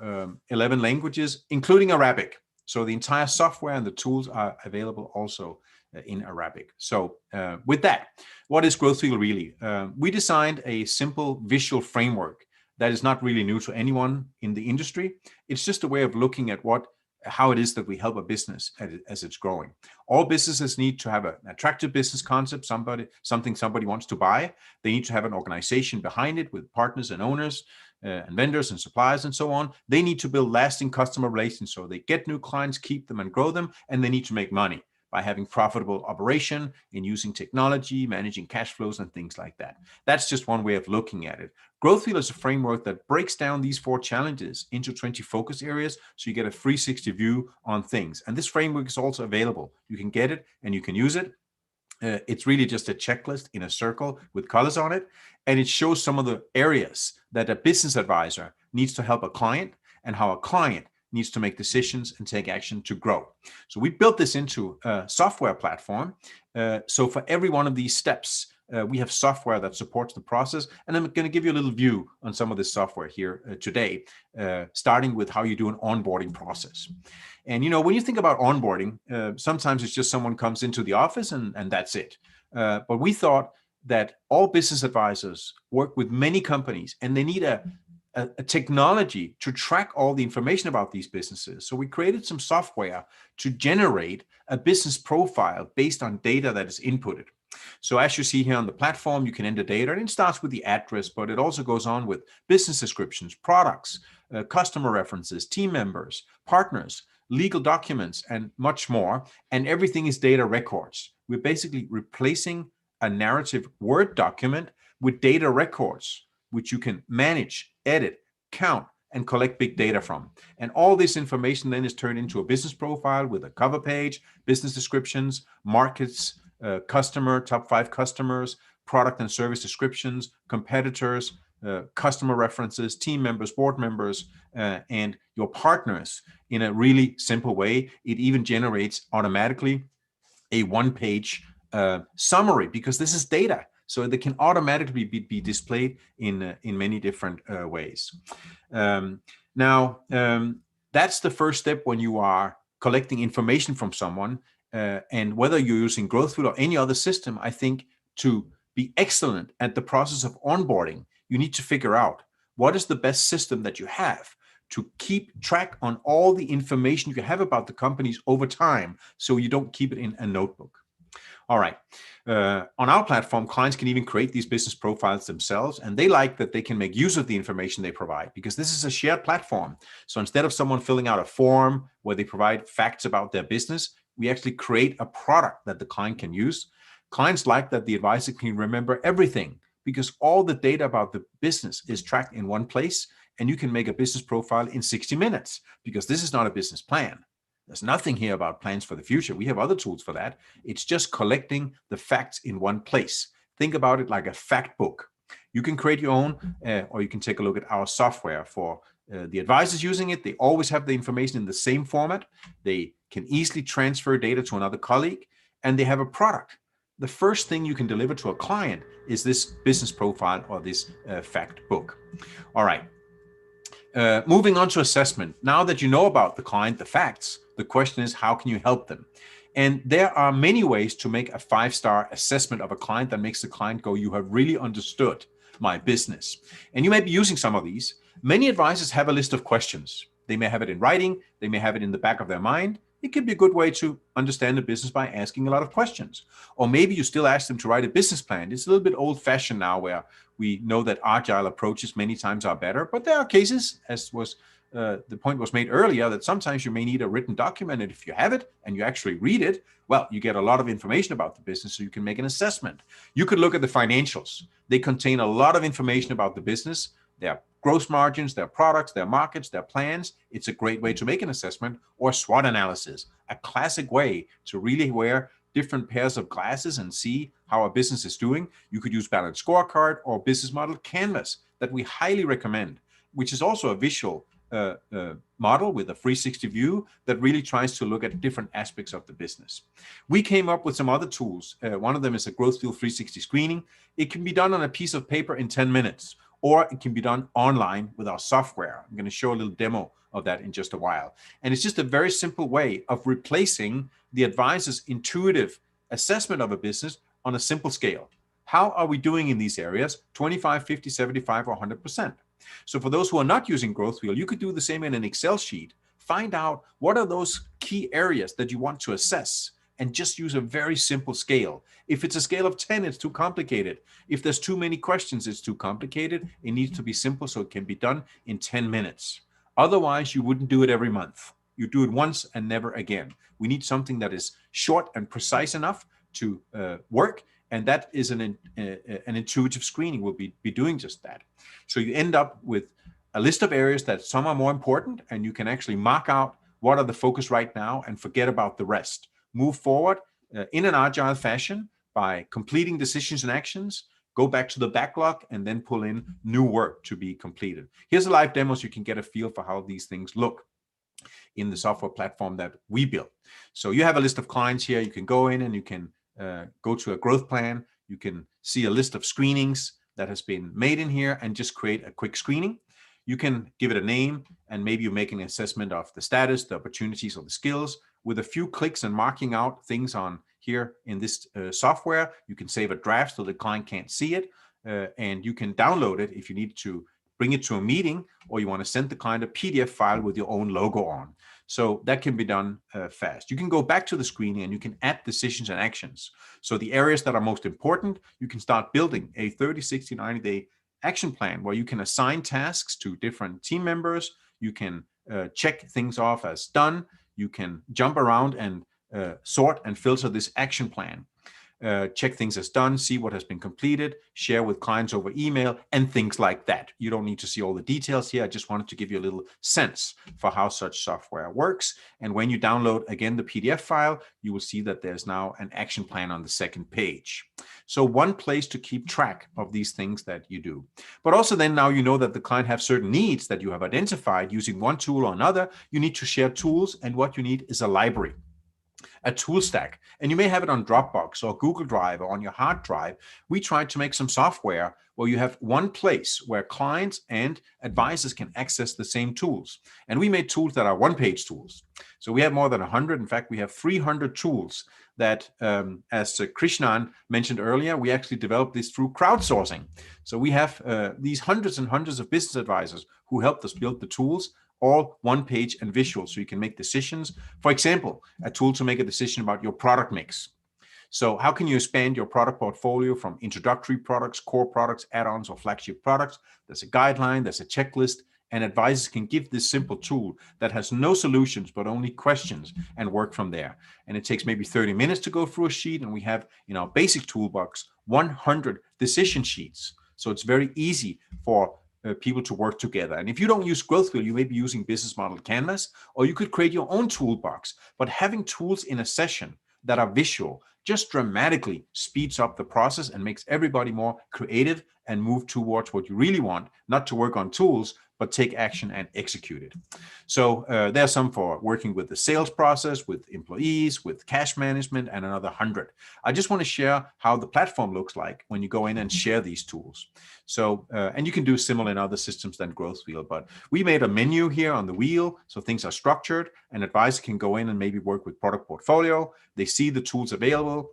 11 languages, including Arabic. So the entire software and the tools are available also in Arabic. So with that, what is GrowthWheel really? We designed a simple visual framework that is not really new to anyone in the industry. It's just a way of looking at how it is that we help a business as it's growing. All businesses need to have an attractive business concept, something somebody wants to buy. They need to have an organization behind it with partners and owners and vendors and suppliers and so on. They need to build lasting customer relations so they get new clients, keep them and grow them, and they need to make money by having profitable operation and using technology, managing cash flows and things like that. That's just one way of looking at it. GrowthWheel is a framework that breaks down these 4 challenges into 20 focus areas so you get a 360 view on things. And this framework is also available. You can get it and you can use it. It's really just a checklist in a circle with colors on it. And it shows some of the areas that a business advisor needs to help a client and how a client needs to make decisions and take action to grow. So we built this into a software platform. So for every one of these steps, we have software that supports the process. And I'm going to give you a little view on some of this software here today, starting with how you do an onboarding process. And, when you think about onboarding, sometimes it's just someone comes into the office and that's it. But we thought that all business advisors work with many companies and they need a technology to track all the information about these businesses. So we created some software to generate a business profile based on data that is inputted. So as you see here on the platform, you can enter data, and it starts with the address, but it also goes on with business descriptions, products, customer references, team members, partners, legal documents, and much more. And everything is data records. We're basically replacing a narrative Word document with data records, which you can manage, edit, count, and collect big data from. And all this information then is turned into a business profile with a cover page, business descriptions, markets, customer, top 5 customers, product and service descriptions, competitors, customer references, team members, board members, and your partners in a really simple way. It even generates automatically a one-page summary, because this is data. So they can automatically be displayed in many different ways. That's the first step when you are collecting information from someone. And whether you're using Growthwheel or any other system, I think to be excellent at the process of onboarding, you need to figure out what is the best system that you have to keep track on all the information you have about the companies over time, so you don't keep it in a notebook. All right. On our platform, clients can even create these business profiles themselves, and they like that they can make use of the information they provide, because this is a shared platform. So instead of someone filling out a form where they provide facts about their business, we actually create a product that the client can use. Clients like that the advisor can remember everything, because all the data about the business is tracked in one place, and you can make a business profile in 60 minutes, because this is not a business plan. There's nothing here about plans for the future. We have other tools for that. It's just collecting the facts in one place. Think about it like a fact book. You can create your own, or you can take a look at our software. For the advisors using it, they always have the information in the same format. They can easily transfer data to another colleague, and they have a product. The first thing you can deliver to a client is this business profile or this fact book. All right. Moving on to assessment. Now that you know about the client, the facts, the question is, how can you help them? And there are many ways to make a 5-star assessment of a client that makes the client go, you have really understood my business. And you may be using some of these. Many advisors have a list of questions. They may have it in writing. They may have it in the back of their mind. It could be a good way to understand the business by asking a lot of questions. Or maybe you still ask them to write a business plan. It's a little bit old-fashioned now, where we know that agile approaches many times are better, but there are cases, as was the point was made earlier, that sometimes you may need a written document, and if you have it and you actually read it, well, you get a lot of information about the business, so you can make an assessment. You could look at the financials. They contain a lot of information about the business, their gross margins, their products, their markets, their plans. It's a great way to make an assessment. Or SWOT analysis, a classic way to really wear different pairs of glasses and see how a business is doing. You could use Balanced Scorecard or Business Model Canvas that we highly recommend, which is also a visual model with a 360 view that really tries to look at different aspects of the business. We came up with some other tools. One of them is a Growthwheel 360 screening. It can be done on a piece of paper in 10 minutes, or it can be done online with our software. I'm going to show a little demo of that in just a while. And it's just a very simple way of replacing the advisor's intuitive assessment of a business on a simple scale. How are we doing in these areas? 25, 50, 75, or 100%. So for those who are not using Growthwheel, you could do the same in an Excel sheet. Find out what are those key areas that you want to assess, and just use a very simple scale. If it's a scale of 10, it's too complicated. If there's too many questions, it's too complicated. It needs to be simple so it can be done in 10 minutes. Otherwise, you wouldn't do it every month. You do it once and never again. We need something that is short and precise enough to work, and that is an intuitive screening will be doing just that. So you end up with a list of areas that some are more important, and you can actually mark out what are the focus right now and forget about the rest. Move forward in an agile fashion by completing decisions and actions, go back to the backlog, and then pull in new work to be completed. Here's a live demo so you can get a feel for how these things look in the software platform that we built. So you have a list of clients here. You can go in and you can go to a growth plan. You can see a list of screenings that has been made in here and just create a quick screening. You can give it a name, and maybe you make an assessment of the status, the opportunities, or the skills. With a few clicks and marking out things on here in this software, you can save a draft so the client can't see it, and you can download it if you need to bring it to a meeting, or you want to send the client a PDF file with your own logo on. So that can be done fast. You can go back to the screening and you can add decisions and actions. So the areas that are most important, you can start building a 30, 60, 90-day action plan where you can assign tasks to different team members. You can check things off as done. You can jump around and sort and filter this action plan. check things as done, see what has been completed, share with clients over email, and things like that. You don't need to see all the details here. I just wanted to give you a little sense for how such software works. And when you download, again, the PDF file, you will see that there's now an action plan on the second page. So one place to keep track of these things that you do. But also then now you know that the client have certain needs that you have identified using one tool or another. You need to share tools, and what you need is a library, a tool stack. And you may have it on Dropbox or Google Drive or on your hard drive. We tried to make some software where you have one place where clients and advisors can access the same tools. And we made tools that are one-page tools. So we have more than 100. In fact, we have 300 tools that, as Krishnan mentioned earlier, we actually developed this through crowdsourcing. So we have these hundreds and hundreds of business advisors who helped us build the tools, all one page and visual, so you can make decisions. For example, a tool to make a decision about your product mix. So how can you expand your product portfolio from introductory products, core products, add-ons, or flagship products? There's a guideline, there's a checklist, and advisors can give this simple tool that has no solutions, but only questions, and work from there. And it takes maybe 30 minutes to go through a sheet, and we have in our basic toolbox 100 decision sheets. So it's very easy for people to work together. And if you don't use Growth Wheel, you may be using Business Model Canvas, or you could create your own toolbox. But having tools in a session that are visual just dramatically speeds up the process and makes everybody more creative and move towards what you really want, not to work on tools, but take action and execute it. So there are some for working with the sales process, with employees, with cash management, and another 100. I just want to share how the platform looks like when you go in and share these tools. So, and you can do similar in other systems than Growth Wheel, but we made a menu here on the wheel, so things are structured. An advisor can go in and maybe work with product portfolio. They see the tools available.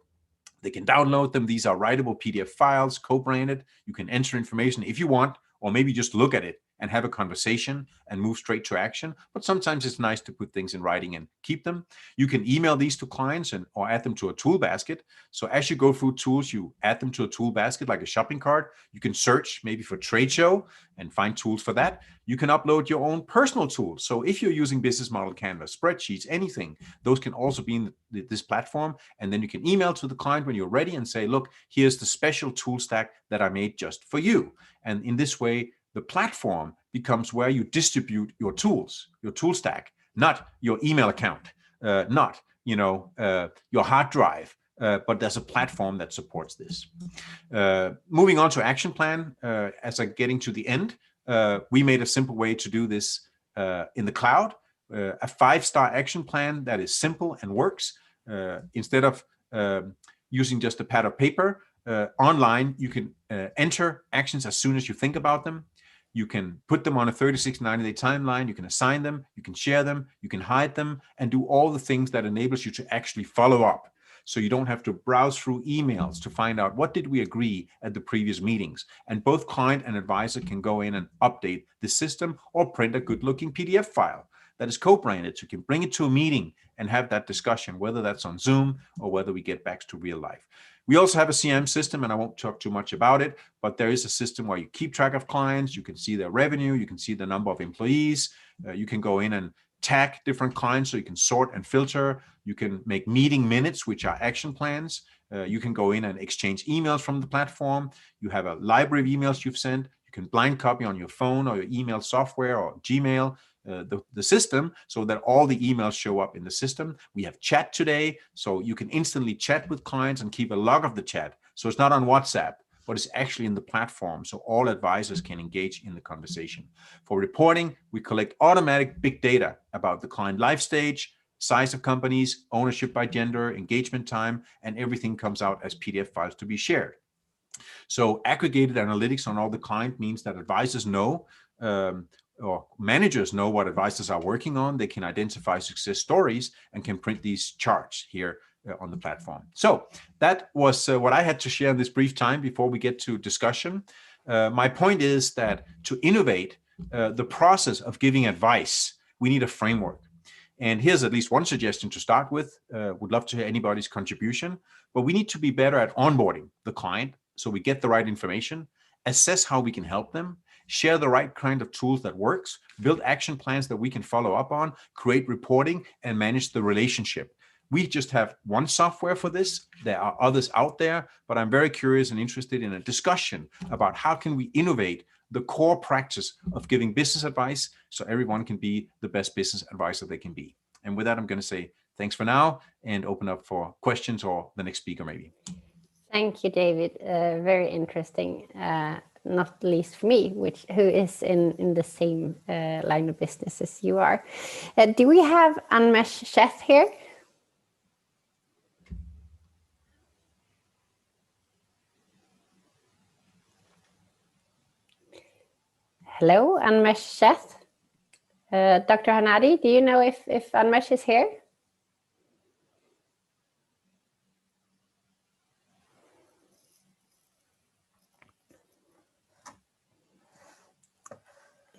They can download them. These are writable PDF files, co-branded. You can enter information if you want, or maybe just look at it and have a conversation and move straight to action. But sometimes it's nice to put things in writing and keep them. You can email these to clients or add them to a tool basket. So as you go through tools, you add them to a tool basket like a shopping cart. You can search maybe for trade show and find tools for that. You can upload your own personal tools. So if you're using Business Model Canvas, spreadsheets, anything, those can also be in this platform. And then you can email to the client when you're ready and say, look, here's the special tool stack that I made just for you. And in this way, the platform becomes where you distribute your tools, your tool stack, not your email account, not your hard drive, but there's a platform that supports this. Moving on to action plan, as I'm getting to the end, we made a simple way to do this in the cloud, a 5-star action plan that is simple and works. Instead of using just a pad of paper, online, you can enter actions as soon as you think about them. You can put them on a 36, 90-day timeline. You can assign them, you can share them, you can hide them, and do all the things that enables you to actually follow up. So you don't have to browse through emails to find out what did we agree at the previous meetings. And both client and advisor can go in and update the system or print a good-looking PDF file that is co-branded. So you can bring it to a meeting and have that discussion, whether that's on Zoom or whether we get back to real life. We also have a CRM system, and I won't talk too much about it, but there is a system where you keep track of clients. You can see their revenue. You can see the number of employees. You can go in and tag different clients, so you can sort and filter. You can make meeting minutes, which are action plans. You can go in and exchange emails from the platform. You have a library of emails you've sent. You can blind copy on your phone or your email software or Gmail, the system, so that all the emails show up in the system. We have chat today, so you can instantly chat with clients and keep a log of the chat. So it's not on WhatsApp, but it's actually in the platform, so all advisors can engage in the conversation. For reporting, we collect automatic big data about the client life stage, size of companies, ownership by gender, engagement time, and everything comes out as PDF files to be shared. So aggregated analytics on all the client means that advisors know or managers know what advisors are working on. They can identify success stories and can print these charts here on the platform. So that was what I had to share in this brief time before we get to discussion. My point is that to innovate the process of giving advice, we need a framework. And here's at least one suggestion to start with. Would love to hear anybody's contribution, but we need to be better at onboarding the client so we get the right information, assess how we can help them, share the right kind of tools that works, build action plans that we can follow up on, create reporting, and manage the relationship. We just have one software for this. There are others out there, but I'm very curious and interested in a discussion about how can we innovate the core practice of giving business advice so everyone can be the best business advisor they can be. And with that, I'm going to say thanks for now and open up for questions or the next speaker maybe. Thank you, David. Very interesting, not least for me, who is in the same line of business as you are. Do we have Anmesh Sheth here? Hello, Anmesh Sheth. Dr. Hanadi, do you know if Anmesh is here?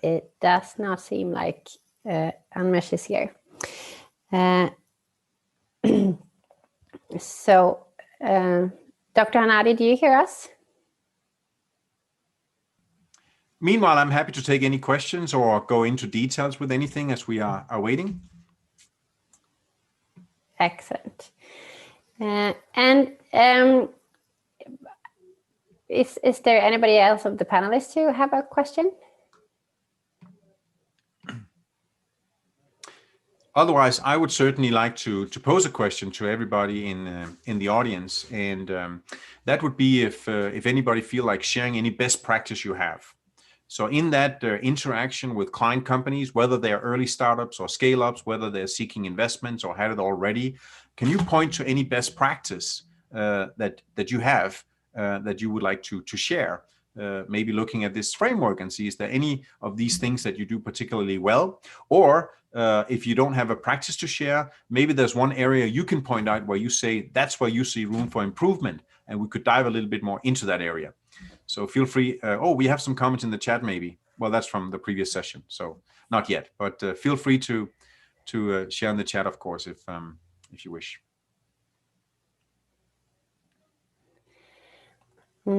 It does not seem like Anmesh is here. So, Dr. Hanadi, do you hear us? Meanwhile, I'm happy to take any questions or go into details with anything as we are waiting. Excellent. Is there anybody else of the panelists who have a question? Otherwise, I would certainly like to pose a question to everybody in the audience, and that would be if anybody feel like sharing any best practice you have. So in that interaction with client companies, whether they're early startups or scale-ups, whether they're seeking investments or had it already, can you point to any best practice that you have that you would like to share? Maybe looking at this framework and see, is there any of these things that you do particularly well? Or if you don't have a practice to share, maybe there's one area you can point out where you say that's where you see room for improvement, and we could dive a little bit more into that area. So feel free. We have some comments in the chat maybe. Well, that's from the previous session, so not yet, but feel free to share in the chat, of course, if you wish. I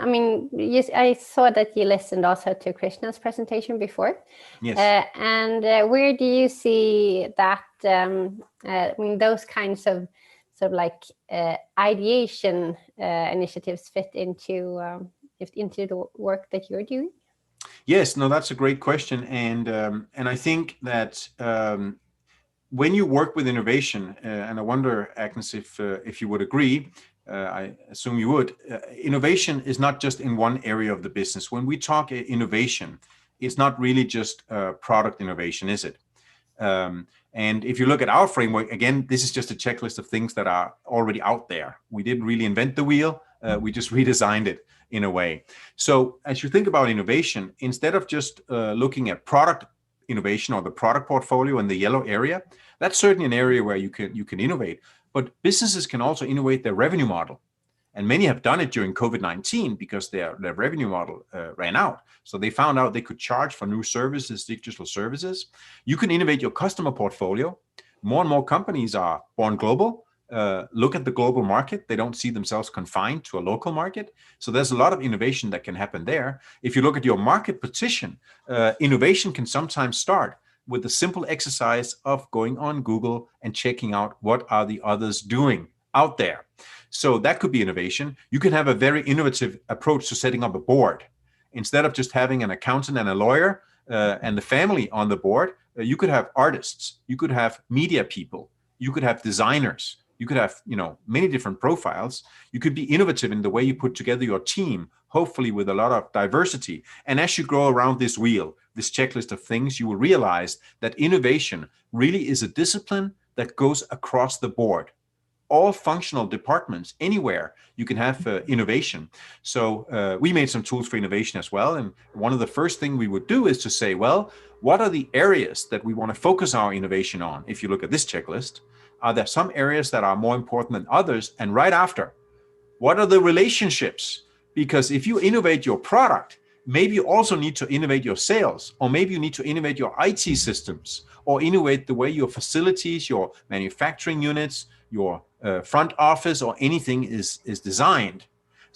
mean, I saw that you listened also to Krishna's presentation before. Yes. And where do you see that? I mean, those kinds of sort of like ideation initiatives fit into the work that you're doing? Yes. No, that's a great question, and I think that. When you work with innovation, and I wonder, Agnes, if you would agree, I assume you would, innovation is not just in one area of the business. When we talk innovation, it's not really just product innovation, is it? And if you look at our framework, again, this is just a checklist of things that are already out there. We didn't really invent the wheel, we just redesigned it in a way. So as you think about innovation, instead of just looking at product innovation or the product portfolio in the yellow area, that's certainly an area where you can innovate, but businesses can also innovate their revenue model. And many have done it during COVID-19 because their revenue model ran out. So they found out they could charge for new services, digital services. You can innovate your customer portfolio. More and more companies are born global. Look at the global market. They don't see themselves confined to a local market. So there's a lot of innovation that can happen there. If you look at your market position, innovation can sometimes start with the simple exercise of going on Google and checking out what are the others doing out there. So that could be innovation. You can have a very innovative approach to setting up a board. Instead of just having an accountant and a lawyer and the family on the board, you could have artists, you could have media people, you could have designers, you could have, many different profiles. You could be innovative in the way you put together your team, hopefully with a lot of diversity. And as you grow around this wheel, this checklist of things, you will realize that innovation really is a discipline that goes across the board. All functional departments, anywhere you can have innovation. So we made some tools for innovation as well. And one of the first things we would do is to say, well, what are the areas that we want to focus our innovation on? If you look at this checklist, are there some areas that are more important than others? And right after, what are the relationships? Because if you innovate your product, maybe you also need to innovate your sales, or maybe you need to innovate your IT systems, or innovate the way your facilities, your manufacturing units, your front office or anything is designed.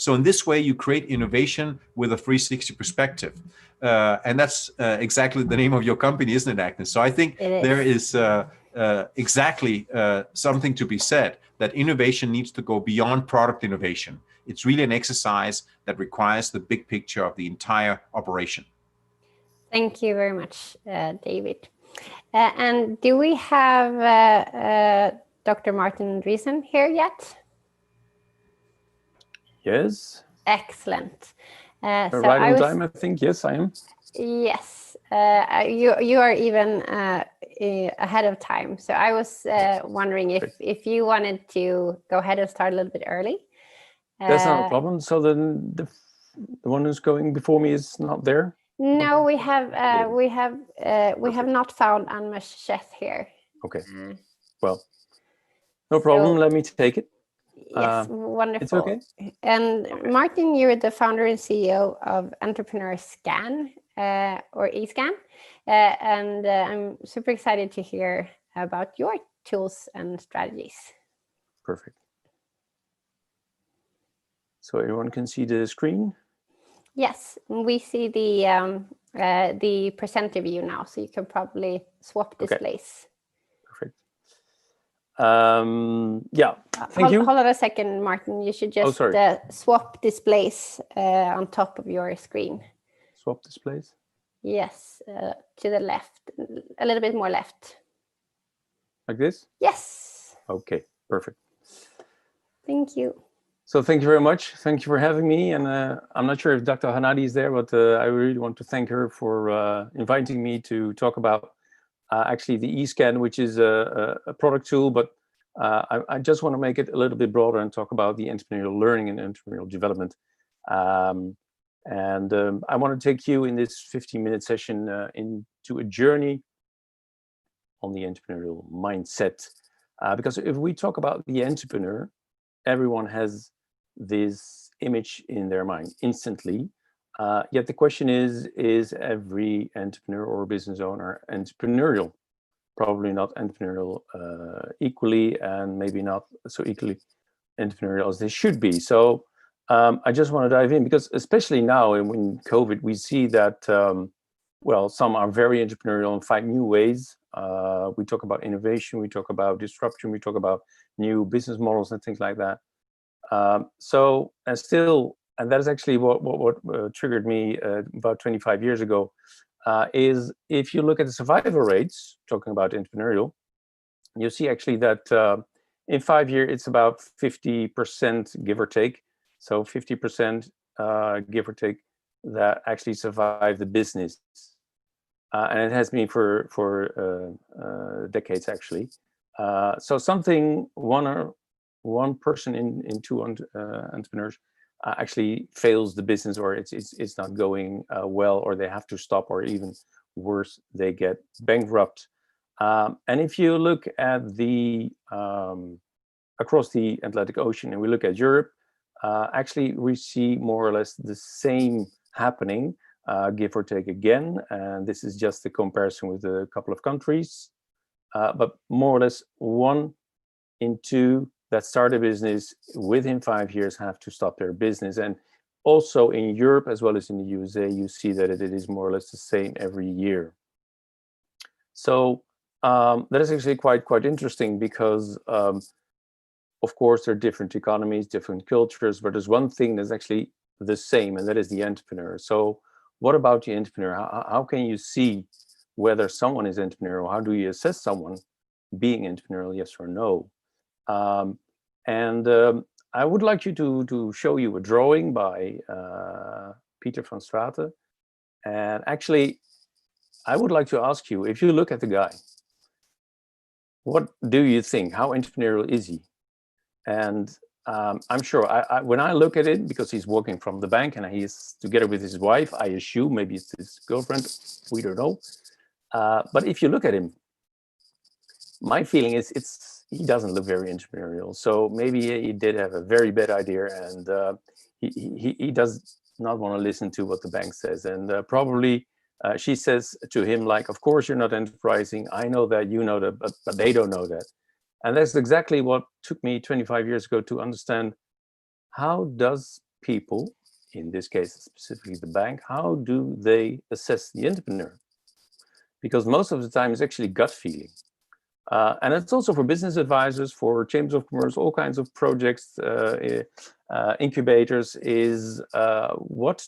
So in this way, you create innovation with a 360 perspective. And that's exactly the name of your company, isn't it, Agnes? So I think there is exactly something to be said, that innovation needs to go beyond product innovation. It's really an exercise that requires the big picture of the entire operation. Thank you very much, David. And do we have Dr. Martin Andreessen here yet? Yes. Excellent. Right on time, I think. Yes, I am. Yes, you are even ahead of time. So I was wondering if you wanted to go ahead and start a little bit early. That's not a problem. So then the one who's going before me is not there? No, we have not found Anmesh Sheth here. Okay. Well, no problem. Let me take it. Yes, wonderful. It's okay. And Martin, you're the founder and CEO of Entrepreneur Scan or eScan, and I'm super excited to hear about your tools and strategies. Perfect. So everyone can see the screen? Yes, we see the presenter view now, so you can probably swap displays. Perfect. Yeah, thank you. Hold on a second, Martin. You should just swap displays on top of your screen. Swap displays? Yes, to the left, a little bit more left. Like this? Yes. Okay, perfect. Thank you. So thank you very much. Thank you for having me. And I'm not sure if Dr. Hanadi is there, but I really want to thank her for inviting me to talk about actually the eScan, which is a product tool, but I just want to make it a little bit broader and talk about the entrepreneurial learning and entrepreneurial development. I want to take you in this 15-minute session into a journey on the entrepreneurial mindset. Because if we talk about the entrepreneur, everyone has this image in their mind instantly. Yet the question is every entrepreneur or business owner entrepreneurial? Probably not entrepreneurial equally, and maybe not so equally entrepreneurial as they should be. So I just want to dive in, because especially now in COVID, we see that, well, some are very entrepreneurial and find new ways. We talk about innovation, we talk about disruption, we talk about new business models and things like that. And that is actually what triggered me about 25 years ago, is if you look at the survival rates, talking about entrepreneurial, you see actually that in 5 years, it's about 50%, give or take. So 50%, give or take, that actually survive the business. And it has been for decades, actually. So something, one person in two entrepreneurs actually fails the business, or it's not going well, or they have to stop, or even worse, they get bankrupt. And if you look at the across the Atlantic Ocean, and we look at Europe, actually we see more or less the same happening, give or take again. And this is just a comparison with a couple of countries, but more or less 1 in 2 that start a business within 5 years have to stop their business. And also in Europe, as well as in the USA, you see that it is more or less the same every year. So that is actually quite interesting, because of course there are different economies, different cultures, but there's one thing that's actually the same, and that is the entrepreneur. So what about the entrepreneur? How can you see whether someone is entrepreneurial? How do you assess someone being entrepreneurial, yes or no? I would like you to show you a drawing by Peter van Straten. And actually, I would like to ask you, if you look at the guy, what do you think? How entrepreneurial is he? And I'm sure when I look at it, because he's working from the bank and he's together with his wife, I assume maybe it's his girlfriend, we don't know. But if you look at him, my feeling is he doesn't look very entrepreneurial. So maybe he did have a very bad idea, and he does not want to listen to what the bank says. And probably she says to him, like, of course you're not enterprising. I know that, you know that, but they don't know that. And that's exactly what took me 25 years ago to understand, how does people, in this case specifically the bank, how do they assess the entrepreneur? Because most of the time it's actually gut feeling. And it's also for business advisors, for chambers of commerce, all kinds of projects, incubators, is what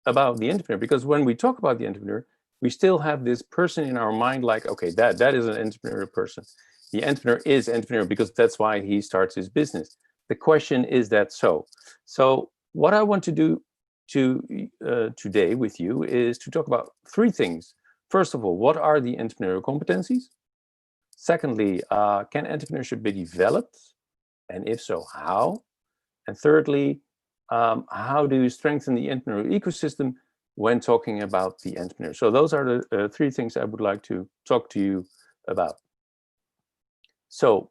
about the entrepreneur? Because when we talk about the entrepreneur, we still have this person in our mind like, okay, that is an entrepreneurial person. The entrepreneur is entrepreneur because that's why he starts his business. The question is that so? So what I want to do today with you is to talk about three things. First of all, what are the entrepreneurial competencies? Secondly, can entrepreneurship be developed? And if so, how? And thirdly, how do you strengthen the entrepreneurial ecosystem when talking about the entrepreneur? So those are the three things I would like to talk to you about. So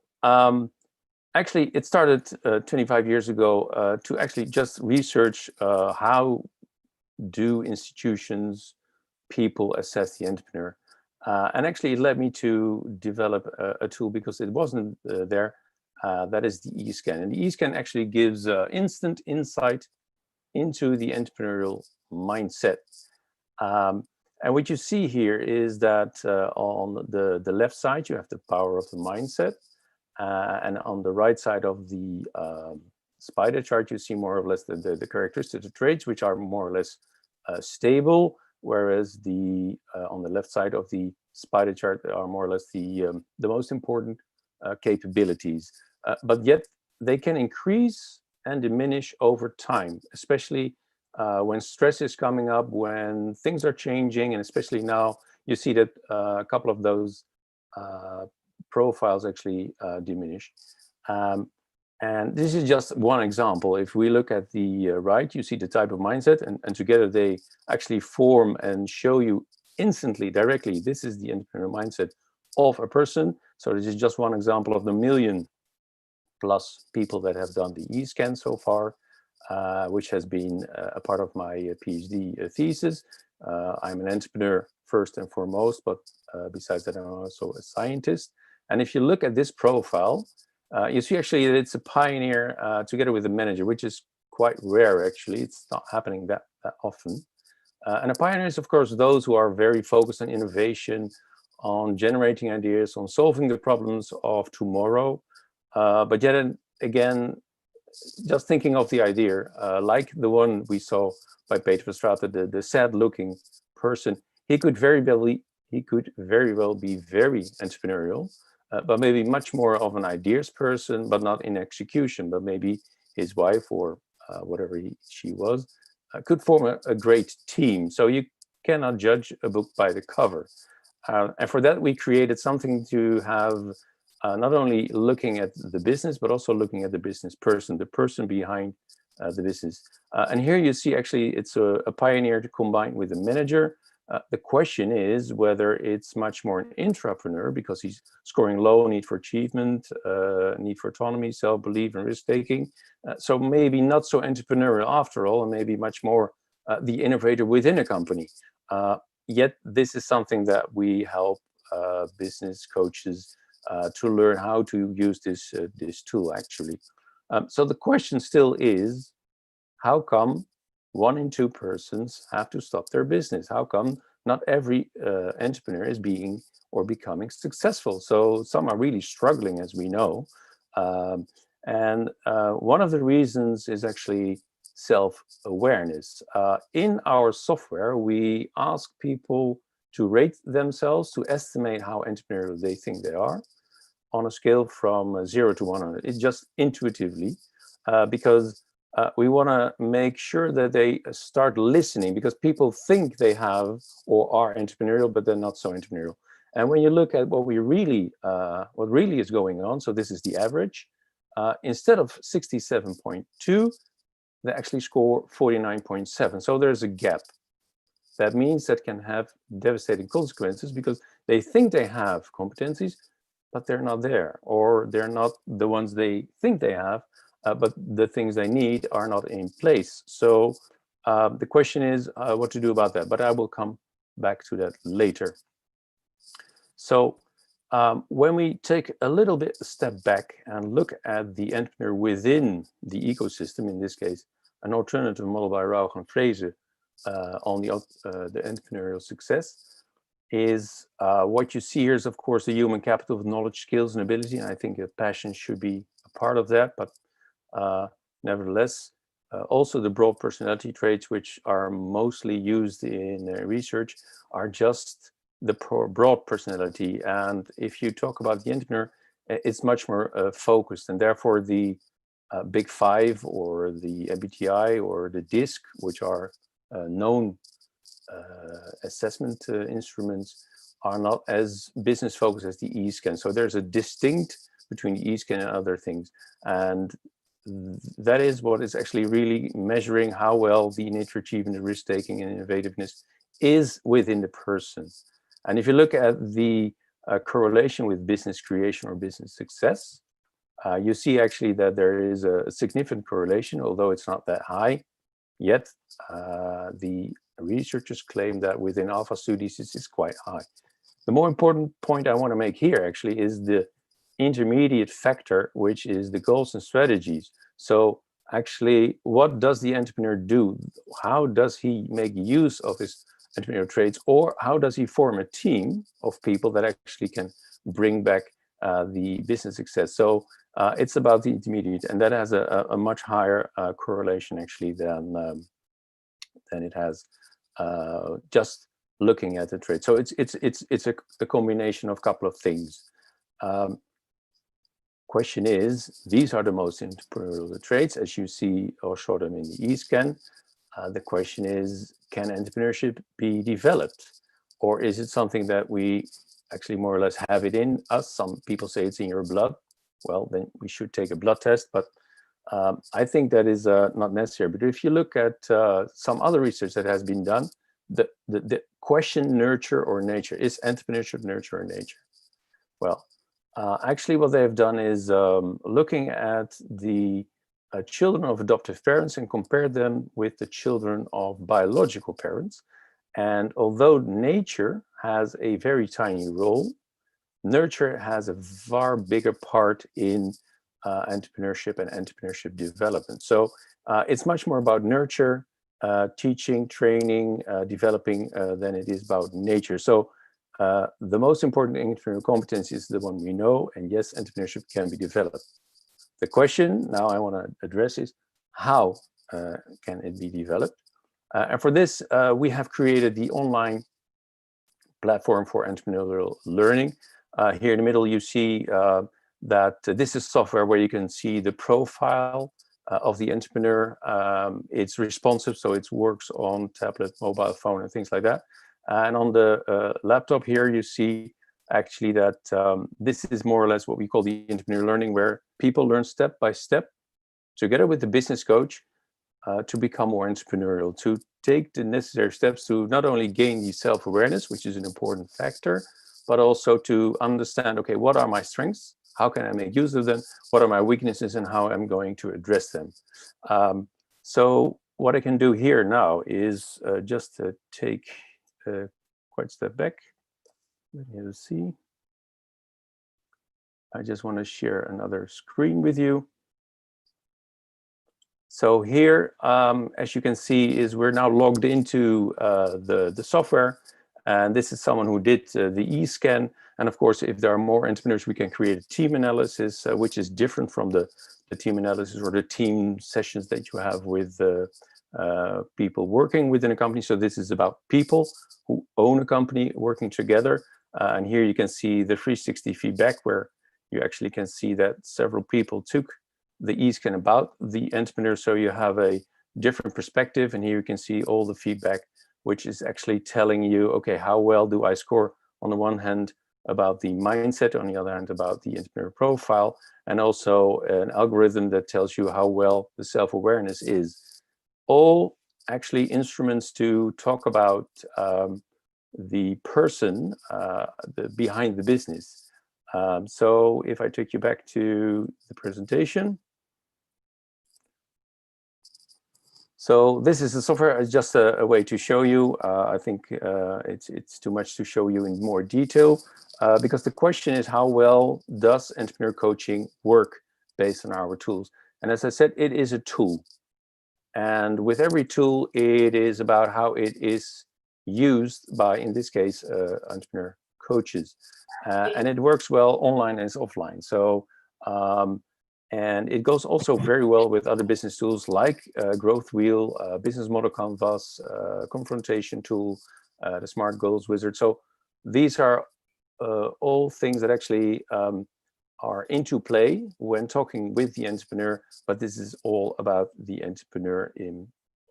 actually, it started 25 years ago to actually just research how do institutions, people assess the entrepreneur. And actually, it led me to develop a tool because it wasn't there. That is the eScan. And the eScan actually gives instant insight into the entrepreneurial mindset. And what you see here is that on the left side, you have the power of the mindset. And on the right side of the spider chart, you see more or less the characteristics, the traits, which are more or less stable, whereas on the left side of the spider chart are more or less the most important capabilities. But yet they can increase and diminish over time, especially when stress is coming up, when things are changing, and especially now you see that a couple of those profiles actually diminish. And this is just one example. If we look at the right, you see the type of mindset, and together they actually form and show you instantly, directly, this is the entrepreneurial mindset of a person. So this is just one example of the million plus people that have done the eScan so far, which has been a part of my PhD thesis. I'm an entrepreneur first and foremost, but besides that, I'm also a scientist. And if you look at this profile, you see actually that it's a pioneer together with a manager, which is quite rare actually. It's not happening that often. And a pioneer is, of course, those who are very focused on innovation, on generating ideas, on solving the problems of tomorrow. But yet again, just thinking of the idea, like the one we saw by Peter Verstraeten, the sad-looking person, he could very well be very entrepreneurial. But maybe much more of an ideas person, but not in execution. But maybe his wife or whatever she was could form a great team. So you cannot judge a book by the cover. And for that, we created something to have not only looking at the business, but also looking at the business person, the person behind the business. And here you see actually it's a pioneer combined with a manager. The question is whether it's much more an intrapreneur because he's scoring low, need for achievement, need for autonomy, self-belief, and risk-taking. So maybe not so entrepreneurial after all, and maybe much more the innovator within a company. Yet this is something that we help business coaches to learn how to use this tool actually. So the question still is, how come 1 in 2 persons have to stop their business? How come not every entrepreneur is being or becoming successful? So some are really struggling, as we know. And one of the reasons is actually self-awareness. In our software, we ask people to rate themselves, to estimate how entrepreneurial they think they are on a scale from 0 to 100. It's just intuitively, because we want to make sure that they start listening, because people think they have or are entrepreneurial, but they're not so entrepreneurial. And when you look at what really is going on, so this is the average, instead of 67.2, they actually score 49.7. So there's a gap. That means that can have devastating consequences because they think they have competencies, but they're not there, or they're not the ones they think they have. But the things they need are not in place. So the question is what to do about that, but I will come back to that later. So when we take a little bit a step back and look at the entrepreneur within the ecosystem, in this case, an alternative model by Rauch and Fraser on the entrepreneurial success, is what you see here is, of course, the human capital of knowledge, skills, and ability. And I think passion should be a part of that. But nevertheless, also the broad personality traits, which are mostly used in research, are just the broad personality. And if you talk about the entrepreneur, it's much more focused, and therefore the Big Five or the MBTI or the DISC, which are known assessment instruments, are not as business focused as the E-scan. So there's a distinct between the E-scan and other things, and that is what is actually really measuring how well the innate achievement, the risk taking, and innovativeness is within the person. And if you look at the correlation with business creation or business success, you see actually that there is a significant correlation, although it's not that high yet. The researchers claim that within alpha studies this is quite high. The more important point I want to make here actually is the intermediate factor, which is the goals and strategies. So actually, what does the entrepreneur do? How does he make use of his entrepreneurial traits, or how does he form a team of people that actually can bring back the business success? So it's about the intermediate, and that has a much higher correlation actually than it has just looking at the traits. So it's a combination of a couple of things. Question is, these are the most entrepreneurial traits, as you see or show them in the E-scan. The question is, can entrepreneurship be developed? Or is it something that we actually more or less have it in us? Some people say it's in your blood. Well, then we should take a blood test, but I think that is not necessary. But if you look at some other research that has been done, the question, nurture or nature, is entrepreneurship nurture or nature? Well, actually what they have done is looking at the children of adoptive parents and compared them with the children of biological parents. And although nature has a very tiny role, nurture has a far bigger part in entrepreneurship and entrepreneurship development. So it's much more about nurture, teaching, training, developing than it is about nature. So the most important entrepreneurial competence is the one we know, and yes, entrepreneurship can be developed. The question now I want to address is, how can it be developed? And for this, we have created the online platform for entrepreneurial learning. Here in the middle, you see that this is software where you can see the profile of the entrepreneur. It's responsive, so it works on tablet, mobile phone, and things like that. And on the laptop here, you see actually that this is more or less what we call the entrepreneur learning, where people learn step by step together with the business coach to become more entrepreneurial, to take the necessary steps to not only gain the self-awareness, which is an important factor, but also to understand, okay, what are my strengths? How can I make use of them? What are my weaknesses and how I'm going to address them? So what I can do here now is just to take quite a step back. Let me see. I just want to share another screen with you. So here, as you can see, is we're now logged into the software. And this is someone who did the E-scan. And of course, if there are more entrepreneurs, we can create a team analysis, which is different from the team analysis or the team sessions that you have with people working within a company. So this is about people who own a company working together. And here you can see the 360 feedback, where you actually can see that several people took the E-scan about the entrepreneur. So you have a different perspective. And here you can see all the feedback, which is actually telling you, okay, how well do I score on the one hand about the mindset, on the other hand about the entrepreneur profile, and also an algorithm that tells you how well the self-awareness is. All actually instruments to talk about the person behind the business. So if I take you back to the presentation. So this is the software. It's just a way to show you. I think it's too much to show you in more detail because the question is, how well does entrepreneur coaching work based on our tools? And as I said, it is a tool. And with every tool, it is about how it is used by, in this case, entrepreneur coaches. And it works well online as offline. So, and it goes also very well with other business tools like Growth Wheel, Business Model Canvas, Confrontation Tool, the Smart Goals Wizard. So these are all things that actually are into play when talking with the entrepreneur, but this is all about the entrepreneur in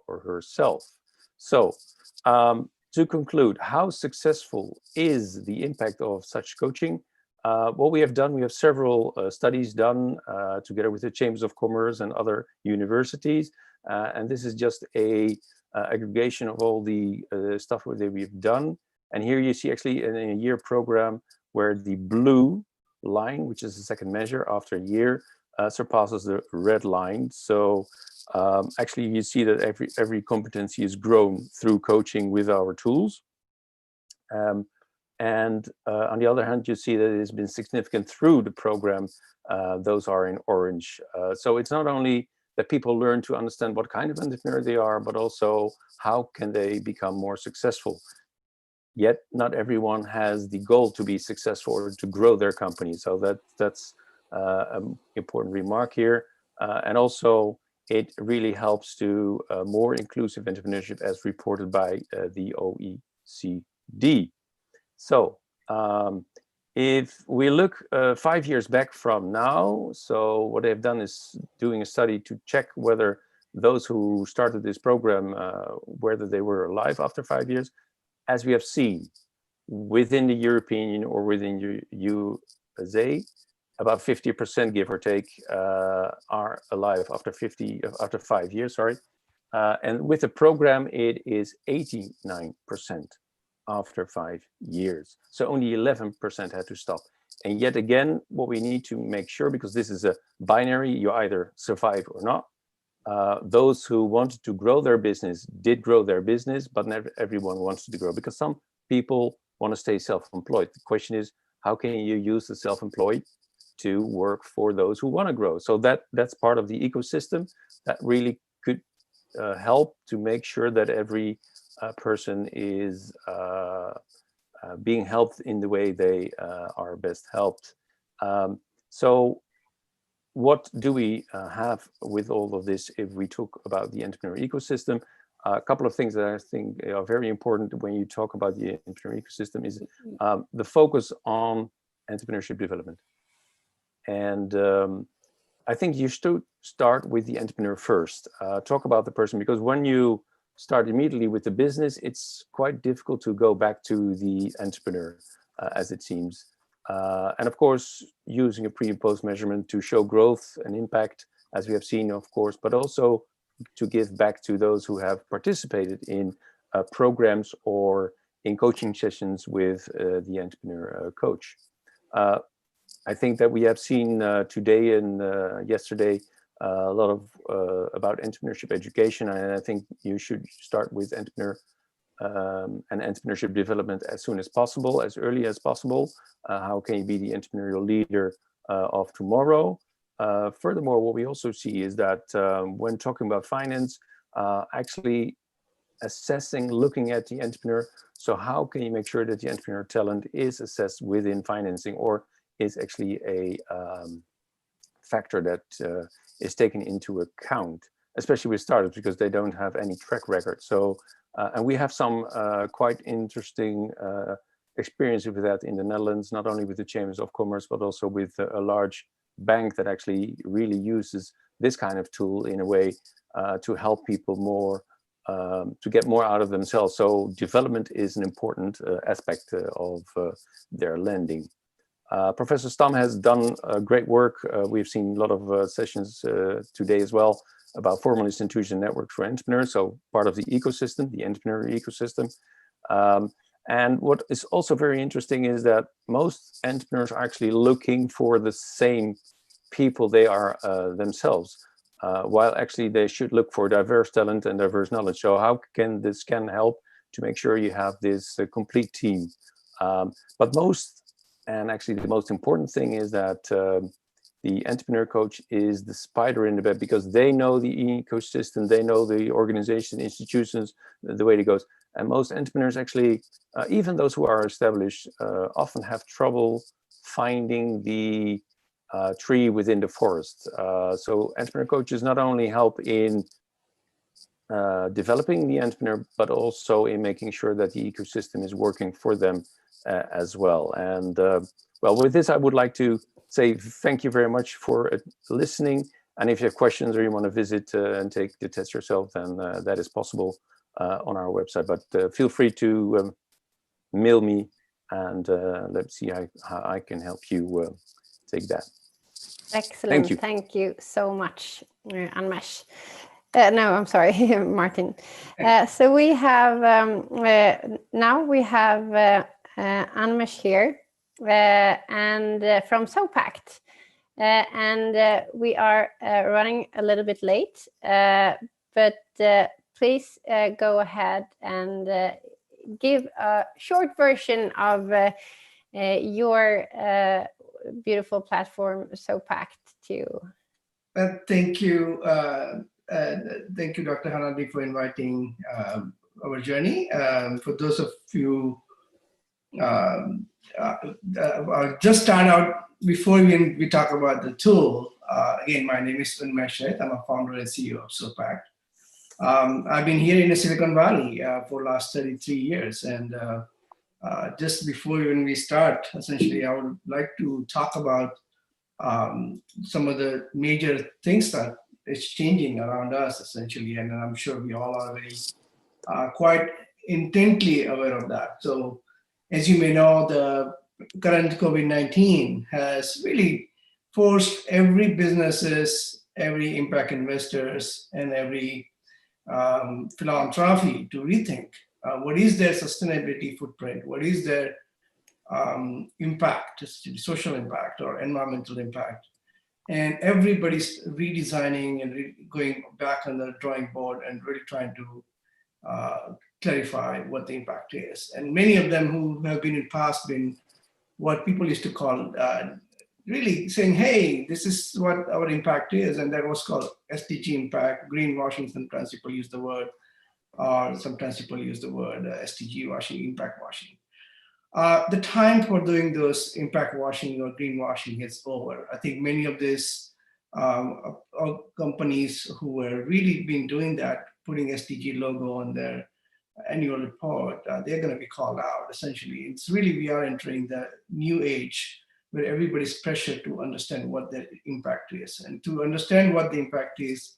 or herself. So to conclude, how successful is the impact of such coaching? What we have done, we have several studies done together with the Chambers of Commerce and other universities. And this is just a aggregation of all the stuff that we've done. And here you see actually in a year program where the blue line, which is the second measure after a year, surpasses the red line. So actually you see that every competency is grown through coaching with our tools. And on the other hand, you see that it has been significant through the program. Those are in orange. So it's not only that people learn to understand what kind of entrepreneur they are, but also how can they become more successful. Yet not everyone has the goal to be successful or to grow their company. So that's an important remark here. And also it really helps to more inclusive entrepreneurship as reported by the OECD. So if we look 5 years back from now, so what they've done is doing a study to check whether those who started this program, whether they were alive after 5 years. As we have seen within the European Union or within USA, about 50%, give or take, are alive after 5 years, sorry. And with the program, it is 89% after 5 years. So only 11% had to stop. And yet again, what we need to make sure, because this is a binary, you either survive or not. Those who wanted to grow their business did grow their business, but not everyone wants to grow because some people want to stay self-employed. The question is, how can you use the self-employed to work for those who want to grow? So that's part of the ecosystem that really could help to make sure that every person is being helped in the way they are best helped. So what do we have with all of this if we talk about the entrepreneur ecosystem? A couple of things that I think are very important when you talk about the entrepreneur ecosystem is the focus on entrepreneurship development. And I think you should start with the entrepreneur first. Talk about the person, because when you start immediately with the business, it's quite difficult to go back to the entrepreneur, as it seems. And of course, using a pre and post measurement to show growth and impact, as we have seen, of course, but also to give back to those who have participated in programs or in coaching sessions with the entrepreneur coach. I think that we have seen today and yesterday a lot of about entrepreneurship education, and I think you should start with entrepreneur and entrepreneurship development as soon as possible, as early as possible. How can you be the entrepreneurial leader of tomorrow? Furthermore, what we also see is that when talking about finance, actually assessing, looking at the entrepreneur. So how can you make sure that the entrepreneur talent is assessed within financing, or is actually a factor that is taken into account, especially with startups, because they don't have any track record. So, and we have some quite interesting experience with that in the Netherlands, not only with the Chambers of Commerce, but also with a large bank that actually really uses this kind of tool in a way to help people more, to get more out of themselves. So development is an important aspect of their lending. Professor Stam has done great work. We've seen a lot of sessions today as well about formal institution networks for entrepreneurs, so part of the ecosystem, the entrepreneur ecosystem. And what is also very interesting is that most entrepreneurs are actually looking for the same people they are themselves, while actually they should look for diverse talent and diverse knowledge. So how can this help to make sure you have this complete team? But most, and actually the most important thing is that the the entrepreneur coach is the spider in the web, because they know the ecosystem, they know the organization, institutions, the way it goes. And most entrepreneurs actually, even those who are established, often have trouble finding the tree within the forest. So entrepreneur coaches not only help in developing the entrepreneur, but also in making sure that the ecosystem is working for them as well. And well, with this, I would like to say thank you very much for listening. And if you have questions or you want to visit and take the test yourself, then that is possible on our website. But feel free to mail me, and let's see how I can help you take that. Excellent. Thank you so much, Anmesh. No, I'm sorry, Martin. So we have now we have Anmesh here, and from SOPACT, and we are running a little bit late, but please go ahead and give a short version of your beautiful platform, SOPACT, to. Thank you. Thank you, Dr. Hanadi, for inviting our journey. For those of you just start out, before we talk about the tool, again, my name is Anmesh. I'm a founder and CEO of SOPACT. I've been here in the Silicon Valley for the last 33 years. And just before even we start, essentially, I would like to talk about some of the major things that is changing around us, essentially, and I'm sure we all are very quite intently aware of that. So, as you may know, the current COVID-19 has really forced every businesses, every impact investors, and every philanthropy to rethink what is their sustainability footprint, what is their impact, social impact or environmental impact. And everybody's redesigning and going back on the drawing board and really trying to clarify what the impact is. And many of them who have been in past been what people used to call really saying, hey, this is what our impact is. And that was called SDG impact, greenwashing. Sometimes people use the word, or sometimes people use the word SDG washing, impact washing. The time for doing those impact washing or greenwashing is over. I think many of these companies who were really been doing that, putting SDG logo on their annual report, they're going to be called out. Essentially, it's really, we are entering the new age where everybody's pressured to understand what their impact is. And to understand what the impact is,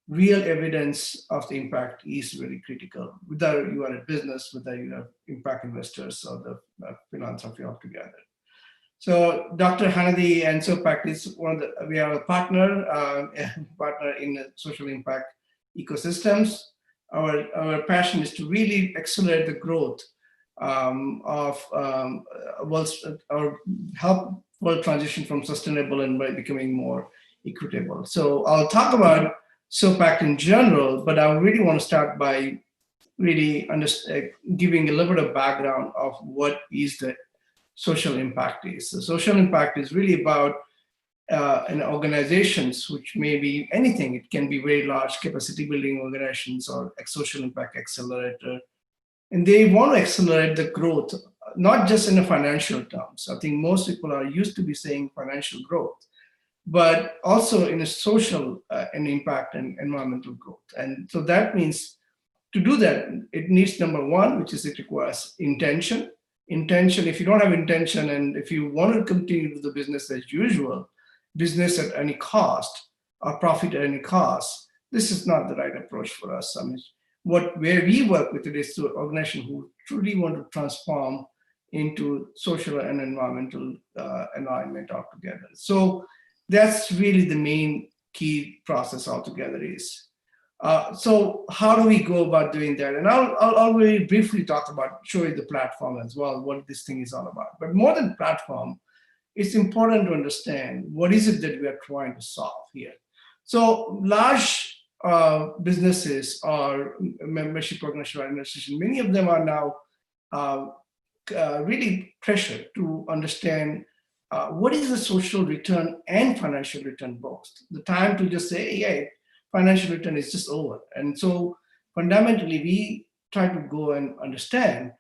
real evidence of the impact is really critical, whether you are a business, whether you are impact investors or the philanthropy altogether. So Dr. Hanadi and SOPACT is we are a partner in the social impact ecosystems. Our passion is to really accelerate the growth of or help world transition from sustainable and by becoming more equitable. So I'll talk about SOPACT in general, but I really want to start by really giving a little bit of background of what is the social impact is. So social impact is really about in organizations, which may be anything. It can be very large capacity building organizations or a social impact accelerator. And they want to accelerate the growth, not just in the financial terms. I think most people are used to be saying financial growth, but also in a social and impact and environmental growth. And so that means to do that, it needs number one, which is it requires intention. Intention, if you don't have intention and if you want to continue with the business as usual, business at any cost or profit at any cost, this is not the right approach for us. I mean, where we work with it is to organizations who truly want to transform into social and environmental alignment altogether. So that's really the main key process altogether is. So how do we go about doing that? And I'll very briefly talk about, show you the platform as well, what this thing is all about. But more than platform, it's important to understand what is it that we are trying to solve here. So large businesses or membership organizations, many of them are now really pressured to understand what is the social return and financial return both? The time to just say, yeah, financial return is just over. And so fundamentally, we try to go and understand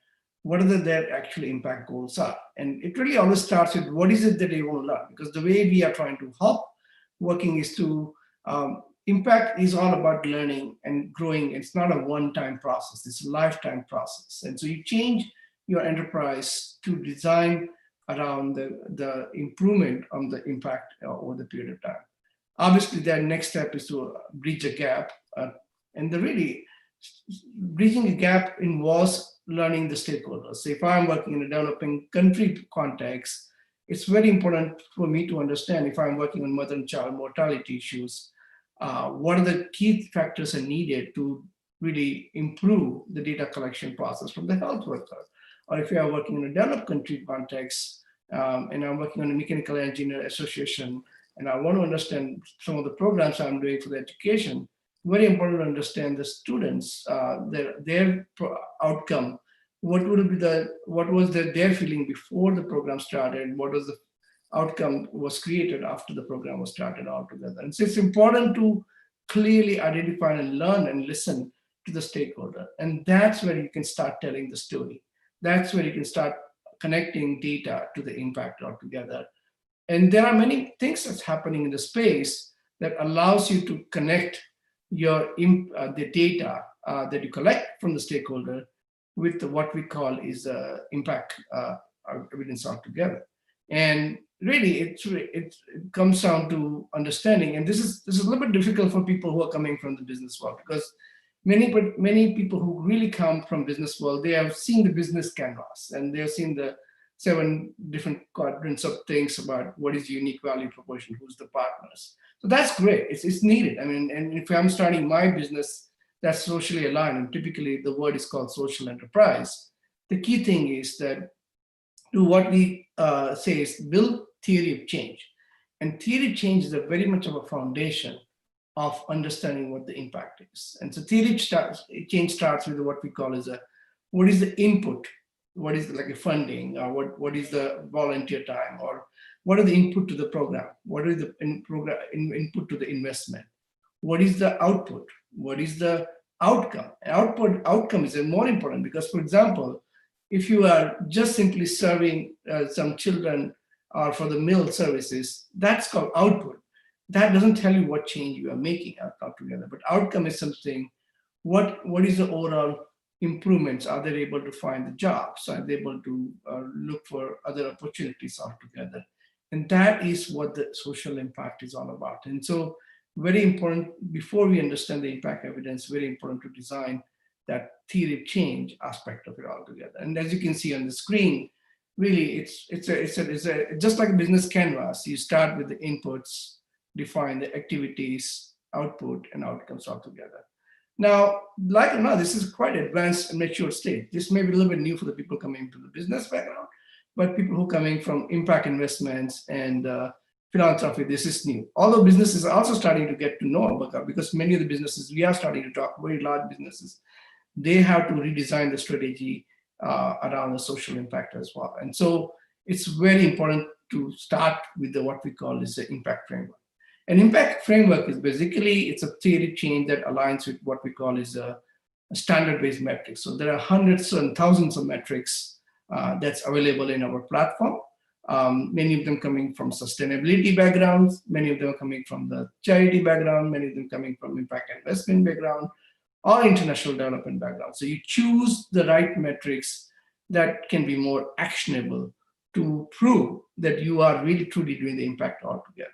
what are their actual impact goals are. And it really always starts with what is it that they want to learn? Because the way we are trying to help working is to, impact is all about learning and growing. It's not a one-time process, it's a lifetime process. And so you change your enterprise to design around the improvement on the impact over the period of time. Obviously, their next step is to bridge a gap. And bridging a gap involves learning the stakeholders. So if I'm working in a developing country context, it's very important for me to understand if I'm working on mother and child mortality issues, what are the key factors are needed to really improve the data collection process from the health worker. Or if you are working in a developed country context, and I'm working on a mechanical engineer association, and I want to understand some of the programs I'm doing for the education, very important to understand the students, their outcome. What was their feeling before the program started? What was the outcome was created after the program was started altogether? And so it's important to clearly identify and learn and listen to the stakeholder. And that's where you can start telling the story. That's where you can start connecting data to the impact altogether. And there are many things that's happening in the space that allows you to connect your the data that you collect from the stakeholder with what we call is impact evidence altogether. And really, it comes down to understanding. And this is a little bit difficult for people who are coming from the business world, because many people who really come from business world, they have seen the business canvas and they have seen the 7 different quadrants of things about what is unique value proposition, who's the partners. So that's great. It's needed. I mean, and if I'm starting my business that's socially aligned, and typically the word is called social enterprise, the key thing is that do what we say is build theory of change. And theory of change is a very much of a foundation of understanding what the impact is. And so theory change starts with what we call is what is the input? What is like a funding, or what is the volunteer time, or what are the input to the program? What is the input to the investment? What is the output? What is the outcome? Outcome is more important because, for example, if you are just simply serving some children or for the meal services, that's called output. That doesn't tell you what change you are making altogether. But outcome is something, what is the overall improvements? Are they able to find the jobs? Are they able to look for other opportunities altogether? And that is what the social impact is all about. And so very important, before we understand the impact evidence, very important to design that theory of change aspect of it altogether. And as you can see on the screen, really it's just like a business canvas. You start with the inputs, define the activities, output, and outcomes altogether. Now, this is quite advanced and mature state. This may be a little bit new for the people coming from the business background, but people who are coming from impact investments and philanthropy, this is new. Although businesses are also starting to get to know about that, because many of the businesses we are starting to talk, very large businesses, they have to redesign the strategy around the social impact as well. And so it's very important to start with what we call is the impact framework. An impact framework is basically, it's a theory change that aligns with what we call is a standard-based metrics. So there are hundreds and thousands of metrics that's available in our platform. Many of them coming from sustainability backgrounds, many of them coming from the charity background, many of them coming from impact investment background, or international development background. So you choose the right metrics that can be more actionable to prove that you are really truly doing the impact altogether.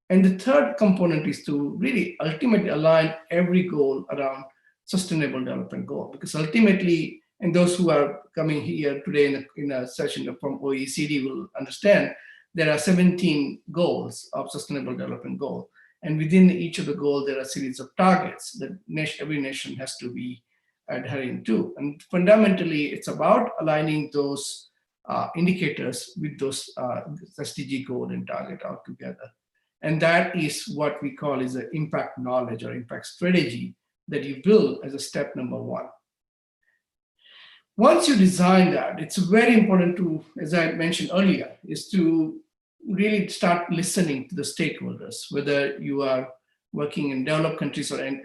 And the third component is to really ultimately align every goal around sustainable development goal, because ultimately, and those who are coming here today in a session from OECD will understand there are 17 goals of sustainable development goal. And within each of the goals, there are a series of targets that every nation has to be adhering to. And fundamentally, it's about aligning those indicators with those SDG goal and target altogether. And that is what we call is an impact knowledge or impact strategy that you build as a step number 1. Once you design that, it's very important to, as I mentioned earlier, is to really start listening to the stakeholders, whether you are working in developed countries or in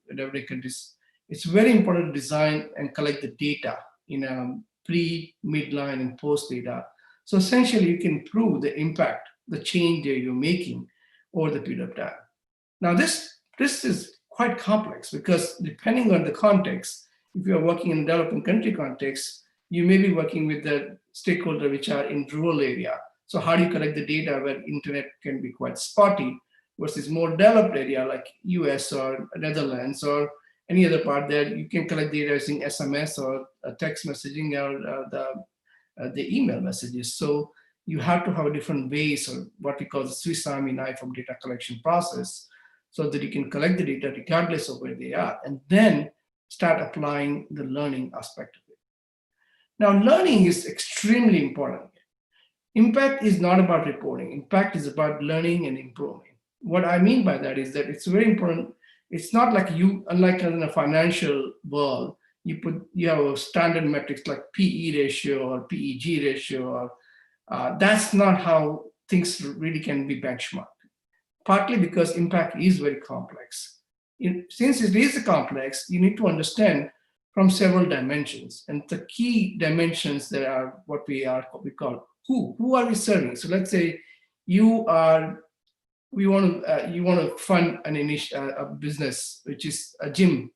developing countries. It's very important to design and collect the data in a pre, midline, and post data. So essentially, you can prove the impact, the change that you're making over the period of time. Now, this is quite complex because depending on the context, if you're working in a developing country context, you may be working with the stakeholder which are in rural area. So how do you collect the data where internet can be quite spotty versus more developed area like US or Netherlands or any other part there, you can collect data using SMS or text messaging or the email messages. So you have to have different ways, or what we call the Swiss Army knife of data collection process, so that you can collect the data regardless of where they are, and then start applying the learning aspect of it. Now, learning is extremely important. Impact is not about reporting. Impact is about learning and improving. What I mean by that is that it's very important. It's not like unlike in a financial world, you have a standard metrics like PE ratio or PEG ratio, or that's not how things really can be benchmarked. Partly because impact is very complex. Since it is complex, you need to understand from several dimensions. And the key dimensions that are what we call who are we serving? So let's say you want to fund a business, which is a gym.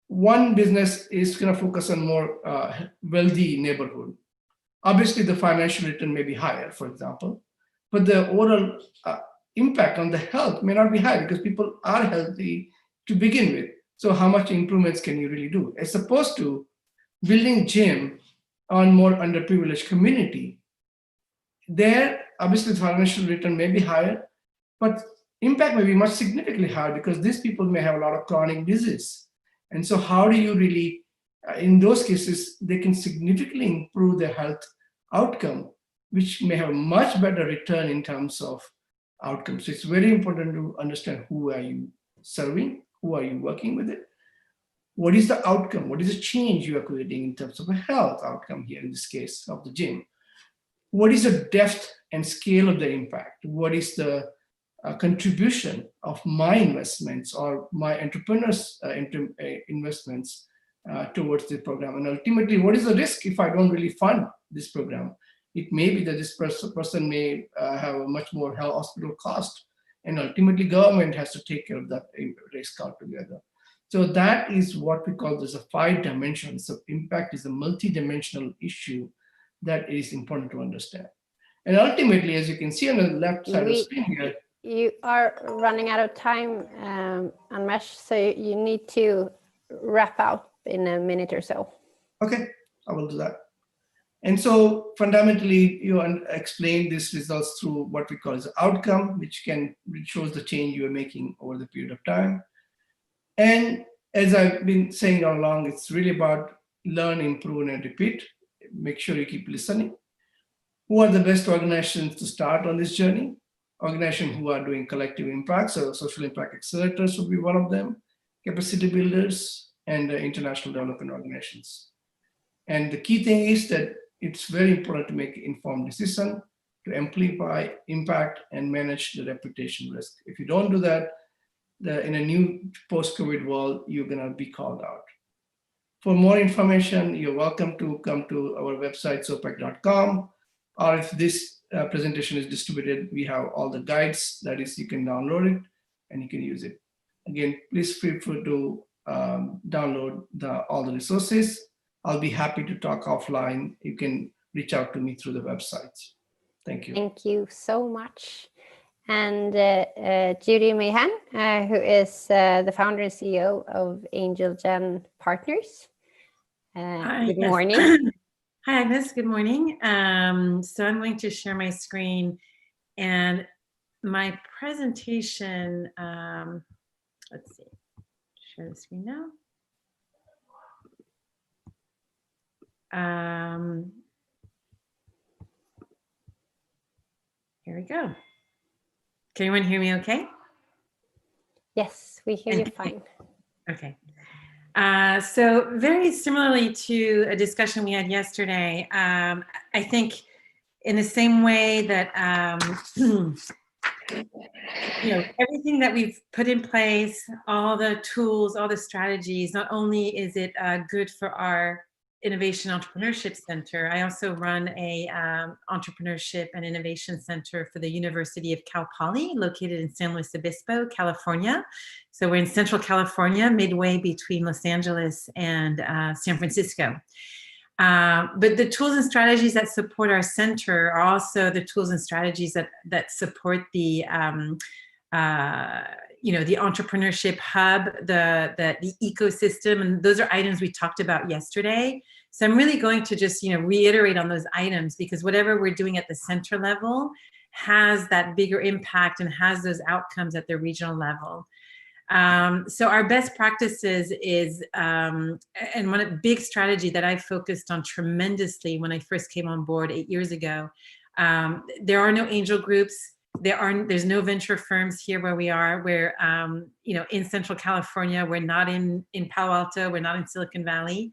One business is going to focus on more wealthy neighborhood. Obviously, the financial return may be higher, for example, but the overall impact on the health may not be high because people are healthy to begin with. So how much improvements can you really do? As opposed to building gym on more underprivileged community. There, obviously, the financial return may be higher, but impact may be much significantly higher because these people may have a lot of chronic disease. And so how do you really, in those cases, they can significantly improve their health outcome, which may have a much better return in terms of outcomes. So it's very important to understand who are you serving, who are you working with it, what is the outcome, what is the change you are creating in terms of a health outcome here in this case of the gym, what is the depth and scale of the impact, what is the contribution of my investments or my entrepreneurs' investments towards the program, and ultimately what is the risk if I don't really fund this program. It may be that this person may have a much more hospital cost, and ultimately government has to take care of that risk altogether. So that is what we call this a 5 dimensions. So impact is a multi-dimensional issue that is important to understand. And ultimately, as you can see on the left side of the screen here, you are running out of time, Anmesh, so you need to wrap up in a minute or so. Okay, I will do that. And so fundamentally, you explain these results through what we call as outcome, which shows the change you are making over the period of time. And as I've been saying all along, it's really about learn, improve, and repeat. Make sure you keep listening. Who are the best organizations to start on this journey? Organizations who are doing collective impact, so social impact accelerators would be one of them, capacity builders, and international development organizations. And the key thing is that it's very important to make informed decision, to amplify impact and manage the reputation risk. If you don't do that, in a new post-COVID world, you're going to be called out. For more information, you're welcome to come to our website, sopac.com, or if this presentation is distributed, we have all the guides, that is, you can download it and you can use it. Again, please feel free to download all the resources. I'll be happy to talk offline. You can reach out to me through the website. Thank you. Thank you so much. And Judy Meehan, who is the founder and CEO of Angel Gen Partners. Good morning. Hi, Agnes. Good morning. So I'm going to share my screen, and my presentation, let's see, share the screen now. Here we go. Can anyone hear me okay? Yes, we hear you fine. Okay. So very similarly to a discussion we had yesterday, I think in the same way that everything that we've put in place, all the tools, all the strategies, not only is it good for our Innovation Entrepreneurship Center, I also run a Entrepreneurship and Innovation Center for the University of Cal Poly, located in San Luis Obispo, California. So we're in Central California, midway between Los Angeles and San Francisco. But the tools and strategies that support our center are also the tools and strategies that support the the entrepreneurship hub, the ecosystem, and those are items we talked about yesterday. So I'm really going to just reiterate on those items, because whatever we're doing at the center level has that bigger impact and has those outcomes at the regional level. So our best practices is, and one big strategy that I focused on tremendously when I first came on board 8 years ago, there are no angel groups. There's no venture firms here where we are. We're, in Central California. We're not in Palo Alto. We're not in Silicon Valley.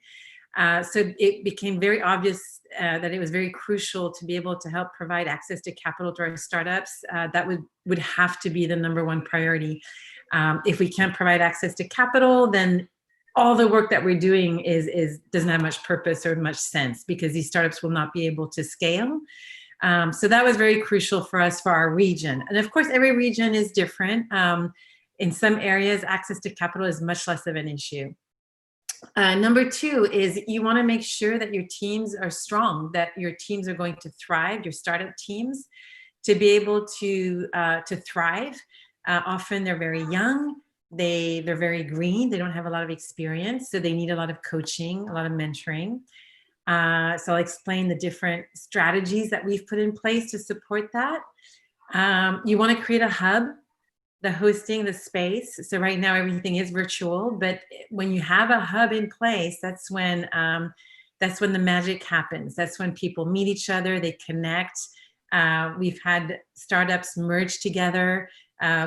So it became very obvious that it was very crucial to be able to help provide access to capital to our startups. That would have to be the #1 priority. If we can't provide access to capital, then all the work that we're doing doesn't have much purpose or much sense, because these startups will not be able to scale. So that was very crucial for us for our region. And of course, every region is different. In some areas, access to capital is much less of an issue. #2 is you want to make sure that your teams are strong, that your teams are going to thrive, your startup teams, to be able to thrive. Often they're very young, they're very green, they don't have a lot of experience, so they need a lot of coaching, a lot of mentoring. So I'll explain the different strategies that we've put in place to support that. You want to create a hub, the hosting, the space. So right now everything is virtual, but when you have a hub in place, that's when the magic happens. That's when people meet each other, they connect. We've had startups merge together.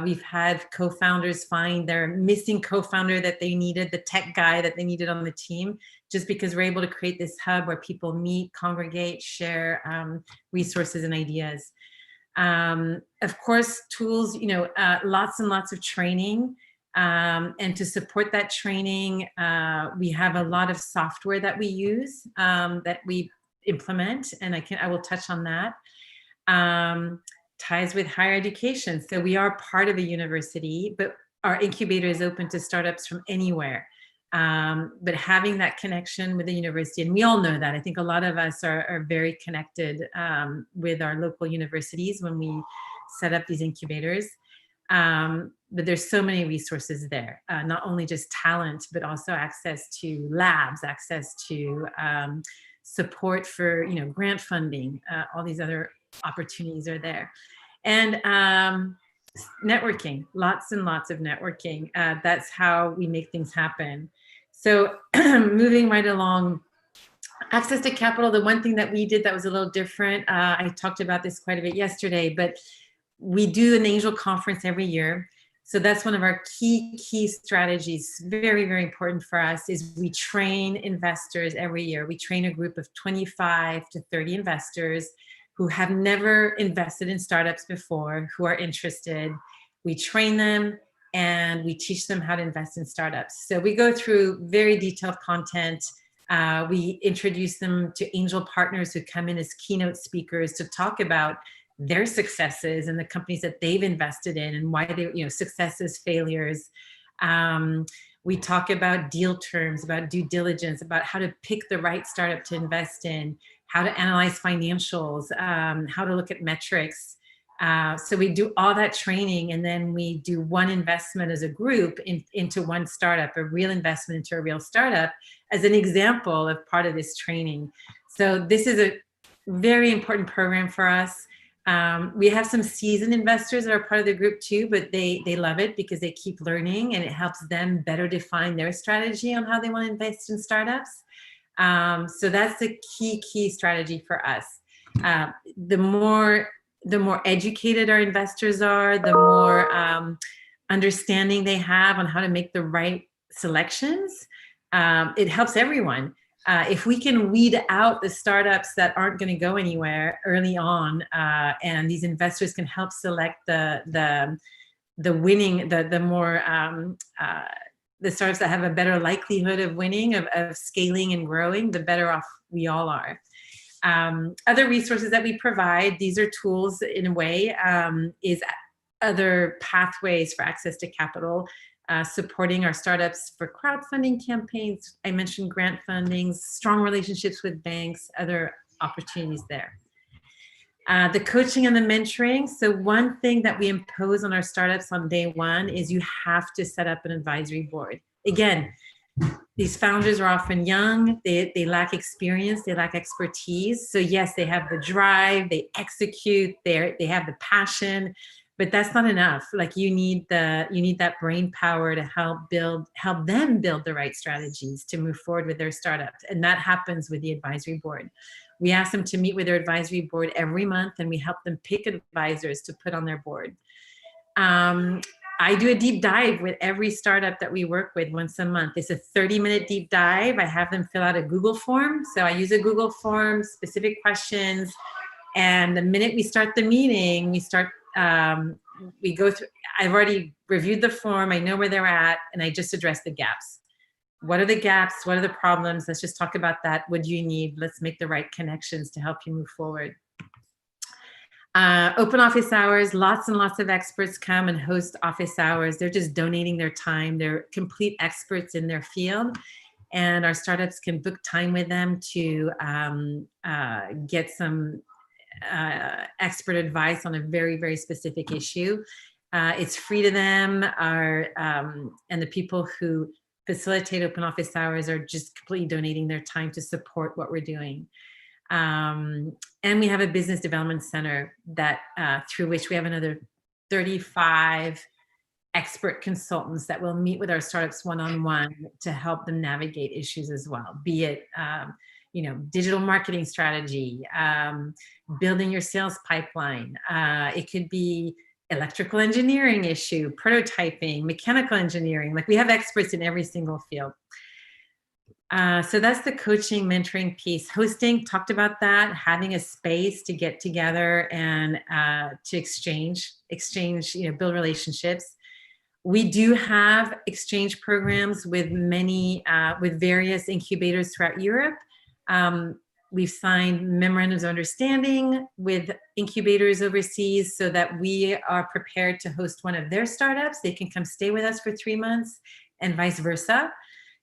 We've had co-founders find their missing co-founder that they needed, the tech guy that they needed on the team, just because we're able to create this hub where people meet, congregate, share resources and ideas. Of course, tools, lots and lots of training. And to support that training, we have a lot of software that we use, that we implement, and I will touch on that. Ties with higher education. So we are part of a university, but our incubator is open to startups from anywhere. But having that connection with the university, and we all know that, I think a lot of us are very connected with our local universities when we set up these incubators. But there's so many resources there, not only just talent, but also access to labs, access to support for grant funding, all these other opportunities are there. And networking, lots and lots of networking. That's how we make things happen. So moving right along, access to capital, the one thing that we did that was a little different, I talked about this quite a bit yesterday, but we do an angel conference every year. So that's one of our key strategies, very, very important for us, is we train investors every year. We train a group of 25 to 30 investors who have never invested in startups before, who are interested. We train them and we teach them how to invest in startups. So we go through very detailed content. We introduce them to angel partners who come in as keynote speakers to talk about their successes and the companies that they've invested in and why they, successes, failures. We talk about deal terms, about due diligence, about how to pick the right startup to invest in, how to analyze financials, how to look at metrics. So we do all that training, and then we do one investment as a group into one startup, a real investment into a real startup, as an example of part of this training. So this is a very important program for us. We have some seasoned investors that are part of the group too, but they love it because they keep learning and it helps them better define their strategy on how they want to invest in startups. So that's the key strategy for us. The more educated our investors are, the more understanding they have on how to make the right selections. It helps everyone. If we can weed out the startups that aren't going to go anywhere early on, and these investors can help select the winning, the startups that have a better likelihood of winning, of scaling and growing, the better off we all are. Other resources that we provide, these are tools in a way, is other pathways for access to capital, supporting our startups for crowdfunding campaigns. I mentioned grant fundings, strong relationships with banks, other opportunities there. The coaching and the mentoring. So one thing that we impose on our startups on day one is you have to set up an advisory board. Again, these founders are often young, they lack experience, they lack expertise. So yes, they have the drive, they execute, they have the passion, but that's not enough. Like you need that brain power to help them build the right strategies to move forward with their startups. And that happens with the advisory board. We ask them to meet with their advisory board every month, and we help them pick advisors to put on their board. I do a deep dive with every startup that we work with once a month. It's a 30-minute deep dive. I have them fill out a Google form. So I use a Google form, specific questions. And the minute we start the meeting, we go through, I've already reviewed the form. I know where they're at, and I just address the gaps. What are the gaps? What are the problems? Let's just talk about that. What do you need? Let's make the right connections to help you move forward. Open office hours, lots and lots of experts come and host office hours. They're just donating their time. They're complete experts in their field, and our startups can book time with them to get some expert advice on a very, very specific issue. It's free to them. And the people who facilitate open office hours are just completely donating their time to support what we're doing. And we have a business development center that through which we have another 35 expert consultants that will meet with our startups one-on-one to help them navigate issues as well, be it digital marketing strategy, building your sales pipeline. It could be electrical engineering issue, prototyping, mechanical engineering. Like we have experts in every single field. So that's the coaching, mentoring piece. Hosting, talked about that, having a space to get together and to exchange, build relationships. We do have exchange programs with with various incubators throughout Europe. We've signed memorandums of understanding with incubators overseas so that we are prepared to host one of their startups. They can come stay with us for 3 months and vice versa.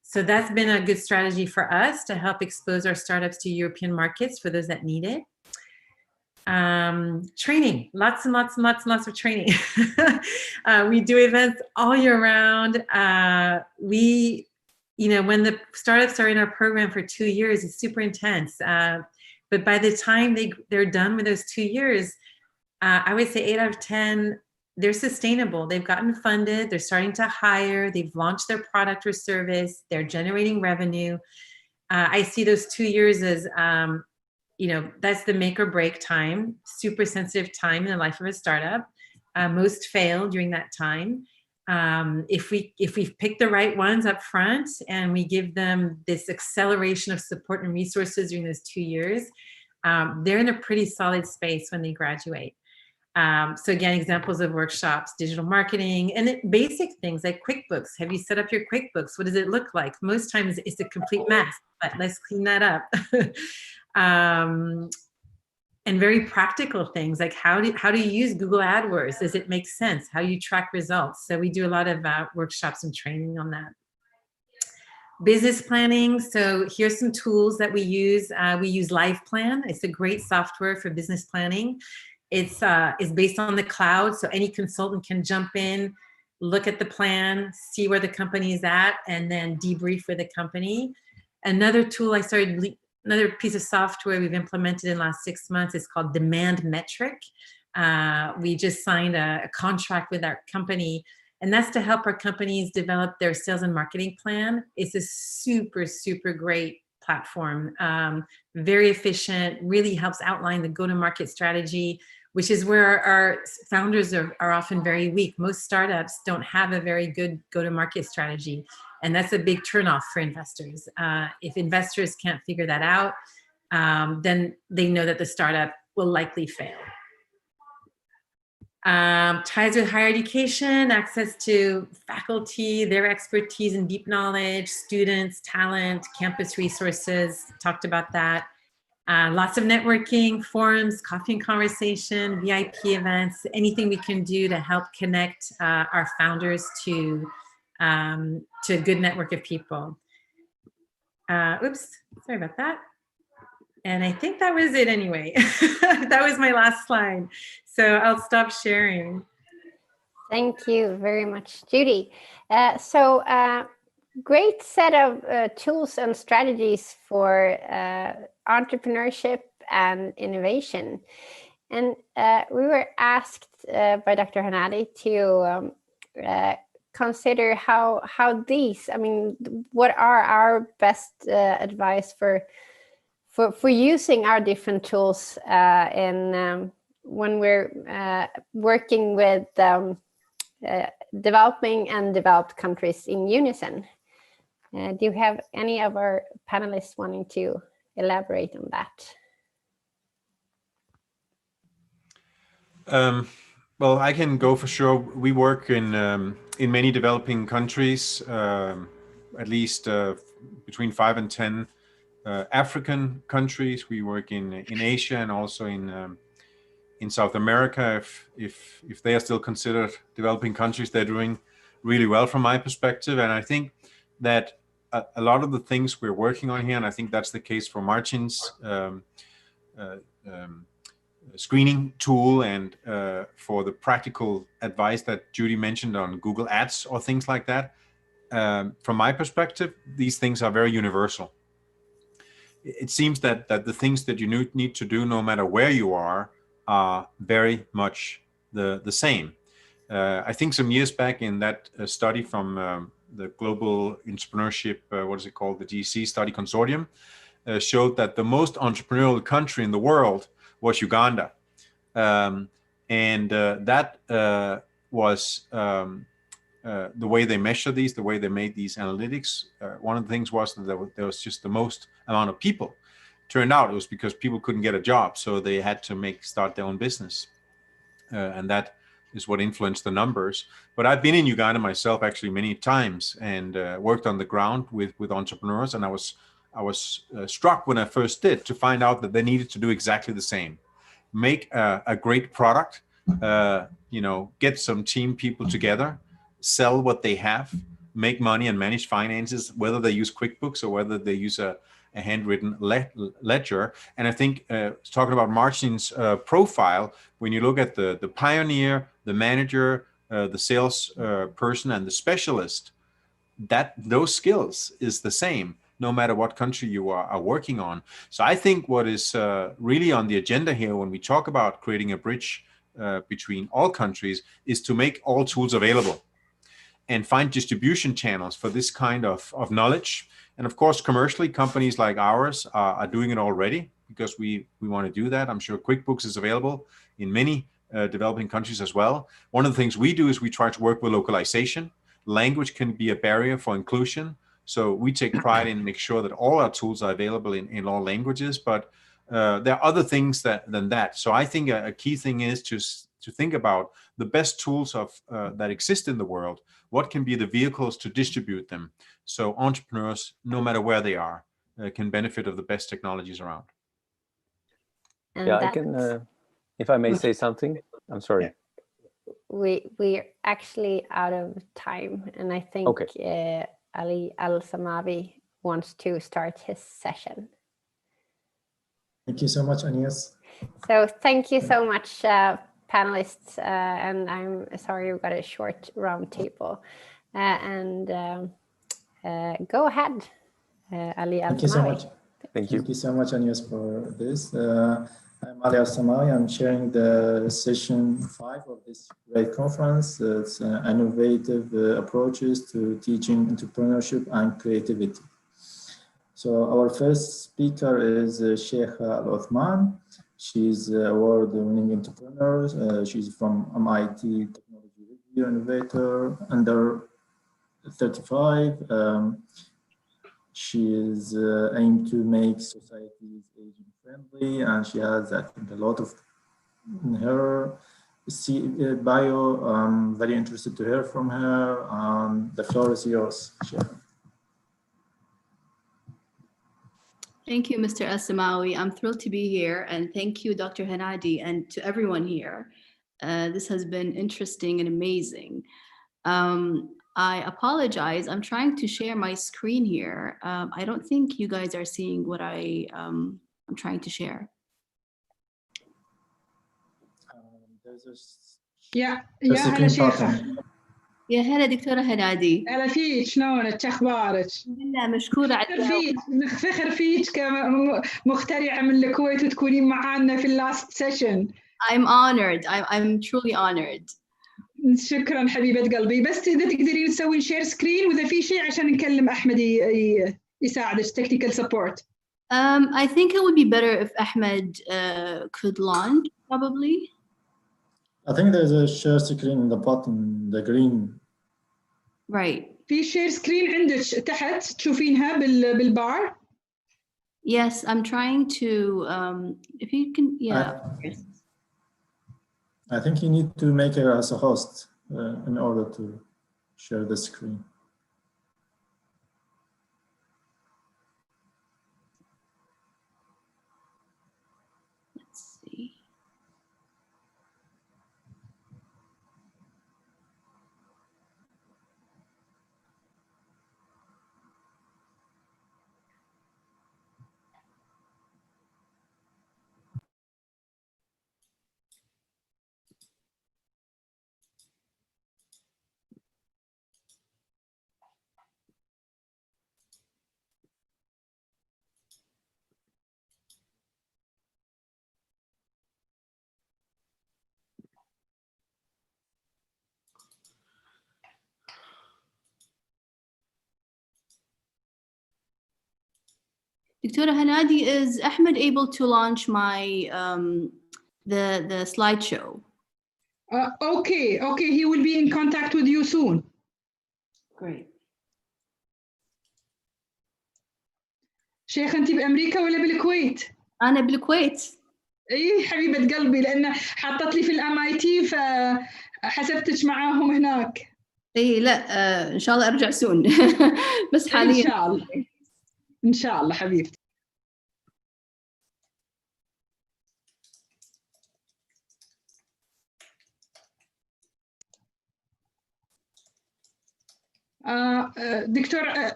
So that's been a good strategy for us to help expose our startups to European markets for those that need it. Training, lots and lots and lots and lots of training. We do events all year round. When the startups are in our program for 2 years, it's super intense. But by the time they're done with those 2 years, I would say 8 out of 10, they're sustainable. They've gotten funded. They're starting to hire. They've launched their product or service. They're generating revenue. I see those 2 years as, that's the make or break time, super sensitive time in the life of a startup. Most fail during that time. If we've picked the right ones up front and we give them this acceleration of support and resources during those 2 years, they're in a pretty solid space when they graduate. So again, examples of workshops, digital marketing, and basic things like QuickBooks. Have you set up your QuickBooks? What does it look like? Most times it's a complete mess, but let's clean that up. And very practical things like how do you use Google AdWords? Does it make sense? How do you track results? So we do a lot of workshops and training on that. Business planning. So here's some tools that we use. We use LivePlan. It's a great software for business planning. It's based on the cloud, so any consultant can jump in, look at the plan, see where the company is at, and then debrief with the company. Another tool another piece of software we've implemented in the last 6 months is called Demand Metric. We just signed a contract with our company, and that's to help our companies develop their sales and marketing plan. It's a super, super great platform, very efficient, really helps outline the go-to-market strategy. which is where our founders are often very weak. Most startups don't have a very good go-to-market strategy. And that's a big turnoff for investors. If investors can't figure that out, then they know that the startup will likely fail. Ties with higher education, access to faculty, their expertise and deep knowledge, students, talent, campus resources, talked about that. Lots of networking, forums, coffee and conversation, VIP events, anything we can do to help connect our founders to a good network of people. Oops, sorry about that. And I think that was it anyway. That was my last slide. So I'll stop sharing. Thank you very much, Judy. Great set of tools and strategies for entrepreneurship and innovation. And we were asked by Dr. Hanadi to consider how these, I mean, what are our best advice for using our different tools when we're working with developing and developed countries in unison. Do you have any of our panelists wanting to elaborate on that? Well, I can go for sure. We work in many developing countries, at least between 5 and 10 African countries. We work in Asia and also in South America. If they are still considered developing countries, they're doing really well from my perspective. And I think that a lot of the things we're working on here, and I think that's the case for Martin's screening tool and for the practical advice that Judy mentioned on Google Ads or things like that. From my perspective, these things are very universal. It seems that the things that you need to do, no matter where you are very much the same. I think some years back in that study from the Global Entrepreneurship, what is it called, the GC Study Consortium, showed that the most entrepreneurial country in the world was Uganda. That was the way they measure these, the way they made these analytics. One of the things was that there was just the most amount of people. Turned out it was because people couldn't get a job, so they had to start their own business. And that is what influenced the numbers. But I've been in Uganda myself actually many times and worked on the ground with entrepreneurs. And I was struck when I first did to find out that they needed to do exactly the same. Make a great product, get some team people together, sell what they have, make money and manage finances, whether they use QuickBooks or whether they use a handwritten ledger. And I think talking about Martin's profile, when you look at the pioneer, the manager, the sales person, and the specialist, those skills is the same no matter what country you are working on. So I think what is really on the agenda here when we talk about creating a bridge between all countries is to make all tools available and find distribution channels for this kind of knowledge. And of course, commercially, companies like ours are doing it already because we want to do that. I'm sure QuickBooks is available in many developing countries as well. One of the things we do is we try to work with localization. Language can be a barrier for inclusion. So we take pride in make sure that all our tools are available in all languages, but there are other things than that. So I think a key thing is to think about the best tools that exist in the world. What can be the vehicles to distribute them? So entrepreneurs, no matter where they are, can benefit of the best technologies around. And yeah, I can, if I may say something, I'm sorry. We're actually out of time, and I think Ali Al-Samawi wants to start his session. Thank you so much, Agnes. So thank you so much, panelists, and I'm sorry we got a short round table. Go ahead, Ali Al-Samawi. Thank you so much. Thank you. Thank you so much, Agnes, for this. I'm Ali Al-Samawi. I'm sharing the session 5 of this great conference. It's innovative approaches to teaching entrepreneurship and creativity. So our first speaker is Sheikh Al-Uthman. She's award-winning entrepreneur. She's from MIT Technology Review Innovator under 35. She is aimed to make societies aging friendly, and she has, I think, a lot of in her bio. I'm very interested to hear from her. The floor is yours, Sharon. Thank you, Mr. Al-Samawi. I'm thrilled to be here, and thank you, Dr. Hanadi, and to everyone here. This has been interesting and amazing. I apologize. I'm trying to share my screen here. I don't think you guys are seeing what I'm trying to share. يا هلا شيخة. يا هلا دكتورة هنادي. هلا فيك، شلونك؟ اخبارك؟ لا مشكورة على نفتخر فيك كمخترعة من الكويت وتكونين معنا في اللاست سيشن. I'm honored. I'm truly honored. شكرا حبيبة قلبي. بس إذا تقدرين تسوين شير سكرين وإذا في شيء عشان نكلم أحمد يساعدك technical support. I think it would be better if Ahmed could launch probably. I think there's a share screen in the bottom, the green. Right. في شير سكرين عندك تحت تشوفينها بالبار. Yes, I'm trying to. If you can, yeah. I think you need to make her as a host in order to share the screen. Let's see. Dr. Hanadi, is Ahmed able to launch my the slideshow? Okay, he will be in contact with you soon. Great. شيخ أنت بأمريكا ولا بالكويت؟ أنا بالكويت. إيه حبيبة قلبي، لأن حطت لي في الMIT فحسبتك معاهم هناك. إيه لا إن شاء الله أرجع سون بس حاليا. إن شاء الله. إن شاء الله حبيبتي.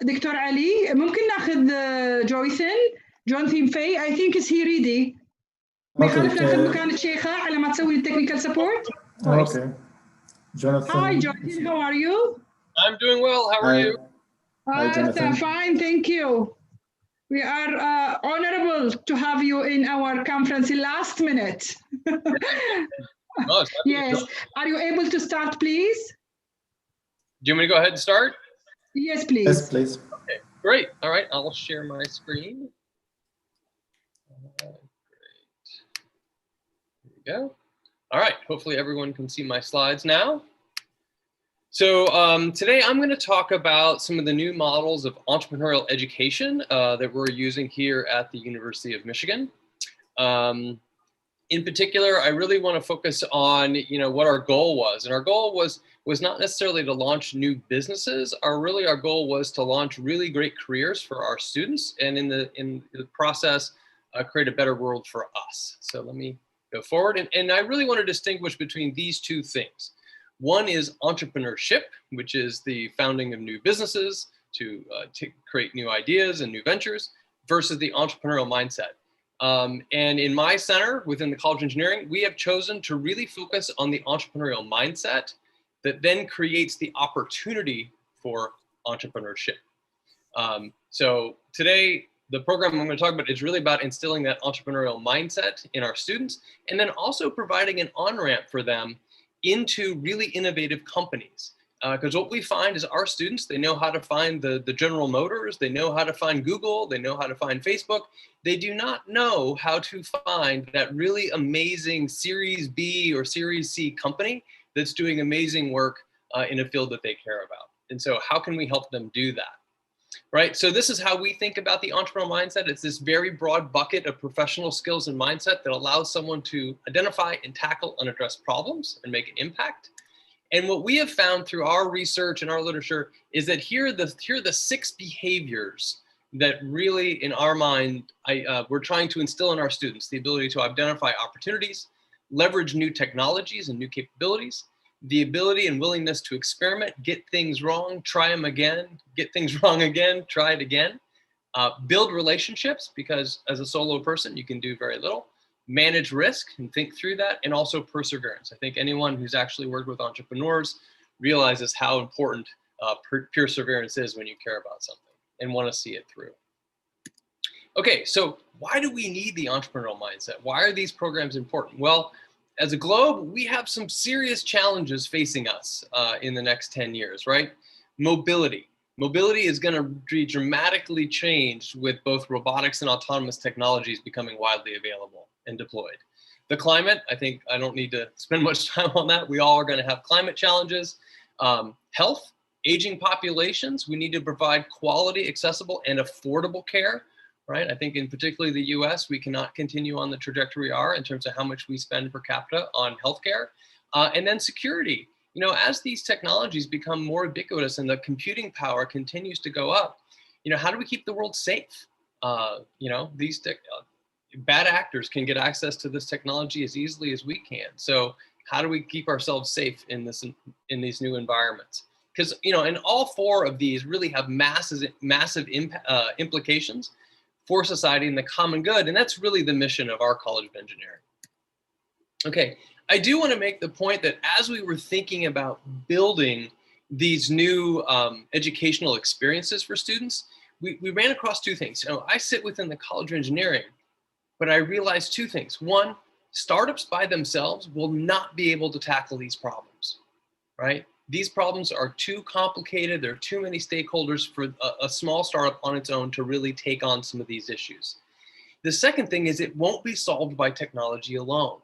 دكتور علي، ممكن ناخذ جونثين في. I think is he ready. ما يخالف ناخذ مكان الشيخة على ما تسوي التكنيكال سبورت. Okay. Jonathan. Hi Jonathan, how are you? I'm doing well. How are you? Hi, Jonathan. Fine, thank you. We are honorable to have you in our conference last minute. Yes. Are you able to start, please? Do you want me to go ahead and start? Yes, please. Yes, please. Okay, great. All right, I'll share my screen. Great. Here we go. All right, hopefully everyone can see my slides now. So today I'm going to talk about some of the new models of entrepreneurial education that we're using here at the University of Michigan. In particular, I really want to focus on, what our goal was. And our goal was not necessarily to launch new businesses. Our goal was to launch really great careers for our students, and in the process, create a better world for us. So let me go forward. And I really want to distinguish between these two things. One is entrepreneurship, which is the founding of new businesses to create new ideas and new ventures, versus the entrepreneurial mindset. And in my center within the College of Engineering, we have chosen to really focus on the entrepreneurial mindset that then creates the opportunity for entrepreneurship. So today, the program I'm going to talk about is really about instilling that entrepreneurial mindset in our students, and then also providing an on-ramp for them into really innovative companies. Because what we find is our students, they know how to find the General Motors, they know how to find Google, they know how to find Facebook. They do not know how to find that really amazing Series B or Series C company that's doing amazing work in a field that they care about. And so how can we help them do that? Right, so this is how we think about the entrepreneurial mindset. It's this very broad bucket of professional skills and mindset that allows someone to identify and tackle and address problems and make an impact. And what we have found through our research and our literature is that here are the 6 behaviors that really, in our mind, we're trying to instill in our students: the ability to identify opportunities, leverage new technologies and new capabilities, the ability and willingness to experiment, get things wrong, try them again, get things wrong again, try it again, build relationships, because as a solo person, you can do very little, manage risk and think through that, and also perseverance. I think anyone who's actually worked with entrepreneurs realizes how important perseverance is when you care about something and want to see it through. Okay, so why do we need the entrepreneurial mindset? Why are these programs important? Well, as a globe, we have some serious challenges facing us in the next 10 years, right? Mobility. Mobility is going to be dramatically changed with both robotics and autonomous technologies becoming widely available and deployed. The climate, I think I don't need to spend much time on that. We all are going to have climate challenges. Health, aging populations, we need to provide quality, accessible, and affordable care, right? I think in particularly the US, we cannot continue on the trajectory we are in terms of how much we spend per capita on healthcare. And then security. You know, as these technologies become more ubiquitous and the computing power continues to go up, you know, how do we keep the world safe? You know, these bad actors can get access to this technology as easily as we can. So how do we keep ourselves safe in these new environments? Because, you know, and all 4 of these really have massive implications for society and the common good. And that's really the mission of our College of Engineering. Okay, I do want to make the point that as we were thinking about building these new educational experiences for students, we ran across 2 things. You know, I sit within the College of Engineering, but I realized 2 things. One, startups by themselves will not be able to tackle these problems, right? These problems are too complicated. There are too many stakeholders for a small startup on its own to really take on some of these issues. The second thing is it won't be solved by technology alone.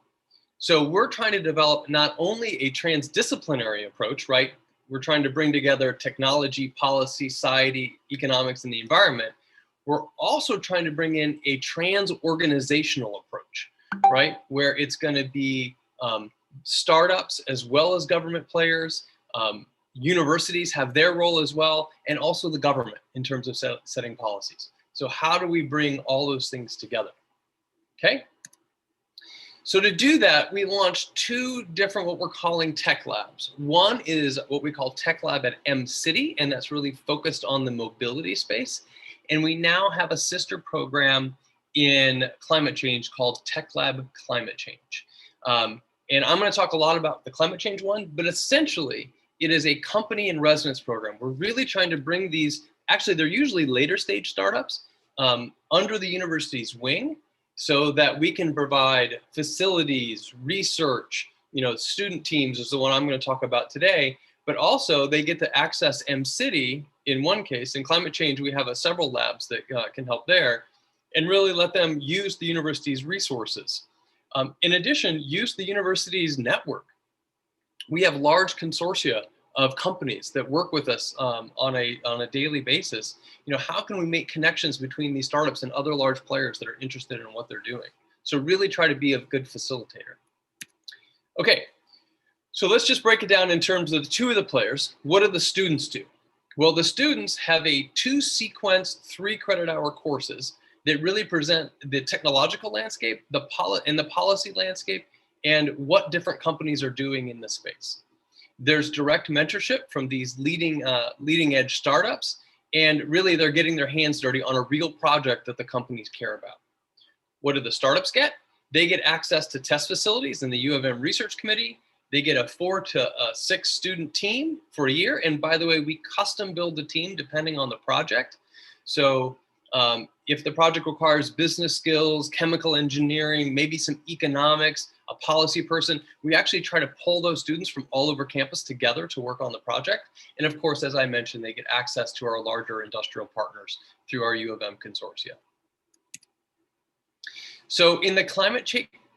So we're trying to develop not only a transdisciplinary approach, right? We're trying to bring together technology, policy, society, economics, and the environment. We're also trying to bring in a trans-organizational approach, right? Where it's going to be startups as well as government players. Universities have their role as well, and also the government in terms of setting policies. So how do we bring all those things together? Okay. So to do that, we launched 2 different what we're calling tech labs. One is what we call Tech Lab at M-City, and that's really focused on the mobility space. And we now have a sister program in climate change called Tech Lab Climate Change. And I'm going to talk a lot about the climate change one, but essentially it is a company in residence program. We're really trying to bring these, actually they're usually later stage startups, under the university's wing, so that we can provide facilities, research, you know, student teams is the one I'm going to talk about today, but also they get to access M-City in one case. In climate change, we have several labs that can help there, and really let them use the university's resources. In addition, use the university's network. We have large consortia of companies that work with us on a daily basis. You know, how can we make connections between these startups and other large players that are interested in what they're doing? So really try to be a good facilitator. Okay, so let's just break it down in terms of 2 of the players. What do the students do? Well, the students have 2 sequenced 3 credit hour courses that really present the technological landscape, the policy landscape, and what different companies are doing in this space. There's direct mentorship from these leading edge startups, and really they're getting their hands dirty on a real project that the companies care about. What do the startups get? They get access to test facilities in the U of M Research Committee. They get a 4 to 6 student team for a year. And by the way, we custom build the team depending on the project. So if the project requires business skills, chemical engineering, maybe some economics, a policy person. We actually try to pull those students from all over campus together to work on the project. And of course, as I mentioned, they get access to our larger industrial partners through our U of M consortia. So in the climate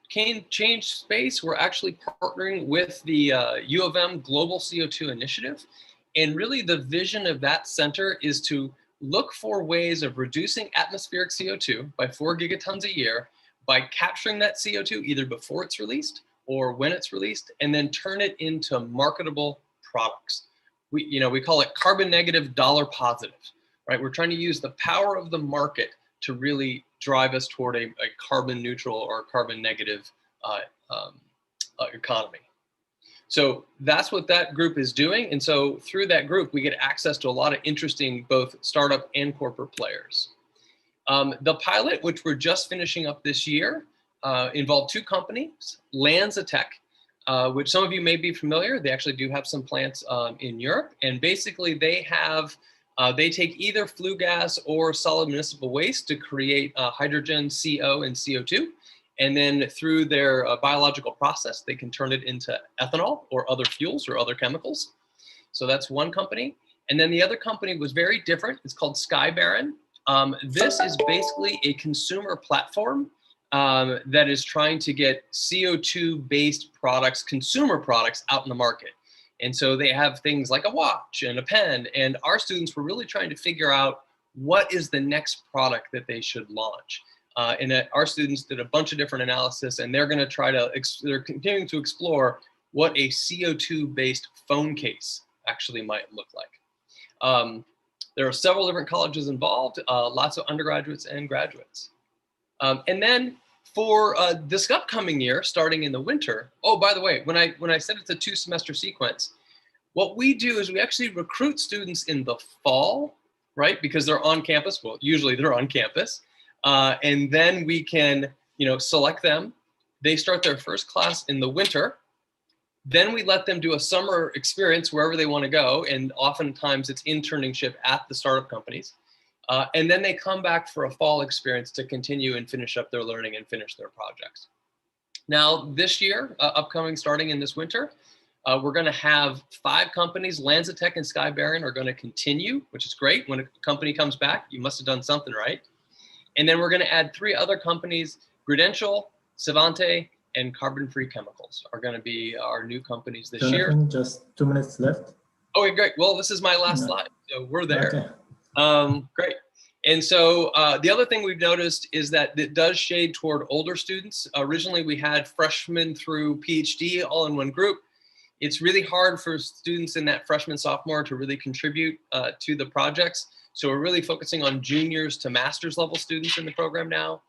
change space, we're actually partnering with the U of M Global CO2 Initiative. And really the vision of that center is to look for ways of reducing atmospheric CO2 by 4 gigatons a year by capturing that CO2 either before it's released or when it's released, and then turn it into marketable products. We call it carbon negative, dollar positive, right? We're trying to use the power of the market to really drive us toward a carbon neutral or carbon negative economy. So that's what that group is doing. And so through that group, we get access to a lot of interesting both startup and corporate players. The pilot, which we're just finishing up this year, involved 2 companies, LanzaTech, which some of you may be familiar. They actually do have some plants in Europe. And basically they take either flue gas or solid municipal waste to create hydrogen, CO, and CO2. And then through their biological process, they can turn it into ethanol or other fuels or other chemicals. So that's one company. And then the other company was very different. It's called Skybaron. This is basically a consumer platform that is trying to get CO2-based products, consumer products, out in the market. And so they have things like a watch and a pen. And our students were really trying to figure out what is the next product that they should launch. And our students did a bunch of different analysis, and they're going to try to, they're continuing to explore what a CO2-based phone case actually might look like. There are several different colleges involved, lots of undergraduates and graduates. And then for this upcoming year, starting in the winter, oh, by the way, when I said it's a 2-semester sequence, what we do is we actually recruit students in the fall, right? Because they're on campus. Well, usually they're on campus. And then we can, select them. They start their first class in the winter. Then we let them do a summer experience wherever they want to go. And oftentimes it's internship at the startup companies. And then they come back for a fall experience to continue and finish up their learning and finish their projects. Now, this year, upcoming starting in this winter, we're going to have 5 companies. LanzaTech and Skybaron are going to continue, which is great. When a company comes back, you must have done something right. And then we're going to add 3 other companies. Grudential, Savante, and Carbon Free Chemicals are going to be our new companies this year. Just 2 minutes left. Okay, great. Well, this is my last slide, so we're there. Okay. Great. And so the other thing we've noticed is that it does shade toward older students. Originally, we had freshmen through PhD all in one group. It's really hard for students in that freshman, sophomore to really contribute to the projects. So we're really focusing on juniors to master's level students in the program now.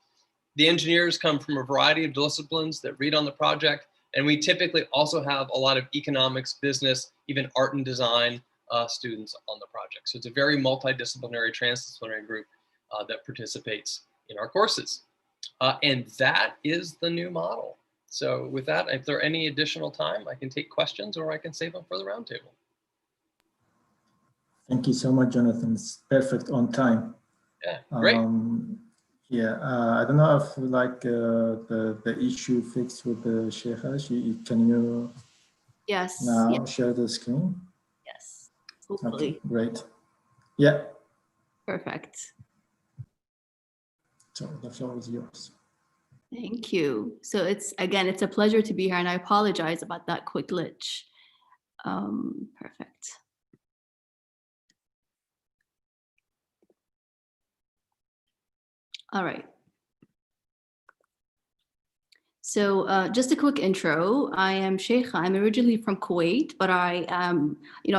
The engineers come from a variety of disciplines that read on the project. And we typically also have a lot of economics, business, even art and design students on the project. So it's a very multidisciplinary, transdisciplinary group that participates in our courses. And that is the new model. So with that, if there are any additional time, I can take questions or I can save them for the roundtable. Thank you so much, Jonathan. It's perfect on time. Yeah, great. I don't know if the issue fixed with the Sheikha. Can you now share the screen? Yes, hopefully. Okay, great. Yeah. Perfect. So the floor is yours. Thank you. So it's a pleasure to be here, and I apologize about that quick glitch. Perfect. All right. So just a quick intro. I am Sheikha. I'm originally from Kuwait, but I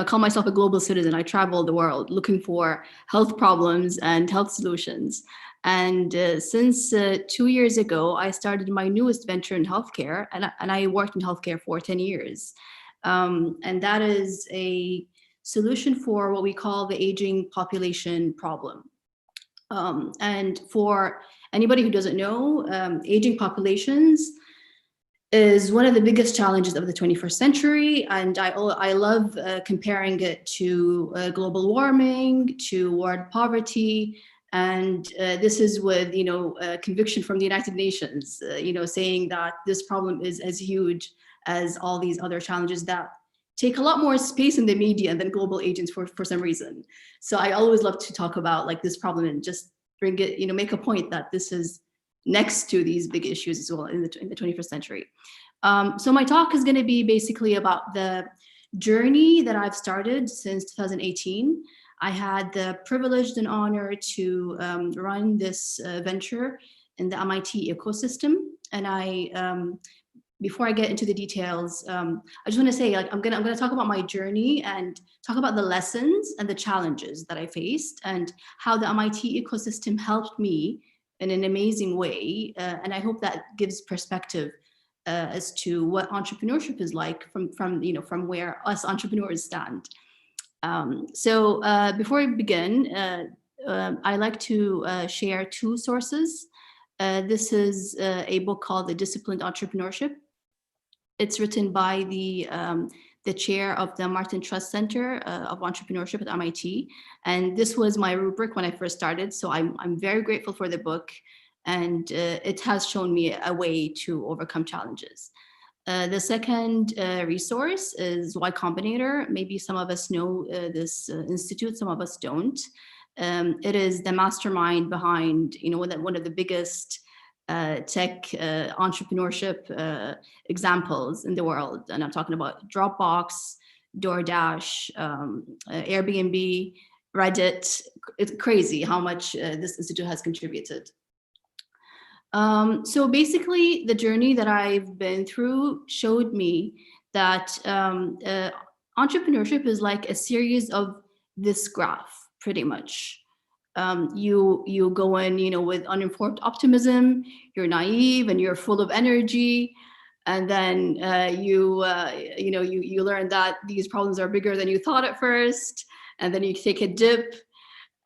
call myself a global citizen. I travel the world looking for health problems and health solutions. And since 2 years ago, I started my newest venture in healthcare, and I worked in healthcare for 10 years. And that is a solution for what we call the aging population problem. And for anybody who doesn't know, aging populations is one of the biggest challenges of the 21st century. And I love comparing it to global warming, to world poverty, And this is with, conviction from the United Nations, saying that this problem is as huge as all these other challenges that take a lot more space in the media than global agents for some reason. So I always love to talk about like this problem and just bring it, make a point that this is next to these big issues as well in the 21st century. So my talk is going to be basically about the journey that I've started since 2018. I had the privilege and honor to run this venture in the MIT ecosystem. And before I get into the details, I just want to say, like, I'm gonna talk about my journey and talk about the lessons and the challenges that I faced and how the MIT ecosystem helped me in an amazing way. And I hope that gives perspective as to what entrepreneurship is like from where us entrepreneurs stand. So before we begin, I like to share two sources. This is a book called The Disciplined Entrepreneurship. It's written by the chair of the Martin Trust Center of Entrepreneurship at MIT. And this was my rubric when I first started. So I'm very grateful for the book. And it has shown me a way to overcome challenges. The second resource is Y Combinator. Maybe some of us know this institute, some of us don't. It is the mastermind behind, one of the biggest tech entrepreneurship examples in the world. And I'm talking about Dropbox, DoorDash, Airbnb, Reddit. It's crazy how much this institute has contributed. So basically, the journey that I've been through showed me that entrepreneurship is like a series of this graph, pretty much. You go in, with uninformed optimism, you're naive and you're full of energy, and then you learn that these problems are bigger than you thought at first, and then you take a dip,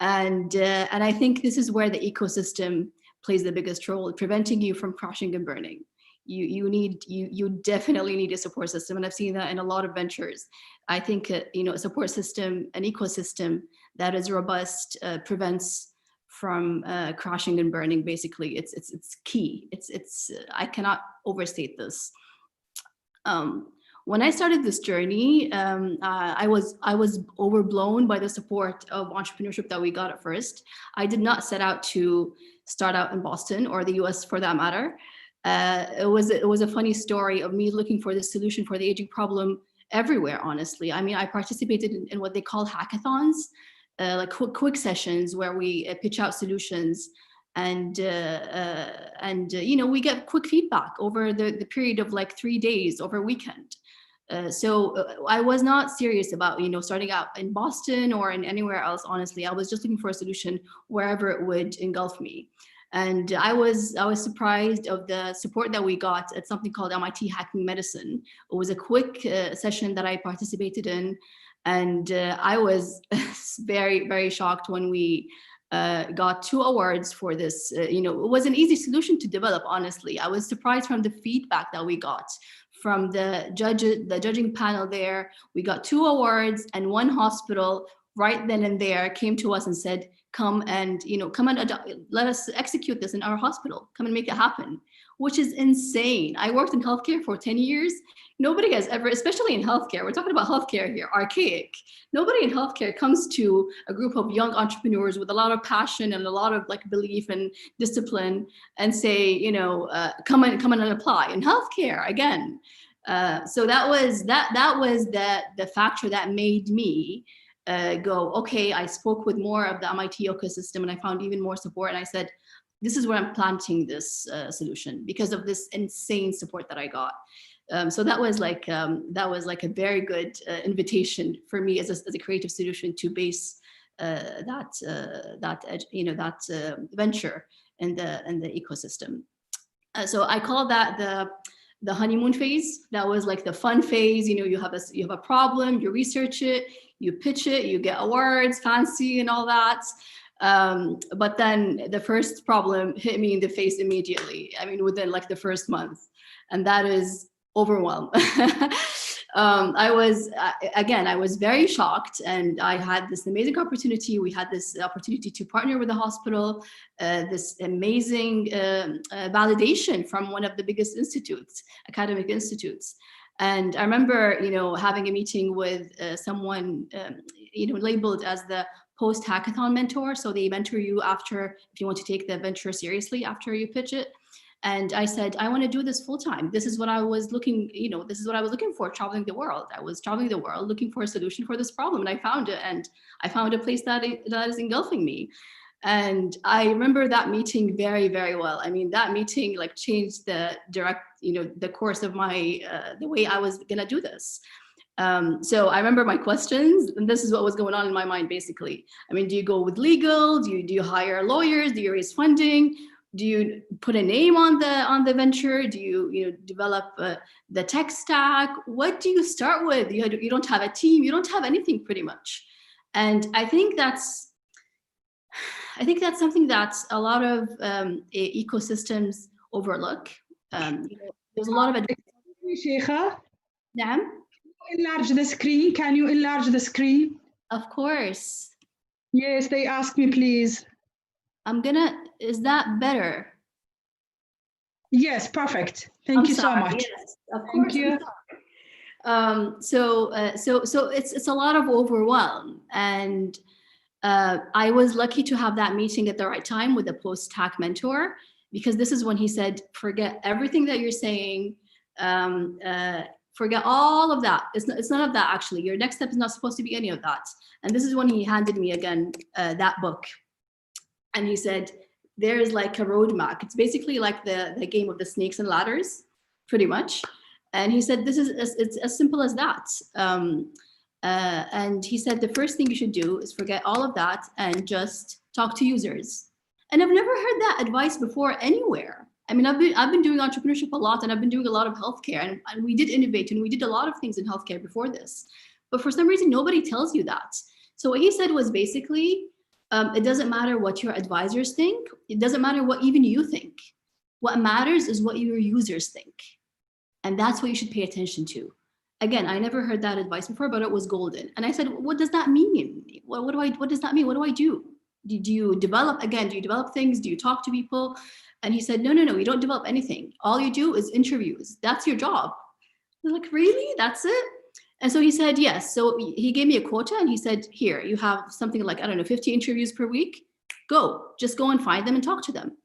and I think this is where the ecosystem plays the biggest role, preventing you from crashing and burning. You definitely need a support system, and I've seen that in a lot of ventures. I think a support system, an ecosystem that is robust, prevents from crashing and burning. Basically, it's key. I cannot overstate this. When I started this journey, I was overblown by the support of entrepreneurship that we got at first. I did not set out to start out in Boston or the US for that matter. It was a funny story of me looking for the solution for the aging problem everywhere, honestly. I mean, I participated in what they call hackathons, like quick sessions where we pitch out solutions, and we get quick feedback over the period of like 3 days over a weekend. So I was not serious about, starting out in Boston or in anywhere else, honestly. I was just looking for a solution wherever it would engulf me. And I was surprised of the support that we got at something called MIT Hacking Medicine. It was a quick session that I participated in. And I was very, very shocked when we got 2 awards for this. It was an easy solution to develop, honestly. I was surprised from the feedback that we got from the judging panel there. We got 2 awards, and one hospital right then and there came to us and said, come and let us execute this in our hospital. Come and make it happen, which is insane. I worked in healthcare for 10 years. Nobody has ever, especially in healthcare, we're talking about healthcare here, archaic. Nobody in healthcare comes to a group of young entrepreneurs with a lot of passion and a lot of like belief and discipline and say, come and apply in healthcare again. So that was the factor that made me go, okay. I spoke with more of the MIT ecosystem and I found even more support. And I said, this is where I'm planting this solution because of this insane support that I got. So that was like a very good invitation for me as a creative solution to base that venture in the ecosystem. So I call that the honeymoon phase. That was like the fun phase. You have a problem, you research it, you pitch it, you get awards, fancy and all that. But then the first problem hit me in the face immediately. I mean, within like the first month, and that is overwhelm. I was very shocked, and I had this amazing opportunity. We had this opportunity to partner with the hospital, this amazing validation from one of the biggest institutes, academic institutes. And I remember, having a meeting with someone, labeled as the post-hackathon mentor. So they mentor you after, if you want to take the venture seriously after you pitch it. And I said, I want to do this full time. This is what I was looking, this is what I was looking for, traveling the world. I was traveling the world looking for a solution for this problem. And I found it. And I found a place that is engulfing me. And I remember that meeting very, very well. I mean, that meeting like changed the the course of my, the way I was going to do this. So I remember my questions, and this is what was going on in my mind, basically. I mean, do you go with legal? Do you hire lawyers? Do you raise funding? Do you put a name on the venture? Do you develop the tech stack? What do you start with? You don't have a team. You don't have anything, pretty much. And I think that's something that a lot of ecosystems overlook. There's a lot of Sheikha? Naam? Enlarge the screen. Can you enlarge the screen? Of course. Yes, they asked me, please. Is that better? Yes, perfect. Thank you so much. Yes, of course. Thank you. So it's a lot of overwhelm, and I was lucky to have that meeting at the right time with the post-hack mentor, because this is when he said, forget everything that you're saying, forget all of that. It's none of that, actually. Your next step is not supposed to be any of that. And this is when he handed me again that book. And he said, there's like a roadmap. It's basically like the game of the snakes and ladders, pretty much. And he said, it's as simple as that. And he said, the first thing you should do is forget all of that and just talk to users. And I've never heard that advice before anywhere. I mean, I've been doing entrepreneurship a lot, and I've been doing a lot of healthcare, and we did innovate, and we did a lot of things in healthcare before this. But for some reason, nobody tells you that. So what he said was basically, it doesn't matter what your advisors think. It doesn't matter what even you think. What matters is what your users think. And that's what you should pay attention to. Again, I never heard that advice before, but it was golden. And I said, what does that mean? What does that mean? What do I do? Do you develop things? Do you talk to people? And he said, no, you don't develop anything. All you do is interviews. That's your job. I was like, really? That's it? And so he said, yes. So he gave me a quota, and he said, here, you have something like, 50 interviews per week. Just go and find them and talk to them.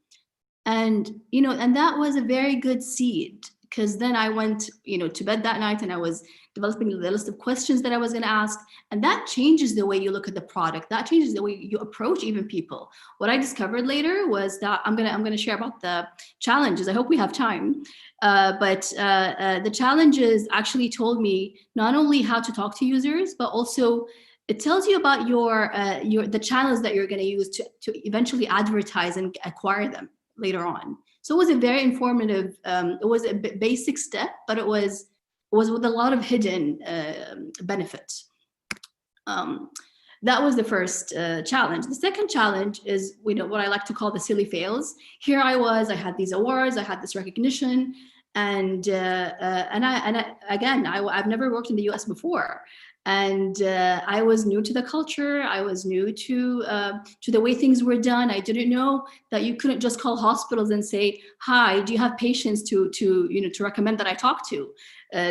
And, and that was a very good seed, because then I went, to bed that night, and I was developing the list of questions that I was going to ask. And that changes the way you look at the product. That changes the way you approach even people. What I discovered later was that I'm going to share about the challenges. I hope we have time. But the challenges actually told me not only how to talk to users, but also it tells you about the channels that you're going to use to eventually advertise and acquire them later on. So it was a very informative, it was a basic step, but it was with a lot of hidden benefits. That was the first challenge. The second challenge is, what I like to call the silly fails. Here I had these awards, I had this recognition, and I've never worked in the US before. And I was new to the culture. I was new to the way things were done. I didn't know that you couldn't just call hospitals and say, "Hi, do you have patients to recommend that I talk to?"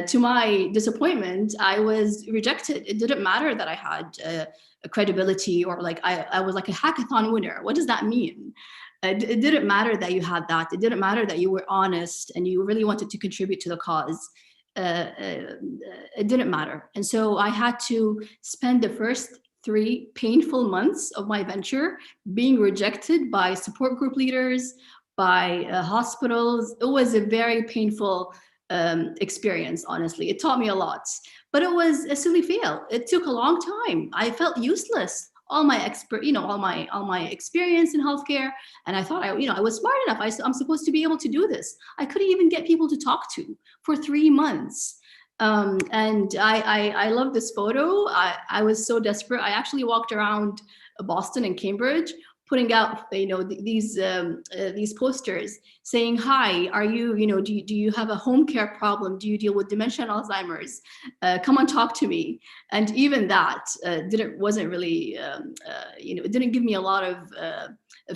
To my disappointment, I was rejected. It didn't matter that I had a credibility, or like I was like a hackathon winner. What does that mean? It didn't matter that you had that. It didn't matter that you were honest and you really wanted to contribute to the cause. It didn't matter. And so I had to spend the first 3 painful months of my venture being rejected by support group leaders, by hospitals. It was a very painful experience, honestly. It taught me a lot, but it was a silly fail. It took a long time. I felt useless. All my experience in healthcare, and I thought I was smart enough. I'm supposed to be able to do this. I couldn't even get people to talk to for 3 months. And I love this photo. I was so desperate. I actually walked around Boston and Cambridge putting out, these posters saying, hi, are you, do you have a home care problem? Do you deal with dementia and Alzheimer's? Come on, talk to me. And even that wasn't really, it didn't give me a lot of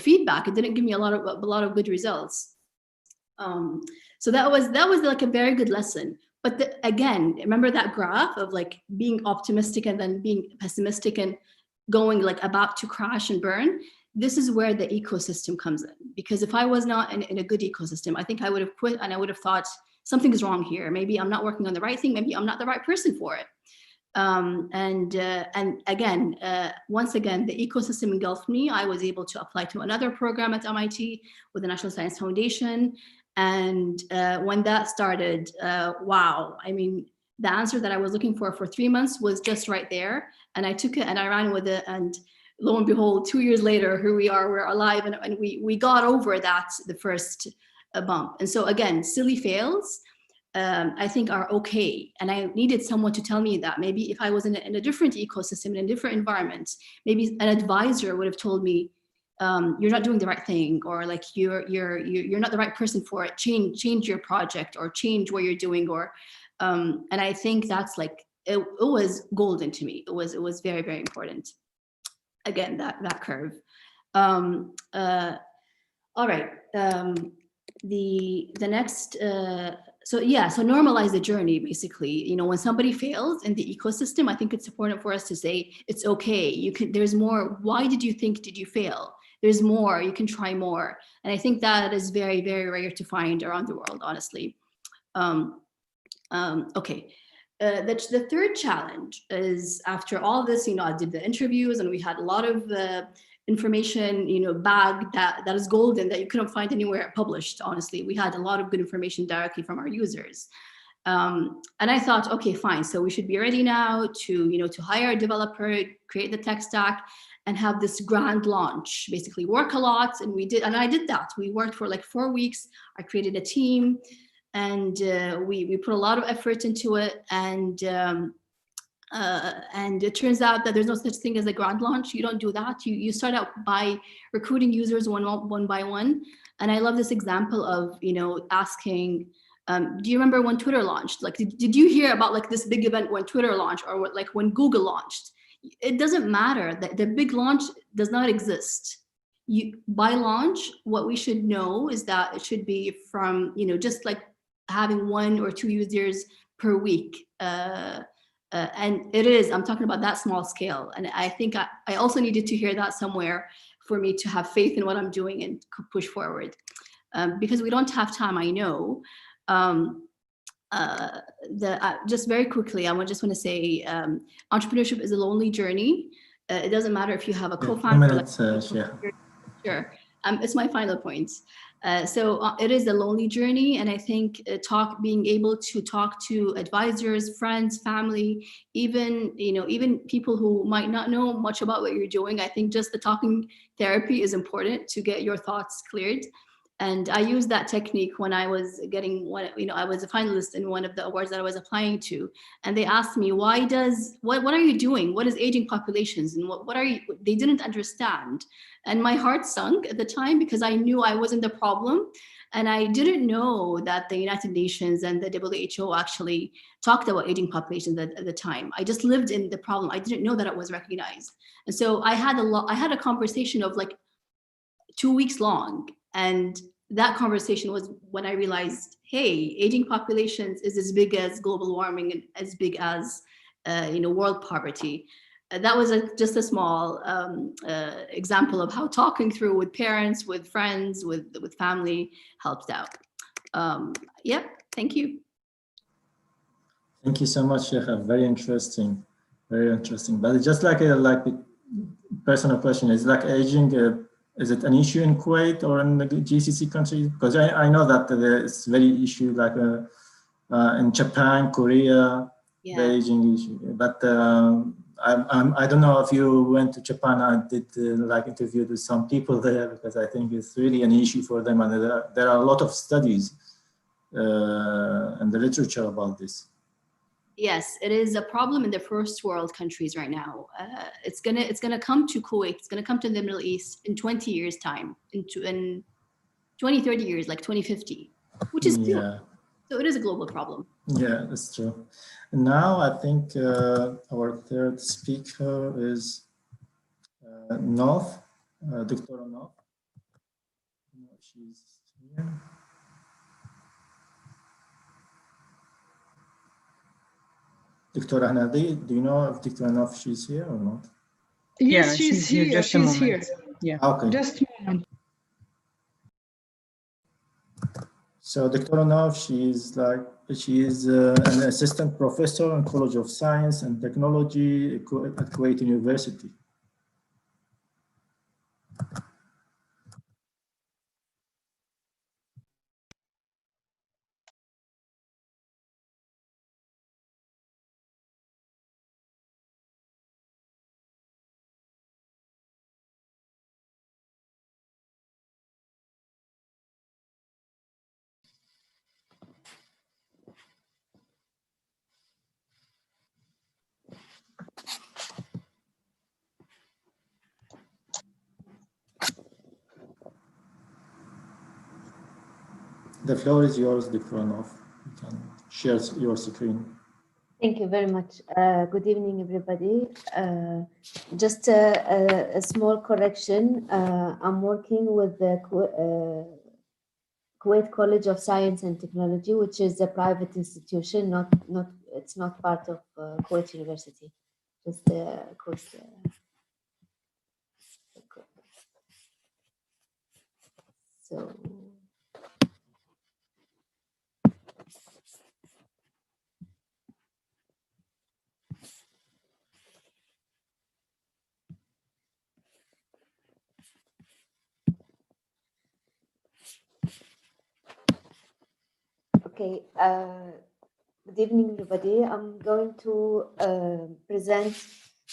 feedback. It didn't give me a lot of good results. So that was like a very good lesson. But again, remember that graph of like being optimistic and then being pessimistic and going like about to crash and burn? This is where the ecosystem comes in. Because if I was not in a good ecosystem, I think I would have quit and I would have thought something is wrong here. Maybe I'm not working on the right thing. Maybe I'm not the right person for it. And again, once again, the ecosystem engulfed me. I was able to apply to another program at MIT with the National Science Foundation. And when that started, wow, I mean, the answer that I was looking for 3 months was just right there. And I took it and I ran with it. And lo and behold, 2 years later, here we are, we're alive. And we got over that, the first bump. And so again, silly fails, I think are okay. And I needed someone to tell me that. Maybe if I was in a different ecosystem, in a different environment, maybe an advisor would have told me, you're not doing the right thing, or like you're not the right person for it. Change your project, or change what you're doing, or and I think that's like it was golden to me. It was very, very important. Again, that curve. All right. The next. So normalize the journey, basically. When somebody fails in the ecosystem, I think it's important for us to say it's okay. There's more. Why did you fail? There's more, you can try more. And I think that is very, very rare to find around the world, honestly. Okay. The third challenge is, after all this, I did the interviews and we had a lot of information, bagged that is golden, that you couldn't find anywhere published, honestly. We had a lot of good information directly from our users. And I thought, okay, fine. So we should be ready now to hire a developer, create the tech stack, and have this grand launch, basically work a lot. And I did that. We worked for like 4 weeks. I created a team, and we put a lot of effort into it. And it turns out that there's no such thing as a grand launch. You don't do that. You start out by recruiting users one by one. And I love this example of, asking, do you remember when Twitter launched? Like, did you hear about like this big event when Twitter launched, or like when Google launched? It doesn't matter. The big launch does not exist. By launch, what we should know is that it should be from, just like having 1 or 2 users per week. And I'm talking about that small scale. And I think I also needed to hear that somewhere for me to have faith in what I'm doing and push forward. Because we don't have time, I know. Just very quickly, I just want to say, entrepreneurship is a lonely journey. It doesn't matter if you have a co-founder. Sure. It's my final point. So it is a lonely journey, and I think being able to talk to advisors, friends, family, even people who might not know much about what you're doing. I think just the talking therapy is important to get your thoughts cleared. And I used that technique when I was getting I was a finalist in one of the awards that I was applying to. And they asked me, what are you doing? What is aging populations? And what are you, they didn't understand. And my heart sunk at the time, because I knew I wasn't the problem. And I didn't know that the United Nations and the WHO actually talked about aging populations at the time. I just lived in the problem. I didn't know that it was recognized. And so I had a conversation of like 2 weeks long. And that conversation was when I realized, hey, aging populations is as big as global warming and as big as world poverty. That was just a small example of how talking through with parents, with friends, with family helped out. Yeah, thank you. Thank you so much, Sheikha. Very interesting, very interesting. But it's just like a personal question. Is like aging. Is it an issue in Kuwait or in the GCC countries? Because I know that it's very issue like in Japan, Korea, the aging issue. But I don't know if you went to Japan. I did interview with some people there, because I think it's really an issue for them, and there are a lot of studies in the literature about this. Yes, it is a problem in the first world countries right now. It's gonna come to Kuwait. It's gonna come to the Middle East in 20 years' time, in 20, 30 years, like 2050, which is soon. Yeah, So it is a global problem. yeah, that's true. Now I think our third speaker is North, Dr. North. She's here. Dr. Hanadi, do you know if Dr. North she's here or not? Yes, Yeah, she's here. Just a She's moment. here. Yeah. Okay. Just a moment. So Dr. North, she is an assistant professor in College of Science and Technology at Kuwait University. The floor is yours, Dr. North. You can share your screen. Thank you very much. Good evening, everybody. Just a small correction. I'm working with the Kuwait College of Science and Technology, which is a private institution. It's not part of Kuwait University. Just of course. So. Okay, good evening, everybody. I'm going to present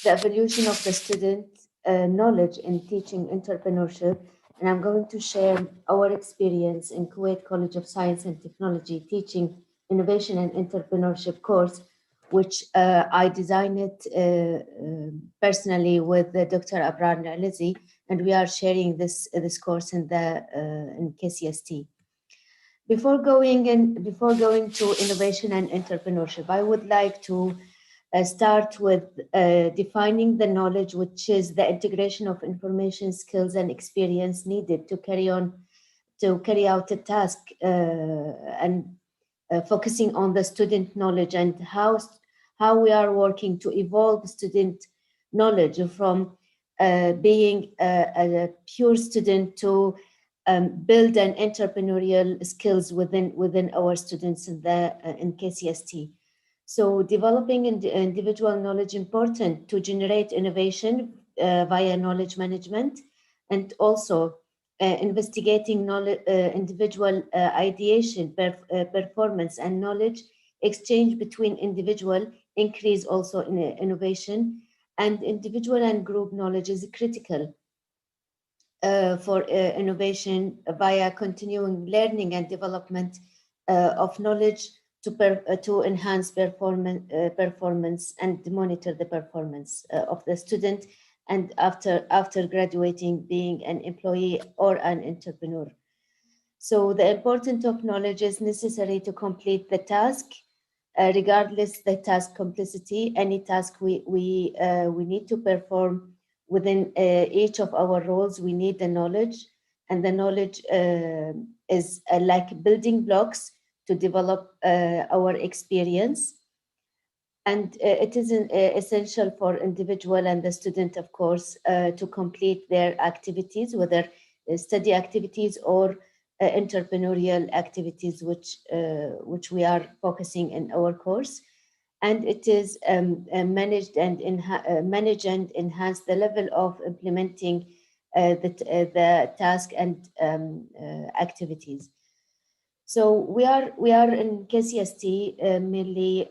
the evolution of the student knowledge in teaching entrepreneurship, and I'm going to share our experience in Kuwait College of Science and Technology teaching innovation and entrepreneurship course, which I designed it personally with Dr. Abrar Nalizi, and we are sharing this course in KCST. Before going to innovation and entrepreneurship, I would like to start with defining the knowledge, which is the integration of information, skills, and experience needed to carry out a task, and focusing on the student knowledge and how we are working to evolve student knowledge from being a pure student to build an entrepreneurial skills within our students in KCST. So developing individual knowledge important to generate innovation via knowledge management, and also investigating knowledge, individual ideation, performance, and knowledge exchange between individual, increase also in innovation, and individual and group knowledge is critical for innovation via continuing learning and development of knowledge to enhance performance and monitor the performance of the student, and after graduating being an employee or an entrepreneur. So the importance of knowledge is necessary to complete the task, regardless the task complexity. Any task we need to perform within each of our roles, we need the knowledge, and the knowledge is like building blocks to develop our experience. And it is essential for individual and the student, of course, to complete their activities, whether study activities or entrepreneurial activities, which we are focusing in our course. And it is managed and enhance the level of implementing the task and activities. So we are in KCST mainly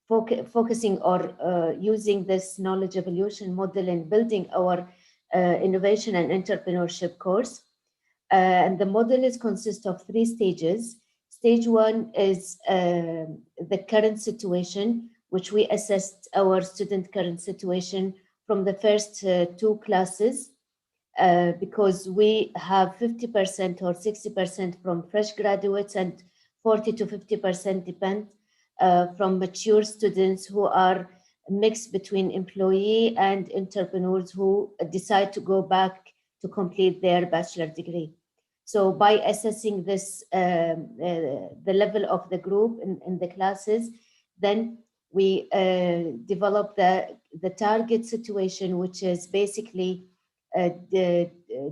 focusing or using this knowledge evolution model in building our innovation and entrepreneurship course. And the model consists of 3 stages. Stage 1 is the current situation, which we assessed our student current situation from the first 2 classes, because we have 50% or 60% from fresh graduates and 40 to 50% depend from mature students who are mixed between employee and entrepreneurs who decide to go back to complete their bachelor degree. So by assessing this, the level of the group in the classes, then we develop the target situation, which is basically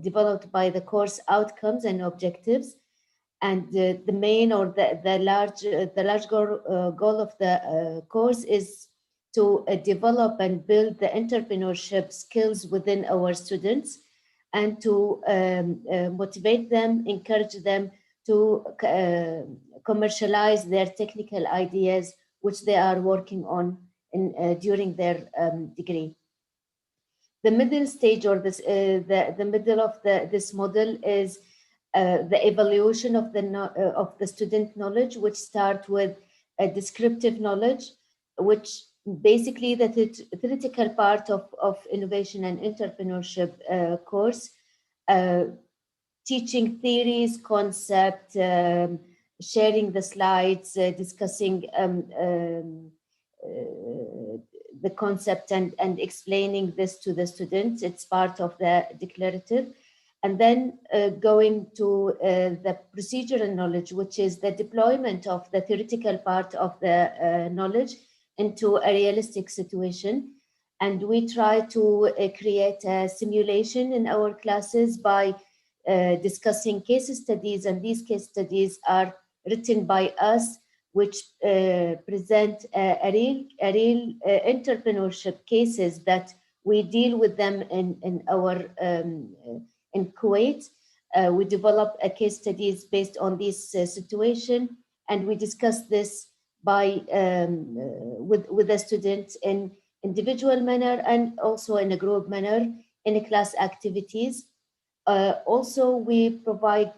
developed by the course outcomes and objectives. And the main or the large goal of the course is to develop and build the entrepreneurship skills within our students, and to motivate them, encourage them to commercialize their technical ideas, which they are working on during their degree. The middle stage, or this, the middle of this model, is the evaluation of the student knowledge, which start with a descriptive knowledge, which basically the theoretical part of innovation and entrepreneurship course, teaching theories, concept, sharing the slides, discussing the concept and explaining this to the students. It's part of the declarative. And then going to the procedural knowledge, which is the deployment of the theoretical part of the knowledge into a realistic situation. And we try to create a simulation in our classes by discussing case studies, and these case studies are written by us, which present a real entrepreneurship cases that we deal with them in our in Kuwait. We develop a case studies based on this situation, and we discuss this by with the students in individual manner and also in a group manner in a class activities. Also, we provide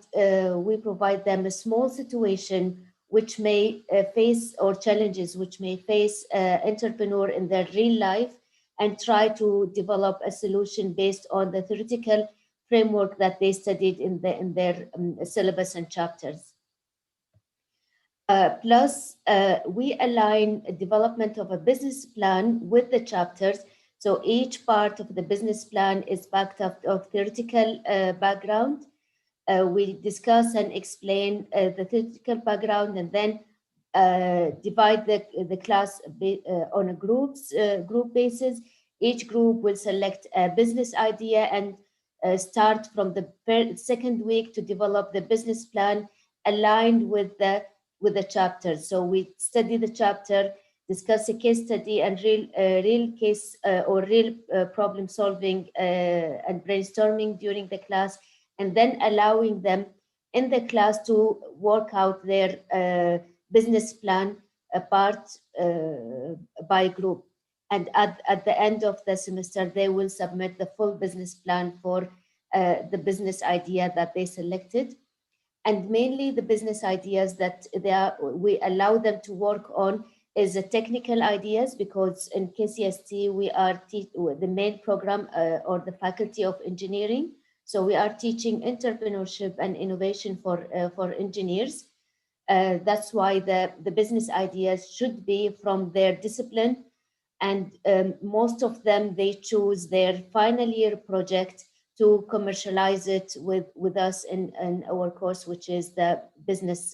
them a small situation which may face, or challenges which may face entrepreneur in their real life, and try to develop a solution based on the theoretical framework that they studied in their syllabus and chapters. Plus, we align development of a business plan with the chapters. So each part of the business plan is backed up of theoretical background. We discuss and explain the theoretical background, and then divide the class on a group basis. Each group will select a business idea and start from the second week to develop the business plan aligned with the chapters. So we study the chapter, discuss a case study and real case or real problem solving and brainstorming during the class, and then allowing them in the class to work out their business plan part by group. And at the end of the semester, they will submit the full business plan for the business idea that they selected. And mainly the business ideas that we allow them to work on is the technical ideas, because in KCST, we are the main program or the faculty of engineering. So we are teaching entrepreneurship and innovation for engineers. That's why the business ideas should be from their discipline. And most of them, they choose their final year project to commercialize it with us in our course, which is the business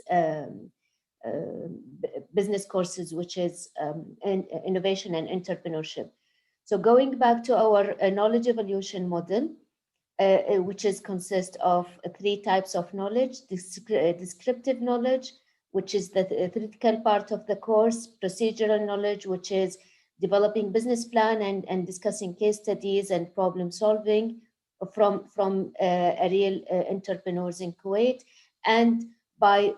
business courses, which is innovation and entrepreneurship. So going back to our knowledge evolution model, which consists of 3 types of knowledge: descriptive knowledge, which is the theoretical part of the course; procedural knowledge, which is developing business plan and discussing case studies and problem solving from real entrepreneurs in Kuwait; and by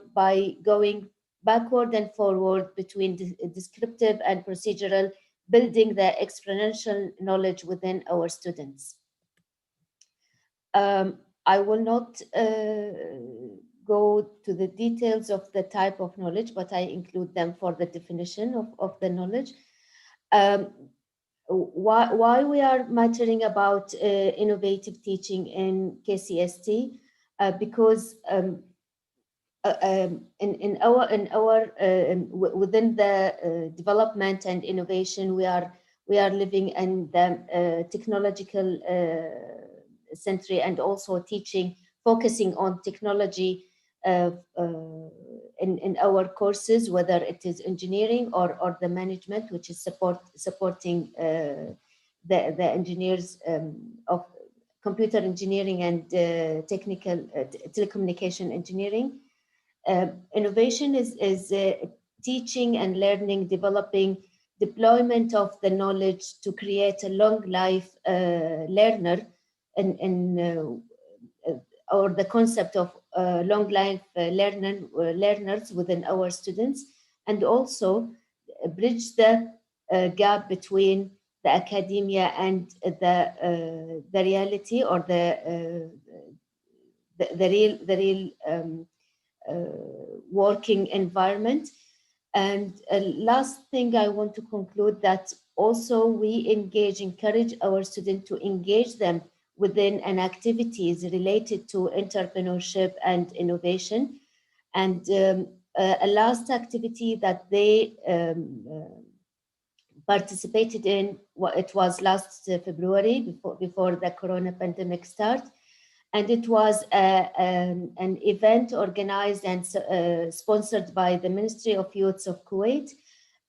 going backward and forward between descriptive and procedural, building the exponential knowledge within our students. I will not go to the details of the type of knowledge, but I include them for the definition of the knowledge. Why we are mattering about innovative teaching in KCST? Because in our within the development and innovation, we are living in the technological century, and also teaching, focusing on technology in our courses, whether it is engineering or the management, which is supporting the engineers of computer engineering and technical telecommunication engineering. Innovation is teaching and learning, developing, deployment of the knowledge to create a long life learner, or the concept of long life learners within our students, and also bridge the gap between the academia and the reality, or the real working environment. And last thing I want to conclude, that also we encourage our students to engage them within an activities related to entrepreneurship and innovation. And a last activity that they participated in, it was last February, before the Corona pandemic started. And it was an event organized and sponsored by the Ministry of Youth of Kuwait,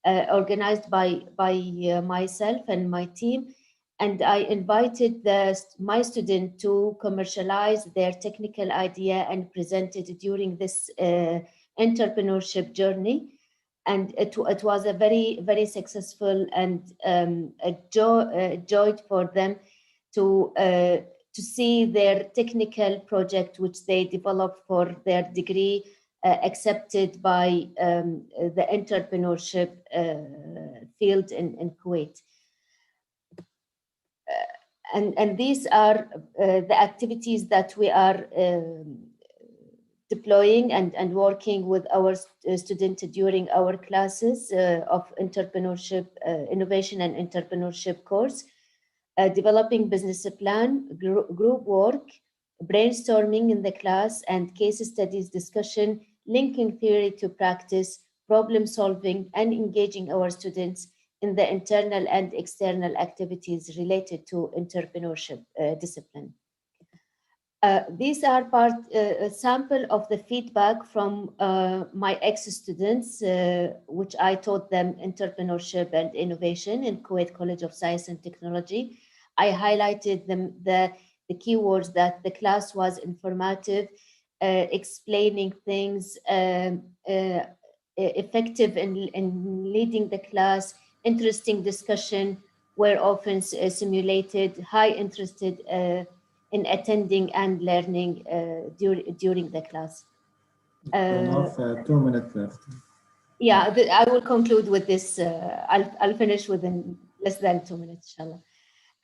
organized by myself and my team. And I invited my students to commercialize their technical idea and present it during this entrepreneurship journey. And it was a very, very successful and a joy for them to see their technical project, which they developed for their degree, accepted by the entrepreneurship field in Kuwait. And these are the activities that we are deploying and working with our students during our classes of entrepreneurship, innovation and entrepreneurship course. Developing business plan, group work, brainstorming in the class, and case studies discussion, linking theory to practice, problem solving, and engaging our students in the internal and external activities related to entrepreneurship discipline. These are a sample of the feedback from my ex-students, which I taught them entrepreneurship and innovation in Kuwait College of Science and Technology. I highlighted the keywords that the class was informative, explaining things, effective in leading the class, interesting discussion, were often simulated, high interested in attending and learning during the class. 2 minutes left. Yeah, I will conclude with this. I'll finish within less than 2 minutes, inshallah.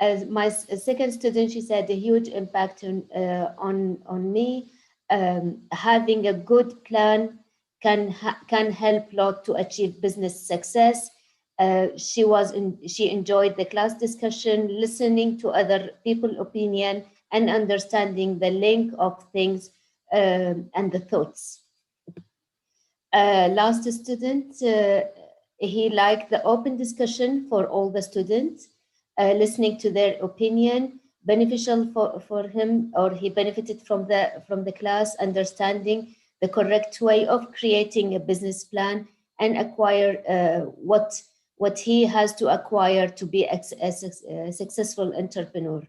As my second student, she said, a huge impact on me. Having a good plan can help a lot to achieve business success. She enjoyed the class discussion, listening to other people's opinion, and understanding the link of things and the thoughts. Last student, he liked the open discussion for all the students, listening to their opinion, beneficial for him, or he benefited from the class, understanding the correct way of creating a business plan and acquire what he has to acquire to be a successful entrepreneur.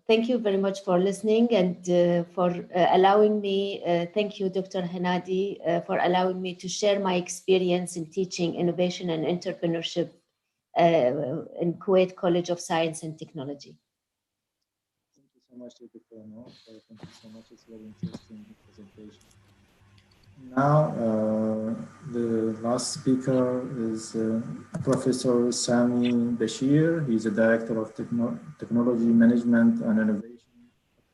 Thank you very much for listening and for allowing me. Thank you, Dr. Hanadi, for allowing me to share my experience in teaching innovation and entrepreneurship in Kuwait College of Science and Technology. Thank you so much, Dr. Noor. Thank you so much. It's a very interesting presentation. Now, the last speaker is Professor Sami Bashir. He's a Director of Technology Management and Innovation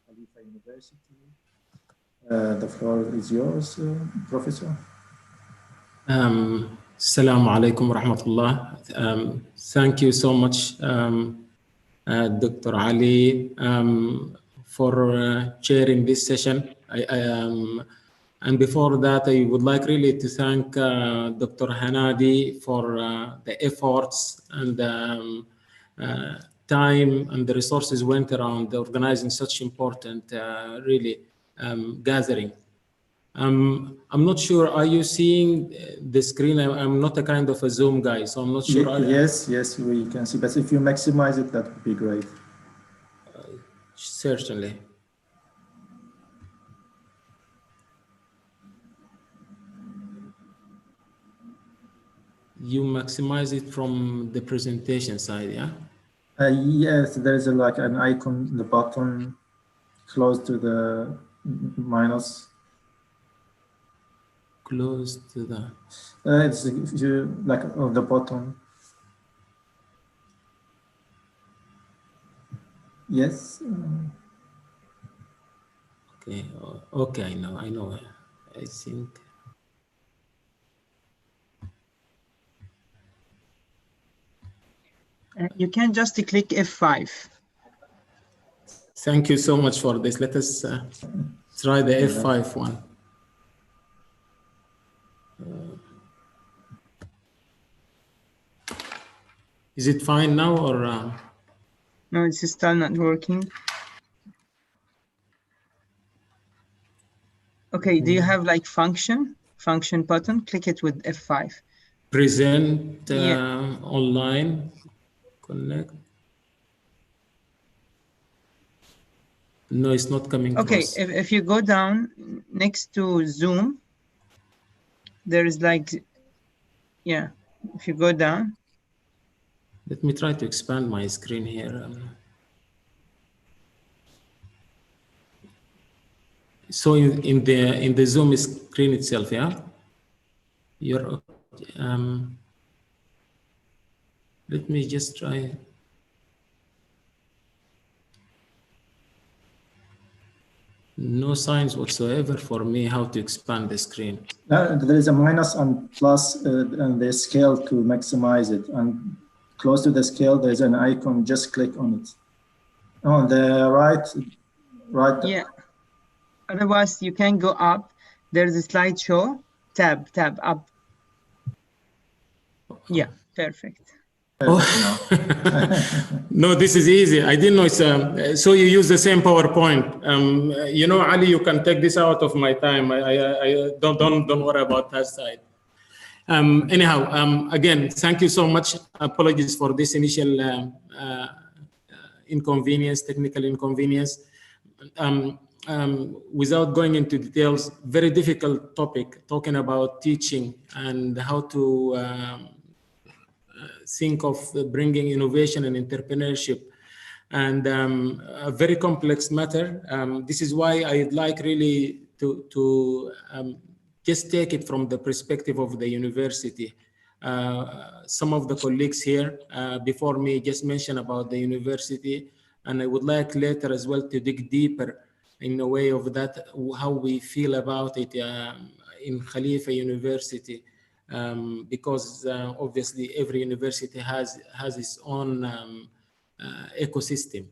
at Khalifa University. The floor is yours, Professor. Assalamu alaikum wa rahmatullah. Thank you so much, Dr. Ali, for chairing this session. And before that, I would like really to thank Dr. Hanadi for the efforts and time and the resources went around organizing such important, really, gathering. I'm not sure, are you seeing the screen? I'm not a kind of a Zoom guy, so I'm not sure. Yes, we can see, but if you maximize it, that would be great. Certainly. You maximize it from the presentation side, yeah? Yes, there's like an icon, the button close to the minus. Close to the... it's if you like on the bottom. Yes. Okay. Okay. I know. I think. You can just click F5. Thank you so much for this. Let us try the F5 one. Is it fine now or? No, it's still not working. Okay, do you have like function button? Click it with F5. Present online, connect. No, it's not coming. Okay, across. if you go down next to Zoom, there is like, yeah, if you go down. Let me try to expand my screen here. So in the Zoom screen itself, yeah. You're let me just try. No signs whatsoever for me how to expand the screen. There is a minus and plus and the scale to maximize it. And close to the scale, there's an icon. Just click on it. On the right. Yeah. Otherwise, you can go up. There's a slideshow. Tab up. Yeah, perfect. Oh. No, this is easy. I didn't know it's so you use the same PowerPoint. You know, Ali, you can take this out of my time. I don't worry about that side. Anyhow, again, thank you so much. Apologies for this initial inconvenience, technical inconvenience. Without going into details, very difficult topic, talking about teaching and how to think of bringing innovation and entrepreneurship, and a very complex matter. This is why I'd like really to just take it from the perspective of the university. Some of the colleagues here before me just mentioned about the university, and I would like later as well to dig deeper in a way of that, how we feel about it in Khalifa University. Because obviously every university has its own ecosystem.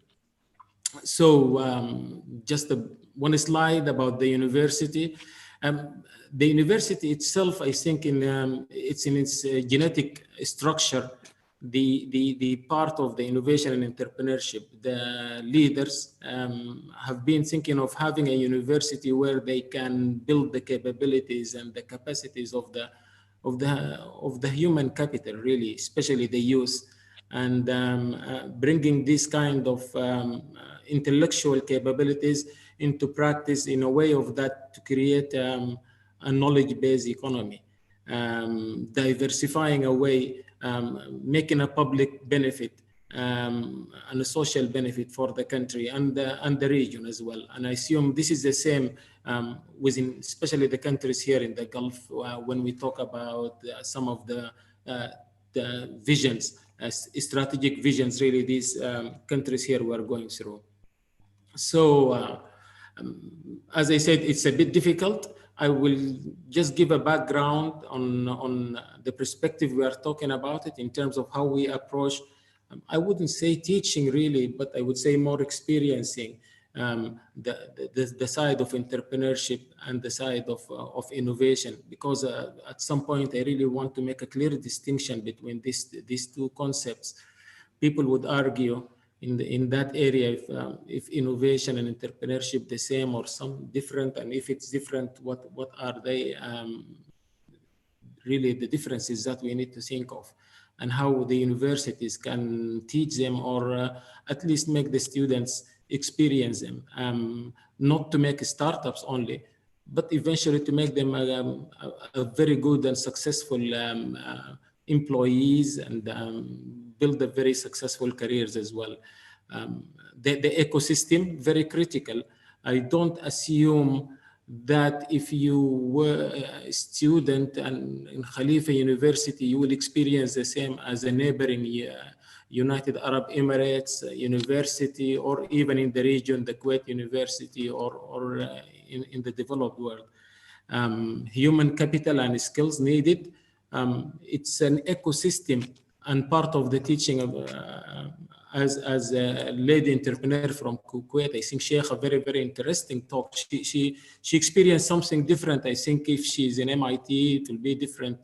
So just one slide about the university. The university itself, I think, it's in its genetic structure, the part of the innovation and entrepreneurship. The leaders have been thinking of having a university where they can build the capabilities and the capacities of the human capital, really, especially the youth, and bringing this kind of intellectual capabilities into practice in a way of that to create a knowledge-based economy, diversifying away, making a public benefit and a social benefit for the country and the region as well. And I assume this is the same within, especially the countries here in the Gulf, when we talk about some of the visions, strategic visions, really, these countries here were going through. So As I said, it's a bit difficult. I will just give a background on the perspective we are talking about it in terms of how we approach, I wouldn't say teaching really, but I would say more experiencing the side of entrepreneurship and the side of innovation, because at some point I really want to make a clear distinction between these two concepts. People would argue in that area if innovation and entrepreneurship the same or some different, and if it's different, what are they really the differences that we need to think of, and how the universities can teach them or at least make the students experience them, not to make startups only, but eventually to make them a very good and successful employees and build a very successful careers as well. The ecosystem, very critical. I don't assume that if you were a student and in Khalifa University, you will experience the same as a neighboring United Arab Emirates university, or even in the region, the Kuwait University, or in the developed world. Human capital and skills needed. It's an ecosystem, and part of the teaching of as a lady entrepreneur from Kuwait, I think she had a very, very interesting talk. She experienced something different. I think if she's in MIT, it will be different.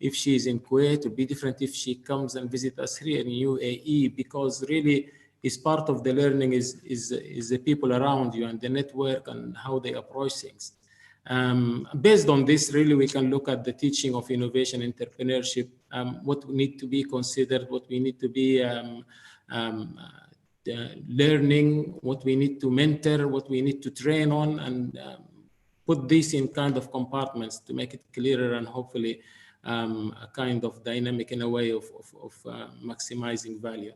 If she's in Kuwait, it will be different if she comes and visits us here in UAE, because really is part of the learning is the people around you and the network and how they approach things. Based on this, really, we can look at the teaching of innovation, entrepreneurship, what need to be considered, what we need to be learning, what we need to mentor, what we need to train on, and put this in kind of compartments to make it clearer and hopefully a kind of dynamic in a way of maximizing value.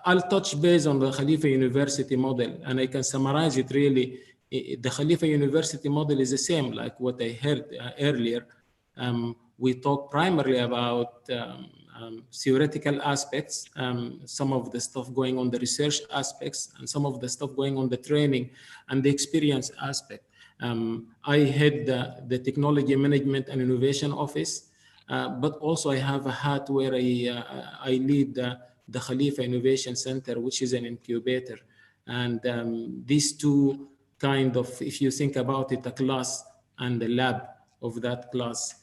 I'll touch base on the Khalifa University model, and I can summarize it really. The Khalifa University model is the same, like what I heard earlier. We talk primarily about theoretical aspects, some of the stuff going on the research aspects, and some of the stuff going on the training and the experience aspect. I head the Technology Management and Innovation Office, but also I have a hat where I lead the Khalifa Innovation Center, which is an incubator. And these two kind of, if you think about it, a class and the lab of that class,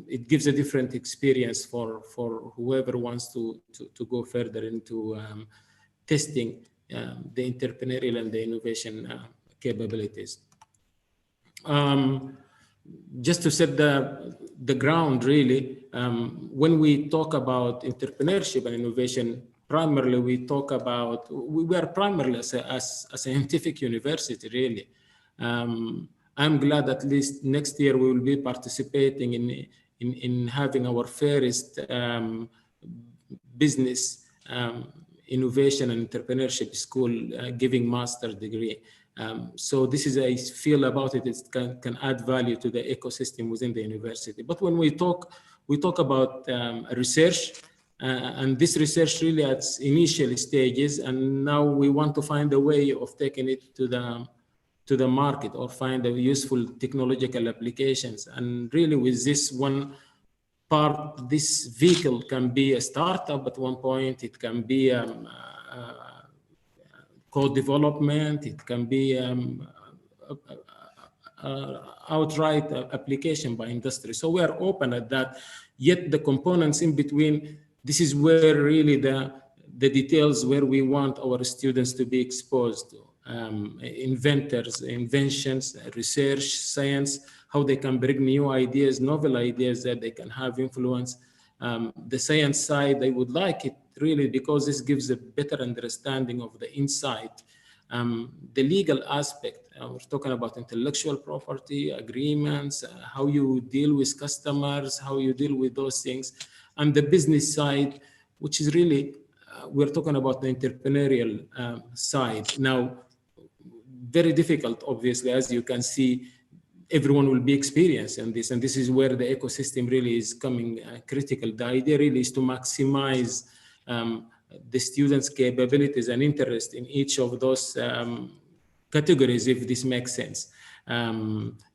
it gives a different experience for whoever wants to go further into testing the entrepreneurial and the innovation capabilities. Just to set the ground, really, when we talk about entrepreneurship and innovation, primarily we talk about, we are primarily as a scientific university, really. I'm glad at least next year we will be participating in having our first business innovation and entrepreneurship school giving master's degree. So this is, I feel about it, it can add value to the ecosystem within the university. But when we talk about research, and this research really at initial stages, and now we want to find a way of taking it to the market or find a useful technological applications. And really with this one part, this vehicle can be a startup at one point, it can be code development, it can be outright application by industry. So we are open at that, yet the components in between, this is where really the details where we want our students to be exposed to. Inventors, inventions, research, science, how they can bring new ideas, novel ideas that they can have influence. The science side, I would like it really because this gives a better understanding of the insight. The legal aspect, we're talking about intellectual property, agreements, how you deal with customers, how you deal with those things. And the business side, which is really, we're talking about the entrepreneurial side. Now, very difficult, obviously, as you can see, everyone will be experiencing this, and this is where the ecosystem really is coming critical. The idea really is to maximize the students' capabilities and interest in each of those categories, if this makes sense.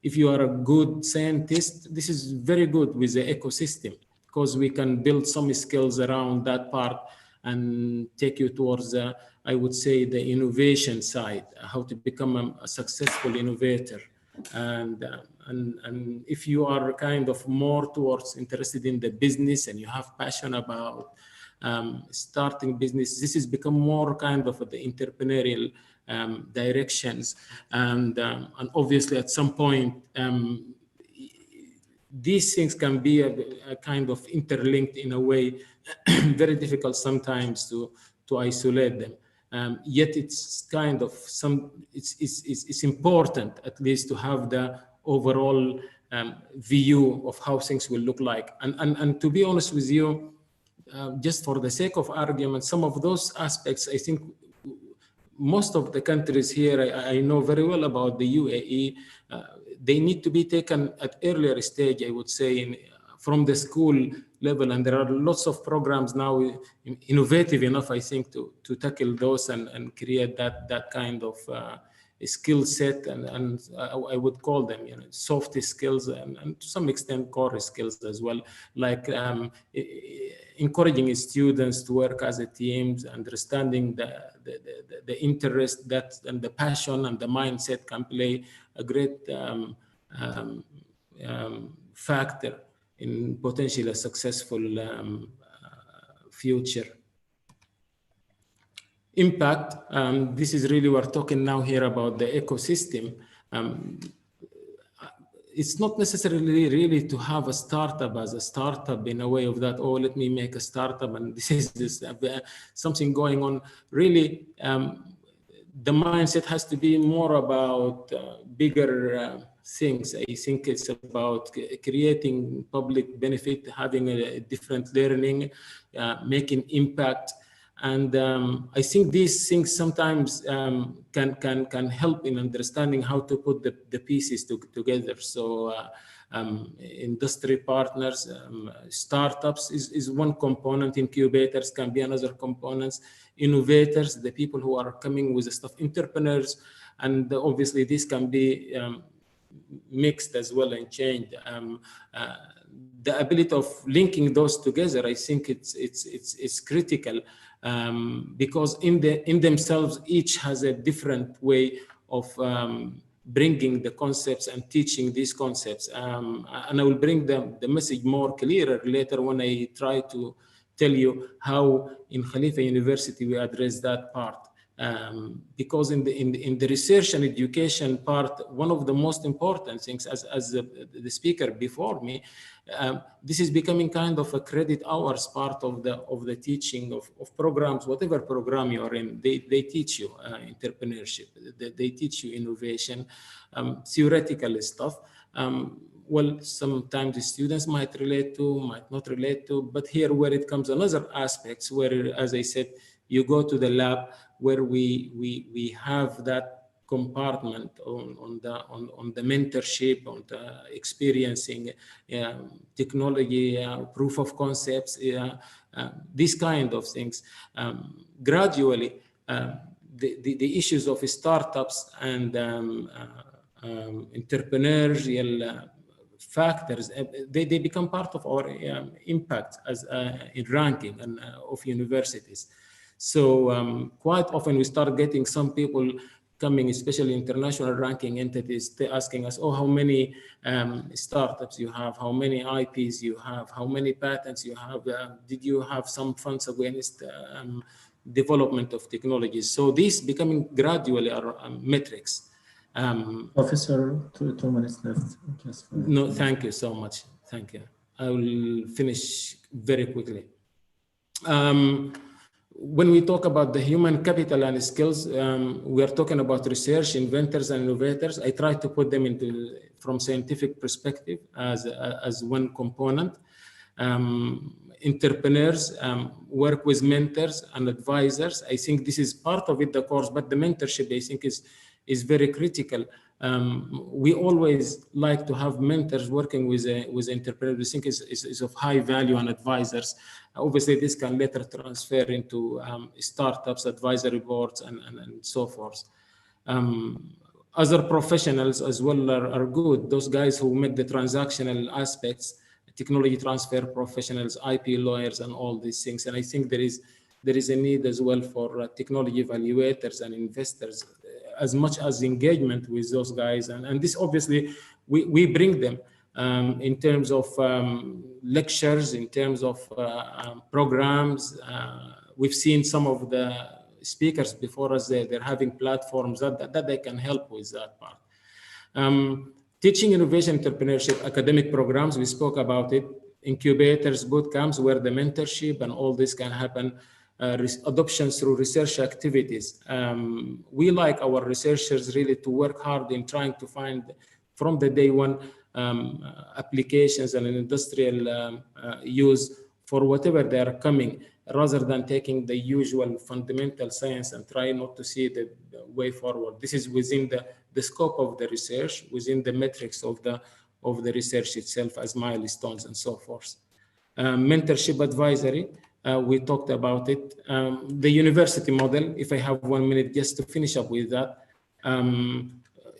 If you are a good scientist, this is very good with the ecosystem, because we can build some skills around that part and take you towards, I would say, the innovation side, how to become a successful innovator. And if you are kind of more towards interested in the business and you have passion about starting business, this has become more kind of the entrepreneurial directions. And obviously at some point, these things can be a kind of interlinked in a way, very difficult sometimes to isolate them. Yet it's kind of it's important at least to have the overall view of how things will look like. And to be honest with you, just for the sake of argument, some of those aspects, I think most of the countries here, I know very well about the UAE, they need to be taken at earlier stage, I would say, from the school level. And there are lots of programs now, innovative enough, I think, to tackle those and create that kind of skill set. And I would call them, soft skills and to some extent core skills as well, like encouraging students to work as a team, understanding the interest that and the passion and the mindset can play a great factor in potentially a successful future. Impact, this is really, we're talking now here about the ecosystem. It's not necessarily really to have a startup as a startup in a way of that, oh, let me make a startup and this is something going on. Really, the mindset has to be more about bigger things. I think it's about creating public benefit, having a different learning, making impact. And I think these things sometimes can help in understanding how to put the pieces together. So industry partners, startups is one component, incubators can be another component, innovators, the people who are coming with the stuff, entrepreneurs, and obviously this can be mixed as well and changed. The ability of linking those together, I think it's critical, because in themselves, each has a different way of bringing the concepts and teaching these concepts. And I will bring the message more clearer later when I try to tell you how in Khalifa University we address that part. Because in the research and education part, one of the most important things, as the speaker before me, this is becoming kind of a credit hours part of the teaching of programs, whatever program you're in. They teach you entrepreneurship, they teach you innovation, theoretical stuff. Well, sometimes the students might relate to, might not relate to, but here where it comes another aspects where, as I said, you go to the lab where we have that compartment on the mentorship, on the experiencing technology, proof of concepts, these kind of things. Gradually, the issues of startups and entrepreneurial factors, they become part of our impact as in ranking and of universities. So quite often we start getting some people coming, especially international ranking entities, they're asking us, oh, how many startups you have, how many IPs you have, how many patents you have, did you have some funds against development of technologies? So these becoming gradually are metrics. Professor, 2 minutes left. Just for no, thank you so much. Thank you. I will finish very quickly. When we talk about the human capital and skills, we are talking about research, inventors, and innovators. I try to put them into from scientific perspective as one component. Entrepreneurs work with mentors and advisors. I think this is part of it, the course, but the mentorship, I think, is very critical. We always like to have mentors working with entrepreneurs. We think is of high value, and advisors. Obviously, this can later transfer into startups, advisory boards, and so forth. Other professionals as well are good. Those guys who make the transactional aspects, technology transfer professionals, IP lawyers, and all these things. And I think there is a need as well for technology evaluators and investors, as much as engagement with those guys. And this obviously we bring them in terms of lectures, in terms of programs. We've seen some of the speakers before us, they're having platforms that they can help with that part. Teaching innovation entrepreneurship, academic programs, we spoke about it, incubators, boot camps, where the mentorship and all this can happen, adoption through research activities. We like our researchers really to work hard in trying to find from the day one applications and an industrial use for whatever they are coming, rather than taking the usual fundamental science and try not to see the way forward. This is within the scope of the research, within the metrics of the research itself as milestones and so forth. Mentorship advisory, we talked about it. The university model, if I have 1 minute just to finish up with that.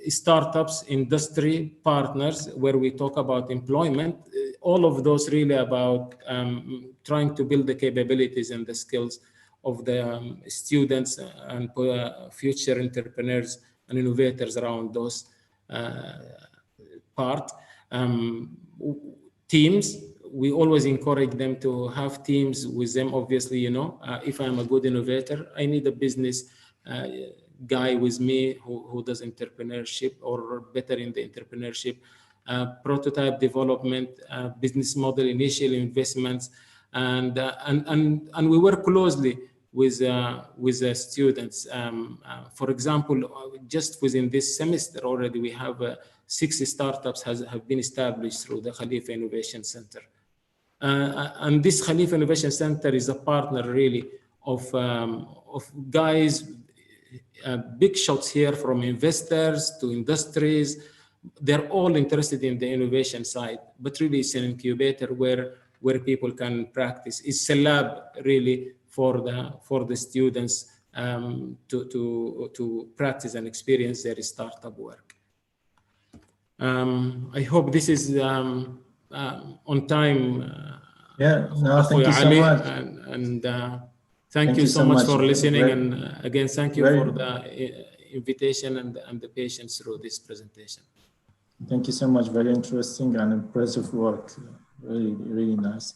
Startups, industry partners, where we talk about employment, all of those really about trying to build the capabilities and the skills of the students and future entrepreneurs and innovators around those part. Teams, we always encourage them to have teams with them. Obviously, if I'm a good innovator, I need a business guy with me who does entrepreneurship or better in the entrepreneurship, prototype development, business model, initial investments, and we work closely with the students. For example, just within this semester already, we have 6 startups have been established through the Khalifa Innovation Center. And this Khalifa Innovation Center is a partner really of guys, big shots here, from investors to industries. They're all interested in the innovation side, but really it's an incubator where people can practice. It's a lab really for the students to practice and experience their startup work. I hope this is on time. Thank you so much. Thank you so much for listening. And again, thank you for the invitation and the patience through this presentation. Thank you so much. Very interesting and impressive work. Really, really nice.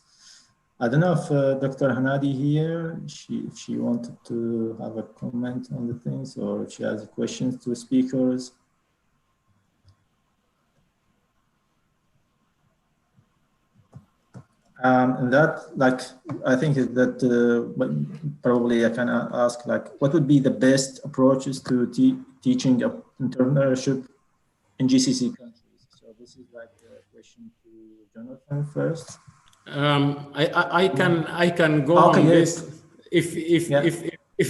I don't know if Dr. Hanadi here, if she wanted to have a comment on the things, or if she has questions to speakers. And that, I think that probably I can ask, what would be the best approaches to teaching entrepreneurship in GCC countries? So this is a question to Jonathan first. I can go on this if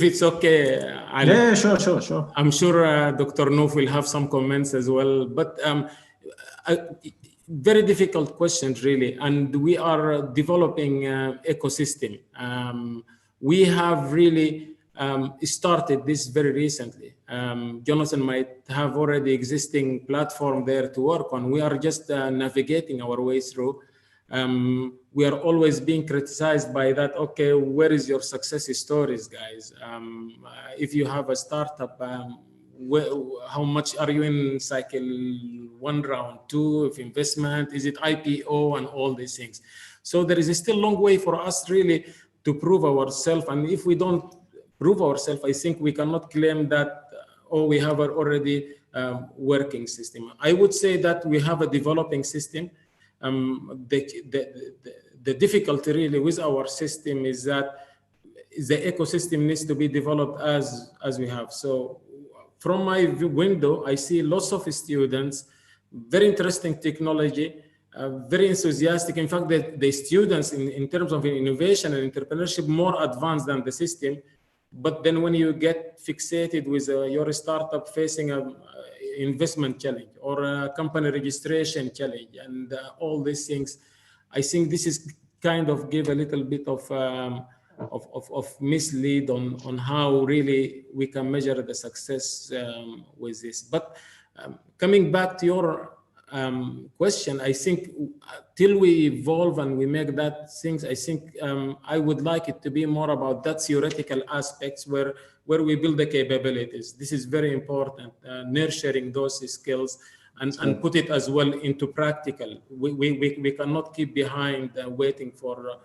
it's okay. Ali. Sure. I'm sure Dr. Noof will have some comments as well, but very difficult questions really, and we are developing ecosystem. We have really started this very recently. Jonathan might have already existing platform there to work on. We are just navigating our way through. We are always being criticized by that. Okay, where is your success stories, guys? If you have a startup, how much are you in cycle 1, round 2 of investment? Is it IPO and all these things? So there is still a long way for us really to prove ourselves. And if we don't prove ourselves, I think we cannot claim that, we have an already working system. I would say that we have a developing system. The difficulty really with our system is that the ecosystem needs to be developed as we have. So from my window, I see lots of students, very interesting technology, very enthusiastic. In fact, the students in terms of innovation and entrepreneurship more advanced than the system. But then when you get fixated with your startup facing an investment challenge or a company registration challenge and all these things, I think this is kind of give a little bit of mislead on how really we can measure the success with this. But coming back to your question, I think till we evolve and we make that things, I think I would like it to be more about that theoretical aspects where we build the capabilities. This is very important, nurturing those skills and put it as well into practical. We cannot keep behind waiting for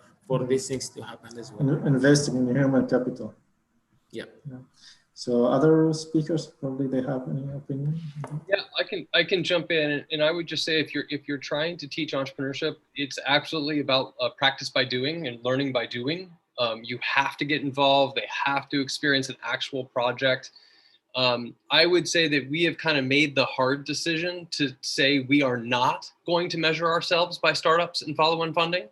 these things to happen as well. Investing in human capital. Yeah. So other speakers, probably they have any opinion? Yeah, I can jump in, and I would just say if you're trying to teach entrepreneurship, it's absolutely about practice by doing and learning by doing. You have to get involved. They have to experience an actual project. I would say that we have kind of made the hard decision to say we are not going to measure ourselves by startups and follow-on funding,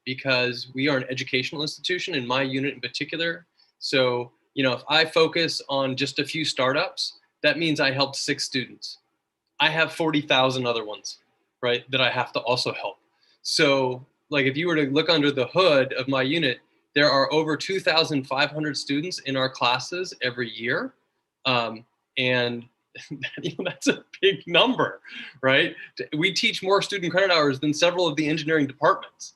because we are an educational institution, in my unit in particular. So, if I focus on just a few startups, that means I helped 6 students. I have 40,000 other ones, right, that I have to also help. So, like, if you were to look under the hood of my unit, there are over 2,500 students in our classes every year. And that's a big number, right? We teach more student credit hours than several of the engineering departments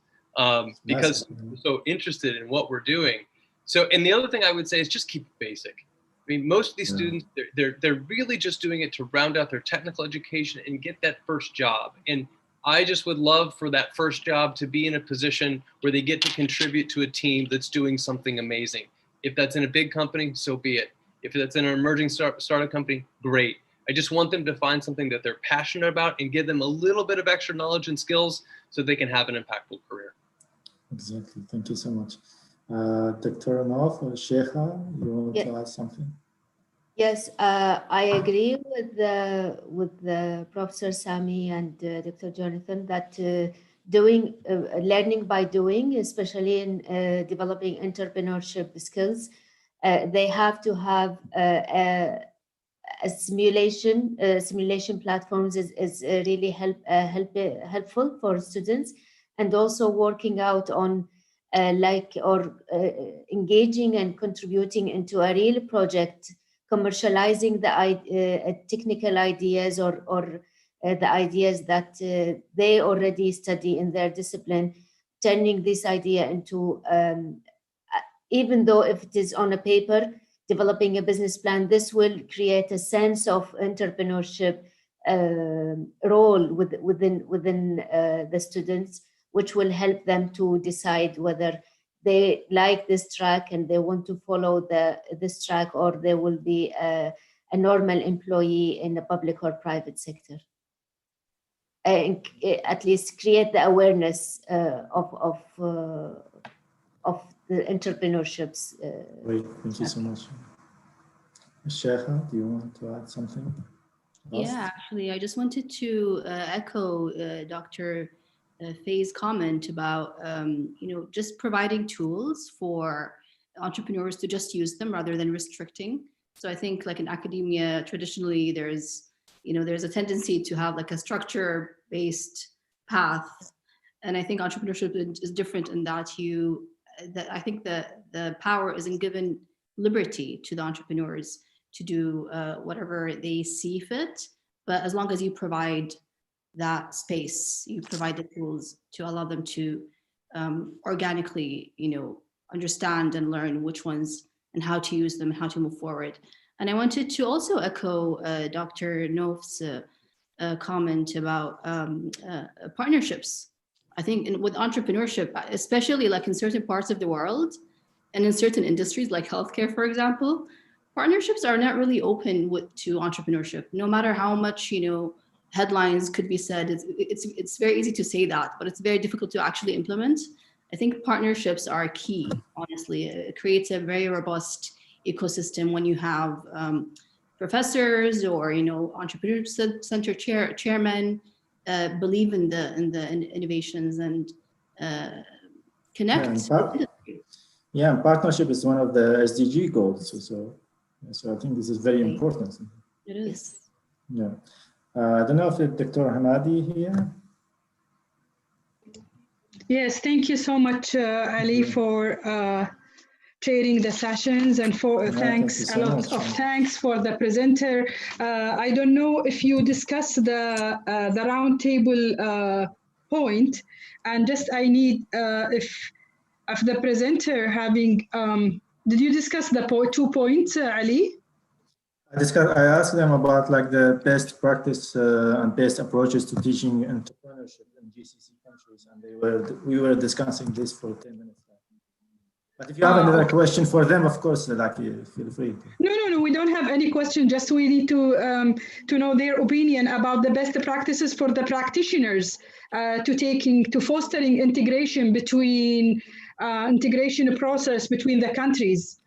because we're so interested in what we're doing. So, and the other thing I would say is just keep it basic. I mean, most of these students, they're really just doing it to round out their technical education and get that first job. And I just would love for that first job to be in a position where they get to contribute to a team that's doing something amazing. If that's in a big company, so be it. If that's in an emerging startup company, great. I just want them to find something that they're passionate about and give them a little bit of extra knowledge and skills so they can have an impactful career. Exactly. Thank you so much. Dr. Nauf or Sheikha, you want to add something? Yes, I agree with the Professor Sami and Dr. Jonathan that learning by doing, especially in developing entrepreneurship skills, they have to have a simulation platforms is really helpful for students, and also working out on engaging and contributing into a real project, commercializing the technical ideas or the ideas that they already study in their discipline, turning this idea into, even though if it is on a paper, developing a business plan, this will create a sense of entrepreneurship role within the students, which will help them to decide whether they like this track and they want to follow this track, or they will be a normal employee in the public or private sector. At least create the awareness of the entrepreneurships. Great, thank you so much. Sheikha, do you want to add something? Yeah, actually, I just wanted to echo Dr. Faye's comment about, just providing tools for entrepreneurs to just use them rather than restricting. So I think like in academia, traditionally there's a tendency to have like a structure-based path. And I think entrepreneurship is different in that I think the power isn't given liberty to the entrepreneurs to do whatever they see fit, but as long as you provide that space, you provide the tools to allow them to organically, understand and learn which ones and how to use them and how to move forward. And I wanted to also echo Dr. Nauf's comment about partnerships. I think with entrepreneurship, especially like in certain parts of the world and in certain industries like healthcare, for example, partnerships are not really open to entrepreneurship. No matter how much, headlines could be said, it's very easy to say that, but it's very difficult to actually implement. I think partnerships are key, honestly. It creates a very robust ecosystem when you have professors or, entrepreneur center chairmen believe in the innovations and connect. And partnership is one of the SDG goals. So I think this is very important. It is. Yeah. I don't know if Dr. Hanadi here. Yes, thank you so much, Ali, for chairing the sessions, and for thanks, a lot of thanks for the presenter. I don't know if you discussed the roundtable point, and just I need if the presenter having did you discuss the 2 points, Ali? I asked them about like the best practice and best approaches to teaching entrepreneurship in GCC countries, and we were discussing this for 10 minutes. But if you have another question for them, of course, like feel free. No, we don't have any question. Just we need to know their opinion about the best practices for the practitioners to fostering integration between integration process between the countries.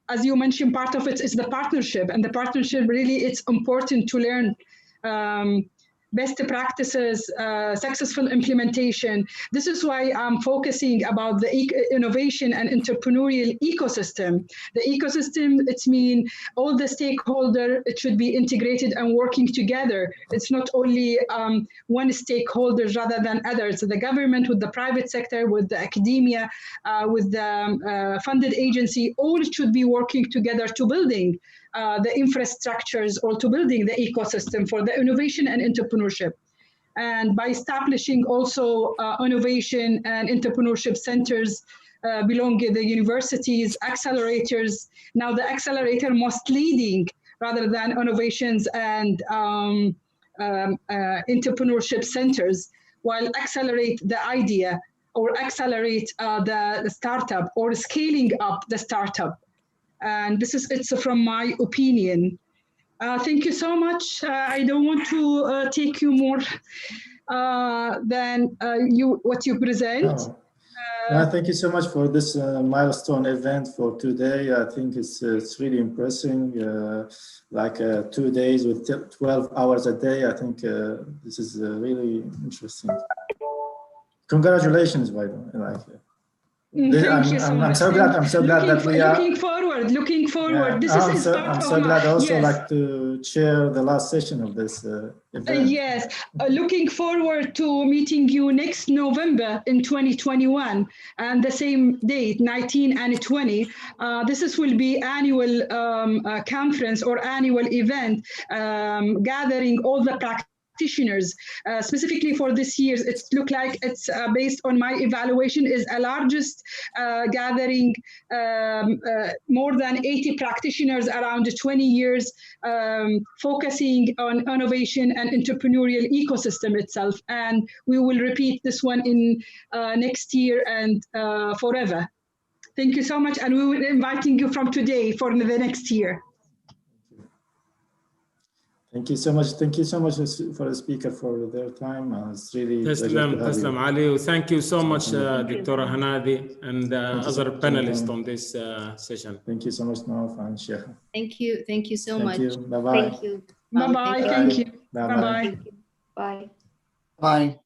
As you mentioned, part of it is the partnership, and the partnership really it's important to learn best practices, successful implementation. This is why I'm focusing about the innovation and entrepreneurial ecosystem. The ecosystem, it's mean all the stakeholders, it should be integrated and working together. It's not only one stakeholder rather than others. The government with the private sector, with the academia, with the funded agency, all should be working together to building the infrastructures or to building the ecosystem for the innovation and entrepreneurship. And by establishing also innovation and entrepreneurship centers belonging to the universities, accelerators. Now the accelerator most leading rather than innovations and entrepreneurship centers, while accelerate the idea or accelerate the startup or scaling up the startup. And it's from my opinion. Thank you so much. I don't want to take you more than what you present. Thank you so much for this milestone event for today. I think it's really impressive. 2 days with 12 hours a day. I think this is really interesting. Congratulations, by the way. Thank you so much. I'm so glad that we are looking forward. Yeah. I'm so glad also like to chair the last session of this event. Yes, looking forward to meeting you next November in 2021, and the same date, 19 and 20. This will be annual conference or annual event gathering all the practitioners. Specifically for this year, it looked like it's based on my evaluation is a largest gathering, more than 80 practitioners around 20 years, focusing on innovation and entrepreneurial ecosystem itself. And we will repeat this one in next year and forever. Thank you so much. And we will be inviting you from today for the next year. Thank you so much. Thank you so much for the speaker for their time. It's really Taslam Ali. Thank you so much, Dr. Hanadi, and other panelists on this session. Thank you so much, Nawaf and Sheikh. Thank you. Thank you so much. Bye-bye. Thank you. Bye-bye. Thank you. Bye-bye. Bye. Bye.